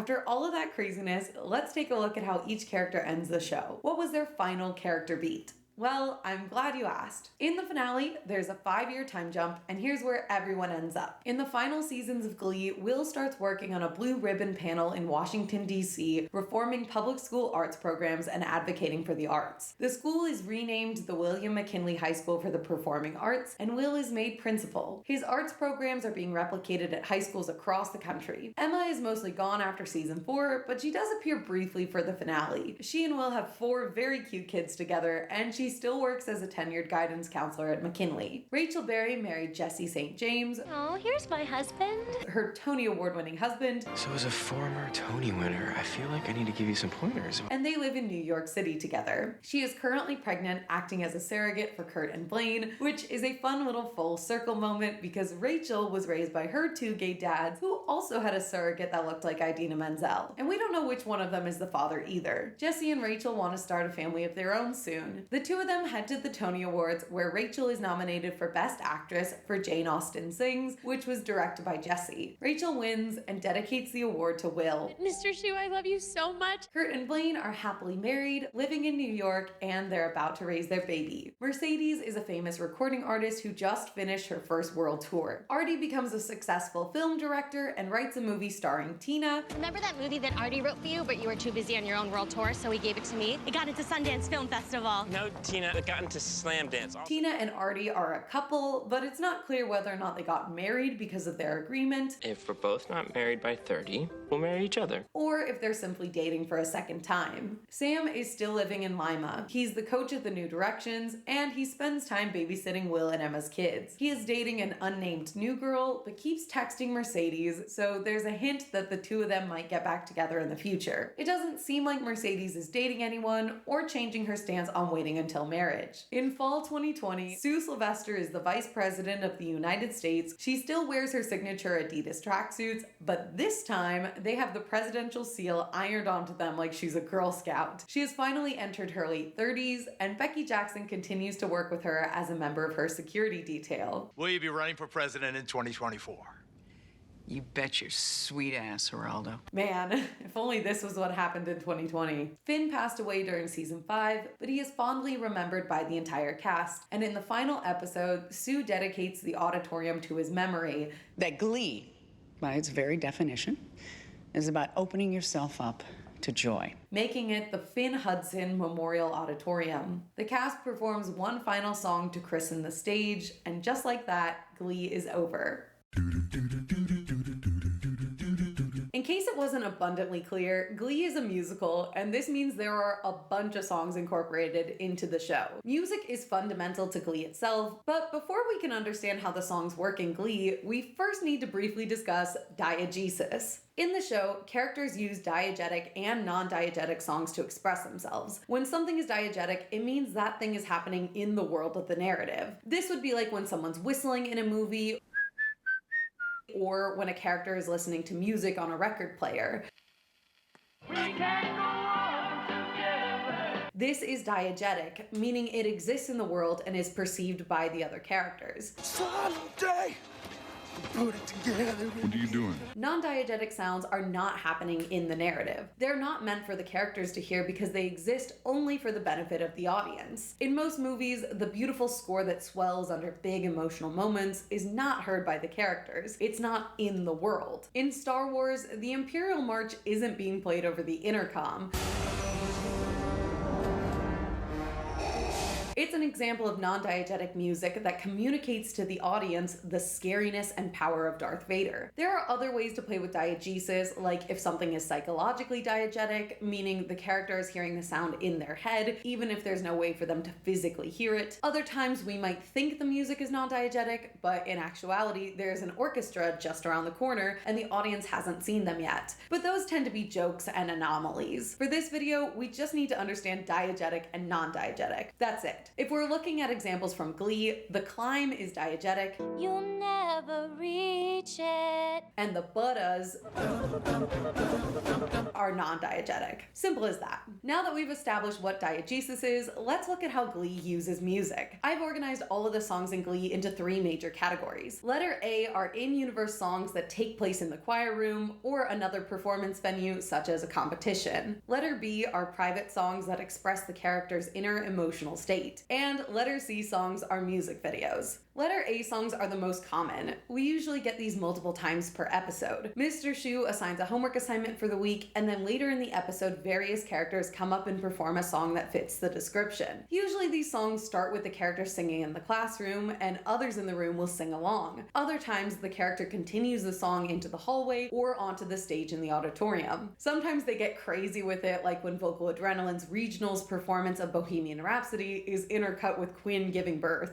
After all of that craziness, let's take a look at how each character ends the show. What was their final character beat? Well, I'm glad you asked. In the finale, there's a 5-year time jump, and here's where everyone ends up. In the final seasons of Glee, Will starts working on a blue ribbon panel in Washington, D.C., reforming public school arts programs and advocating for the arts. The school is renamed the William McKinley High School for the Performing Arts, and Will is made principal. His arts programs are being replicated at high schools across the country. Emma is mostly gone after season 4, but she does appear briefly for the finale. She and Will have 4 very cute kids together, and she still works as a tenured guidance counselor at McKinley. Rachel Berry married Jesse St. James. Oh, here's my husband. Her Tony Award-winning husband. So as a former Tony winner, I feel like I need to give you some pointers. And they live in New York City together. She is currently pregnant, acting as a surrogate for Kurt and Blaine, which is a fun little full circle moment because Rachel was raised by her 2 gay dads who also had a surrogate that looked like Idina Menzel. And we don't know which one of them is the father either. Jesse and Rachel want to start a family of their own soon. The 2 of them head to the Tony Awards, where Rachel is nominated for Best Actress for Jane Austen Sings, which was directed by Jesse. Rachel wins and dedicates the award to Will. Mr. Shu, I love you so much. Kurt and Blaine are happily married, living in New York, and they're about to raise their baby. Mercedes is a famous recording artist who just finished her first world tour. Artie becomes a successful film director and writes a movie starring Tina. Remember that movie that Artie wrote for you, but you were too busy on your own world tour, so he gave it to me? It got into Sundance Film Festival. No, Tina, it got into Slam Dance. Tina and Artie are a couple, but it's not clear whether or not they got married because of their agreement. If we're both not married by 30, we'll marry each other. Or if they're simply dating for a second time. Sam is still living in Lima. He's the coach at the New Directions, and he spends time babysitting Will and Emma's kids. He is dating an unnamed new girl, but keeps texting Mercedes, so there's a hint that the 2 of them might get back together in the future. It doesn't seem like Mercedes is dating anyone or changing her stance on waiting until marriage. In fall 2020, Sue Sylvester is the Vice President of the United States. She still wears her signature Adidas tracksuits, but this time they have the presidential seal ironed onto them like she's a Girl Scout. She has finally entered her late 30s, and Becky Jackson continues to work with her as a member of her security detail. Will you be running for president in 2024? You bet your sweet ass, Geraldo. Man, if only this was what happened in 2020. Finn passed away during season 5, but he is fondly remembered by the entire cast, and in the final episode, Sue dedicates the auditorium to his memory. That Glee, by its very definition, is about opening yourself up to joy, making it the Finn Hudson Memorial Auditorium. The cast performs one final song to christen the stage, and just like that, Glee is over. In case it wasn't abundantly clear, Glee is a musical, and this means there are a bunch of songs incorporated into the show. Music is fundamental to Glee itself, but before we can understand how the songs work in Glee, we first need to briefly discuss diegesis. In the show, characters use diegetic and non-diegetic songs to express themselves. When something is diegetic, it means that thing is happening in the world of the narrative. This would be like when someone's whistling in a movie, or when a character is listening to music on a record player. This is diegetic, meaning it exists in the world and is perceived by the other characters. Someday, put it together. What are you doing? Non-diegetic sounds are not happening in the narrative. They're not meant for the characters to hear because they exist only for the benefit of the audience. In most movies, the beautiful score that swells under big emotional moments is not heard by the characters. It's not in the world. In Star Wars, the Imperial March isn't being played over the intercom. It's an example of non-diegetic music that communicates to the audience the scariness and power of Darth Vader. There are other ways to play with diegesis, like if something is psychologically diegetic, meaning the character is hearing the sound in their head, even if there's no way for them to physically hear it. Other times we might think the music is non-diegetic, but in actuality, there's an orchestra just around the corner and the audience hasn't seen them yet. But those tend to be jokes and anomalies. For this video, we just need to understand diegetic and non-diegetic. That's it. If we're looking at examples from Glee, the climb is diegetic. You'll never reach it. And the butters are non-diegetic. Simple as that. Now that we've established what diegesis is, let's look at how Glee uses music. I've organized all of the songs in Glee into 3 major categories. Letter A are in-universe songs that take place in the choir room or another performance venue, such as a competition. Letter B are private songs that express the character's inner emotional state. And letter C songs are music videos. Letter A songs are the most common. We usually get these multiple times per episode. Mr. Shu assigns a homework assignment for the week, and then later in the episode, various characters come up and perform a song that fits the description. Usually these songs start with the character singing in the classroom, and others in the room will sing along. Other times, the character continues the song into the hallway or onto the stage in the auditorium. Sometimes they get crazy with it, like when Vocal Adrenaline's regionals performance of Bohemian Rhapsody is intercut with Quinn giving birth.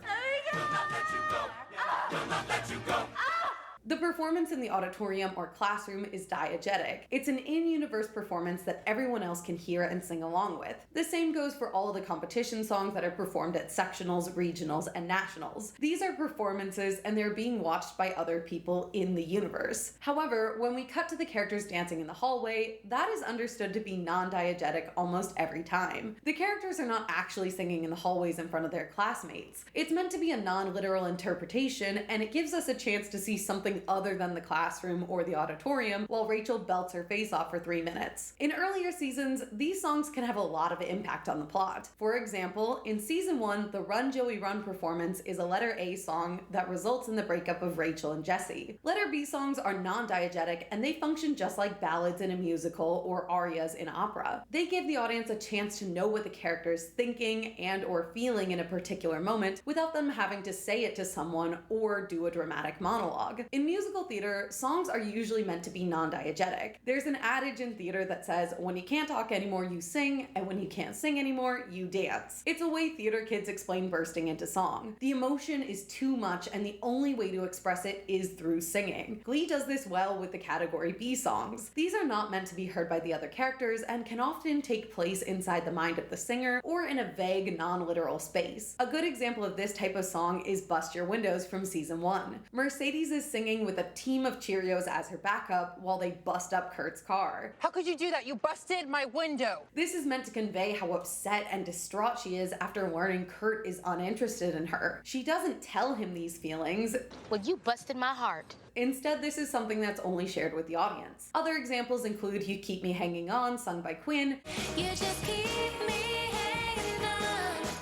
The performance in the auditorium or classroom is diegetic. It's an in-universe performance that everyone else can hear and sing along with. The same goes for all of the competition songs that are performed at sectionals, regionals, and nationals. These are performances and they're being watched by other people in the universe. However, when we cut to the characters dancing in the hallway, that is understood to be non-diegetic almost every time. The characters are not actually singing in the hallways in front of their classmates. It's meant to be a non-literal interpretation, and it gives us a chance to see something other than the classroom or the auditorium while Rachel belts her face off for 3 minutes. In earlier seasons, these songs can have a lot of impact on the plot. For example, in season 1, the Run Joey Run performance is a letter A song that results in the breakup of Rachel and Jesse. Letter B songs are non-diegetic and they function just like ballads in a musical or arias in opera. They give the audience a chance to know what the character is thinking and or feeling in a particular moment without them having to say it to someone or do a dramatic monologue. In musical theater, songs are usually meant to be non-diegetic. There's an adage in theater that says, when you can't talk anymore, you sing, and when you can't sing anymore, you dance. It's a way theater kids explain bursting into song. The emotion is too much, and the only way to express it is through singing. Glee does this well with the category B songs. These are not meant to be heard by the other characters and can often take place inside the mind of the singer or in a vague, non-literal space. A good example of this type of song is Bust Your Windows from season 1. Mercedes is singing with a team of Cheerios as her backup while they bust up Kurt's car. How could you do that? You busted my window. This is meant to convey how upset and distraught she is after learning Kurt is uninterested in her. She doesn't tell him these feelings. Well, you busted my heart. Instead, this is something that's only shared with the audience. Other examples include You Keep Me Hanging On, sung by Quinn. You just keep me hanging on.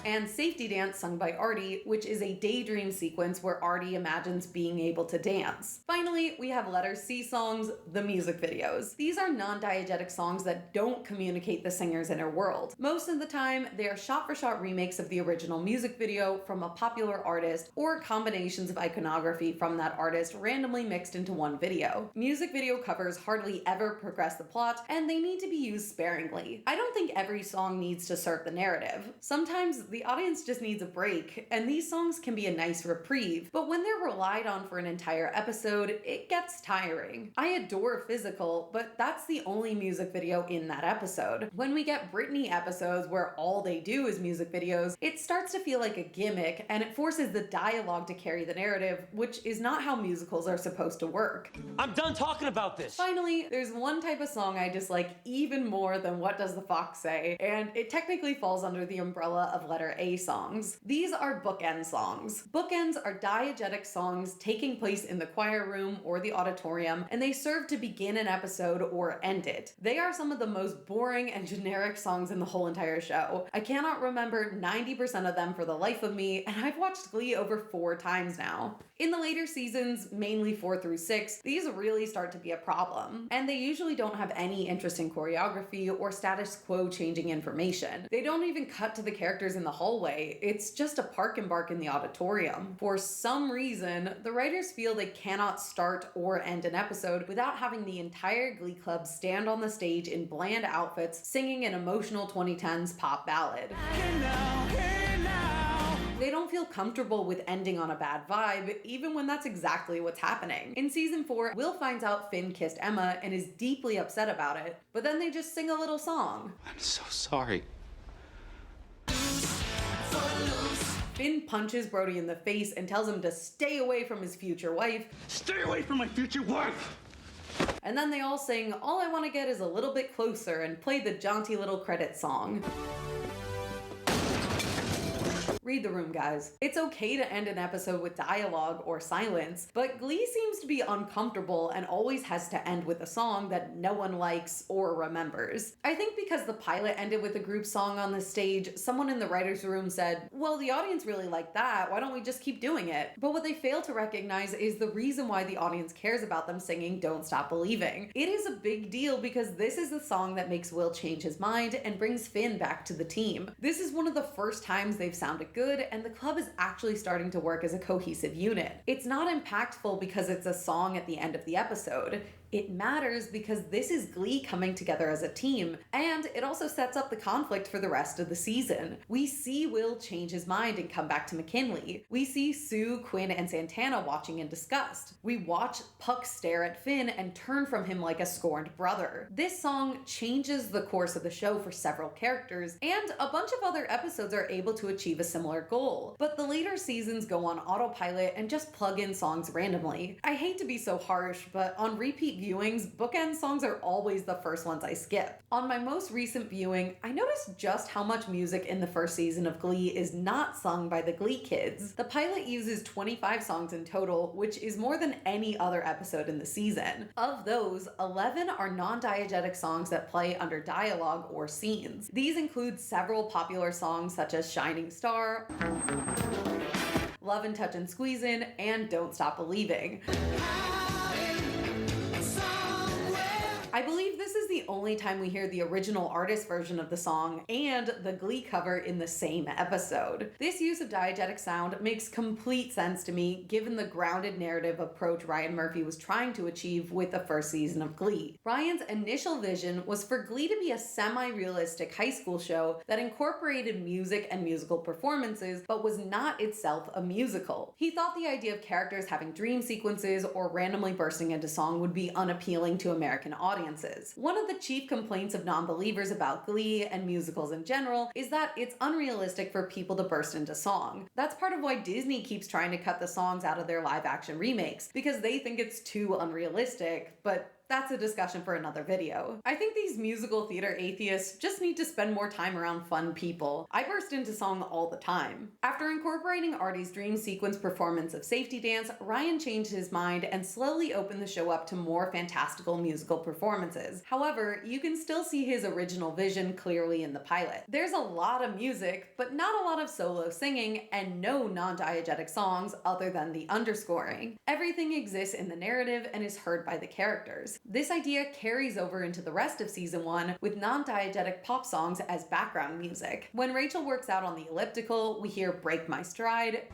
And Safety Dance, sung by Artie, which is a daydream sequence where Artie imagines being able to dance. Finally, we have letter C songs, the music videos. These are non-diegetic songs that don't communicate the singer's inner world. Most of the time, they are shot-for-shot remakes of the original music video from a popular artist or combinations of iconography from that artist randomly mixed into one video. Music video covers hardly ever progress the plot, and they need to be used sparingly. I don't think every song needs to serve the narrative. Sometimes the audience just needs a break, and these songs can be a nice reprieve, but when they're relied on for an entire episode, it gets tiring. I adore Physical, but that's the only music video in that episode. When we get Britney episodes where all they do is music videos, it starts to feel like a gimmick, and it forces the dialogue to carry the narrative, which is not how musicals are supposed to work. I'm done talking about this. Finally, there's one type of song I dislike even more than What Does the Fox Say, and it technically falls under the umbrella of letter A songs. These are bookend songs. Bookends are diegetic songs taking place in the choir room or the auditorium, and they serve to begin an episode or end it. They are some of the most boring and generic songs in the whole entire show. I cannot remember 90% of them for the life of me, and I've watched Glee over 4 times now. In the later seasons, mainly 4 through 6, these really start to be a problem, and they usually don't have any interesting choreography or status quo changing information. They don't even cut to the characters in the hallway. It's just a park and bark in the auditorium. For some reason, the writers feel they cannot start or end an episode without having the entire Glee Club stand on the stage in bland outfits singing an emotional 2010s pop ballad. They don't feel comfortable with ending on a bad vibe, even when that's exactly what's happening. In season 4, Will finds out Finn kissed Emma and is deeply upset about it, but then they just sing a little song. I'm so sorry. Footloose. Finn punches Brody in the face and tells him to stay away from his future wife. Stay away from my future wife! And then they all sing All I Want to Get Is a Little Bit Closer and play the jaunty little credit song. Read the room, guys. It's okay to end an episode with dialogue or silence, but Glee seems to be uncomfortable and always has to end with a song that no one likes or remembers. I think because the pilot ended with a group song on the stage, someone in the writer's room said, well, the audience really liked that, why don't we just keep doing it? But what they fail to recognize is the reason why the audience cares about them singing Don't Stop Believing. It is a big deal because this is the song that makes Will change his mind and brings Finn back to the team. This is one of the first times they've sounded good, and the club is actually starting to work as a cohesive unit. It's not impactful because it's a song at the end of the episode. It matters because this is Glee coming together as a team, and it also sets up the conflict for the rest of the season. We see Will change his mind and come back to McKinley. We see Sue, Quinn, and Santana watching in disgust. We watch Puck stare at Finn and turn from him like a scorned brother. This song changes the course of the show for several characters, and a bunch of other episodes are able to achieve a similar goal. But the later seasons go on autopilot and just plug in songs randomly. I hate to be so harsh, but on repeat viewings, bookend songs are always the first ones I skip. On my most recent viewing, I noticed just how much music in the first season of Glee is not sung by the Glee kids. The pilot uses 25 songs in total, which is more than any other episode in the season. Of those, 11 are non-diegetic songs that play under dialogue or scenes. These include several popular songs such as Shining Star, Love and Touch and Squeezin', and Don't Stop Believing. I believe this is the only time we hear the original artist version of the song and the Glee cover in the same episode. This use of diegetic sound makes complete sense to me given the grounded narrative approach Ryan Murphy was trying to achieve with the first season of Glee. Ryan's initial vision was for Glee to be a semi-realistic high school show that incorporated music and musical performances but was not itself a musical. He thought the idea of characters having dream sequences or randomly bursting into song would be unappealing to American audiences. One of the chief complaints of non-believers about Glee and musicals in general is that it's unrealistic for people to burst into song. That's part of why Disney keeps trying to cut the songs out of their live-action remakes, because they think it's too unrealistic, but that's a discussion for another video. I think these musical theater atheists just need to spend more time around fun people. I burst into song all the time. After incorporating Artie's dream sequence performance of Safety Dance, Ryan changed his mind and slowly opened the show up to more fantastical musical performances. However, you can still see his original vision clearly in the pilot. There's a lot of music, but not a lot of solo singing, and no non-diegetic songs other than the underscoring. Everything exists in the narrative and is heard by the characters. This idea carries over into the rest of season 1 with non-diegetic pop songs as background music. When Rachel works out on the elliptical, we hear Break My Stride.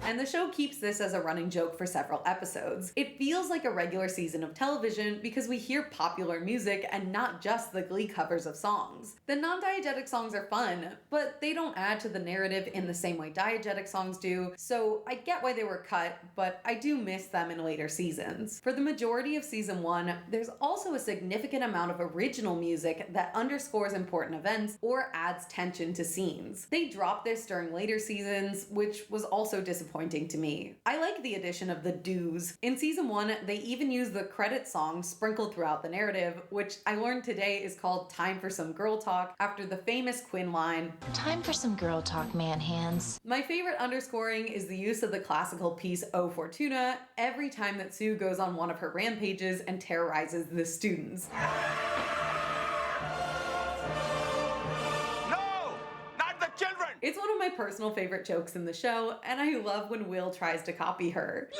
And the show keeps this as a running joke for several episodes. It feels like a regular season of television because we hear popular music and not just the Glee covers of songs. The non-diegetic songs are fun, but they don't add to the narrative in the same way diegetic songs do, so I get why they were cut, but I do miss them in later seasons. For the majority of season 1, there's also a significant amount of original music that underscores important events or adds tension to scenes. They dropped this during later seasons, which was also disappointing to me. I like the addition of the do's. In season 1, they even use the credit song sprinkled throughout the narrative, which I learned today is called Time for Some Girl Talk after the famous Quinn line, "Time for some girl talk, man hands." My favorite underscoring is the use of the classical piece O Fortuna every time that Sue goes on one of her rampages and terrorizes the students. It's one of my personal favorite jokes in the show, and I love when Will tries to copy her.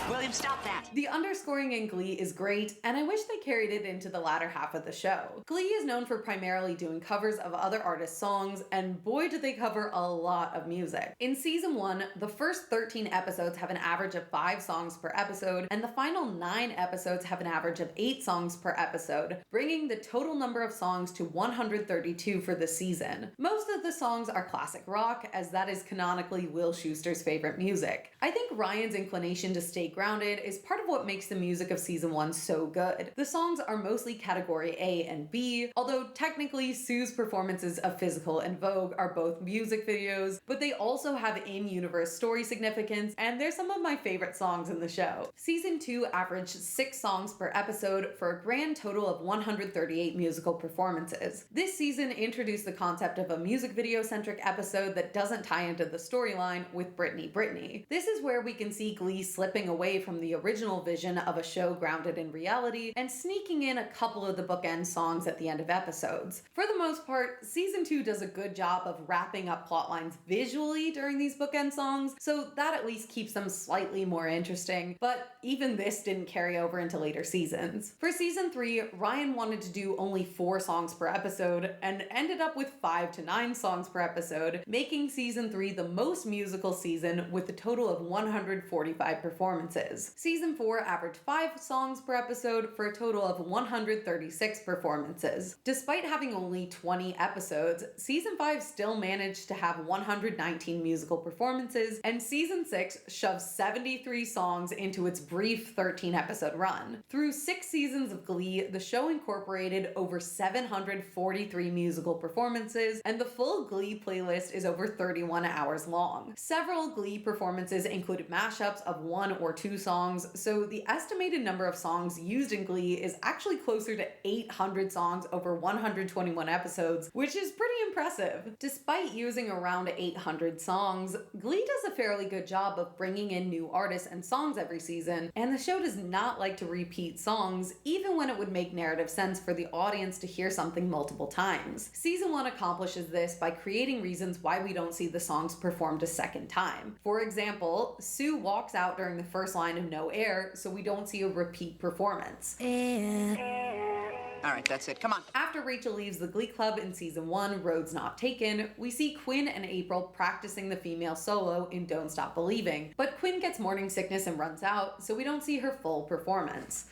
William, stop that. The underscoring in Glee is great, and I wish they carried it into the latter half of the show. Glee is known for primarily doing covers of other artists' songs, and boy do they cover a lot of music. In season 1, the first 13 episodes have an average of 5 songs per episode, and the final 9 episodes have an average of 8 songs per episode, bringing the total number of songs to 132 for the season. Most of the songs are classic rock, as that is canonically Will Schuester's favorite music. I think Ryan's inclination to stay grounded is part of what makes the music of season 1 so good. The songs are mostly category A and B, although technically Sue's performances of Physical and Vogue are both music videos, but they also have in-universe story significance, and they're some of my favorite songs in the show. Season 2 averaged 6 songs per episode for a grand total of 138 musical performances. This season introduced the concept of a music video-centric episode that doesn't tie into the storyline with Britney. This is where we can see Glee slipping away from the original vision of a show grounded in reality and sneaking in a couple of the bookend songs at the end of episodes. For the most part, season 2 does a good job of wrapping up plot lines visually during these bookend songs, so that at least keeps them slightly more interesting, but even this didn't carry over into later seasons. For season 3, Ryan wanted to do only 4 songs per episode and ended up with 5 to 9 songs per episode, making season 3 the most musical season with a total of 145 performances. Season 4 averaged 5 songs per episode for a total of 136 performances. Despite having only 20 episodes, season 5 still managed to have 119 musical performances, and season 6 shoved 73 songs into its brief 13-episode run. Through 6 seasons of Glee, the show incorporated over 743 musical performances, and the full Glee playlist is over 31 hours long. Several Glee performances included mashups of 1 or 2 songs, so the estimated number of songs used in Glee is actually closer to 800 songs over 121 episodes, which is pretty impressive. Despite using around 800 songs, Glee does a fairly good job of bringing in new artists and songs every season, and the show does not like to repeat songs, even when it would make narrative sense for the audience to hear something multiple times. Season 1 accomplishes this by creating reasons why we don't see the songs performed a second time. For example, Sue walks out during the first line of No Air, so we don't see a repeat performance. All right, that's it. Come on. After Rachel leaves the Glee Club in season 1, Roads Not Taken, we see Quinn and April practicing the female solo in Don't Stop Believing, but Quinn gets morning sickness and runs out, so we don't see her full performance.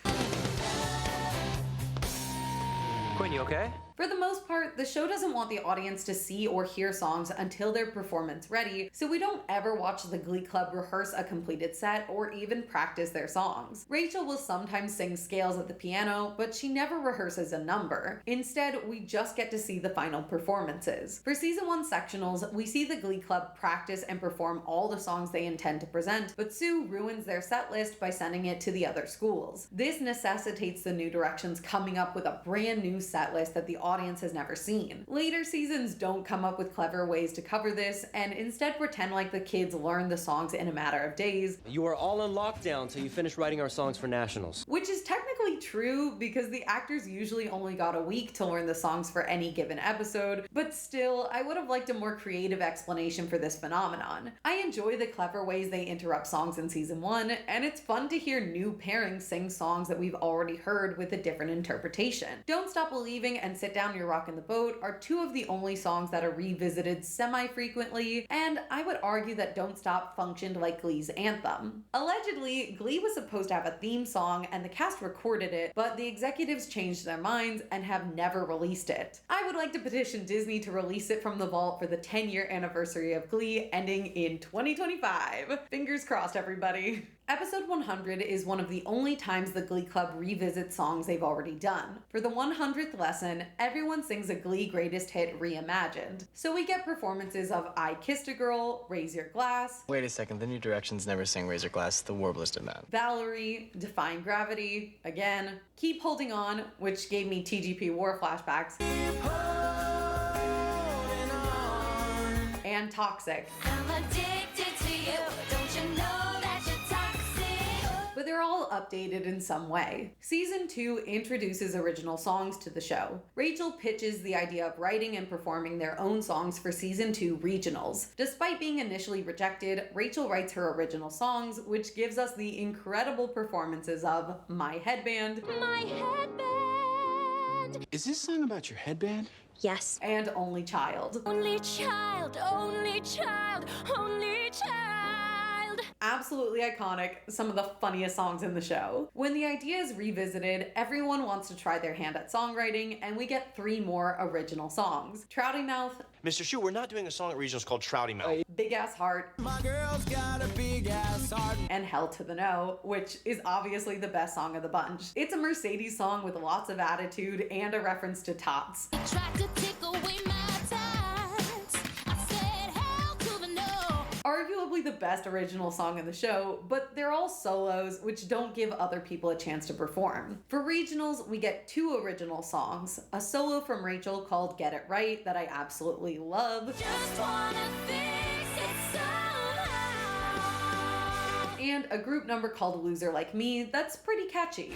Quinn, you okay? For the most part, the show doesn't want the audience to see or hear songs until they're performance ready, so we don't ever watch the Glee Club rehearse a completed set or even practice their songs. Rachel will sometimes sing scales at the piano, but she never rehearses a number. Instead, we just get to see the final performances. For season 1 sectionals, we see the Glee Club practice and perform all the songs they intend to present, but Sue ruins their set list by sending it to the other schools. This necessitates the New Directions coming up with a brand new set list that the audience has never seen. Later seasons don't come up with clever ways to cover this and instead pretend like the kids learn the songs in a matter of days. You were all in lockdown till you finished writing our songs for nationals. Which is technically true because the actors usually only got a week to learn the songs for any given episode, but still, I would have liked a more creative explanation for this phenomenon. I enjoy the clever ways they interrupt songs in season 1, and it's fun to hear new pairings sing songs that we've already heard with a different interpretation. Don't Stop Believing and Sit Down, You're Rockin' the Boat are 2 of the only songs that are revisited semi-frequently, and I would argue that Don't Stop functioned like Glee's anthem. Allegedly, Glee was supposed to have a theme song and the cast recorded it, but the executives changed their minds and have never released it. I would like to petition Disney to release it from the vault for the 10-year anniversary of Glee ending in 2025. Fingers crossed, everybody. Episode 100 is one of the only times the Glee Club revisits songs they've already done. For the 100th lesson, everyone sings a Glee greatest hit reimagined. So we get performances of I Kissed a Girl, Raise Your Glass. Wait a second, the New Directions never sang Raise Your Glass. The Warblers did that. Valerie, Defying Gravity, again. Keep Holding On, which gave me TGP War flashbacks. And Toxic. I'm addicted to you, don't you know that you're toxic? But they're all updated in some way. Season 2 introduces original songs to the show. Rachel pitches the idea of writing and performing their own songs for Season 2 regionals. Despite being initially rejected, Rachel writes her original songs, which gives us the incredible performances of My Headband. My headband. Is this song about your headband? Yes. And Only Child. Only child, only child, only child. absolutely iconic, some of the funniest songs in the show. When the idea is revisited, everyone wants to try their hand at songwriting, and we get 3 more original songs. Trouty Mouth, Mr. Shu, we're not doing a song at regionals called Trouty Mouth. Big Ass Heart, My girl's got a big ass heart. and Hell to the No, which is obviously the best song of the bunch. It's a Mercedes song with lots of attitude and a reference to tots. Tried to take away my ties. I said hell to the no. Arguably the best original song in the show, but they're all solos, which don't give other people a chance to perform. For regionals, we get 2 original songs, a solo from Rachel called Get It Right that I absolutely love, Just wanna fix it somehow. and a group number called Loser Like Me that's pretty catchy.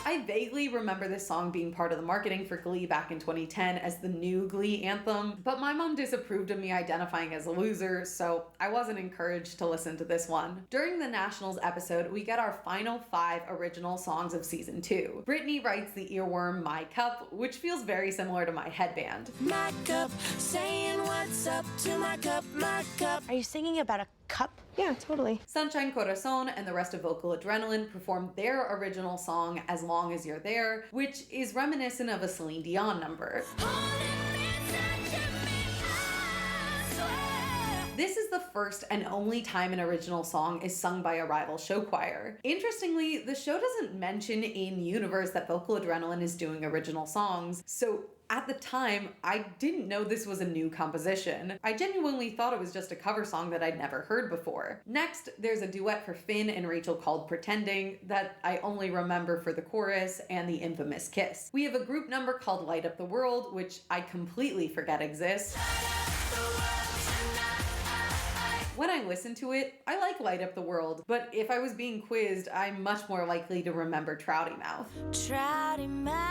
I vaguely remember this song being part of the marketing for Glee back in 2010 as the new Glee anthem, but my mom disapproved of me identifying as a loser, so I wasn't encouraged to listen to this one. During the Nationals episode, we get our final 5 original songs of season 2. Brittany writes the earworm My Cup, which feels very similar to My Headband. My cup, saying what's up to my cup, my cup. Are you singing about a cup? Yeah, totally. Sunshine Corazon and the rest of Vocal Adrenaline performed their original song As Long As You're There, which is reminiscent of a Celine Dion number. This is the first and only time an original song is sung by a rival show choir. Interestingly, the show doesn't mention in universe that Vocal Adrenaline is doing original songs, so at the time, I didn't know this was a new composition. I genuinely thought it was just a cover song that I'd never heard before. Next, there's a duet for Finn and Rachel called Pretending that I only remember for the chorus and the infamous kiss. We have a group number called Light Up the World, which I completely forget exists. When I listen to it, I like Light Up the World, but if I was being quizzed, I'm much more likely to remember Trouty Mouth. Trouty mouth.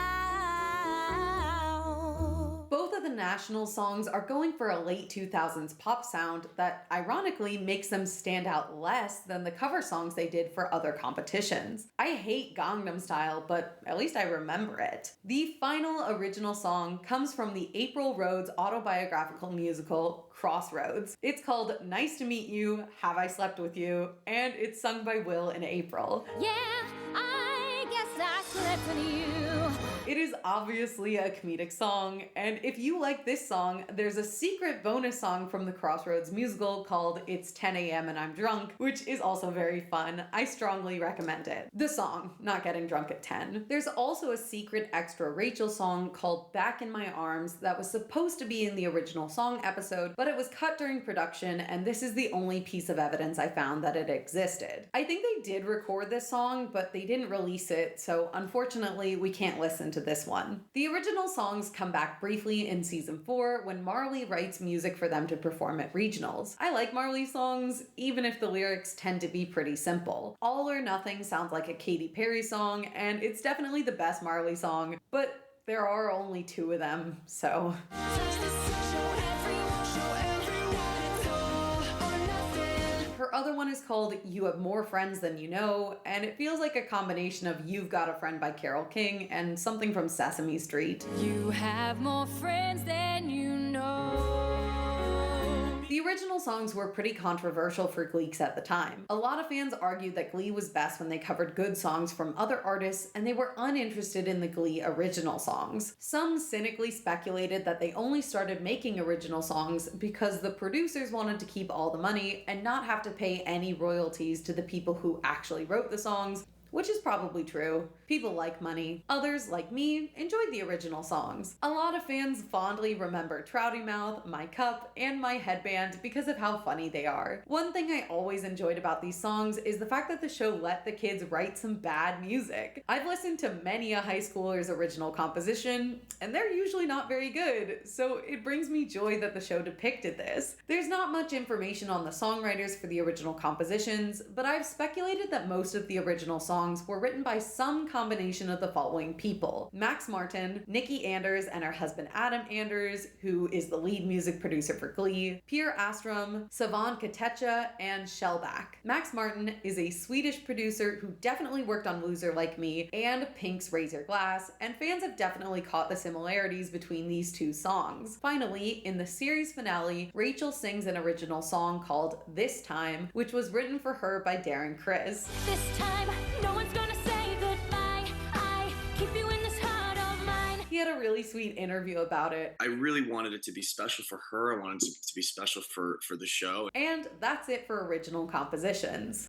Both of the national songs are going for a late 2000s pop sound that ironically makes them stand out less than the cover songs they did for other competitions. I hate Gangnam Style, but at least I remember it. The final original song comes from the April Rhodes autobiographical musical Crossroads. It's called Nice to Meet You, Have I Slept With You, and it's sung by Will and April. Yeah, I guess I slept with you. It is obviously a comedic song, and if you like this song, there's a secret bonus song from the Crossroads musical called It's 10 a.m. and I'm Drunk, which is also very fun. I strongly recommend it. The song, not getting drunk at 10. There's also a secret extra Rachel song called Back in My Arms that was supposed to be in the original song episode, but it was cut during production, and this is the only piece of evidence I found that it existed. I think they did record this song, but they didn't release it, so unfortunately we can't listen to this one. The original songs come back briefly in season 4 when Marley writes music for them to perform at regionals. I like Marley songs, even if the lyrics tend to be pretty simple. All or Nothing sounds like a Katy Perry song, and it's definitely the best Marley song, but there are only 2 of them, so... Her other one is called You Have More Friends Than You Know, and it feels like a combination of You've Got a Friend by Carole King and something from Sesame Street. You have more friends than you know. The original songs were pretty controversial for Gleeks at the time. A lot of fans argued that Glee was best when they covered good songs from other artists, and they were uninterested in the Glee original songs. Some cynically speculated that they only started making original songs because the producers wanted to keep all the money and not have to pay any royalties to the people who actually wrote the songs, which is probably true. People like money. Others, like me, enjoyed the original songs. A lot of fans fondly remember Trouty Mouth, My Cup, and My Headband because of how funny they are. One thing I always enjoyed about these songs is the fact that the show let the kids write some bad music. I've listened to many a high schooler's original composition, and they're usually not very good, so it brings me joy that the show depicted this. There's not much information on the songwriters for the original compositions, but I've speculated that most of the original songs songs were written by some combination of the following people: Max Martin, Nikki Anders and her husband Adam Anders, who is the lead music producer for Glee, Pierre Astrom, Savan Katecha, and Shellback. Max Martin is a Swedish producer who definitely worked on Loser Like Me and Pink's Raise Your Glass, and fans have definitely caught the similarities between these two songs. Finally, in the series finale, Rachel sings an original song called This Time, which was written for her by Darren Criss. This time, no one's gonna say goodbye. I keep you in this heart of mine. He had a really sweet interview about it. I really wanted it to be special for her. I wanted it to be special for the show. And that's it for original compositions.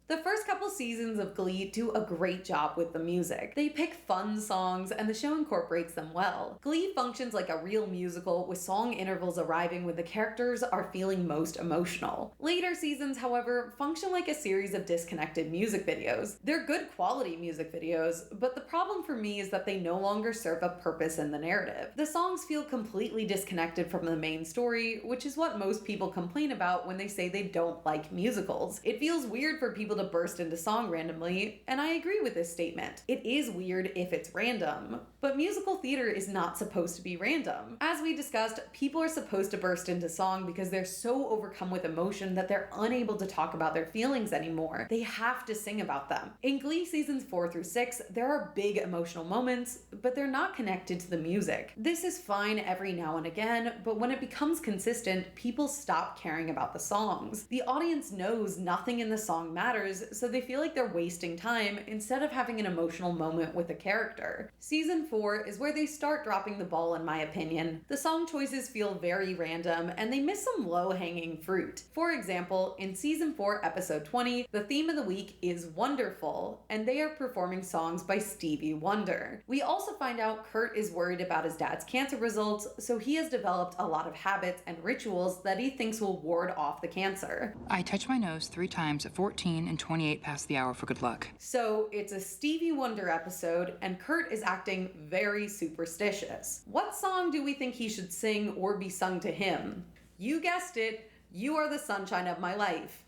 The first couple seasons of Glee do a great job with the music. They pick fun songs, and the show incorporates them well. Glee functions like a real musical, with song intervals arriving when the characters are feeling most emotional. Later seasons, however, function like a series of disconnected music videos. They're good quality music videos, but the problem for me is that they no longer serve a purpose in the narrative. The songs feel completely disconnected from the main story, which is what most people complain about when they say they don't like musicals. It feels weird for people to burst into song randomly, and I agree with this statement. It is weird if it's random, but musical theater is not supposed to be random. As we discussed, people are supposed to burst into song because they're so overcome with emotion that they're unable to talk about their feelings anymore. They have to sing about them. In Glee seasons 4 through 6, there are big emotional moments, but they're not connected to the music. This is fine every now and again, but when it becomes consistent, people stop caring about the songs. The audience knows nothing in the song matters, so they feel like they're wasting time instead of having an emotional moment with a character. Season 4 is where they start dropping the ball, in my opinion. The song choices feel very random, and they miss some low-hanging fruit. For example, in Season 4, Episode 20, the theme of the week is Wonderful, and they are performing songs by Stevie Wonder. We also find out Kurt is worried about his dad's cancer results, so he has developed a lot of habits and rituals that he thinks will ward off the cancer. I touch my nose 3 times at 14 and 28 past the hour for good luck. So it's a Stevie Wonder episode, and Kurt is acting very superstitious. What song do we think he should sing or be sung to him? You guessed it, You Are the Sunshine of My Life.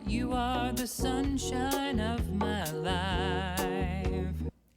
You are the sunshine of my life.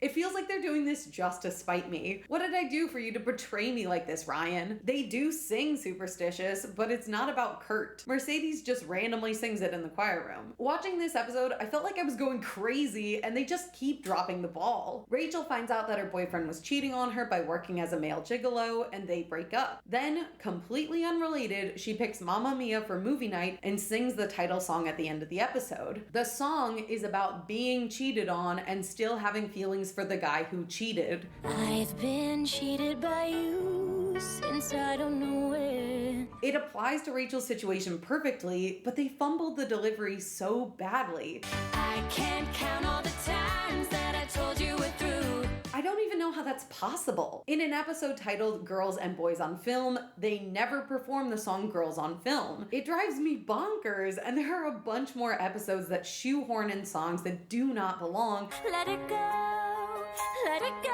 It feels like they're doing this just to spite me. What did I do for you to betray me like this, Ryan? They do sing Superstitious, but it's not about Kurt. Mercedes just randomly sings it in the choir room. Watching this episode, I felt like I was going crazy, and they just keep dropping the ball. Rachel finds out that her boyfriend was cheating on her by working as a male gigolo, and they break up. Then, completely unrelated, she picks Mamma Mia for movie night and sings the title song at the end of the episode. The song is about being cheated on and still having feelings for the guy who cheated. I've been cheated by you since I don't know when. It applies to Rachel's situation perfectly, but they fumbled the delivery so badly. I can't count all the times that I told you we're through. I don't even know how that's possible. In an episode titled Girls and Boys on Film, they never perform the song Girls on Film. It drives me bonkers, and there are a bunch more episodes that shoehorn in songs that do not belong. Let it go. Let it go.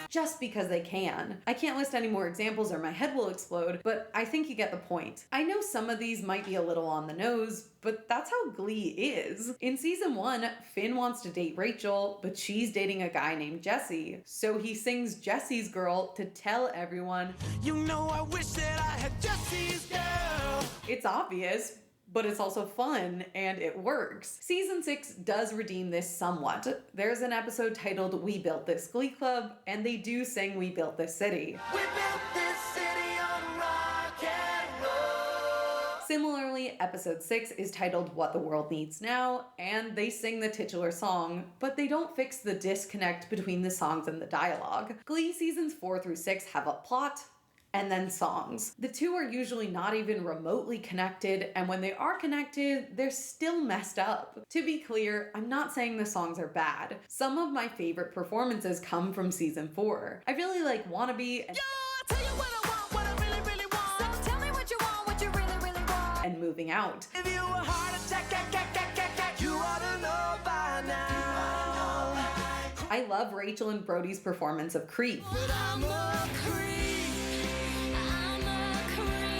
Just because they can. I can't list any more examples or my head will explode, but I think you get the point. I know some of these might be a little on the nose, but that's how Glee is. In season 1, Finn wants to date Rachel, but she's dating a guy named Jesse. So he sings Jesse's Girl to tell everyone, You know I wish that I had Jesse's girl. It's obvious, but it's also fun, and it works. Season 6 does redeem this somewhat. There's an episode titled We Built This Glee Club, and they do sing We Built This City. We built this city on rock and roll. Similarly, episode 6 is titled What the World Needs Now, and they sing the titular song, but they don't fix the disconnect between the songs and the dialogue. Glee seasons 4 through 6 have a plot, and then songs. The two are usually not even remotely connected, and when they are connected, they're still messed up. To be clear, I'm not saying the songs are bad. Some of my favorite performances come from season 4. I really like Wannabe and and Moving Out. If you a heart attack, you ought to know by now. I love Rachel and Brody's performance of Creep. But I'm a creep. I'm a creep.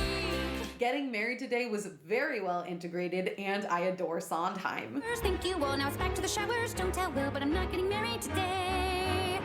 Getting Married Today was very well integrated, and I adore Sondheim. Thank you. Well, now it's back to the showers. Don't tell Will, but I'm not getting married today.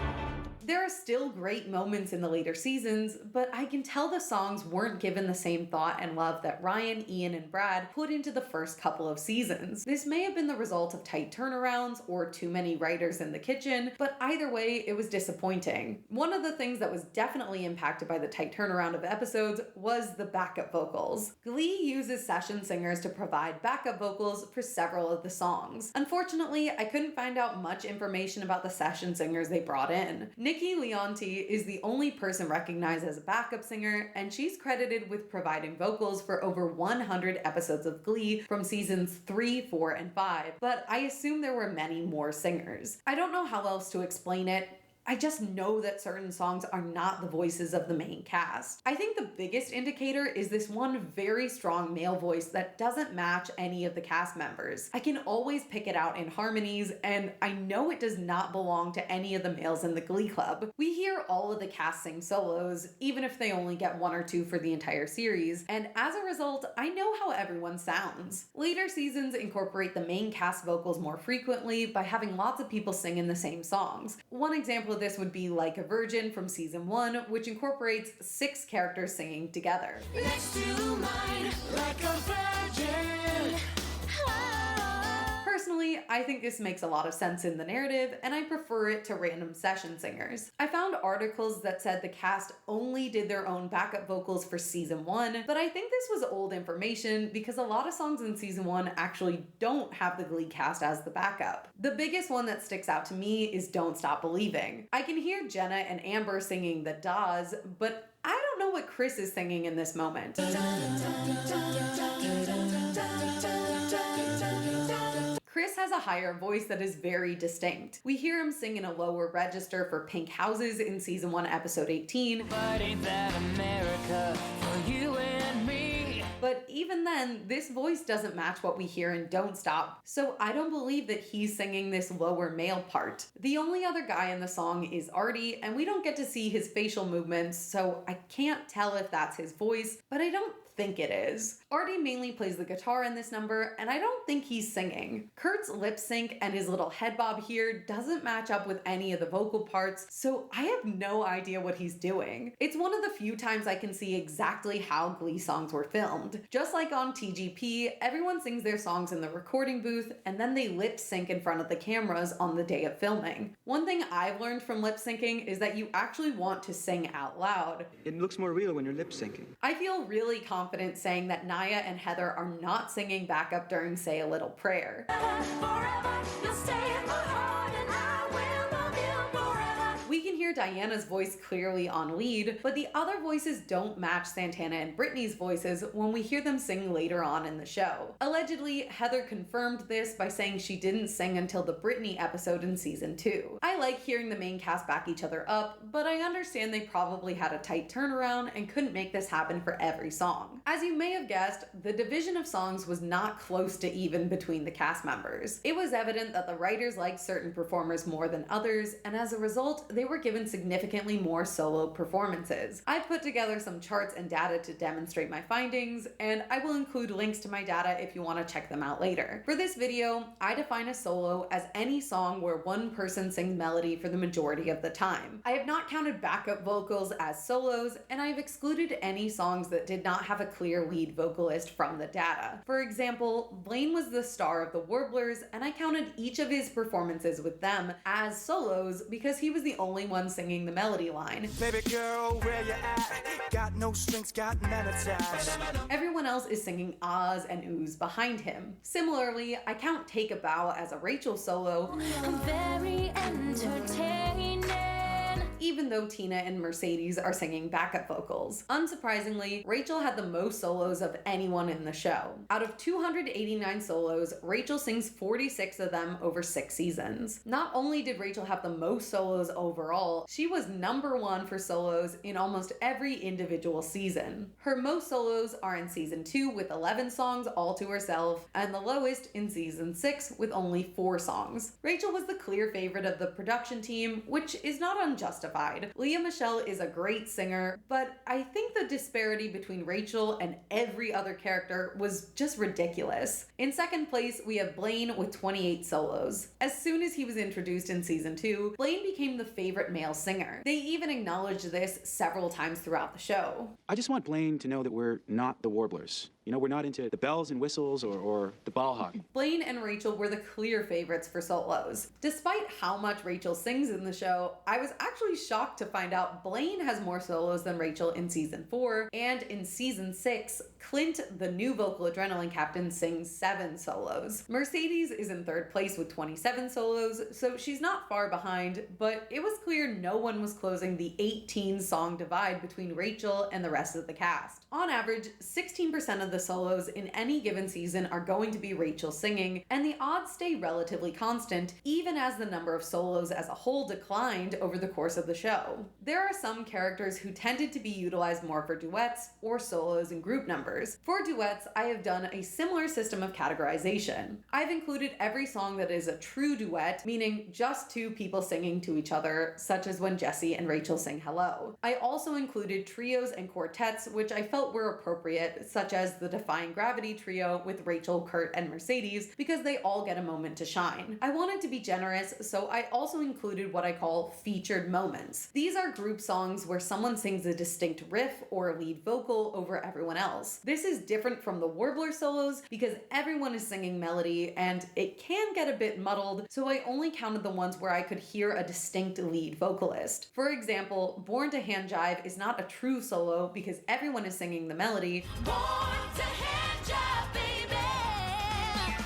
There are still great moments in the later seasons, but I can tell the songs weren't given the same thought and love that Ryan, Ian, and Brad put into the first couple of seasons. This may have been the result of tight turnarounds or too many writers in the kitchen, but either way, it was disappointing. One of the things that was definitely impacted by the tight turnaround of episodes was the backup vocals. Glee uses session singers to provide backup vocals for several of the songs. Unfortunately, I couldn't find out much information about the session singers they brought in. Nikki Leonti is the only person recognized as a backup singer, and she's credited with providing vocals for over 100 episodes of Glee from seasons 3, 4, and 5, but I assume there were many more singers. I don't know how else to explain it. I just know that certain songs are not the voices of the main cast. I think the biggest indicator is this one very strong male voice that doesn't match any of the cast members. I can always pick it out in harmonies, and I know it does not belong to any of the males in the Glee Club. We hear all of the cast sing solos, even if they only get 1 or 2 for the entire series, and as a result, I know how everyone sounds. Later seasons incorporate the main cast vocals more frequently by having lots of people sing in the same songs. One example of this would be Like a Virgin from season 1, which incorporates 6 characters singing together. Next to mine, like a virgin. Personally, I think this makes a lot of sense in the narrative, and I prefer it to random session singers. I found articles that said the cast only did their own backup vocals for season 1, but I think this was old information because a lot of songs in season 1 actually don't have the Glee cast as the backup. The biggest one that sticks out to me is Don't Stop Believing. I can hear Jenna and Amber singing the Dawes, but I don't know what Chris is singing in this moment. Chris has a higher voice that is very distinct. We hear him sing in a lower register for Pink Houses in season 1, episode 18. But ain't that America for you and me? But even then, this voice doesn't match what we hear in Don't Stop, so I don't believe that he's singing this lower male part. The only other guy in the song is Artie, and we don't get to see his facial movements, so I can't tell if that's his voice, but I don't think it is. Artie mainly plays the guitar in this number, and I don't think he's singing. Kurt's lip sync and his little head bob here doesn't match up with any of the vocal parts, so I have no idea what he's doing. It's one of the few times I can see exactly how Glee songs were filmed. Just like on TGP, everyone sings their songs in the recording booth, and then they lip sync in front of the cameras on the day of filming. One thing I've learned from lip syncing is that you actually want to sing out loud. It looks more real when you're lip syncing. I feel really confident saying that Naya and Heather are not singing backup during Say a Little Prayer. We can hear Diana's voice clearly on lead, but the other voices don't match Santana and Brittany's voices when we hear them sing later on in the show. Allegedly, Heather confirmed this by saying she didn't sing until the Brittany episode in season 2. I like hearing the main cast back each other up, but I understand they probably had a tight turnaround and couldn't make this happen for every song. As you may have guessed, the division of songs was not close to even between the cast members. It was evident that the writers liked certain performers more than others, and as a result, they were given significantly more solo performances. I've put together some charts and data to demonstrate my findings, and I will include links to my data if you want to check them out later. For this video, I define a solo as any song where one person sings melody for the majority of the time. I have not counted backup vocals as solos, and I have excluded any songs that did not have a clear lead vocalist from the data. For example, Blaine was the star of the Warblers, and I counted each of his performances with them as solos because he was the only one singing the melody line. Baby girl, where you at? Got no strings, got none attached. Everyone else is singing ahs and oohs behind him. Similarly, I count Take a Bow as a Rachel solo. I'm very entertaining. Even though Tina and Mercedes are singing backup vocals. Unsurprisingly, Rachel had the most solos of anyone in the show. Out of 289 solos, Rachel sings 46 of them over 6 seasons. Not only did Rachel have the most solos overall, she was #1 for solos in almost every individual season. Her most solos are in season 2 with 11 songs all to herself, and the lowest in season 6 with only 4 songs. Rachel was the clear favorite of the production team, which is not unjustified. justified. Lea Michele is a great singer, but I think the disparity between Rachel and every other character was just ridiculous. In second place, we have Blaine with 28 solos. As soon as he was introduced in season 2, Blaine became the favorite male singer. They even acknowledged this several times throughout the show. I just want Blaine to know that we're not the Warblers. You know, we're not into the bells and whistles or the ball hawk. Blaine and Rachel were the clear favorites for solos. Despite how much Rachel sings in the show, I was actually shocked to find out Blaine has more solos than Rachel in season 4, and in season 6, Clint, the new vocal adrenaline captain, sings 7 solos. Mercedes is in third place with 27 solos, so she's not far behind, but it was clear no one was closing the 18-song divide between Rachel and the rest of the cast. On average, 16% of the solos in any given season are going to be Rachel singing, and the odds stay relatively constant, even as the number of solos as a whole declined over the course of the show. There are some characters who tended to be utilized more for duets or solos in group numbers. For duets, I have done a similar system of categorization. I've included every song that is a true duet, meaning just two people singing to each other, such as when Jesse and Rachel sing Hello. I also included trios and quartets, which I felt were appropriate, such as the Defying Gravity trio with Rachel, Kurt, and Mercedes, because they all get a moment to shine. I wanted to be generous, so I also included what I call featured moments. These are group songs where someone sings a distinct riff or a lead vocal over everyone else. This is different from the Warbler solos because everyone is singing melody and it can get a bit muddled, so I only counted the ones where I could hear a distinct lead vocalist. For example, Born to Hand Jive is not a true solo because everyone is singing the melody.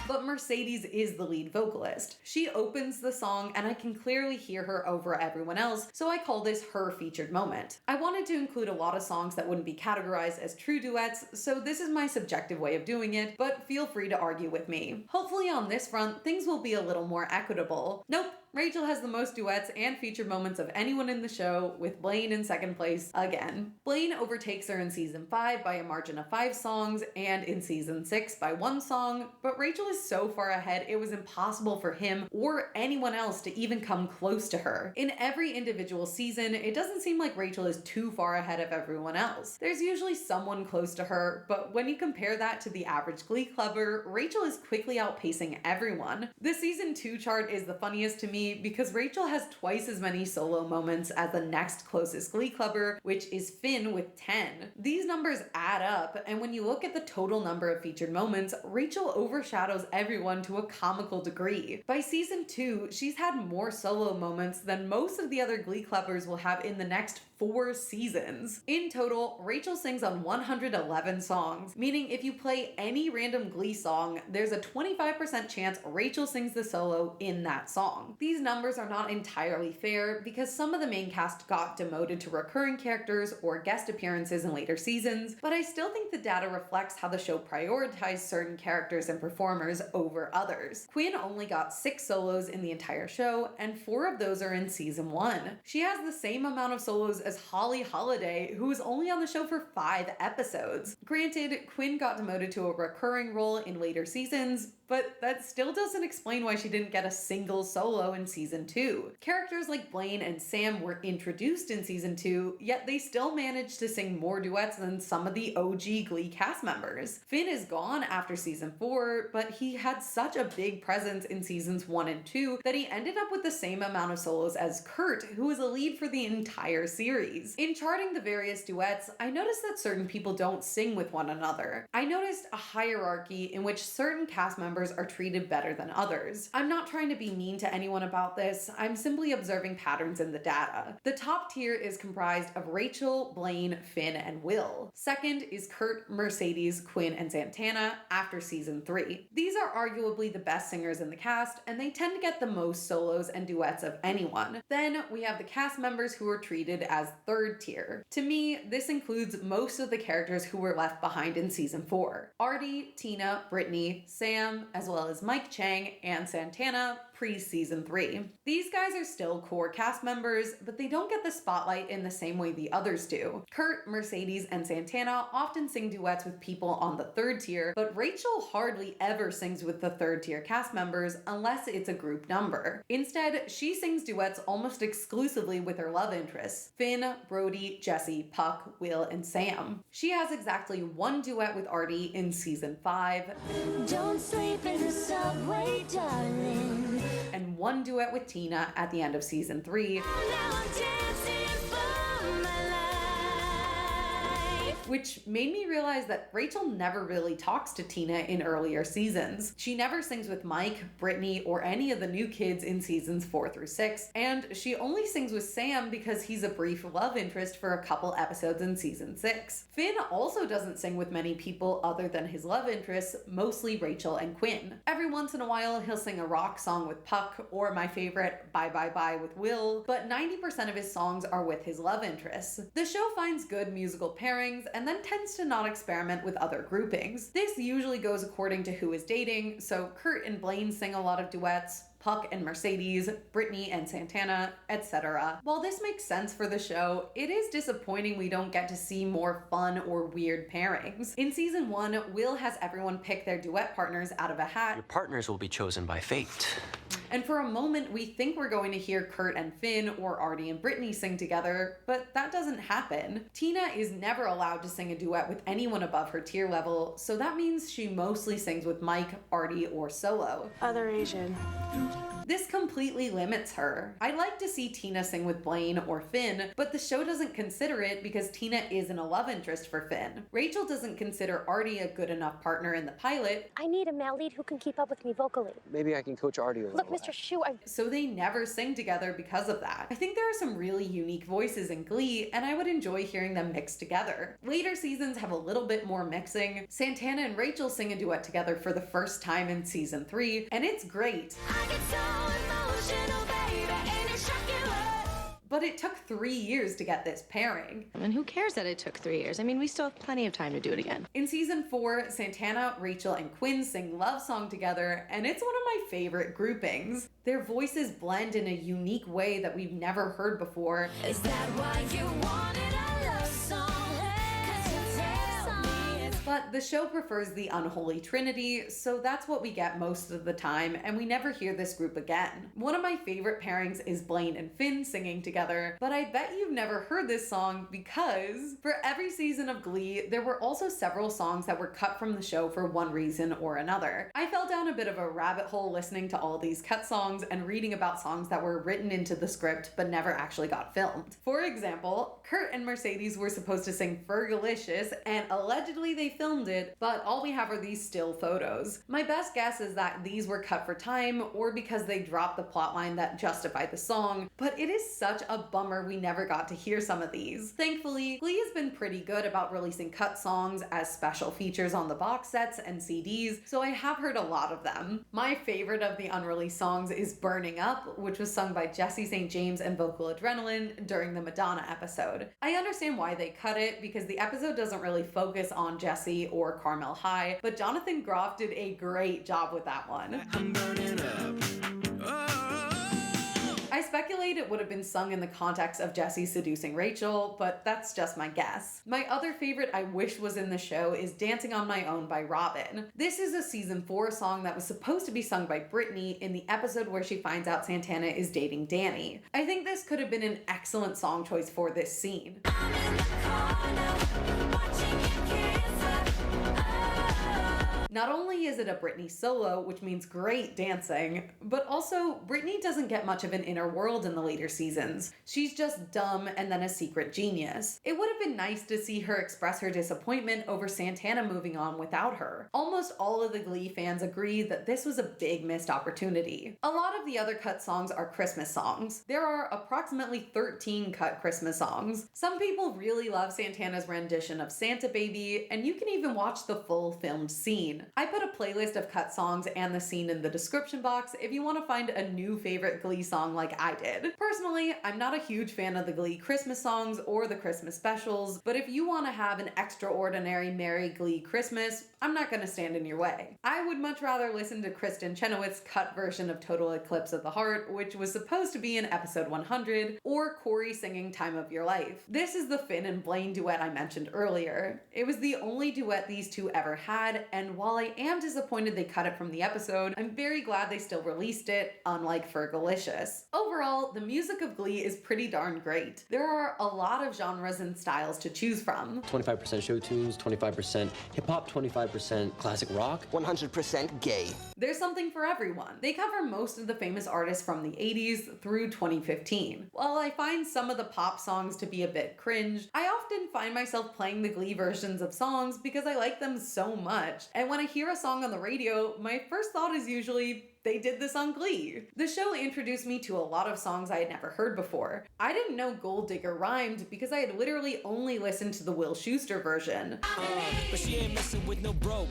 But Mercedes is the lead vocalist. She opens the song and I can clearly hear her over everyone else, so I call this her featured moment. I wanted to include a lot of songs that wouldn't be categorized as true duets, so this is my subjective way of doing it, but feel free to argue with me. Hopefully on this front, things will be a little more equitable. Nope. Rachel has the most duets and featured moments of anyone in the show, with Blaine in second place again. Blaine overtakes her in season 5 by a margin of 5 songs and in season 6 by 1 song, but Rachel is so far ahead it was impossible for him or anyone else to even come close to her. In every individual season, it doesn't seem like Rachel is too far ahead of everyone else. There's usually someone close to her, but when you compare that to the average Glee clubber, Rachel is quickly outpacing everyone. The season 2 chart is the funniest to me because Rachel has twice as many solo moments as the next closest Glee clubber, which is Finn with 10. These numbers add up, and when you look at the total number of featured moments, Rachel overshadows everyone to a comical degree. By season 2, she's had more solo moments than most of the other Glee clubbers will have in the next 4 seasons. In total, Rachel sings on 111 songs, meaning if you play any random Glee song, there's a 25% chance Rachel sings the solo in that song. These numbers are not entirely fair because some of the main cast got demoted to recurring characters or guest appearances in later seasons, but I still think the data reflects how the show prioritized certain characters and performers over others. Quinn only got 6 solos in the entire show, and 4 of those are in season 1. She has the same amount of solos as Holly Holiday, who was only on the show for 5 episodes. Granted, Quinn got demoted to a recurring role in later seasons, but that still doesn't explain why she didn't get a single solo in season 2. Characters like Blaine and Sam were introduced in season 2, yet they still managed to sing more duets than some of the OG Glee cast members. Finn is gone after season 4, but he had such a big presence in seasons 1 and 2 that he ended up with the same amount of solos as Kurt, who was a lead for the entire series. In charting the various duets, I noticed that certain people don't sing with one another. I noticed a hierarchy in which certain cast members are treated better than others. I'm not trying to be mean to anyone about this, I'm simply observing patterns in the data. The top tier is comprised of Rachel, Blaine, Finn, and Will. Second is Kurt, Mercedes, Quinn, and Santana after season 3. These are arguably the best singers in the cast, and they tend to get the most solos and duets of anyone. Then we have the cast members who are treated as as third tier. To me, this includes most of the characters who were left behind in season 4. Artie, Tina, Brittany, Sam, as well as Mike Chang and Santana pre-season 3. These guys are still core cast members, but they don't get the spotlight in the same way the others do. Kurt, Mercedes, and Santana often sing duets with people on the third tier, but Rachel hardly ever sings with the third tier cast members unless it's a group number. Instead, she sings duets almost exclusively with her love interests: Finn, Brody, Jesse, Puck, Will, and Sam. She has exactly one duet with Artie in season 5. Don't sleep in the subway, darling. And one duet with Tina at the end of season 3. Which made me realize that Rachel never really talks to Tina in earlier seasons. She never sings with Mike, Brittany, or any of the new kids in seasons 4 through 6, and she only sings with Sam because he's a brief love interest for a couple episodes in season 6. Finn also doesn't sing with many people other than his love interests, mostly Rachel and Quinn. Every once in a while, he'll sing a rock song with Puck, or my favorite, Bye Bye Bye with Will, but 90% of his songs are with his love interests. The show finds good musical pairings, and then tends to not experiment with other groupings. This usually goes according to who is dating, so Kurt and Blaine sing a lot of duets, Puck and Mercedes, Brittany and Santana, etc. While this makes sense for the show, it is disappointing we don't get to see more fun or weird pairings. In season 1, Will has everyone pick their duet partners out of a hat. Your partners will be chosen by fate. And for a moment, we think we're going to hear Kurt and Finn or Artie and Brittany sing together, but that doesn't happen. Tina is never allowed to sing a duet with anyone above her tier level, so that means she mostly sings with Mike, Artie, or solo. Other Asian. This completely limits her. I'd like to see Tina sing with Blaine or Finn, but the show doesn't consider it because Tina isn't a love interest for Finn. Rachel doesn't consider Artie a good enough partner in the pilot. I need a male lead who can keep up with me vocally. Maybe I can coach Artie a little. Look, Mr. Shu, So they never sing together because of that. I think there are some really unique voices in Glee, and I would enjoy hearing them mixed together. Later seasons have a little bit more mixing. Santana and Rachel sing a duet together for the first time in season 3, and it's great. Emotional, baby, ain't it shocking? But it took 3 years to get this pairing. And who cares that it took 3 years? I mean, we still have plenty of time to do it again. In season 4, Santana, Rachel, and Quinn sing Love Song together, and it's one of my favorite groupings. Their voices blend in a unique way that we've never heard before. Is that why you wanted a love song? But the show prefers the unholy trinity, so that's what we get most of the time, and we never hear this group again. One of my favorite pairings is Blaine and Finn singing together, but I bet you've never heard this song because for every season of Glee, there were also several songs that were cut from the show for one reason or another. I fell down a bit of a rabbit hole listening to all these cut songs and reading about songs that were written into the script but never actually got filmed. For example, Kurt and Mercedes were supposed to sing Fergalicious, and allegedly they filmed it, but all we have are these still photos. My best guess is that these were cut for time or because they dropped the plotline that justified the song, but it is such a bummer we never got to hear some of these. Thankfully, Glee has been pretty good about releasing cut songs as special features on the box sets and CDs, so I have heard a lot of them. My favorite of the unreleased songs is Burning Up, which was sung by Jesse St. James and Vocal Adrenaline during the Madonna episode. I understand why they cut it because the episode doesn't really focus on Jesse or Carmel High, but Jonathan Groff did a great job with that one. I'm burning up. I speculate it would have been sung in the context of Jesse seducing Rachel, but that's just my guess. My other favorite I wish was in the show is Dancing on My Own by Robin. This is a season 4 song that was supposed to be sung by Brittany in the episode where she finds out Santana is dating Danny. I think this could have been an excellent song choice for this scene. I'm in the corner, watching you kiss her. Not only is it a Britney solo, which means great dancing, but also Britney doesn't get much of an inner world in the later seasons. She's just dumb and then a secret genius. It would have been nice to see her express her disappointment over Santana moving on without her. Almost all of the Glee fans agree that this was a big missed opportunity. A lot of the other cut songs are Christmas songs. There are approximately 13 cut Christmas songs. Some people really love Santana's rendition of Santa Baby, and you can even watch the full filmed scene. I put a playlist of cut songs and the scene in the description box if you want to find a new favorite Glee song like I did. Personally, I'm not a huge fan of the Glee Christmas songs or the Christmas specials, but if you want to have an extraordinary Merry Glee Christmas, I'm not going to stand in your way. I would much rather listen to Kristen Chenoweth's cut version of Total Eclipse of the Heart, which was supposed to be in episode 100, or Corey singing Time of Your Life. This is the Finn and Blaine duet I mentioned earlier. It was the only duet these two ever had, and while I am disappointed they cut it from the episode, I'm very glad they still released it, unlike Fergalicious. Overall, the music of Glee is pretty darn great. There are a lot of genres and styles to choose from. 25% show tunes, 25% hip-hop, 25% classic rock. 100% gay. There's something for everyone. They cover most of the famous artists from the 80s through 2015. While I find some of the pop songs to be a bit cringe, I often find myself playing the Glee versions of songs because I like them so much. And when I hear a song on the radio, my first thought is usually, they did this on Glee. The show introduced me to a lot of songs I had never heard before. I didn't know Gold Digger rhymed because I had literally only listened to the Will Schuester version. But she ain't messing with no broke.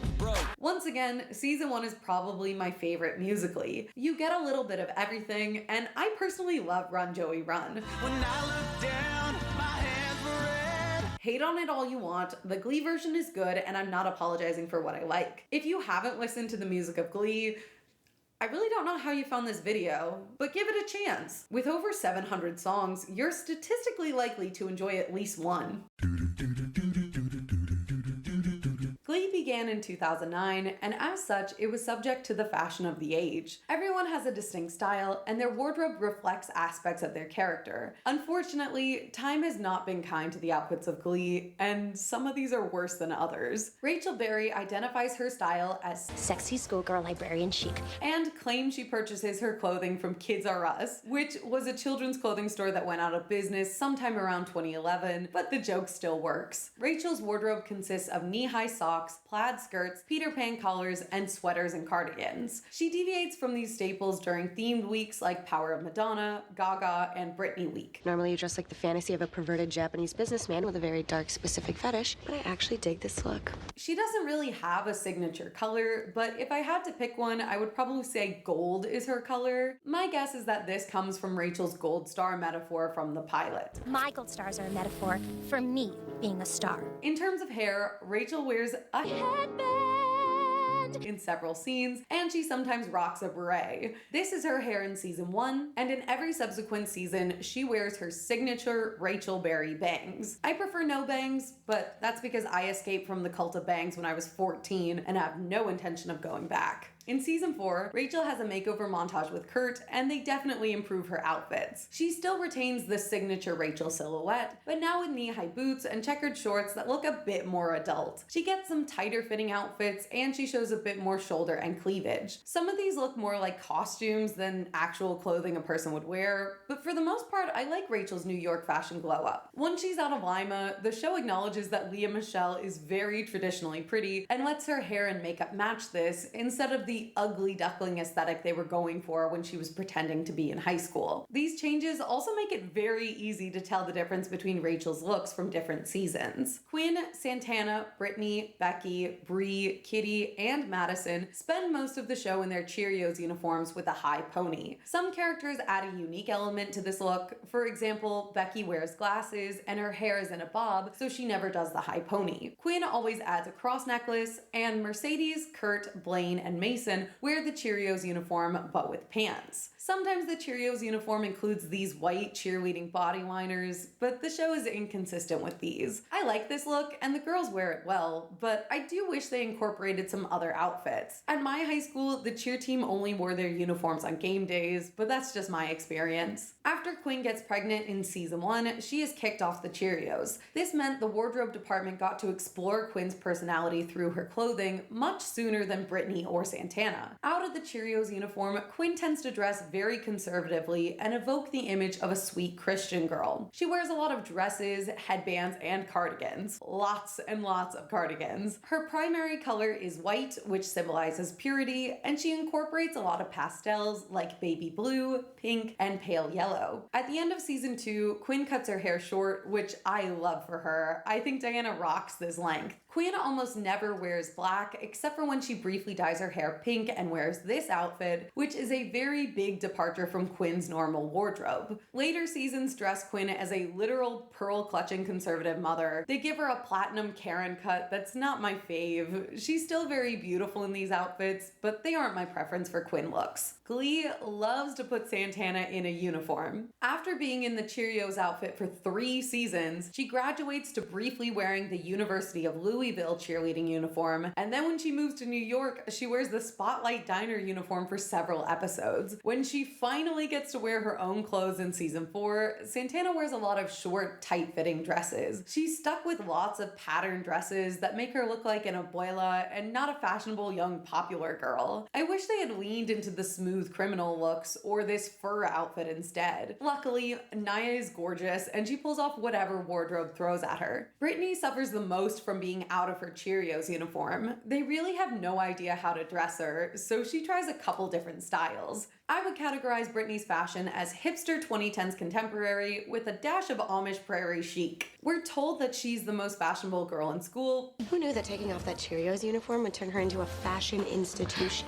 Once again, season 1 is probably my favorite musically. You get a little bit of everything, and I personally love Run Joey Run. When I look down, my hands were red. Hate on it all you want, the Glee version is good, and I'm not apologizing for what I like. If you haven't listened to the music of Glee, I really don't know how you found this video, but give it a chance. With over 700 songs, you're statistically likely to enjoy at least one. Glee began in 2009, and as such, it was subject to the fashion of the age. Everyone has a distinct style, and their wardrobe reflects aspects of their character. Unfortunately, time has not been kind to the outfits of Glee, and some of these are worse than others. Rachel Berry identifies her style as sexy schoolgirl librarian chic, and claims she purchases her clothing from Kids R Us, which was a children's clothing store that went out of business sometime around 2011, but the joke still works. Rachel's wardrobe consists of knee-high socks, plaid skirts, Peter Pan collars, and sweaters and cardigans. She deviates from these staples during themed weeks like Power of Madonna, Gaga, and Britney Week. Normally you dress like the fantasy of a perverted Japanese businessman with a very dark specific fetish, but I actually dig this look. She doesn't really have a signature color, but if I had to pick one, I would probably say gold is her color. My guess is that this comes from Rachel's gold star metaphor from the pilot. My gold stars are a metaphor for me being a star. In terms of hair, Rachel wears a headband in several scenes, and she sometimes rocks a beret. This is her hair in season 1, and in every subsequent season, she wears her signature Rachel Berry bangs. I prefer no bangs, but that's because I escaped from the cult of bangs when I was 14 and have no intention of going back. In season 4, Rachel has a makeover montage with Kurt, and they definitely improve her outfits. She still retains the signature Rachel silhouette, but now with knee-high boots and checkered shorts that look a bit more adult. She gets some tighter fitting outfits, and she shows a bit more shoulder and cleavage. Some of these look more like costumes than actual clothing a person would wear, but for the most part, I like Rachel's New York fashion glow-up. Once she's out of Lima, the show acknowledges that Lea Michele is very traditionally pretty and lets her hair and makeup match this instead of the ugly duckling aesthetic they were going for when she was pretending to be in high school. These changes also make it very easy to tell the difference between Rachel's looks from different seasons. Quinn, Santana, Brittany, Becky, Bree, Kitty, and Madison spend most of the show in their Cheerios uniforms with a high pony. Some characters add a unique element to this look. For example, Becky wears glasses and her hair is in a bob, so she never does the high pony. Quinn always adds a cross necklace, and Mercedes, Kurt, Blaine, and Mason wear the Cheerios uniform but with pants. Sometimes the Cheerios uniform includes these white cheerleading body liners, but the show is inconsistent with these. I like this look, and the girls wear it well, but I do wish they incorporated some other outfits. At my high school, the cheer team only wore their uniforms on game days, but that's just my experience. After Quinn gets pregnant in season 1, she is kicked off the Cheerios. This meant the wardrobe department got to explore Quinn's personality through her clothing much sooner than Brittany or Santana. Santana. Out of the Cheerios uniform, Quinn tends to dress very conservatively and evoke the image of a sweet Christian girl. She wears a lot of dresses, headbands, and cardigans. Lots and lots of cardigans. Her primary color is white, which symbolizes purity, and she incorporates a lot of pastels like baby blue, pink, and pale yellow. At the end of season 2, Quinn cuts her hair short, which I love for her. I think Diana rocks this length. Quinn almost never wears black, except for when she briefly dyes her hair pink and wears this outfit, which is a very big departure from Quinn's normal wardrobe. Later seasons dress Quinn as a literal pearl-clutching conservative mother. They give her a platinum Karen cut that's not my fave. She's still very beautiful in these outfits, but they aren't my preference for Quinn looks. Glee loves to put Santana in a uniform. After being in the Cheerios outfit for 3 seasons, she graduates to briefly wearing the University of Louisville cheerleading uniform, and then when she moves to New York, she wears the Spotlight Diner uniform for several episodes. When she finally gets to wear her own clothes in season 4, Santana wears a lot of short, tight-fitting dresses. She's stuck with lots of patterned dresses that make her look like an abuela and not a fashionable young popular girl. I wish they had leaned into the smooth criminal looks or this fur outfit instead. Luckily, Naya is gorgeous and she pulls off whatever wardrobe throws at her. Brittany suffers the most from being out of her Cheerios uniform. They really have no idea how to dress her, so she tries a couple different styles. I would categorize Brittany's fashion as hipster 2010s contemporary with a dash of Amish prairie chic. We're told that she's the most fashionable girl in school. Who knew that taking off that Cheerios uniform would turn her into a fashion institution?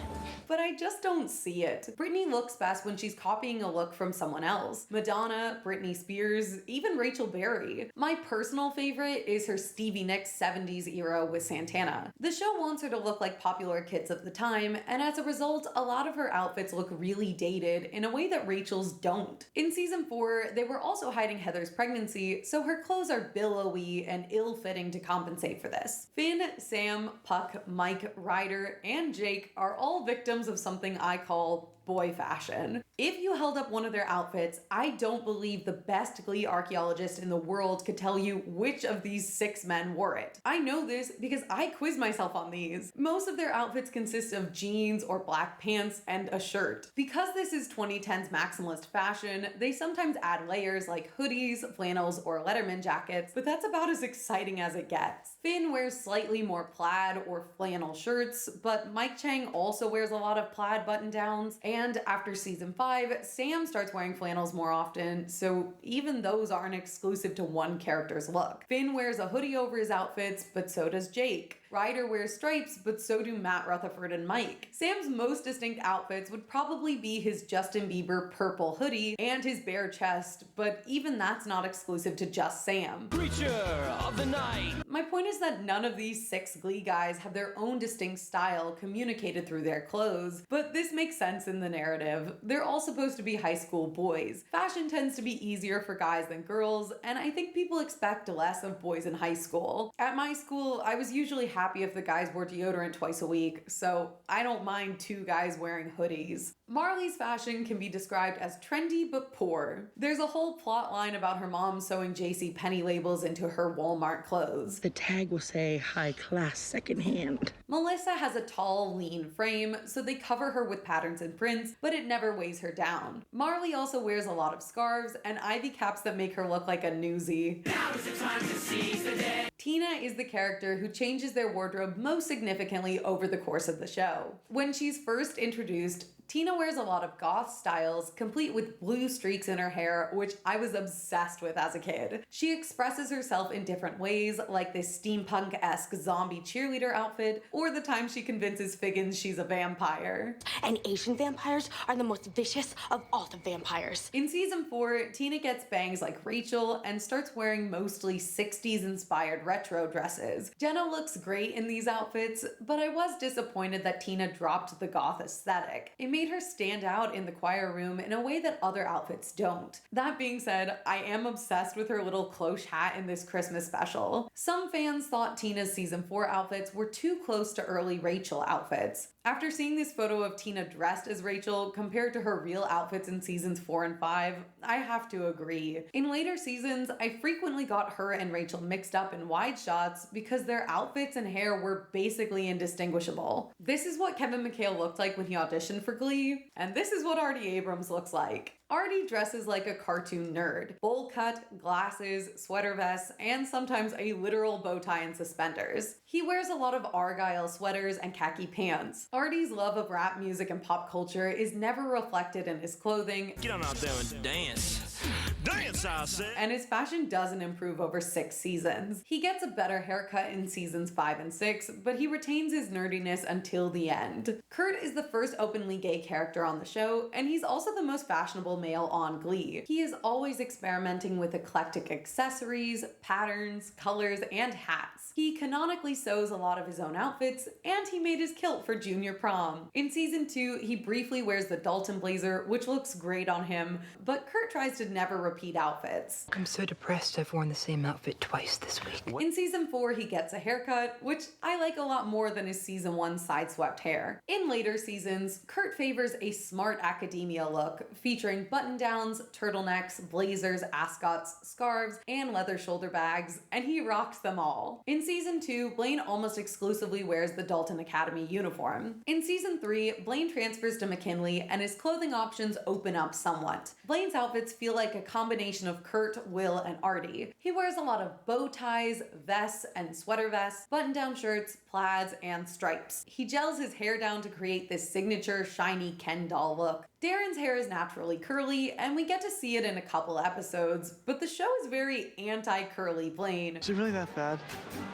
But I just don't see it. Brittany looks best when she's copying a look from someone else. Madonna, Britney Spears, even Rachel Berry. My personal favorite is her Stevie Nicks 70s era with Santana. The show wants her to look like popular kids of the time, and as a result, a lot of her outfits look really dated in a way that Rachel's don't. In season 4, they were also hiding Heather's pregnancy, so her clothes are billowy and ill-fitting to compensate for this. Finn, Sam, Puck, Mike, Ryder, and Jake are all victims of something I call boy fashion. If you held up one of their outfits, I don't believe the best Glee archaeologist in the world could tell you which of these 6 men wore it. I know this because I quiz myself on these. Most of their outfits consist of jeans or black pants and a shirt. Because this is 2010's maximalist fashion, they sometimes add layers like hoodies, flannels, or Letterman jackets, but that's about as exciting as it gets. Finn wears slightly more plaid or flannel shirts, but Mike Chang also wears a lot of plaid button-downs, and after season 5, Sam starts wearing flannels more often, so even those aren't exclusive to one character's look. Finn wears a hoodie over his outfits, but so does Jake. Ryder wears stripes, but so do Matt Rutherford and Mike. Sam's most distinct outfits would probably be his Justin Bieber purple hoodie and his bare chest, but even that's not exclusive to just Sam. Creature of the night! My point is that none of these 6 Glee guys have their own distinct style communicated through their clothes, but this makes sense in the narrative. They're all supposed to be high school boys. Fashion tends to be easier for guys than girls, and I think people expect less of boys in high school. At my school, I was usually happy if the guys wore deodorant twice a week, so I don't mind 2 guys wearing hoodies. Marley's fashion can be described as trendy but poor. There's a whole plot line about her mom sewing JCPenney labels into her Walmart clothes. The tag will say high class secondhand. Melissa has a tall, lean frame, so they cover her with patterns and prints, but it never weighs her down. Marley also wears a lot of scarves and ivy caps that make her look like a newsie. Now is the time to seize the day. Tina is the character who changes their wardrobe most significantly over the course of the show. When she's first introduced, Tina wears a lot of goth styles, complete with blue streaks in her hair, which I was obsessed with as a kid. She expresses herself in different ways, like this steampunk-esque zombie cheerleader outfit, or the time she convinces Figgins she's a vampire. And Asian vampires are the most vicious of all the vampires. In season 4, Tina gets bangs like Rachel and starts wearing mostly 60s-inspired retro dresses. Jenna looks great in these outfits, but I was disappointed that Tina dropped the goth aesthetic. It made her stand out in the choir room in a way that other outfits don't. That being said, I am obsessed with her little cloche hat in this Christmas special. Some fans thought Tina's season 4 outfits were too close to early Rachel outfits. After seeing this photo of Tina dressed as Rachel compared to her real outfits in seasons 4 and 5, I have to agree. In later seasons, I frequently got her and Rachel mixed up in wide shots because their outfits and hair were basically indistinguishable. This is what Kevin McHale looked like when he auditioned for Glee, and this is what Artie Abrams looks like. Artie dresses like a cartoon nerd. Bowl cut, glasses, sweater vests, and sometimes a literal bow tie and suspenders. He wears a lot of Argyle sweaters and khaki pants. Artie's love of rap music and pop culture is never reflected in his clothing. Get on out there and dance. Dance, I said. And his fashion doesn't improve over 6 seasons. He gets a better haircut in seasons 5 and 6, but he retains his nerdiness until the end. Kurt is the first openly gay character on the show, and he's also the most fashionable male on Glee. He is always experimenting with eclectic accessories, patterns, colors, and hats. He canonically sews a lot of his own outfits, and he made his kilt for junior prom. In season 2, he briefly wears the Dalton blazer, which looks great on him, but Kurt tries to never repeat outfits. I'm so depressed I've worn the same outfit twice this week. In season 4, he gets a haircut, which I like a lot more than his season 1 sideswept hair. In later seasons, Kurt favors a smart academia look, featuring button-downs, turtlenecks, blazers, ascots, scarves, and leather shoulder bags, and he rocks them all. In season 2, Blaine almost exclusively wears the Dalton Academy uniform. In season 3, Blaine transfers to McKinley, and his clothing options open up somewhat. Blaine's outfits feel like a combination of Kurt, Will, and Artie. He wears a lot of bow ties, vests, and sweater vests, button-down shirts, plaids, and stripes. He gels his hair down to create this signature shiny Ken doll look. Darren's hair is naturally curly, and we get to see it in a couple episodes, but the show is very anti-curly Blaine. Is it really that bad?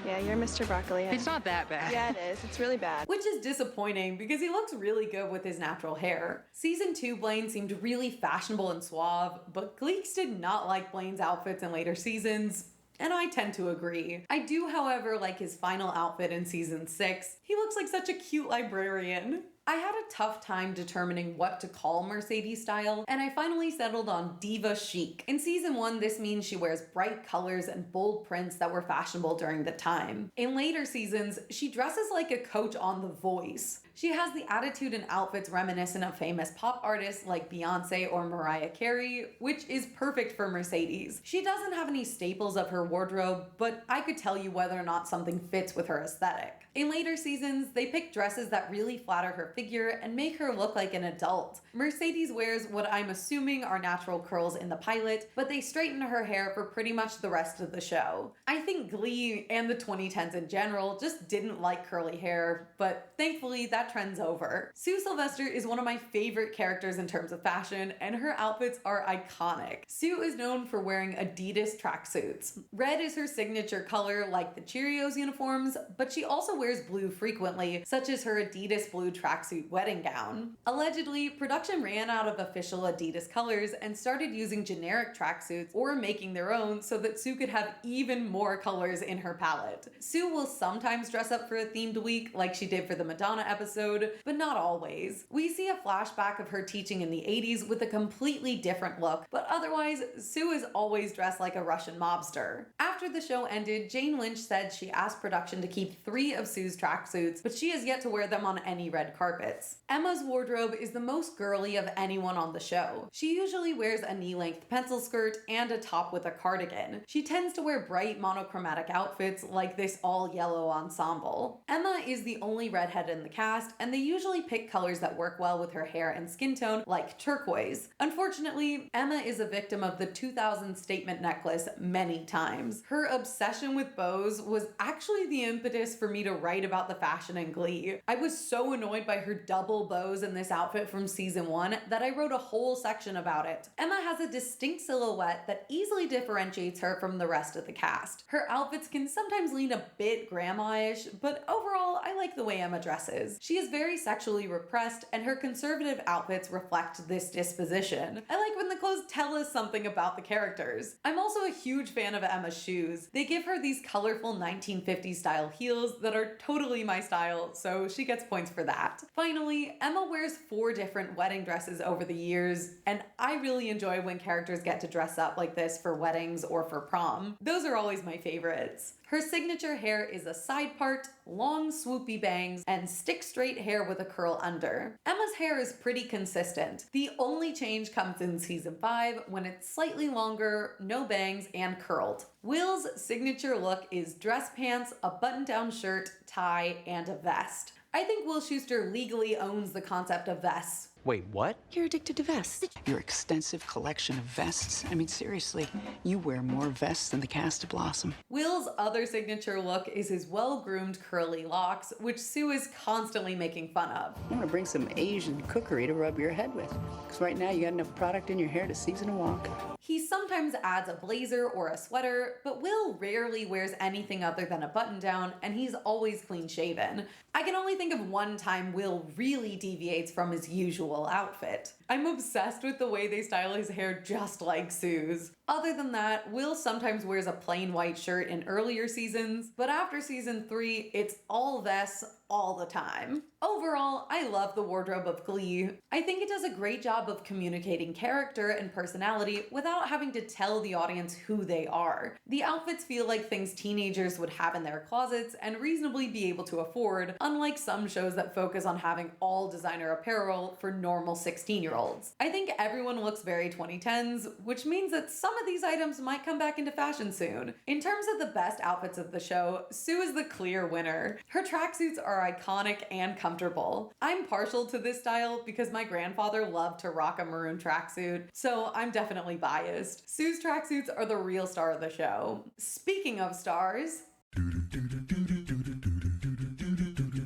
Yeah, you're Mr. Broccoli. It's not that bad. Yeah, it is. It's really bad. Which is disappointing because he looks really good with his natural hair. Season 2 Blaine seemed really fashionable and suave, but Gleeks did not like Blaine's outfits in later seasons. And I tend to agree. I do, however, like his final outfit in season 6. He looks like such a cute librarian. I had a tough time determining what to call Mercedes style, and I finally settled on diva chic. In season 1, this means she wears bright colors and bold prints that were fashionable during the time. In later seasons, she dresses like a coach on The Voice. She has the attitude and outfits reminiscent of famous pop artists like Beyonce or Mariah Carey, which is perfect for Mercedes. She doesn't have any staples of her wardrobe, but I could tell you whether or not something fits with her aesthetic. In later seasons, they pick dresses that really flatter her figure and make her look like an adult. Mercedes wears what I'm assuming are natural curls in the pilot, but they straighten her hair for pretty much the rest of the show. I think Glee and the 2010s in general just didn't like curly hair, but thankfully that trend's over. Sue Sylvester is one of my favorite characters in terms of fashion, and her outfits are iconic. Sue is known for wearing Adidas tracksuits. Red is her signature color like the Cheerios uniforms, but she also wears blue frequently, such as her Adidas blue tracksuit wedding gown. Allegedly, production ran out of official Adidas colors and started using generic tracksuits or making their own so that Sue could have even more colors in her palette. Sue will sometimes dress up for a themed week like she did for the Madonna episode, but not always. We see a flashback of her teaching in the 80s with a completely different look, but otherwise, Sue is always dressed like a Russian mobster. After the show ended, Jane Lynch said she asked production to keep 3 of Sue's tracksuits, but she has yet to wear them on any red carpets. Emma's wardrobe is the most girly of anyone on the show. She usually wears a knee-length pencil skirt and a top with a cardigan. She tends to wear bright monochromatic outfits like this all-yellow ensemble. Emma is the only redhead in the cast, and they usually pick colors that work well with her hair and skin tone, like turquoise. Unfortunately, Emma is a victim of the 2000 statement necklace many times. Her obsession with bows was actually the impetus for me to write about the fashion in Glee. I was so annoyed by her double bows in this outfit from season 1 that I wrote a whole section about it. Emma has a distinct silhouette that easily differentiates her from the rest of the cast. Her outfits can sometimes lean a bit grandma-ish, but overall, I like the way Emma dresses. She is very sexually repressed, and her conservative outfits reflect this disposition. I like when the clothes tell us something about the characters. I'm also a huge fan of Emma's shoes. They give her these colorful 1950s style heels that are totally my style, so she gets points for that. Finally, Emma wears 4 different wedding dresses over the years, and I really enjoy when characters get to dress up like this for weddings or for prom. Those are always my favorites. Her signature hair is a side part, long swoopy bangs, and stick straight hair with a curl under. Emma's hair is pretty consistent. The only change comes in season 5 when it's slightly longer, no bangs, and curled. Will's signature look is dress pants, a button-down shirt, tie, and a vest. I think Will Schuester legally owns the concept of vests. Wait, what? You're addicted to vests. Your extensive collection of vests. I mean, seriously, you wear more vests than the cast of Blossom. Will's other signature look is his well-groomed curly locks, which Sue is constantly making fun of. I'm gonna bring some Asian cookery to rub your head with, because right now you got enough product in your hair to season a wok. He sometimes adds a blazer or a sweater, but Will rarely wears anything other than a button-down, and he's always clean-shaven. I can only think of one time Will really deviates from his usual outfit. I'm obsessed with the way they style his hair just like Sue's. Other than that, Will sometimes wears a plain white shirt in earlier seasons, but after season 3, it's all vests all the time. Overall, I love the wardrobe of Glee. I think it does a great job of communicating character and personality without having to tell the audience who they are. The outfits feel like things teenagers would have in their closets and reasonably be able to afford, unlike some shows that focus on having all designer apparel for normal 16-year-olds. I think everyone looks very 2010s, which means that some of these items might come back into fashion soon. In terms of the best outfits of the show, Sue is the clear winner. Her tracksuits are iconic and comfortable. I'm partial to this style because my grandfather loved to rock a maroon tracksuit, so I'm definitely biased. Sue's tracksuits are the real star of the show. Speaking of stars,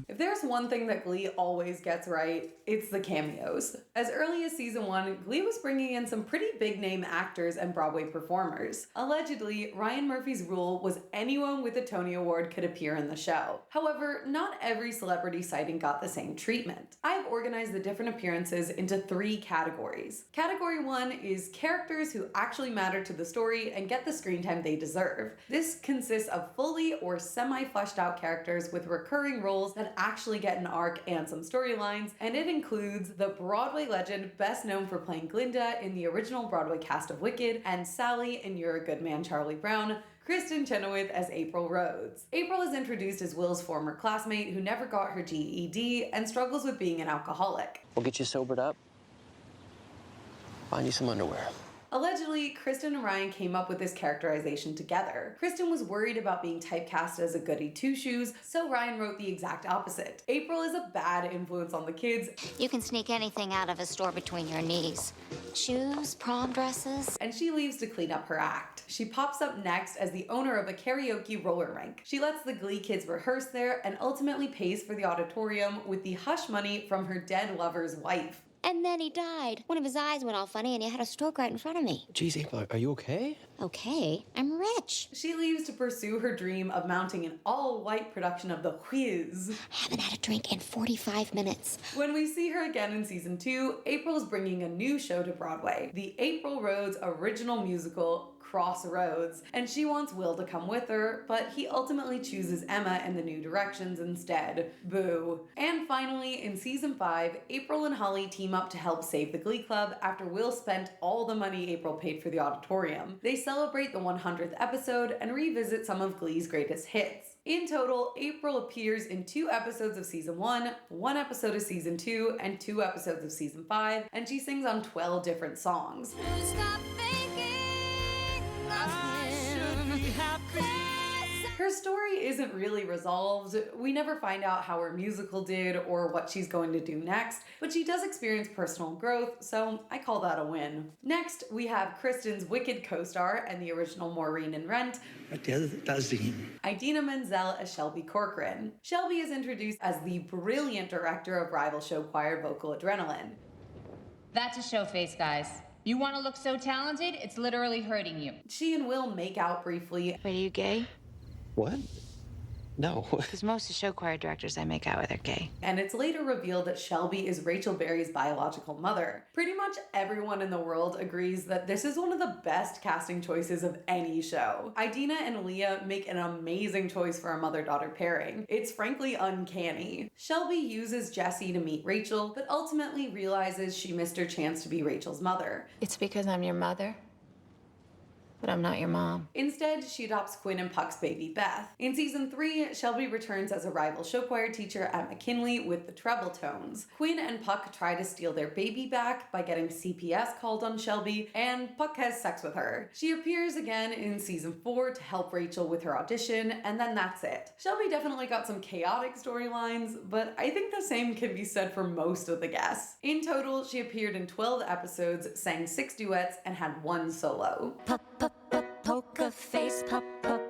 if there's one thing that Glee always gets right, it's the cameos. As early as season 1, Glee was bringing in some pretty big-name actors and Broadway performers. Allegedly, Ryan Murphy's rule was anyone with a Tony Award could appear in the show. However, not every celebrity sighting got the same treatment. I've organized the different appearances into 3 categories. Category 1 is characters who actually matter to the story and get the screen time they deserve. This consists of fully or semi-fleshed out characters with recurring roles that actually get an arc and some storylines, and it includes the Broadway legend best known for playing Glinda in the original Broadway cast of Wicked, and Sally in You're a Good Man, Charlie Brown, Kristen Chenoweth as April Rhodes. April is introduced as Will's former classmate who never got her GED and struggles with being an alcoholic. We'll get you sobered up. Find you some underwear. Allegedly, Kristen and Ryan came up with this characterization together. Kristen was worried about being typecast as a goody two-shoes, so Ryan wrote the exact opposite. April is a bad influence on the kids. You can sneak anything out of a store between your knees. Shoes, prom dresses. And she leaves to clean up her act. She pops up next as the owner of a karaoke roller rink. She lets the Glee kids rehearse there and ultimately pays for the auditorium with the hush money from her dead lover's wife. And then he died. One of his eyes went all funny and he had a stroke right in front of me. Jeez, April, are you okay? Okay, I'm rich. She leaves to pursue her dream of mounting an all-white production of The Whiz. I haven't had a drink in 45 minutes. When we see her again in season 2, April's bringing a new show to Broadway, the April Rhodes original musical, Crossroads, and she wants Will to come with her, but he ultimately chooses Emma and the New Directions instead. Boo. And finally, in season 5, April and Holly team up to help save the Glee Club after Will spent all the money April paid for the auditorium. They celebrate the 100th episode and revisit some of Glee's greatest hits. In total, April appears in 2 episodes of season 1, 1 episode of season 2, and 2 episodes of season 5, and she sings on 12 different songs. Her story isn't really resolved. We never find out how her musical did or what she's going to do next, but she does experience personal growth, so I call that a win. Next, we have Kristen's Wicked co-star and the original Maureen in Rent, Idina Menzel as Shelby Corcoran. Shelby is introduced as the brilliant director of rival show choir Vocal Adrenaline. That's a show face, guys. You want to look so talented, it's literally hurting you. She and Will make out briefly. Wait, are you gay? What? No. Because most of the show choir directors I make out with are gay. And it's later revealed that Shelby is Rachel Berry's biological mother. Pretty much everyone in the world agrees that this is one of the best casting choices of any show. Idina and Leah make an amazing choice for a mother-daughter pairing. It's frankly uncanny. Shelby uses Jesse to meet Rachel, but ultimately realizes she missed her chance to be Rachel's mother. It's because I'm your mother, but I'm not your mom. Instead, she adopts Quinn and Puck's baby Beth. In season 3, Shelby returns as a rival show choir teacher at McKinley with the treble tones. Quinn and Puck try to steal their baby back by getting CPS called on Shelby, and Puck has sex with her. She appears again in season 4 to help Rachel with her audition, and then that's it. Shelby definitely got some chaotic storylines, but I think the same can be said for most of the guests. In total, she appeared in 12 episodes, sang 6 duets, and had 1 solo. Poker face,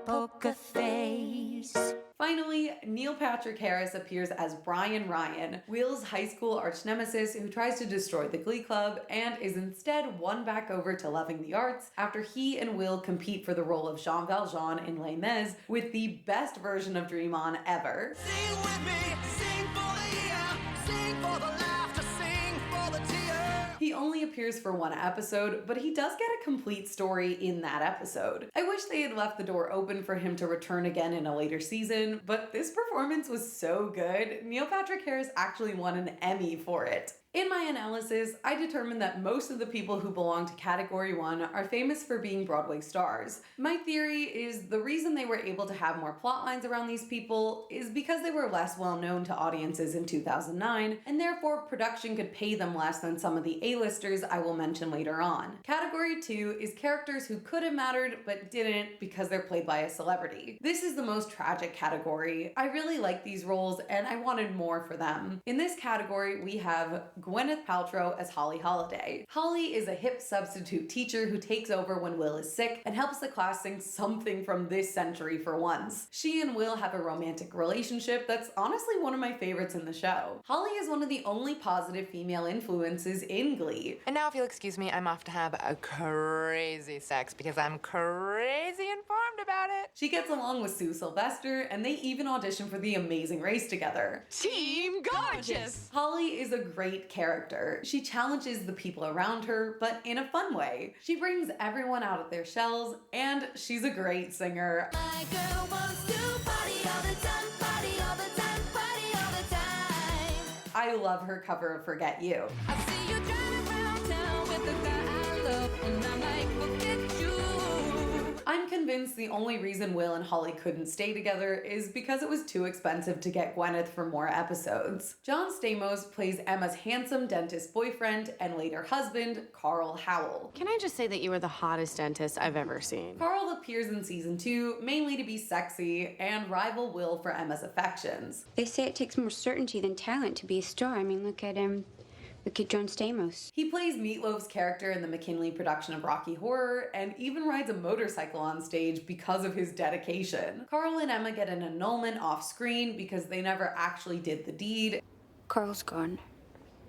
poker face. Finally, Neil Patrick Harris appears as Brian Ryan, Will's high school arch nemesis who tries to destroy the Glee Club and is instead won back over to loving the arts after he and Will compete for the role of Jean Valjean in Les Mis with the best version of Dream On ever. Sing with me, sing for the year, sing for the laughter, sing for the tears. He only appears for 1 episode, but he does get a complete story in that episode. I wish they had left the door open for him to return again in a later season, but this performance was so good, Neil Patrick Harris actually won an Emmy for it. In my analysis, I determined that most of the people who belong to Category 1 are famous for being Broadway stars. My theory is the reason they were able to have more plot lines around these people is because they were less well known to audiences in 2009, and therefore production could pay them less than some of the A-listers I will mention later on. Category 2 is characters who could have mattered but didn't because they're played by a celebrity. This is the most tragic category. I really like these roles and I wanted more for them. In this category, we have Gwyneth Paltrow as Holly Holiday. Holly is a hip substitute teacher who takes over when Will is sick and helps the class sing something from this century for once. She and Will have a romantic relationship that's honestly one of my favorites in the show. Holly is one of the only positive female influences in Glee. And now, if you'll excuse me, I'm off to have a crazy sex because I'm crazy informed about it. She gets along with Sue Sylvester, and they even audition for The Amazing Race together. Team Gorgeous! Holly is a great character. She challenges the people around her, but in a fun way. She brings everyone out of their shells, and she's a great singer. My girl wants to party all the time, party all the time, party all the time. I love her cover of Forget You. I see you driving around town with the guy I love, and I'm like, forget you. I'm convinced the only reason Will and Holly couldn't stay together is because it was too expensive to get Gwyneth for more episodes. John Stamos plays Emma's handsome dentist boyfriend and later husband, Carl Howell. Can I just say that you are the hottest dentist I've ever seen? Carl appears in season 2 mainly to be sexy and rival Will for Emma's affections. They say it takes more certainty than talent to be a star. I mean, look at John Stamos. He plays Meatloaf's character in the McKinley production of Rocky Horror and even rides a motorcycle on stage because of his dedication. Carl and Emma get an annulment off screen because they never actually did the deed. Carl's gone.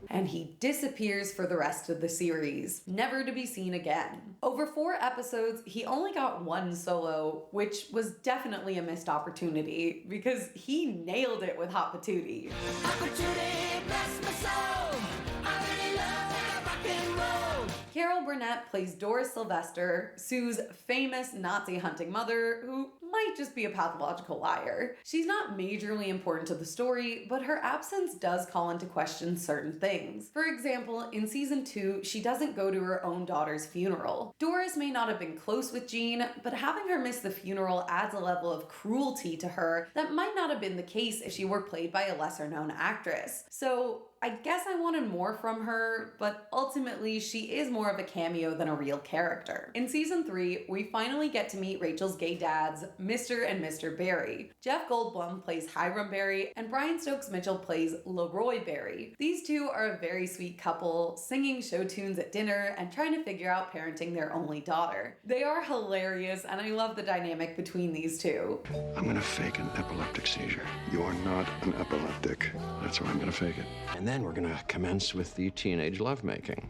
And he disappears for the rest of the series, never to be seen again. Over 4 episodes, he only got 1 solo, which was definitely a missed opportunity because he nailed it with Hot Patootie. Opportunity, bless my soul. I really love rock and roll. Carol Burnett plays Doris Sylvester, Sue's famous Nazi hunting mother, who might just be a pathological liar. She's not majorly important to the story, but her absence does call into question certain things. For example, in season 2, she doesn't go to her own daughter's funeral. Doris may not have been close with Jean, but having her miss the funeral adds a level of cruelty to her that might not have been the case if she were played by a lesser-known actress. So I guess I wanted more from her, but ultimately she is more of a cameo than a real character. In season 3, we finally get to meet Rachel's gay dads, Mr. and Mr. Barry. Jeff Goldblum plays Hiram Barry, and Brian Stokes Mitchell plays Leroy Barry. These two are a very sweet couple, singing show tunes at dinner and trying to figure out parenting their only daughter. They are hilarious, and I love the dynamic between these two. I'm gonna fake an epileptic seizure. You're not an epileptic. That's why I'm gonna fake it. And then we're gonna commence with the teenage lovemaking.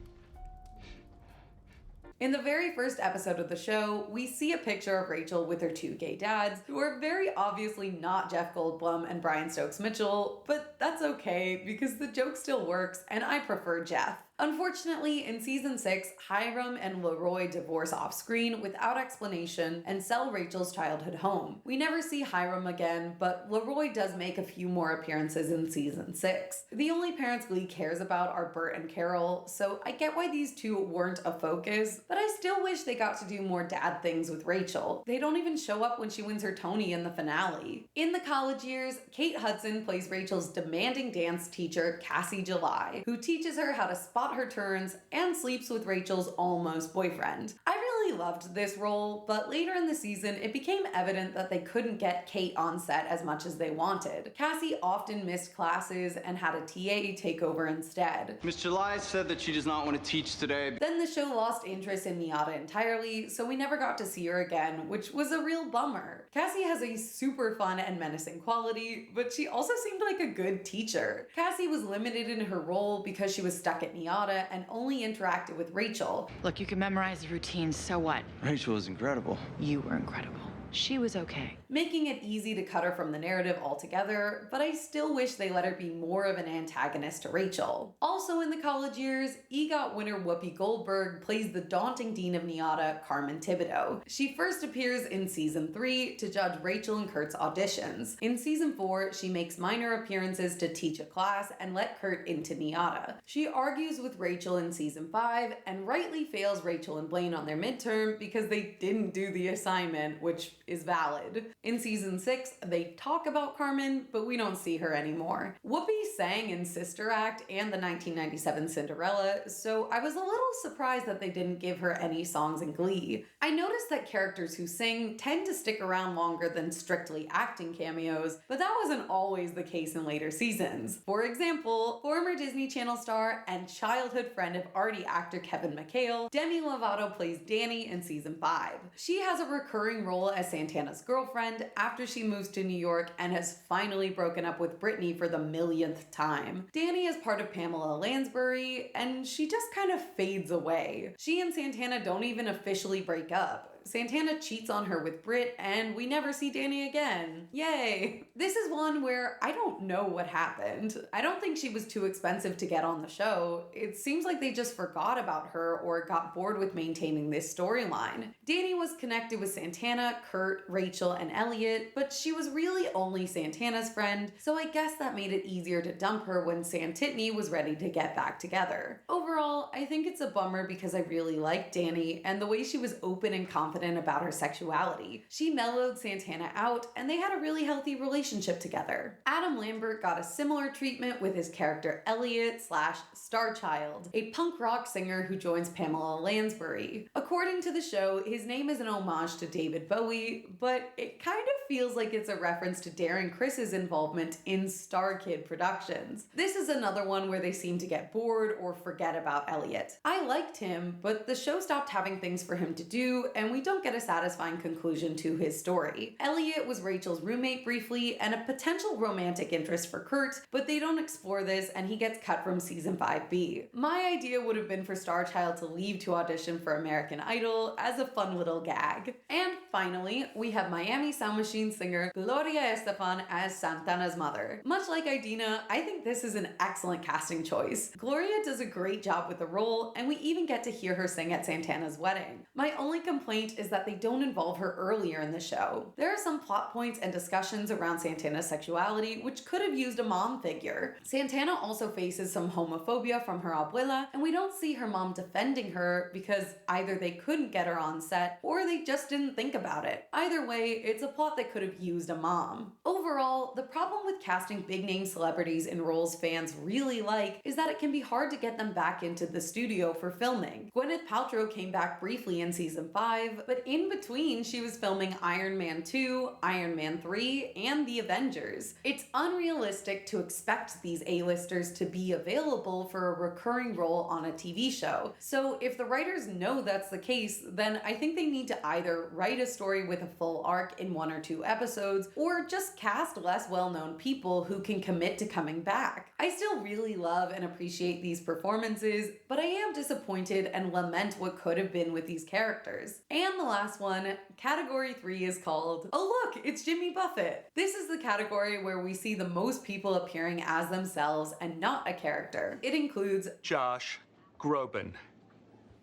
In the very first episode of the show, we see a picture of Rachel with her two gay dads, who are very obviously not Jeff Goldblum and Brian Stokes Mitchell, but that's okay because the joke still works and I prefer Jeff. Unfortunately, in season 6, Hiram and Leroy divorce off-screen without explanation and sell Rachel's childhood home. We never see Hiram again, but Leroy does make a few more appearances in season 6. The only parents Glee cares about are Bert and Carol, so I get why these two weren't a focus, but I still wish they got to do more dad things with Rachel. They don't even show up when she wins her Tony in the finale. In the college years, Kate Hudson plays Rachel's demanding dance teacher, Cassie July, who teaches her how to spot her turns and sleeps with Rachel's almost boyfriend. I really loved this role, but later in the season it became evident that they couldn't get Kate on set as much as they wanted. Cassie often missed classes and had a TA take over instead. Miss July said that she does not want to teach today. Then the show lost interest in Miata entirely, so we never got to see her again, which was a real bummer. Cassie has a super fun and menacing quality, but she also seemed like a good teacher. Cassie was limited in her role because she was stuck at Miata and only interacted with Rachel. Look, you can memorize the routine, so what? Rachel was incredible. You were incredible. She was okay. Making it easy to cut her from the narrative altogether, but I still wish they let her be more of an antagonist to Rachel. Also in the college years, EGOT winner Whoopi Goldberg plays the daunting dean of NIADA, Carmen Thibodeau. She first appears in season 3 to judge Rachel and Kurt's auditions. In season 4, she makes minor appearances to teach a class and let Kurt into NIADA. She argues with Rachel in season 5 and rightly fails Rachel and Blaine on their midterm because they didn't do the assignment, which is valid. In season 6, they talk about Carmen, but we don't see her anymore. Whoopi sang in Sister Act and the 1997 Cinderella, so I was a little surprised that they didn't give her any songs in Glee. I noticed that characters who sing tend to stick around longer than strictly acting cameos, but that wasn't always the case in later seasons. For example, former Disney Channel star and childhood friend of Artie actor Kevin McHale, Demi Lovato plays Danny in season 5. She has a recurring role as Santana's girlfriend after she moves to New York and has finally broken up with Brittany for the millionth time. Danny is part of Pamela Lansbury, and she just kind of fades away. She and Santana don't even officially break up. Santana cheats on her with Britt, and we never see Danny again. Yay! This is one where I don't know what happened. I don't think she was too expensive to get on the show. It seems like they just forgot about her or got bored with maintaining this storyline. Danny was connected with Santana, Kurt, Rachel, and Elliot, but she was really only Santana's friend, so I guess that made it easier to dump her when Santitney was ready to get back together. Overall, I think it's a bummer because I really liked Danny and the way she was open and confident about her sexuality. She mellowed Santana out, and they had a really healthy relationship together. Adam Lambert got a similar treatment with his character Elliot / Starchild, a punk rock singer who joins Pamela Lansbury. According to the show, his name is an homage to David Bowie, but it kind of feels like it's a reference to Darren Criss's involvement in Star Kid Productions. This is another one where they seem to get bored or forget about Elliot. I liked him, but the show stopped having things for him to do, and we don't get a satisfying conclusion to his story. Elliot was Rachel's roommate briefly and a potential romantic interest for Kurt, but they don't explore this and he gets cut from season 5B. My idea would have been for Starchild to leave to audition for American Idol as a fun little gag. And finally, we have Miami Sound Machine singer Gloria Estefan as Santana's mother. Much like Idina, I think this is an excellent casting choice. Gloria does a great job with the role, and we even get to hear her sing at Santana's wedding. My only complaint is that they don't involve her earlier in the show. There are some plot points and discussions around Santana's sexuality which could have used a mom figure. Santana also faces some homophobia from her abuela, and we don't see her mom defending her because either they couldn't get her on set or they just didn't think about it. Either way, it's a plot that could have used a mom. Overall, the problem with casting big-name celebrities in roles fans really like is that it can be hard to get them back into the studio for filming. Gwyneth Paltrow came back briefly in season 5, 5, but in between she was filming Iron Man 2, Iron Man 3, and The Avengers. It's unrealistic to expect these A-listers to be available for a recurring role on a TV show. So if the writers know that's the case, then I think they need to either write a story with a full arc in 1 or 2 episodes, or just cast less well-known people who can commit to coming back. I still really love and appreciate these performances, but I am disappointed and lament what could have been with these characters. And the last one, category 3, is called, oh look, it's Jimmy Buffett. This is the category where we see the most people appearing as themselves and not a character. It includes Josh Groban.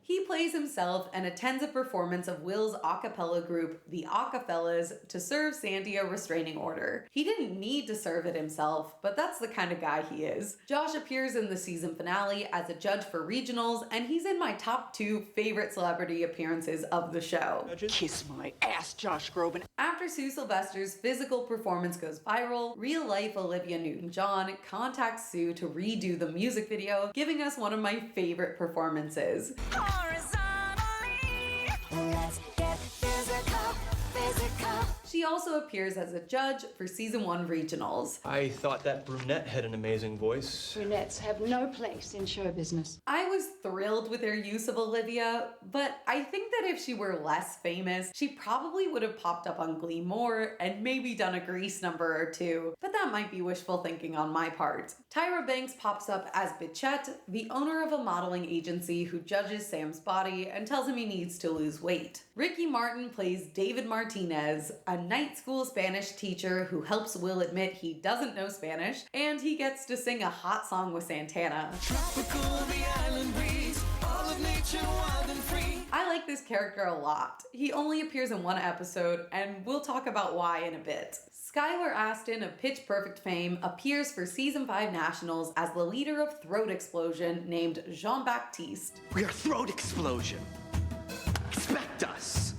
He plays himself and attends a performance of Will's a cappella group, the Acafellas, to serve Sandy a restraining order. He didn't need to serve it himself, but that's the kind of guy he is. Josh appears in the season finale as a judge for regionals, and he's in my top 2 favorite celebrity appearances of the show. Kiss my ass, Josh Groban. After Sue Sylvester's physical performance goes viral, real-life Olivia Newton-John contacts Sue to redo the music video, giving us one of my favorite performances. Let's get physical, physical. She also appears as a judge for season 1 regionals. I thought that brunette had an amazing voice. Brunettes have no place in show business. I was thrilled with their use of Olivia, but I think that if she were less famous, she probably would have popped up on Glee more and maybe done a Grease number or 2, but that might be wishful thinking on my part. Tyra Banks pops up as Bichette, the owner of a modeling agency who judges Sam's body and tells him he needs to lose weight. Ricky Martin plays David Martinez, a night school Spanish teacher who helps Will admit he doesn't know Spanish, and he gets to sing a hot song with Santana. Tropical, the island breeze, all of nature wild and free. I like this character a lot. He only appears in 1 episode, and we'll talk about why in a bit. Skylar Astin of Pitch Perfect fame appears for season 5 nationals as the leader of Throat Explosion named Jean-Baptiste. We are Throat Explosion. Expect us.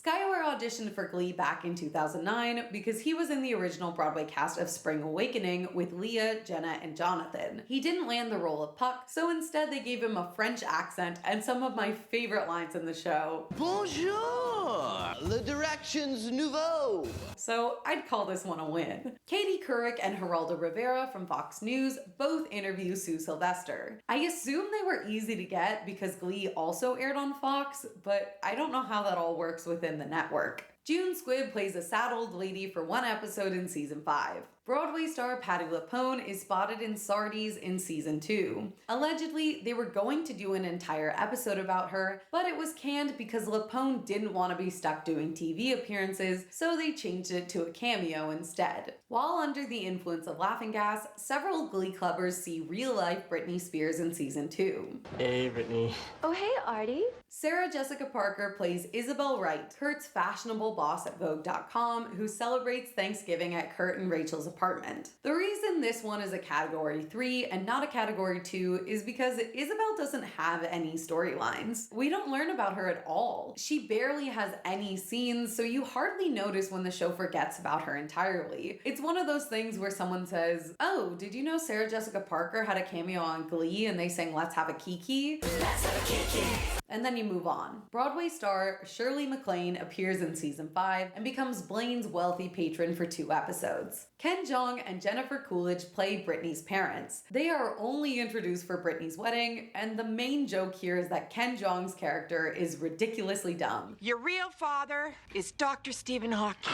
Skylar auditioned for Glee back in 2009 because he was in the original Broadway cast of Spring Awakening with Leah, Jenna, and Jonathan. He didn't land the role of Puck, so instead they gave him a French accent and some of my favorite lines in the show. Bonjour! Le directions nouveau! So I'd call this one a win. Katie Couric and Geraldo Rivera from Fox News both interview Sue Sylvester. I assume they were easy to get because Glee also aired on Fox, but I don't know how that all works within the network. June Squibb plays a sad old lady for 1 episode in season 5. Broadway star Patti LuPone is spotted in Sardi's in season 2. Allegedly, they were going to do an entire episode about her, but it was canned because LuPone didn't want to be stuck doing TV appearances, so they changed it to a cameo instead. While under the influence of laughing gas, several Glee clubbers see real-life Britney Spears in season 2. Hey, Brittany. Oh, hey, Artie. Sarah Jessica Parker plays Isabel Wright, Kurt's fashionable boss at Vogue.com, who celebrates Thanksgiving at Kurt and Rachel's apartment. The reason this one is a category 3 and not a category 2 is because Isabel doesn't have any storylines. We don't learn about her at all. She barely has any scenes, so you hardly notice when the show forgets about her entirely. It's one of those things where someone says, oh, did you know Sarah Jessica Parker had a cameo on Glee and they sang Let's Have a Kiki? Let's have a Kiki! And then you move on. Broadway star Shirley MacLaine appears in season 5 and becomes Blaine's wealthy patron for 2 episodes. Ken Jeong and Jennifer Coolidge play Britney's parents. They are only introduced for Britney's wedding, and the main joke here is that Ken Jeong's character is ridiculously dumb. Your real father is Dr. Stephen Hawking.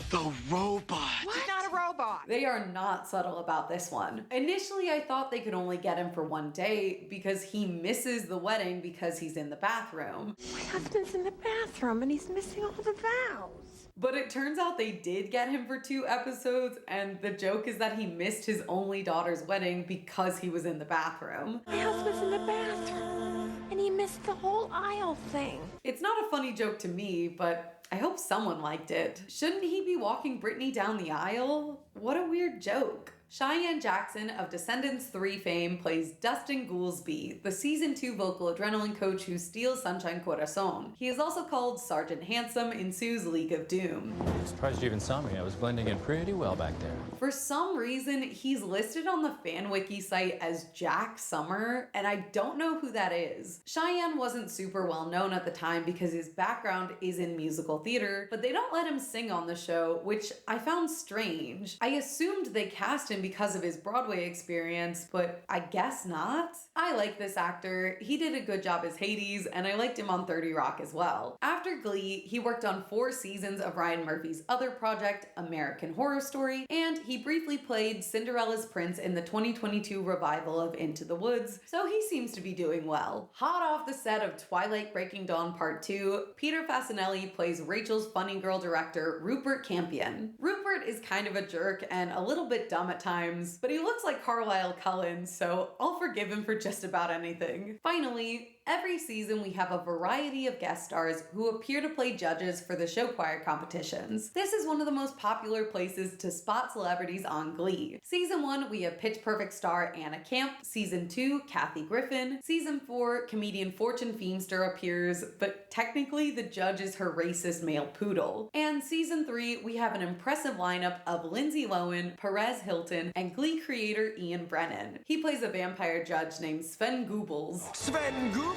The robot. He's not a robot. They are not subtle about this one. Initially, I thought they could only get him for 1 day because he misses the wedding because he's in the bathroom. My husband's in the bathroom and he's missing all the vows. But it turns out they did get him for 2 episodes, and the joke is that he missed his only daughter's wedding because he was in the bathroom. My husband's in the bathroom and he missed the whole aisle thing. It's not a funny joke to me, but I hope someone liked it. Shouldn't he be walking Britney down the aisle? What a weird joke. Cheyenne Jackson of Descendants 3 fame plays Dustin Goolsby, the Season 2 vocal adrenaline coach who steals Sunshine Corazon. He is also called Sergeant Handsome in Sue's League of Doom. Surprised you even saw me. I was blending in pretty well back there. For some reason, he's listed on the fan wiki site as Jack Summer, and I don't know who that is. Cheyenne wasn't super well known at the time because his background is in musical theater, but they don't let him sing on the show, which I found strange. I assumed they cast him because of his Broadway experience, but I guess not. I like this actor. He did a good job as Hades, and I liked him on 30 Rock as well. After Glee, he worked on 4 seasons of Ryan Murphy's other project, American Horror Story, and he briefly played Cinderella's Prince in the 2022 revival of Into the Woods, so he seems to be doing well. Hot off the set of Twilight Breaking Dawn Part 2, Peter Fasinelli plays Rachel's funny girl director, Rupert Campion. Rupert is kind of a jerk and a little bit dumb at times, but he looks like Carlisle Cullen, so I'll forgive him for just about anything. Finally, every season we have a variety of guest stars who appear to play judges for the show choir competitions. This is one of the most popular places to spot celebrities on Glee. Season 1, we have Pitch Perfect star Anna Camp. Season 2, Kathy Griffin. Season 4, comedian Fortune Feimster appears, but technically the judge is her racist male poodle. And Season 3, we have an impressive lineup of Lindsay Lohan, Perez Hilton, and Glee creator Ian Brennan. He plays a vampire judge named Sven Goebbels. Sven Goebbels!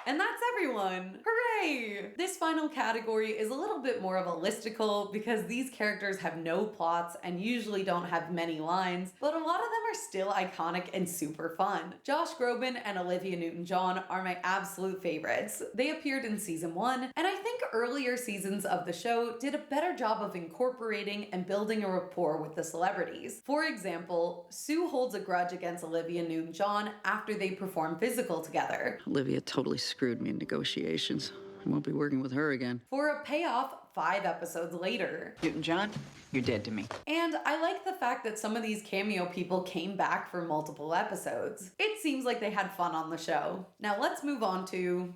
And that's everyone! Hooray! This final category is a little bit more of a listicle because these characters have no plots and usually don't have many lines, but a lot of them are still iconic and super fun. Josh Groban and Olivia Newton-John are my absolute favorites. They appeared in season 1, and I think earlier seasons of the show did a better job of incorporating and building a rapport with the celebrities. For example, Sue holds a grudge against Olivia Newton-John after they perform physical together. Olivia totally screwed me in negotiations. I won't be working with her again. For a payoff 5 episodes later. Newton-John, you're dead to me. And I like the fact that some of these cameo people came back for multiple episodes. It seems like they had fun on the show. Now let's move on to...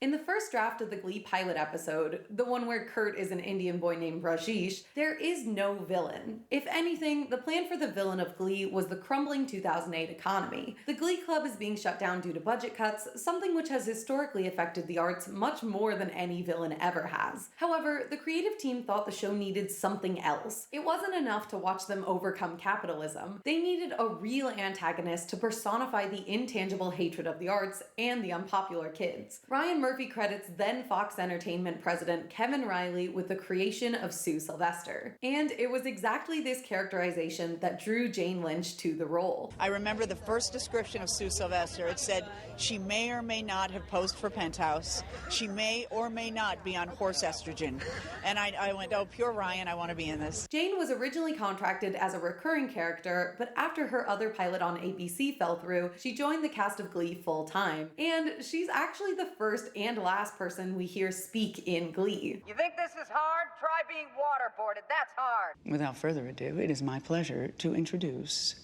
In the first draft of the Glee pilot episode, the one where Kurt is an Indian boy named Rajesh, there is no villain. If anything, the plan for the villain of Glee was the crumbling 2008 economy. The Glee Club is being shut down due to budget cuts, something which has historically affected the arts much more than any villain ever has. However, the creative team thought the show needed something else. It wasn't enough to watch them overcome capitalism. They needed a real antagonist to personify the intangible hatred of the arts and the unpopular kids. Ryan Murphy credits then Fox Entertainment president Kevin Riley with the creation of Sue Sylvester. And it was exactly this characterization that drew Jane Lynch to the role. I remember the first description of Sue Sylvester. It said, she may or may not have posed for Penthouse. She may or may not be on horse estrogen. And I went, oh, pure Ryan, I want to be in this. Jane was originally contracted as a recurring character, but after her other pilot on ABC fell through, she joined the cast of Glee full-time. And she's actually the first and last person we hear speak in Glee. You think this is hard? Try being waterboarded. That's hard. Without further ado, it is my pleasure to introduce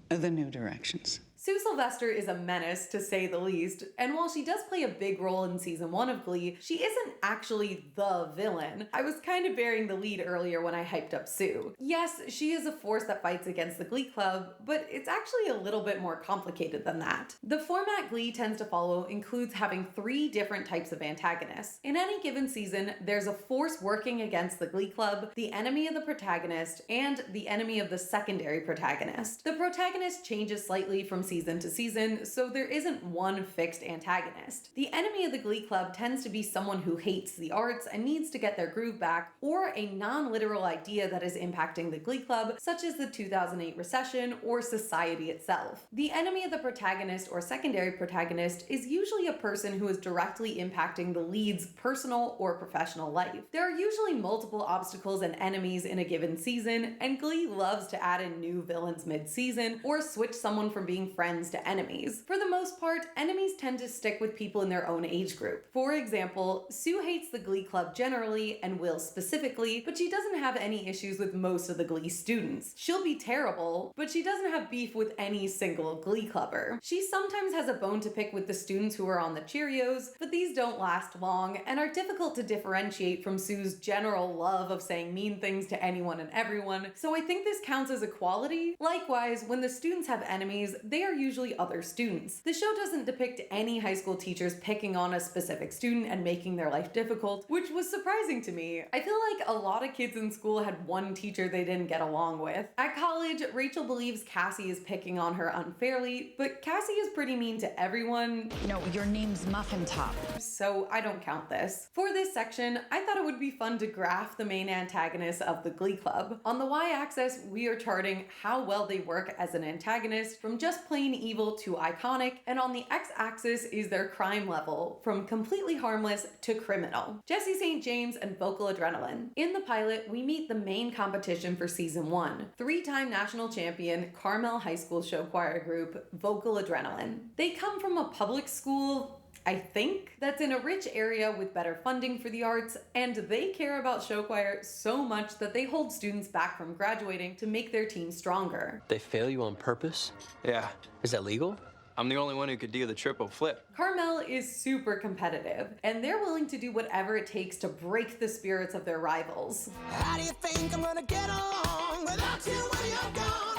the New Directions. Sue Sylvester is a menace, to say the least, and while she does play a big role in season 1 of Glee, she isn't actually the villain. I was kind of bearing the lead earlier when I hyped up Sue. Yes, she is a force that fights against the Glee Club, but it's actually a little bit more complicated than that. The format Glee tends to follow includes having 3 different types of antagonists. In any given season, there's a force working against the Glee Club, the enemy of the protagonist, and the enemy of the secondary protagonist. The protagonist changes slightly from season to season, so there isn't one fixed antagonist. The enemy of the Glee Club tends to be someone who hates the arts and needs to get their groove back, or a non-literal idea that is impacting the Glee Club, such as the 2008 recession or society itself. The enemy of the protagonist or secondary protagonist is usually a person who is directly impacting the lead's personal or professional life. There are usually multiple obstacles and enemies in a given season, and Glee loves to add in new villains mid-season or switch someone from being friends to enemies. For the most part, enemies tend to stick with people in their own age group. For example, Sue hates the Glee Club generally, and Will specifically, but she doesn't have any issues with most of the Glee students. She'll be terrible, but she doesn't have beef with any single Glee Clubber. She sometimes has a bone to pick with the students who are on the Cheerios, but these don't last long and are difficult to differentiate from Sue's general love of saying mean things to anyone and everyone, so I think this counts as equality. Likewise, when the students have enemies, they are usually other students. The show doesn't depict any high school teachers picking on a specific student and making their life difficult, which was surprising to me. I feel like a lot of kids in school had one teacher they didn't get along with. At college, Rachel believes Cassie is picking on her unfairly, but Cassie is pretty mean to everyone. No, your name's Muffin Top. So I don't count this. For this section, I thought it would be fun to graph the main antagonists of the Glee Club. On the y-axis, we are charting how well they work as an antagonist, from just plain evil to iconic, and on the x-axis is their crime level, from completely harmless to criminal. Jesse St. James and Vocal Adrenaline. In the pilot, we meet the main competition for season 1, three-time national champion Carmel High School show choir group Vocal Adrenaline. They come from a public school, I think, that's in a rich area with better funding for the arts, and they care about show choir so much that they hold students back from graduating to make their team stronger. They fail you on purpose? Yeah. Is that legal? I'm the only one who could do the triple flip. Carmel is super competitive, and they're willing to do whatever it takes to break the spirits of their rivals. How do you think I'm gonna get along without you when you're gone?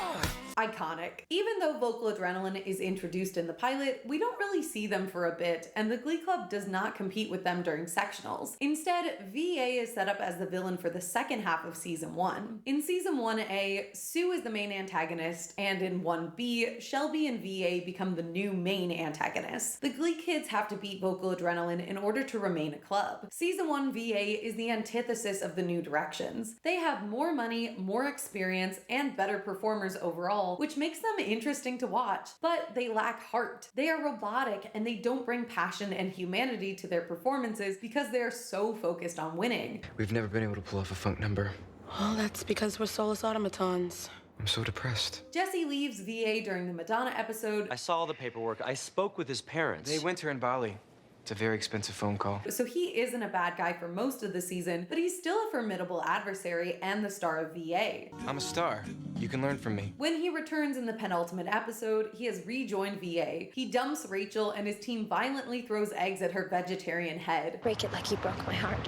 Iconic. Even though Vocal Adrenaline is introduced in the pilot, we don't really see them for a bit, and the Glee Club does not compete with them during sectionals. Instead, VA is set up as the villain for the second half of season 1. In season 1A, Sue is the main antagonist, and in 1B, Shelby and VA become the new main antagonists. The Glee kids have to beat Vocal Adrenaline in order to remain a club. Season 1 VA is the antithesis of the New Directions. They have more money, more experience, and better performers overall, which makes them interesting to watch, but they lack heart. They are robotic and they don't bring passion and humanity to their performances because they are so focused on winning. We've never been able to pull off a funk number. Well, that's because we're soulless automatons. I'm so depressed. Jesse leaves VA during the Madonna episode. I saw all the paperwork. I spoke with his parents. They went to in Bali. It's a very expensive phone call. So he isn't a bad guy for most of the season, but he's still a formidable adversary and the star of VA. I'm a star. You can learn from me. When he returns in the penultimate episode, he has rejoined VA. He dumps Rachel and his team violently throws eggs at her vegetarian head. Break it like you broke my heart.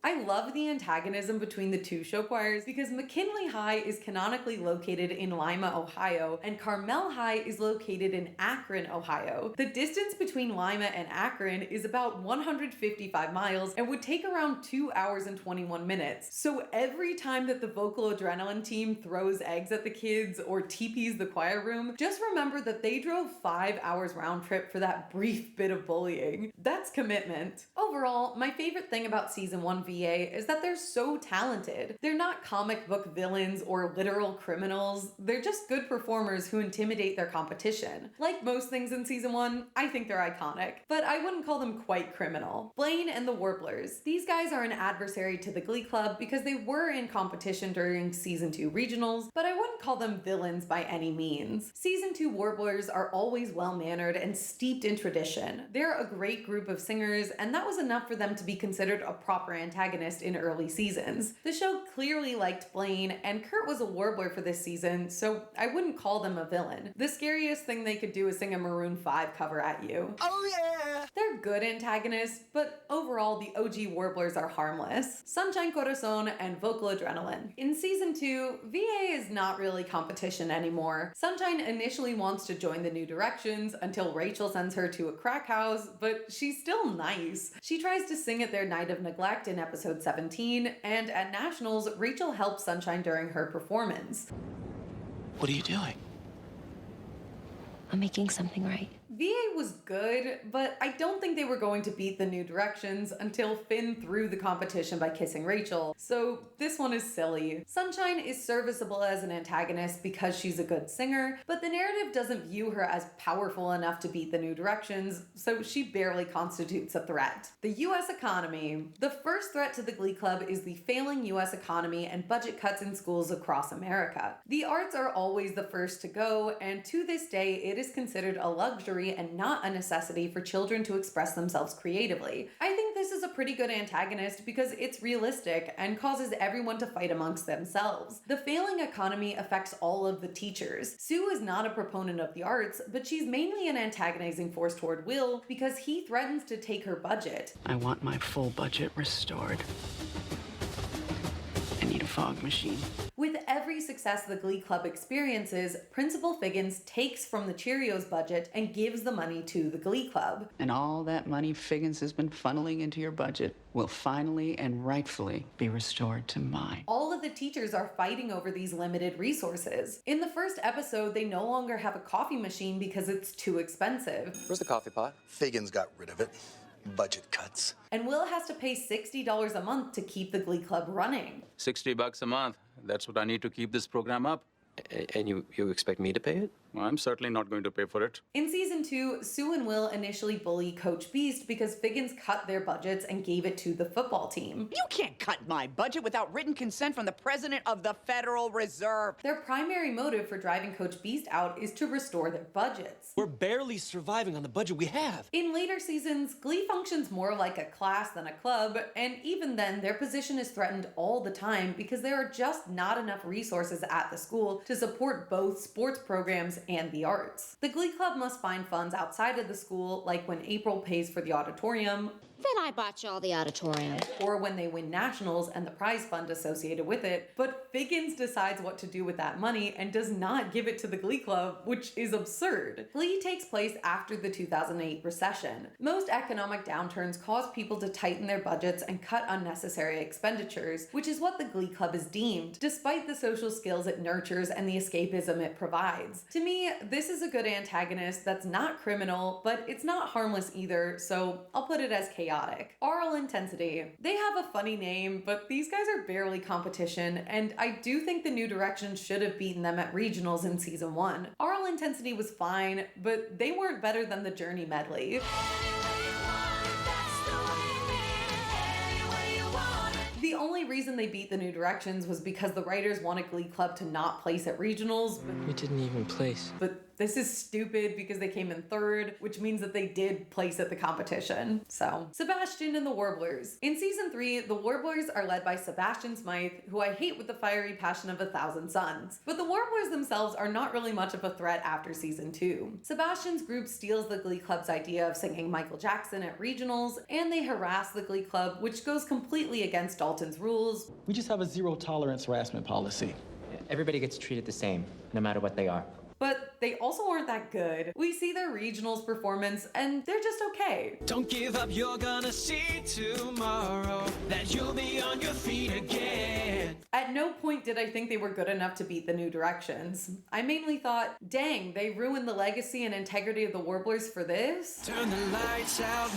I love the antagonism between the two show choirs because McKinley High is canonically located in Lima, Ohio, and Carmel High is located in Akron, Ohio. The distance between Lima and Akron is about 155 miles and would take around 2 hours and 21 minutes. So every time that the Vocal Adrenaline team throws eggs at the kids or teepees the choir room, just remember that they drove 5 hours round trip for that brief bit of bullying. That's commitment. Overall, my favorite thing about season 1 VA is that they're so talented. They're not comic book villains or literal criminals. They're just good performers who intimidate their competition. Like most things in season 1, I think they're iconic, but I wouldn't call them quite criminal. Blaine and the Warblers. These guys are an adversary to the Glee Club because they were in competition during season 2 regionals, but I wouldn't call them villains by any means. Season 2 Warblers are always well-mannered and steeped in tradition. They're a great group of singers, and that was enough for them to be considered a proper antagonist in early seasons. The show clearly liked Blaine, and Kurt was a warbler for this season, so I wouldn't call them a villain. The scariest thing they could do is sing a Maroon 5 cover at you. Oh yeah! They're good antagonists, but overall the OG warblers are harmless. Sunshine Corazon and Vocal Adrenaline. In season 2, VA is not really competition anymore. Sunshine initially wants to join the New Directions until Rachel sends her to a crack house, but she's still nice. She tries to sing at their Night of Neglect in episode 17, and at Nationals, Rachel helps Sunshine during her performance. What are you doing? I'm making something right. VA was good, but I don't think they were going to beat the New Directions until Finn threw the competition by kissing Rachel, so this one is silly. Sunshine is serviceable as an antagonist because she's a good singer, but the narrative doesn't view her as powerful enough to beat the New Directions, so she barely constitutes a threat. The US economy. The first threat to the Glee Club is the failing US economy and budget cuts in schools across America. The arts are always the first to go, and to this day it is considered a luxury and not a necessity for children to express themselves creatively. I think this is a pretty good antagonist because it's realistic and causes everyone to fight amongst themselves. The failing economy affects all of the teachers. Sue is not a proponent of the arts, but she's mainly an antagonizing force toward Will because he threatens to take her budget. I want my full budget restored. I need a fog machine. With every success the Glee Club experiences, Principal Figgins takes from the Cheerios budget and gives the money to the Glee Club. And all that money Figgins has been funneling into your budget will finally and rightfully be restored to mine. All of the teachers are fighting over these limited resources. In the first episode, they no longer have a coffee machine because it's too expensive. Where's the coffee pot? Figgins got rid of it. Budget cuts. And Will has to pay $60 a month to keep the Glee Club running. $60 a month. That's what I need to keep this program up. And you expect me to pay it? Well, I'm certainly not going to pay for it. In season 2, Sue and Will initially bully Coach Beast because Figgins cut their budgets and gave it to the football team. You can't cut my budget without written consent from the president of the Federal Reserve. Their primary motive for driving Coach Beast out is to restore their budgets. We're barely surviving on the budget we have. In later seasons, Glee functions more like a class than a club, and even then, their position is threatened all the time because there are just not enough resources at the school to support both sports programs and the arts. The Glee Club must find funds outside of the school, like when April pays for the auditorium, Then I bought you all the auditorium. or when they win nationals and the prize fund associated with it, but Figgins decides what to do with that money and does not give it to the Glee Club, which is absurd. Glee takes place after the 2008 recession. Most economic downturns cause people to tighten their budgets and cut unnecessary expenditures, which is what the Glee Club is deemed, despite the social skills it nurtures and the escapism it provides. To me, this is a good antagonist that's not criminal, but it's not harmless either, so I'll put it as chaotic. Aural Intensity. They have a funny name, but these guys are barely competition, and I do think the New Directions should have beaten them at regionals in season 1. Aural Intensity was fine, but they weren't better than the Journey medley. The only reason they beat the New Directions was because the writers wanted Glee Club to not place at regionals, We didn't even place. but this is stupid because they came in 3rd, which means that they did place at the competition. So, Sebastian and the Warblers. In season 3, the Warblers are led by Sebastian Smythe, who I hate with the fiery passion of 1,000 suns. But the Warblers themselves are not really much of a threat after season 2. Sebastian's group steals the Glee Club's idea of singing Michael Jackson at regionals, and they harass the Glee Club, which goes completely against Dalton's rules. We just have a zero tolerance harassment policy. Everybody gets treated the same, no matter what they are. But they also aren't that good. We see their regionals performance, and they're just okay. Don't give up, you're gonna see tomorrow that you'll be on your feet again. At no point did I think they were good enough to beat the New Directions. I mainly thought, dang, they ruined the legacy and integrity of the Warblers for this? Turn the lights out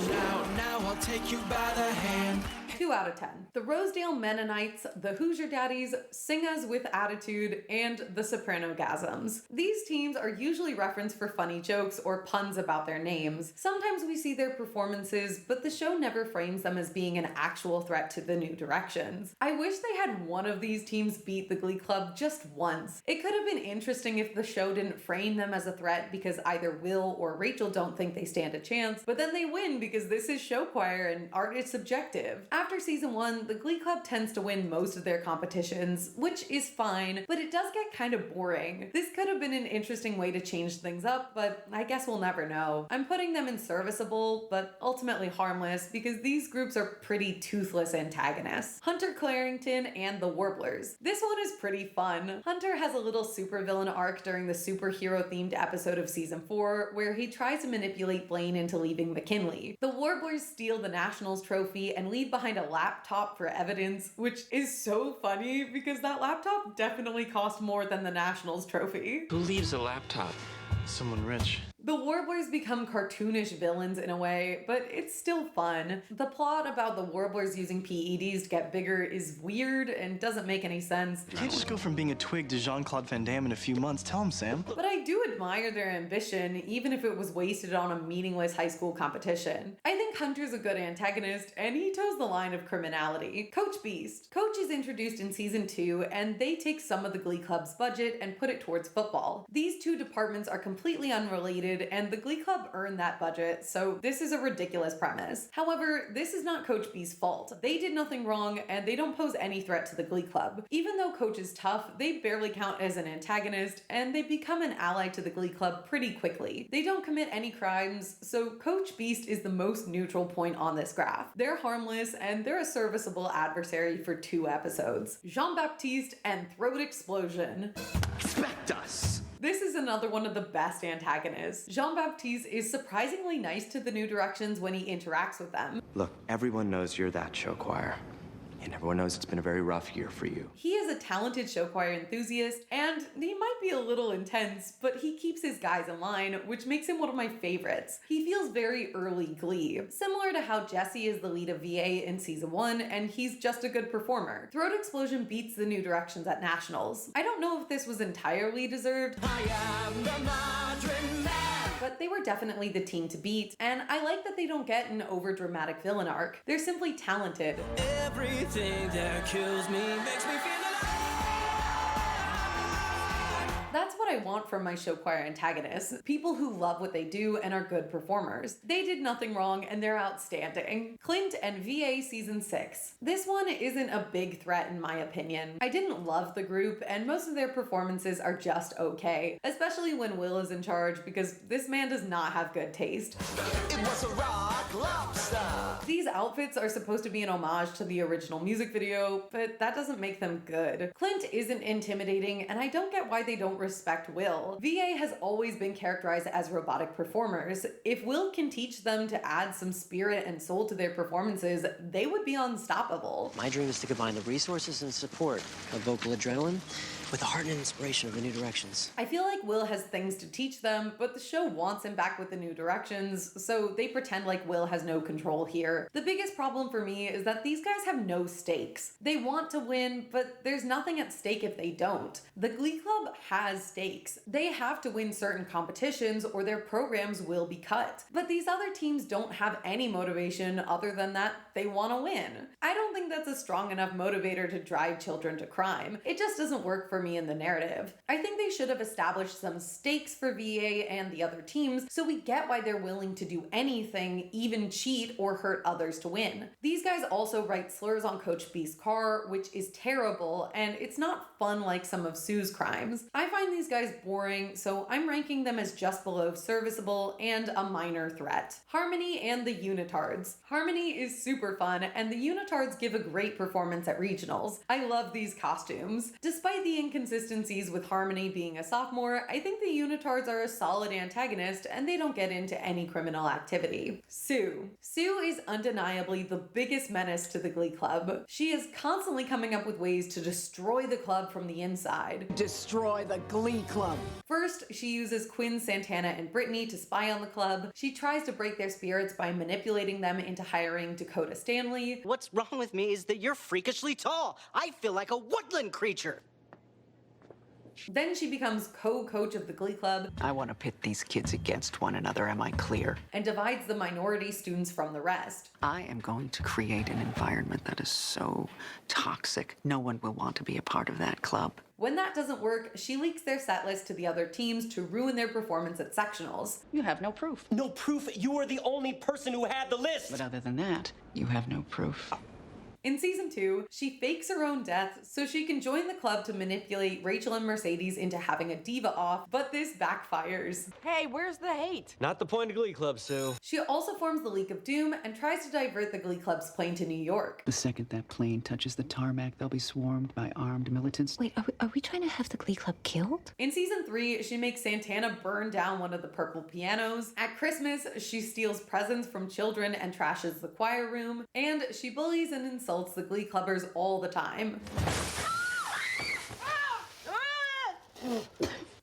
now I'll take you by the hand. 2 out of 10. The Rosedale Mennonites, the Hoosier Daddies, Sing Us with Attitude, and the Soprano-gasms. These teams are usually referenced for funny jokes or puns about their names. Sometimes we see their performances, but the show never frames them as being an actual threat to the New Directions. I wish they had one of these teams beat the Glee Club just once. It could have been interesting if the show didn't frame them as a threat because either Will or Rachel don't think they stand a chance, but then they win because this is show choir and art is subjective. After season 1, the Glee Club tends to win most of their competitions, which is fine, but it does get kind of boring. This could have been an interesting way to change things up, but I guess we'll never know. I'm putting them in serviceable, but ultimately harmless, because these groups are pretty toothless antagonists. Hunter Clarington and the Warblers. This one is pretty fun. Hunter has a little supervillain arc during the superhero-themed episode of season 4, where he tries to manipulate Blaine into leaving McKinley. The Warblers steal the Nationals trophy and leave behind a laptop for evidence, which is so funny because that laptop definitely cost more than the Nationals trophy. Who leaves a laptop? Someone rich. The Warblers become cartoonish villains in a way, but it's still fun. The plot about the Warblers using PEDs to get bigger is weird and doesn't make any sense. You can't just go from being a twig to Jean-Claude Van Damme in a few months. Tell him, Sam. But I do admire their ambition, even if it was wasted on a meaningless high school competition. I think Hunter's a good antagonist, and he toes the line of criminality. Coach Beast. Coach is introduced in season 2, and they take some of the Glee Club's budget and put it towards football. These two departments are completely unrelated, and the Glee Club earned that budget, so this is a ridiculous premise. However, this is not Coach Beast's fault. They did nothing wrong, and they don't pose any threat to the Glee Club. Even though Coach is tough, they barely count as an antagonist, and they become an ally to the Glee Club pretty quickly. They don't commit any crimes, so Coach Beast is the most neutral point on this graph. They're harmless, and they're a serviceable adversary for 2 episodes. Jean-Baptiste and Throat Explosion. Expect us! This is another one of the best antagonists. Jean-Baptiste is surprisingly nice to the New Directions when he interacts with them. Look, everyone knows you're that show choir. And everyone knows it's been a very rough year for you. He is a talented show choir enthusiast, and he might be a little intense, but he keeps his guys in line, which makes him one of my favorites. He feels very early Glee, similar to how Jesse is the lead of VA in season 1, and he's just a good performer. Throat Explosion beats the New Directions at Nationals. I don't know if this was entirely deserved, but they were definitely the team to beat, and I like that they don't get an overdramatic villain arc. They're simply talented. Everything that kills me makes me feel alive. That's what I want from my show choir antagonists. People who love what they do and are good performers. They did nothing wrong and they're outstanding. Clint and VA season 6. This one isn't a big threat in my opinion. I didn't love the group and most of their performances are just okay, especially when Will is in charge because this man does not have good taste. It was a rock lobster. These outfits are supposed to be an homage to the original music video, but that doesn't make them good. Clint isn't intimidating and I don't get why they don't respect Will. VA has always been characterized as robotic performers. If Will can teach them to add some spirit and soul to their performances, they would be unstoppable. My dream is to combine the resources and support of vocal adrenaline with the heart and inspiration of the New Directions. I feel like Will has things to teach them, but the show wants him back with the New Directions, so they pretend like Will has no control here. The biggest problem for me is that these guys have no stakes. They want to win, but there's nothing at stake if they don't. The Glee Club has stakes. They have to win certain competitions or their programs will be cut. But these other teams don't have any motivation other than that they want to win. I don't think that's a strong enough motivator to drive children to crime. It just doesn't work for me in the narrative. I think they should have established some stakes for VA and the other teams so we get why they're willing to do anything, even cheat or hurt others to win. These guys also write slurs on Coach B's car, which is terrible, and it's not fun like some of Sue's crimes. I find these guys boring, so I'm ranking them as just below serviceable and a minor threat. Harmony and the Unitards. Harmony is super fun, and the Unitards give a great performance at regionals. I love these costumes. Despite the inconsistencies with Harmony being a sophomore, I think the Unitards are a solid antagonist and they don't get into any criminal activity. Sue. Sue is undeniably the biggest menace to the Glee Club. She is constantly coming up with ways to destroy the club from the inside. Destroy the Glee Club. First, she uses Quinn, Santana, and Brittany to spy on the club. She tries to break their spirits by manipulating them into hiring Dakota Stanley. What's wrong with me is that you're freakishly tall. I feel like a woodland creature. Then she becomes co-coach of the Glee Club. I want to pit these kids against one another, am I clear? And divides the minority students from the rest. I am going to create an environment that is so toxic, no one will want to be a part of that club. When that doesn't work, she leaks their set list to the other teams to ruin their performance at sectionals. You have no proof. No proof? You are the only person who had the list! But other than that, you have no proof. In season 2, she fakes her own death so she can join the club to manipulate Rachel and Mercedes into having a diva off, but this backfires. Hey, where's the hate? Not the point of Glee Club, Sue. She also forms the League of Doom and tries to divert the Glee Club's plane to New York. The second that plane touches the tarmac, they'll be swarmed by armed militants. Wait, are we trying to have the Glee Club killed? In season 3, she makes Santana burn down one of the purple pianos. At Christmas, she steals presents from children and trashes the choir room. And she bullies and insults the Glee Clubbers all the time.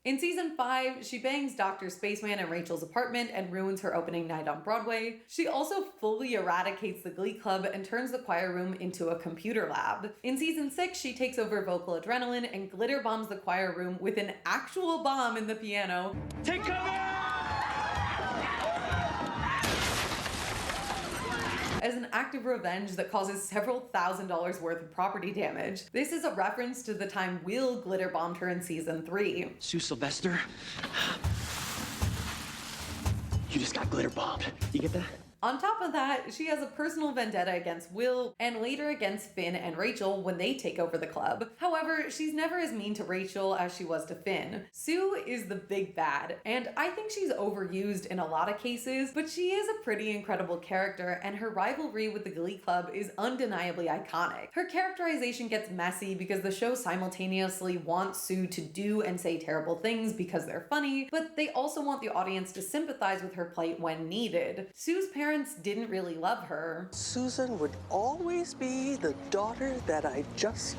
In season 5, she bangs Dr. Spaceman in Rachel's apartment and ruins her opening night on Broadway. She also fully eradicates the Glee Club and turns the choir room into a computer lab. In season 6, she takes over vocal adrenaline and glitter bombs the choir room with an actual bomb in the piano. Take cover! As an act of revenge that causes several $1,000s worth of property damage. This is a reference to the time Will glitter bombed her in season 3. Sue Sylvester, you just got glitter bombed. You get that? On top of that, she has a personal vendetta against Will and later against Finn and Rachel when they take over the club. However, she's never as mean to Rachel as she was to Finn. Sue is the big bad, and I think she's overused in a lot of cases, but she is a pretty incredible character, and her rivalry with the Glee Club is undeniably iconic. Her characterization gets messy because the show simultaneously wants Sue to do and say terrible things because they're funny, but they also want the audience to sympathize with her plight when needed. Sue's parents didn't really love her. Susan would always be the daughter that I just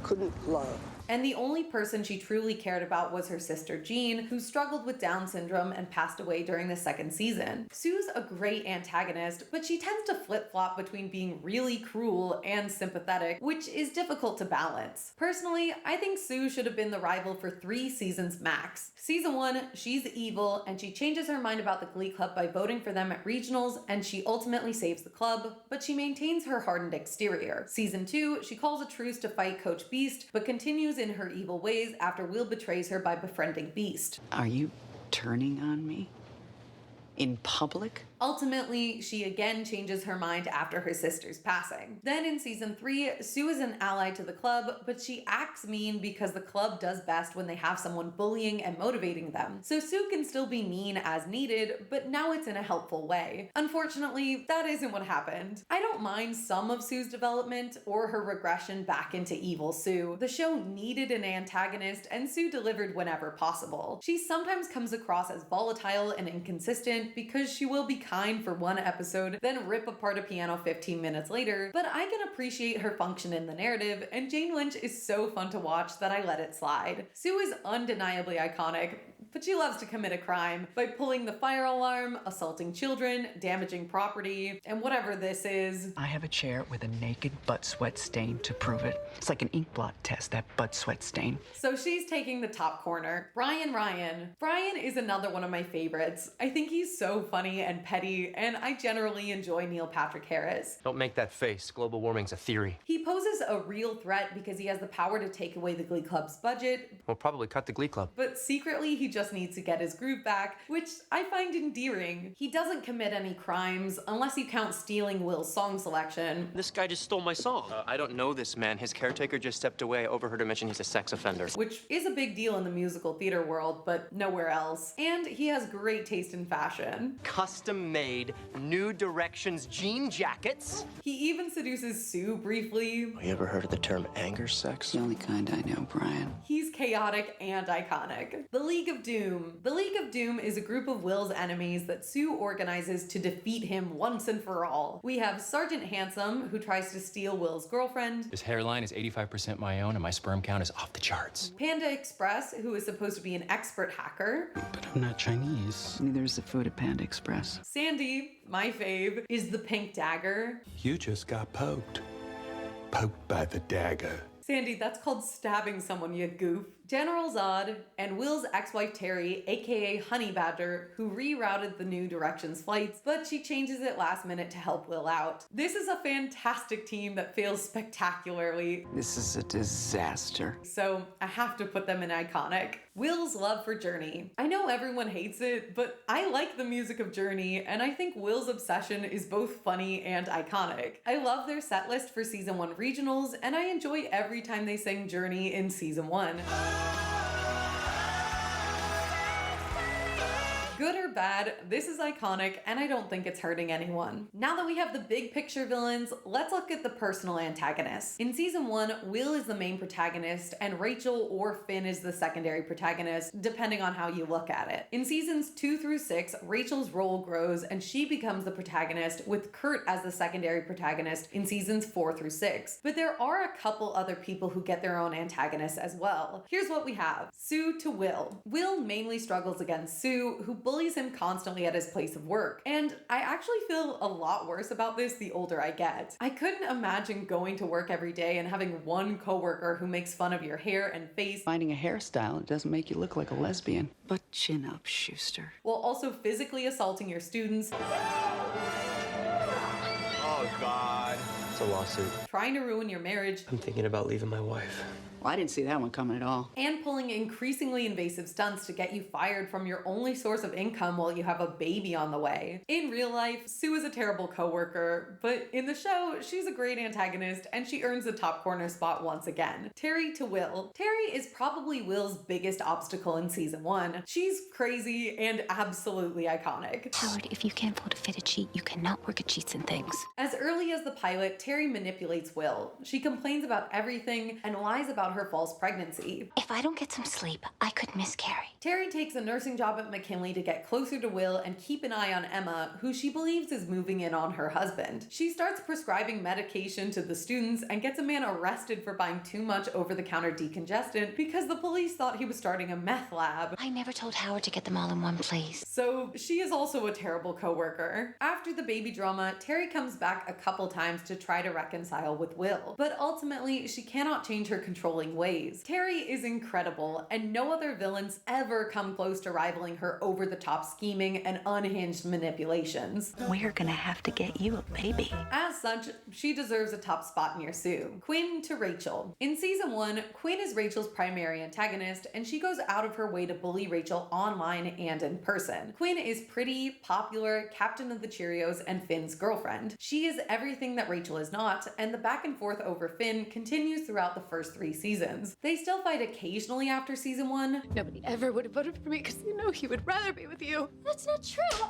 couldn't love. And the only person she truly cared about was her sister Jean, who struggled with Down syndrome and passed away during the second season. Sue's a great antagonist, but she tends to flip-flop between being really cruel and sympathetic, which is difficult to balance. Personally, I think Sue should have been the rival for 3 seasons max. Season 1, she's evil, and she changes her mind about the Glee Club by voting for them at regionals, and she ultimately saves the club, but she maintains her hardened exterior. Season 2, she calls a truce to fight Coach Beast, but continues in her evil ways after Will betrays her by befriending Beast. Are you turning on me? In public? Ultimately, she again changes her mind after her sister's passing. Then in season 3, Sue is an ally to the club, but she acts mean because the club does best when they have someone bullying and motivating them. So Sue can still be mean as needed, but now it's in a helpful way. Unfortunately, that isn't what happened. I don't mind some of Sue's development or her regression back into evil Sue. The show needed an antagonist, and Sue delivered whenever possible. She sometimes comes across as volatile and inconsistent because she will be kind for one episode, then rip apart a piano 15 minutes later, but I can appreciate her function in the narrative, and Jane Lynch is so fun to watch that I let it slide. Sue is undeniably iconic, but she loves to commit a crime by pulling the fire alarm, assaulting children, damaging property, and whatever this is. I have a chair with a naked butt sweat stain to prove it. It's like an ink blot test, that butt sweat stain. So she's taking the top corner. Brian Ryan. Brian is another one of my favorites. I think he's so funny and petty, and I generally enjoy Neil Patrick Harris. Don't make that face. Global warming's a theory. He poses a real threat because he has the power to take away the Glee Club's budget. We'll probably cut the Glee Club. But secretly, he just needs to get his groove back, which I find endearing. He doesn't commit any crimes, unless you count stealing Will's song selection. This guy just stole my song. I don't know this man. His caretaker just stepped away. I overheard him mention he's a sex offender. Which is a big deal in the musical theater world, but nowhere else. And he has great taste in fashion. Custom-made New Directions jean jackets. He even seduces Sue briefly. You ever heard of the term anger sex? The only kind I know, Brian. He's chaotic and iconic. The League of Doom. The League of Doom is a group of Will's enemies that Sue organizes to defeat him once and for all. We have Sergeant Handsome, who tries to steal Will's girlfriend. His hairline is 85% my own, and my sperm count is off the charts. Panda Express, who is supposed to be an expert hacker. But I'm not Chinese. Neither is the food at Panda Express. Sandy, my fave, is the Pink Dagger. You just got poked. Poked by the dagger. Sandy, that's called stabbing someone, you goof. General Zod and Will's ex-wife Terry, aka Honey Badger, who rerouted the New Directions flights, but she changes it last minute to help Will out. This is a fantastic team that fails spectacularly. This is a disaster. So I have to put them in iconic. Will's love for Journey. I know everyone hates it, but I like the music of Journey, and I think Will's obsession is both funny and iconic. I love their set list for season 1 regionals, and I enjoy every time they sing Journey in season 1. Good or bad, this is iconic, and I don't think it's hurting anyone. Now that we have the big picture villains, let's look at the personal antagonists. In season 1, Will is the main protagonist, and Rachel or Finn is the secondary protagonist, depending on how you look at it. In seasons 2 through 6, Rachel's role grows and she becomes the protagonist, with Kurt as the secondary protagonist in seasons 4 through 6. But there are a couple other people who get their own antagonists as well. Here's what we have. Sue to Will. Will mainly struggles against Sue, who bullies him constantly at his place of work. And I actually feel a lot worse about this the older I get. I couldn't imagine going to work every day and having one coworker who makes fun of your hair and face, Finding a hairstyle that doesn't make you look like a lesbian. But chin up, Schuester. while also physically assaulting your students, Oh, God. It's a lawsuit. trying to ruin your marriage, I'm thinking about leaving my wife. Well, I didn't see that one coming at all. and pulling increasingly invasive stunts to get you fired from your only source of income while you have a baby on the way. In real life, Sue is a terrible coworker, but in the show, she's a great antagonist and she earns the top corner spot once again. Terry to Will. Terry is probably Will's biggest obstacle in season 1. She's crazy and absolutely iconic. Howard, if you can't afford a fitted sheet, you cannot work at Sheets and Things. As early as the pilot, Terry manipulates Will. She complains about everything and lies about her false pregnancy. If I don't get some sleep, I could miscarry. Terry takes a nursing job at McKinley to get closer to Will and keep an eye on Emma, who she believes is moving in on her husband. She starts prescribing medication to the students and gets a man arrested for buying too much over-the-counter decongestant because the police thought he was starting a meth lab. I never told Howard to get them all in one place. So she is also a terrible coworker. After the baby drama, Terry comes back a couple times to try to reconcile with Will, but ultimately she cannot change her controlling ways. Terry is incredible, and no other villains ever come close to rivaling her over-the-top scheming and unhinged manipulations. We're gonna have to get you a baby. As such, she deserves a top spot near Sue. Quinn to Rachel. In season 1, Quinn is Rachel's primary antagonist, and she goes out of her way to bully Rachel online and in person. Quinn is pretty, popular, captain of the Cheerios, and Finn's girlfriend. She is everything that Rachel is not, and the back and forth over Finn continues throughout the first 3 seasons. They still fight occasionally after season 1. Nobody ever would have voted for me because they know he would rather be with you. That's not true.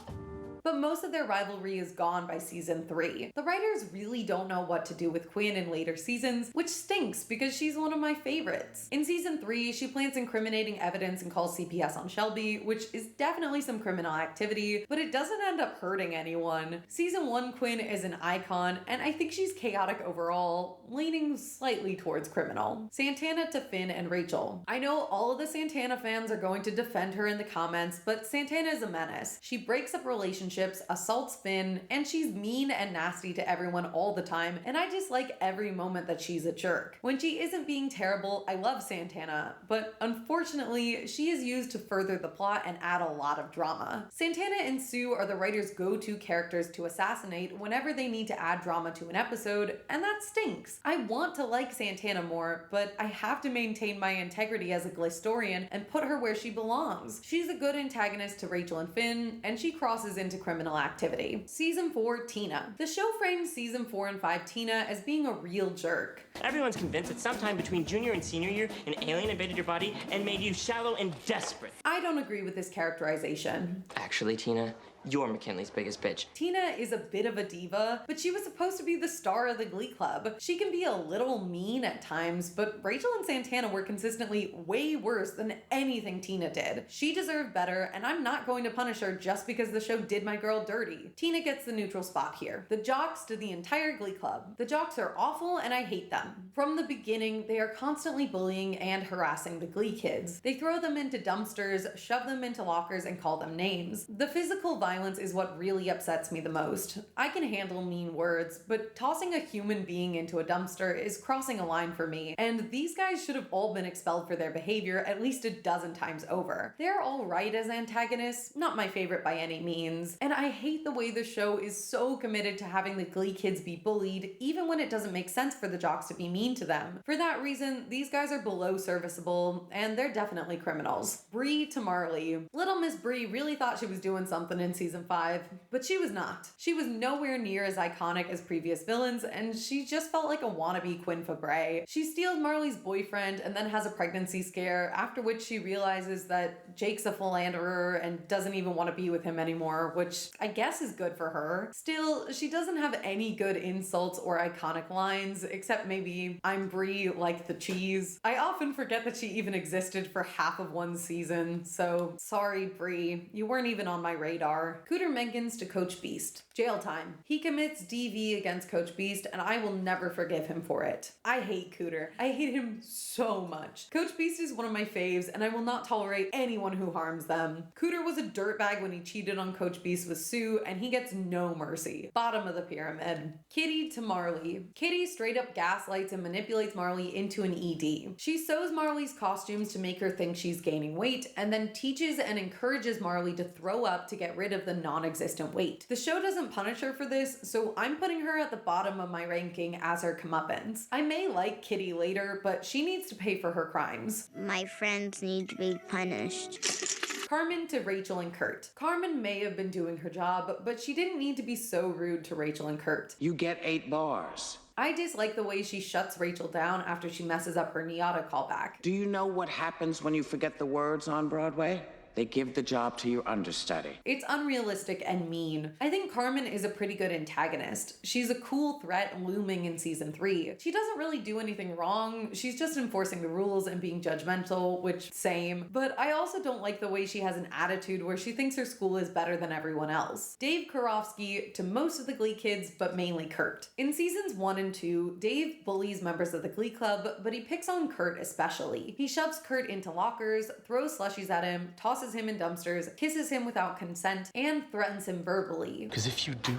But most of their rivalry is gone by season 3. The writers really don't know what to do with Quinn in later seasons, which stinks because she's one of my favorites. In season 3, she plants incriminating evidence and calls CPS on Shelby, which is definitely some criminal activity, but it doesn't end up hurting anyone. Season 1 Quinn is an icon, and I think she's chaotic overall, leaning slightly towards criminal. Santana to Finn and Rachel. I know all of the Santana fans are going to defend her in the comments, but Santana is a menace. She breaks up relationships, assaults Finn, and she's mean and nasty to everyone all the time, and I dislike every moment that she's a jerk. When she isn't being terrible, I love Santana, but unfortunately, she is used to further the plot and add a lot of drama. Santana and Sue are the writers' go-to characters to assassinate whenever they need to add drama to an episode, and that stinks. I want to like Santana more, but I have to maintain my integrity as a Glistorian and put her where she belongs. She's a good antagonist to Rachel and Finn, and she crosses into criminal activity. Season 4 Tina. The show frames season 4 and 5 Tina as being a real jerk. Everyone's convinced that sometime between junior and senior year, an alien invaded your body and made you shallow and desperate. I don't agree with this characterization. Actually, Tina, you're McKinley's biggest bitch. Tina is a bit of a diva, but she was supposed to be the star of the Glee Club. She can be a little mean at times, but Rachel and Santana were consistently way worse than anything Tina did. She deserved better, and I'm not going to punish her just because the show did my girl dirty. Tina gets the neutral spot here. The jocks to the entire Glee Club. The jocks are awful, and I hate them. From the beginning, they are constantly bullying and harassing the Glee kids. They throw them into dumpsters, shove them into lockers, and call them names. The physical violence is what really upsets me the most. I can handle mean words, but tossing a human being into a dumpster is crossing a line for me, and these guys should have all been expelled for their behavior at least a dozen times over. They're all right as antagonists, not my favorite by any means, and I hate the way the show is so committed to having the Glee kids be bullied, even when it doesn't make sense for the jocks to be mean to them. For that reason, these guys are below serviceable, and they're definitely criminals. Bree to Marley. Little Miss Bree really thought she was doing something in season season 5, but she was not. She was nowhere near as iconic as previous villains, and she just felt like a wannabe Quinn Fabray. She steals Marley's boyfriend and then has a pregnancy scare, after which she realizes that Jake's a philanderer and doesn't even want to be with him anymore, which I guess is good for her. Still, she doesn't have any good insults or iconic lines, except maybe "I'm Brie like the cheese." I often forget that she even existed for half of one season, so sorry Brie, you weren't even on my radar. Cooter Menkins to Coach Beast. Jail time. He commits DV against Coach Beast, and I will never forgive him for it. I hate Cooter. I hate him so much. Coach Beast is one of my faves, and I will not tolerate anyone who harms them. Cooter was a dirtbag when he cheated on Coach Beast with Sue, and he gets no mercy. Bottom of the pyramid. Kitty to Marley. Kitty straight up gaslights and manipulates Marley into an ED. She sews Marley's costumes to make her think she's gaining weight, and then teaches and encourages Marley to throw up to get rid of the non-existent weight. The show doesn't punish her for this, so I'm putting her at the bottom of my ranking as her comeuppance. I may like Kitty later, but she needs to pay for her crimes. My friends need to be punished. Carmen to Rachel and Kurt. Carmen may have been doing her job, but she didn't need to be so rude to Rachel and Kurt. You get 8 bars. I dislike the way she shuts Rachel down after she messes up her Niata callback. Do you know what happens when you forget the words on Broadway? They give the job to your understudy. It's unrealistic and mean. I think Carmen is a pretty good antagonist. She's a cool threat looming in season 3. She doesn't really do anything wrong. She's just enforcing the rules and being judgmental, which same. But I also don't like the way she has an attitude where she thinks her school is better than everyone else. Dave Karofsky to most of the Glee kids, but mainly Kurt. In seasons 1 and 2, Dave bullies members of the Glee Club, but he picks on Kurt especially. He shoves Kurt into lockers, throws slushies at him, tosses him in dumpsters, kisses him without consent, and threatens him verbally. Because if you do,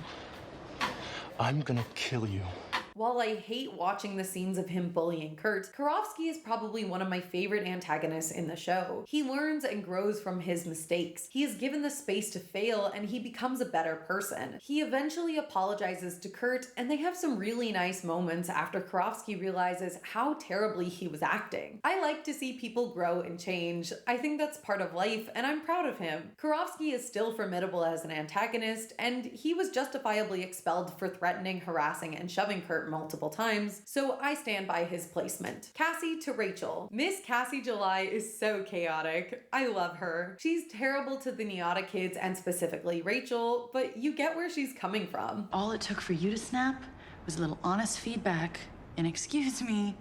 I'm gonna kill you. While I hate watching the scenes of him bullying Kurt, Karofsky is probably one of my favorite antagonists in the show. He learns and grows from his mistakes. He is given the space to fail, and he becomes a better person. He eventually apologizes to Kurt, and they have some really nice moments after Karofsky realizes how terribly he was acting. I like to see people grow and change. I think that's part of life, and I'm proud of him. Karofsky is still formidable as an antagonist, and he was justifiably expelled for threatening, harassing, and shoving Kurt multiple times, so I stand by his placement. Cassie to Rachel. Miss Cassie July is so chaotic. I love her. She's terrible to the Niata kids and specifically Rachel, but you get where she's coming from. All it took for you to snap was a little honest feedback and, excuse me,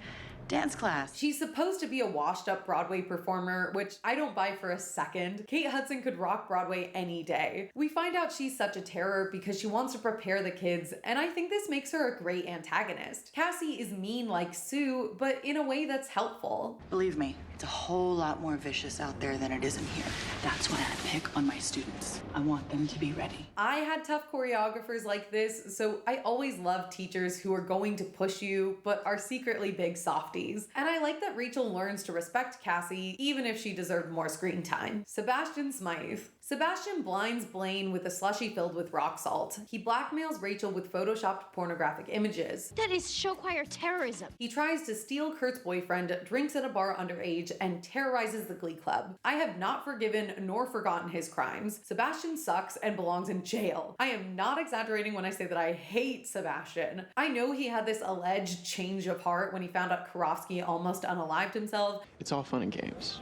dance class. She's supposed to be a washed up Broadway performer, which I don't buy for a second. Kate Hudson could rock Broadway any day. We find out she's such a terror because she wants to prepare the kids, and I think this makes her a great antagonist. Cassie is mean like Sue, but in a way that's helpful. Believe me, it's a whole lot more vicious out there than it is in here. That's why I pick on my students. I want them to be ready. I had tough choreographers like this, so I always love teachers who are going to push you, but are secretly big softies. And I like that Rachel learns to respect Cassie, even if she deserved more screen time. Sebastian Smythe. Sebastian blinds Blaine with a slushie filled with rock salt. He blackmails Rachel with photoshopped pornographic images. That is show choir terrorism. He tries to steal Kurt's boyfriend, drinks at a bar underage, and terrorizes the Glee Club. I have not forgiven nor forgotten his crimes. Sebastian sucks and belongs in jail. I am not exaggerating when I say that I hate Sebastian. I know he had this alleged change of heart when he found out Karofsky almost unalived himself. It's all fun and games.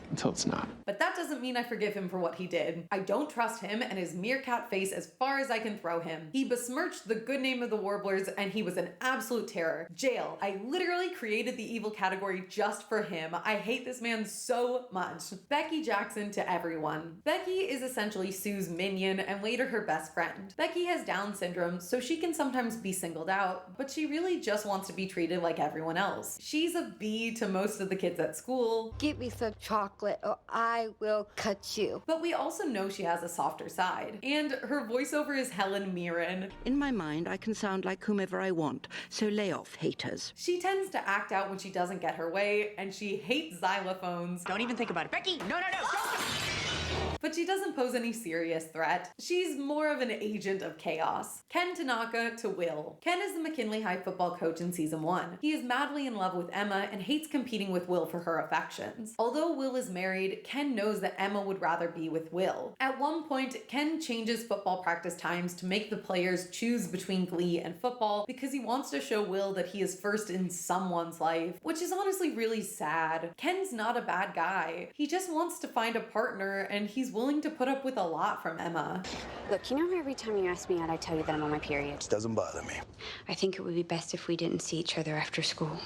Until it's not. But that doesn't mean I forgive him for what he did. I don't trust him and his meerkat face as far as I can throw him. He besmirched the good name of the Warblers, and he was an absolute terror. Jail. I literally created the evil category just for him. I hate this man so much. Becky Jackson to everyone. Becky is essentially Sue's minion and later her best friend. Becky has Down syndrome, so she can sometimes be singled out, but she really just wants to be treated like everyone else. She's a B to most of the kids at school. Give me some chocolate or I will cut you. But we also know she has a softer side. And her voiceover is Helen Mirren. In my mind, I can sound like whomever I want, so lay off, haters. She tends to act out when she doesn't get her way, and she hates xylophones. Don't even think about it. Becky, no, don't. but she doesn't pose any serious threat. She's more of an agent of chaos. Ken Tanaka to Will. Ken is the McKinley High football coach in season 1. He is madly in love with Emma and hates competing with Will for her affections. Although Will is married, Ken knows that Emma would rather be with Will. At one point, Ken changes football practice times to make the players choose between Glee and football because he wants to show Will that he is first in someone's life, which is honestly really sad. Ken's not a bad guy. He just wants to find a partner, and he's willing to put up with a lot from Emma. Look, you know how every time you ask me out, I tell you that I'm on my period? It doesn't bother me. I think it would be best if we didn't see each other after school.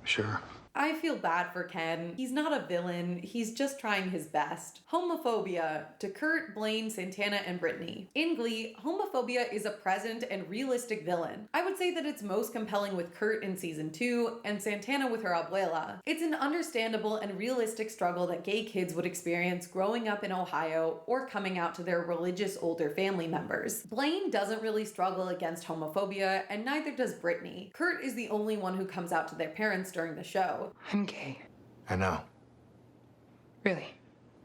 Sure. I feel bad for Ken. He's not a villain, he's just trying his best. Homophobia to Kurt, Blaine, Santana, and Brittany. In Glee, homophobia is a present and realistic villain. I would say that it's most compelling with Kurt in season 2 and Santana with her abuela. It's an understandable and realistic struggle that gay kids would experience growing up in Ohio or coming out to their religious older family members. Blaine doesn't really struggle against homophobia, and neither does Brittany. Kurt is the only one who comes out to their parents during the show. I'm gay. I know. Really?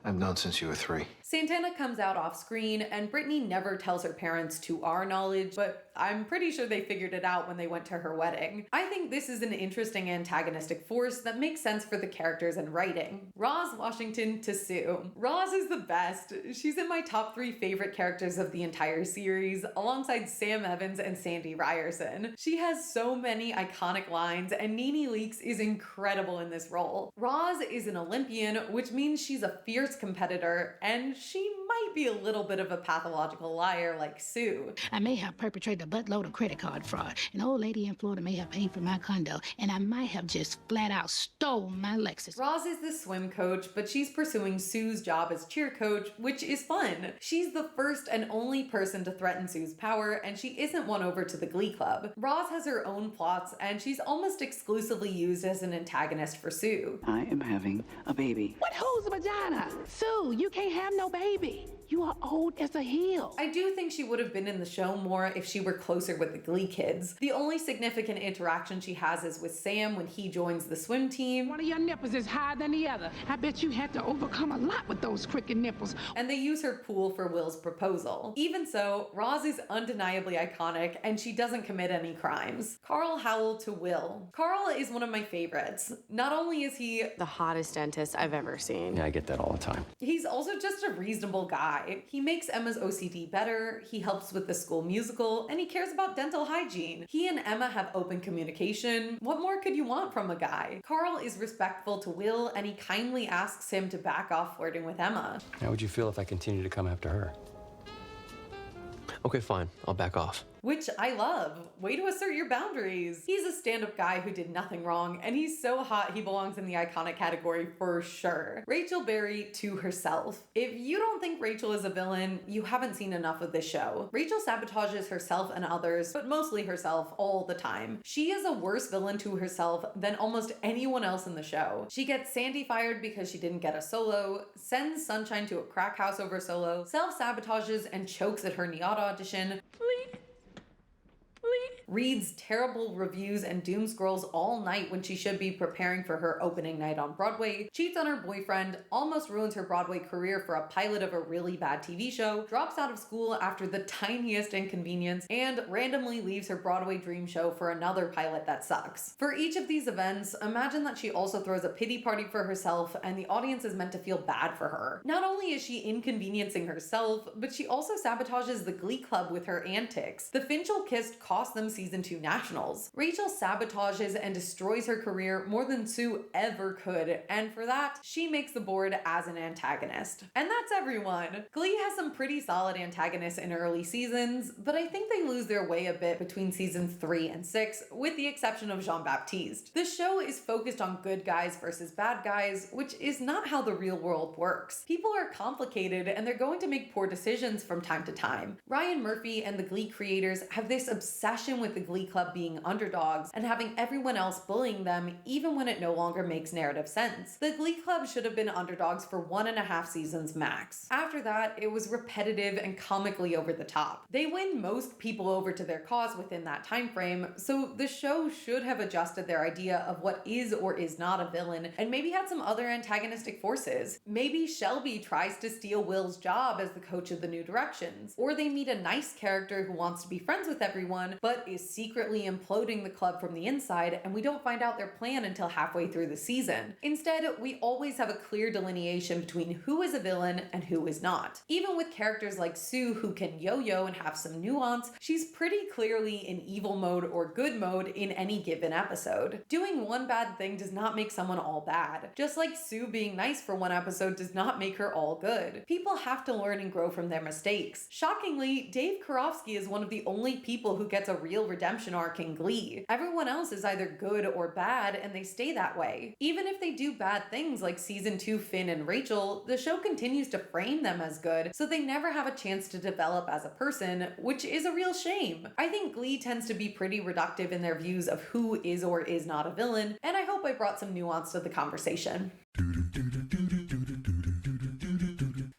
I've known since you were 3. Santana comes out off screen, and Brittany never tells her parents to our knowledge, but I'm pretty sure they figured it out when they went to her wedding. I think this is an interesting antagonistic force that makes sense for the characters and writing. Roz Washington to Sue. Roz is the best. She's in my top 3 favorite characters of the entire series, alongside Sam Evans and Sandy Ryerson. She has so many iconic lines, and Nene Leakes is incredible in this role. Roz is an Olympian, which means she's a fierce competitor, and she might be a little bit of a pathological liar like Sue. I may have perpetrated a buttload of credit card fraud. An old lady in Florida may have paid for my condo, and I might have just flat out stole my Lexus. Roz is the swim coach, but she's pursuing Sue's job as cheer coach, which is fun. She's the first and only person to threaten Sue's power, and she isn't won over to the Glee Club. Roz has her own plots, and she's almost exclusively used as an antagonist for Sue. I am having a baby. What holds a vagina? Sue, you can't have no baby. You are old as a hill. I do think she would have been in the show more if she were closer with the Glee kids. The only significant interaction she has is with Sam when he joins the swim team. One of your nipples is higher than the other. I bet you had to overcome a lot with those crooked nipples. And they use her pool for Will's proposal. Even so, Roz is undeniably iconic, and she doesn't commit any crimes. Carl Howell to Will. Carl is one of my favorites. Not only is he the hottest dentist I've ever seen. Yeah, I get that all the time. He's also just a reasonable guy. He makes Emma's OCD better, he helps with the school musical, and he cares about dental hygiene. He and Emma have open communication. What more could you want from a guy? Carl is respectful to Will, and he kindly asks him to back off flirting with Emma. How would you feel if I continued to come after her? Okay, fine. I'll back off. Which I love. Way to assert your boundaries. He's a stand-up guy who did nothing wrong, and he's so hot he belongs in the iconic category for sure. Rachel Berry to herself. If you don't think Rachel is a villain, you haven't seen enough of this show. Rachel sabotages herself and others, but mostly herself all the time. She is a worse villain to herself than almost anyone else in the show. She gets Sandy fired because she didn't get a solo, sends Sunshine to a crack house over solo, self-sabotages and chokes at her NIADA audition. Reads terrible reviews and doom scrolls all night when she should be preparing for her opening night on Broadway, cheats on her boyfriend, almost ruins her Broadway career for a pilot of a really bad TV show, drops out of school after the tiniest inconvenience, and randomly leaves her Broadway dream show for another pilot that sucks. For each of these events, imagine that she also throws a pity party for herself and the audience is meant to feel bad for her. Not only is she inconveniencing herself, but she also sabotages the Glee Club with her antics. The Finchel kiss cost them season 2 nationals. Rachel sabotages and destroys her career more than Sue ever could, and for that, she makes the board as an antagonist. And that's everyone. Glee has some pretty solid antagonists in early seasons, but I think they lose their way a bit between seasons 3 and 6, with the exception of Jean-Baptiste. The show is focused on good guys versus bad guys, which is not how the real world works. People are complicated and they're going to make poor decisions from time to time. Ryan Murphy and the Glee creators have this obsession with with the Glee Club being underdogs and having everyone else bullying them even when it no longer makes narrative sense. The Glee Club should have been underdogs for 1.5 seasons max. After that, it was repetitive and comically over the top. They win most people over to their cause within that time frame, so the show should have adjusted their idea of what is or is not a villain and maybe had some other antagonistic forces. Maybe Shelby tries to steal Will's job as the coach of the New Directions, or they meet a nice character who wants to be friends with everyone but is secretly imploding the club from the inside, and we don't find out their plan until halfway through the season. Instead, we always have a clear delineation between who is a villain and who is not. Even with characters like Sue, who can yo-yo and have some nuance, she's pretty clearly in evil mode or good mode in any given episode. Doing one bad thing does not make someone all bad. Just like Sue being nice for one episode does not make her all good. People have to learn and grow from their mistakes. Shockingly, Dave Karofsky is one of the only people who gets a real redemption arc in Glee. Everyone else is either good or bad, and they stay that way. Even if they do bad things like season 2 Finn and Rachel, the show continues to frame them as good, so they never have a chance to develop as a person, which is a real shame. I think Glee tends to be pretty reductive in their views of who is or is not a villain, and I hope I brought some nuance to the conversation.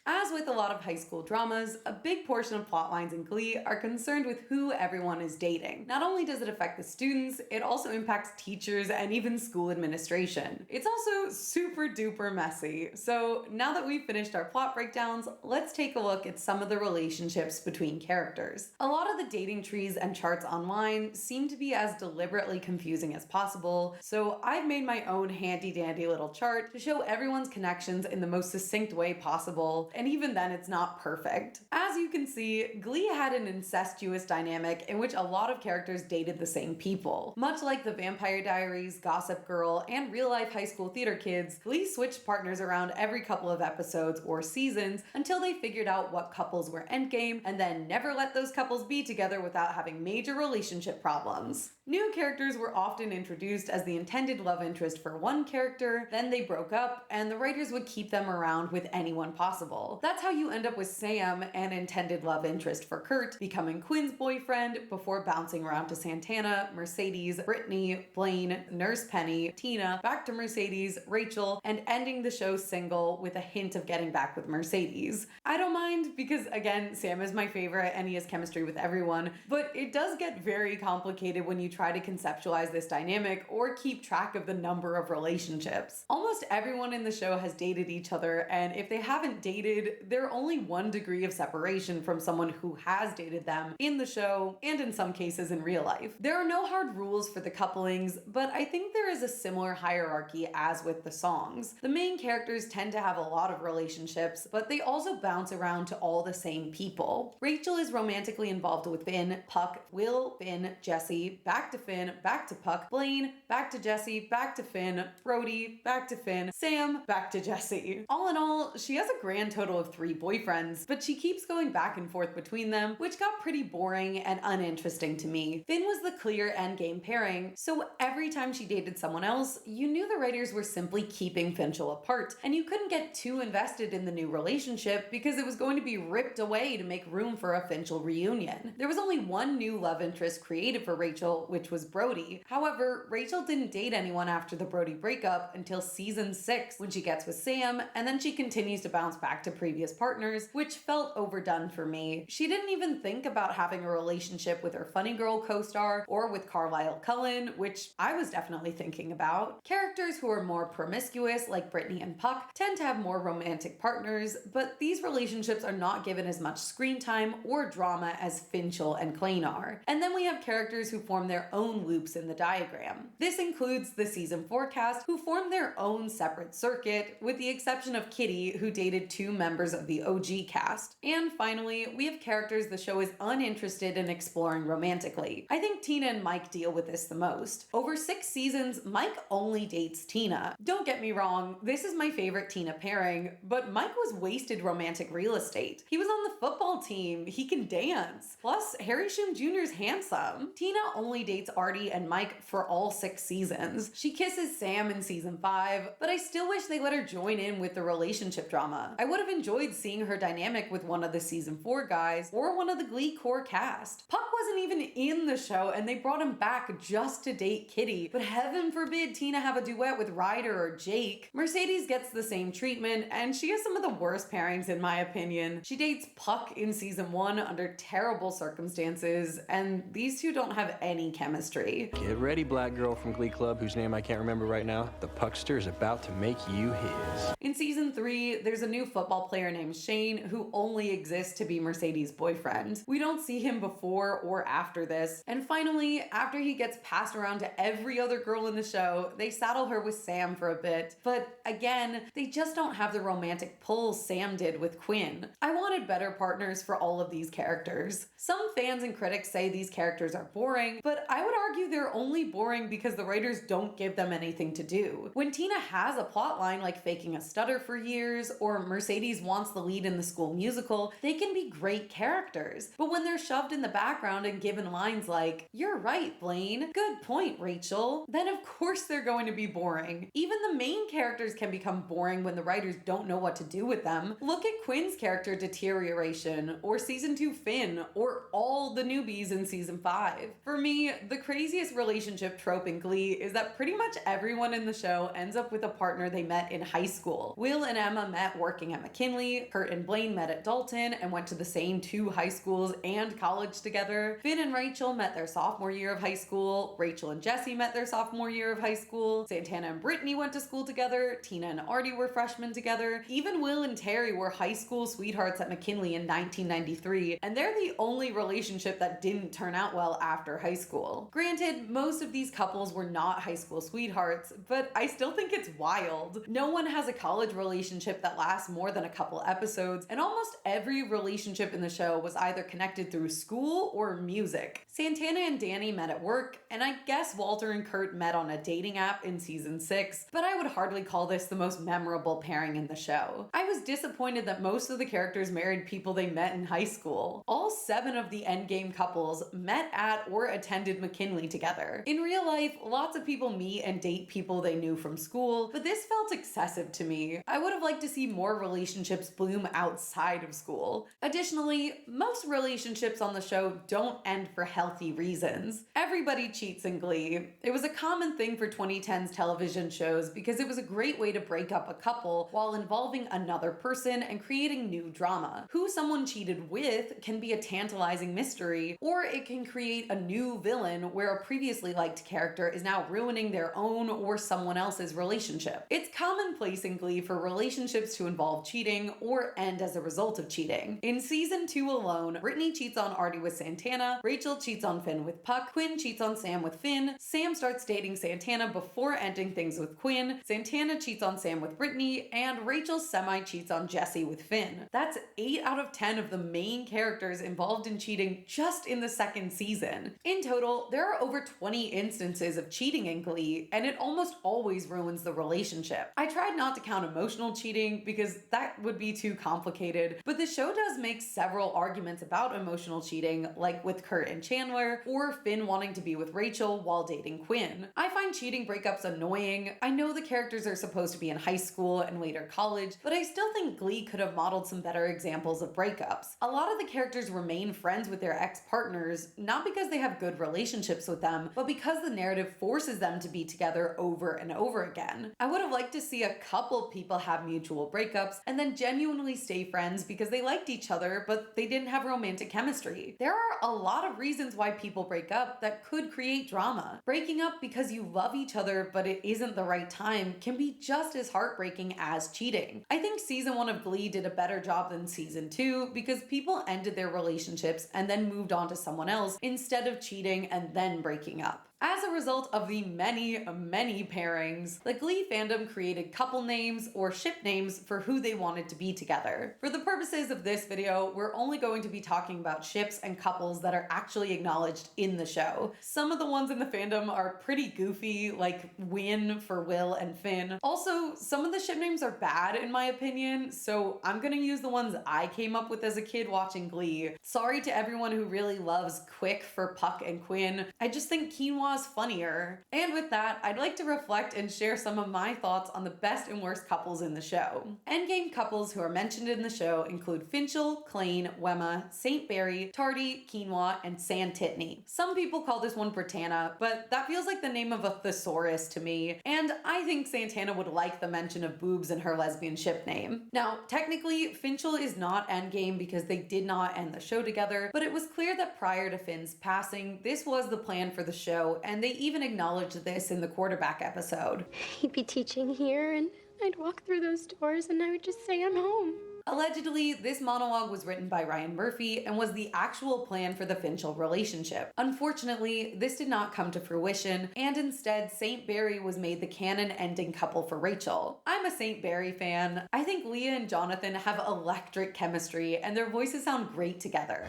As with a lot of high school dramas, a big portion of plot lines in Glee are concerned with who everyone is dating. Not only does it affect the students, it also impacts teachers and even school administration. It's also super duper messy. So now that we've finished our plot breakdowns, let's take a look at some of the relationships between characters. A lot of the dating trees and charts online seem to be as deliberately confusing as possible, so I've made my own handy dandy little chart to show everyone's connections in the most succinct way possible, and even then it's not perfect. As you can see, Glee had an incestuous dynamic in which a lot of characters dated the same people. Much like the Vampire Diaries, Gossip Girl, and real-life high school theater kids, Glee switched partners around every couple of episodes or seasons until they figured out what couples were endgame, and then never let those couples be together without having major relationship problems. New characters were often introduced as the intended love interest for one character, then they broke up, and the writers would keep them around with anyone possible. That's how you end up with Sam, an intended love interest for Kurt, becoming Quinn's boyfriend before bouncing around to Santana, Mercedes, Brittany, Blaine, Nurse Penny, Tina, back to Mercedes, Rachel, and ending the show single with a hint of getting back with Mercedes. I don't mind because, again, Sam is my favorite and he has chemistry with everyone, but it does get very complicated when you try to conceptualize this dynamic or keep track of the number of relationships. Almost everyone in the show has dated each other, and if they haven't dated, they're only 1 degree of separation from someone who has dated them in the show and in some cases in real life. There are no hard rules for the couplings, but I think there is a similar hierarchy as with the songs. The main characters tend to have a lot of relationships, but they also bounce around to all the same people. Rachel is romantically involved with Finn, Puck, Will, Finn, Jesse, back to Finn, back to Puck, Blaine, back to Jesse, back to Finn, Brody, back to Finn, Sam, back to Jesse. All in all, she has a grand total of 3 boyfriends, but she keeps going back and forth between them, which got pretty boring and uninteresting to me. Finn was the clear endgame pairing, so every time she dated someone else, you knew the writers were simply keeping Finchel apart, and you couldn't get too invested in the new relationship because it was going to be ripped away to make room for a Finchel reunion. There was only one new love interest created for Rachel, which was Brody. However, Rachel didn't date anyone after the Brody breakup until season 6 when she gets with Sam, and then she continues to bounce back to previous partners, which felt overdone for me. She didn't even think about having a relationship with her Funny Girl co-star or with Carlisle Cullen, which I was definitely thinking about. Characters who are more promiscuous, like Brittany and Puck, tend to have more romantic partners, but these relationships are not given as much screen time or drama as Finchel and Klain are. And then we have characters who form their own loops in the diagram. This includes the season 4 cast, who formed their own separate circuit, with the exception of Kitty, who dated 2 members of the OG cast. And finally, we have characters the show is uninterested in exploring romantically. I think Tina and Mike deal with this the most. Over 6 seasons, Mike only dates Tina. Don't get me wrong, this is my favorite Tina pairing, but Mike was wasted romantic real estate. He was on the football team, he can dance. Plus, Harry Shum Jr. is handsome. Tina only dates Artie and Mike for all 6 seasons. She kisses Sam in season 5, but I still wish they let her join in with the relationship drama. I would have enjoyed seeing her dynamic with one of the season 4 guys or one of the Glee core cast. Puck wasn't even in the show and they brought him back just to date Kitty, but heaven forbid Tina have a duet with Ryder or Jake. Mercedes gets the same treatment and she has some of the worst pairings in my opinion. She dates Puck in season 1 under terrible circumstances and these two don't have any chemistry. Get ready, black girl from Glee Club, whose name I can't remember right now. The Puckster is about to make you his. In season 3, there's a new football player named Shane who only exists to be Mercedes' boyfriend. We don't see him before or after this. And finally, after he gets passed around to every other girl in the show, they saddle her with Sam for a bit. But again, they just don't have the romantic pull Sam did with Quinn. I wanted better partners for all of these characters. Some fans and critics say these characters are boring, but I would argue they're only boring because the writers don't give them anything to do. When Tina has a plotline like faking a stutter for years, or Mercedes wants the lead in the school musical, they can be great characters. But when they're shoved in the background and given lines like, "You're right, Blaine. Good point, Rachel," then of course they're going to be boring. Even the main characters can become boring when the writers don't know what to do with them. Look at Quinn's character deterioration, or season 2 Finn, or all the newbies in season 5. For me, the craziest relationship trope in Glee is that pretty much everyone in the show ends up with a partner they met in high school. Will and Emma met working at McKinley, Kurt and Blaine met at Dalton and went to the same 2 high schools and college together. Finn and Rachel met their sophomore year of high school. Rachel and Jesse met their sophomore year of high school. Santana and Brittany went to school together. Tina and Artie were freshmen together. Even Will and Terry were high school sweethearts at McKinley in 1993, and they're the only relationship that didn't turn out well after high school. Granted, most of these couples were not high school sweethearts, but I still think it's wild. No one has a college relationship that lasts more than a couple episodes, and almost every relationship in the show was either connected through school or music. Santana and Danny met at work, and I guess Walter and Kurt met on a dating app in season 6, but I would hardly call this the most memorable pairing in the show. I was disappointed that most of the characters married people they met in high school. All 7 of the endgame couples met at or attended McKinley together. In real life, lots of people meet and date people they knew from school, but this felt excessive to me. I would have liked to see more relationships bloom outside of school. Additionally, most relationships on the show don't end for healthy reasons. Everybody cheats in Glee. It was a common thing for 2010s television shows because it was a great way to break up a couple while involving another person and creating new drama. Who someone cheated with can be a tantalizing mystery, or it can create a new villain where a previously liked character is now ruining their own or someone else's relationship. It's commonplace in Glee for relationships to involve cheating or end as a result of cheating. In season 2 alone, Brittany cheats on Artie with Santana, Rachel cheats on Finn with Puck, Quinn cheats on Sam with Finn, Sam starts dating Santana before ending things with Quinn, Santana cheats on Sam with Brittany, and Rachel semi-cheats on Jesse with Finn. That's 8 out of 10 of the main characters involved in cheating just in the second season. In total, there are over 20 instances of cheating in Glee, and it almost always ruins the relationship. I tried not to count emotional cheating because that would be too complicated, but the show does make several arguments about emotional cheating, like with Kurt and Chandler, or Finn wanting to be with Rachel while dating Quinn. I find cheating breakups annoying. I know the characters are supposed to be in high school and later college, but I still think Glee could have modeled some better examples of breakups. A lot of the characters remain friends with their ex-partners, not because they have good relationships with them, but because the narrative forces them to be together over and over again. I would have liked to see a couple people have mutual breakups and then genuinely stay friends because they liked each other, but they didn't have romantic chemistry. There are a lot of reasons why people break up that could create drama. Breaking up because you love each other but it isn't the right time can be just as heartbreaking as cheating. I think season 1 of Glee did a better job than season 2 because people ended their relationships and then moved on to someone else instead of cheating and then breaking up. As a result of the many pairings, the Glee fandom created couple names or ship names for who they wanted to be together. For the purposes of this video, we're only going to be talking about ships and couples that are actually acknowledged in the show. Some of the ones in the fandom are pretty goofy, like Win for Will and Finn. Also, some of the ship names are bad in my opinion, so I'm gonna use the ones I came up with as a kid watching Glee. Sorry to everyone who really loves Quick for Puck and Quinn. I just think quinoa quinoa's funnier. And with that, I'd like to reflect and share some of my thoughts on the best and worst couples in the show. Endgame couples who are mentioned in the show include Finchel, Klaine, Wemma, St. Barry, Tardy, Quinoa, and Santitney. Some people call this one Britannia, but that feels like the name of a thesaurus to me, and I think Santana would like the mention of boobs in her lesbian ship name. Now, technically, Finchel is not Endgame because they did not end the show together, but it was clear that prior to Finn's passing, this was the plan for the show, and they even acknowledged this in the quarterback episode. He'd be teaching here, and I'd walk through those doors, and I would just say, I'm home. Allegedly, this monologue was written by Ryan Murphy and was the actual plan for the Finchel relationship. Unfortunately, this did not come to fruition, and instead, St. Barry was made the canon ending couple for Rachel. I'm a St. Barry fan. I think Leah and Jonathan have electric chemistry, and their voices sound great together.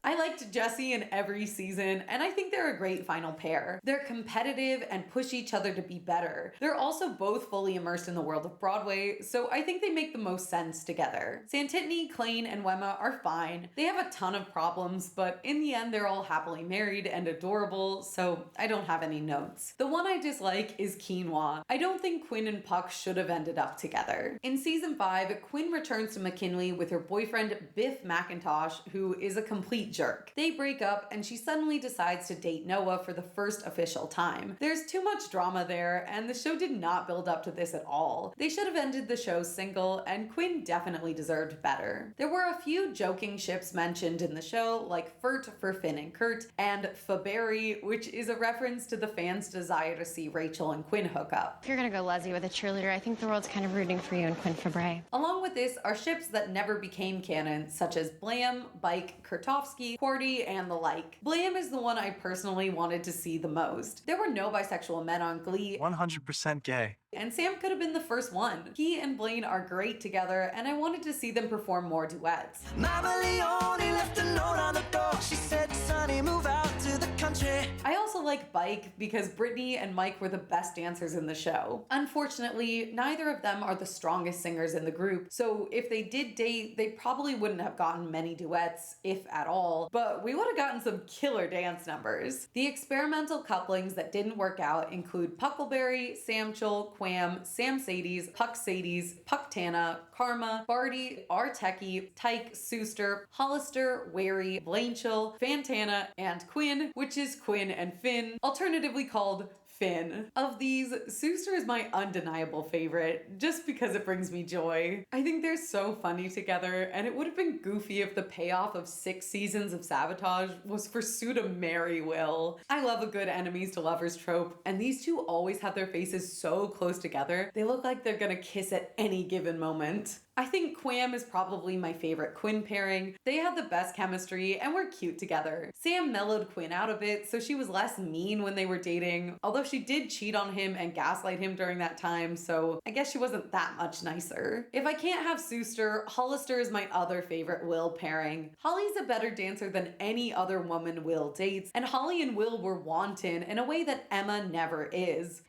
I liked Jesse in every season, and I think they're a great final pair. They're competitive and push each other to be better. They're also both fully immersed in the world of Broadway, so I think they make the most sense together. Santitney, Klaine, and Wemma are fine. They have a ton of problems, but in the end, they're all happily married and adorable, so I don't have any notes. The one I dislike is Quinoa. I don't think Quinn and Puck should have ended up together. In season 5, Quinn returns to McKinley with her boyfriend Biff McIntosh, who is a complete jerk. They break up and she suddenly decides to date Noah for the first official time. There's too much drama there, and the show did not build up to this at all. They should have ended the show single, and Quinn definitely deserved better. There were a few joking ships mentioned in the show, like Furt for Finn and Kurt, and Faberry, which is a reference to the fans' desire to see Rachel and Quinn hook up. If you're gonna go Leslie with a cheerleader, I think the world's kind of rooting for you and Quinn Fabray. Along with this are ships that never became canon, such as Blam, Bike, Kurtofsky, Cordy, and the like. Blam is the one I personally wanted to see the most. There were no bisexual men on Glee. 100% gay. And Sam could have been the first one. He and Blaine are great together, and I wanted to see them perform more duets. Mama Leone left a note on the door. She said, Sonny, move out to the country. I also like Bike because Brittany and Mike were the best dancers in the show. Unfortunately, neither of them are the strongest singers in the group, so if they did date, they probably wouldn't have gotten many duets, if at all, but we would have gotten some killer dance numbers. The experimental couplings that didn't work out include Puckleberry, Samchel, Quam, Sam Sadies, Puck Sadies, Puck Tana, Karma, Barty, Arteki, Tyke, Schuester, Hollister, Wary, Blanechel, Fantana, and Quinn, which is Quinn and Finn, alternatively called Finn. Of these, Schuester is my undeniable favorite, just because it brings me joy. I think they're so funny together, and it would have been goofy if the payoff of 6 seasons of Sabotage was for Sue to marry Will. I love a good enemies to lovers trope, and these two always have their faces so close together, they look like they're gonna kiss at any given moment. I think Quam is probably my favorite Quinn pairing. They had the best chemistry and were cute together. Sam mellowed Quinn out a bit, so she was less mean when they were dating, although she did cheat on him and gaslight him during that time, so I guess she wasn't that much nicer. If I can't have Schuester, Hollister is my other favorite Will pairing. Holly's a better dancer than any other woman Will dates, and Holly and Will were wanton in a way that Emma never is.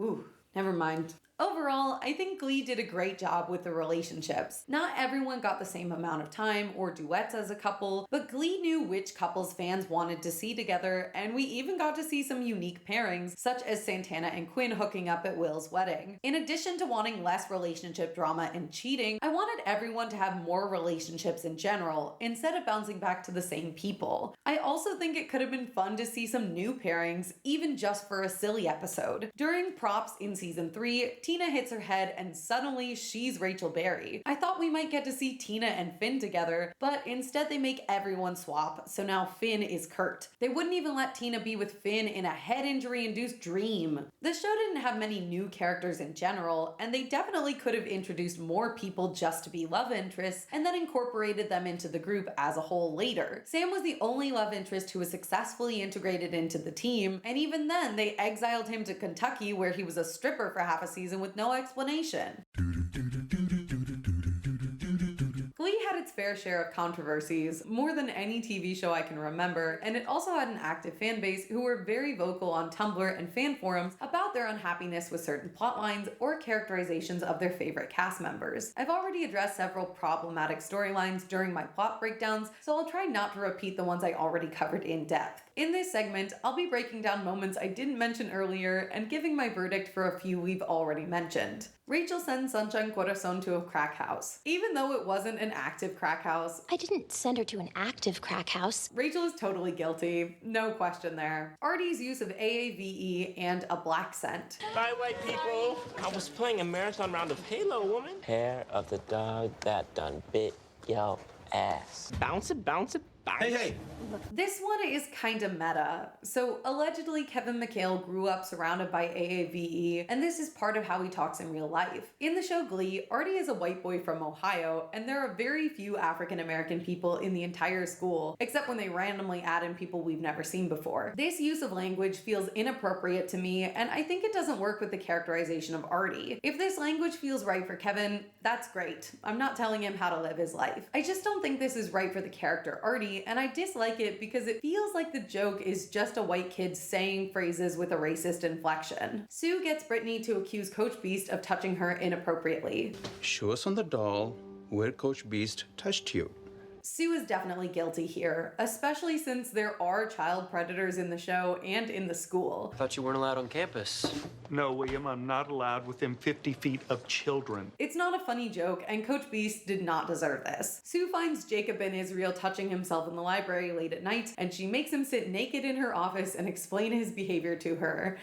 Ooh, never mind. Overall, I think Glee did a great job with the relationships. Not everyone got the same amount of time or duets as a couple, but Glee knew which couples fans wanted to see together, and we even got to see some unique pairings, such as Santana and Quinn hooking up at Will's wedding. In addition to wanting less relationship drama and cheating, I wanted everyone to have more relationships in general, instead of bouncing back to the same people. I also think it could have been fun to see some new pairings, even just for a silly episode. During props in season 3, Tina hits her head and suddenly she's Rachel Berry. I thought we might get to see Tina and Finn together, but instead they make everyone swap, so now Finn is Kurt. They wouldn't even let Tina be with Finn in a head injury-induced dream. The show didn't have many new characters in general, and they definitely could have introduced more people just to be love interests and then incorporated them into the group as a whole later. Sam was the only love interest who was successfully integrated into the team, and even then they exiled him to Kentucky where he was a stripper for half a season with no explanation. Glee had its fair share of controversies, more than any TV show I can remember, and it also had an active fan base who were very vocal on Tumblr and fan forums about their unhappiness with certain plot lines or characterizations of their favorite cast members. I've already addressed several problematic storylines during my plot breakdowns, so I'll try not to repeat the ones I already covered in depth. In this segment, I'll be breaking down moments I didn't mention earlier and giving my verdict for a few we've already mentioned. Rachel sends Sunshine Corazon to a crack house. Even though it wasn't an active crack house, I didn't send her to an active crack house. Rachel is totally guilty. No question there. Artie's use of AAVE and a black scent. Bye, white people. I was playing a marathon round of Halo, woman. Hair of the dog that done bit yo ass. Bounce it, bounce it, bounce. Hey. This one is kinda meta. So allegedly Kevin McHale grew up surrounded by AAVE, and this is part of how he talks in real life. In the show Glee, Artie is a white boy from Ohio, and there are very few African American people in the entire school, except when they randomly add in people we've never seen before. This use of language feels inappropriate to me, and I think it doesn't work with the characterization of Artie. If this language feels right for Kevin, that's great. I'm not telling him how to live his life. I just don't think this is right for the character Artie, and I dislike it because it feels like the joke is just a white kid saying phrases with a racist inflection. Sue gets Brittany to accuse Coach Beast of touching her inappropriately. Show us on the doll where Coach Beast touched you. Sue is definitely guilty here, especially since there are child predators in the show and in the school. I thought you weren't allowed on campus. No, William, I'm not allowed within 50 feet of children. It's not a funny joke, and Coach Beast did not deserve this. Sue finds Jacob Ben Israel touching himself in the library late at night, and she makes him sit naked in her office and explain his behavior to her.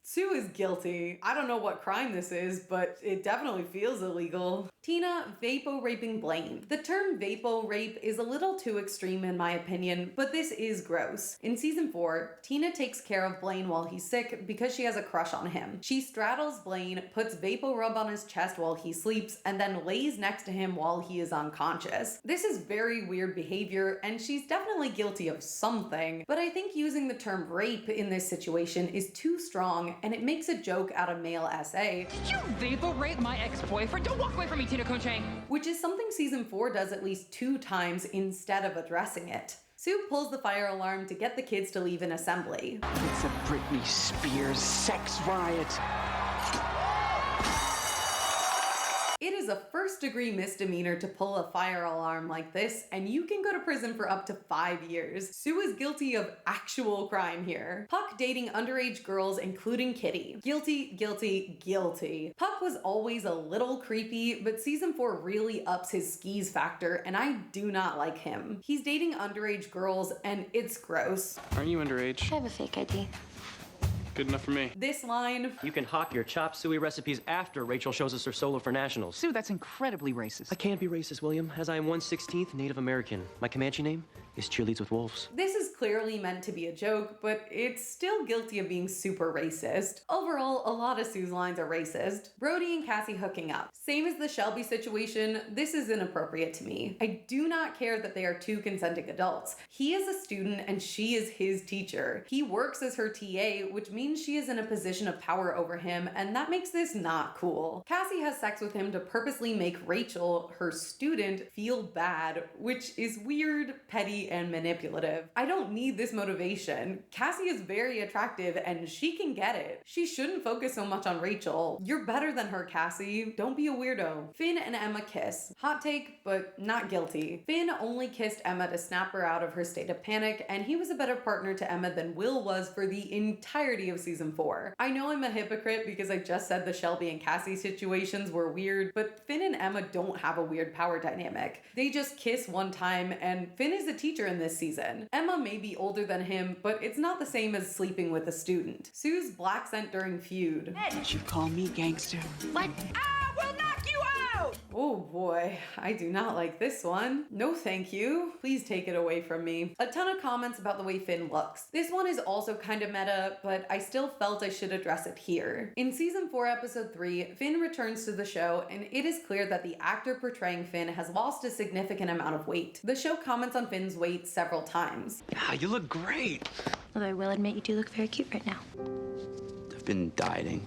Sue is guilty. I don't know what crime this is, but it definitely feels illegal. Tina vapo-raping Blaine. The term vapo-rape is a little too extreme in my opinion, but this is gross. In season 4, Tina takes care of Blaine while he's sick because she has a crush on him. She straddles Blaine, puts vapo-rub on his chest while he sleeps, and then lays next to him while he is unconscious. This is very weird behavior, and she's definitely guilty of something, but I think using the term rape in this situation is too strong, and it makes a joke out of male SA. Did you vapor-rape my ex-boyfriend? Don't walk away from me, Tina Conchang. Which is something season 4 does at least 2 times instead of addressing it. Sue pulls the fire alarm to get the kids to leave an assembly. It's a Britney Spears sex riot. It is a first-degree misdemeanor to pull a fire alarm like this, and you can go to prison for up to 5 years. Sue is guilty of actual crime here. Puck dating underage girls, including Kitty. Guilty, guilty, guilty. Puck was always a little creepy, but season 4 really ups his skis factor, and I do not like him. He's dating underage girls, and it's gross. Aren't you underage? I have a fake ID. Good enough for me. This line. You can hawk your chop suey recipes after Rachel shows us her solo for nationals. Sue, that's incredibly racist. I can't be racist, William, as I am 1/16th Native American. My Comanche name is Cheerleads with Wolves. This is clearly meant to be a joke, but it's still guilty of being super racist. Overall, a lot of Sue's lines are racist. Brody and Cassie hooking up. Same as the Shelby situation, this is inappropriate to me. I do not care that they are 2 consenting adults. He is a student and she is his teacher. He works as her TA, which means she is in a position of power over him, and that makes this not cool. Cassie has sex with him to purposely make Rachel, her student, feel bad, which is weird, petty, and manipulative. I don't need this motivation. Cassie is very attractive and she can get it. She shouldn't focus so much on Rachel. You're better than her, Cassie. Don't be a weirdo. Finn and Emma kiss. Hot take, but not guilty. Finn only kissed Emma to snap her out of her state of panic, and he was a better partner to Emma than Will was for the entirety of season 4. I know I'm a hypocrite because I just said the Shelby and Cassie situations were weird, but Finn and Emma don't have a weird power dynamic. They just kiss one time, and Finn is a teacher in this season. Emma may be older than him, but it's not the same as sleeping with a student. Sue's black scent during feud. Don't you call me gangster. What? I will knock you out! Oh boy, I do not like this one. No thank you. Please take it away from me. A ton of comments about the way Finn looks. This one is also kind of meta, but I still felt I should address it here. In season 4, episode 3, Finn returns to the show, and it is clear that the actor portraying Finn has lost a significant amount of weight. The show comments on Finn's weight several times. Ah, you look great. Although I will admit you do look very cute right now. I've been dieting.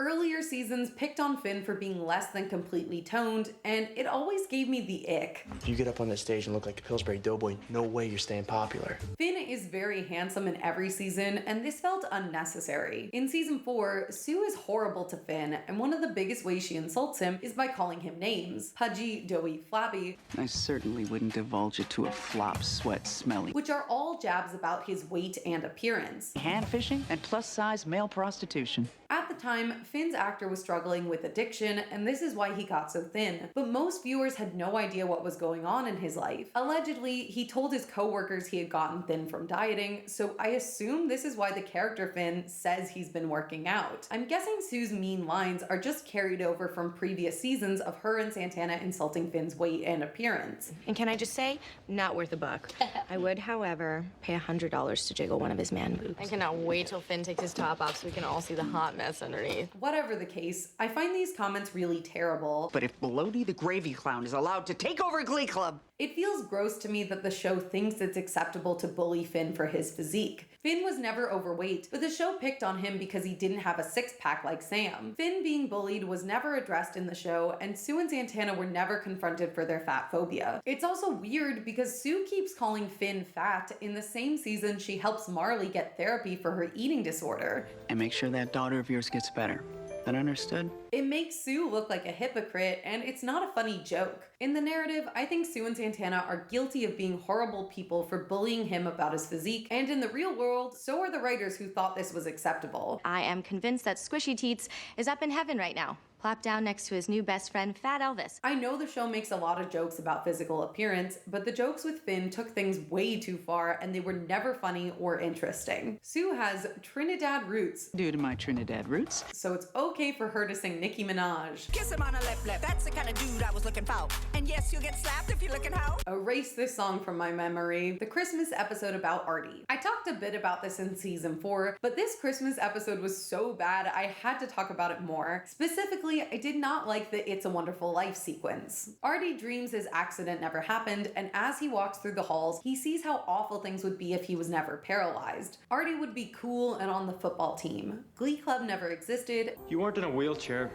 Earlier seasons picked on Finn for being less than completely toned, and it always gave me the ick. If you get up on that stage and look like a Pillsbury Doughboy, no way you're staying popular. Finn is very handsome in every season, and this felt unnecessary. In season 4, Sue is horrible to Finn, and one of the biggest ways she insults him is by calling him names. Pudgy, doughy, flabby. I certainly wouldn't divulge it to a flop, sweat, smelly. Which are all jabs about his weight and appearance. Hand fishing and plus-size male prostitution. At the time, Finn's actor was struggling with addiction, and this is why he got so thin. But most viewers had no idea what was going on in his life. Allegedly, he told his co-workers he had gotten thin from dieting, so I assume this is why the character Finn says he's been working out. I'm guessing Sue's mean lines are just carried over from previous seasons of her and Santana insulting Finn's weight and appearance. And can I just say, not worth a buck. I would, however, pay $100 to jiggle one of his man boobs. I cannot wait till Finn takes his top off so we can all see the hot mess underneath. Whatever the case, I find these comments really terrible. But if Baloney the Gravy Clown is allowed to take over Glee Club... It feels gross to me that the show thinks it's acceptable to bully Finn for his physique. Finn was never overweight, but the show picked on him because he didn't have a six-pack like Sam. Finn being bullied was never addressed in the show, and Sue and Santana were never confronted for their fat phobia. It's also weird because Sue keeps calling Finn fat in the same season she helps Marley get therapy for her eating disorder. And make sure that daughter of yours gets better. That understood? It makes Sue look like a hypocrite, and it's not a funny joke. In the narrative, I think Sue and Santana are guilty of being horrible people for bullying him about his physique, and in the real world, so are the writers who thought this was acceptable. I am convinced that Squishy Teats is up in heaven right now, plopped down next to his new best friend, Fat Elvis. I know the show makes a lot of jokes about physical appearance, but the jokes with Finn took things way too far, and they were never funny or interesting. Sue has Trinidad roots. Due to my Trinidad roots. So it's okay for her to sing Nicki Minaj. Kiss him on the left lip, that's the kind of dude I was looking for. And yes, you'll get slapped if you're looking how. Erase this song from my memory. The Christmas episode about Artie. I talked a bit about this in season 4, but this Christmas episode was so bad I had to talk about it more. Specifically, I did not like the It's a Wonderful Life sequence. Artie dreams his accident never happened, and as he walks through the halls, he sees how awful things would be if he was never paralyzed. Artie would be cool and on the football team. Glee Club never existed. You weren't in a wheelchair,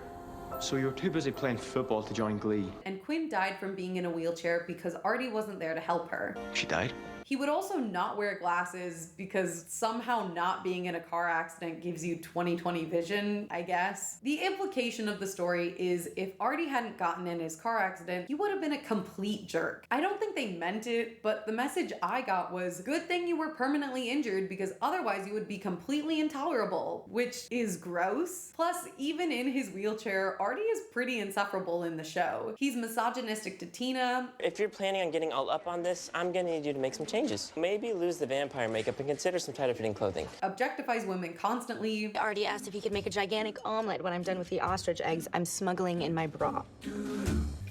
so you were too busy playing football to join Glee. And Quinn died from being in a wheelchair because Artie wasn't there to help her. She died? He would also not wear glasses because somehow not being in a car accident gives you 20/20 vision, I guess. The implication of the story is if Artie hadn't gotten in his car accident, he would have been a complete jerk. I don't think they meant it, but the message I got was, good thing you were permanently injured because otherwise you would be completely intolerable, which is gross. Plus, even in his wheelchair, Artie is pretty insufferable in the show. He's misogynistic to Tina. If you're planning on getting all up on this, I'm gonna need you to make some changes. Maybe lose the vampire makeup and consider some tighter fitting clothing. Objectifies women constantly. Artie asked if he could make a gigantic omelet when I'm done with the ostrich eggs I'm smuggling in my bra.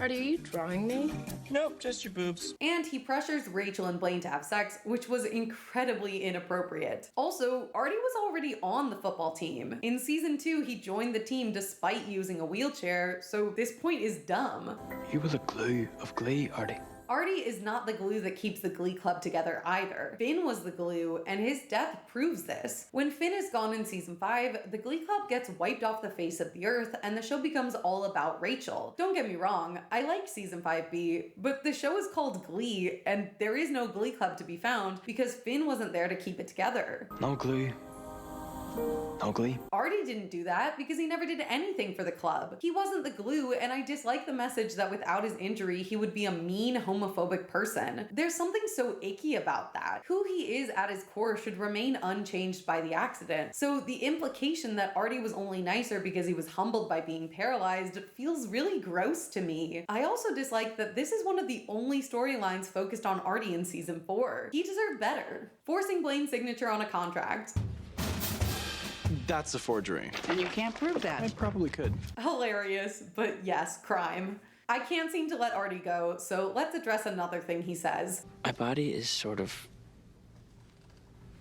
Artie, are you drawing me? Nope, just your boobs. And he pressures Rachel and Blaine to have sex, which was incredibly inappropriate. Also, Artie was already on the football team. In season 2, he joined the team despite using a wheelchair, so this point is dumb. You were the glue of Glee, Artie. Artie is not the glue that keeps the Glee Club together either. Finn was the glue, and his death proves this. When Finn is gone in season 5, the Glee Club gets wiped off the face of the earth, and the show becomes all about Rachel. Don't get me wrong, I like season 5B, but the show is called Glee, and there is no Glee Club to be found because Finn wasn't there to keep it together. No glue. No Glee. Artie didn't do that because he never did anything for the club. He wasn't the glue, and I dislike the message that without his injury, he would be a mean, homophobic person. There's something so icky about that. Who he is at his core should remain unchanged by the accident. So the implication that Artie was only nicer because he was humbled by being paralyzed feels really gross to me. I also dislike that this is one of the only storylines focused on Artie in season 4. He deserved better. Forcing Blaine's signature on a contract. That's a forgery. And you can't prove that. I probably could. Hilarious, but yes, crime. I can't seem to let Artie go, so let's address another thing he says. My body is sort of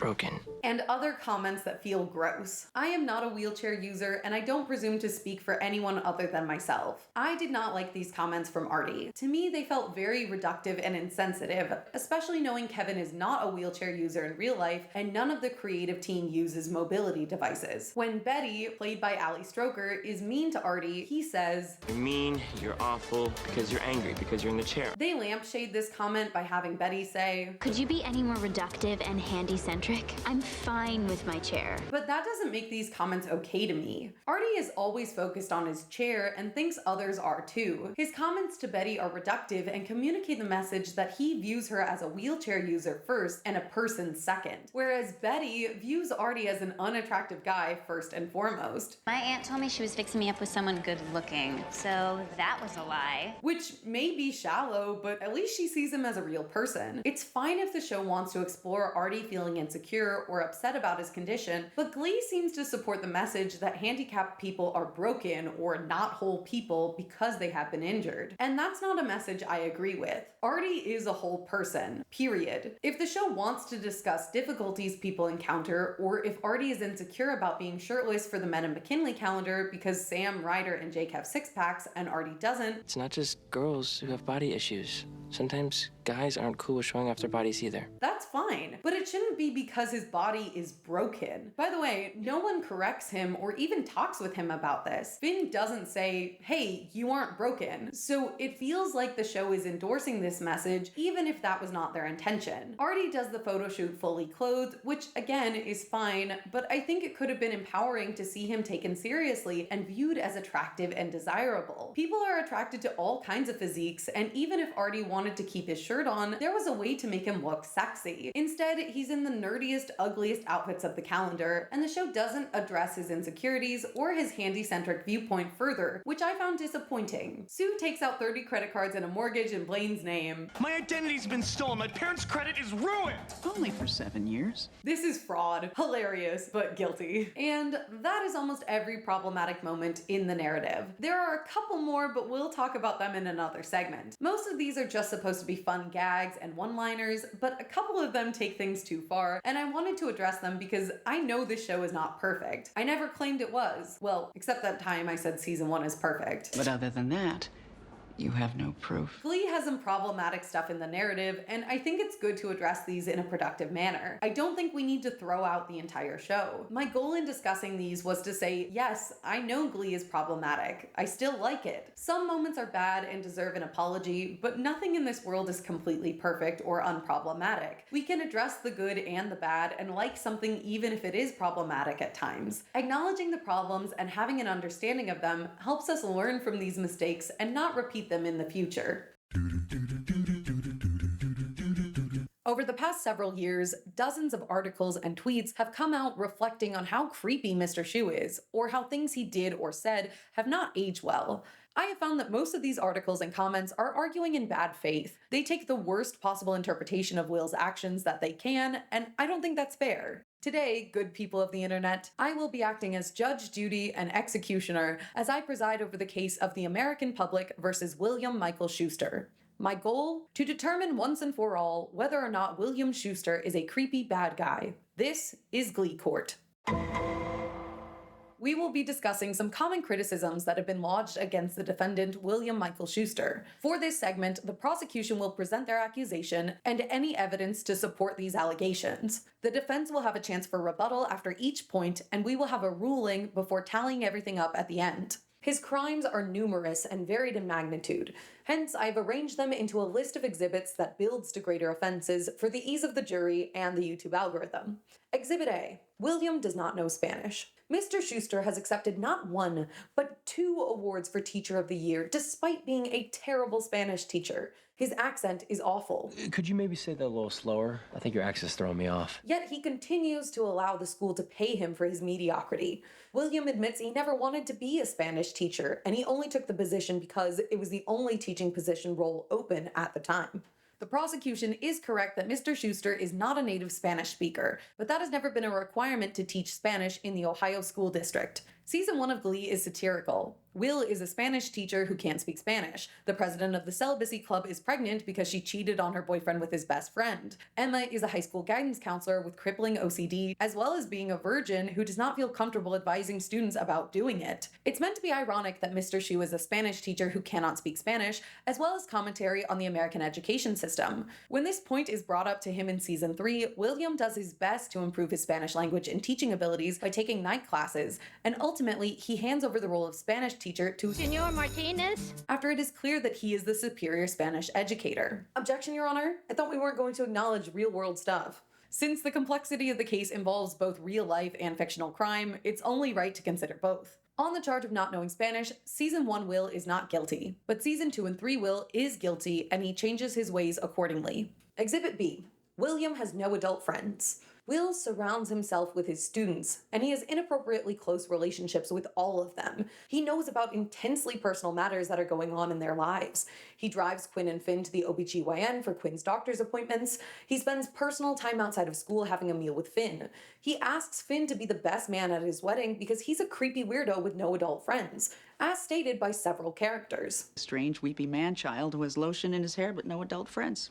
broken. And other comments that feel gross. I am not a wheelchair user, and I don't presume to speak for anyone other than myself. I did not like these comments from Artie. To me, they felt very reductive and insensitive, especially knowing Kevin is not a wheelchair user in real life, and none of the creative team uses mobility devices. When Betty, played by Ali Stroker, is mean to Artie, he says, You're mean, you're awful, because you're angry, because you're in the chair. They lampshade this comment by having Betty say, Could you be any more reductive and handy-centric? I'm fine with my chair. But that doesn't make these comments okay to me. Artie is always focused on his chair and thinks others are too. His comments to Betty are reductive and communicate the message that he views her as a wheelchair user first and a person second, whereas Betty views Artie as an unattractive guy first and foremost. My aunt told me she was fixing me up with someone good looking, so that was a lie. Which may be shallow, but at least she sees him as a real person. It's fine if the show wants to explore Artie feeling insecure or upset about his condition, but Glee seems to support the message that handicapped people are broken or not whole people because they have been injured. And that's not a message I agree with. Artie is a whole person, period. If the show wants to discuss difficulties people encounter, or if Artie is insecure about being shirtless for the Men in McKinley calendar because Sam, Ryder, and Jake have six-packs and Artie doesn't, It's not just girls who have body issues. Sometimes guys aren't cool with showing off their bodies either. that's fine. But it shouldn't be because his body is broken. By the way, no one corrects him or even talks with him about this. Finn doesn't say, hey, you aren't broken. So it feels like the show is endorsing this message, even if that was not their intention. Artie does the photo shoot fully clothed, which again is fine, but I think it could have been empowering to see him taken seriously and viewed as attractive and desirable. People are attracted to all kinds of physiques, and even if Artie wanted to keep his shirt on, there was a way to make him look sexy. Instead, he's in the nerdiest, ugliest outfits of the calendar, and the show doesn't address his insecurities or his handy-centric viewpoint further, which I found disappointing. Sue takes out 30 credit cards and a mortgage in Blaine's name. My identity's been stolen. My parents' credit is ruined. Only for 7 years. This is fraud. Hilarious, but guilty. And that is almost every problematic moment in the narrative. There are a couple more, but we'll talk about them in another segment. Most of these are just supposed to be fun gags and one-liners, but a couple of them take things too far, and I wanted to address them because I know this show is not perfect. I never claimed it was. Well, except that time I said season 1 is perfect. But other than that, you have no proof. Glee has some problematic stuff in the narrative, and I think it's good to address these in a productive manner. I don't think we need to throw out the entire show. My goal in discussing these was to say, yes, I know Glee is problematic. I still like it. Some moments are bad and deserve an apology, but nothing in this world is completely perfect or unproblematic. We can address the good and the bad and like something even if it is problematic at times. Acknowledging the problems and having an understanding of them helps us learn from these mistakes and not repeat them in the future. Over the past several years, dozens of articles and tweets have come out reflecting on how creepy Mr. Schue is, or how things he did or said have not aged well. I have found that most of these articles and comments are arguing in bad faith. They take the worst possible interpretation of Will's actions that they can, and I don't think that's fair. Today, good people of the internet, I will be acting as Judge Judy and executioner as I preside over the case of the American public versus William Michael Schuester. My goal? To determine once and for all whether or not William Schuester is a creepy bad guy. This is Glee Court. We will be discussing some common criticisms that have been lodged against the defendant, William Michael Schuester. For this segment, the prosecution will present their accusation and any evidence to support these allegations. The defense will have a chance for rebuttal after each point, and we will have a ruling before tallying everything up at the end. His crimes are numerous and varied in magnitude. Hence, I've arranged them into a list of exhibits that builds to greater offenses for the ease of the jury and the YouTube algorithm. Exhibit A. William does not know Spanish. Mr. Schuester has accepted not 1, but 2 awards for Teacher of the Year, despite being a terrible Spanish teacher. His accent is awful. Could you maybe say that a little slower? I think your accent's throwing me off. Yet he continues to allow the school to pay him for his mediocrity. William admits he never wanted to be a Spanish teacher, and he only took the position because it was the only teaching position role open at the time. The prosecution is correct that Mr. Schuester is not a native Spanish speaker, but that has never been a requirement to teach Spanish in the Ohio School District. Season 1 of Glee is satirical. Will is a Spanish teacher who can't speak Spanish. The president of the celibacy club is pregnant because she cheated on her boyfriend with his best friend. Emma is a high school guidance counselor with crippling OCD, as well as being a virgin who does not feel comfortable advising students about doing it. It's meant to be ironic that Mr. Shu is a Spanish teacher who cannot speak Spanish, as well as commentary on the American education system. When this point is brought up to him in season 3, William does his best to improve his Spanish language and teaching abilities by taking night classes, and ultimately he hands over the role of Spanish teacher to Senor Martinez after it is clear that he is the superior Spanish educator. Objection, Your Honor? I thought we weren't going to acknowledge real-world stuff. Since the complexity of the case involves both real-life and fictional crime, it's only right to consider both. On the charge of not knowing Spanish, Season 1 Will is not guilty, but Season 2 and 3 Will is guilty, and he changes his ways accordingly. Exhibit B. William has no adult friends. Will surrounds himself with his students, and he has inappropriately close relationships with all of them. He knows about intensely personal matters that are going on in their lives. He drives Quinn and Finn to the OBGYN for Quinn's doctor's appointments. He spends personal time outside of school having a meal with Finn. He asks Finn to be the best man at his wedding because he's a creepy weirdo with no adult friends, as stated by several characters. Strange, weepy man-child who has lotion in his hair but no adult friends.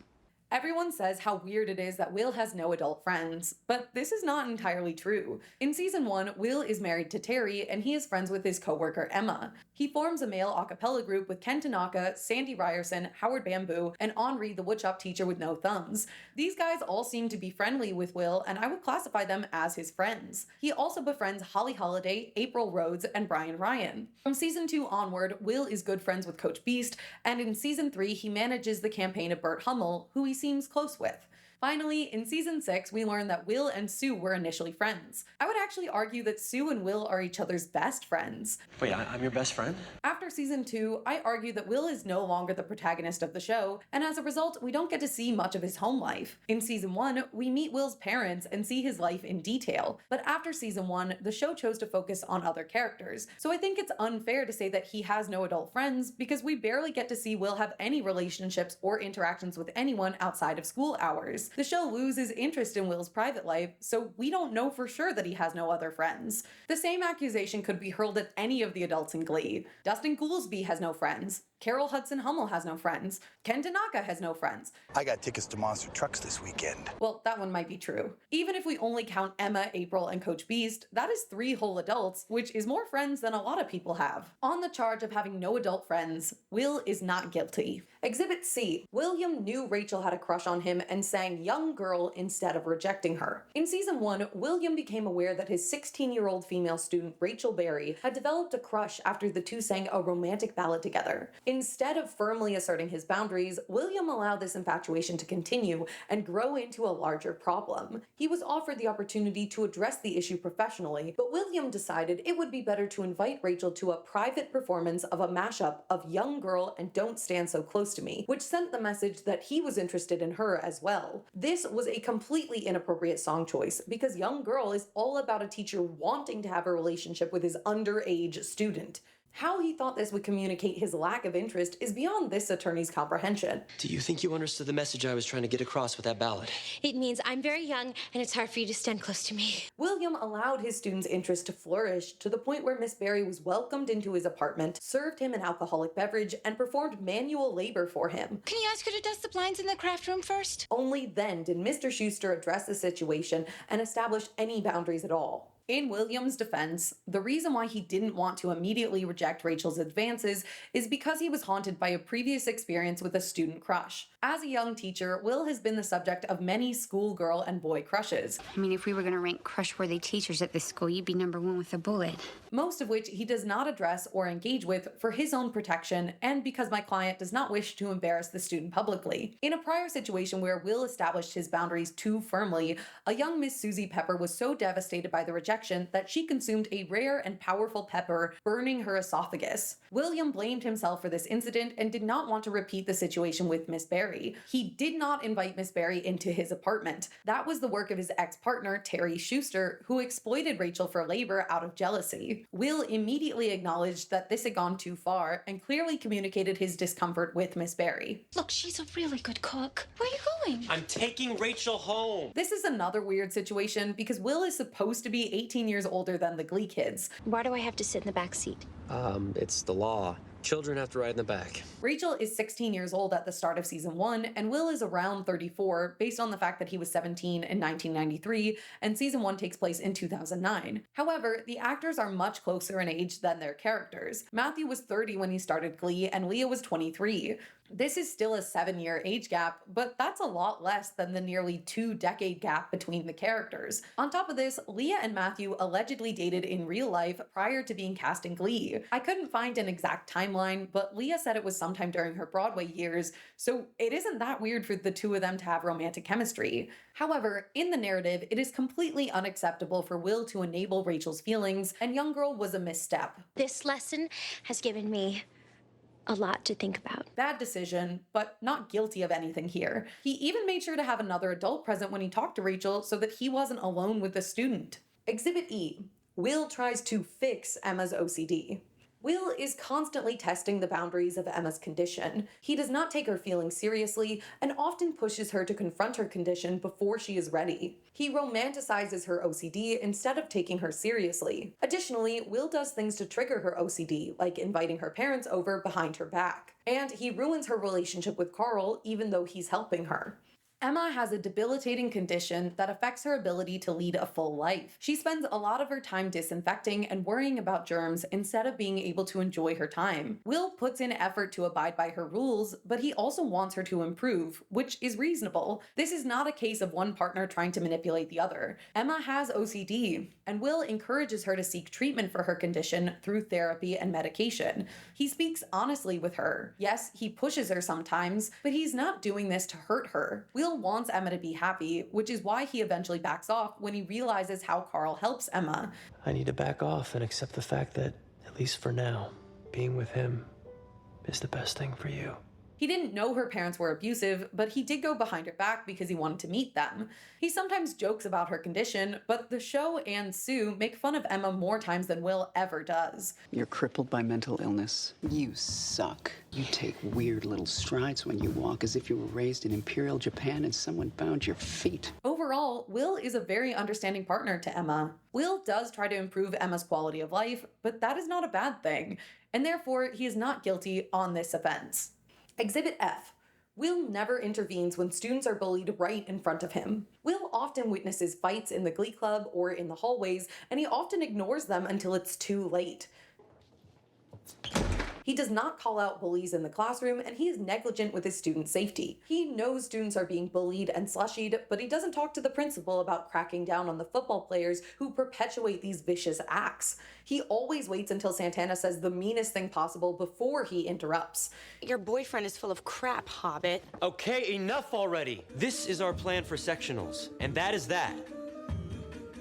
Everyone says how weird it is that Will has no adult friends, but this is not entirely true. In Season 1, Will is married to Terry, and he is friends with his coworker Emma. He forms a male a cappella group with Ken Tanaka, Sandy Ryerson, Howard Bamboo, and Henri, the woodshop teacher with no thumbs. These guys all seem to be friendly with Will, and I would classify them as his friends. He also befriends Holly Holiday, April Rhodes, and Brian Ryan. From Season 2 onward, Will is good friends with Coach Beast, and in Season 3, he manages the campaign of Bert Hummel, who he seems close with. Finally, in Season 6, we learn that Will and Sue were initially friends. I would actually argue that Sue and Will are each other's best friends. Wait, I'm your best friend? After Season 2, I argue that Will is no longer the protagonist of the show, and as a result, we don't get to see much of his home life. In Season 1, we meet Will's parents and see his life in detail, but after Season 1, the show chose to focus on other characters, so I think it's unfair to say that he has no adult friends because we barely get to see Will have any relationships or interactions with anyone outside of school hours. The show loses interest in Will's private life, so we don't know for sure that he has no other friends. The same accusation could be hurled at any of the adults in Glee. Dustin Goolsby has no friends. Carol Hudson Hummel has no friends. Ken Tanaka has no friends. I got tickets to Monster Trucks this weekend. Well, that one might be true. Even if we only count Emma, April, and Coach Beast, that is 3 whole adults, which is more friends than a lot of people have. On the charge of having no adult friends, Will is not guilty. Exhibit C. William knew Rachel had a crush on him and sang Young Girl instead of rejecting her. In Season 1, William became aware that his 16-year-old female student, Rachel Berry, had developed a crush after the two sang a romantic ballad together. Instead of firmly asserting his boundaries, William allowed this infatuation to continue and grow into a larger problem. He was offered the opportunity to address the issue professionally, but William decided it would be better to invite Rachel to a private performance of a mashup of Young Girl and Don't Stand So Close to Me, which sent the message that he was interested in her as well. This was a completely inappropriate song choice because Young Girl is all about a teacher wanting to have a relationship with his underage student. How he thought this would communicate his lack of interest is beyond this attorney's comprehension. Do you think you understood the message I was trying to get across with that ballad? It means I'm very young and it's hard for you to stand close to me. William allowed his students' interest to flourish to the point where Miss Berry was welcomed into his apartment, served him an alcoholic beverage, and performed manual labor for him. Can you ask her to dust the blinds in the craft room first? Only then did Mr. Schuester address the situation and establish any boundaries at all. In William's defense, the reason why he didn't want to immediately reject Rachel's advances is because he was haunted by a previous experience with a student crush. As a young teacher, Will has been the subject of many schoolgirl and boy crushes. I mean, if we were going to rank crush-worthy teachers at this school, you'd be #1 with a bullet. Most of which he does not address or engage with for his own protection and because my client does not wish to embarrass the student publicly. In a prior situation where Will established his boundaries too firmly, a young Miss Susie Pepper was so devastated by the rejection that she consumed a rare and powerful pepper, burning her esophagus. William blamed himself for this incident and did not want to repeat the situation with Miss Berry. He did not invite Miss Berry into his apartment. That was the work of his ex-partner, Terry Schuester, who exploited Rachel for labor out of jealousy. Will immediately acknowledged that this had gone too far and clearly communicated his discomfort with Miss Berry. Look, she's a really good cook. Where are you going? I'm taking Rachel home. This is another weird situation because Will is supposed to be 18 years older than the Glee kids. Why do I have to sit in the back seat? It's the law. Children have to ride in the back. Rachel is 16 years old at the start of season 1, and Will is around 34 based on the fact that he was 17 in 1993, and season 1 takes place in 2009. However, the actors are much closer in age than their characters. Matthew was 30 when he started Glee, and Leah was 23. This is still a 7-year age gap, but that's a lot less than the nearly 2-decade gap between the characters. On top of this, Leah and Matthew allegedly dated in real life prior to being cast in Glee. I couldn't find an exact timeline, but Leah said it was sometime during her Broadway years, so it isn't that weird for the two of them to have romantic chemistry. However, in the narrative, it is completely unacceptable for Will to enable Rachel's feelings, and young girl was a misstep. This lesson has given me a lot to think about. Bad decision, but not guilty of anything here. He even made sure to have another adult present when he talked to Rachel so that he wasn't alone with the student. Exhibit E. Will tries to fix Emma's OCD. Will is constantly testing the boundaries of Emma's condition. He does not take her feelings seriously and often pushes her to confront her condition before she is ready. He romanticizes her OCD instead of taking her seriously. Additionally, Will does things to trigger her OCD, like inviting her parents over behind her back. And he ruins her relationship with Carl even though he's helping her. Emma has a debilitating condition that affects her ability to lead a full life. She spends a lot of her time disinfecting and worrying about germs instead of being able to enjoy her time. Will puts in effort to abide by her rules, but he also wants her to improve, which is reasonable. This is not a case of one partner trying to manipulate the other. Emma has OCD, and Will encourages her to seek treatment for her condition through therapy and medication. He speaks honestly with her. Yes, he pushes her sometimes, but he's not doing this to hurt her. Will wants Emma to be happy, which is why he eventually backs off when he realizes how Carl helps Emma. I need to back off and accept the fact that, at least for now, being with him is the best thing for you. He didn't know her parents were abusive, but he did go behind her back because he wanted to meet them. He sometimes jokes about her condition, but the show and Sue make fun of Emma more times than Will ever does. You're crippled by mental illness. You suck. You take weird little strides when you walk as if you were raised in Imperial Japan and someone bound your feet. Overall, Will is a very understanding partner to Emma. Will does try to improve Emma's quality of life, but that is not a bad thing, and therefore he is not guilty on this offense. Exhibit F. Will never intervenes when students are bullied right in front of him. Will often witnesses fights in the Glee Club or in the hallways, and he often ignores them until it's too late. He does not call out bullies in the classroom, and he is negligent with his student safety. He knows students are being bullied and slushied, but he doesn't talk to the principal about cracking down on the football players who perpetuate these vicious acts. He always waits until Santana says the meanest thing possible before he interrupts. Your boyfriend is full of crap, Hobbit. Okay, enough already. This is our plan for sectionals, and that is that.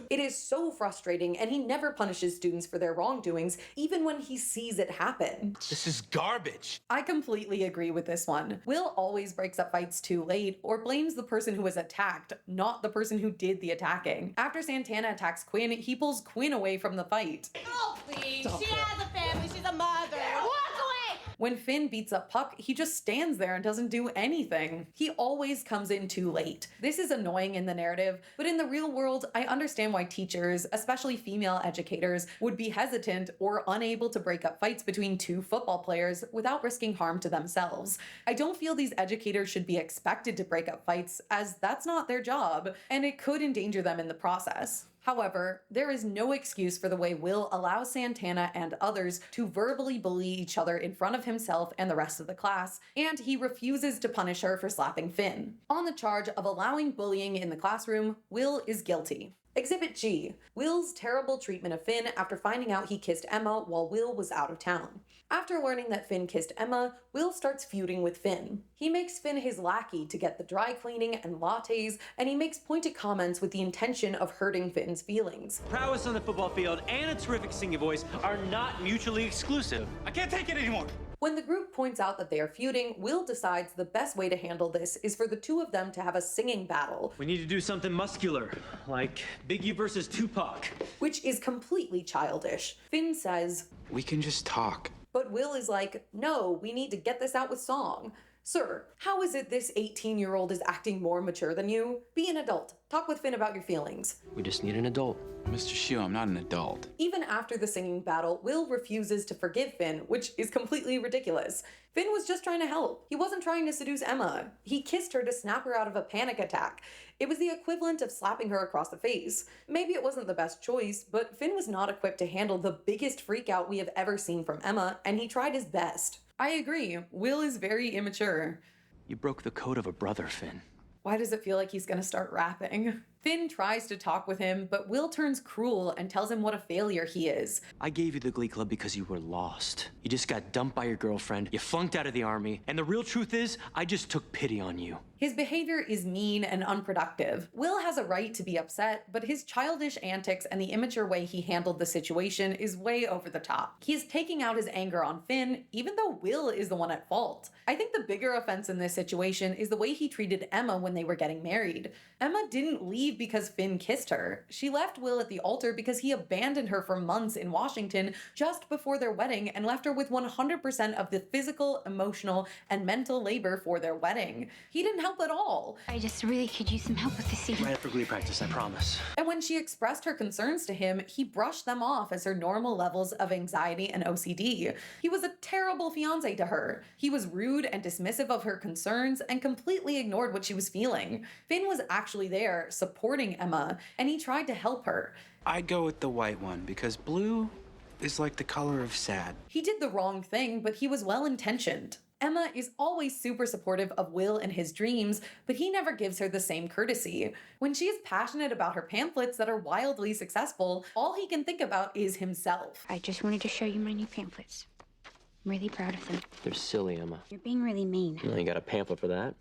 It is so frustrating, and he never punishes students for their wrongdoings, even when he sees it happen. This is garbage. I completely agree with this one. Will always breaks up fights too late or blames the person who was attacked, not the person who did the attacking. After Santana attacks Quinn, he pulls Quinn away from the fight. Oh, please. She has a family. She's a mother. Walk away. When Finn beats up Puck, he just stands there and doesn't do anything. He always comes in too late. This is annoying in the narrative, but in the real world, I understand why teachers, especially female educators, would be hesitant or unable to break up fights between two football players without risking harm to themselves. I don't feel these educators should be expected to break up fights, as that's not their job, and it could endanger them in the process. However, there is no excuse for the way Will allows Santana and others to verbally bully each other in front of himself and the rest of the class, and he refuses to punish her for slapping Finn. On the charge of allowing bullying in the classroom, Will is guilty. Exhibit G. Will's terrible treatment of Finn after finding out he kissed Emma while Will was out of town. After learning that Finn kissed Emma, Will starts feuding with Finn. He makes Finn his lackey to get the dry cleaning and lattes, and he makes pointed comments with the intention of hurting Finn's feelings. Prowess on the football field and a terrific singing voice are not mutually exclusive. I can't take it anymore. When the group points out that they are feuding, Will decides the best way to handle this is for the two of them to have a singing battle. We need to do something muscular, like Biggie versus Tupac. Which is completely childish. Finn says, "We can just talk." But Will is like, no, we need to get this out with song. Sir, how is it this 18-year-old is acting more mature than you? Be an adult. Talk with Finn about your feelings. We just need an adult. Mr. Shu, I'm not an adult. Even after the singing battle, Will refuses to forgive Finn, which is completely ridiculous. Finn was just trying to help. He wasn't trying to seduce Emma. He kissed her to snap her out of a panic attack. It was the equivalent of slapping her across the face. Maybe it wasn't the best choice, but Finn was not equipped to handle the biggest freakout we have ever seen from Emma, and he tried his best. I agree. Will is very immature. You broke the code of a brother, Finn. Why does it feel like he's gonna start rapping? Finn tries to talk with him, but Will turns cruel and tells him what a failure he is. I gave you the Glee Club because you were lost. You just got dumped by your girlfriend, you flunked out of the army, and the real truth is, I just took pity on you. His behavior is mean and unproductive. Will has a right to be upset, but his childish antics and the immature way he handled the situation is way over the top. He is taking out his anger on Finn, even though Will is the one at fault. I think the bigger offense in this situation is the way he treated Emma when they were getting married. Emma didn't leave because Finn kissed her. She left Will at the altar because he abandoned her for months in Washington just before their wedding and left her with 100% of the physical, emotional, and mental labor for their wedding. He didn't help at all. I just really could use some help with the scene. Right after Glee practice, I promise. And when she expressed her concerns to him, he brushed them off as her normal levels of anxiety and OCD. He was a terrible fiance to her. He was rude and dismissive of her concerns and completely ignored what she was feeling. Finn was actually there, supporting Emma, and he tried to help her. I'd go with the white one because blue is like the color of sad. He did the wrong thing, but he was well-intentioned. Emma is always super supportive of Will and his dreams, but he never gives her the same courtesy. When she is passionate about her pamphlets that are wildly successful, all he can think about is himself. I just wanted to show you my new pamphlets. I'm really proud of them. They're silly, Emma. You're being really mean. Well, you got a pamphlet for that?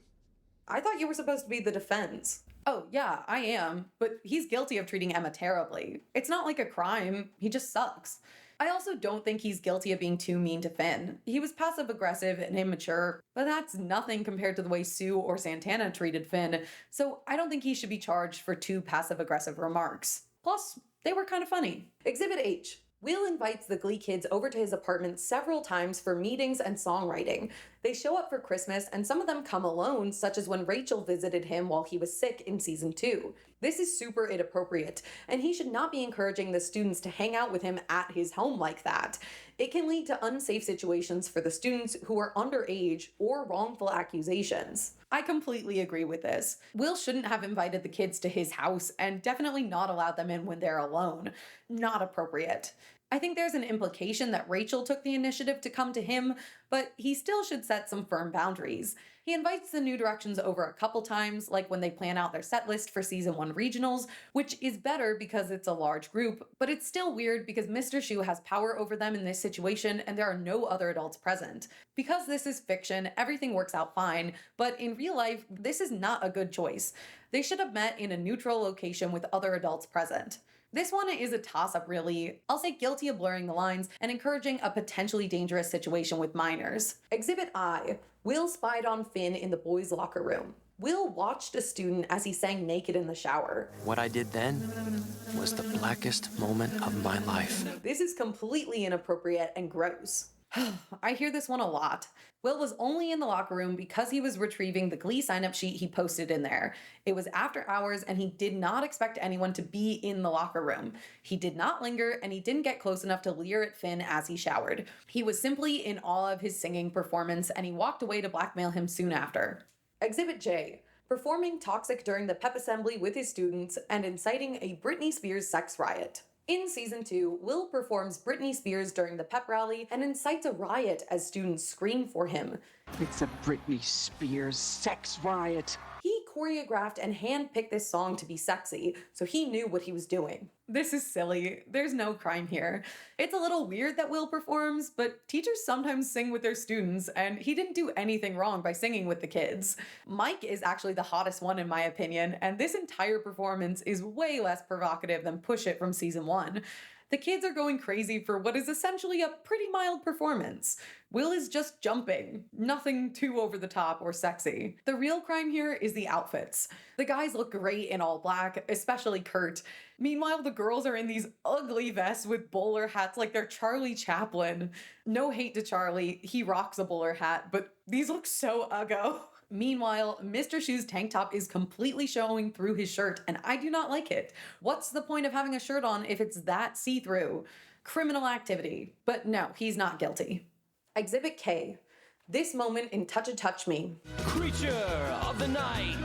I thought you were supposed to be the defense. Oh, yeah, I am, but he's guilty of treating Emma terribly. It's not like a crime, he just sucks. I also don't think he's guilty of being too mean to Finn. He was passive-aggressive and immature, but that's nothing compared to the way Sue or Santana treated Finn, so I don't think he should be charged for 2 passive-aggressive remarks. Plus, they were kind of funny. Exhibit H. Will invites the Glee kids over to his apartment several times for meetings and songwriting. They show up for Christmas, and some of them come alone, such as when Rachel visited him while he was sick in season 2. This is super inappropriate, and he should not be encouraging the students to hang out with him at his home like that. It can lead to unsafe situations for the students who are underage or wrongful accusations. I completely agree with this. Will shouldn't have invited the kids to his house and definitely not allowed them in when they're alone. Not appropriate. I think there's an implication that Rachel took the initiative to come to him, but he still should set some firm boundaries. He invites the New Directions over a couple times, like when they plan out their set list for season 1 regionals, which is better because it's a large group, but it's still weird because Mr. Shu has power over them in this situation and there are no other adults present. Because this is fiction, everything works out fine, but in real life, this is not a good choice. They should have met in a neutral location with other adults present. This one is a toss-up, really. I'll say guilty of blurring the lines and encouraging a potentially dangerous situation with minors. Exhibit I. Will spied on Finn in the boys' locker room. Will watched a student as he sang naked in the shower. What I did then was the blackest moment of my life. This is completely inappropriate and gross. I hear this one a lot. Will was only in the locker room because he was retrieving the Glee sign-up sheet he posted in there. It was after hours and he did not expect anyone to be in the locker room. He did not linger and he didn't get close enough to leer at Finn as he showered. He was simply in awe of his singing performance and he walked away to blackmail him soon after. Exhibit J. Performing toxic during the pep assembly with his students and inciting a Britney Spears sex riot. In season 2, Will performs Britney Spears during the pep rally and incites a riot as students scream for him. It's a Britney Spears sex riot. He choreographed and handpicked this song to be sexy, so he knew what he was doing. This is silly. There's no crime here. It's a little weird that Will performs, but teachers sometimes sing with their students, and he didn't do anything wrong by singing with the kids. Mike is actually the hottest one in my opinion, and this entire performance is way less provocative than Push It from season 1. The kids are going crazy for what is essentially a pretty mild performance. Will is just jumping. Nothing too over the top or sexy. The real crime here is the outfits. The guys look great in all black, especially Kurt. Meanwhile, the girls are in these ugly vests with bowler hats like they're Charlie Chaplin. No hate to Charlie, he rocks a bowler hat, but these look so uggo. Meanwhile, Mr. Schu's tank top is completely showing through his shirt, and I do not like it. What's the point of having a shirt on if it's that see-through? Criminal activity. But no, he's not guilty. Exhibit K. This moment in Touch Me. Creature of the night.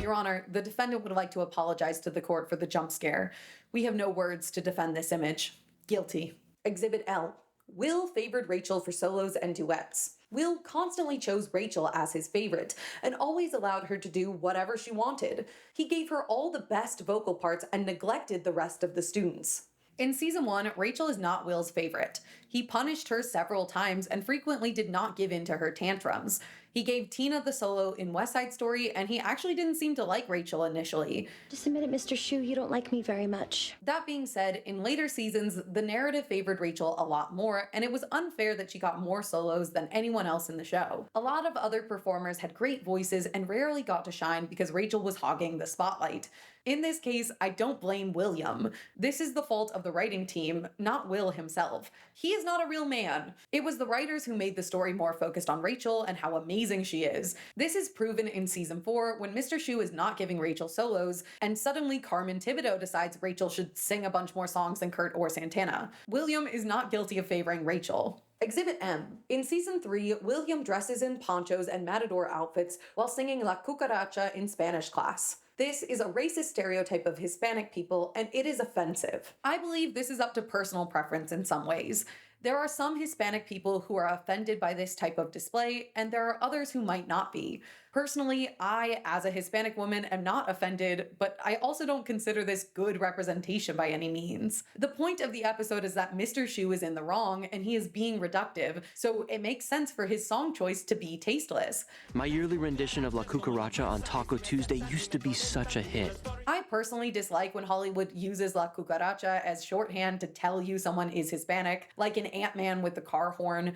Your Honor, the defendant would like to apologize to the court for the jump scare. We have no words to defend this image. Guilty. Exhibit L. Will favored Rachel for solos and duets. Will constantly chose Rachel as his favorite and always allowed her to do whatever she wanted. He gave her all the best vocal parts and neglected the rest of the students. In season 1, Rachel is not Will's favorite. He punished her several times and frequently did not give in to her tantrums. He gave Tina the solo in West Side Story, and he actually didn't seem to like Rachel initially. Just admit it, Mr. Schu, you don't like me very much. That being said, in later seasons, the narrative favored Rachel a lot more, and it was unfair that she got more solos than anyone else in the show. A lot of other performers had great voices and rarely got to shine because Rachel was hogging the spotlight. In this case, I don't blame William. This is the fault of the writing team, not Will himself. He is not a real man. It was the writers who made the story more focused on Rachel and how amazing she is. This is proven in season 4 when Mr. Schu is not giving Rachel solos, and suddenly Carmen Thibodeau decides Rachel should sing a bunch more songs than Kurt or Santana. William is not guilty of favoring Rachel. Exhibit M. In season 3, William dresses in ponchos and matador outfits while singing La Cucaracha in Spanish class. This is a racist stereotype of Hispanic people, and it is offensive. I believe this is up to personal preference in some ways. There are some Hispanic people who are offended by this type of display, and there are others who might not be. Personally, I, as a Hispanic woman, am not offended, but I also don't consider this good representation by any means. The point of the episode is that Mr. Schu is in the wrong, and he is being reductive, so it makes sense for his song choice to be tasteless. My yearly rendition of La Cucaracha on Taco Tuesday used to be such a hit. I personally dislike when Hollywood uses La Cucaracha as shorthand to tell you someone is Hispanic, like in Ant-Man with the car horn.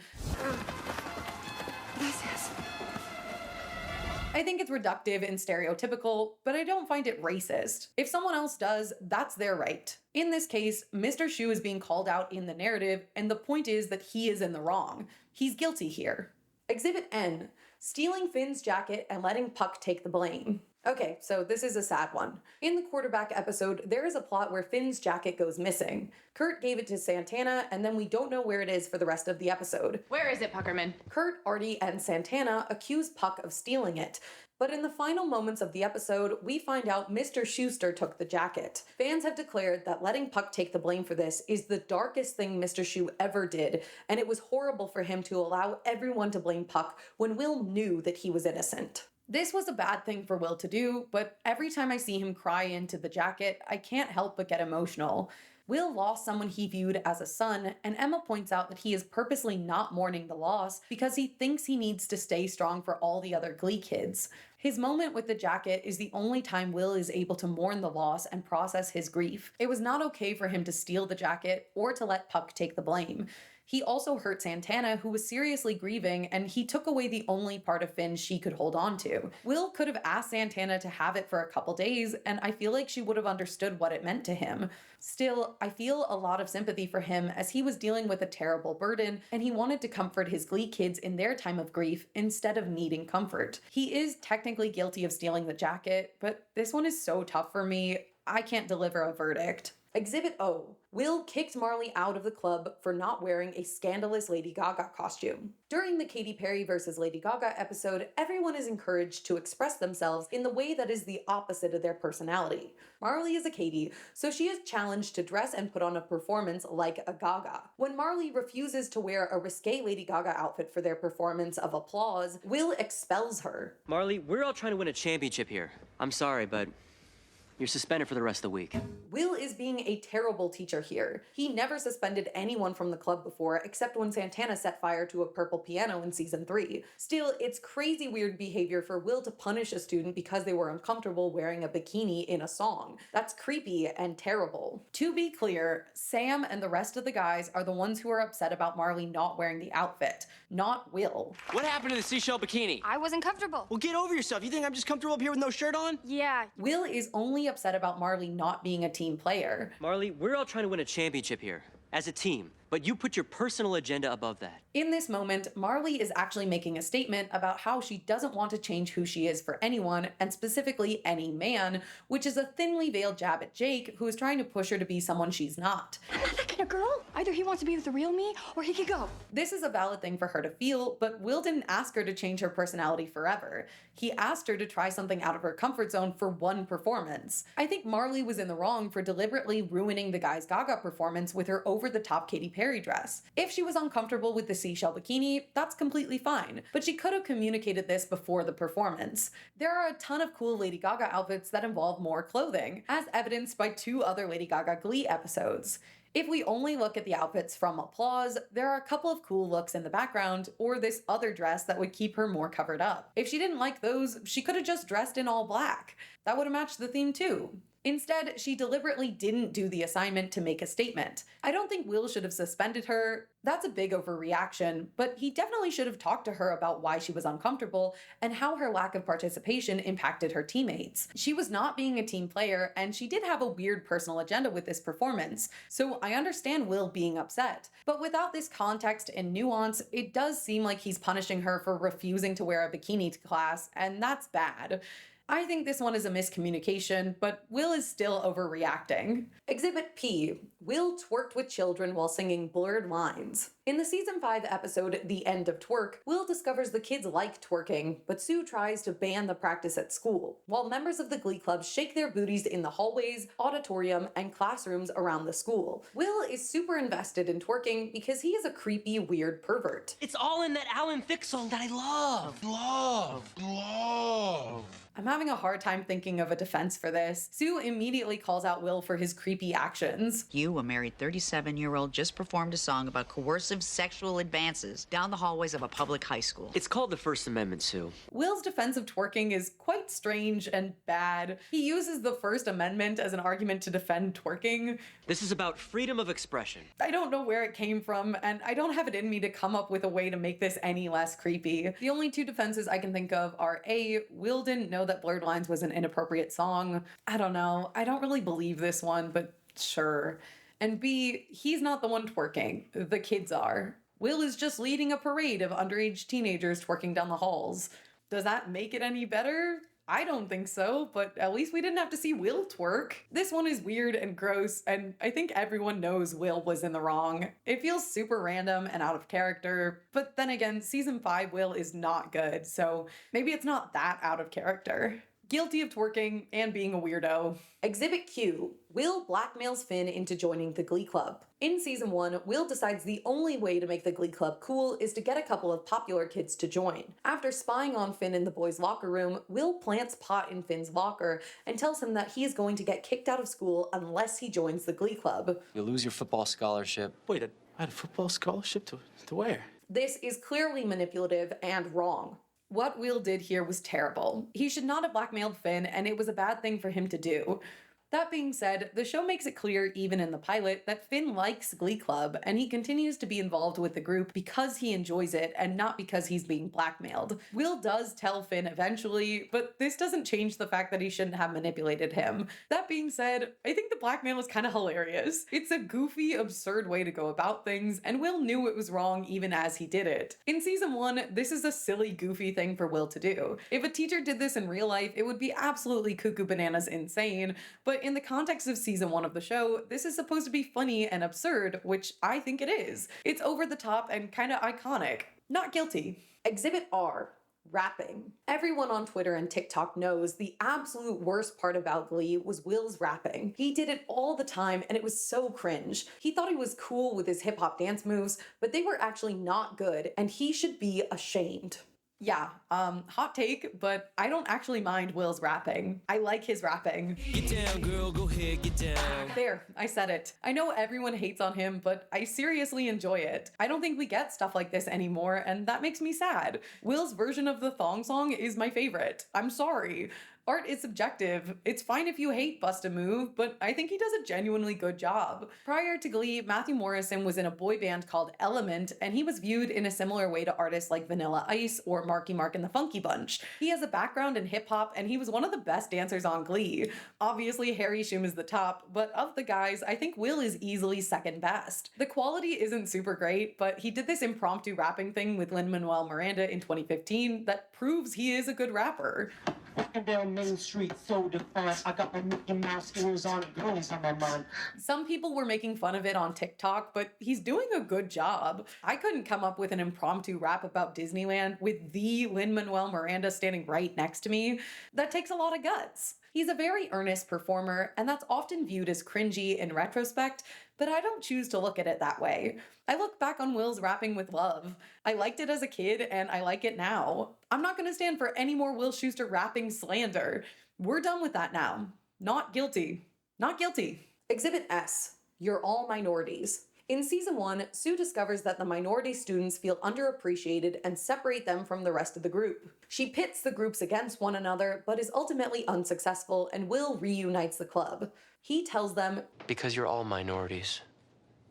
I think it's reductive and stereotypical, but I don't find it racist. If someone else does, that's their right. In this case, Mr. Schu is being called out in the narrative, and the point is that he is in the wrong. He's guilty here. Exhibit N. Stealing Finn's jacket and letting Puck take the blame. Okay, so this is a sad one. In the quarterback episode, there is a plot where Finn's jacket goes missing. Kurt gave it to Santana, and then we don't know where it is for the rest of the episode. Where is it, Puckerman? Kurt, Artie, and Santana accuse Puck of stealing it. But in the final moments of the episode, we find out Mr. Schuester took the jacket. Fans have declared that letting Puck take the blame for this is the darkest thing Mr. Schu ever did, and it was horrible for him to allow everyone to blame Puck when Will knew that he was innocent. This was a bad thing for Will to do, but every time I see him cry into the jacket, I can't help but get emotional. Will lost someone he viewed as a son, and Emma points out that he is purposely not mourning the loss because he thinks he needs to stay strong for all the other Glee kids. His moment with the jacket is the only time Will is able to mourn the loss and process his grief. It was not okay for him to steal the jacket or to let Puck take the blame. He also hurt Santana, who was seriously grieving, and he took away the only part of Finn she could hold on to. Will could have asked Santana to have it for a couple days, and I feel like she would have understood what it meant to him. Still, I feel a lot of sympathy for him as he was dealing with a terrible burden, and he wanted to comfort his Glee kids in their time of grief instead of needing comfort. He is technically guilty of stealing the jacket, but this one is so tough for me, I can't deliver a verdict. Exhibit O. Will kicked Marley out of the club for not wearing a scandalous Lady Gaga costume. During the Katy Perry vs. Lady Gaga episode, everyone is encouraged to express themselves in the way that is the opposite of their personality. Marley is a Katy, so she is challenged to dress and put on a performance like a Gaga. When Marley refuses to wear a risque Lady Gaga outfit for their performance of Applause, Will expels her. Marley, we're all trying to win a championship here. I'm sorry, but You're suspended for the rest of the week. Will is being a terrible teacher here. He never suspended anyone from the club before, except when Santana set fire to a purple piano in season 3. Still, it's crazy weird behavior for Will to punish a student because they were uncomfortable wearing a bikini in a song. That's creepy and terrible. To be clear, Sam and the rest of the guys are the ones who are upset about Marley not wearing the outfit, not Will. What happened to the seashell bikini? I wasn't comfortable. Well, get over yourself. You think I'm just comfortable up here with no shirt on? Yeah. Will is only upset about Marley not being a team player. Marley, we're all trying to win a championship here, as a team. But you put your personal agenda above that. In this moment, Marley is actually making a statement about how she doesn't want to change who she is for anyone, and specifically any man, which is a thinly veiled jab at Jake, who is trying to push her to be someone she's not. A girl? Either he wants to be with the real me, or he could go. This is a valid thing for her to feel, but Will didn't ask her to change her personality forever. He asked her to try something out of her comfort zone for one performance. I think Marley was in the wrong for deliberately ruining the Guys Gaga performance with her over-the-top Katy Perry dress. If she was uncomfortable with the seashell bikini, that's completely fine, but she could have communicated this before the performance. There are a ton of cool Lady Gaga outfits that involve more clothing, as evidenced by 2 other Lady Gaga Glee episodes. If we only look at the outfits from Applause, there are a couple of cool looks in the background, or this other dress that would keep her more covered up. If she didn't like those, she could have just dressed in all black. That would have matched the theme too. Instead, she deliberately didn't do the assignment to make a statement. I don't think Will should have suspended her. That's a big overreaction, but he definitely should have talked to her about why she was uncomfortable and how her lack of participation impacted her teammates. She was not being a team player, and she did have a weird personal agenda with this performance, so I understand Will being upset. But without this context and nuance, it does seem like he's punishing her for refusing to wear a bikini to class, and that's bad. I think this one is a miscommunication, but Will is still overreacting. Exhibit P. Will twerked with children while singing Blurred Lines. In the season 5 episode, The End of Twerk, Will discovers the kids like twerking, but Sue tries to ban the practice at school, while members of the Glee Club shake their booties in the hallways, auditorium, and classrooms around the school. Will is super invested in twerking because he is a creepy, weird pervert. It's all in that Alan Thicke song that I love. Love. I'm having a hard time thinking of a defense for this. Sue immediately calls out Will for his creepy actions. You, a married 37-year-old, just performed a song about coercive sexual advances down the hallways of a public high school. It's called the First Amendment, Sue. Will's defense of twerking is quite strange and bad. He uses the First Amendment as an argument to defend twerking. This is about freedom of expression. I don't know where it came from, and I don't have it in me to come up with a way to make this any less creepy. The only 2 defenses I can think of are A, Will didn't know that Blurred Lines was an inappropriate song. I don't know. I don't really believe this one, but sure. And B, he's not the one twerking. The kids are. Will is just leading a parade of underage teenagers twerking down the halls. Does that make it any better? I don't think so, but at least we didn't have to see Will twerk. This one is weird and gross, and I think everyone knows Will was in the wrong. It feels super random and out of character, but then again, season 5 Will is not good, so maybe it's not that out of character. Guilty of twerking and being a weirdo. Exhibit Q. Will blackmails Finn into joining the Glee Club. In season 1, Will decides the only way to make the Glee Club cool is to get a couple of popular kids to join. After spying on Finn in the boys' locker room, Will plants pot in Finn's locker and tells him that he is going to get kicked out of school unless he joins the Glee Club. You'll lose your football scholarship. Wait, I had a football scholarship to where? This is clearly manipulative and wrong. What Will did here was terrible. He should not have blackmailed Finn, and it was a bad thing for him to do. That being said, the show makes it clear, even in the pilot, that Finn likes Glee Club, and he continues to be involved with the group because he enjoys it and not because he's being blackmailed. Will does tell Finn eventually, but this doesn't change the fact that he shouldn't have manipulated him. That being said, I think the blackmail is kind of hilarious. It's a goofy, absurd way to go about things, and Will knew it was wrong even as he did it. In season 1, this is a silly, goofy thing for Will to do. If a teacher did this in real life, it would be absolutely cuckoo bananas insane, but in the context of season 1 of the show, this is supposed to be funny and absurd, which I think it is. It's over the top and kind of iconic. Not guilty. Exhibit R. Rapping. Everyone on Twitter and TikTok knows the absolute worst part about Glee was Will's rapping. He did it all the time and it was so cringe. He thought he was cool with his hip-hop dance moves, but they were actually not good and he should be ashamed. Yeah, hot take, but I don't actually mind Will's rapping. I like his rapping. Get down, girl, go ahead, get down. There, I said it. I know everyone hates on him, but I seriously enjoy it. I don't think we get stuff like this anymore, and that makes me sad. Will's version of the thong song is my favorite. I'm sorry. Art is subjective. It's fine if you hate Bust a Move, but I think he does a genuinely good job. Prior to Glee, Matthew Morrison was in a boy band called Element, and he was viewed in a similar way to artists like Vanilla Ice or Marky Mark and the Funky Bunch. He has a background in hip-hop, and he was one of the best dancers on Glee. Obviously, Harry Shum is the top, but of the guys, I think Will is easily second best. The quality isn't super great, but he did this impromptu rapping thing with Lin-Manuel Miranda in 2015 that proves he is a good rapper. Walking down Main Street, so defined. I got my Mickey Mouse ears on, girls on my mind. Some people were making fun of it on TikTok, but he's doing a good job. I couldn't come up with an impromptu rap about Disneyland with the Lin-Manuel Miranda standing right next to me. That takes a lot of guts. He's a very earnest performer, and that's often viewed as cringy in retrospect, but I don't choose to look at it that way. I look back on Will's rapping with love. I liked it as a kid, and I like it now. I'm not gonna stand for any more Will Schuester rapping slander. We're done with that now. Not guilty. Not guilty. Exhibit S. You're all minorities. In season 1, Sue discovers that the minority students feel underappreciated and separate them from the rest of the group. She pits the groups against one another, but is ultimately unsuccessful, and Will reunites the club. He tells them, Because you're all minorities.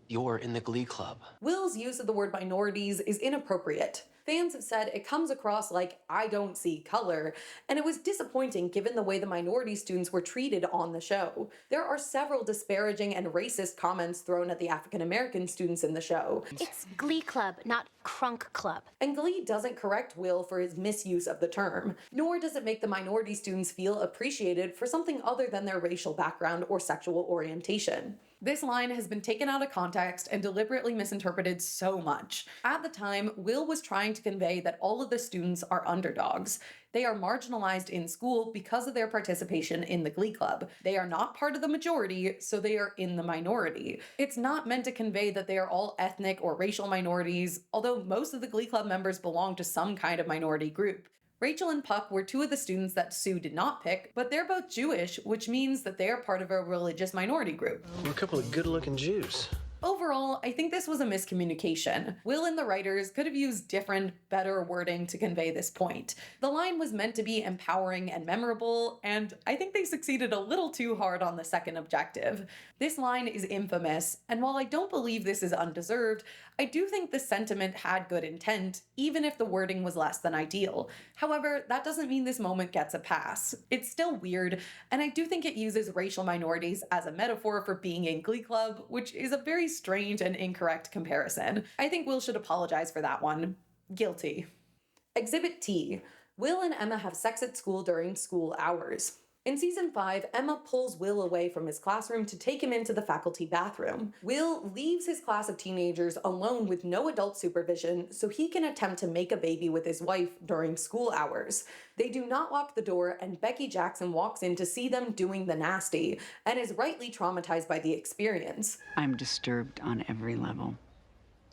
You're in the Glee Club. Will's use of the word minorities is inappropriate. Fans have said it comes across like I don't see color, and it was disappointing given the way the minority students were treated on the show. There are several disparaging and racist comments thrown at the African American students in the show. It's Glee Club, not Crunk Club. And Glee doesn't correct Will for his misuse of the term, nor does it make the minority students feel appreciated for something other than their racial background or sexual orientation. This line has been taken out of context and deliberately misinterpreted so much. At the time, Will was trying to convey that all of the students are underdogs. They are marginalized in school because of their participation in the Glee Club. They are not part of the majority, so they are in the minority. It's not meant to convey that they are all ethnic or racial minorities, although most of the Glee Club members belong to some kind of minority group. Rachel and Puck were two of the students that Sue did not pick, but they're both Jewish, which means that they are part of a religious minority group. We're a couple of good-looking Jews. Overall, I think this was a miscommunication. Will and the writers could have used different, better wording to convey this point. The line was meant to be empowering and memorable, and I think they succeeded a little too hard on the second objective. This line is infamous, and while I don't believe this is undeserved, I do think the sentiment had good intent, even if the wording was less than ideal. However, that doesn't mean this moment gets a pass. It's still weird, and I do think it uses racial minorities as a metaphor for being in Glee Club, which is a very strange and incorrect comparison. I think Will should apologize for that one. Guilty. Exhibit T. Will and Emma have sex at school during school hours. In season 5, Emma pulls Will away from his classroom to take him into the faculty bathroom. Will leaves his class of teenagers alone with no adult supervision so he can attempt to make a baby with his wife during school hours. They do not lock the door, and Becky Jackson walks in to see them doing the nasty and is rightly traumatized by the experience. I'm disturbed on every level.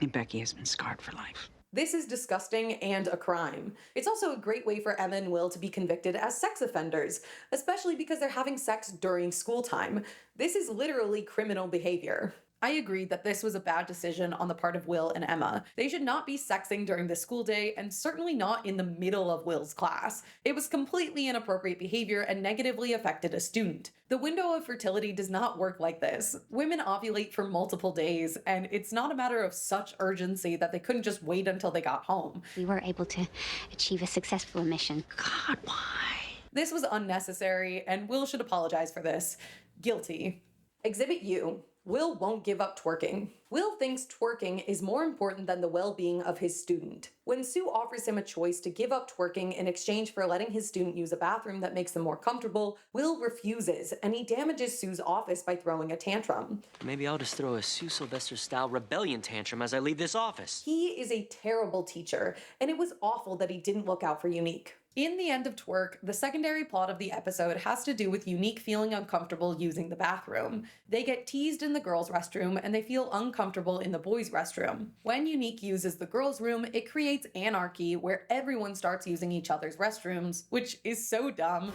And Becky has been scarred for life. This is disgusting and a crime. It's also a great way for Emma and Will to be convicted as sex offenders, especially because they're having sex during school time. This is literally criminal behavior. I agree that this was a bad decision on the part of Will and Emma. They should not be sexing during the school day, and certainly not in the middle of Will's class. It was completely inappropriate behavior and negatively affected a student. The window of fertility does not work like this. Women ovulate for multiple days, and it's not a matter of such urgency that they couldn't just wait until they got home. We were able to achieve a successful mission. God, why? This was unnecessary, and Will should apologize for this. Guilty. Exhibit U. Will won't give up twerking. Will thinks twerking is more important than the well-being of his student. When Sue offers him a choice to give up twerking in exchange for letting his student use a bathroom that makes them more comfortable, Will refuses, and he damages Sue's office by throwing a tantrum. Maybe I'll just throw a Sue Sylvester-style rebellion tantrum as I leave this office. He is a terrible teacher, and it was awful that he didn't look out for Unique. In the end of Twerk, the secondary plot of the episode has to do with Unique feeling uncomfortable using the bathroom. They get teased in the girls' restroom and they feel uncomfortable in the boys' restroom. When Unique uses the girls' room, it creates anarchy where everyone starts using each other's restrooms, which is so dumb.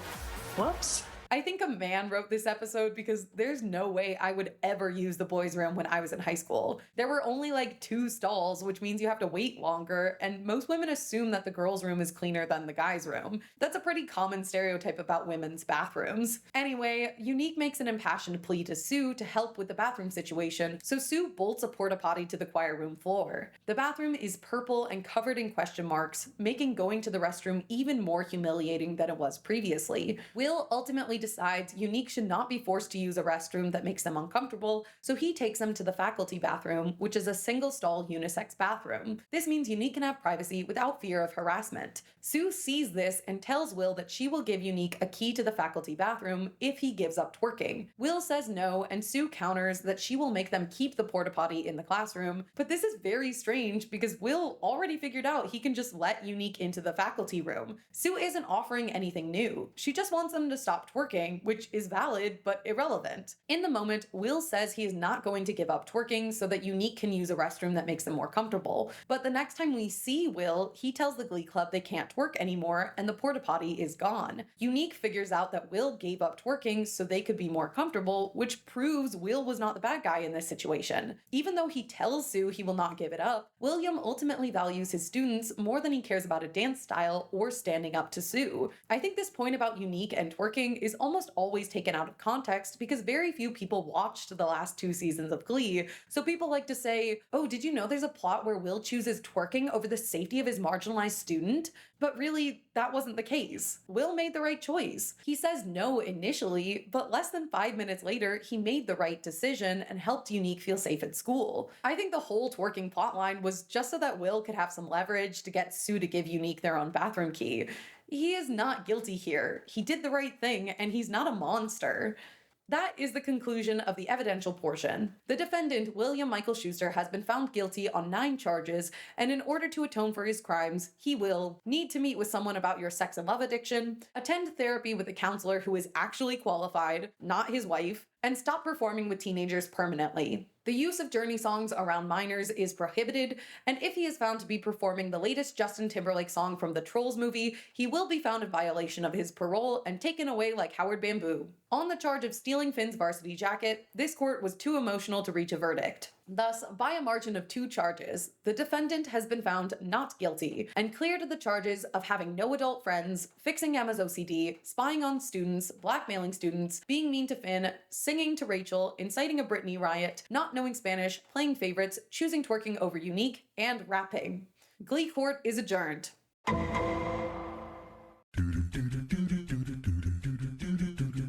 Whoops. I think a man wrote this episode because there's no way I would ever use the boys' room when I was in high school. There were only like 2 stalls, which means you have to wait longer, and most women assume that the girls' room is cleaner than the guys' room. That's a pretty common stereotype about women's bathrooms. Anyway, Unique makes an impassioned plea to Sue to help with the bathroom situation, so Sue bolts a porta potty to the choir room floor. The bathroom is purple and covered in question marks, making going to the restroom even more humiliating than it was previously. Will ultimately decides Unique should not be forced to use a restroom that makes them uncomfortable, so he takes them to the faculty bathroom, which is a single-stall unisex bathroom. This means Unique can have privacy without fear of harassment. Sue sees this and tells Will that she will give Unique a key to the faculty bathroom if he gives up twerking. Will says no, and Sue counters that she will make them keep the porta potty in the classroom, but this is very strange because Will already figured out he can just let Unique into the faculty room. Sue isn't offering anything new. She just wants them to stop twerking, which is valid but irrelevant. In the moment, Will says he is not going to give up twerking so that Unique can use a restroom that makes them more comfortable. But the next time we see Will, he tells the Glee Club they can't twerk anymore and the porta potty is gone. Unique figures out that Will gave up twerking so they could be more comfortable, which proves Will was not the bad guy in this situation. Even though he tells Sue he will not give it up, William ultimately values his students more than he cares about a dance style or standing up to Sue. I think this point about Unique and twerking is almost always taken out of context because very few people watched the last 2 seasons of Glee, so people like to say, oh, did you know there's a plot where Will chooses twerking over the safety of his marginalized student? But really, that wasn't the case. Will made the right choice. He says no initially, but less than 5 minutes later, he made the right decision and helped Unique feel safe at school. I think the whole twerking plotline was just so that Will could have some leverage to get Sue to give Unique their own bathroom key. He is not guilty here. He did the right thing, and he's not a monster. That is the conclusion of the evidential portion. The defendant, William Michael Schuester, has been found guilty on 9 charges, and in order to atone for his crimes, he will need to meet with someone about your sex and love addiction, attend therapy with a counselor who is actually qualified, not his wife, and stop performing with teenagers permanently. The use of Journey songs around minors is prohibited, and if he is found to be performing the latest Justin Timberlake song from the Trolls movie, he will be found in violation of his parole and taken away like Howard Bamboo. On the charge of stealing Finn's varsity jacket, this court was too emotional to reach a verdict. Thus, by a margin of 2 charges, the defendant has been found not guilty and cleared of the charges of having no adult friends, fixing Emma's OCD, spying on students, blackmailing students, being mean to Finn, singing to Rachel, inciting a Britney riot, not knowing Spanish, playing favorites, choosing twerking over Unique, and rapping. Glee Court is adjourned.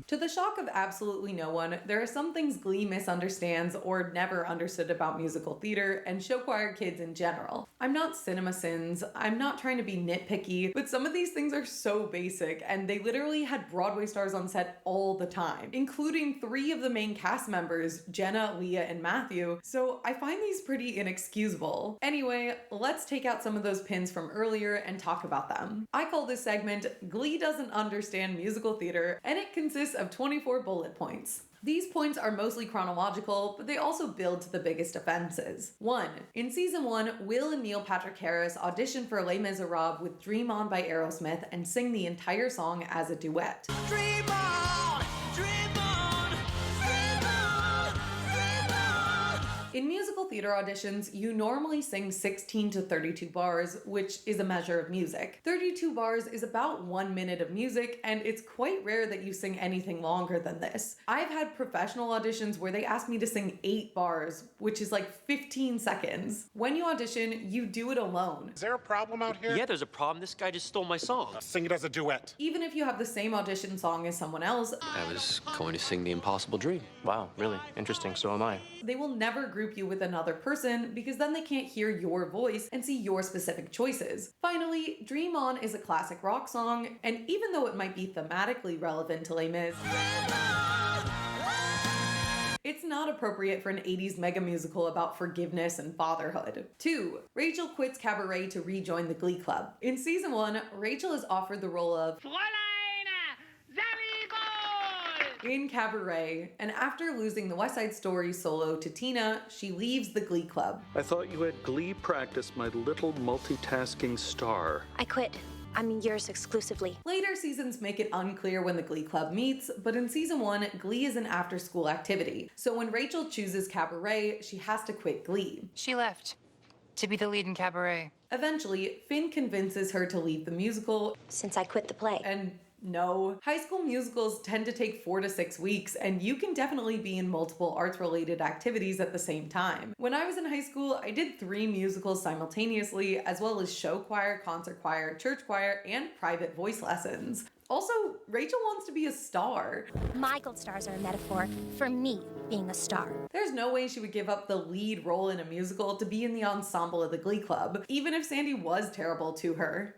To the shock of absolutely no one, there are some things Glee misunderstands or never understood about musical theater and show choir kids in general. I'm not CinemaSins, I'm not trying to be nitpicky, but some of these things are so basic and they literally had Broadway stars on set all the time, including 3 of the main cast members, Jenna, Leah, and Matthew, so I find these pretty inexcusable. Anyway, let's take out some of those pins from earlier and talk about them. I call this segment Glee Doesn't Understand Musical Theater, and it consists of 24 bullet points. These points are mostly chronological, but they also build to the biggest offenses. 1. In season 1, Will and Neil Patrick Harris audition for Les Miserables with Dream On by Aerosmith and sing the entire song as a duet. Dream on, dream on, dream on, dream on. In musical theater auditions, you normally sing 16 to 32 bars, which is a measure of music. 32 bars is about 1 minute of music, and it's quite rare that you sing anything longer than this. I've had professional auditions where they ask me to sing 8 bars, which is like 15 seconds. When you audition, you do it alone. Is there a problem out here? Yeah, there's a problem. This guy just stole my song. Sing it as a duet. Even if you have the same audition song as someone else, I was going to sing The Impossible Dream. Wow, really? Interesting. So am I. they will never group you with another person because then they can't hear your voice and see your specific choices. Finally, Dream On is a classic rock song, and even though it might be thematically relevant to Les Mis, It's not appropriate for an 80s mega musical about forgiveness and fatherhood. 2. Rachel quits Cabaret to rejoin the Glee Club. In season 1, Rachel is offered the role of in Cabaret, and after losing the West Side Story solo to Tina, she leaves the Glee Club. I thought you had Glee practice, my little multitasking star. I quit. I'm yours exclusively. Later seasons make it unclear when the Glee Club meets, but in season 1, Glee is an after-school activity. So when Rachel chooses Cabaret, she has to quit Glee. She left to be the lead in Cabaret. Eventually, Finn convinces her to leave the musical. Since I quit the play. And no. High school musicals tend to take 4 to 6 weeks, and you can definitely be in multiple arts-related activities at the same time. When I was in high school, I did 3 musicals simultaneously, as well as show choir, concert choir, church choir, and private voice lessons. Also, Rachel wants to be a star. My gold stars are a metaphor for me being a star. There's no way she would give up the lead role in a musical to be in the ensemble of the Glee Club, even if Sandy was terrible to her.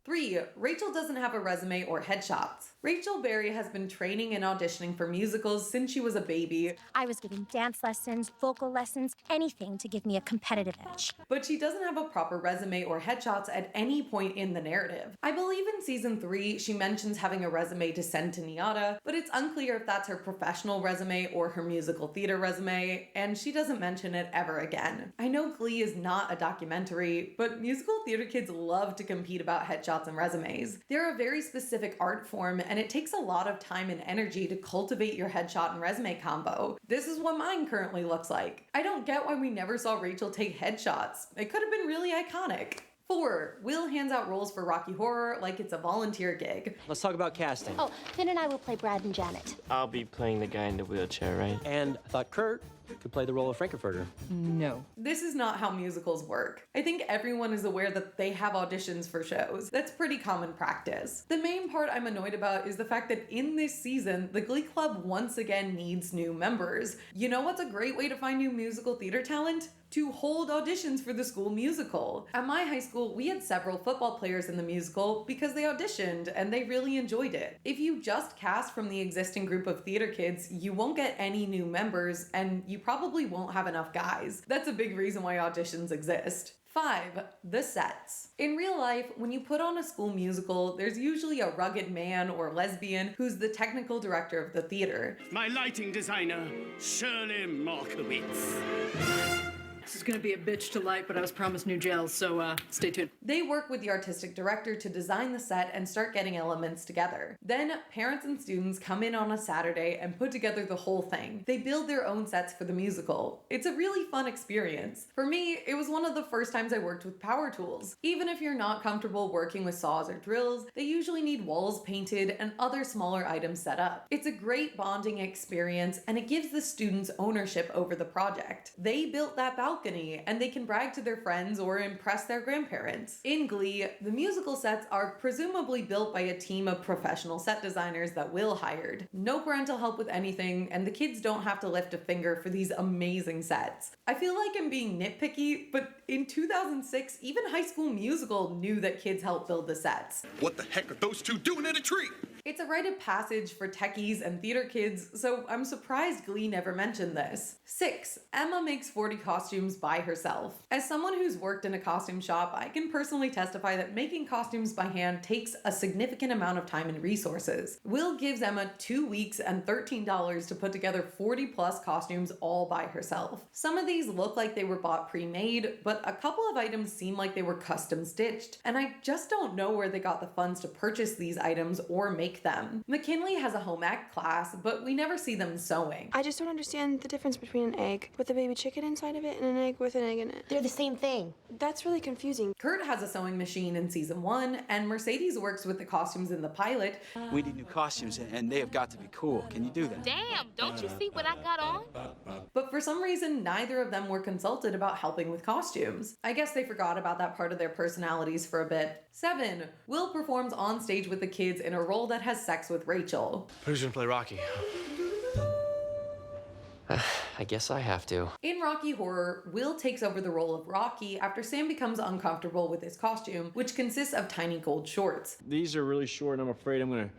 3. Rachel doesn't have a resume or headshots. Rachel Berry has been training and auditioning for musicals since she was a baby. I was giving dance lessons, vocal lessons, anything to give me a competitive edge. But she doesn't have a proper resume or headshots at any point in the narrative. I believe in season 3, she mentions having a resume to send to NIADA, but it's unclear if that's her professional resume or her musical theater resume, and she doesn't mention it ever again. I know Glee is not a documentary, but musical theater kids love to compete about headshots and resumes. They're a very specific art form, and it takes a lot of time and energy to cultivate your headshot and resume combo. This is what mine currently looks like. I don't get why we never saw Rachel take headshots. It could have been really iconic. 4. Will hands out roles for Rocky Horror like it's a volunteer gig. Let's talk about casting. Oh, Finn and I will play Brad and Janet. I'll be playing the guy in the wheelchair, right? And I thought Kurt could play the role of Frankenfurter. No. This is not how musicals work. I think everyone is aware that they have auditions for shows. That's pretty common practice. The main part I'm annoyed about is the fact that in this season, the Glee Club once again needs new members. You know what's a great way to find new musical theater talent? To hold auditions for the school musical. At my high school, we had several football players in the musical because they auditioned and they really enjoyed it. If you just cast from the existing group of theater kids, you won't get any new members and you probably won't have enough guys. That's a big reason why auditions exist. 5. The sets. In real life, when you put on a school musical, there's usually a rugged man or lesbian who's the technical director of the theater. My lighting designer, Shirley Markowitz. This is gonna be a bitch to light, but I was promised new gels, so stay tuned. They work with the artistic director to design the set and start getting elements together. Then parents and students come in on a Saturday and put together the whole thing. They build their own sets for the musical. It's a really fun experience. For me, it was one of the first times I worked with power tools. Even if you're not comfortable working with saws or drills, they usually need walls painted and other smaller items set up. It's a great bonding experience and it gives the students ownership over the project. They built that balcony and they can brag to their friends or impress their grandparents. In Glee, the musical sets are presumably built by a team of professional set designers that Will hired. No parental help with anything, and the kids don't have to lift a finger for these amazing sets. I feel like I'm being nitpicky, but in 2006, even High School Musical knew that kids helped build the sets. What the heck are those two doing in a tree? It's a rite of passage for techies and theater kids, so I'm surprised Glee never mentioned this. 6. Emma makes 40 costumes by herself. As someone who's worked in a costume shop, I can personally testify that making costumes by hand takes a significant amount of time and resources. Will gives Emma 2 weeks and $13 to put together 40 plus costumes all by herself. Some of these look like they were bought pre-made, but a couple of items seem like they were custom stitched, and I just don't know where they got the funds to purchase these items or make them. McKinley has a home ec class, but we never see them sewing. I just don't understand the difference between an egg with a baby chicken inside of it and an egg with an egg in it. They're the same thing. That's really confusing. Kurt has a sewing machine in season 1, and Mercedes works with the costumes in the pilot. We need new costumes, and they have got to be cool. Can you do that? Damn, don't you see what I got on? But for some reason, neither of them were consulted about helping with costumes. I guess they forgot about that part of their personalities for a bit. 7. Will performs on stage with the kids in a role that has sex with Rachel. Who's gonna play Rocky? I guess I have to. In Rocky Horror, Will takes over the role of Rocky after Sam becomes uncomfortable with his costume, which consists of tiny gold shorts. These are really short, and I'm afraid I'm gonna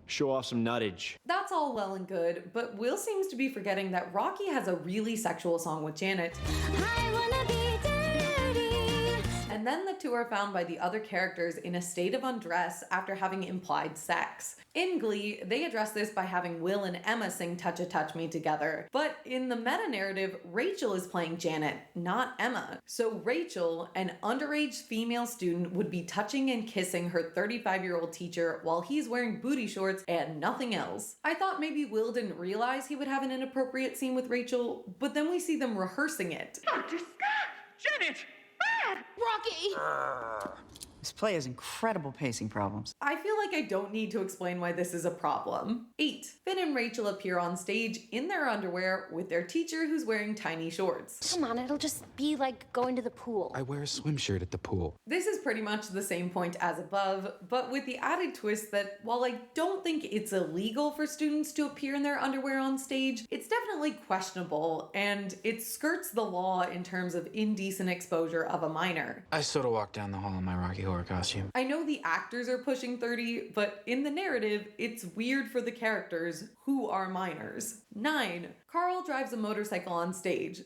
show off some nuttage. That's all well and good, but Will seems to be forgetting that Rocky has a really sexual song with Janet. I wanna be dirty. And then the two are found by the other characters in a state of undress after having implied sex. In Glee, they address this by having Will and Emma sing Touch It Touch Me together. But in the meta-narrative, Rachel is playing Janet, not Emma. So Rachel, an underage female student, would be touching and kissing her 35-year-old teacher while he's wearing booty shorts and nothing else. I thought maybe Will didn't realize he would have an inappropriate scene with Rachel, but then we see them rehearsing it. Dr. Scott! Janet! Rocky! This play has incredible pacing problems. I feel like I don't need to explain why this is a problem. 8. Finn and Rachel appear on stage in their underwear with their teacher who's wearing tiny shorts. Come on, it'll just be like going to the pool. I wear a swim shirt at the pool. This is pretty much the same point as above, but with the added twist that while I don't think it's illegal for students to appear in their underwear on stage, it's definitely questionable, and it skirts the law in terms of indecent exposure of a minor. I sort of walked down the hall in my Rocky Horror costume. I know the actors are pushing 30, but in the narrative, it's weird for the characters who are minors. 9. Carl drives a motorcycle on stage.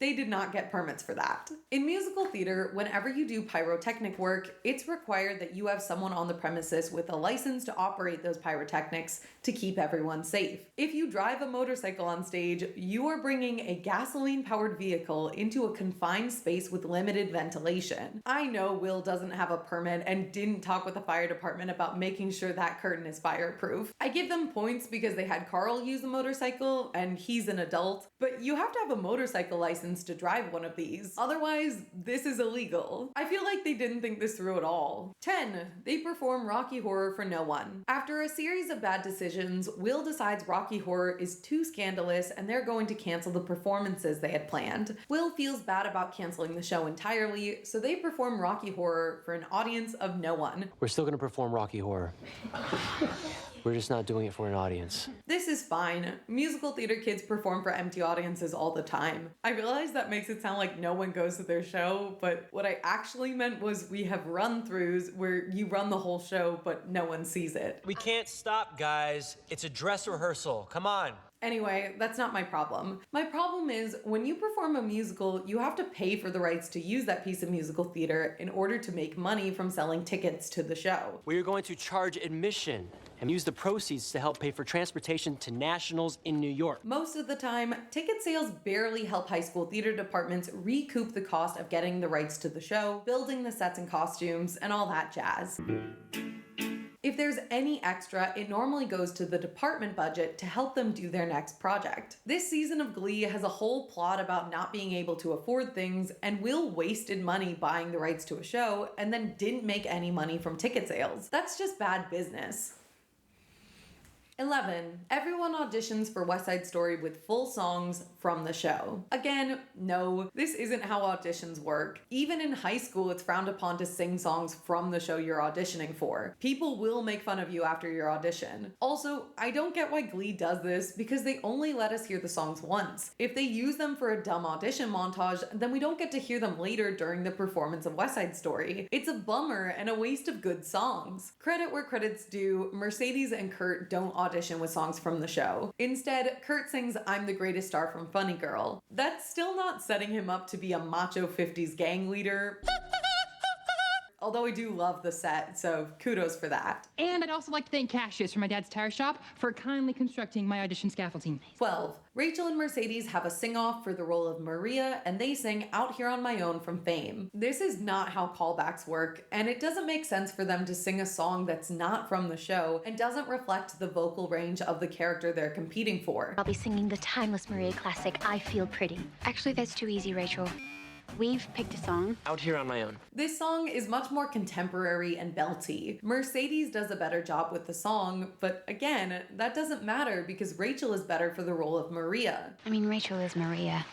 They did not get permits for that. In musical theater, whenever you do pyrotechnic work, it's required that you have someone on the premises with a license to operate those pyrotechnics to keep everyone safe. If you drive a motorcycle on stage, you are bringing a gasoline-powered vehicle into a confined space with limited ventilation. I know Will doesn't have a permit and didn't talk with the fire department about making sure that curtain is fireproof. I give them points because they had Carl use the motorcycle and he's an adult, but you have to have a motorcycle license to drive one of these. Otherwise, this is illegal. I feel like they didn't think this through at all. 10. They perform Rocky Horror for no one. After a series of bad decisions, Will decides Rocky Horror is too scandalous and they're going to cancel the performances they had planned. Will feels bad about canceling the show entirely, so they perform Rocky Horror for an audience of no one. We're still gonna perform Rocky Horror. We're just not doing it for an audience. This is fine. Musical theater kids perform for empty audiences all the time. I realize that makes it sound like no one goes to their show, but what I actually meant was we have run-throughs where you run the whole show, but no one sees it. We can't stop, guys. It's a dress rehearsal. Come on. Anyway, that's not my problem. My problem is when you perform a musical, you have to pay for the rights to use that piece of musical theater in order to make money from selling tickets to the show. We are going to charge admission and use the proceeds to help pay for transportation to nationals in New York. Most of the time, ticket sales barely help high school theater departments recoup the cost of getting the rights to the show, building the sets and costumes, and all that jazz. If there's any extra, it normally goes to the department budget to help them do their next project. This season of Glee has a whole plot about not being able to afford things, and Will wasted money buying the rights to a show and then didn't make any money from ticket sales. That's just bad business. 11. Everyone auditions for West Side Story with full songs from the show. Again, no, this isn't how auditions work. Even in high school, it's frowned upon to sing songs from the show you're auditioning for. People will make fun of you after your audition. Also, I don't get why Glee does this because they only let us hear the songs once. If they use them for a dumb audition montage, then we don't get to hear them later during the performance of West Side Story. It's a bummer and a waste of good songs. Credit where credit's due, Mercedes and Kurt don't audition with songs from the show. Instead, Kurt sings I'm the Greatest Star from Funny Girl. That's still not setting him up to be a macho 50s gang leader. Although I do love the set, so kudos for that. And I'd also like to thank Cassius from my dad's tire shop for kindly constructing my audition scaffolding. 12. Rachel and Mercedes have a sing-off for the role of Maria, and they sing Out Here on My Own from Fame. This is not how callbacks work, and it doesn't make sense for them to sing a song that's not from the show and doesn't reflect the vocal range of the character they're competing for. I'll be singing the timeless Maria classic, I Feel Pretty. Actually, that's too easy, Rachel. We've picked a song. Out here on my own. This song is much more contemporary and belty. Mercedes does a better job with the song, but again, that doesn't matter because Rachel is better for the role of Maria. I mean, Rachel is Maria,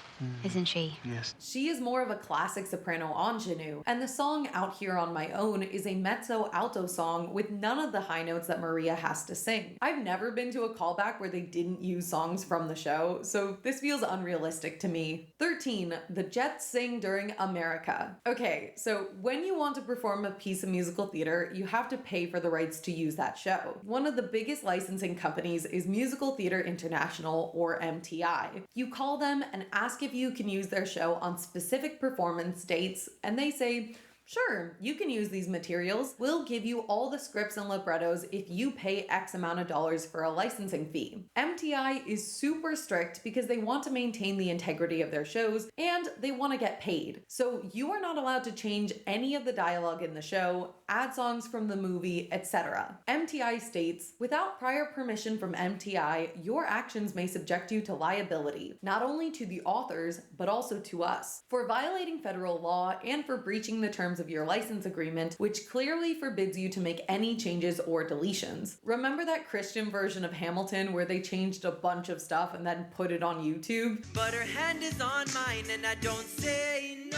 isn't she? Yes. She is more of a classic soprano ingenue, and the song Out Here on My Own is a mezzo-alto song with none of the high notes that Maria has to sing. I've never been to a callback where they didn't use songs from the show, so this feels unrealistic to me. 13. The Jets sing during America. Okay, so when you want to perform a piece of musical theater, you have to pay for the rights to use that show. One of the biggest licensing companies is Musical Theater International, or MTI. You call them and ask if you can use their show on specific performance dates, and they say, sure, you can use these materials. We'll give you all the scripts and librettos if you pay X amount of dollars for a licensing fee. MTI is super strict because they want to maintain the integrity of their shows and they want to get paid. So you are not allowed to change any of the dialogue in the show, add songs from the movie, etc. MTI states, without prior permission from MTI, your actions may subject you to liability, not only to the authors, but also to us, for violating federal law and for breaching the terms of your license agreement, which clearly forbids you to make any changes or deletions. Remember that Christian version of Hamilton where they changed a bunch of stuff and then put it on YouTube? But her hand is on mine and I don't say no.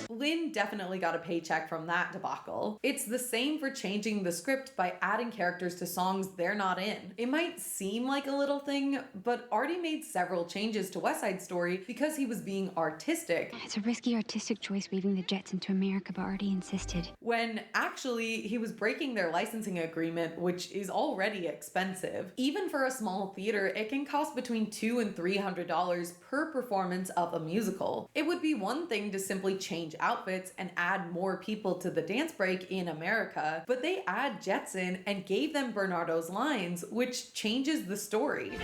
Lynn definitely got a paycheck from that debacle. It's the same for changing the script by adding characters to songs they're not in. It might seem like a little thing, but Artie made several changes to West Side Story because he was being artistic. It's a risky artistic choice weaving the Jets into America, but Artie insisted. When actually he was breaking their licensing agreement, which is already expensive. Even for a small theater, it can cost between $200 and $300 per performance of a musical. It would be one thing to simply change outfits and add more people to the dance break in America, but they add Jets in and gave them Bernardo's lines, which changes the story.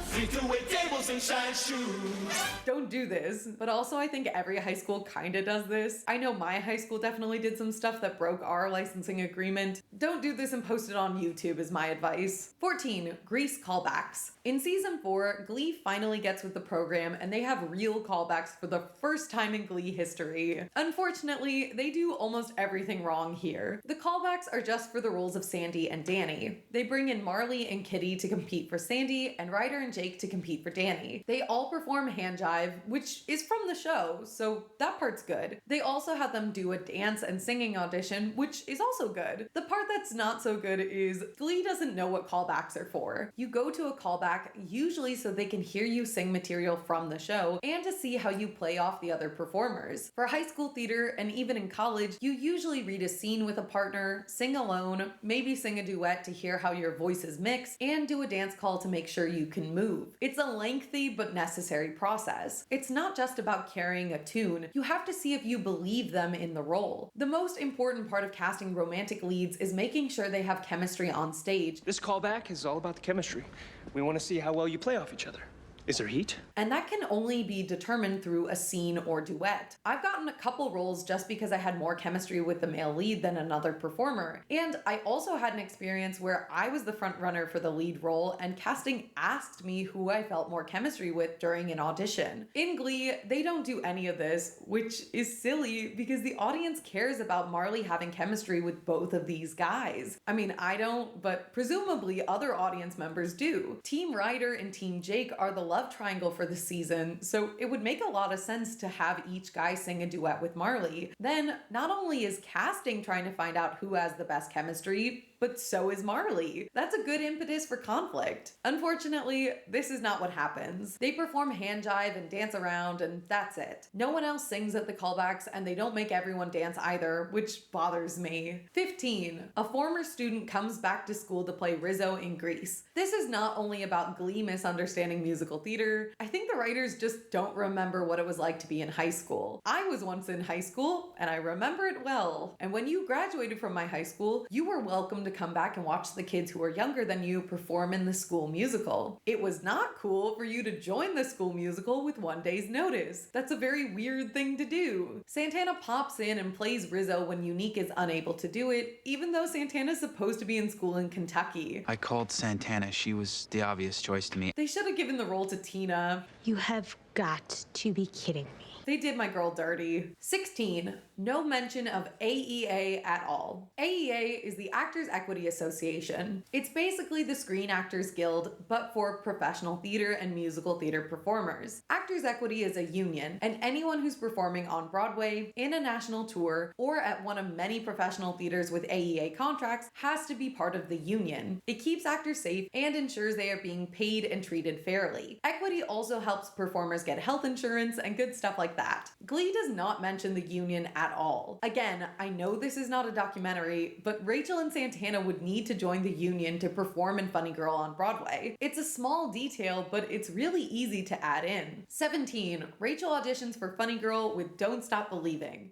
Free to wait tables and shine shoes. Don't do this, but also I think every high school kinda does this. I know my high school definitely did some stuff that broke our licensing agreement. Don't do this and post it on YouTube is my advice. 14. Grease callbacks. In season 4, Glee finally gets with the program and they have real callbacks for the first time in Glee history. Unfortunately, they do almost everything wrong here. The callbacks are just for the roles of Sandy and Danny. They bring in Marley and Kitty to compete for Sandy and Ryder and Jake to compete for Danny. They all perform hand jive, which is from the show, so that part's good. They also have them do a dance and singing audition, which is also good. The part that's not so good is Glee doesn't know what callbacks are for. You go to a callback usually so they can hear you sing material from the show and to see how you play off the other performers. For high school theater and even in college, you usually read a scene with a partner, sing alone, maybe sing a duet to hear how your voices mix, and do a dance call to make sure you can move. It's a lengthy but necessary process. It's not just about carrying a tune, you have to see if you believe them in the role. The most important part of casting romantic leads is making sure they have chemistry on stage. This callback is all about the chemistry. We want to see how well you play off each other. Is there heat? And that can only be determined through a scene or duet. I've gotten a couple roles just because I had more chemistry with the male lead than another performer. And I also had an experience where I was the front runner for the lead role and casting asked me who I felt more chemistry with during an audition. In Glee, they don't do any of this, which is silly because the audience cares about Marley having chemistry with both of these guys. I mean, I don't, but presumably other audience members do. Team Ryder and Team Jake are the love triangle for the season, so it would make a lot of sense to have each guy sing a duet with Marley. Then, not only is casting trying to find out who has the best chemistry, but so is Marley. That's a good impetus for conflict. Unfortunately, this is not what happens. They perform hand jive and dance around, and that's it. No one else sings at the callbacks, and they don't make everyone dance either, which bothers me. 15. A former student comes back to school to play Rizzo in Grease. This is not only about Glee misunderstanding musical theater, I think the writers just don't remember what it was like to be in high school. I was once in high school, and I remember it well. And when you graduated from my high school, you were welcome to come back and watch the kids who are younger than you perform in the school musical. It was not cool for you to join the school musical with one day's notice. That's a very weird thing to do. Santana pops in and plays Rizzo when Unique is unable to do it, even though Santana's supposed to be in school in Kentucky. I called Santana. She was the obvious choice to me. They should have given the role to to Tina. You have got to be kidding me. They did my girl dirty. 16, no mention of AEA at all. AEA is the Actors Equity Association. It's basically the Screen Actors Guild, but for professional theater and musical theater performers. Actors Equity is a union, and anyone who's performing on Broadway, in a national tour, or at one of many professional theaters with AEA contracts has to be part of the union. It keeps actors safe and ensures they are being paid and treated fairly. Equity also helps performers get health insurance and good stuff like that. Glee does not mention the union at all. Again, I know this is not a documentary, but Rachel and Santana would need to join the union to perform in Funny Girl on Broadway. It's a small detail, but it's really easy to add in. 17, Rachel auditions for Funny Girl with Don't Stop Believing.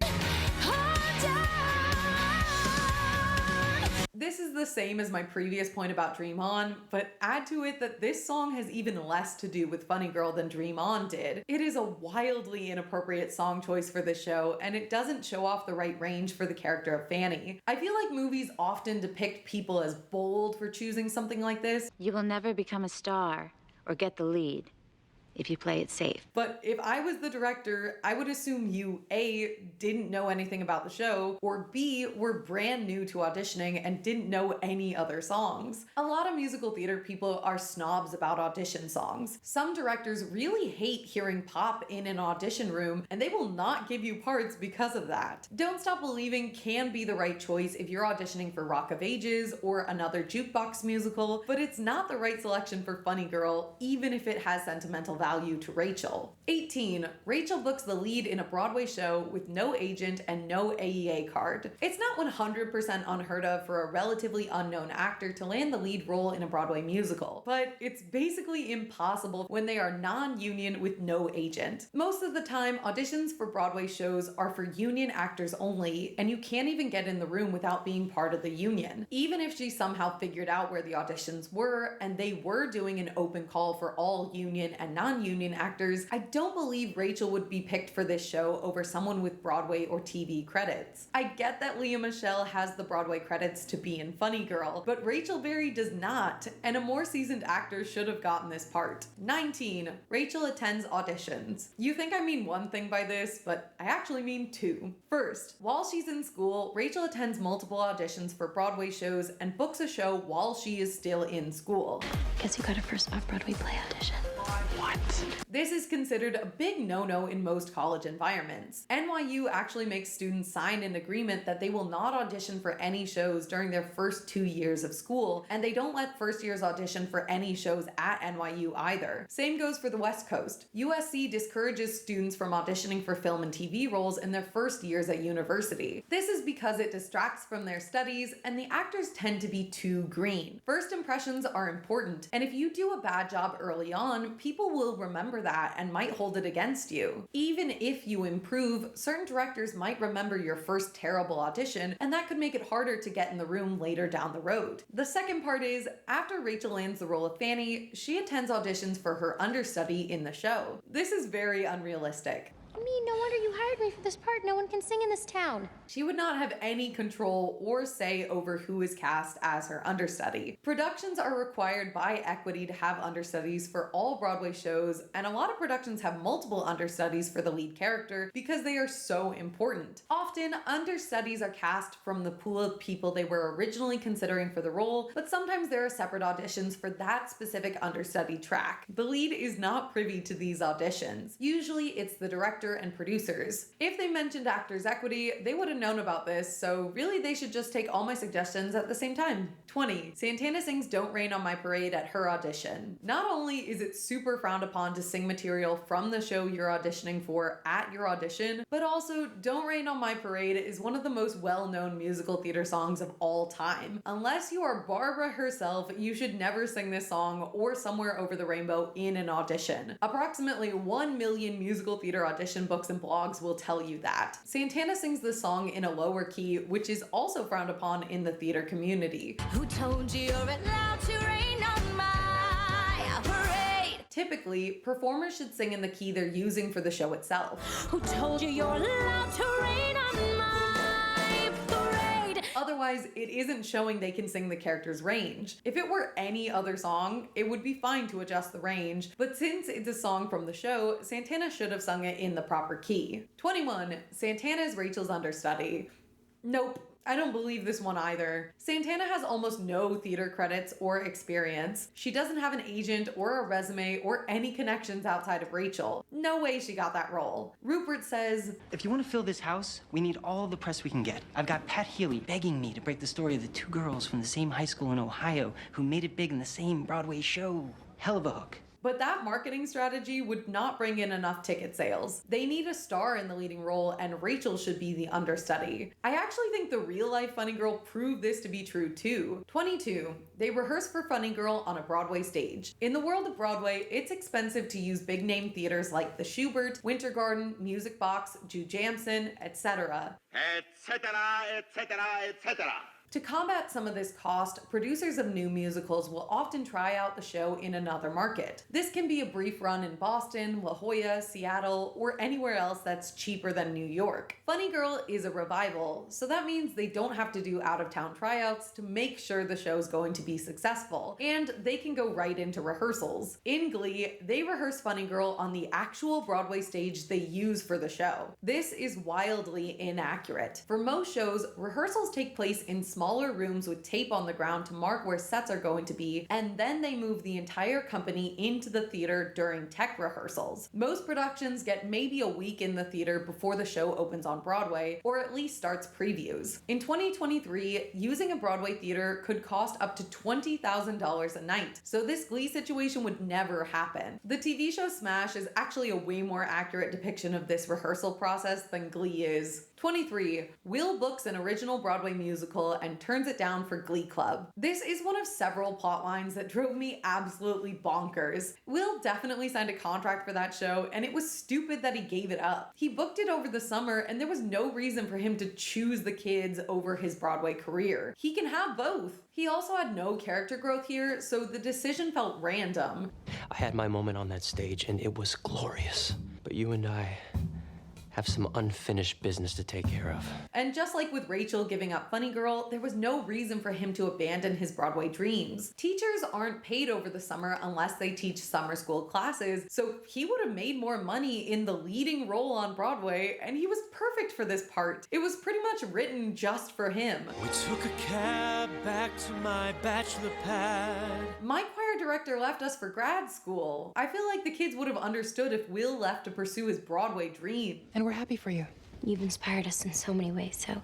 This is the same as my previous point about Dream On, but add to it that this song has even less to do with Funny Girl than Dream On did. It is a wildly inappropriate song choice for the show, and it doesn't show off the right range for the character of Fanny. I feel like movies often depict people as bold for choosing something like this. You will never become a star or get the lead if you play it safe. But if I was the director, I would assume you A, didn't know anything about the show, or B, were brand new to auditioning and didn't know any other songs. A lot of musical theater people are snobs about audition songs. Some directors really hate hearing pop in an audition room, and they will not give you parts because of that. Don't Stop Believing can be the right choice if you're auditioning for Rock of Ages or another jukebox musical, but it's not the right selection for Funny Girl, even if it has sentimental value to Rachel. 18, Rachel books the lead in a Broadway show with no agent and no AEA card. It's not 100% unheard of for a relatively unknown actor to land the lead role in a Broadway musical, but it's basically impossible when they are non-union with no agent. Most of the time, auditions for Broadway shows are for union actors only, and you can't even get in the room without being part of the union. Even if she somehow figured out where the auditions were and they were doing an open call for all union and non-union actors, I don't believe Rachel would be picked for this show over someone with Broadway or TV credits. I get that Lea Michele has the Broadway credits to be in Funny Girl, but Rachel Berry does not, and a more seasoned actor should have gotten this part. 19, Rachel attends auditions. You think I mean one thing by this, but I actually mean two. First, while she's in school, Rachel attends multiple auditions for Broadway shows and books a show while she is still in school. Guess you got her first off-Broadway play audition. What? This is considered a big no-no in most college environments. NYU actually makes students sign an agreement that they will not audition for any shows during their first 2 years of school, and they don't let first years audition for any shows at NYU either. Same goes for the West Coast. USC discourages students from auditioning for film and TV roles in their first years at university. This is because it distracts from their studies, and the actors tend to be too green. First impressions are important, and if you do a bad job early on, people will remember that and might hold it against you. Even if you improve, certain directors might remember your first terrible audition, and that could make it harder to get in the room later down the road. The second part is, after Rachel lands the role of Fanny, she attends auditions for her understudy in the show. This is very unrealistic. I mean, no wonder you hired me for this part. No one can sing in this town. She would not have any control or say over who is cast as her understudy. Productions are required by Equity to have understudies for all Broadway shows, and a lot of productions have multiple understudies for the lead character because they are so important. Often, understudies are cast from the pool of people they were originally considering for the role, but sometimes there are separate auditions for that specific understudy track. The lead is not privy to these auditions. Usually, it's the director and producers. If they mentioned Actors Equity, they would have known about this, so really they should just take all my suggestions at the same time. 20. Santana sings Don't Rain on My Parade at her audition. Not only is it super frowned upon to sing material from the show you're auditioning for at your audition, but also Don't Rain on My Parade is one of the most well-known musical theater songs of all time. Unless you are Barbara herself, you should never sing this song or Somewhere Over the Rainbow in an audition. Approximately 1 million musical theater audition books and blogs will tell you that. Santana sings the song in a lower key, which is also frowned upon in the theater community. Who told you you're allowed to rain on my parade? Typically, performers should sing in the key they're using for the show itself. Who told you you're allowed to rain on my parade? Otherwise, Otherwise, it isn't showing they can sing the character's range. If it were any other song, it would be fine to adjust the range, but since it's a song from the show, Santana should have sung it in the proper key. 21. Santana is Rachel's understudy. Nope. I don't believe this one either. Santana has almost no theater credits or experience. She doesn't have an agent or a resume or any connections outside of Rachel. No way she got that role. Rupert says, "If you want to fill this house, we need all the press we can get. I've got Pat Healy begging me to break the story of the two girls from the same high school in Ohio who made it big in the same Broadway show. Hell of a hook." But that marketing strategy would not bring in enough ticket sales. They need a star in the leading role, and Rachel should be the understudy. I actually think the real-life Funny Girl proved this to be true too. 22. They rehearse for Funny Girl on a Broadway stage. In the world of Broadway, it's expensive to use big-name theaters like the Schubert, Winter Garden, Music Box, Jew Jamson, etc. etc. To combat some of this cost, producers of new musicals will often try out the show in another market. This can be a brief run in Boston, La Jolla, Seattle, or anywhere else that's cheaper than New York. Funny Girl is a revival, so that means they don't have to do out-of-town tryouts to make sure the show's going to be successful, and they can go right into rehearsals. In Glee, they rehearse Funny Girl on the actual Broadway stage they use for the show. This is wildly inaccurate. For most shows, rehearsals take place in smaller rooms with tape on the ground to mark where sets are going to be, and then they move the entire company into the theater during tech rehearsals. Most productions get maybe a week in the theater before the show opens on Broadway, or at least starts previews. In 2023, using a Broadway theater could cost up to $20,000 a night, so this Glee situation would never happen. The TV show Smash is actually a way more accurate depiction of this rehearsal process than Glee is. 23. Will books an original Broadway musical and turns it down for Glee Club. This is one of several plot lines that drove me absolutely bonkers. Will definitely signed a contract for that show, and it was stupid that he gave it up. He booked it over the summer, and there was no reason for him to choose the kids over his Broadway career. He can have both. He also had no character growth here, so the decision felt random. I had my moment on that stage, and it was glorious. But you and I have some unfinished business to take care of. And just like with Rachel giving up Funny Girl, there was no reason for him to abandon his Broadway dreams. Teachers aren't paid over the summer unless they teach summer school classes, so he would have made more money in the leading role on Broadway, and he was perfect for this part. It was pretty much written just for him. We took a cab back to my bachelor pad. My choir director left us for grad school. I feel like the kids would have understood if Will left to pursue his Broadway dream. And we're happy for you. You've inspired us in so many ways, so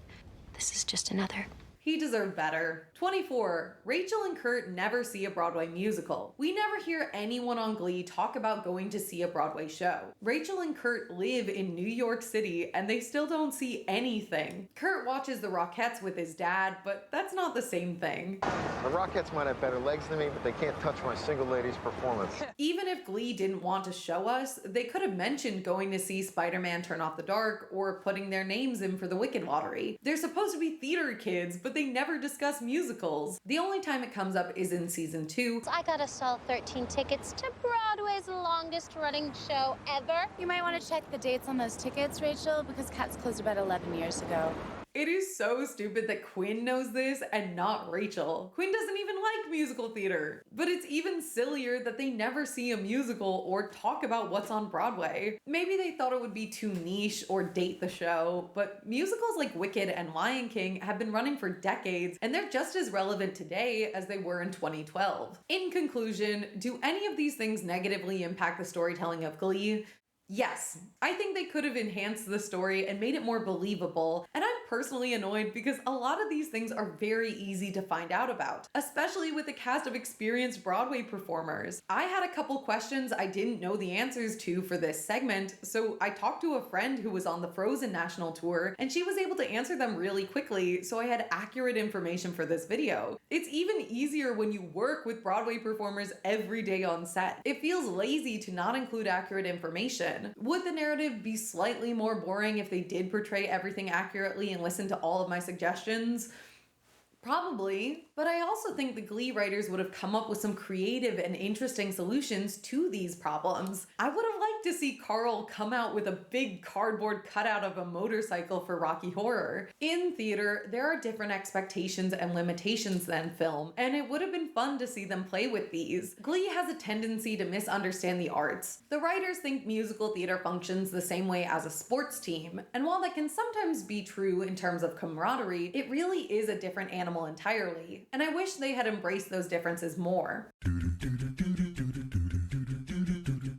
this is just another. He deserved better. 24. Rachel and Kurt never see a Broadway musical. We never hear anyone on Glee talk about going to see a Broadway show. Rachel and Kurt live in New York City, and they still don't see anything. Kurt watches the Rockettes with his dad, but that's not the same thing. The Rockettes might have better legs than me, but they can't touch my single lady's performance. Even if Glee didn't want to show us, they could have mentioned going to see Spider-Man Turn Off the Dark or putting their names in for the Wicked lottery. They're supposed to be theater kids, but they never discuss musicals. The only time it comes up is in season 2. I got us all 13 tickets to Broadway's longest running show ever. You might want to check the dates on those tickets, Rachel, because Cats closed about 11 years ago. It is so stupid that Quinn knows this and not Rachel. Quinn doesn't even like musical theater. But it's even sillier that they never see a musical or talk about what's on Broadway. Maybe they thought it would be too niche or date the show, but musicals like Wicked and Lion King have been running for decades, and they're just as relevant today as they were in 2012. In conclusion, do any of these things negatively impact the storytelling of Glee? Yes, I think they could have enhanced the story and made it more believable, and I'm personally annoyed because a lot of these things are very easy to find out about, especially with a cast of experienced Broadway performers. I had a couple questions I didn't know the answers to for this segment, so I talked to a friend who was on the Frozen national tour, and she was able to answer them really quickly, so I had accurate information for this video. It's even easier when you work with Broadway performers every day on set. It feels lazy to not include accurate information. Would the narrative be slightly more boring if they did portray everything accurately and listen to all of my suggestions? Probably, but I also think the Glee writers would have come up with some creative and interesting solutions to these problems. I would have liked like to see Carl come out with a big cardboard cutout of a motorcycle for Rocky Horror. In theater, there are different expectations and limitations than film, and it would have been fun to see them play with these. Glee has a tendency to misunderstand the arts. The writers think musical theater functions the same way as a sports team, and while that can sometimes be true in terms of camaraderie, it really is a different animal entirely, and I wish they had embraced those differences more.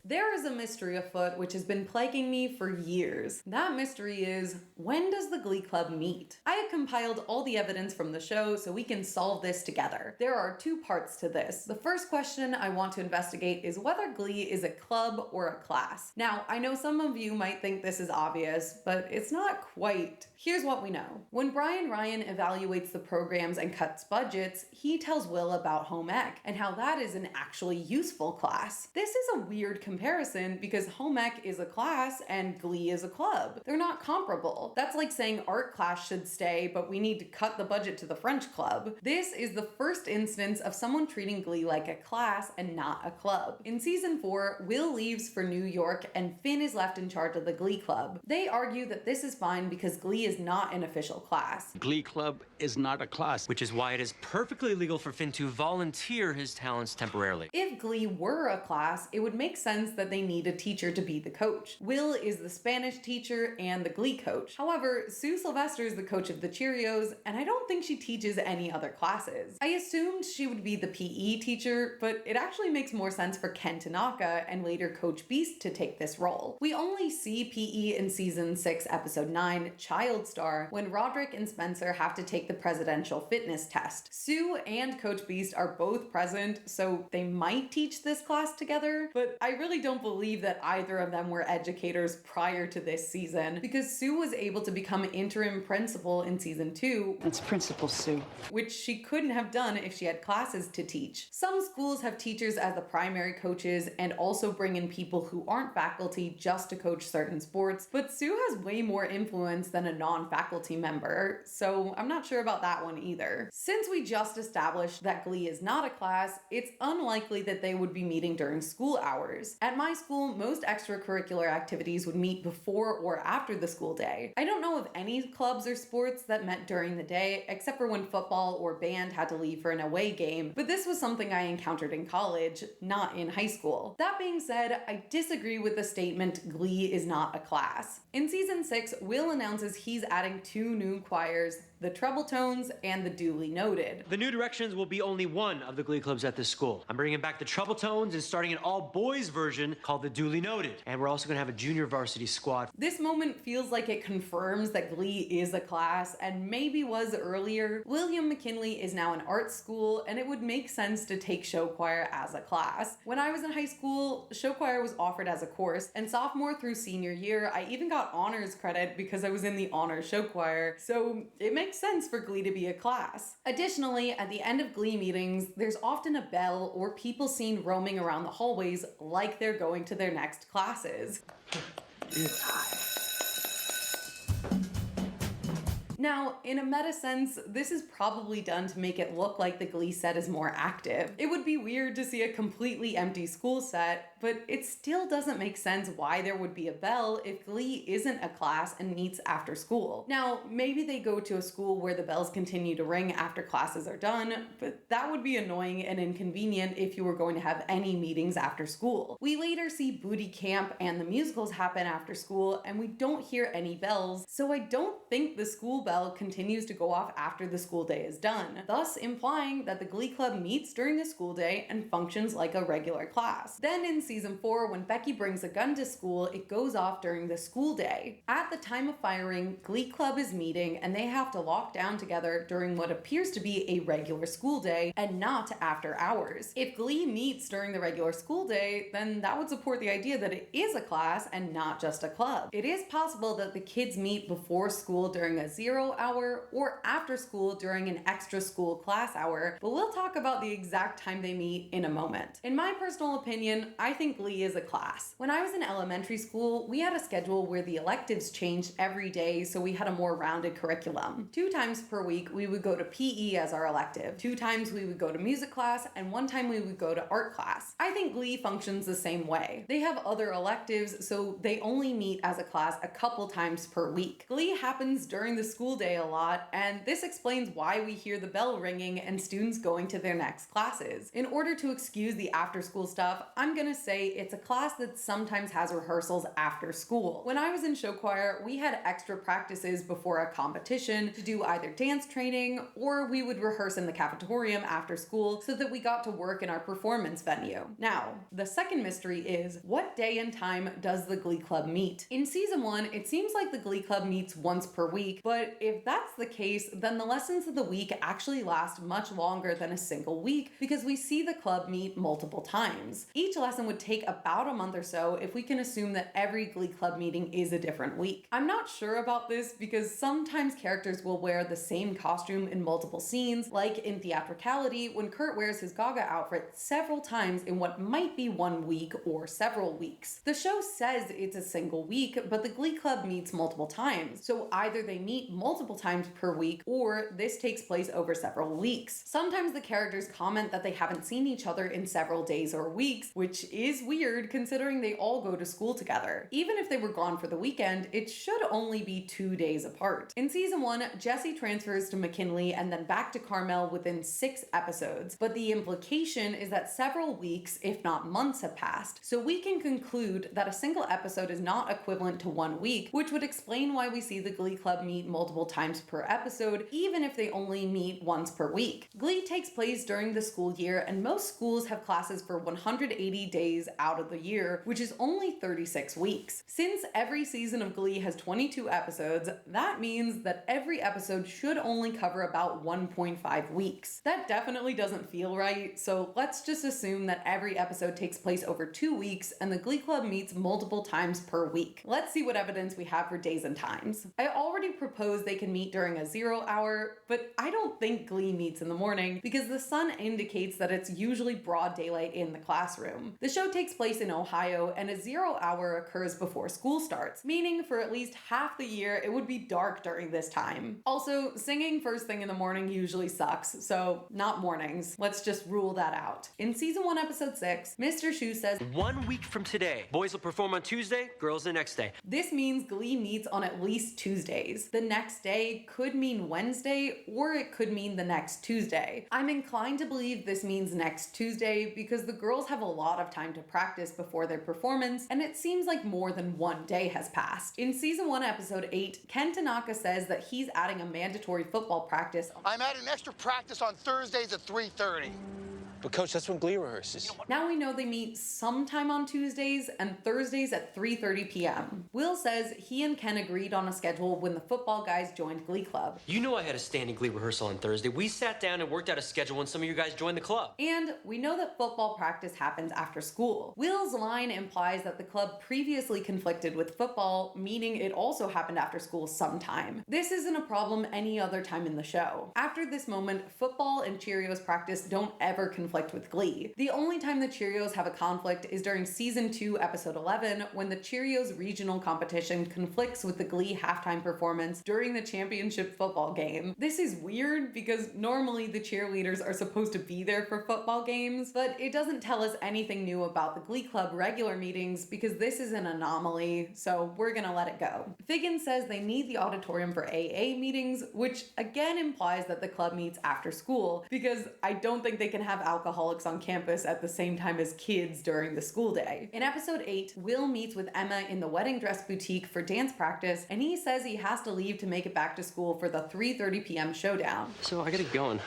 There is a mystery afoot which has been plaguing me for years. That mystery is, when does the Glee Club meet? I have compiled all the evidence from the show so we can solve this together. There are two parts to this. The first question I want to investigate is whether Glee is a club or a class. Now, I know some of you might think this is obvious, but it's not quite. Here's what we know. When Brian Ryan evaluates the programs and cuts budgets, he tells Will about home ec and how that is an actually useful class. This is a weird comparison because home ec is a class and Glee is a club. They're not comparable. That's like saying art class should stay, but we need to cut the budget to the French club. This is the first instance of someone treating Glee like a class and not a club. In season 4, Will leaves for New York and Finn is left in charge of the Glee Club. They argue that this is fine because Glee is not an official class. Glee Club is not a class, which is why it is perfectly legal for Finn to volunteer his talents temporarily. If Glee were a class, it would make sense that they need a teacher to be the coach. Will is the Spanish teacher and the Glee coach. However, Sue Sylvester is the coach of the Cheerios, and I don't think she teaches any other classes. I assumed she would be the PE teacher, but it actually makes more sense for Ken Tanaka and later Coach Beast to take this role. We only see PE in season 6, episode 9, Child Star, when Roderick and Spencer have to take the presidential fitness test. Sue and Coach Beast are both present, so they might teach this class together, but I really don't believe that either of them were educators prior to this season, because Sue was able to become interim principal in season 2. That's Principal Sue. Which she couldn't have done if she had classes to teach. Some schools have teachers as the primary coaches and also bring in people who aren't faculty just to coach certain sports, but Sue has way more influence than a non-faculty member, so I'm not sure about that one either. Since we just established that Glee is not a class, it's unlikely that they would be meeting during school hours. At my school, most extracurricular activities would meet before or after the school day. I don't know of any clubs or sports that met during the day, except for when football or band had to leave for an away game, but this was something I encountered in college, not in high school. That being said, I disagree with the statement Glee is not a class. In season 6, Will announces he's adding 2 new choirs, the Treble Tones and the Duly Noted. The New Directions will be only one of the Glee clubs at this school. I'm bringing back the Treble Tones and starting an all-boys version called the Duly Noted. And we're also gonna have a junior varsity squad. This moment feels like it confirms that Glee is a class, and maybe was earlier. William McKinley is now an art school, and it would make sense to take show choir as a class. When I was in high school, show choir was offered as a course, and sophomore through senior year, I even got honors credit because I was in the honors show choir, so it makes sense for Glee to be a class. Additionally, at the end of Glee meetings, there's often a bell or people seen roaming around the hallways like they're going to their next classes. Now, in a meta sense, this is probably done to make it look like the Glee set is more active. It would be weird to see a completely empty school set, but it still doesn't make sense why there would be a bell if Glee isn't a class and meets after school. Now, maybe they go to a school where the bells continue to ring after classes are done, but that would be annoying and inconvenient if you were going to have any meetings after school. We later see booty camp and the musicals happen after school, and we don't hear any bells, so I don't think the school bell continues to go off after the school day is done, thus implying that the Glee Club meets during the school day and functions like a regular class. Then in season 4, when Becky brings a gun to school, it goes off during the school day. At the time of firing, Glee Club is meeting and they have to lock down together during what appears to be a regular school day and not after hours. If Glee meets during the regular school day, then that would support the idea that it is a class and not just a club. It is possible that the kids meet before school during a 0 0 hour or after school during an extra school class hour, but we'll talk about the exact time they meet in a moment. In my personal opinion, I think Glee is a class. When I was in elementary school, we had a schedule where the electives changed every day, so we had a more rounded curriculum. 2 times per week, we would go to PE as our elective. 2 times we would go to music class, and 1 time we would go to art class. I think Glee functions the same way. They have other electives, so they only meet as a class a couple times per week. Glee happens during the school day a lot, and this explains why we hear the bell ringing and students going to their next classes. In order to excuse the after-school stuff, I'm gonna say it's a class that sometimes has rehearsals after school. When I was in show choir, we had extra practices before a competition to do either dance training, or we would rehearse in the cafetorium after school so that we got to work in our performance venue. Now, the second mystery is, what day and time does the Glee Club meet? In season 1, it seems like the Glee Club meets once per week, but if that's the case, then the lessons of the week actually last much longer than a single week because we see the club meet multiple times. Each lesson would take about a month or so if we can assume that every Glee Club meeting is a different week. I'm not sure about this because sometimes characters will wear the same costume in multiple scenes, like in Theatricality when Kurt wears his Gaga outfit several times in what might be 1 week or several weeks. The show says it's a single week, but the Glee Club meets multiple times, so either they meet multiple times per week or this takes place over several weeks. Sometimes the characters comment that they haven't seen each other in several days or weeks, which is weird considering they all go to school together. Even if they were gone for the weekend, it should only be 2 days apart. In season 1, Jesse transfers to McKinley and then back to Carmel within 6 episodes, but the implication is that several weeks, if not months, have passed, so we can conclude that a single episode is not equivalent to 1 week, which would explain why we see the Glee Club meet multiple times per episode, even if they only meet once per week. Glee takes place during the school year, and most schools have classes for 180 days out of the year, which is only 36 weeks. Since every season of Glee has 22 episodes, that means that every episode should only cover about 1.5 weeks. That definitely doesn't feel right, so let's just assume that every episode takes place over 2 weeks and the Glee Club meets multiple times per week. Let's see what evidence we have for days and times. I already proposed they can meet during a 0 hour, but I don't think Glee meets in the morning because the sun indicates that it's usually broad daylight in the classroom. The show takes place in Ohio and a 0 hour occurs before school starts, meaning for at least half the year it would be dark during this time. Also, singing first thing in the morning usually sucks, so not mornings. Let's just rule that out. In season 1, episode 6, Mr. Schuester says, 1 week from today, boys will perform on Tuesday, girls the next day. This means Glee meets on at least Tuesdays. The next day could mean Wednesday, or it could mean the next Tuesday. I'm inclined to believe this means next Tuesday because the girls have a lot of time to practice before their performance, and it seems like more than 1 day has passed. In season 1, episode 8, Ken Tanaka says that he's adding a mandatory football practice. I'm adding extra practice on Thursdays at 3:30. But Coach, that's when Glee rehearses. Now we know they meet sometime on Tuesdays and Thursdays at 3:30 p.m. Will says he and Ken agreed on a schedule when the football guys joined Glee Club. You know I had a standing Glee rehearsal on Thursday. We sat down and worked out a schedule when some of you guys joined the club. And we know that football practice happens after school. Will's line implies that the club previously conflicted with football, meaning it also happened after school sometime. This isn't a problem any other time in the show. After this moment, football and Cheerios practice don't ever conflict with Glee. The only time the Cheerios have a conflict is during season 2, episode 11, when the Cheerios regional competition conflicts with the Glee halftime performance during the championship football game. This is weird because normally the cheerleaders are supposed to be there for football games, but it doesn't tell us anything new about the Glee Club regular meetings because this is an anomaly, so we're gonna let it go. Figgins says they need the auditorium for AA meetings, which again implies that the club meets after school because I don't think they can have alcoholics on campus at the same time as kids during the school day. In episode 8, Will meets with Emma in the wedding dress boutique for dance practice, and he says he has to leave to make it back to school for the 3:30 p.m. showdown. So I gotta get going.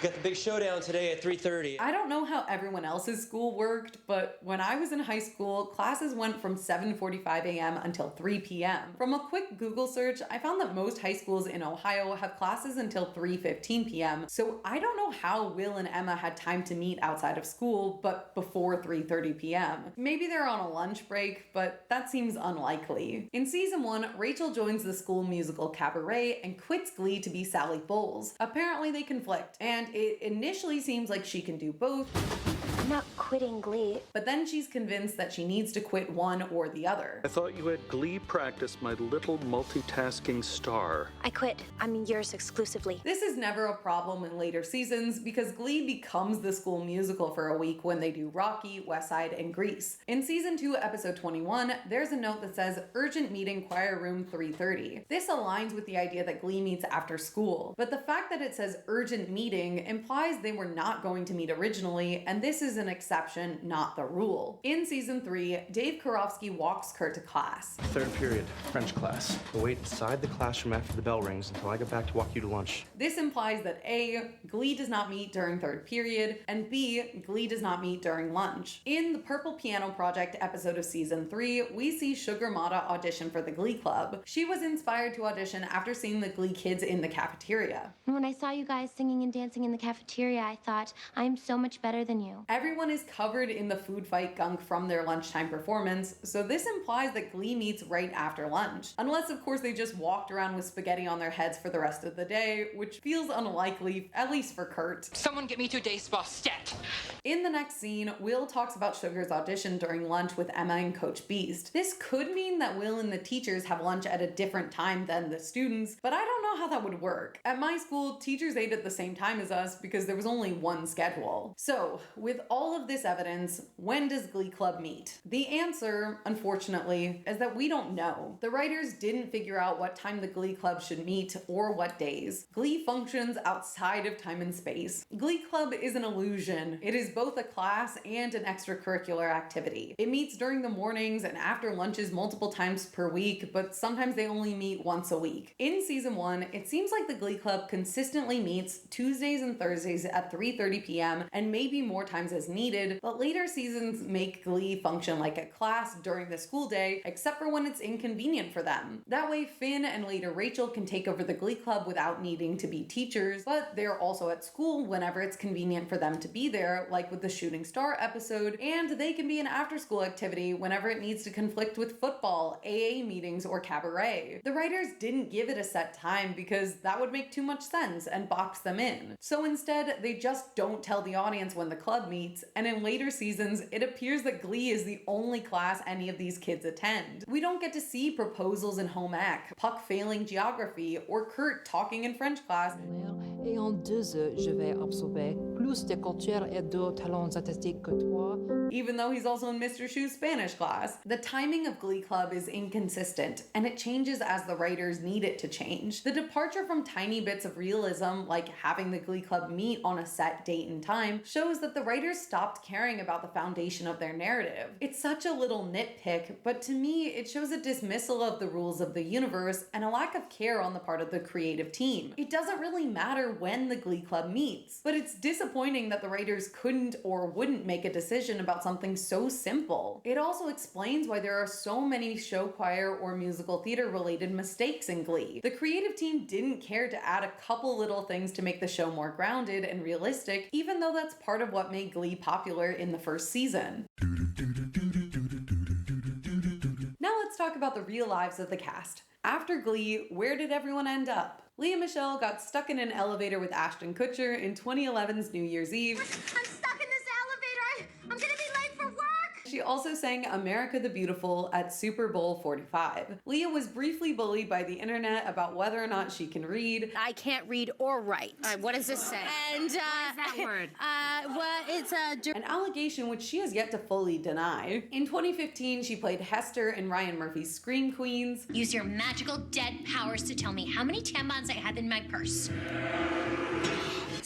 Got the big showdown today at 3:30. I don't know how everyone else's school worked, but when I was in high school, classes went from 7:45 a.m. until 3 p.m. From a quick Google search, I found that most high schools in Ohio have classes until 3:15 p.m., so I don't know how Will Will and Emma had time to meet outside of school, but before 3:30 p.m. Maybe they're on a lunch break, but that seems unlikely. In season 1, Rachel joins the school musical Cabaret and quits Glee to be Sally Bowles. Apparently they conflict, and it initially seems like she can do both. I'm not quitting Glee. But then she's convinced that she needs to quit one or the other. I thought you had Glee practice, my little multitasking star. I quit. I'm yours exclusively. This is never a problem in later seasons because Glee becomes the school musical for a week when they do Rocky, West Side, and Grease. In season 2, episode 21, there's a note that says urgent meeting choir room 3:30. This aligns with the idea that Glee meets after school, but the fact that it says urgent meeting implies they were not going to meet originally, and this is an exception, not the rule. In season 3, Dave Karofsky walks Kurt to class. Third period, French class. We'll wait inside the classroom after the bell rings until I get back to walk you to lunch. This implies that A, Glee does not meet during third period, and B, Glee does not meet during lunch. In the Purple Piano Project episode of season 3, we see Sugar Mata audition for the Glee Club. She was inspired to audition after seeing the Glee kids in the cafeteria. When I saw you guys singing and dancing in the cafeteria, I thought, I'm so much better than you. Everyone is covered in the food fight gunk from their lunchtime performance, so this implies that Glee meets right after lunch. Unless, of course, they just walked around with spaghetti on their heads for the rest of the day, which feels unlikely, at least for Kurt. Someone get me to day spa stat. In the next scene, Will talks about Sugar's audition during lunch with Emma and Coach Beast. This could mean that Will and the teachers have lunch at a different time than the students, but I don't know how that would work. At my school, teachers ate at the same time as us because there was only one schedule. So, with all of this evidence, when does Glee Club meet? The answer, unfortunately, is that we don't know. The writers didn't figure out what time the Glee Club should meet or what days. Glee functions outside of time and space. Glee Club is an illusion. It is both a class and an extracurricular activity. It meets during the mornings and after lunches multiple times per week, but sometimes they only meet once a week. In season 1, it seems like the Glee Club consistently meets Tuesdays and Thursdays at 3:30 p.m. and maybe more times as needed, but later seasons make Glee function like a class during the school day, except for when it's inconvenient for them. That way, Finn and later Rachel can take over the Glee Club without needing to be teachers, but they're also at school whenever it's convenient for them to be there, like with the Shooting Star episode, and they can be an after-school activity whenever it needs to conflict with football, AA meetings, or cabaret. The writers didn't give it a set time because that would make too much sense and box them in. So instead, they just don't tell the audience when the club meets, and in later seasons, it appears that Glee is the only class any of these kids attend. We don't get to see proposals in home ec, Puck failing geography, or Kurt talking in French class. Et en 2 heures, je vais absorber plus de culture et de talents artistiques que toi. Even though he's also in Mr. Schu's Spanish class. The timing of Glee Club is inconsistent, and it changes as the writers need it to change. The departure from tiny bits of realism, like having the Glee Club meet on a set date and time, shows that the writers stopped caring about the foundation of their narrative. It's such a little nitpick, but to me, it shows a dismissal of the rules of the universe and a lack of care on the part of the creative team. It doesn't really matter when the Glee Club meets, but it's disappointing that the writers couldn't or wouldn't make a decision about something so simple. It also explains why there are so many show choir or musical theater related mistakes in Glee. The creative team didn't care to add a couple little things to make the show more grounded and realistic, even though that's part of what made Glee popular in the first season. Now let's talk about the real lives of the cast. After Glee, where did everyone end up? Leah Michele got stuck in an elevator with Ashton Kutcher in 2011's New Year's Eve. I'm stuck in this elevator. I'm gonna be late for work. She also sang America the Beautiful at Super Bowl 45. Leah was briefly bullied by the internet about whether or not she can read. I can't read or write. What does this say? And what is that word? Well, it's an allegation which she has yet to fully deny. In 2015, she played Hester in Ryan Murphy's Scream Queens. Use your magical dead powers to tell me how many tampons I had in my purse.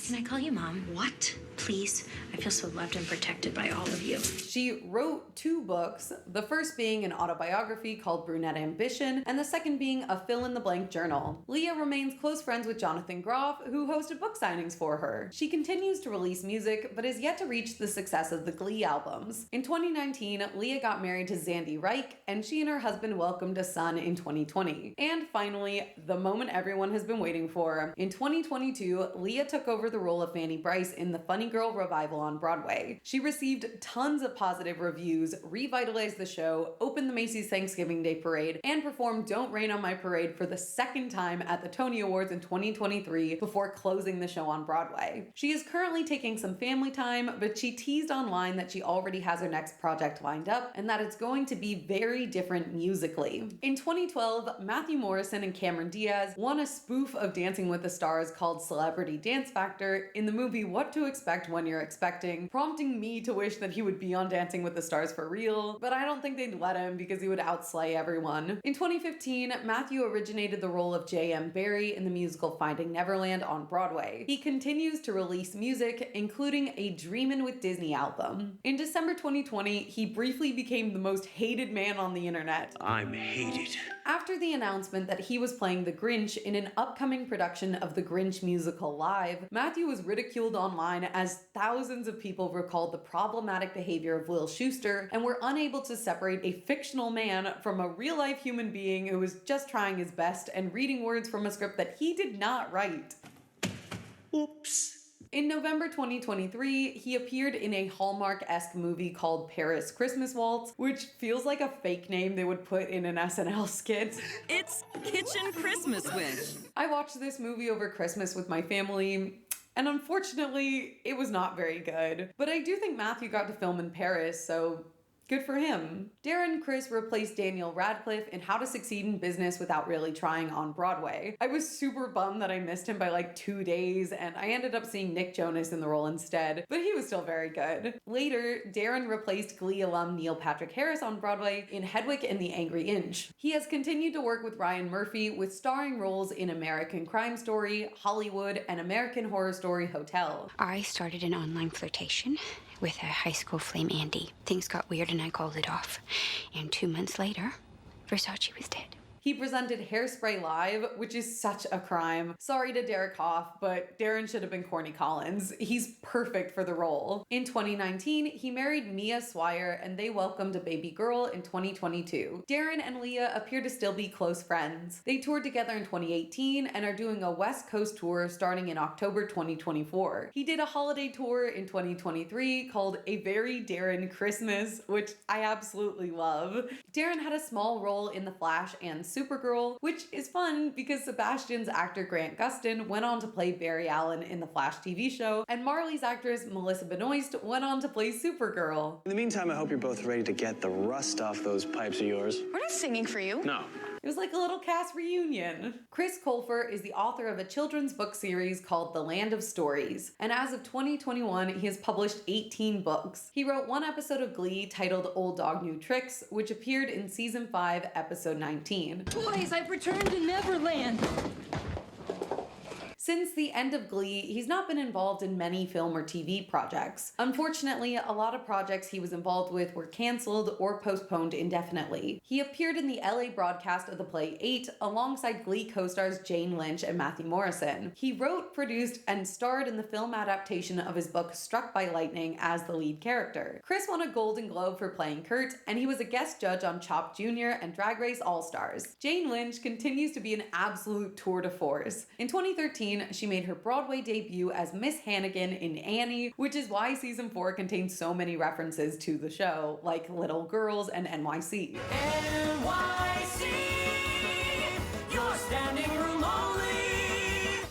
Can I call you Mom? What? Please, I feel so loved and protected by all of you. She wrote 2 books, the first being an autobiography called Brunette Ambition, and the second being a fill-in-the-blank journal. Leah remains close friends with Jonathan Groff, who hosted book signings for her. She continues to release music, but is yet to reach the success of the Glee albums. In 2019, Leah got married to Zandy Reich, and she and her husband welcomed a son in 2020. And finally, the moment everyone has been waiting for. In 2022, Leah took over the role of Fanny Bryce in the Funny Girl revival on Broadway. She received tons of positive reviews, revitalized the show, opened the Macy's Thanksgiving Day Parade, and performed Don't Rain on My Parade for the second time at the Tony Awards in 2023 before closing the show on Broadway. She is currently taking some family time, but she teased online that she already has her next project lined up and that it's going to be very different musically. In 2012, Matthew Morrison and Cameron Diaz won a spoof of Dancing with the Stars called Celebrity Dance Factor in the movie What to Expect When You're Expecting, prompting me to wish that he would be on Dancing with the Stars for real, but I don't think they'd let him because he would outslay everyone. In 2015, Matthew originated the role of J.M. Barrie in the musical Finding Neverland on Broadway. He continues to release music, including a Dreamin' with Disney album. In December 2020, he briefly became the most hated man on the internet. I'm hated. After the announcement that he was playing the Grinch in an upcoming production of The Grinch Musical Live, Matthew was ridiculed online as thousands of people recalled the problematic behavior of Will Schuester and were unable to separate a fictional man from a real-life human being who was just trying his best and reading words from a script that he did not write. Oops. In November 2023, he appeared in a Hallmark-esque movie called Paris Christmas Waltz, which feels like a fake name they would put in an SNL skit. It's Kitchen Christmas Wish. I watched this movie over Christmas with my family, and unfortunately, it was not very good. But I do think Matthew got to film in Paris, so good for him. Darren Criss replaced Daniel Radcliffe in How to Succeed in Business Without Really Trying on Broadway. I was super bummed that I missed him by like 2 days, and I ended up seeing Nick Jonas in the role instead, but he was still very good. Later, Darren replaced Glee alum Neil Patrick Harris on Broadway in Hedwig and the Angry Inch. He has continued to work with Ryan Murphy with starring roles in American Crime Story, Hollywood, and American Horror Story Hotel. I started an online flirtation with a high school flame, Andy. Things got weird and I called it off. And 2 months later, Versace was dead. He presented Hairspray Live, which is such a crime. Sorry to Derek Hoff, but Darren should have been Corny Collins. He's perfect for the role. In 2019, he married Mia Swire, and they welcomed a baby girl in 2022. Darren and Leah appear to still be close friends. They toured together in 2018 and are doing a West Coast tour starting in October 2024. He did a holiday tour in 2023 called A Very Darren Christmas, which I absolutely love. Darren had a small role in The Flash and Supergirl, which is fun because Sebastian's actor Grant Gustin went on to play Barry Allen in the Flash TV show, and Marley's actress Melissa Benoist went on to play Supergirl. In the meantime, I hope you're both ready to get the rust off those pipes of yours. We're not singing for you. No. It was like a little cast reunion. Chris Colfer is the author of a children's book series called The Land of Stories, and as of 2021, he has published 18 books. He wrote one episode of Glee titled Old Dog New Tricks, which appeared in season 5, episode 19. Boys, I've returned to Neverland. Since the end of Glee, he's not been involved in many film or TV projects. Unfortunately, a lot of projects he was involved with were canceled or postponed indefinitely. He appeared in the LA broadcast of the play 8 alongside Glee co-stars Jane Lynch and Matthew Morrison. He wrote, produced, and starred in the film adaptation of his book Struck by Lightning as the lead character. Chris won a Golden Globe for playing Kurt, and he was a guest judge on Chopped Jr. and Drag Race All-Stars. Jane Lynch continues to be an absolute tour de force. In 2013, she made her Broadway debut as Miss Hannigan in Annie, which is why season 4 contains so many references to the show, like Little Girls and NYC. NYC, your standing room only.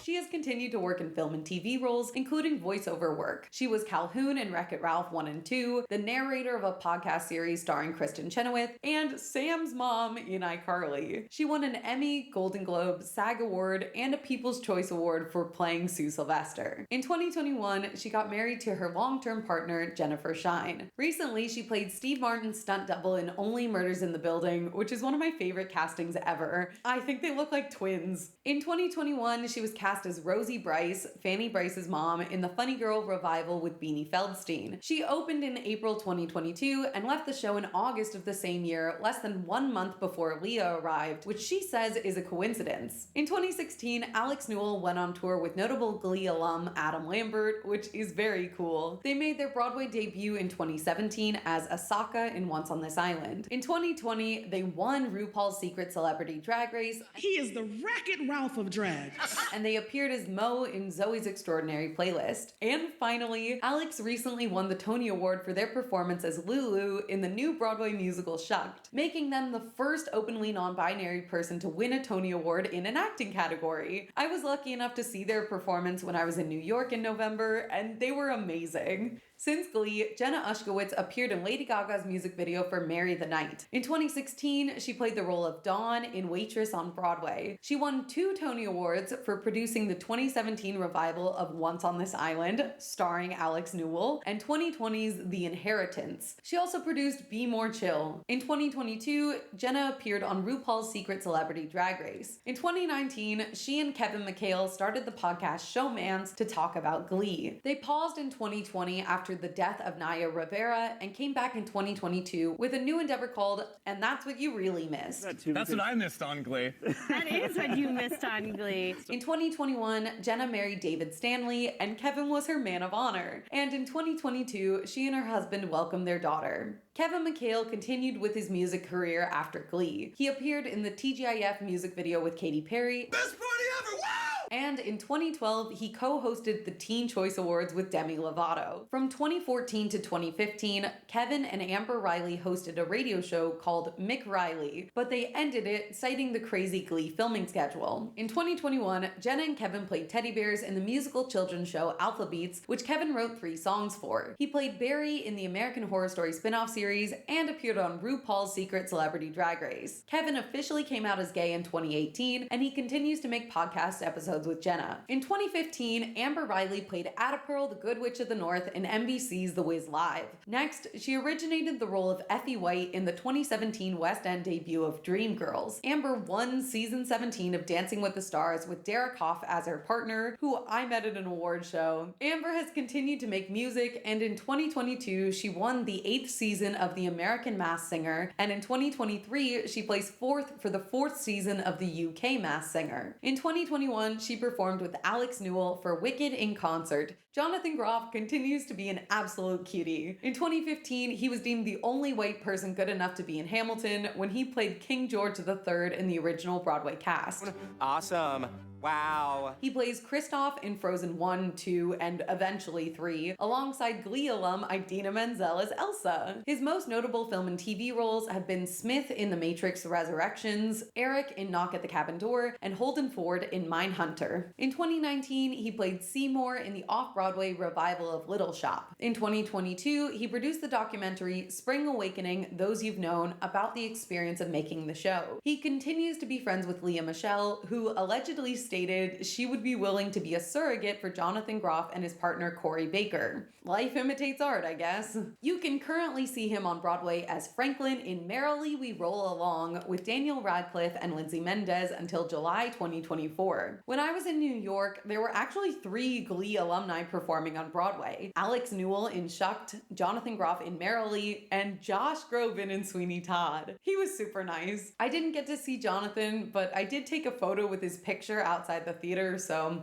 She has continued to work in film and TV roles, including voiceover work. She was Calhoun in Wreck-It Ralph 1 and 2, the narrator of a podcast series starring Kristen Chenoweth, and Sam's mom in iCarly. She won an Emmy, Golden Globe, SAG Award, and a People's Choice Award for playing Sue Sylvester. In 2021, she got married to her long-term partner, Jennifer Shine. Recently, she played Steve Martin's stunt double in Only Murders in the Building, which is one of my favorite castings ever. I think they look like twins. In 2021, she was cast as Rosie Bryce, Fanny Bryce's mom, in the Funny Girl revival with Beanie Feldstein. She opened in April 2022 and left the show in August of the same year, less than 1 month before Leah arrived, which she says is a coincidence. In 2016, Alex Newell went on tour with notable Glee alum Adam Lambert, which is very cool. They made their Broadway debut in 2017 as Asaka in Once on This Island. In 2020, they won RuPaul's Secret Celebrity Drag Race. He is the Wreck-It Ralph of drag. And they appeared as Mo in Zoe's Extraordinary Playlist. And finally, Alex recently won the Tony Award for their performance as Lulu in the new Broadway musical Shucked, making them the first openly non-binary person to win a Tony Award in an acting category. I was lucky enough to see their performance when I was in New York in November, and they were amazing. Since Glee, Jenna Ushkowitz appeared in Lady Gaga's music video for Marry the Night. In 2016, she played the role of Dawn in Waitress on Broadway. She won 2 Tony Awards for producing the 2017 revival of Once on This Island, starring Alex Newell, and 2020's The Inheritance. She also produced Be More Chill. In 2022, Jenna appeared on RuPaul's Secret Celebrity Drag Race. In 2019, she and Kevin McHale started the podcast Showmans to talk about Glee. They paused in 2020 after the death of Naya Rivera and came back in 2022 with a new endeavor called And That's What You Really Missed. That's what I missed on Glee. That is what you missed on Glee. In 2021, Jenna married David Stanley, and Kevin was her man of honor. And in 2022, she and her husband welcomed their daughter. Kevin McHale continued with his music career after Glee. He appeared in the TGIF music video with Katy Perry. Best party ever! Wow! And in 2012, he co-hosted the Teen Choice Awards with Demi Lovato. From 2014 to 2015, Kevin and Amber Riley hosted a radio show called Mick Riley, but they ended it citing the crazy Glee filming schedule. In 2021, Jenna and Kevin played teddy bears in the musical children's show Alpha Beats, which Kevin wrote 3 songs for. He played Barry in the American Horror Story spin-off series and appeared on RuPaul's Secret Celebrity Drag Race. Kevin officially came out as gay in 2018, and he continues to make podcast episodes with Jenna. In 2015, Amber Riley played Ada Pearl, the Good Witch of the North in NBC's The Wiz Live. Next, she originated the role of Effie White in the 2017 West End debut of Dreamgirls. Amber won season 17 of Dancing with the Stars with Derek Hough as her partner, who I met at an award show. Amber has continued to make music, and in 2022, she won the 8th season of The American Masked Singer, and in 2023, she placed 4th for the 4th season of the UK Masked Singer. In 2021, she performed with Alex Newell for Wicked in Concert. Jonathan Groff continues to be an absolute cutie. In 2015, he was deemed the only white person good enough to be in Hamilton when he played King George III in the original Broadway cast. Awesome. Wow. He plays Kristoff in Frozen 1, 2, and eventually 3, alongside Glee alum Idina Menzel as Elsa. His most notable film and TV roles have been Smith in The Matrix Resurrections, Eric in Knock at the Cabin Door, and Holden Ford in Mindhunter. In 2019, he played Seymour in the off-Broadway revival of Little Shop. In 2022, he produced the documentary Spring Awakening, Those You've Known, about the experience of making the show. He continues to be friends with Lea Michele, who allegedly stated she would be willing to be a surrogate for Jonathan Groff and his partner Corey Baker. Life imitates art, I guess. You can currently see him on Broadway as Franklin in Merrily We Roll Along with Daniel Radcliffe and Lindsay Mendez until July 2024. When I was in New York, there were actually 3 Glee alumni performing on Broadway. Alex Newell in Shucked, Jonathan Groff in Merrily, and Josh Groban in Sweeney Todd. He was super nice. I didn't get to see Jonathan, but I did take a photo with his picture outside the theater, so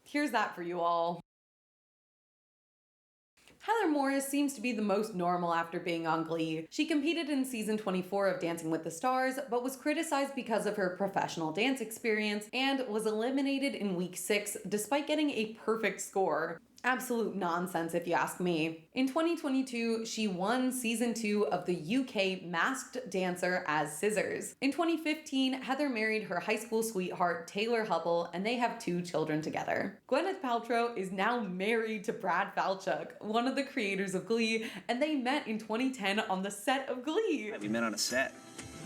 here's that for you all. Heather Morris seems to be the most normal after being on Glee. She competed in season 24 of Dancing with the Stars, but was criticized because of her professional dance experience and was eliminated in week 6 despite getting a perfect score. Absolute nonsense if you ask me. In 2022, she won season 2 of the UK Masked Dancer as Scissors. In 2015, Heather married her high school sweetheart Taylor Hubble, and they have 2 children together. Gwyneth Paltrow is now married to Brad Falchuk, one of the creators of Glee, and they met in 2010 on the set of Glee. We met on a set.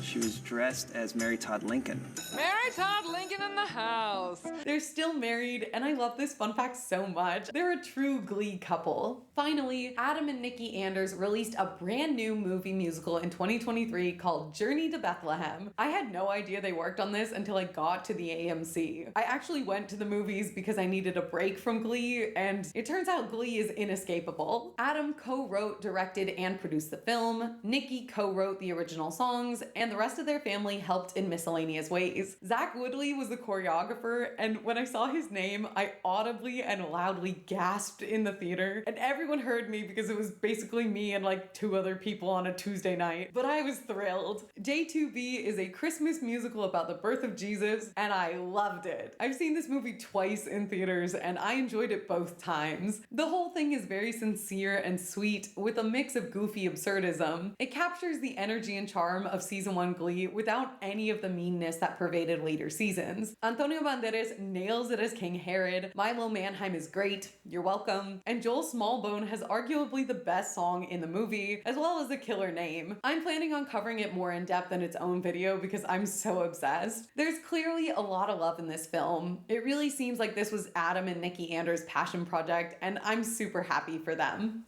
She was dressed as Mary Todd Lincoln. Mary Todd Lincoln in the house. They're still married, and I love this fun fact so much. They're a true Glee couple. Finally, Adam and Nikki Anders released a brand new movie musical in 2023 called Journey to Bethlehem. I had no idea they worked on this until I got to the AMC. I actually went to the movies because I needed a break from Glee, and it turns out Glee is inescapable. Adam co-wrote, directed, and produced the film. Nikki co-wrote the original songs, and the rest of their family helped in miscellaneous ways. Zach Woodley was the choreographer, and when I saw his name, I audibly and loudly gasped in the theater, and everyone heard me because it was basically me and like 2 other people on a Tuesday night, but I was thrilled. J2B is a Christmas musical about the birth of Jesus, and I loved it. I've seen this movie twice in theaters, and I enjoyed it both times. The whole thing is very sincere and sweet, with a mix of goofy absurdism. It captures the energy and charm of season 1 Glee without any of the meanness that pervaded later seasons. Antonio Banderas nails it as King Herod, Milo Manheim is great, you're welcome, and Joel Smallbone has arguably the best song in the movie, as well as a killer name. I'm planning on covering it more in depth in its own video because I'm so obsessed. There's clearly a lot of love in this film. It really seems like this was Adam and Nikki Anders' passion project, and I'm super happy for them.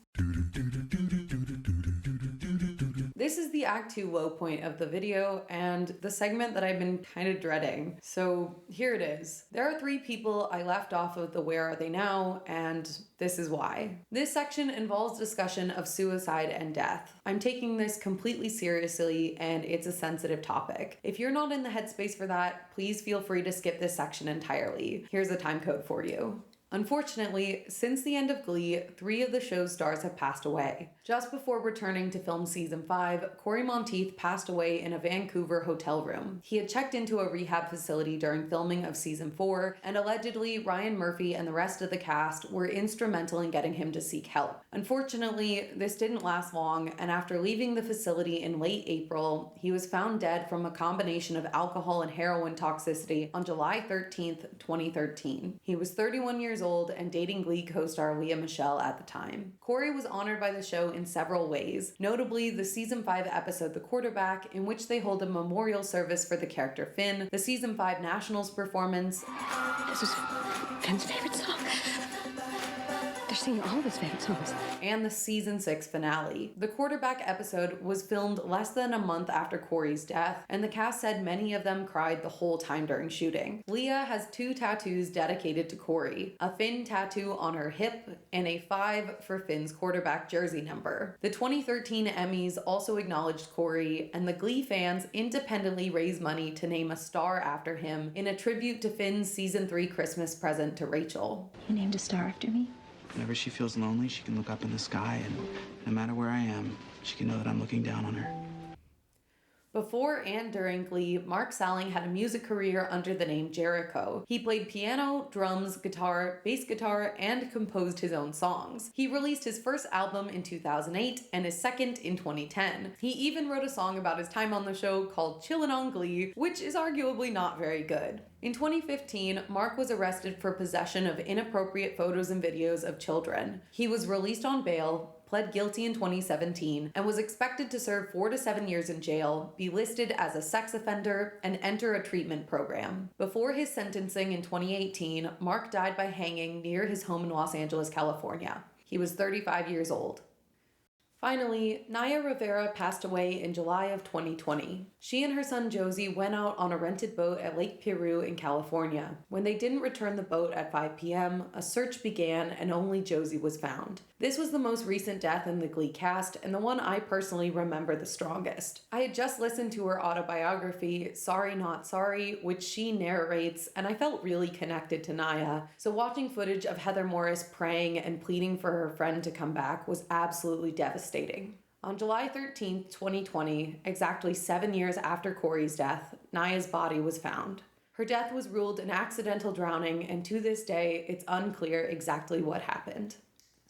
This is the Act 2 low point of the video and the segment that I've been kind of dreading. So here it is. There are 3 people I left off of the Where Are They Now, and this is why. This section involves discussion of suicide and death. I'm taking this completely seriously, and it's a sensitive topic. If you're not in the headspace for that, please feel free to skip this section entirely. Here's a time code for you. Unfortunately, since the end of Glee, 3 of the show's stars have passed away. Just before returning to film season 5, Corey Monteith passed away in a Vancouver hotel room. He had checked into a rehab facility during filming of season 4, and allegedly Ryan Murphy and the rest of the cast were instrumental in getting him to seek help. Unfortunately, this didn't last long, and after leaving the facility in late April, he was found dead from a combination of alcohol and heroin toxicity on July 13th, 2013. He was 31 years old and dating Glee co-star Leah Michele at the time. Corey was honored by the show in several ways, notably the season 5 episode The Quarterback, in which they hold a memorial service for the character Finn, the season 5 Nationals performance. This is Finn's favorite song. They're singing all of his favorite songs. And the season 6 finale. The Quarterback episode was filmed less than a month after Corey's death, and the cast said many of them cried the whole time during shooting. Leah has 2 tattoos dedicated to Corey, a Finn tattoo on her hip, and a 5 for Finn's quarterback jersey number. The 2013 Emmys also acknowledged Corey, and the Glee fans independently raised money to name a star after him in a tribute to Finn's season 3 Christmas present to Rachel. You named a star after me? Whenever she feels lonely, she can look up in the sky, and no matter where I am, she can know that I'm looking down on her. Before and during Glee, Mark Salling had a music career under the name Jericho. He played piano, drums, guitar, bass guitar, and composed his own songs. He released his first album in 2008 and his second in 2010. He even wrote a song about his time on the show called Chillin' on Glee, which is arguably not very good. In 2015, Mark was arrested for possession of inappropriate photos and videos of children. He was released on bail, pled guilty in 2017, and was expected to serve 4 to 7 years in jail, be listed as a sex offender, and enter a treatment program. Before his sentencing in 2018, Mark died by hanging near his home in Los Angeles, California. He was 35 years old. Finally, Naya Rivera passed away in July of 2020. She and her son Josie went out on a rented boat at Lake Piru in California. When they didn't return the boat at 5 p.m., a search began and only Josie was found. This was the most recent death in the Glee cast and the one I personally remember the strongest. I had just listened to her autobiography, Sorry Not Sorry, which she narrates, and I felt really connected to Naya. So watching footage of Heather Morris praying and pleading for her friend to come back was absolutely devastating. On July 13, 2020, exactly 7 years after Corey's death, Naya's body was found. Her death was ruled an accidental drowning, and to this day, it's unclear exactly what happened.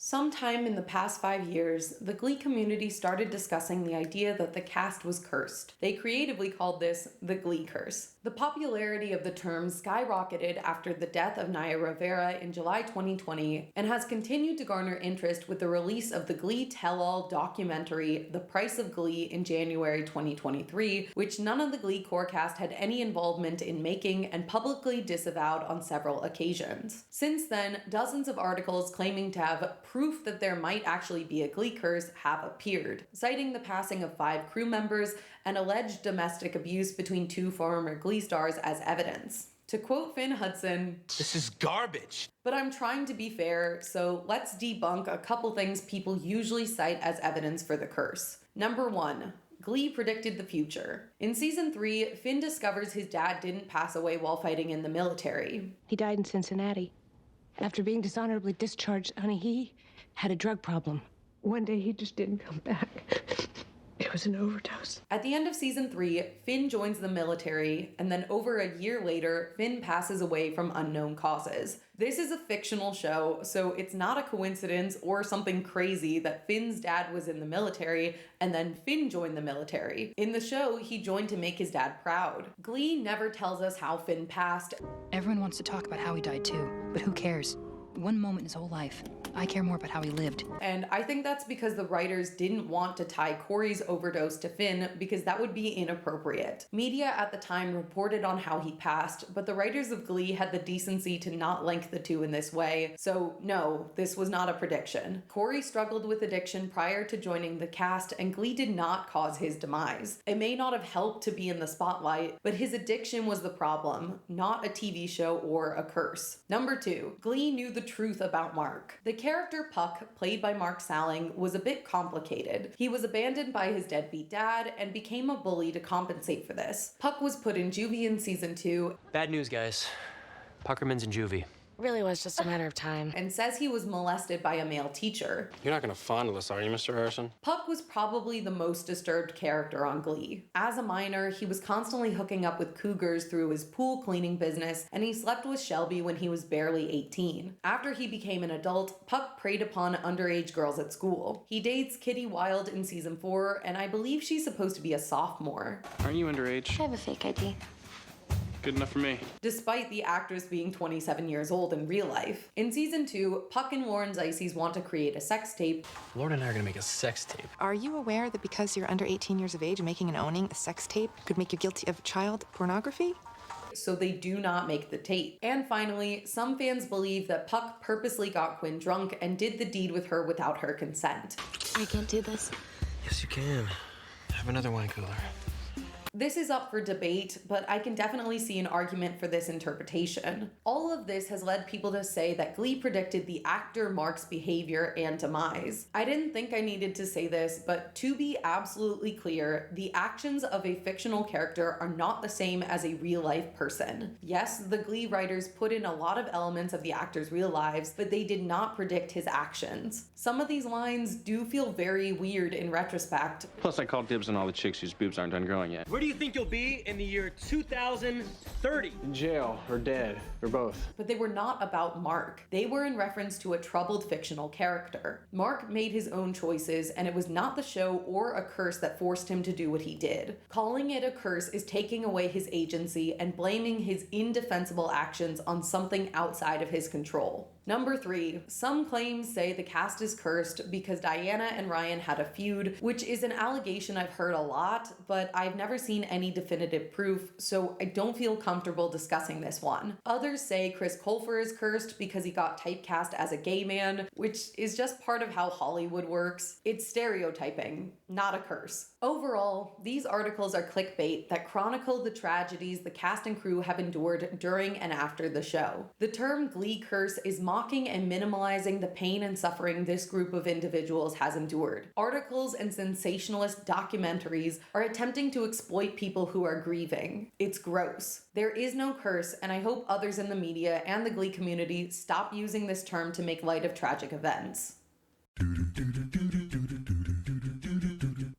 Sometime in the past 5 years, the Glee community started discussing the idea that the cast was cursed. They creatively called this the Glee curse. The popularity of the term skyrocketed after the death of Naya Rivera in July 2020 and has continued to garner interest with the release of the Glee tell-all documentary The Price of Glee in January 2023, which none of the Glee core cast had any involvement in making and publicly disavowed on several occasions. Since then, dozens of articles claiming to have proof that there might actually be a Glee curse have appeared, citing the passing of 5 crew members and alleged domestic abuse between 2 former Glee stars as evidence. To quote Finn Hudson, "This is garbage." But I'm trying to be fair, so let's debunk a couple things people usually cite as evidence for the curse. Number 1. Glee predicted the future. In season 3, Finn discovers his dad didn't pass away while fighting in the military. He died in Cincinnati. After being dishonorably discharged, honey, he had a drug problem. One day he just didn't come back. It was an overdose. At the end of season 3, Finn joins the military, and then over a year later, Finn passes away from unknown causes. This is a fictional show, so it's not a coincidence or something crazy that Finn's dad was in the military and then Finn joined the military. In the show, he joined to make his dad proud. Glee never tells us how Finn passed. Everyone wants to talk about how he died too, but who cares? One moment in his whole life. I care more about how he lived. And I think that's because the writers didn't want to tie Corey's overdose to Finn because that would be inappropriate. Media at the time reported on how he passed, but the writers of Glee had the decency to not link the two in this way. So no, this was not a prediction. Corey struggled with addiction prior to joining the cast, and Glee did not cause his demise. It may not have helped to be in the spotlight, but his addiction was the problem, not a TV show or a curse. Number 2, Glee knew the truth about Mark. The character Puck, played by Mark Salling, was a bit complicated. He was abandoned by his deadbeat dad and became a bully to compensate for this. Puck was put in juvie in season 2. Bad news, guys. Puckerman's in juvie. Really was just a matter of time. And says he was molested by a male teacher. You're not gonna fondle us, are you, Mr. Harrison? Puck was probably the most disturbed character on Glee. As a minor, he was constantly hooking up with cougars through his pool cleaning business, and he slept with Shelby when he was barely 18. After he became an adult, Puck preyed upon underage girls at school. He dates Kitty Wilde in season 4, and I believe she's supposed to be a sophomore. Aren't you underage? I have a fake ID. Good enough for me. Despite the actress being 27 years old in real life. In season 2, Puck and Lauren Zicey's want to create a sex tape. Lauren and I are gonna make a sex tape. Are you aware that because you're under 18 years of age, making and owning a sex tape could make you guilty of child pornography? So they do not make the tape. And finally, some fans believe that Puck purposely got Quinn drunk and did the deed with her without her consent. I can't do this. Yes, you can. Have another wine cooler. This is up for debate, but I can definitely see an argument for this interpretation. All of this has led people to say that Glee predicted the actor Mark's behavior and demise. I didn't think I needed to say this, but to be absolutely clear, the actions of a fictional character are not the same as a real-life person. Yes, the Glee writers put in a lot of elements of the actor's real lives, but they did not predict his actions. Some of these lines do feel very weird in retrospect. Plus, I called dibs on all the chicks whose boobs aren't done growing yet. Where do you think you'll be in the year 2030? In jail or dead, or both. But they were not about Mark. They were in reference to a troubled fictional character. Mark made his own choices, and it was not the show or a curse that forced him to do what he did. Calling it a curse is taking away his agency and blaming his indefensible actions on something outside of his control. Number 3, some claims say the cast is cursed because Diana and Ryan had a feud, which is an allegation I've heard a lot, but I've never seen any definitive proof, so I don't feel comfortable discussing this one. Others say Chris Colfer is cursed because he got typecast as a gay man, which is just part of how Hollywood works. It's stereotyping, not a curse. Overall, these articles are clickbait that chronicle the tragedies the cast and crew have endured during and after the show. The term Glee curse is mocking and minimalizing the pain and suffering this group of individuals has endured. Articles and sensationalist documentaries are attempting to exploit people who are grieving. It's gross. There is no curse, and I hope others in the media and the Glee community stop using this term to make light of tragic events.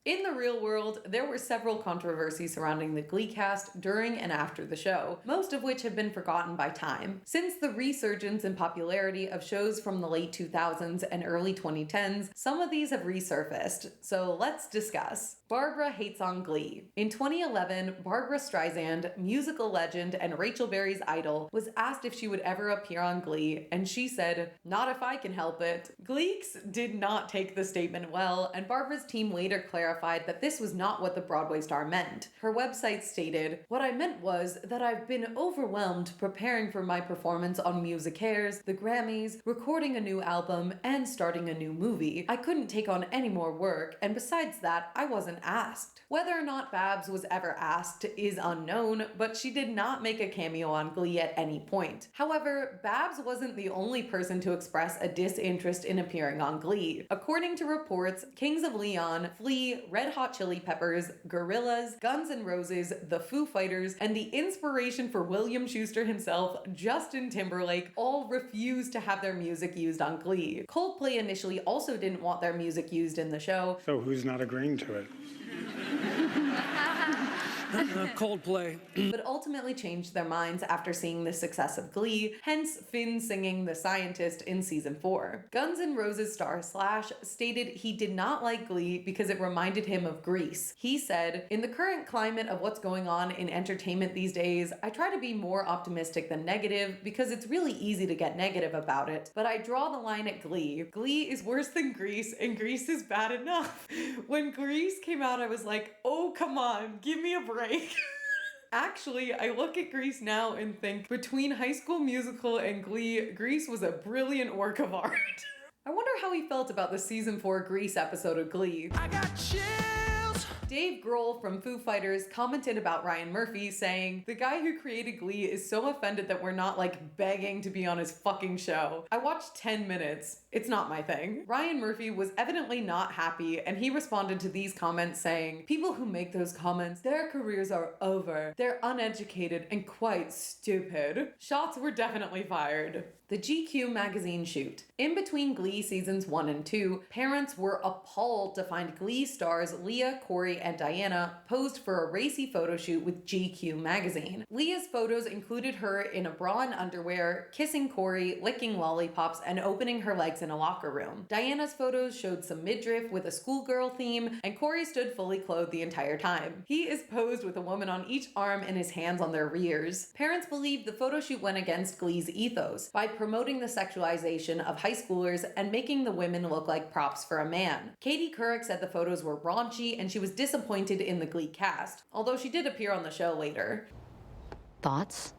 In the real world, there were several controversies surrounding the Glee cast during and after the show, most of which have been forgotten by time. Since the resurgence in popularity of shows from the late 2000s and early 2010s, some of these have resurfaced, so let's discuss. Barbara hates on Glee. In 2011, Barbara Streisand, musical legend and Rachel Berry's idol, was asked if she would ever appear on Glee, and she said, "Not if I can help it." Gleeks did not take the statement well, and Barbara's team later clarified that this was not what the Broadway star meant. Her website stated, "What I meant was that I've been overwhelmed preparing for my performance on Musicaires, the Grammys, recording a new album, and starting a new movie. I couldn't take on any more work, and besides that, I wasn't asked." Whether or not Babs was ever asked is unknown, but she did not make a cameo on Glee at any point. However, Babs wasn't the only person to express a disinterest in appearing on Glee. According to reports, Kings of Leon, Flea, Red Hot Chili Peppers, Gorillaz, Guns N' Roses, the Foo Fighters, and the inspiration for William Schuester himself, Justin Timberlake, all refused to have their music used on Glee. Coldplay initially also didn't want their music used in the show. So who's not agreeing to it? Coldplay. But ultimately changed their minds after seeing the success of Glee, hence Finn singing The Scientist in season 4. Guns N' Roses star Slash stated he did not like Glee because it reminded him of Grease. He said, "In the current climate of what's going on in entertainment these days, I try to be more optimistic than negative because it's really easy to get negative about it. But I draw the line at Glee. Glee is worse than Grease, and Grease is bad enough. When Grease came out, I was like, oh, come on, give me a break." Actually, I look at Grease now and think, between High School Musical and Glee, Grease was a brilliant work of art. I wonder how he felt about the season 4 Grease episode of Glee. I got chills! Dave Grohl from Foo Fighters commented about Ryan Murphy, saying, "The guy who created Glee is so offended that we're not like begging to be on his fucking show. I watched 10 minutes. It's not my thing." Ryan Murphy was evidently not happy, and he responded to these comments saying, "People who make those comments, their careers are over. They're uneducated and quite stupid." Shots were definitely fired. The GQ magazine shoot. In between Glee seasons 1 and 2, parents were appalled to find Glee stars Leah, Corey, and Diana posed for a racy photo shoot with GQ magazine. Leah's photos included her in a bra and underwear, kissing Corey, licking lollipops, and opening her legs in a locker room. Diana's photos showed some midriff with a schoolgirl theme, and Corey stood fully clothed the entire time. He is posed with a woman on each arm and his hands on their rears. Parents believe the photo shoot went against Glee's ethos by promoting the sexualization of high schoolers and making the women look like props for a man. Katie Couric said the photos were raunchy and she was disappointed in the Glee cast, although she did appear on the show later. Thoughts?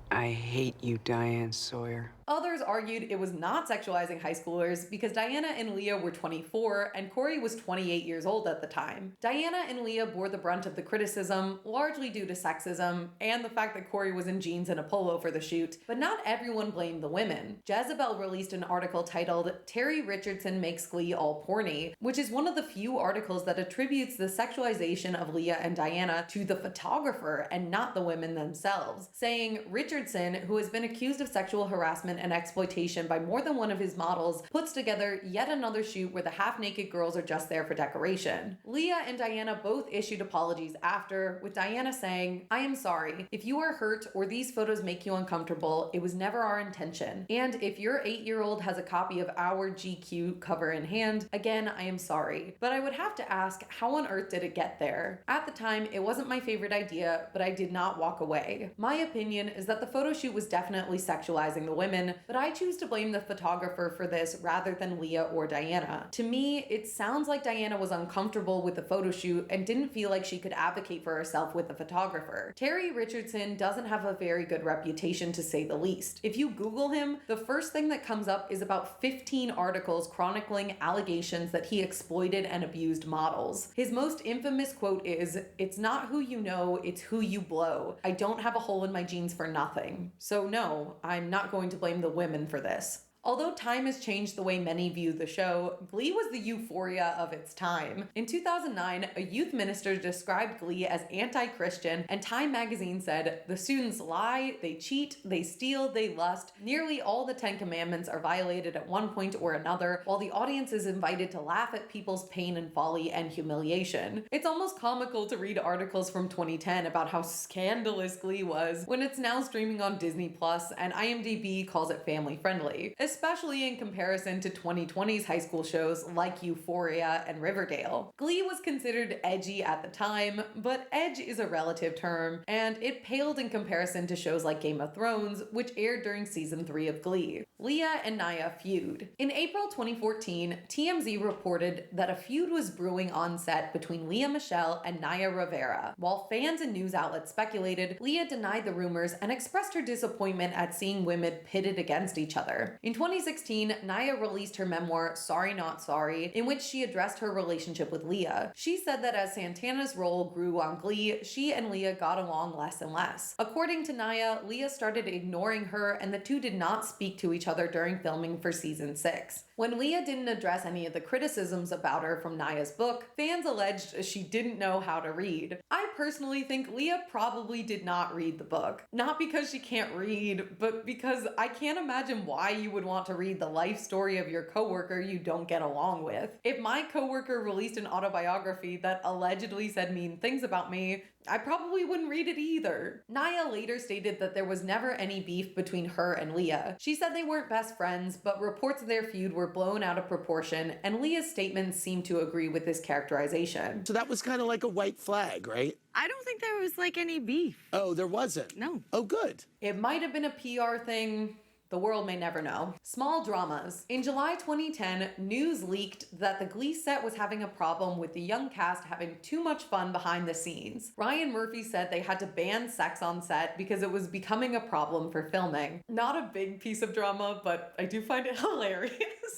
I hate you, Diane Sawyer. Others argued it was not sexualizing high schoolers because Diana and Leah were 24 and Corey was 28 years old at the time. Diana and Leah bore the brunt of the criticism, largely due to sexism and the fact that Corey was in jeans and a polo for the shoot, but not everyone blamed the women. Jezebel released an article titled "Terry Richardson Makes Glee All Porny," which is one of the few articles that attributes the sexualization of Leah and Diana to the photographer and not the women themselves, saying Richardson, who has been accused of sexual harassment and exploitation by more than one of his models, puts together yet another shoot where the half-naked girls are just there for decoration. Leah and Diana both issued apologies after, with Diana saying, "I am sorry. If you are hurt or these photos make you uncomfortable, it was never our intention. And if your 8-year-old has a copy of our GQ cover in hand, again, I am sorry. But I would have to ask, how on earth did it get there? At the time, it wasn't my favorite idea, but I did not walk away. My opinion is that the photo shoot was definitely sexualizing the women, but I choose to blame the photographer for this rather than Leah or Diana. To me, it sounds like Diana was uncomfortable with the photo shoot and didn't feel like she could advocate for herself with the photographer. Terry Richardson doesn't have a very good reputation, to say the least. If you Google him, the first thing that comes up is about 15 articles chronicling allegations that he exploited and abused models. His most infamous quote is, "It's not who you know, it's who you blow. I don't have a hole in my jeans for nothing." So no, I'm not going to blame the women for this. Although time has changed the way many view the show, Glee was the euphoria of its time. In 2009, a youth minister described Glee as anti-Christian, and Time magazine said, "The students lie, they cheat, they steal, they lust. Nearly all the 10 Commandments are violated at one point or another, while the audience is invited to laugh at people's pain and folly and humiliation." It's almost comical to read articles from 2010 about how scandalous Glee was when it's now streaming on Disney Plus, and IMDb calls it family-friendly, especially in comparison to 2020's high school shows like Euphoria and Riverdale. Glee was considered edgy at the time, but edge is a relative term, and it paled in comparison to shows like Game of Thrones, which aired during season 3 of Glee. Leah and Nya feud. In April 2014, TMZ reported that a feud was brewing on set between Leah Michele and Nya Rivera. While fans and news outlets speculated, Leah denied the rumors and expressed her disappointment at seeing women pitted against each other. In 2016, Nya released her memoir, Sorry Not Sorry, in which she addressed her relationship with Leah. She said that as Santana's role grew on Glee, she and Leah got along less and less. According to Nya, Leah started ignoring her, and the two did not speak to each other during filming for season 6. When Leah didn't address any of the criticisms about her from Nya's book, fans alleged she didn't know how to read. I personally think Leah probably did not read the book. Not because she can't read, but because I can't imagine why you would want to read the life story of your coworker you don't get along with. If my coworker released an autobiography that allegedly said mean things about me, I probably wouldn't read it either. Nya later stated that there was never any beef between her and Leah. She said they weren't best friends, but reports of their feud were blown out of proportion, and Leah's statements seemed to agree with this characterization. So that was kind of like a white flag, right? I don't think there was like any beef. Oh, there wasn't? No. Oh, good. It might have been a PR thing. The world may never know. Small dramas. In July 2010, news leaked that the Glee set was having a problem with the young cast having too much fun behind the scenes. Ryan Murphy said they had to ban sex on set because it was becoming a problem for filming. Not a big piece of drama, but I do find it hilarious.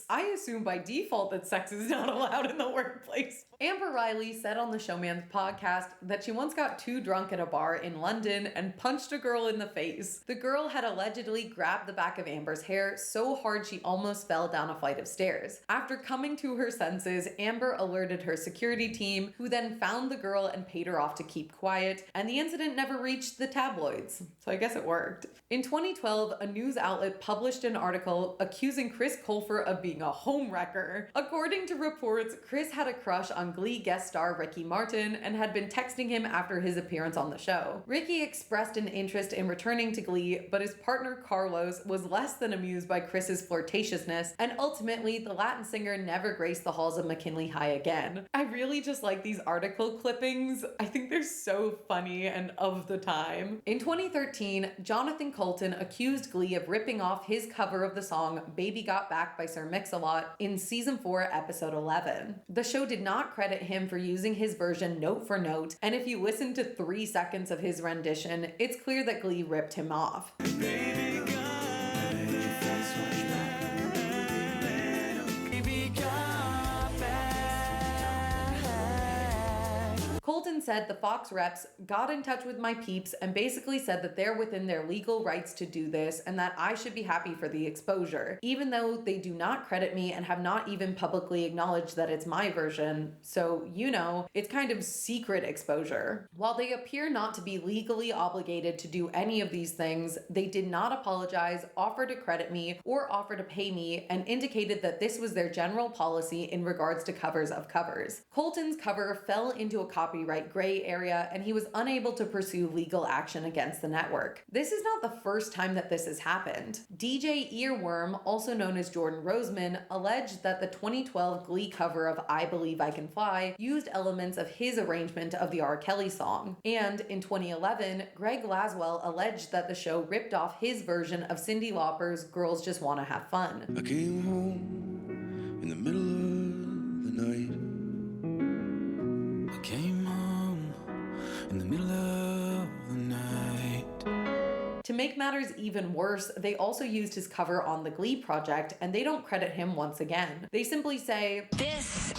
I assume by default that sex is not allowed in the workplace. Amber Riley said on the Showman's podcast that she once got too drunk at a bar in London and punched a girl in the face. The girl had allegedly grabbed the back of Amber's hair so hard she almost fell down a flight of stairs. After coming to her senses, Amber alerted her security team, who then found the girl and paid her off to keep quiet, and the incident never reached the tabloids. So I guess it worked. In 2012, a news outlet published an article accusing Chris Colfer of being a homewrecker. According to reports, Chris had a crush on Glee guest star Ricky Martin and had been texting him after his appearance on the show. Ricky expressed an interest in returning to Glee, but his partner Carlos was less than amused by Chris's flirtatiousness, and ultimately the Latin singer never graced the halls of McKinley High again. I really just like these article clippings. I think they're so funny and of the time. In 2013, Jonathan Colton accused Glee of ripping off his cover of the song Baby Got Back by Sir Mix-a-Lot in season 4, episode 11. The show did not credit him for using his version note for note, and if you listen to 3 seconds of his rendition, it's clear that Glee ripped him off. Colton said the Fox reps got in touch with my peeps and basically said that they're within their legal rights to do this and that I should be happy for the exposure, even though they do not credit me and have not even publicly acknowledged that it's my version. So, you know, it's kind of secret exposure. While they appear not to be legally obligated to do any of these things, they did not apologize, offer to credit me, or offer to pay me, and indicated that this was their general policy in regards to covers of covers. Colton's cover fell into a copyright gray area, and he was unable to pursue legal action against the network. This is not the first time that this has happened. DJ Earworm, also known as Jordan Roseman, alleged that the 2012 Glee cover of I Believe I Can Fly used elements of his arrangement of the R. Kelly song. And in 2011, Greg Laswell alleged that the show ripped off his version of Cyndi Lauper's Girls Just Wanna Have Fun. I came home in the middle of the night. I came home in the middle of the night. To make matters even worse, they also used his cover on the Glee Project, and they don't credit him once again. They simply say, "This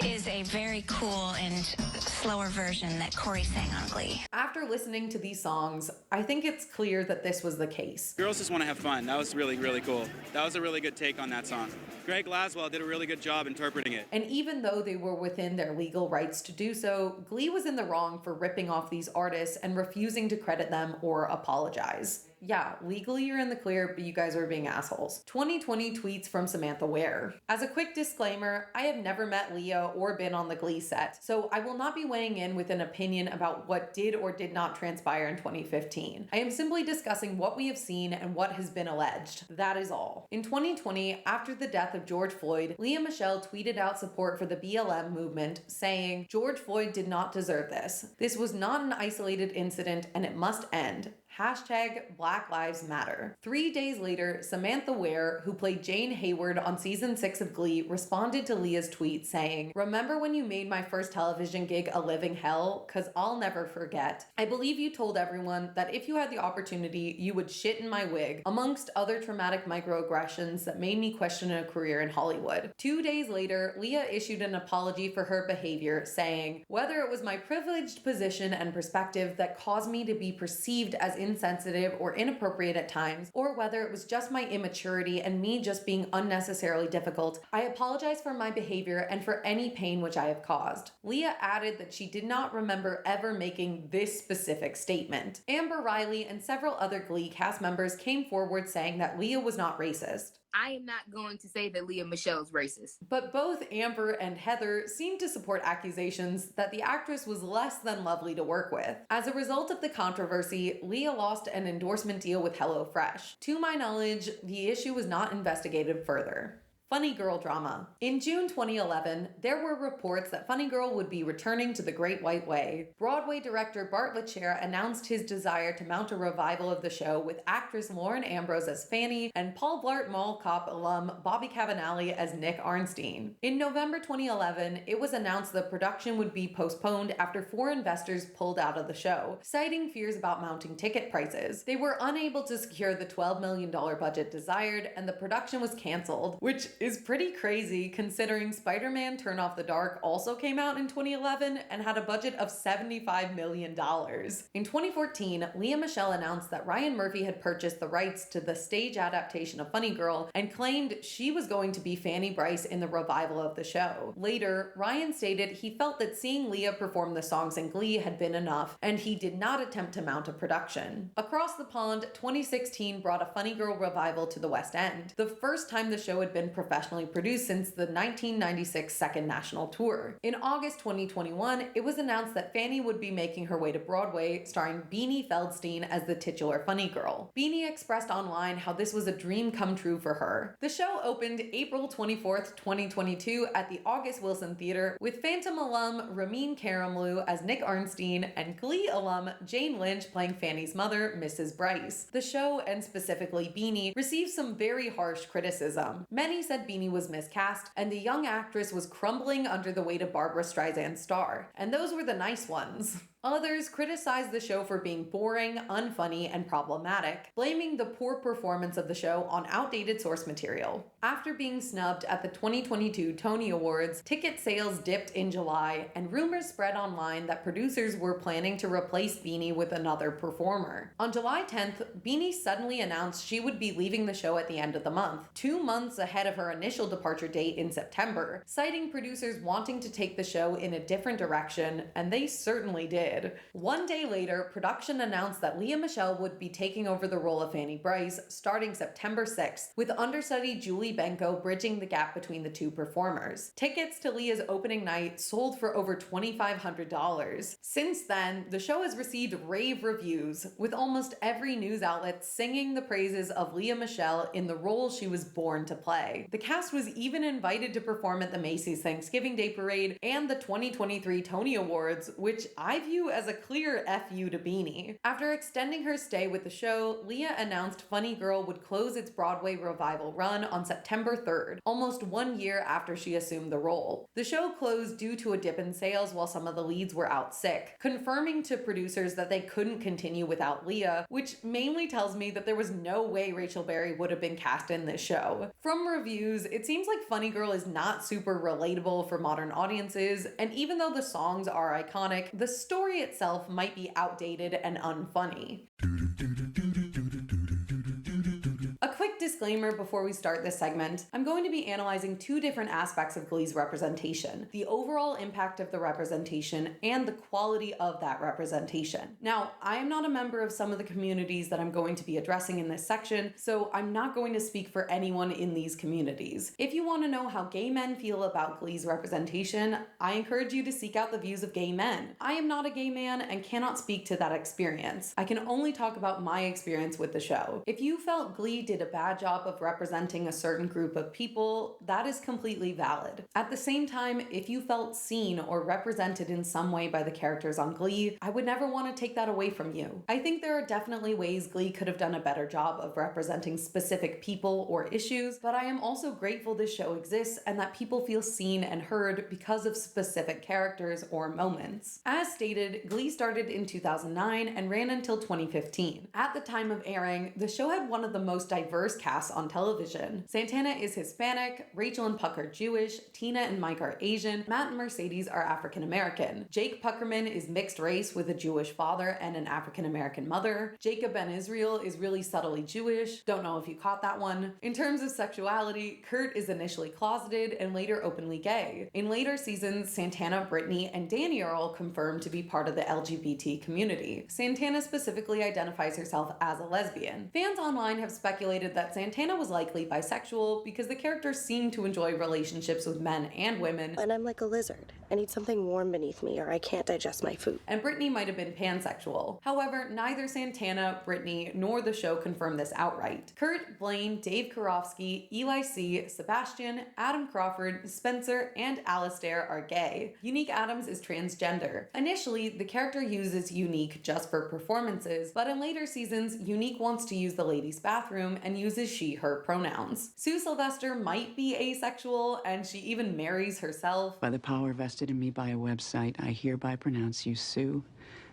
is a very cool and slower version that Corey sang on Glee. After listening to these songs, I think it's clear that this was the case. Girls just want to have fun. That was really, really cool. That was a really good take on that song. Greg Laswell did a really good job interpreting it. And even though they were within their legal rights to do so, Glee was in the wrong for ripping off these artists and refusing to credit them or apologize. Yeah, legally you're in the clear, but you guys are being assholes. 2020 tweets from Samantha Ware. As a quick disclaimer, I have never met Leah or been on the Glee set, so I will not be weighing in with an opinion about what did or did not transpire in 2015. I am simply discussing what we have seen and what has been alleged. That is all. In 2020, after the death of George Floyd, Leah Michele tweeted out support for the BLM movement, saying, "George Floyd did not deserve this. This was not an isolated incident and it must end. Hashtag Black Lives Matter." 3 days later, Samantha Ware, who played Jane Hayward on season 6 of Glee, responded to Leah's tweet saying, "Remember when you made my first television gig a living hell? 'Cause I'll never forget. I believe you told everyone that if you had the opportunity, you would shit in my wig, amongst other traumatic microaggressions that made me question a career in Hollywood." 2 days later, Leah issued an apology for her behavior, saying, "Whether it was my privileged position and perspective that caused me to be perceived as insensitive or inappropriate at times, or whether it was just my immaturity and me just being unnecessarily difficult, I apologize for my behavior and for any pain which I have caused." Leah added that she did not remember ever making this specific statement. Amber Riley and several other Glee cast members came forward saying that Leah was not racist. I am not going to say that Leah Michele's racist. But both Amber and Heather seemed to support accusations that the actress was less than lovely to work with. As a result of the controversy, Leah lost an endorsement deal with HelloFresh. To my knowledge, the issue was not investigated further. Funny Girl drama. In June 2011, there were reports that Funny Girl would be returning to the Great White Way. Broadway director Bart Lachaire announced his desire to mount a revival of the show with actress Lauren Ambrose as Fanny and Paul Blart Mall Cop alum Bobby Cannavale as Nick Arnstein. In November 2011, it was announced the production would be postponed after 4 investors pulled out of the show, citing fears about mounting ticket prices. They were unable to secure the $12 million budget desired, and the production was canceled, which is pretty crazy considering Spider-Man Turn Off the Dark also came out in 2011 and had a budget of $75 million. In 2014, Leah Michele announced that Ryan Murphy had purchased the rights to the stage adaptation of Funny Girl and claimed she was going to be Fanny Brice in the revival of the show. Later, Ryan stated he felt that seeing Leah perform the songs in Glee had been enough, and he did not attempt to mount a production. Across the pond, 2016 brought a Funny Girl revival to the West End, the first time the show had been professionally produced since the 1996 second national tour. In August 2021, it was announced that Fanny would be making her way to Broadway, starring Beanie Feldstein as the titular Funny Girl. Beanie expressed online how this was a dream come true for her. The show opened April 24th, 2022 at the August Wilson Theater with Phantom alum Ramin Karimloo as Nick Arnstein and Glee alum Jane Lynch playing Fanny's mother, Mrs. Brice. The show, and specifically Beanie, received some very harsh criticism. Many said Beanie was miscast, and the young actress was crumbling under the weight of Barbra Streisand's star. And those were the nice ones. Others criticized the show for being boring, unfunny, and problematic, blaming the poor performance of the show on outdated source material. After being snubbed at the 2022 Tony Awards, ticket sales dipped in July, and rumors spread online that producers were planning to replace Beanie with another performer. On July 10th, Beanie suddenly announced she would be leaving the show at the end of the month, 2 months ahead of her initial departure date in September, citing producers wanting to take the show in a different direction, and they certainly did. 1 day later, production announced that Leah Michele would be taking over the role of Fanny Brice starting September 6th, with understudy Julie Benko bridging the gap between the two performers. Tickets to Leah's opening night sold for over $2,500. Since then, the show has received rave reviews, with almost every news outlet singing the praises of Leah Michele in the role she was born to play. The cast was even invited to perform at the Macy's Thanksgiving Day Parade and the 2023 Tony Awards, which I view you as a clear FU to Beanie. After extending her stay with the show, Leah announced Funny Girl would close its Broadway revival run on September 3rd, almost 1 year after she assumed the role. The show closed due to a dip in sales while some of the leads were out sick, confirming to producers that they couldn't continue without Leah, which mainly tells me that there was no way Rachel Berry would have been cast in this show. From reviews, it seems like Funny Girl is not super relatable for modern audiences, and even though the songs are iconic, the story itself might be outdated and unfunny. A quick disclaimer before we start this segment. I'm going to be analyzing two different aspects of Glee's representation: the overall impact of the representation and the quality of that representation. Now, I am not a member of some of the communities that I'm going to be addressing in this section, so I'm not going to speak for anyone in these communities. If you want to know how gay men feel about Glee's representation, I encourage you to seek out the views of gay men. I am not a gay man and cannot speak to that experience. I can only talk about my experience with the show. If you felt Glee did a bad job of representing a certain group of people, that is completely valid. At the same time, if you felt seen or represented in some way by the characters on Glee, I would never want to take that away from you. I think there are definitely ways Glee could have done a better job of representing specific people or issues, but I am also grateful this show exists and that people feel seen and heard because of specific characters or moments. As stated, Glee started in 2009 and ran until 2015. At the time of airing, the show had one of the most diverse casts on television. Santana is Hispanic, Rachel and Puck are Jewish, Tina and Mike are Asian, Matt and Mercedes are African American. Jake Puckerman is mixed race with a Jewish father and an African American mother. Jacob Ben Israel is really subtly Jewish. Don't know if you caught that one. In terms of sexuality, Kurt is initially closeted and later openly gay. In later seasons, Santana, Brittany, and Danny are all confirmed to be part of the LGBT community. Santana specifically identifies herself as a lesbian. Fans online have speculated that Santana was likely bisexual because the character seemed to enjoy relationships with men and women. And I'm like a lizard. I need something warm beneath me or I can't digest my food. And Brittany might have been pansexual. However, neither Santana, Brittany, nor the show confirmed this outright. Kurt, Blaine, Dave Karofsky, Eli C., Sebastian, Adam Crawford, Spencer, and Alistair are gay. Unique Adams is transgender. Initially, the character uses Unique just for performances, but in later seasons, Unique wants to use the ladies' bathroom and uses she/her pronouns. Sue Sylvester might be asexual, and she even marries herself. By the power vested in me by a website, I hereby pronounce you Sue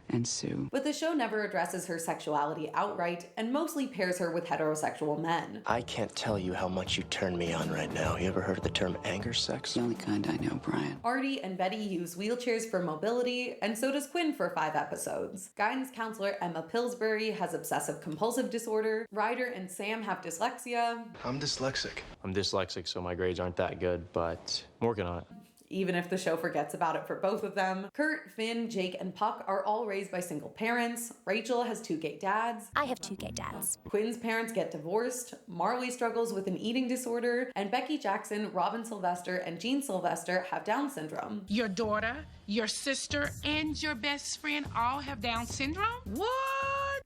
and Sue. But the show never addresses her sexuality outright and mostly pairs her with heterosexual men. I can't tell you how much you turn me on right now. You ever heard of the term anger sex? The only kind I know, Brian. Artie and Betty use wheelchairs for mobility, and so does Quinn for 5 episodes. Guidance counselor Emma Pillsbury has obsessive-compulsive disorder. Ryder and Sam have dyslexia. I'm dyslexic. I'm dyslexic, so my grades aren't that good, but I'm working on it. Even if the show forgets about it for both of them. Kurt, Finn, Jake, and Puck are all raised by single parents. Rachel has 2 gay dads. I have 2 gay dads. Quinn's parents get divorced. Marley struggles with an eating disorder. And Becky Jackson, Robin Sylvester, and Jean Sylvester have Down syndrome. Your daughter, your sister, and your best friend all have Down syndrome? What?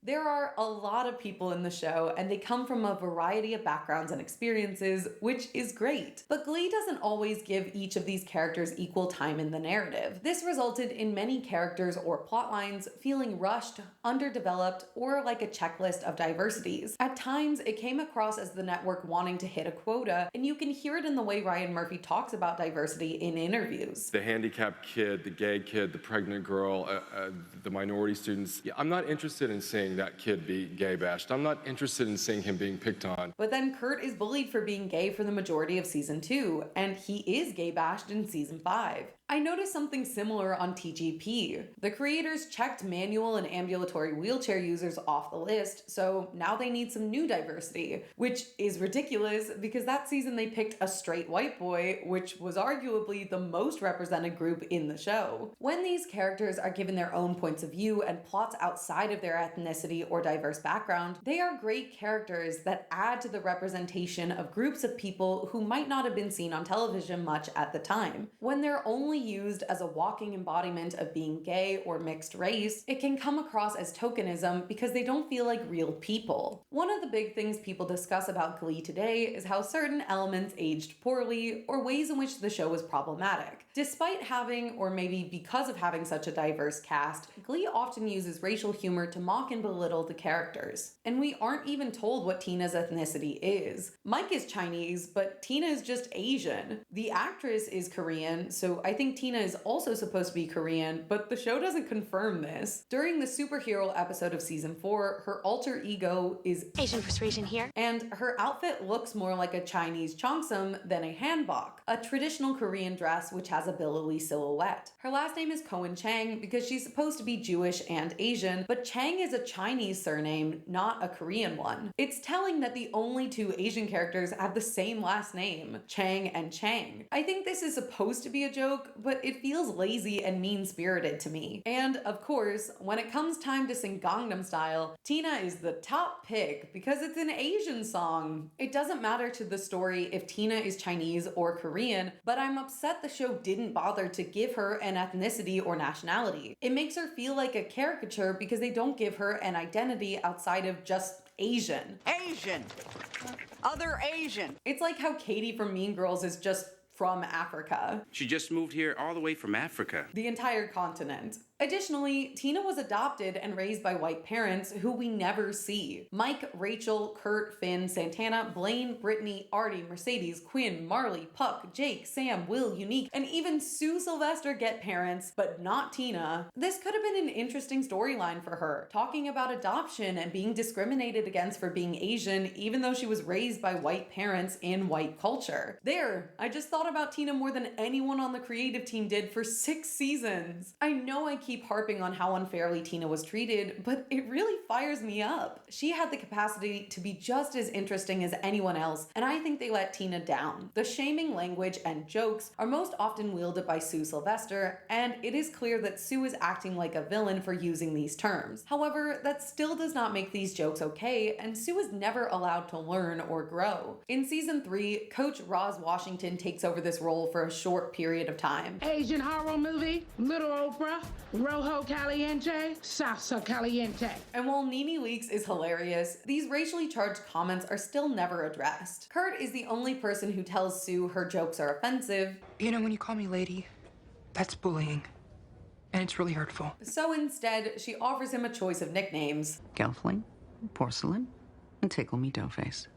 There are a lot of people in the show, and they come from a variety of backgrounds and experiences, which is great. But Glee doesn't always give each of these characters equal time in the narrative. This resulted in many characters or plot lines feeling rushed, underdeveloped, or like a checklist of diversities. At times, it came across as the network wanting to hit a quota, and you can hear it in the way Ryan Murphy talks about diversity in interviews. The handicapped kid, the gay kid, the pregnant girl, the minority students. Yeah, I'm not interested in seeing that kid be gay bashed. I'm not interested in seeing him being picked on. But then Kurt is bullied for being gay for the majority of season 2, and he is gay bashed in season 5. I noticed something similar on TGP. The creators checked manual and ambulatory wheelchair users off the list, so now they need some new diversity, which is ridiculous because that season they picked a straight white boy, which was arguably the most represented group in the show. When these characters are given their own points of view and plots outside of their ethnicity or diverse background, they are great characters that add to the representation of groups of people who might not have been seen on television much at the time. When they're only used as a walking embodiment of being gay or mixed race, it can come across as tokenism because they don't feel like real people. One of the big things people discuss about Glee today is how certain elements aged poorly or ways in which the show was problematic. Despite having, or maybe because of having such a diverse cast, Glee often uses racial humor to mock and belittle the characters. And we aren't even told what Tina's ethnicity is. Mike is Chinese, but Tina is just Asian. The actress is Korean, so I think Tina is also supposed to be Korean, but the show doesn't confirm this. During the superhero episode of season 4, her alter ego is Asian persuasion here. And her outfit looks more like a Chinese cheongsam than a hanbok, a traditional Korean dress which has a billowy silhouette. Her last name is Cohen Chang because she's supposed to be Jewish and Asian, but Chang is a Chinese surname, not a Korean one. It's telling that the only two Asian characters have the same last name, Chang and Chang. I think this is supposed to be a joke, but it feels lazy and mean-spirited to me. And of course, when it comes time to sing Gangnam Style, Tina is the top pick because it's an Asian song. It doesn't matter to the story if Tina is Chinese or Korean, but I'm upset the show didn't bother to give her an ethnicity or nationality. It makes her feel like a caricature because they don't give her an identity outside of just Asian. Asian. Other Asian. It's like how Katie from Mean Girls is just from Africa. She just moved here all the way from Africa. The entire continent. Additionally, Tina was adopted and raised by white parents who we never see. Mike, Rachel, Kurt, Finn, Santana, Blaine, Brittany, Artie, Mercedes, Quinn, Marley, Puck, Jake, Sam, Will, Unique, and even Sue Sylvester get parents, but not Tina. This could have been an interesting storyline for her, talking about adoption and being discriminated against for being Asian even though she was raised by white parents in white culture. There, I just thought about Tina more than anyone on the creative team did for 6 seasons. I know I keep harping on how unfairly Tina was treated, but it really fires me up. She had the capacity to be just as interesting as anyone else, and I think they let Tina down. The shaming language and jokes are most often wielded by Sue Sylvester, and it is clear that Sue is acting like a villain for using these terms. However, that still does not make these jokes okay, and Sue is never allowed to learn or grow. In season 3, Coach Roz Washington takes over this role for a short period of time. Asian horror movie, Little Oprah, Rojo Caliente, Salsa Caliente. And while Nene Leakes is hilarious, these racially charged comments are still never addressed. Kurt is the only person who tells Sue her jokes are offensive. You know, when you call me lady, that's bullying. And it's really hurtful. So instead, she offers him a choice of nicknames. Gelfling, Porcelain, and Tickle Me Doughface.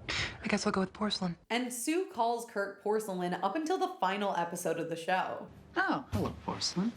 I guess I'll go with Porcelain. And Sue calls Kurt Porcelain up until the final episode of the show. Oh, hello, Porcelain.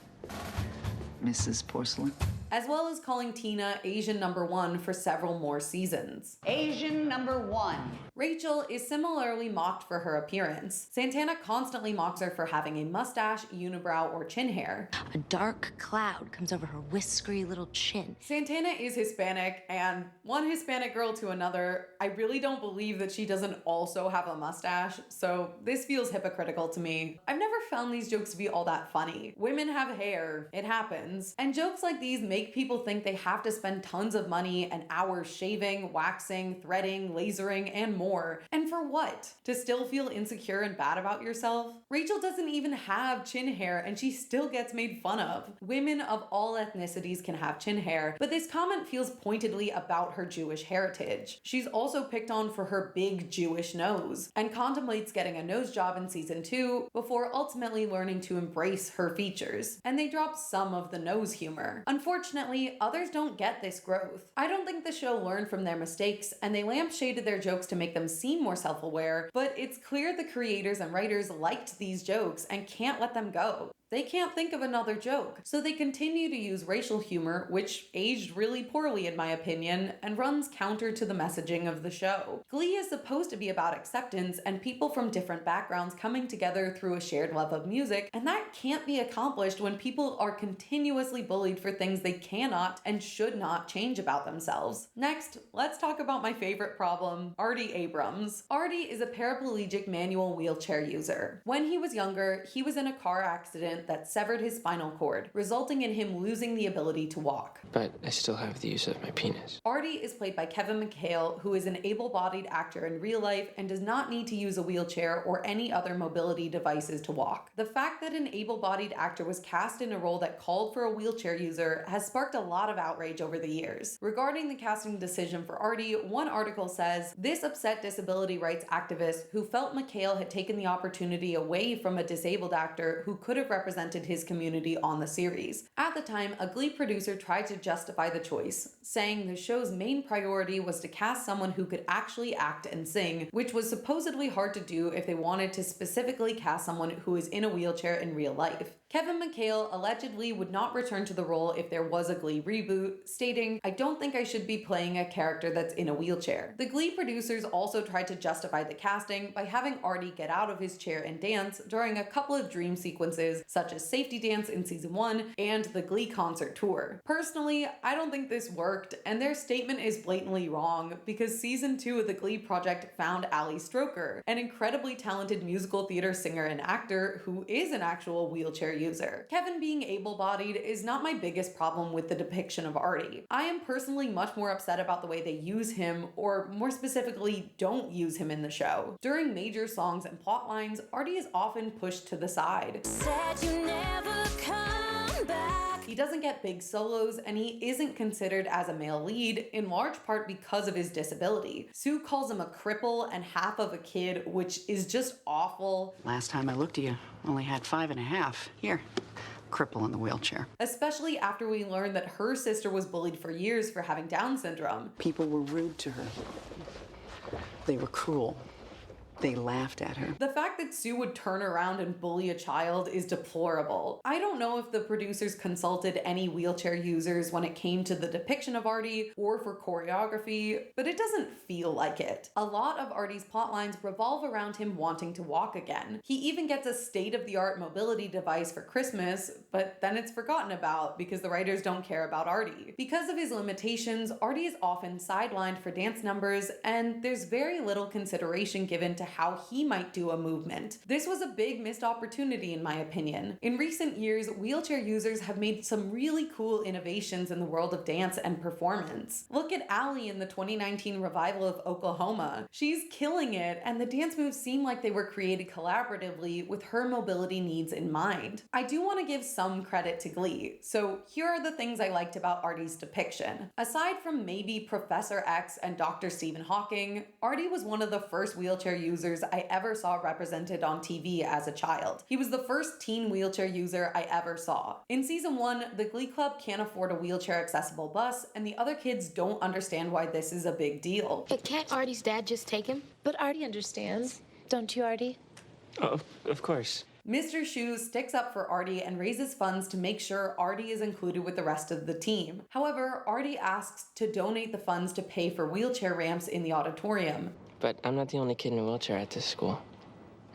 Mrs. Porcelain. As well as calling Tina Asian number 1 for several more seasons. Asian number 1. Rachel is similarly mocked for her appearance. Santana constantly mocks her for having a mustache, unibrow, or chin hair. A dark cloud comes over her whiskery little chin. Santana is Hispanic, and one Hispanic girl to another, I really don't believe that she doesn't also have a mustache, so this feels hypocritical to me. I've never found these jokes to be all that funny. Women have hair, it happens. And jokes like these make people think they have to spend tons of money and hours shaving, waxing, threading, lasering, and more. And for what? To still feel insecure and bad about yourself? Rachel doesn't even have chin hair and she still gets made fun of. Women of all ethnicities can have chin hair, but this comment feels pointedly about her Jewish heritage. She's also picked on for her big Jewish nose and contemplates getting a nose job in season 2 before ultimately learning to embrace her features. And they drop some of the nose humor. Unfortunately, others don't get this growth. I don't think the show learned from their mistakes and they lampshaded their jokes to make them seem more self-aware, but it's clear the creators and writers liked these jokes and can't let them go. They can't think of another joke, so they continue to use racial humor, which aged really poorly in my opinion, and runs counter to the messaging of the show. Glee is supposed to be about acceptance and people from different backgrounds coming together through a shared love of music, and that can't be accomplished when people are continuously bullied for things they cannot and should not change about themselves. Next, let's talk about my favorite problem, Artie Abrams. Artie is a paraplegic manual wheelchair user. When he was younger, he was in a car accident accident that severed his spinal cord, resulting in him losing the ability to walk. But I still have the use of my penis. Artie is played by Kevin McHale, who is an able-bodied actor in real life and does not need to use a wheelchair or any other mobility devices to walk. The fact that an able-bodied actor was cast in a role that called for a wheelchair user has sparked a lot of outrage over the years. Regarding the casting decision for Artie, one article says, "This upset disability rights activist who felt McHale had taken the opportunity away from a disabled actor who could have represented his community on the series." At the time, a Glee producer tried to justify the choice, saying the show's main priority was to cast someone who could actually act and sing, which was supposedly hard to do if they wanted to specifically cast someone who is in a wheelchair in real life. Kevin McHale allegedly would not return to the role if there was a Glee reboot, stating, "I don't think I should be playing a character that's in a wheelchair." The Glee producers also tried to justify the casting by having Artie get out of his chair and dance during a couple of dream sequences, such as Safety Dance in season 1 and the Glee concert tour. Personally, I don't think this worked, and their statement is blatantly wrong because season 2 of the Glee Project found Ali Stroker, an incredibly talented musical theater singer and actor who is an actual wheelchair user. Kevin being able-bodied is not my biggest problem with the depiction of Artie. I am personally much more upset about the way they use him, or more specifically, don't use him in the show. During major songs and plot lines, Artie is often pushed to the side. Said you never come back. He doesn't get big solos, and he isn't considered as a male lead, in large part because of his disability. Sue calls him a cripple and half of a kid, which is just awful. Last time I looked at you, only had 5.5. Here, cripple in the wheelchair. Especially after we learned that her sister was bullied for years for having Down syndrome. People were rude to her. They were cruel. They laughed at her. The fact that Sue would turn around and bully a child is deplorable. I don't know if the producers consulted any wheelchair users when it came to the depiction of Artie or for choreography, but it doesn't feel like it. A lot of Artie's plotlines revolve around him wanting to walk again. He even gets a state-of-the-art mobility device for Christmas, but then it's forgotten about because the writers don't care about Artie. Because of his limitations, Artie is often sidelined for dance numbers, and there's very little consideration given to how he might do a movement. This was a big missed opportunity in my opinion. In recent years, wheelchair users have made some really cool innovations in the world of dance and performance. Look at Allie in the 2019 revival of Oklahoma. She's killing it, and the dance moves seem like they were created collaboratively with her mobility needs in mind. I do want to give some credit to Glee, so here are the things I liked about Artie's depiction. Aside from maybe Professor X and Dr. Stephen Hawking, Artie was one of the first wheelchair users I ever saw represented on TV as a child. He was the first teen wheelchair user I ever saw. In season 1, the Glee Club can't afford a wheelchair accessible bus, and the other kids don't understand why this is a big deal. But can't Artie's dad just take him? But Artie understands. Don't you, Artie? Oh, of course. Mr. Shu sticks up for Artie and raises funds to make sure Artie is included with the rest of the team. However, Artie asks to donate the funds to pay for wheelchair ramps in the auditorium. But I'm not the only kid in a wheelchair at this school.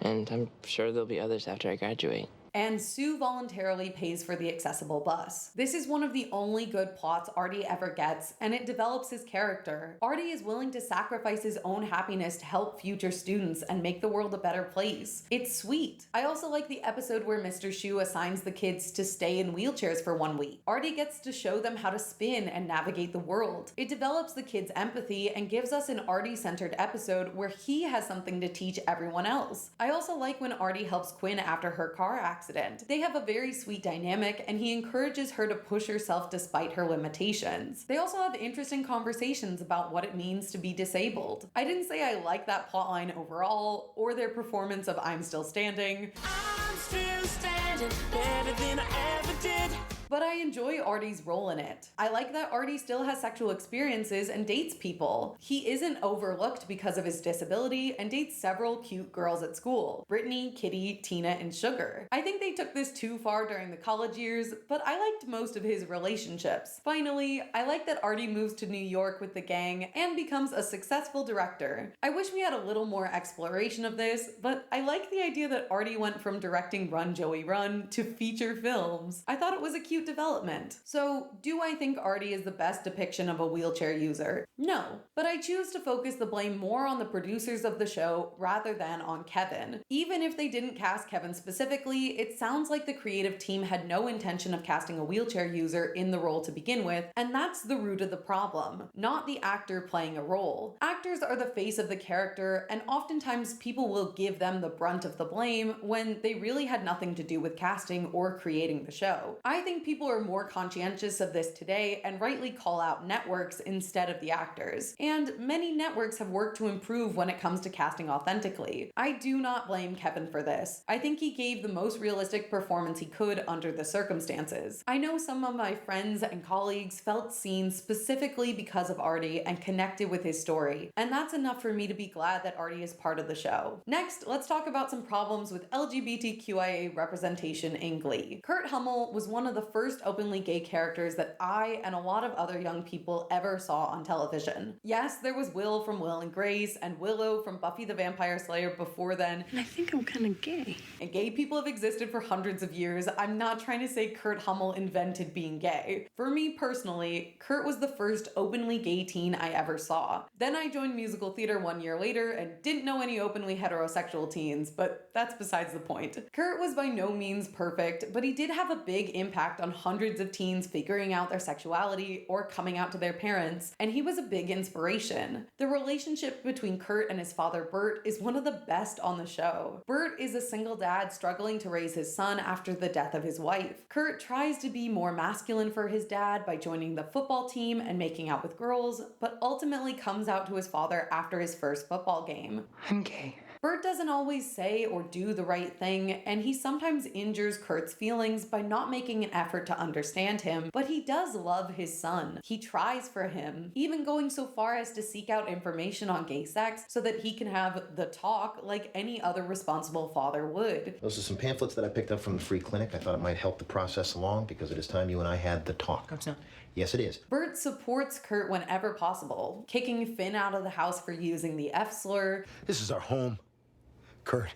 And I'm sure there'll be others after I graduate. And Sue voluntarily pays for the accessible bus. This is one of the only good plots Artie ever gets, and it develops his character. Artie is willing to sacrifice his own happiness to help future students and make the world a better place. It's sweet. I also like the episode where Mr. Shu assigns the kids to stay in wheelchairs for 1 week. Artie gets to show them how to spin and navigate the world. It develops the kids' empathy and gives us an Artie-centered episode where he has something to teach everyone else. I also like when Artie helps Quinn after her car accident. They have a very sweet dynamic, and he encourages her to push herself despite her limitations. They also have interesting conversations about what it means to be disabled. I didn't say I like that plotline overall, or their performance of I'm Still Standing. I'm still standing better than I ever did. But I enjoy Artie's role in it. I like that Artie still has sexual experiences and dates people. He isn't overlooked because of his disability and dates several cute girls at school: Brittany, Kitty, Tina, and Sugar. I think they took this too far during the college years, but I liked most of his relationships. Finally, I like that Artie moves to New York with the gang and becomes a successful director. I wish we had a little more exploration of this, but I like the idea that Artie went from directing Run Joey Run to feature films. I thought it was a cute cute development. So, do I think Artie is the best depiction of a wheelchair user? No, but I choose to focus the blame more on the producers of the show rather than on Kevin. Even if they didn't cast Kevin specifically, it sounds like the creative team had no intention of casting a wheelchair user in the role to begin with, and that's the root of the problem, not the actor playing a role. Actors are the face of the character, and oftentimes people will give them the brunt of the blame when they really had nothing to do with casting or creating the show. I think people are more conscientious of this today and rightly call out networks instead of the actors. And many networks have worked to improve when it comes to casting authentically. I do not blame Kevin for this. I think he gave the most realistic performance he could under the circumstances. I know some of my friends and colleagues felt seen specifically because of Artie and connected with his story, and that's enough for me to be glad that Artie is part of the show. Next, let's talk about some problems with LGBTQIA representation in Glee. Kurt Hummel was one of the first openly gay characters that I and a lot of other young people ever saw on television. Yes, there was Will from Will and Grace and Willow from Buffy the Vampire Slayer before then. And I think I'm kind of gay. And gay people have existed for hundreds of years. I'm not trying to say Kurt Hummel invented being gay. For me personally, Kurt was the first openly gay teen I ever saw. Then I joined musical theater 1 year later and didn't know any openly heterosexual teens, but that's besides the point. Kurt was by no means perfect, but he did have a big impact on hundreds of teens figuring out their sexuality or coming out to their parents, and he was a big inspiration. The relationship between Kurt and his father Bert is one of the best on the show. Bert is a single dad struggling to raise his son after the death of his wife. Kurt tries to be more masculine for his dad by joining the football team and making out with girls, but ultimately comes out to his father after his first football game. I'm gay. Bert doesn't always say or do the right thing, and he sometimes injures Kurt's feelings by not making an effort to understand him, but he does love his son. He tries for him, even going so far as to seek out information on gay sex so that he can have the talk like any other responsible father would. Those are some pamphlets that I picked up from the free clinic. I thought it might help the process along because it is time you and I had the talk. No, it's not. Yes, it is. Bert supports Kurt whenever possible, kicking Finn out of the house for using the F slur. This is our home. Kurt.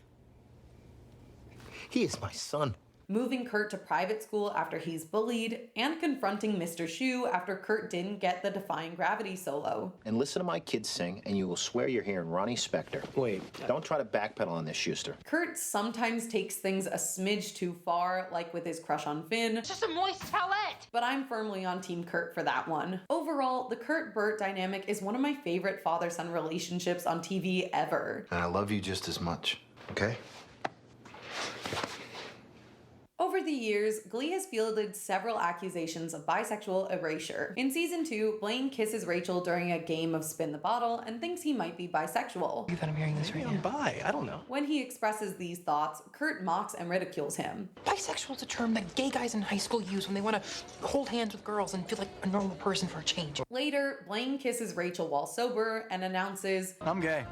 He is my son. Moving Kurt to private school after he's bullied, and confronting Mr. Shu after Kurt didn't get the Defying Gravity solo. And listen to my kids sing, and you will swear you're hearing Ronnie Spector. Wait. Don't try to backpedal on this, Schuester. Kurt sometimes takes things a smidge too far, like with his crush on Finn. Just a moist towelette! But I'm firmly on Team Kurt for that one. Overall, the Kurt-Bert dynamic is one of my favorite father-son relationships on TV ever. And I love you just as much, okay? Over the years, Glee has fielded several accusations of bisexual erasure. In season 2, Blaine kisses Rachel during a game of Spin the Bottle and thinks he might be bisexual. You thought I'm hearing this right now? I'm bi. I don't know. When he expresses these thoughts, Kurt mocks and ridicules him. Bisexual is a term that gay guys in high school use when they want to hold hands with girls and feel like a normal person for a change. Later, Blaine kisses Rachel while sober and announces, I'm gay.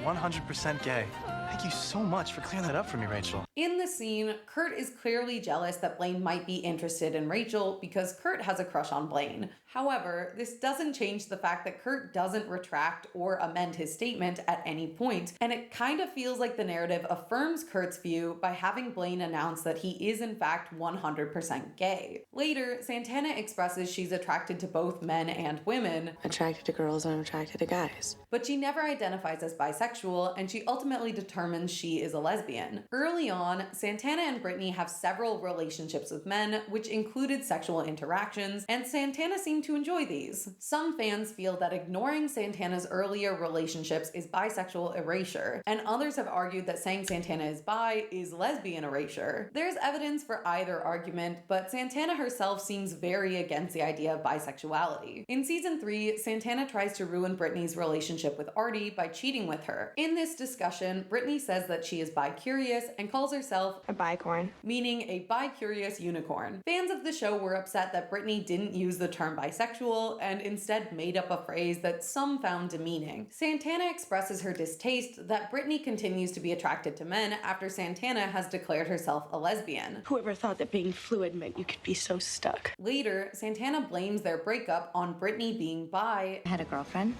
100% gay. Thank you so much for clearing that up for me, Rachel. In the scene, Kurt is clearly jealous that Blaine might be interested in Rachel because Kurt has a crush on Blaine. However, this doesn't change the fact that Kurt doesn't retract or amend his statement at any point, and it kind of feels like the narrative affirms Kurt's view by having Blaine announce that he is in fact 100% gay. Later, Santana expresses she's attracted to both men and women. Attracted to girls and I'm attracted to guys. But she never identifies as bisexual, and she ultimately determines she is a lesbian. Early on, Santana and Brittany have several relationships with men, which included sexual interactions, and Santana seemed to enjoy these. Some fans feel that ignoring Santana's earlier relationships is bisexual erasure, and others have argued that saying Santana is bi is lesbian erasure. There's evidence for either argument, but Santana herself seems very against the idea of bisexuality. In season 3, Santana tries to ruin Brittany's relationship with Artie by cheating with her. In this discussion, Brittany says that she is bi-curious and calls herself a bicorn, meaning a bi-curious unicorn. Fans of the show were upset that Brittany didn't use the term bisexual and instead made up a phrase that some found demeaning. Santana expresses her distaste that Brittany continues to be attracted to men after Santana has declared herself a lesbian. Whoever thought that being fluid meant you could be so stuck? Later, Santana blames their breakup on Brittany being bi. I had a girlfriend.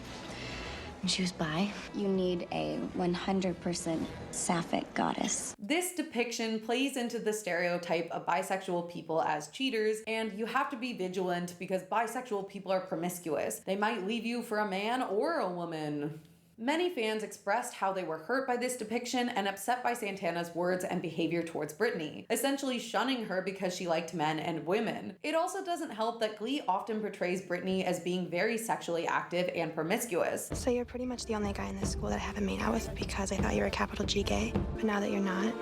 She was bi. You need a 100% sapphic goddess. This depiction plays into the stereotype of bisexual people as cheaters, and you have to be vigilant because bisexual people are promiscuous. They might leave you for a man or a woman. Many fans expressed how they were hurt by this depiction and upset by Santana's words and behavior towards Brittany, essentially shunning her because she liked men and women. It also doesn't help that Glee often portrays Brittany as being very sexually active and promiscuous. So you're pretty much the only guy in this school that I haven't made out with because I thought you were a capital G gay, but now that you're not,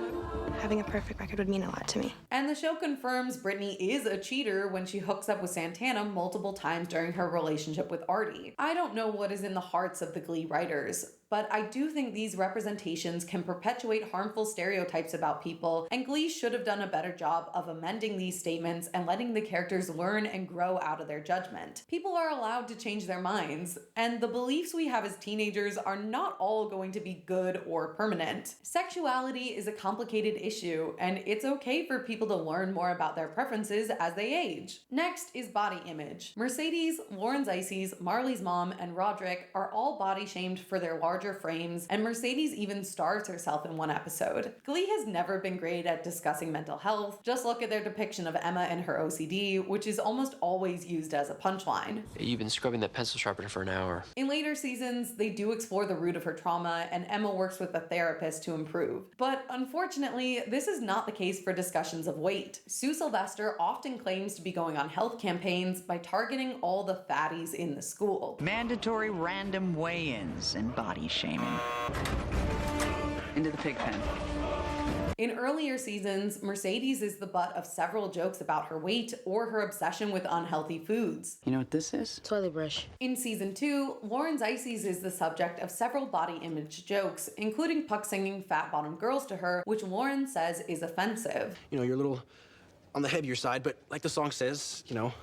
having a perfect record would mean a lot to me. And the show confirms Brittany is a cheater when she hooks up with Santana multiple times during her relationship with Artie. I don't know what is in the hearts of the Glee writers, but I do think these representations can perpetuate harmful stereotypes about people, and Glee should have done a better job of amending these statements and letting the characters learn and grow out of their judgment. People are allowed to change their minds, and the beliefs we have as teenagers are not all going to be good or permanent. Sexuality is a complicated issue, and it's okay for people to learn more about their preferences as they age. Next is body image. Mercedes, Lauren Zisey's, Marley's mom, and Roderick are all body shamed for their larger frames, and Mercedes even stars herself in one episode. Glee has never been great at discussing mental health. Just look at their depiction of Emma and her OCD, which is almost always used as a punchline. You've been scrubbing that pencil sharpener for an hour. In later seasons, they do explore the root of her trauma, and Emma works with a therapist to improve. But unfortunately, this is not the case for discussions of weight. Sue Sylvester often claims to be going on health campaigns by targeting all the fatties in the school. Mandatory random weigh-ins and body shaming. Into the pig pen. In earlier seasons, Mercedes is the butt of several jokes about her weight or her obsession with unhealthy foods. You know what this is? Toilet brush. In season 2, Lauren Zisey's is the subject of several body image jokes, including Puck singing fat-bottomed girls to her, which Lauren says is offensive. You know, you're a little on the heavier side, but like the song says, you know,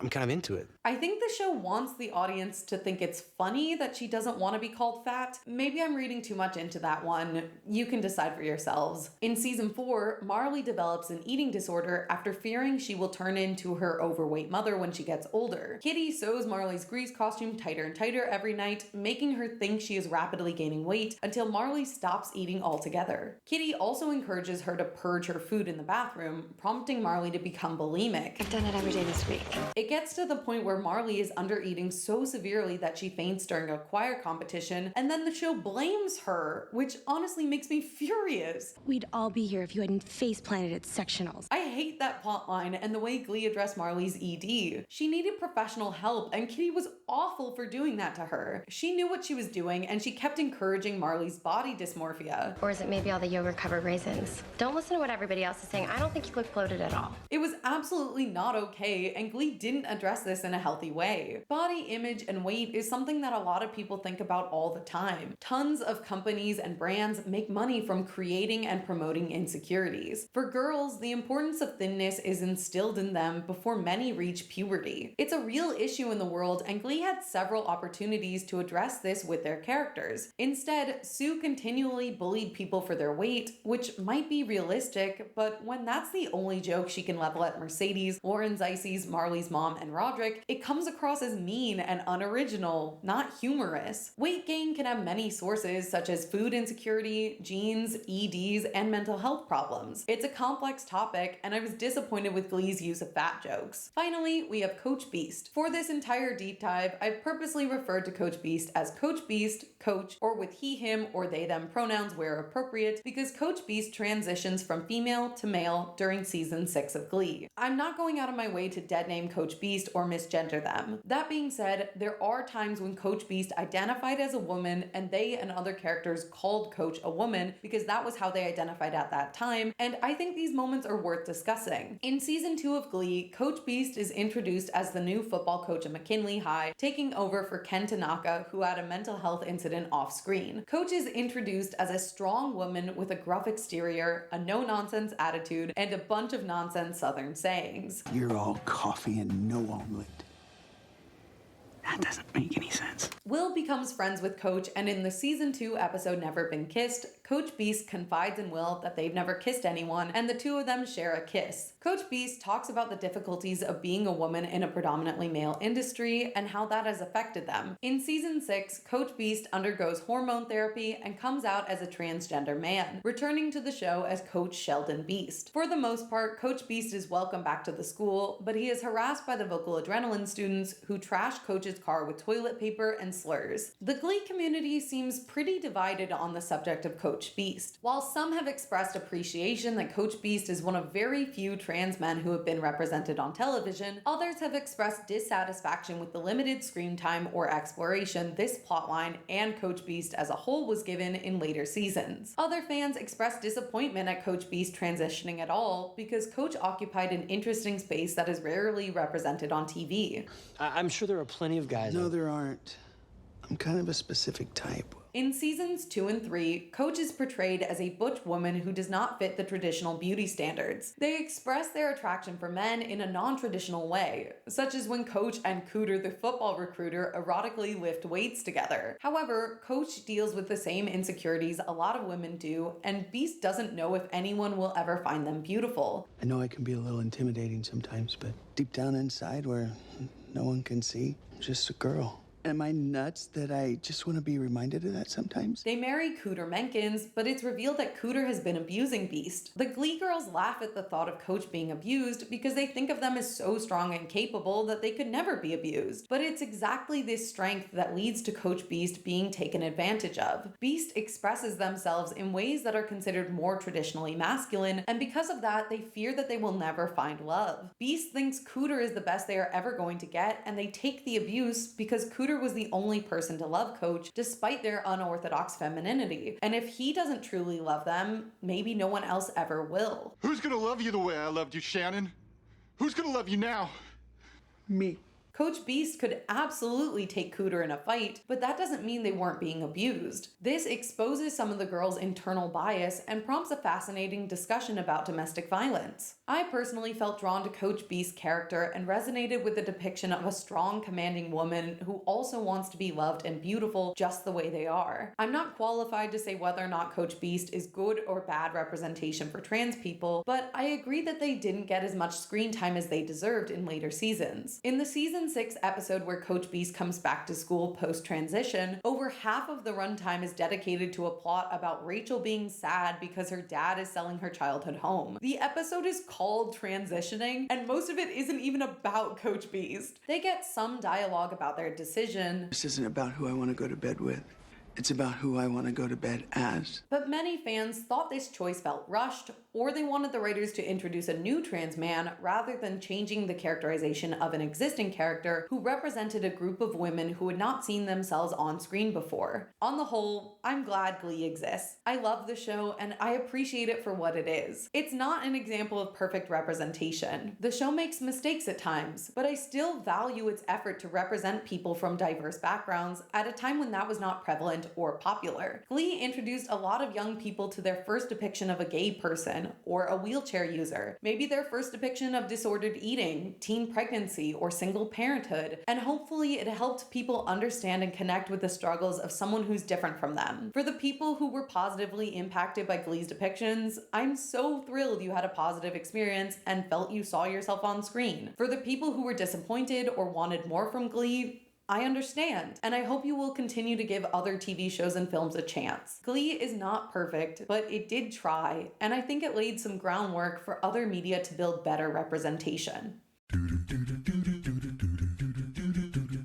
I'm kind of into it. I think the show wants the audience to think it's funny that she doesn't want to be called fat. Maybe I'm reading too much into that one. You can decide for yourselves. In season 4, Marley develops an eating disorder after fearing she will turn into her overweight mother when she gets older. Kitty sews Marley's Grease costume tighter and tighter every night, making her think she is rapidly gaining weight until Marley stops eating altogether. Kitty also encourages her to purge her food in the bathroom, prompting Marley to become bulimic. I've done it every day this week. It gets to the point where Marley is undereating so severely that she faints during a choir competition, and then the show blames her, which honestly makes me furious. We'd all be here if you hadn't face planted at sectionals. I hate that plotline and the way Glee addressed Marley's ED. She needed professional help, and Kitty was awful for doing that to her. She knew what she was doing, and she kept encouraging Marley's body dysmorphia. Or is it maybe all the yogurt-covered raisins? Don't listen to what everybody else is saying. I don't think you look bloated at all. It was absolutely not okay, and Glee didn't address this in a healthy way. Body image and weight is something that a lot of people think about all the time. Tons of companies and brands make money from creating and promoting insecurities. For girls, the importance of thinness is instilled in them before many reach puberty. It's a real issue in the world, and Glee had several opportunities to address this with their characters. Instead, Sue continually bullied people for their weight, which might be realistic, but when that's the only joke she can level at Mercedes, Lauren Zisey's, Marley's mom, and Roderick, it comes across as mean and unoriginal, not humorous. Weight gain can have many sources, such as food insecurity, genes, EDs, and mental health problems. It's a complex topic, and I was disappointed with Glee's use of fat jokes. Finally, we have Coach Beast. For this entire deep dive, I've purposely referred to Coach Beast as Coach Beast, Coach, or with he, him, or they, them pronouns where appropriate, because Coach Beast transitions from female to male during season 6 of Glee. I'm not going out of my way to dead name Coach Beast or misgender them. That being said, there are times when Coach Beast identified as a woman and they and other characters called Coach a woman because that was how they identified at that time, and I think these moments are worth discussing. In season 2 of Glee, Coach Beast is introduced as the new football coach at McKinley High, taking over for Ken Tanaka, who had a mental health incident off screen. Coach is introduced as a strong woman with a gruff exterior, a no-nonsense attitude, and a bunch of nonsense Southern sayings. You're all coffee and no omelet. That doesn't make any sense. Will becomes friends with Coach, and in the season 2 episode Never Been Kissed, Coach Beast confides in Will that they've never kissed anyone, and the two of them share a kiss. Coach Beast talks about the difficulties of being a woman in a predominantly male industry and how that has affected them. In season 6, Coach Beast undergoes hormone therapy and comes out as a transgender man, returning to the show as Coach Sheldon Beast. For the most part, Coach Beast is welcome back to the school, but he is harassed by the vocal adrenaline students who trash Coach's car with toilet paper and slurs. The Glee community seems pretty divided on the subject of Coach Beast. While some have expressed appreciation that Coach Beast is one of very few trans men who have been represented on television, others have expressed dissatisfaction with the limited screen time or exploration this plotline and Coach Beast as a whole was given in later seasons. Other fans expressed disappointment at Coach Beast transitioning at all because Coach occupied an interesting space that is rarely represented on TV. I'm sure there are plenty of guys. No, there aren't. I'm kind of a specific type. In seasons 2 and 3, Coach is portrayed as a butch woman who does not fit the traditional beauty standards. They express their attraction for men in a non-traditional way, such as when Coach and Cooter, the football recruiter, erotically lift weights together. However, Coach deals with the same insecurities a lot of women do, and Beast doesn't know if anyone will ever find them beautiful. I know I can be a little intimidating sometimes, but deep down inside where no one can see, I'm just a girl. Am I nuts that I just want to be reminded of that sometimes? They marry Cooter Menkins, but it's revealed that Cooter has been abusing Beast. The Glee girls laugh at the thought of Coach being abused because they think of them as so strong and capable that they could never be abused. But it's exactly this strength that leads to Coach Beast being taken advantage of. Beast expresses themselves in ways that are considered more traditionally masculine, and because of that, they fear that they will never find love. Beast thinks Cooter is the best they are ever going to get, and they take the abuse because Cooter was the only person to love Coach despite their unorthodox femininity. And if he doesn't truly love them, maybe no one else ever will. Who's gonna love you the way I loved you, Shannon? Who's gonna love you now? Me. Coach Beast could absolutely take Cooter in a fight, but that doesn't mean they weren't being abused. This exposes some of the girls' internal bias and prompts a fascinating discussion about domestic violence. I personally felt drawn to Coach Beast's character and resonated with the depiction of a strong, commanding woman who also wants to be loved and beautiful just the way they are. I'm not qualified to say whether or not Coach Beast is good or bad representation for trans people, but I agree that they didn't get as much screen time as they deserved in later seasons. In the season 6 episode where Coach Beast comes back to school post-transition, over half of the runtime is dedicated to a plot about Rachel being sad because her dad is selling her childhood home. The episode is called Transitioning, and most of it isn't even about Coach Beast. They get some dialogue about their decision. This isn't about who I want to go to bed with. It's about who I want to go to bed as. But many fans thought this choice felt rushed, or they wanted the writers to introduce a new trans man rather than changing the characterization of an existing character who represented a group of women who had not seen themselves on screen before. On the whole, I'm glad Glee exists. I love the show and I appreciate it for what it is. It's not an example of perfect representation. The show makes mistakes at times, but I still value its effort to represent people from diverse backgrounds at a time when that was not prevalent or popular. Glee introduced a lot of young people to their first depiction of a gay person or a wheelchair user, maybe their first depiction of disordered eating, teen pregnancy, or single parenthood, and hopefully it helped people understand and connect with the struggles of someone who's different from them. For the people who were positively impacted by Glee's depictions, I'm so thrilled you had a positive experience and felt you saw yourself on screen. For the people who were disappointed or wanted more from Glee, I understand, and I hope you will continue to give other TV shows and films a chance. Glee is not perfect, but it did try, and I think it laid some groundwork for other media to build better representation.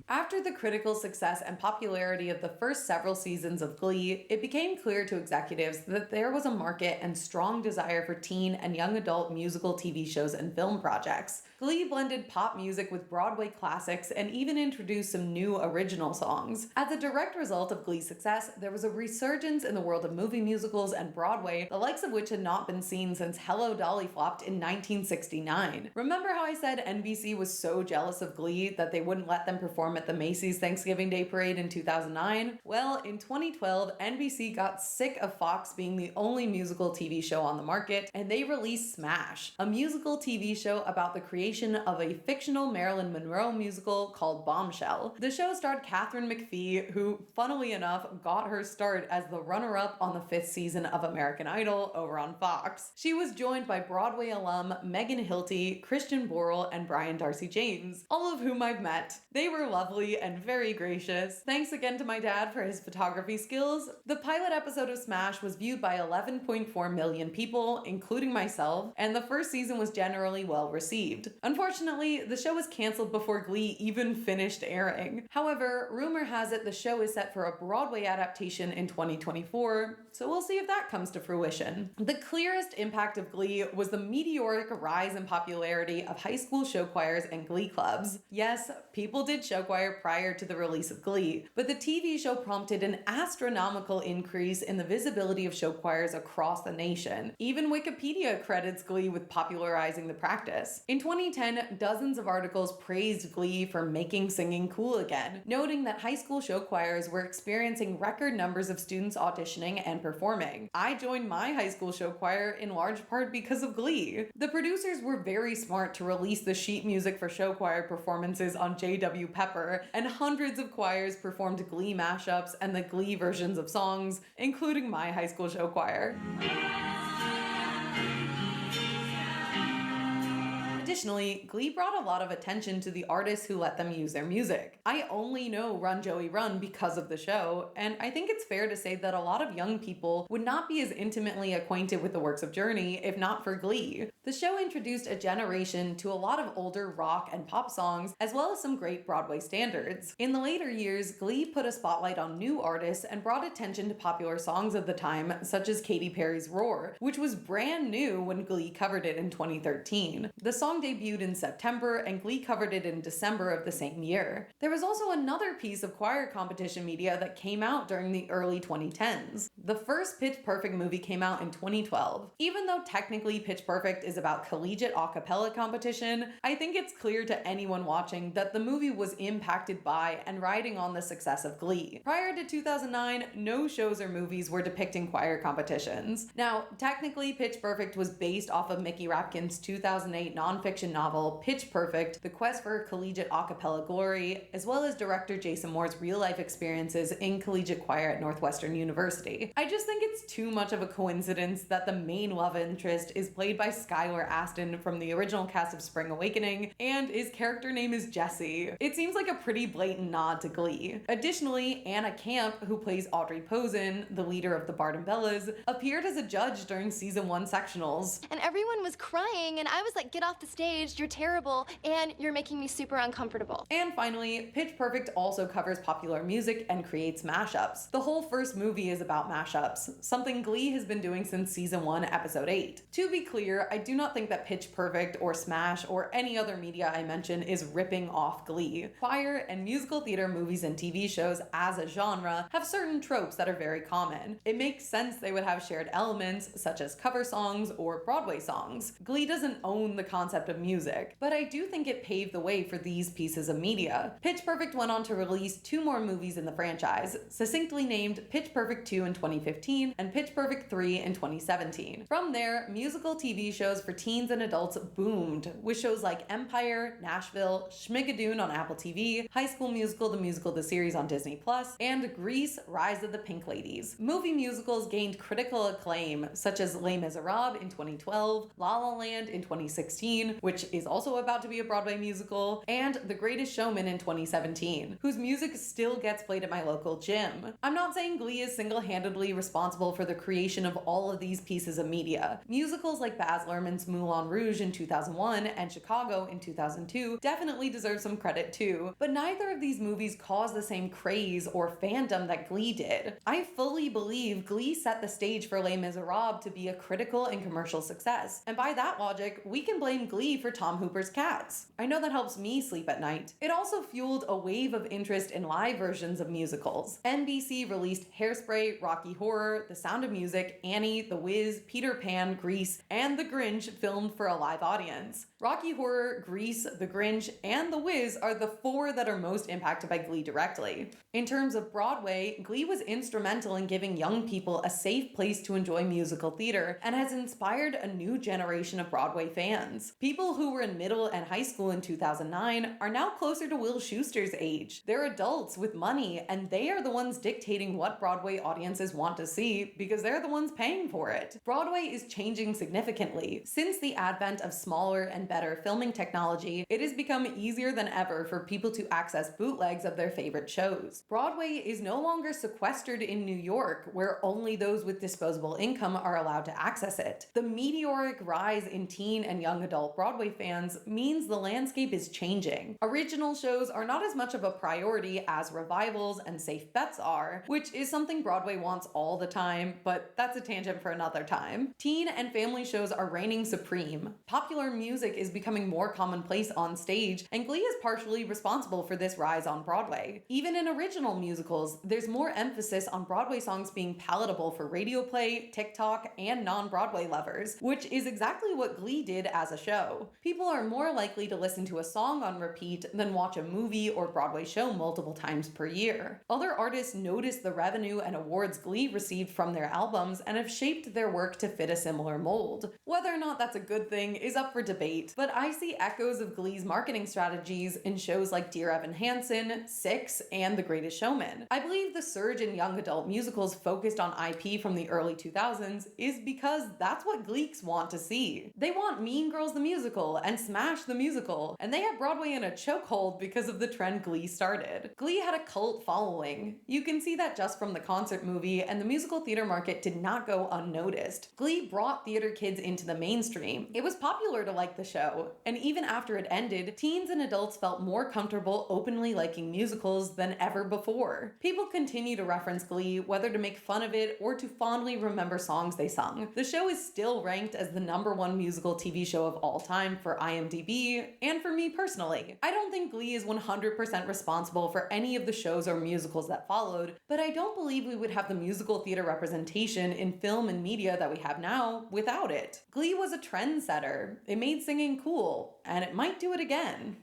After the critical success and popularity of the first several seasons of Glee, it became clear to executives that there was a market and strong desire for teen and young adult musical TV shows and film projects. Glee blended pop music with Broadway classics and even introduced some new original songs. As a direct result of Glee's success, there was a resurgence in the world of movie musicals and Broadway, the likes of which had not been seen since Hello Dolly flopped in 1969. Remember how I said NBC was so jealous of Glee that they wouldn't let them perform at the Macy's Macy's Thanksgiving Day Parade in 2009? Well, in 2012, NBC got sick of Fox being the only musical TV show on the market, and they released Smash, a musical TV show about the creation of a fictional Marilyn Monroe musical called Bombshell. The show starred Katharine McPhee, who, funnily enough, got her start as the runner-up on the 5th season of American Idol over on Fox. She was joined by Broadway alum Megan Hilty, Christian Borle, and Brian Darcy James, all of whom I've met. They were lovely and very gracious. Thanks again to my dad for his photography skills. The pilot episode of Smash was viewed by 11.4 million people, including myself, and the first season was generally well received. Unfortunately, the show was canceled before Glee even finished airing. However, rumor has it the show is set for a Broadway adaptation in 2024, so we'll see if that comes to fruition. The clearest impact of Glee was the meteoric rise in popularity of high school show choirs and glee clubs. Yes, people did show choir prior to the release of Glee, but the TV show prompted an astronomical increase in the visibility of show choirs across the nation. Even Wikipedia credits Glee with popularizing the practice. In 2010, dozens of articles praised Glee for making singing cool again, noting that high school show choirs were experiencing record numbers of students auditioning and performing. I joined my high school show choir in large part because of Glee. The producers were very smart to release the sheet music for show choir performances on J.W. Pepper, and hundreds of choirs performed Glee mashups and the Glee versions of songs, including my high school show choir. Additionally, Glee brought a lot of attention to the artists who let them use their music. I only know Run Joey Run because of the show, and I think it's fair to say that a lot of young people would not be as intimately acquainted with the works of Journey if not for Glee. The show introduced a generation to a lot of older rock and pop songs, as well as some great Broadway standards. In the later years, Glee put a spotlight on new artists and brought attention to popular songs of the time, such as Katy Perry's Roar, which was brand new when Glee covered it in 2013. The song debuted in September, and Glee covered it in December of the same year. There was also another piece of choir competition media that came out during the early 2010s. The first Pitch Perfect movie came out in 2012. Even though technically Pitch Perfect is about collegiate a cappella competition, I think it's clear to anyone watching that the movie was impacted by and riding on the success of Glee. Prior to 2009, no shows or movies were depicting choir competitions. Now, technically Pitch Perfect was based off of Mickey Rapkin's 2008 nonfiction novel Pitch Perfect, The Quest for Collegiate A Cappella Glory, as well as director Jason Moore's real-life experiences in collegiate choir at Northwestern University. I just think it's too much of a coincidence that the main love interest is played by Skylar Astin from the original cast of Spring Awakening, and his character name is Jessie. It seems like a pretty blatant nod to Glee. Additionally, Anna Camp, who plays Audrey Posen, the leader of the Bard and Bellas, appeared as a judge during season 1 sectionals. And everyone was crying, and I was like, get off the stage, you're terrible, and you're making me super uncomfortable. And finally, Pitch Perfect also covers popular music and creates mashups. The whole first movie is about mashups, something Glee has been doing since season 1, episode 8. To be clear, I do not think that Pitch Perfect or Smash or any other media I mention is ripping off Glee. Choir and musical theater movies and TV shows as a genre have certain tropes that are very common. It makes sense they would have shared elements such as cover songs or Broadway songs. Glee doesn't own the concept of music, but I do think it paved the way for these pieces of media. Pitch Perfect went on to release 2 more movies in the franchise, succinctly named Pitch Perfect 2 in 2015 and Pitch Perfect 3 in 2017. From there, musical TV shows for teens and adults boomed, with shows like Empire, Nashville, Schmigadoon on Apple TV, High School Musical, the series on Disney+, and Grease, Rise of the Pink Ladies. Movie musicals gained critical acclaim, such as Les Miserables in 2012, La La Land in 2016, which is also about to be a Broadway musical, and The Greatest Showman in 2017, whose music still gets played at my local gym. I'm not saying Glee is single-handedly responsible for the creation of all of these pieces of media. Musicals like Baz Luhrmann's Moulin Rouge in 2001 and Chicago in 2002 definitely deserve some credit too, but neither of these movies caused the same craze or fandom that Glee did. I fully believe Glee set the stage for Les Miserables to be a critical and commercial success, and by that logic, we can blame Glee Glee for Tom Hooper's cats. I know that helps me sleep at night. It also fueled a wave of interest in live versions of musicals. NBC released Hairspray, Rocky Horror, The Sound of Music, Annie, The Wiz, Peter Pan, Grease, and The Grinch filmed for a live audience. Rocky Horror, Grease, The Grinch, and The Wiz are the 4 that are most impacted by Glee directly. In terms of Broadway, Glee was instrumental in giving young people a safe place to enjoy musical theater and has inspired a new generation of Broadway fans. People who were in middle and high school in 2009 are now closer to Will Schuester's age. They're adults with money, and they are the ones dictating what Broadway audiences want to see because they're the ones paying for it. Broadway is changing significantly. Since the advent of smaller and better filming technology, it has become easier than ever for people to access bootlegs of their favorite shows. Broadway is no longer sequestered in New York, where only those with disposable income are allowed to access it. The meteoric rise in teen and young adult Broadway fans means the landscape is changing. Original shows are not as much of a priority as revivals and safe bets are, which is something Broadway wants all the time, but that's a tangent for another time. Teen and family shows are reigning supreme. Popular music is becoming more commonplace on stage, and Glee is partially responsible for this rise on Broadway. Even in original musicals, there's more emphasis on Broadway songs being palatable for radio play, TikTok, and non-Broadway lovers, which is exactly what Glee did as a show. People are more likely to listen to a song on repeat than watch a movie or Broadway show multiple times per year. Other artists notice the revenue and awards Glee received from their albums and have shaped their work to fit a similar mold. Whether or not that's a good thing is up for debate, but I see echoes of Glee's marketing strategies in shows like Dear Evan Hansen, Six, and The Greatest Showman. I believe the surge in young adult musicals focused on IP from the early 2000s is because that's what Gleeks want to see. They want Mean Girls the Musical and Smash the Musical, and they have Broadway in a chokehold because of the trend Glee started. Glee had a cult following. You can see that just from the concert movie, and the musical theater market did not go unnoticed. Glee brought theater kids into the mainstream. It was popular to like the show, and even after it ended, teens and adults felt more comfortable openly liking musicals than ever before. People continue to reference Glee, whether to make fun of it or to fondly remember songs they sung. The show is still ranked as the #1 musical TV show of all time for IMDb, and for me personally. I don't think Glee is 100% responsible for any of the shows or musicals that followed, but I don't believe we would have the musical theater representation in film and media that we have now without it. Glee was a trendsetter. It made singing cool, and it might do it again.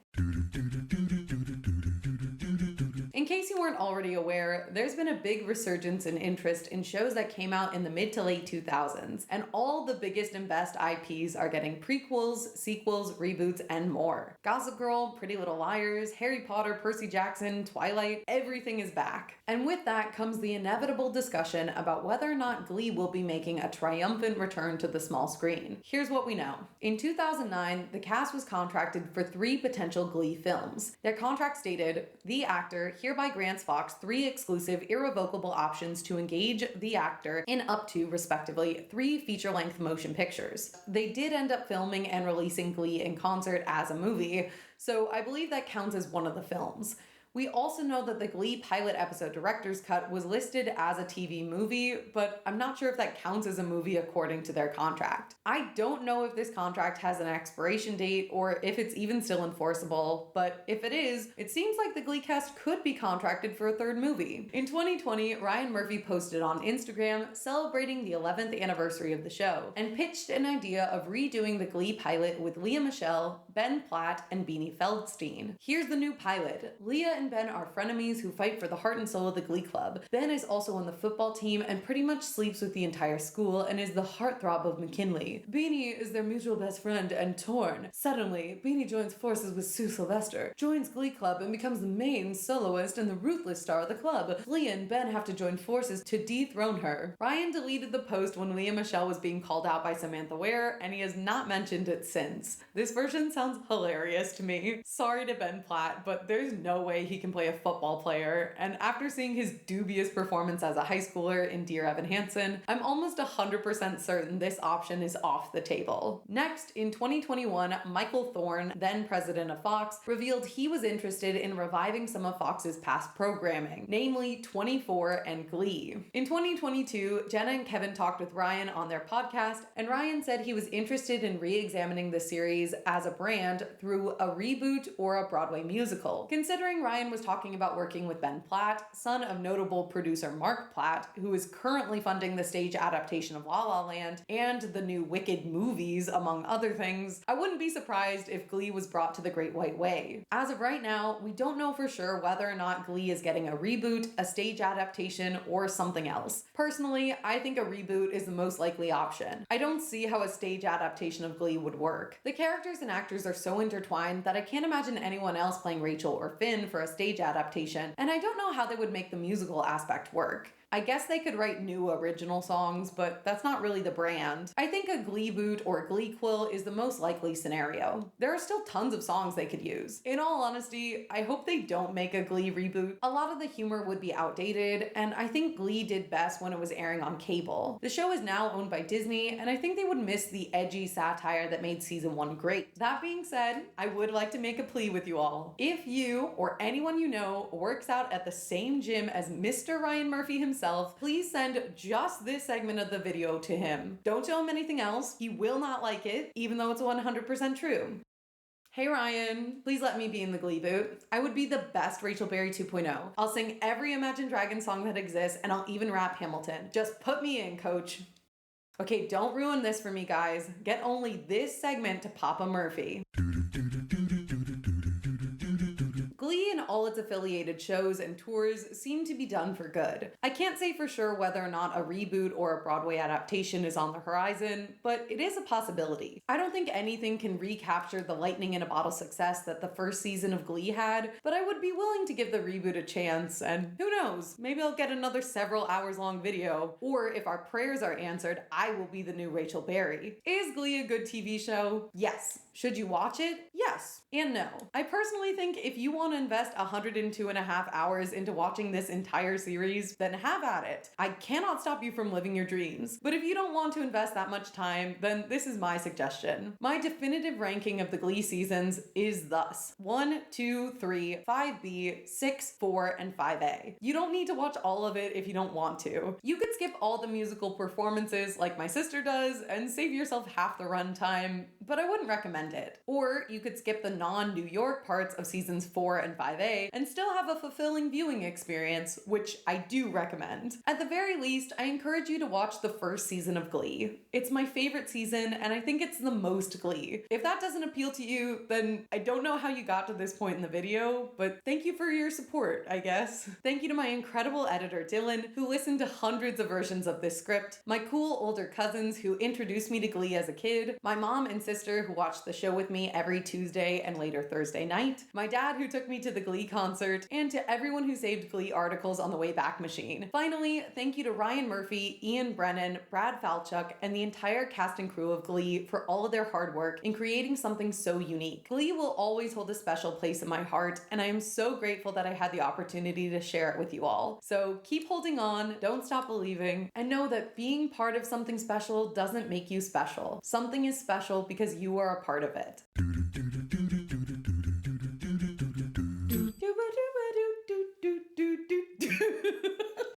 In case you weren't already aware, there's been a big resurgence in interest in shows that came out in the mid to late 2000s, and all the biggest and best IPs are getting prequels, sequels, reboots, and more. Gossip Girl, Pretty Little Liars, Harry Potter, Percy Jackson, Twilight, everything is back. And with that comes the inevitable discussion about whether or not Glee will be making a triumphant return to the small screen. Here's what we know. In 2009, the cast was contracted for 3 potential Glee films. Their contract stated, the actor hereby grants Fox 3 exclusive, irrevocable options to engage the actor in up to, respectively, 3 feature-length motion pictures. They did end up filming and releasing Glee in concert as a movie, so I believe that counts as one of the films. We also know that the Glee pilot episode director's cut was listed as a TV movie, but I'm not sure if that counts as a movie according to their contract. I don't know if this contract has an expiration date or if it's even still enforceable, but if it is, it seems like the Glee cast could be contracted for a 3rd movie. In 2020, Ryan Murphy posted on Instagram celebrating the 11th anniversary of the show and pitched an idea of redoing the Glee pilot with Lea Michele, Ben Platt, and Beanie Feldstein. Here's the new pilot. Lea and Ben are frenemies who fight for the heart and soul of the Glee Club. Ben is also on the football team and pretty much sleeps with the entire school and is the heartthrob of McKinley. Beanie is their mutual best friend and torn. Suddenly, Beanie joins forces with Sue Sylvester, joins Glee Club, and becomes the main soloist and the ruthless star of the club. Lea and Ben have to join forces to dethrone her. Ryan deleted the post when Lea Michele was being called out by Samantha Ware, and he has not mentioned it since. This version sounds hilarious to me. Sorry to Ben Platt, but there's no way he he can play a football player, and after seeing his dubious performance as a high schooler in Dear Evan Hansen, I'm almost 100% certain this option is off the table. Next, in 2021, Michael Thorne, then president of Fox, revealed he was interested in reviving some of Fox's past programming, namely 24 and Glee. In 2022, Jenna and Kevin talked with Ryan on their podcast, and Ryan said he was interested in re-examining the series as a brand through a reboot or a Broadway musical. Considering Ryan was talking about working with Ben Platt, son of notable producer Mark Platt, who is currently funding the stage adaptation of La La Land and the new Wicked movies, among other things, I wouldn't be surprised if Glee was brought to the Great White Way. As of right now, we don't know for sure whether or not Glee is getting a reboot, a stage adaptation, or something else. Personally, I think a reboot is the most likely option. I don't see how a stage adaptation of Glee would work. The characters and actors are so intertwined that I can't imagine anyone else playing Rachel or Finn for a stage adaptation, and I don't know how they would make the musical aspect work. I guess they could write new original songs, but that's not really the brand. I think a Glee boot or Glee quill is the most likely scenario. There are still tons of songs they could use. In all honesty, I hope they don't make a Glee reboot. A lot of the humor would be outdated, and I think Glee did best when it was airing on cable. The show is now owned by Disney, and I think they would miss the edgy satire that made season 1 great. That being said, I would like to make a plea with you all. If you or anyone you know works out at the same gym as Mr. Ryan Murphy himself, please send just this segment of the video to him. Don't show him anything else. He will not like it, even though it's 100% true. Hey Ryan, please let me be in the Glee boot. I would be the best Rachel Berry 2.0. I'll sing every Imagine Dragons song that exists, and I'll even rap Hamilton. Just put me in, coach. Okay, don't ruin this for me, guys. Get only this segment to Papa Murphy. Glee and all its affiliated shows and tours seem to be done for good. I can't say for sure whether or not a reboot or a Broadway adaptation is on the horizon, but it is a possibility. I don't think anything can recapture the lightning in a bottle success that the first season of Glee had, but I would be willing to give the reboot a chance, and who knows, maybe I'll get another several hours long video, or if our prayers are answered, I will be the new Rachel Berry. Is Glee a good TV show? Yes. Should you watch it? Yes and no. I personally think if you want to invest 102.5 hours into watching this entire series, then have at it. I cannot stop you from living your dreams. But if you don't want to invest that much time, then this is my suggestion. My definitive ranking of the Glee seasons is thus: 1, 2, 3, 5B, 6, 4, and 5A. You don't need to watch all of it if you don't want to. You could skip all the musical performances like my sister does and save yourself half the runtime, but I wouldn't recommend it. Or you could skip the non-New York parts of seasons 4 and 5A and still have a fulfilling viewing experience, which I do recommend. At the very least, I encourage you to watch the first season of Glee. It's my favorite season, and I think it's the most Glee. If that doesn't appeal to you, then I don't know how you got to this point in the video, but thank you for your support, I guess. Thank you to my incredible editor, Dylan, who listened to hundreds of versions of this script, my cool older cousins who introduced me to Glee as a kid, my mom and sister who watched the show with me every Tuesday and later Thursday night, my dad who took me to the Glee concert, and to everyone who saved Glee articles on the Wayback Machine. Finally, thank you to Ryan Murphy, Ian Brennan, Brad Falchuk, and the entire cast and crew of Glee for all of their hard work in creating something so unique. Glee will always hold a special place in my heart, and I am so grateful that I had the opportunity to share it with you all. So keep holding on, don't stop believing, and know that being part of something special doesn't make you special. Something is special because you are a part of it.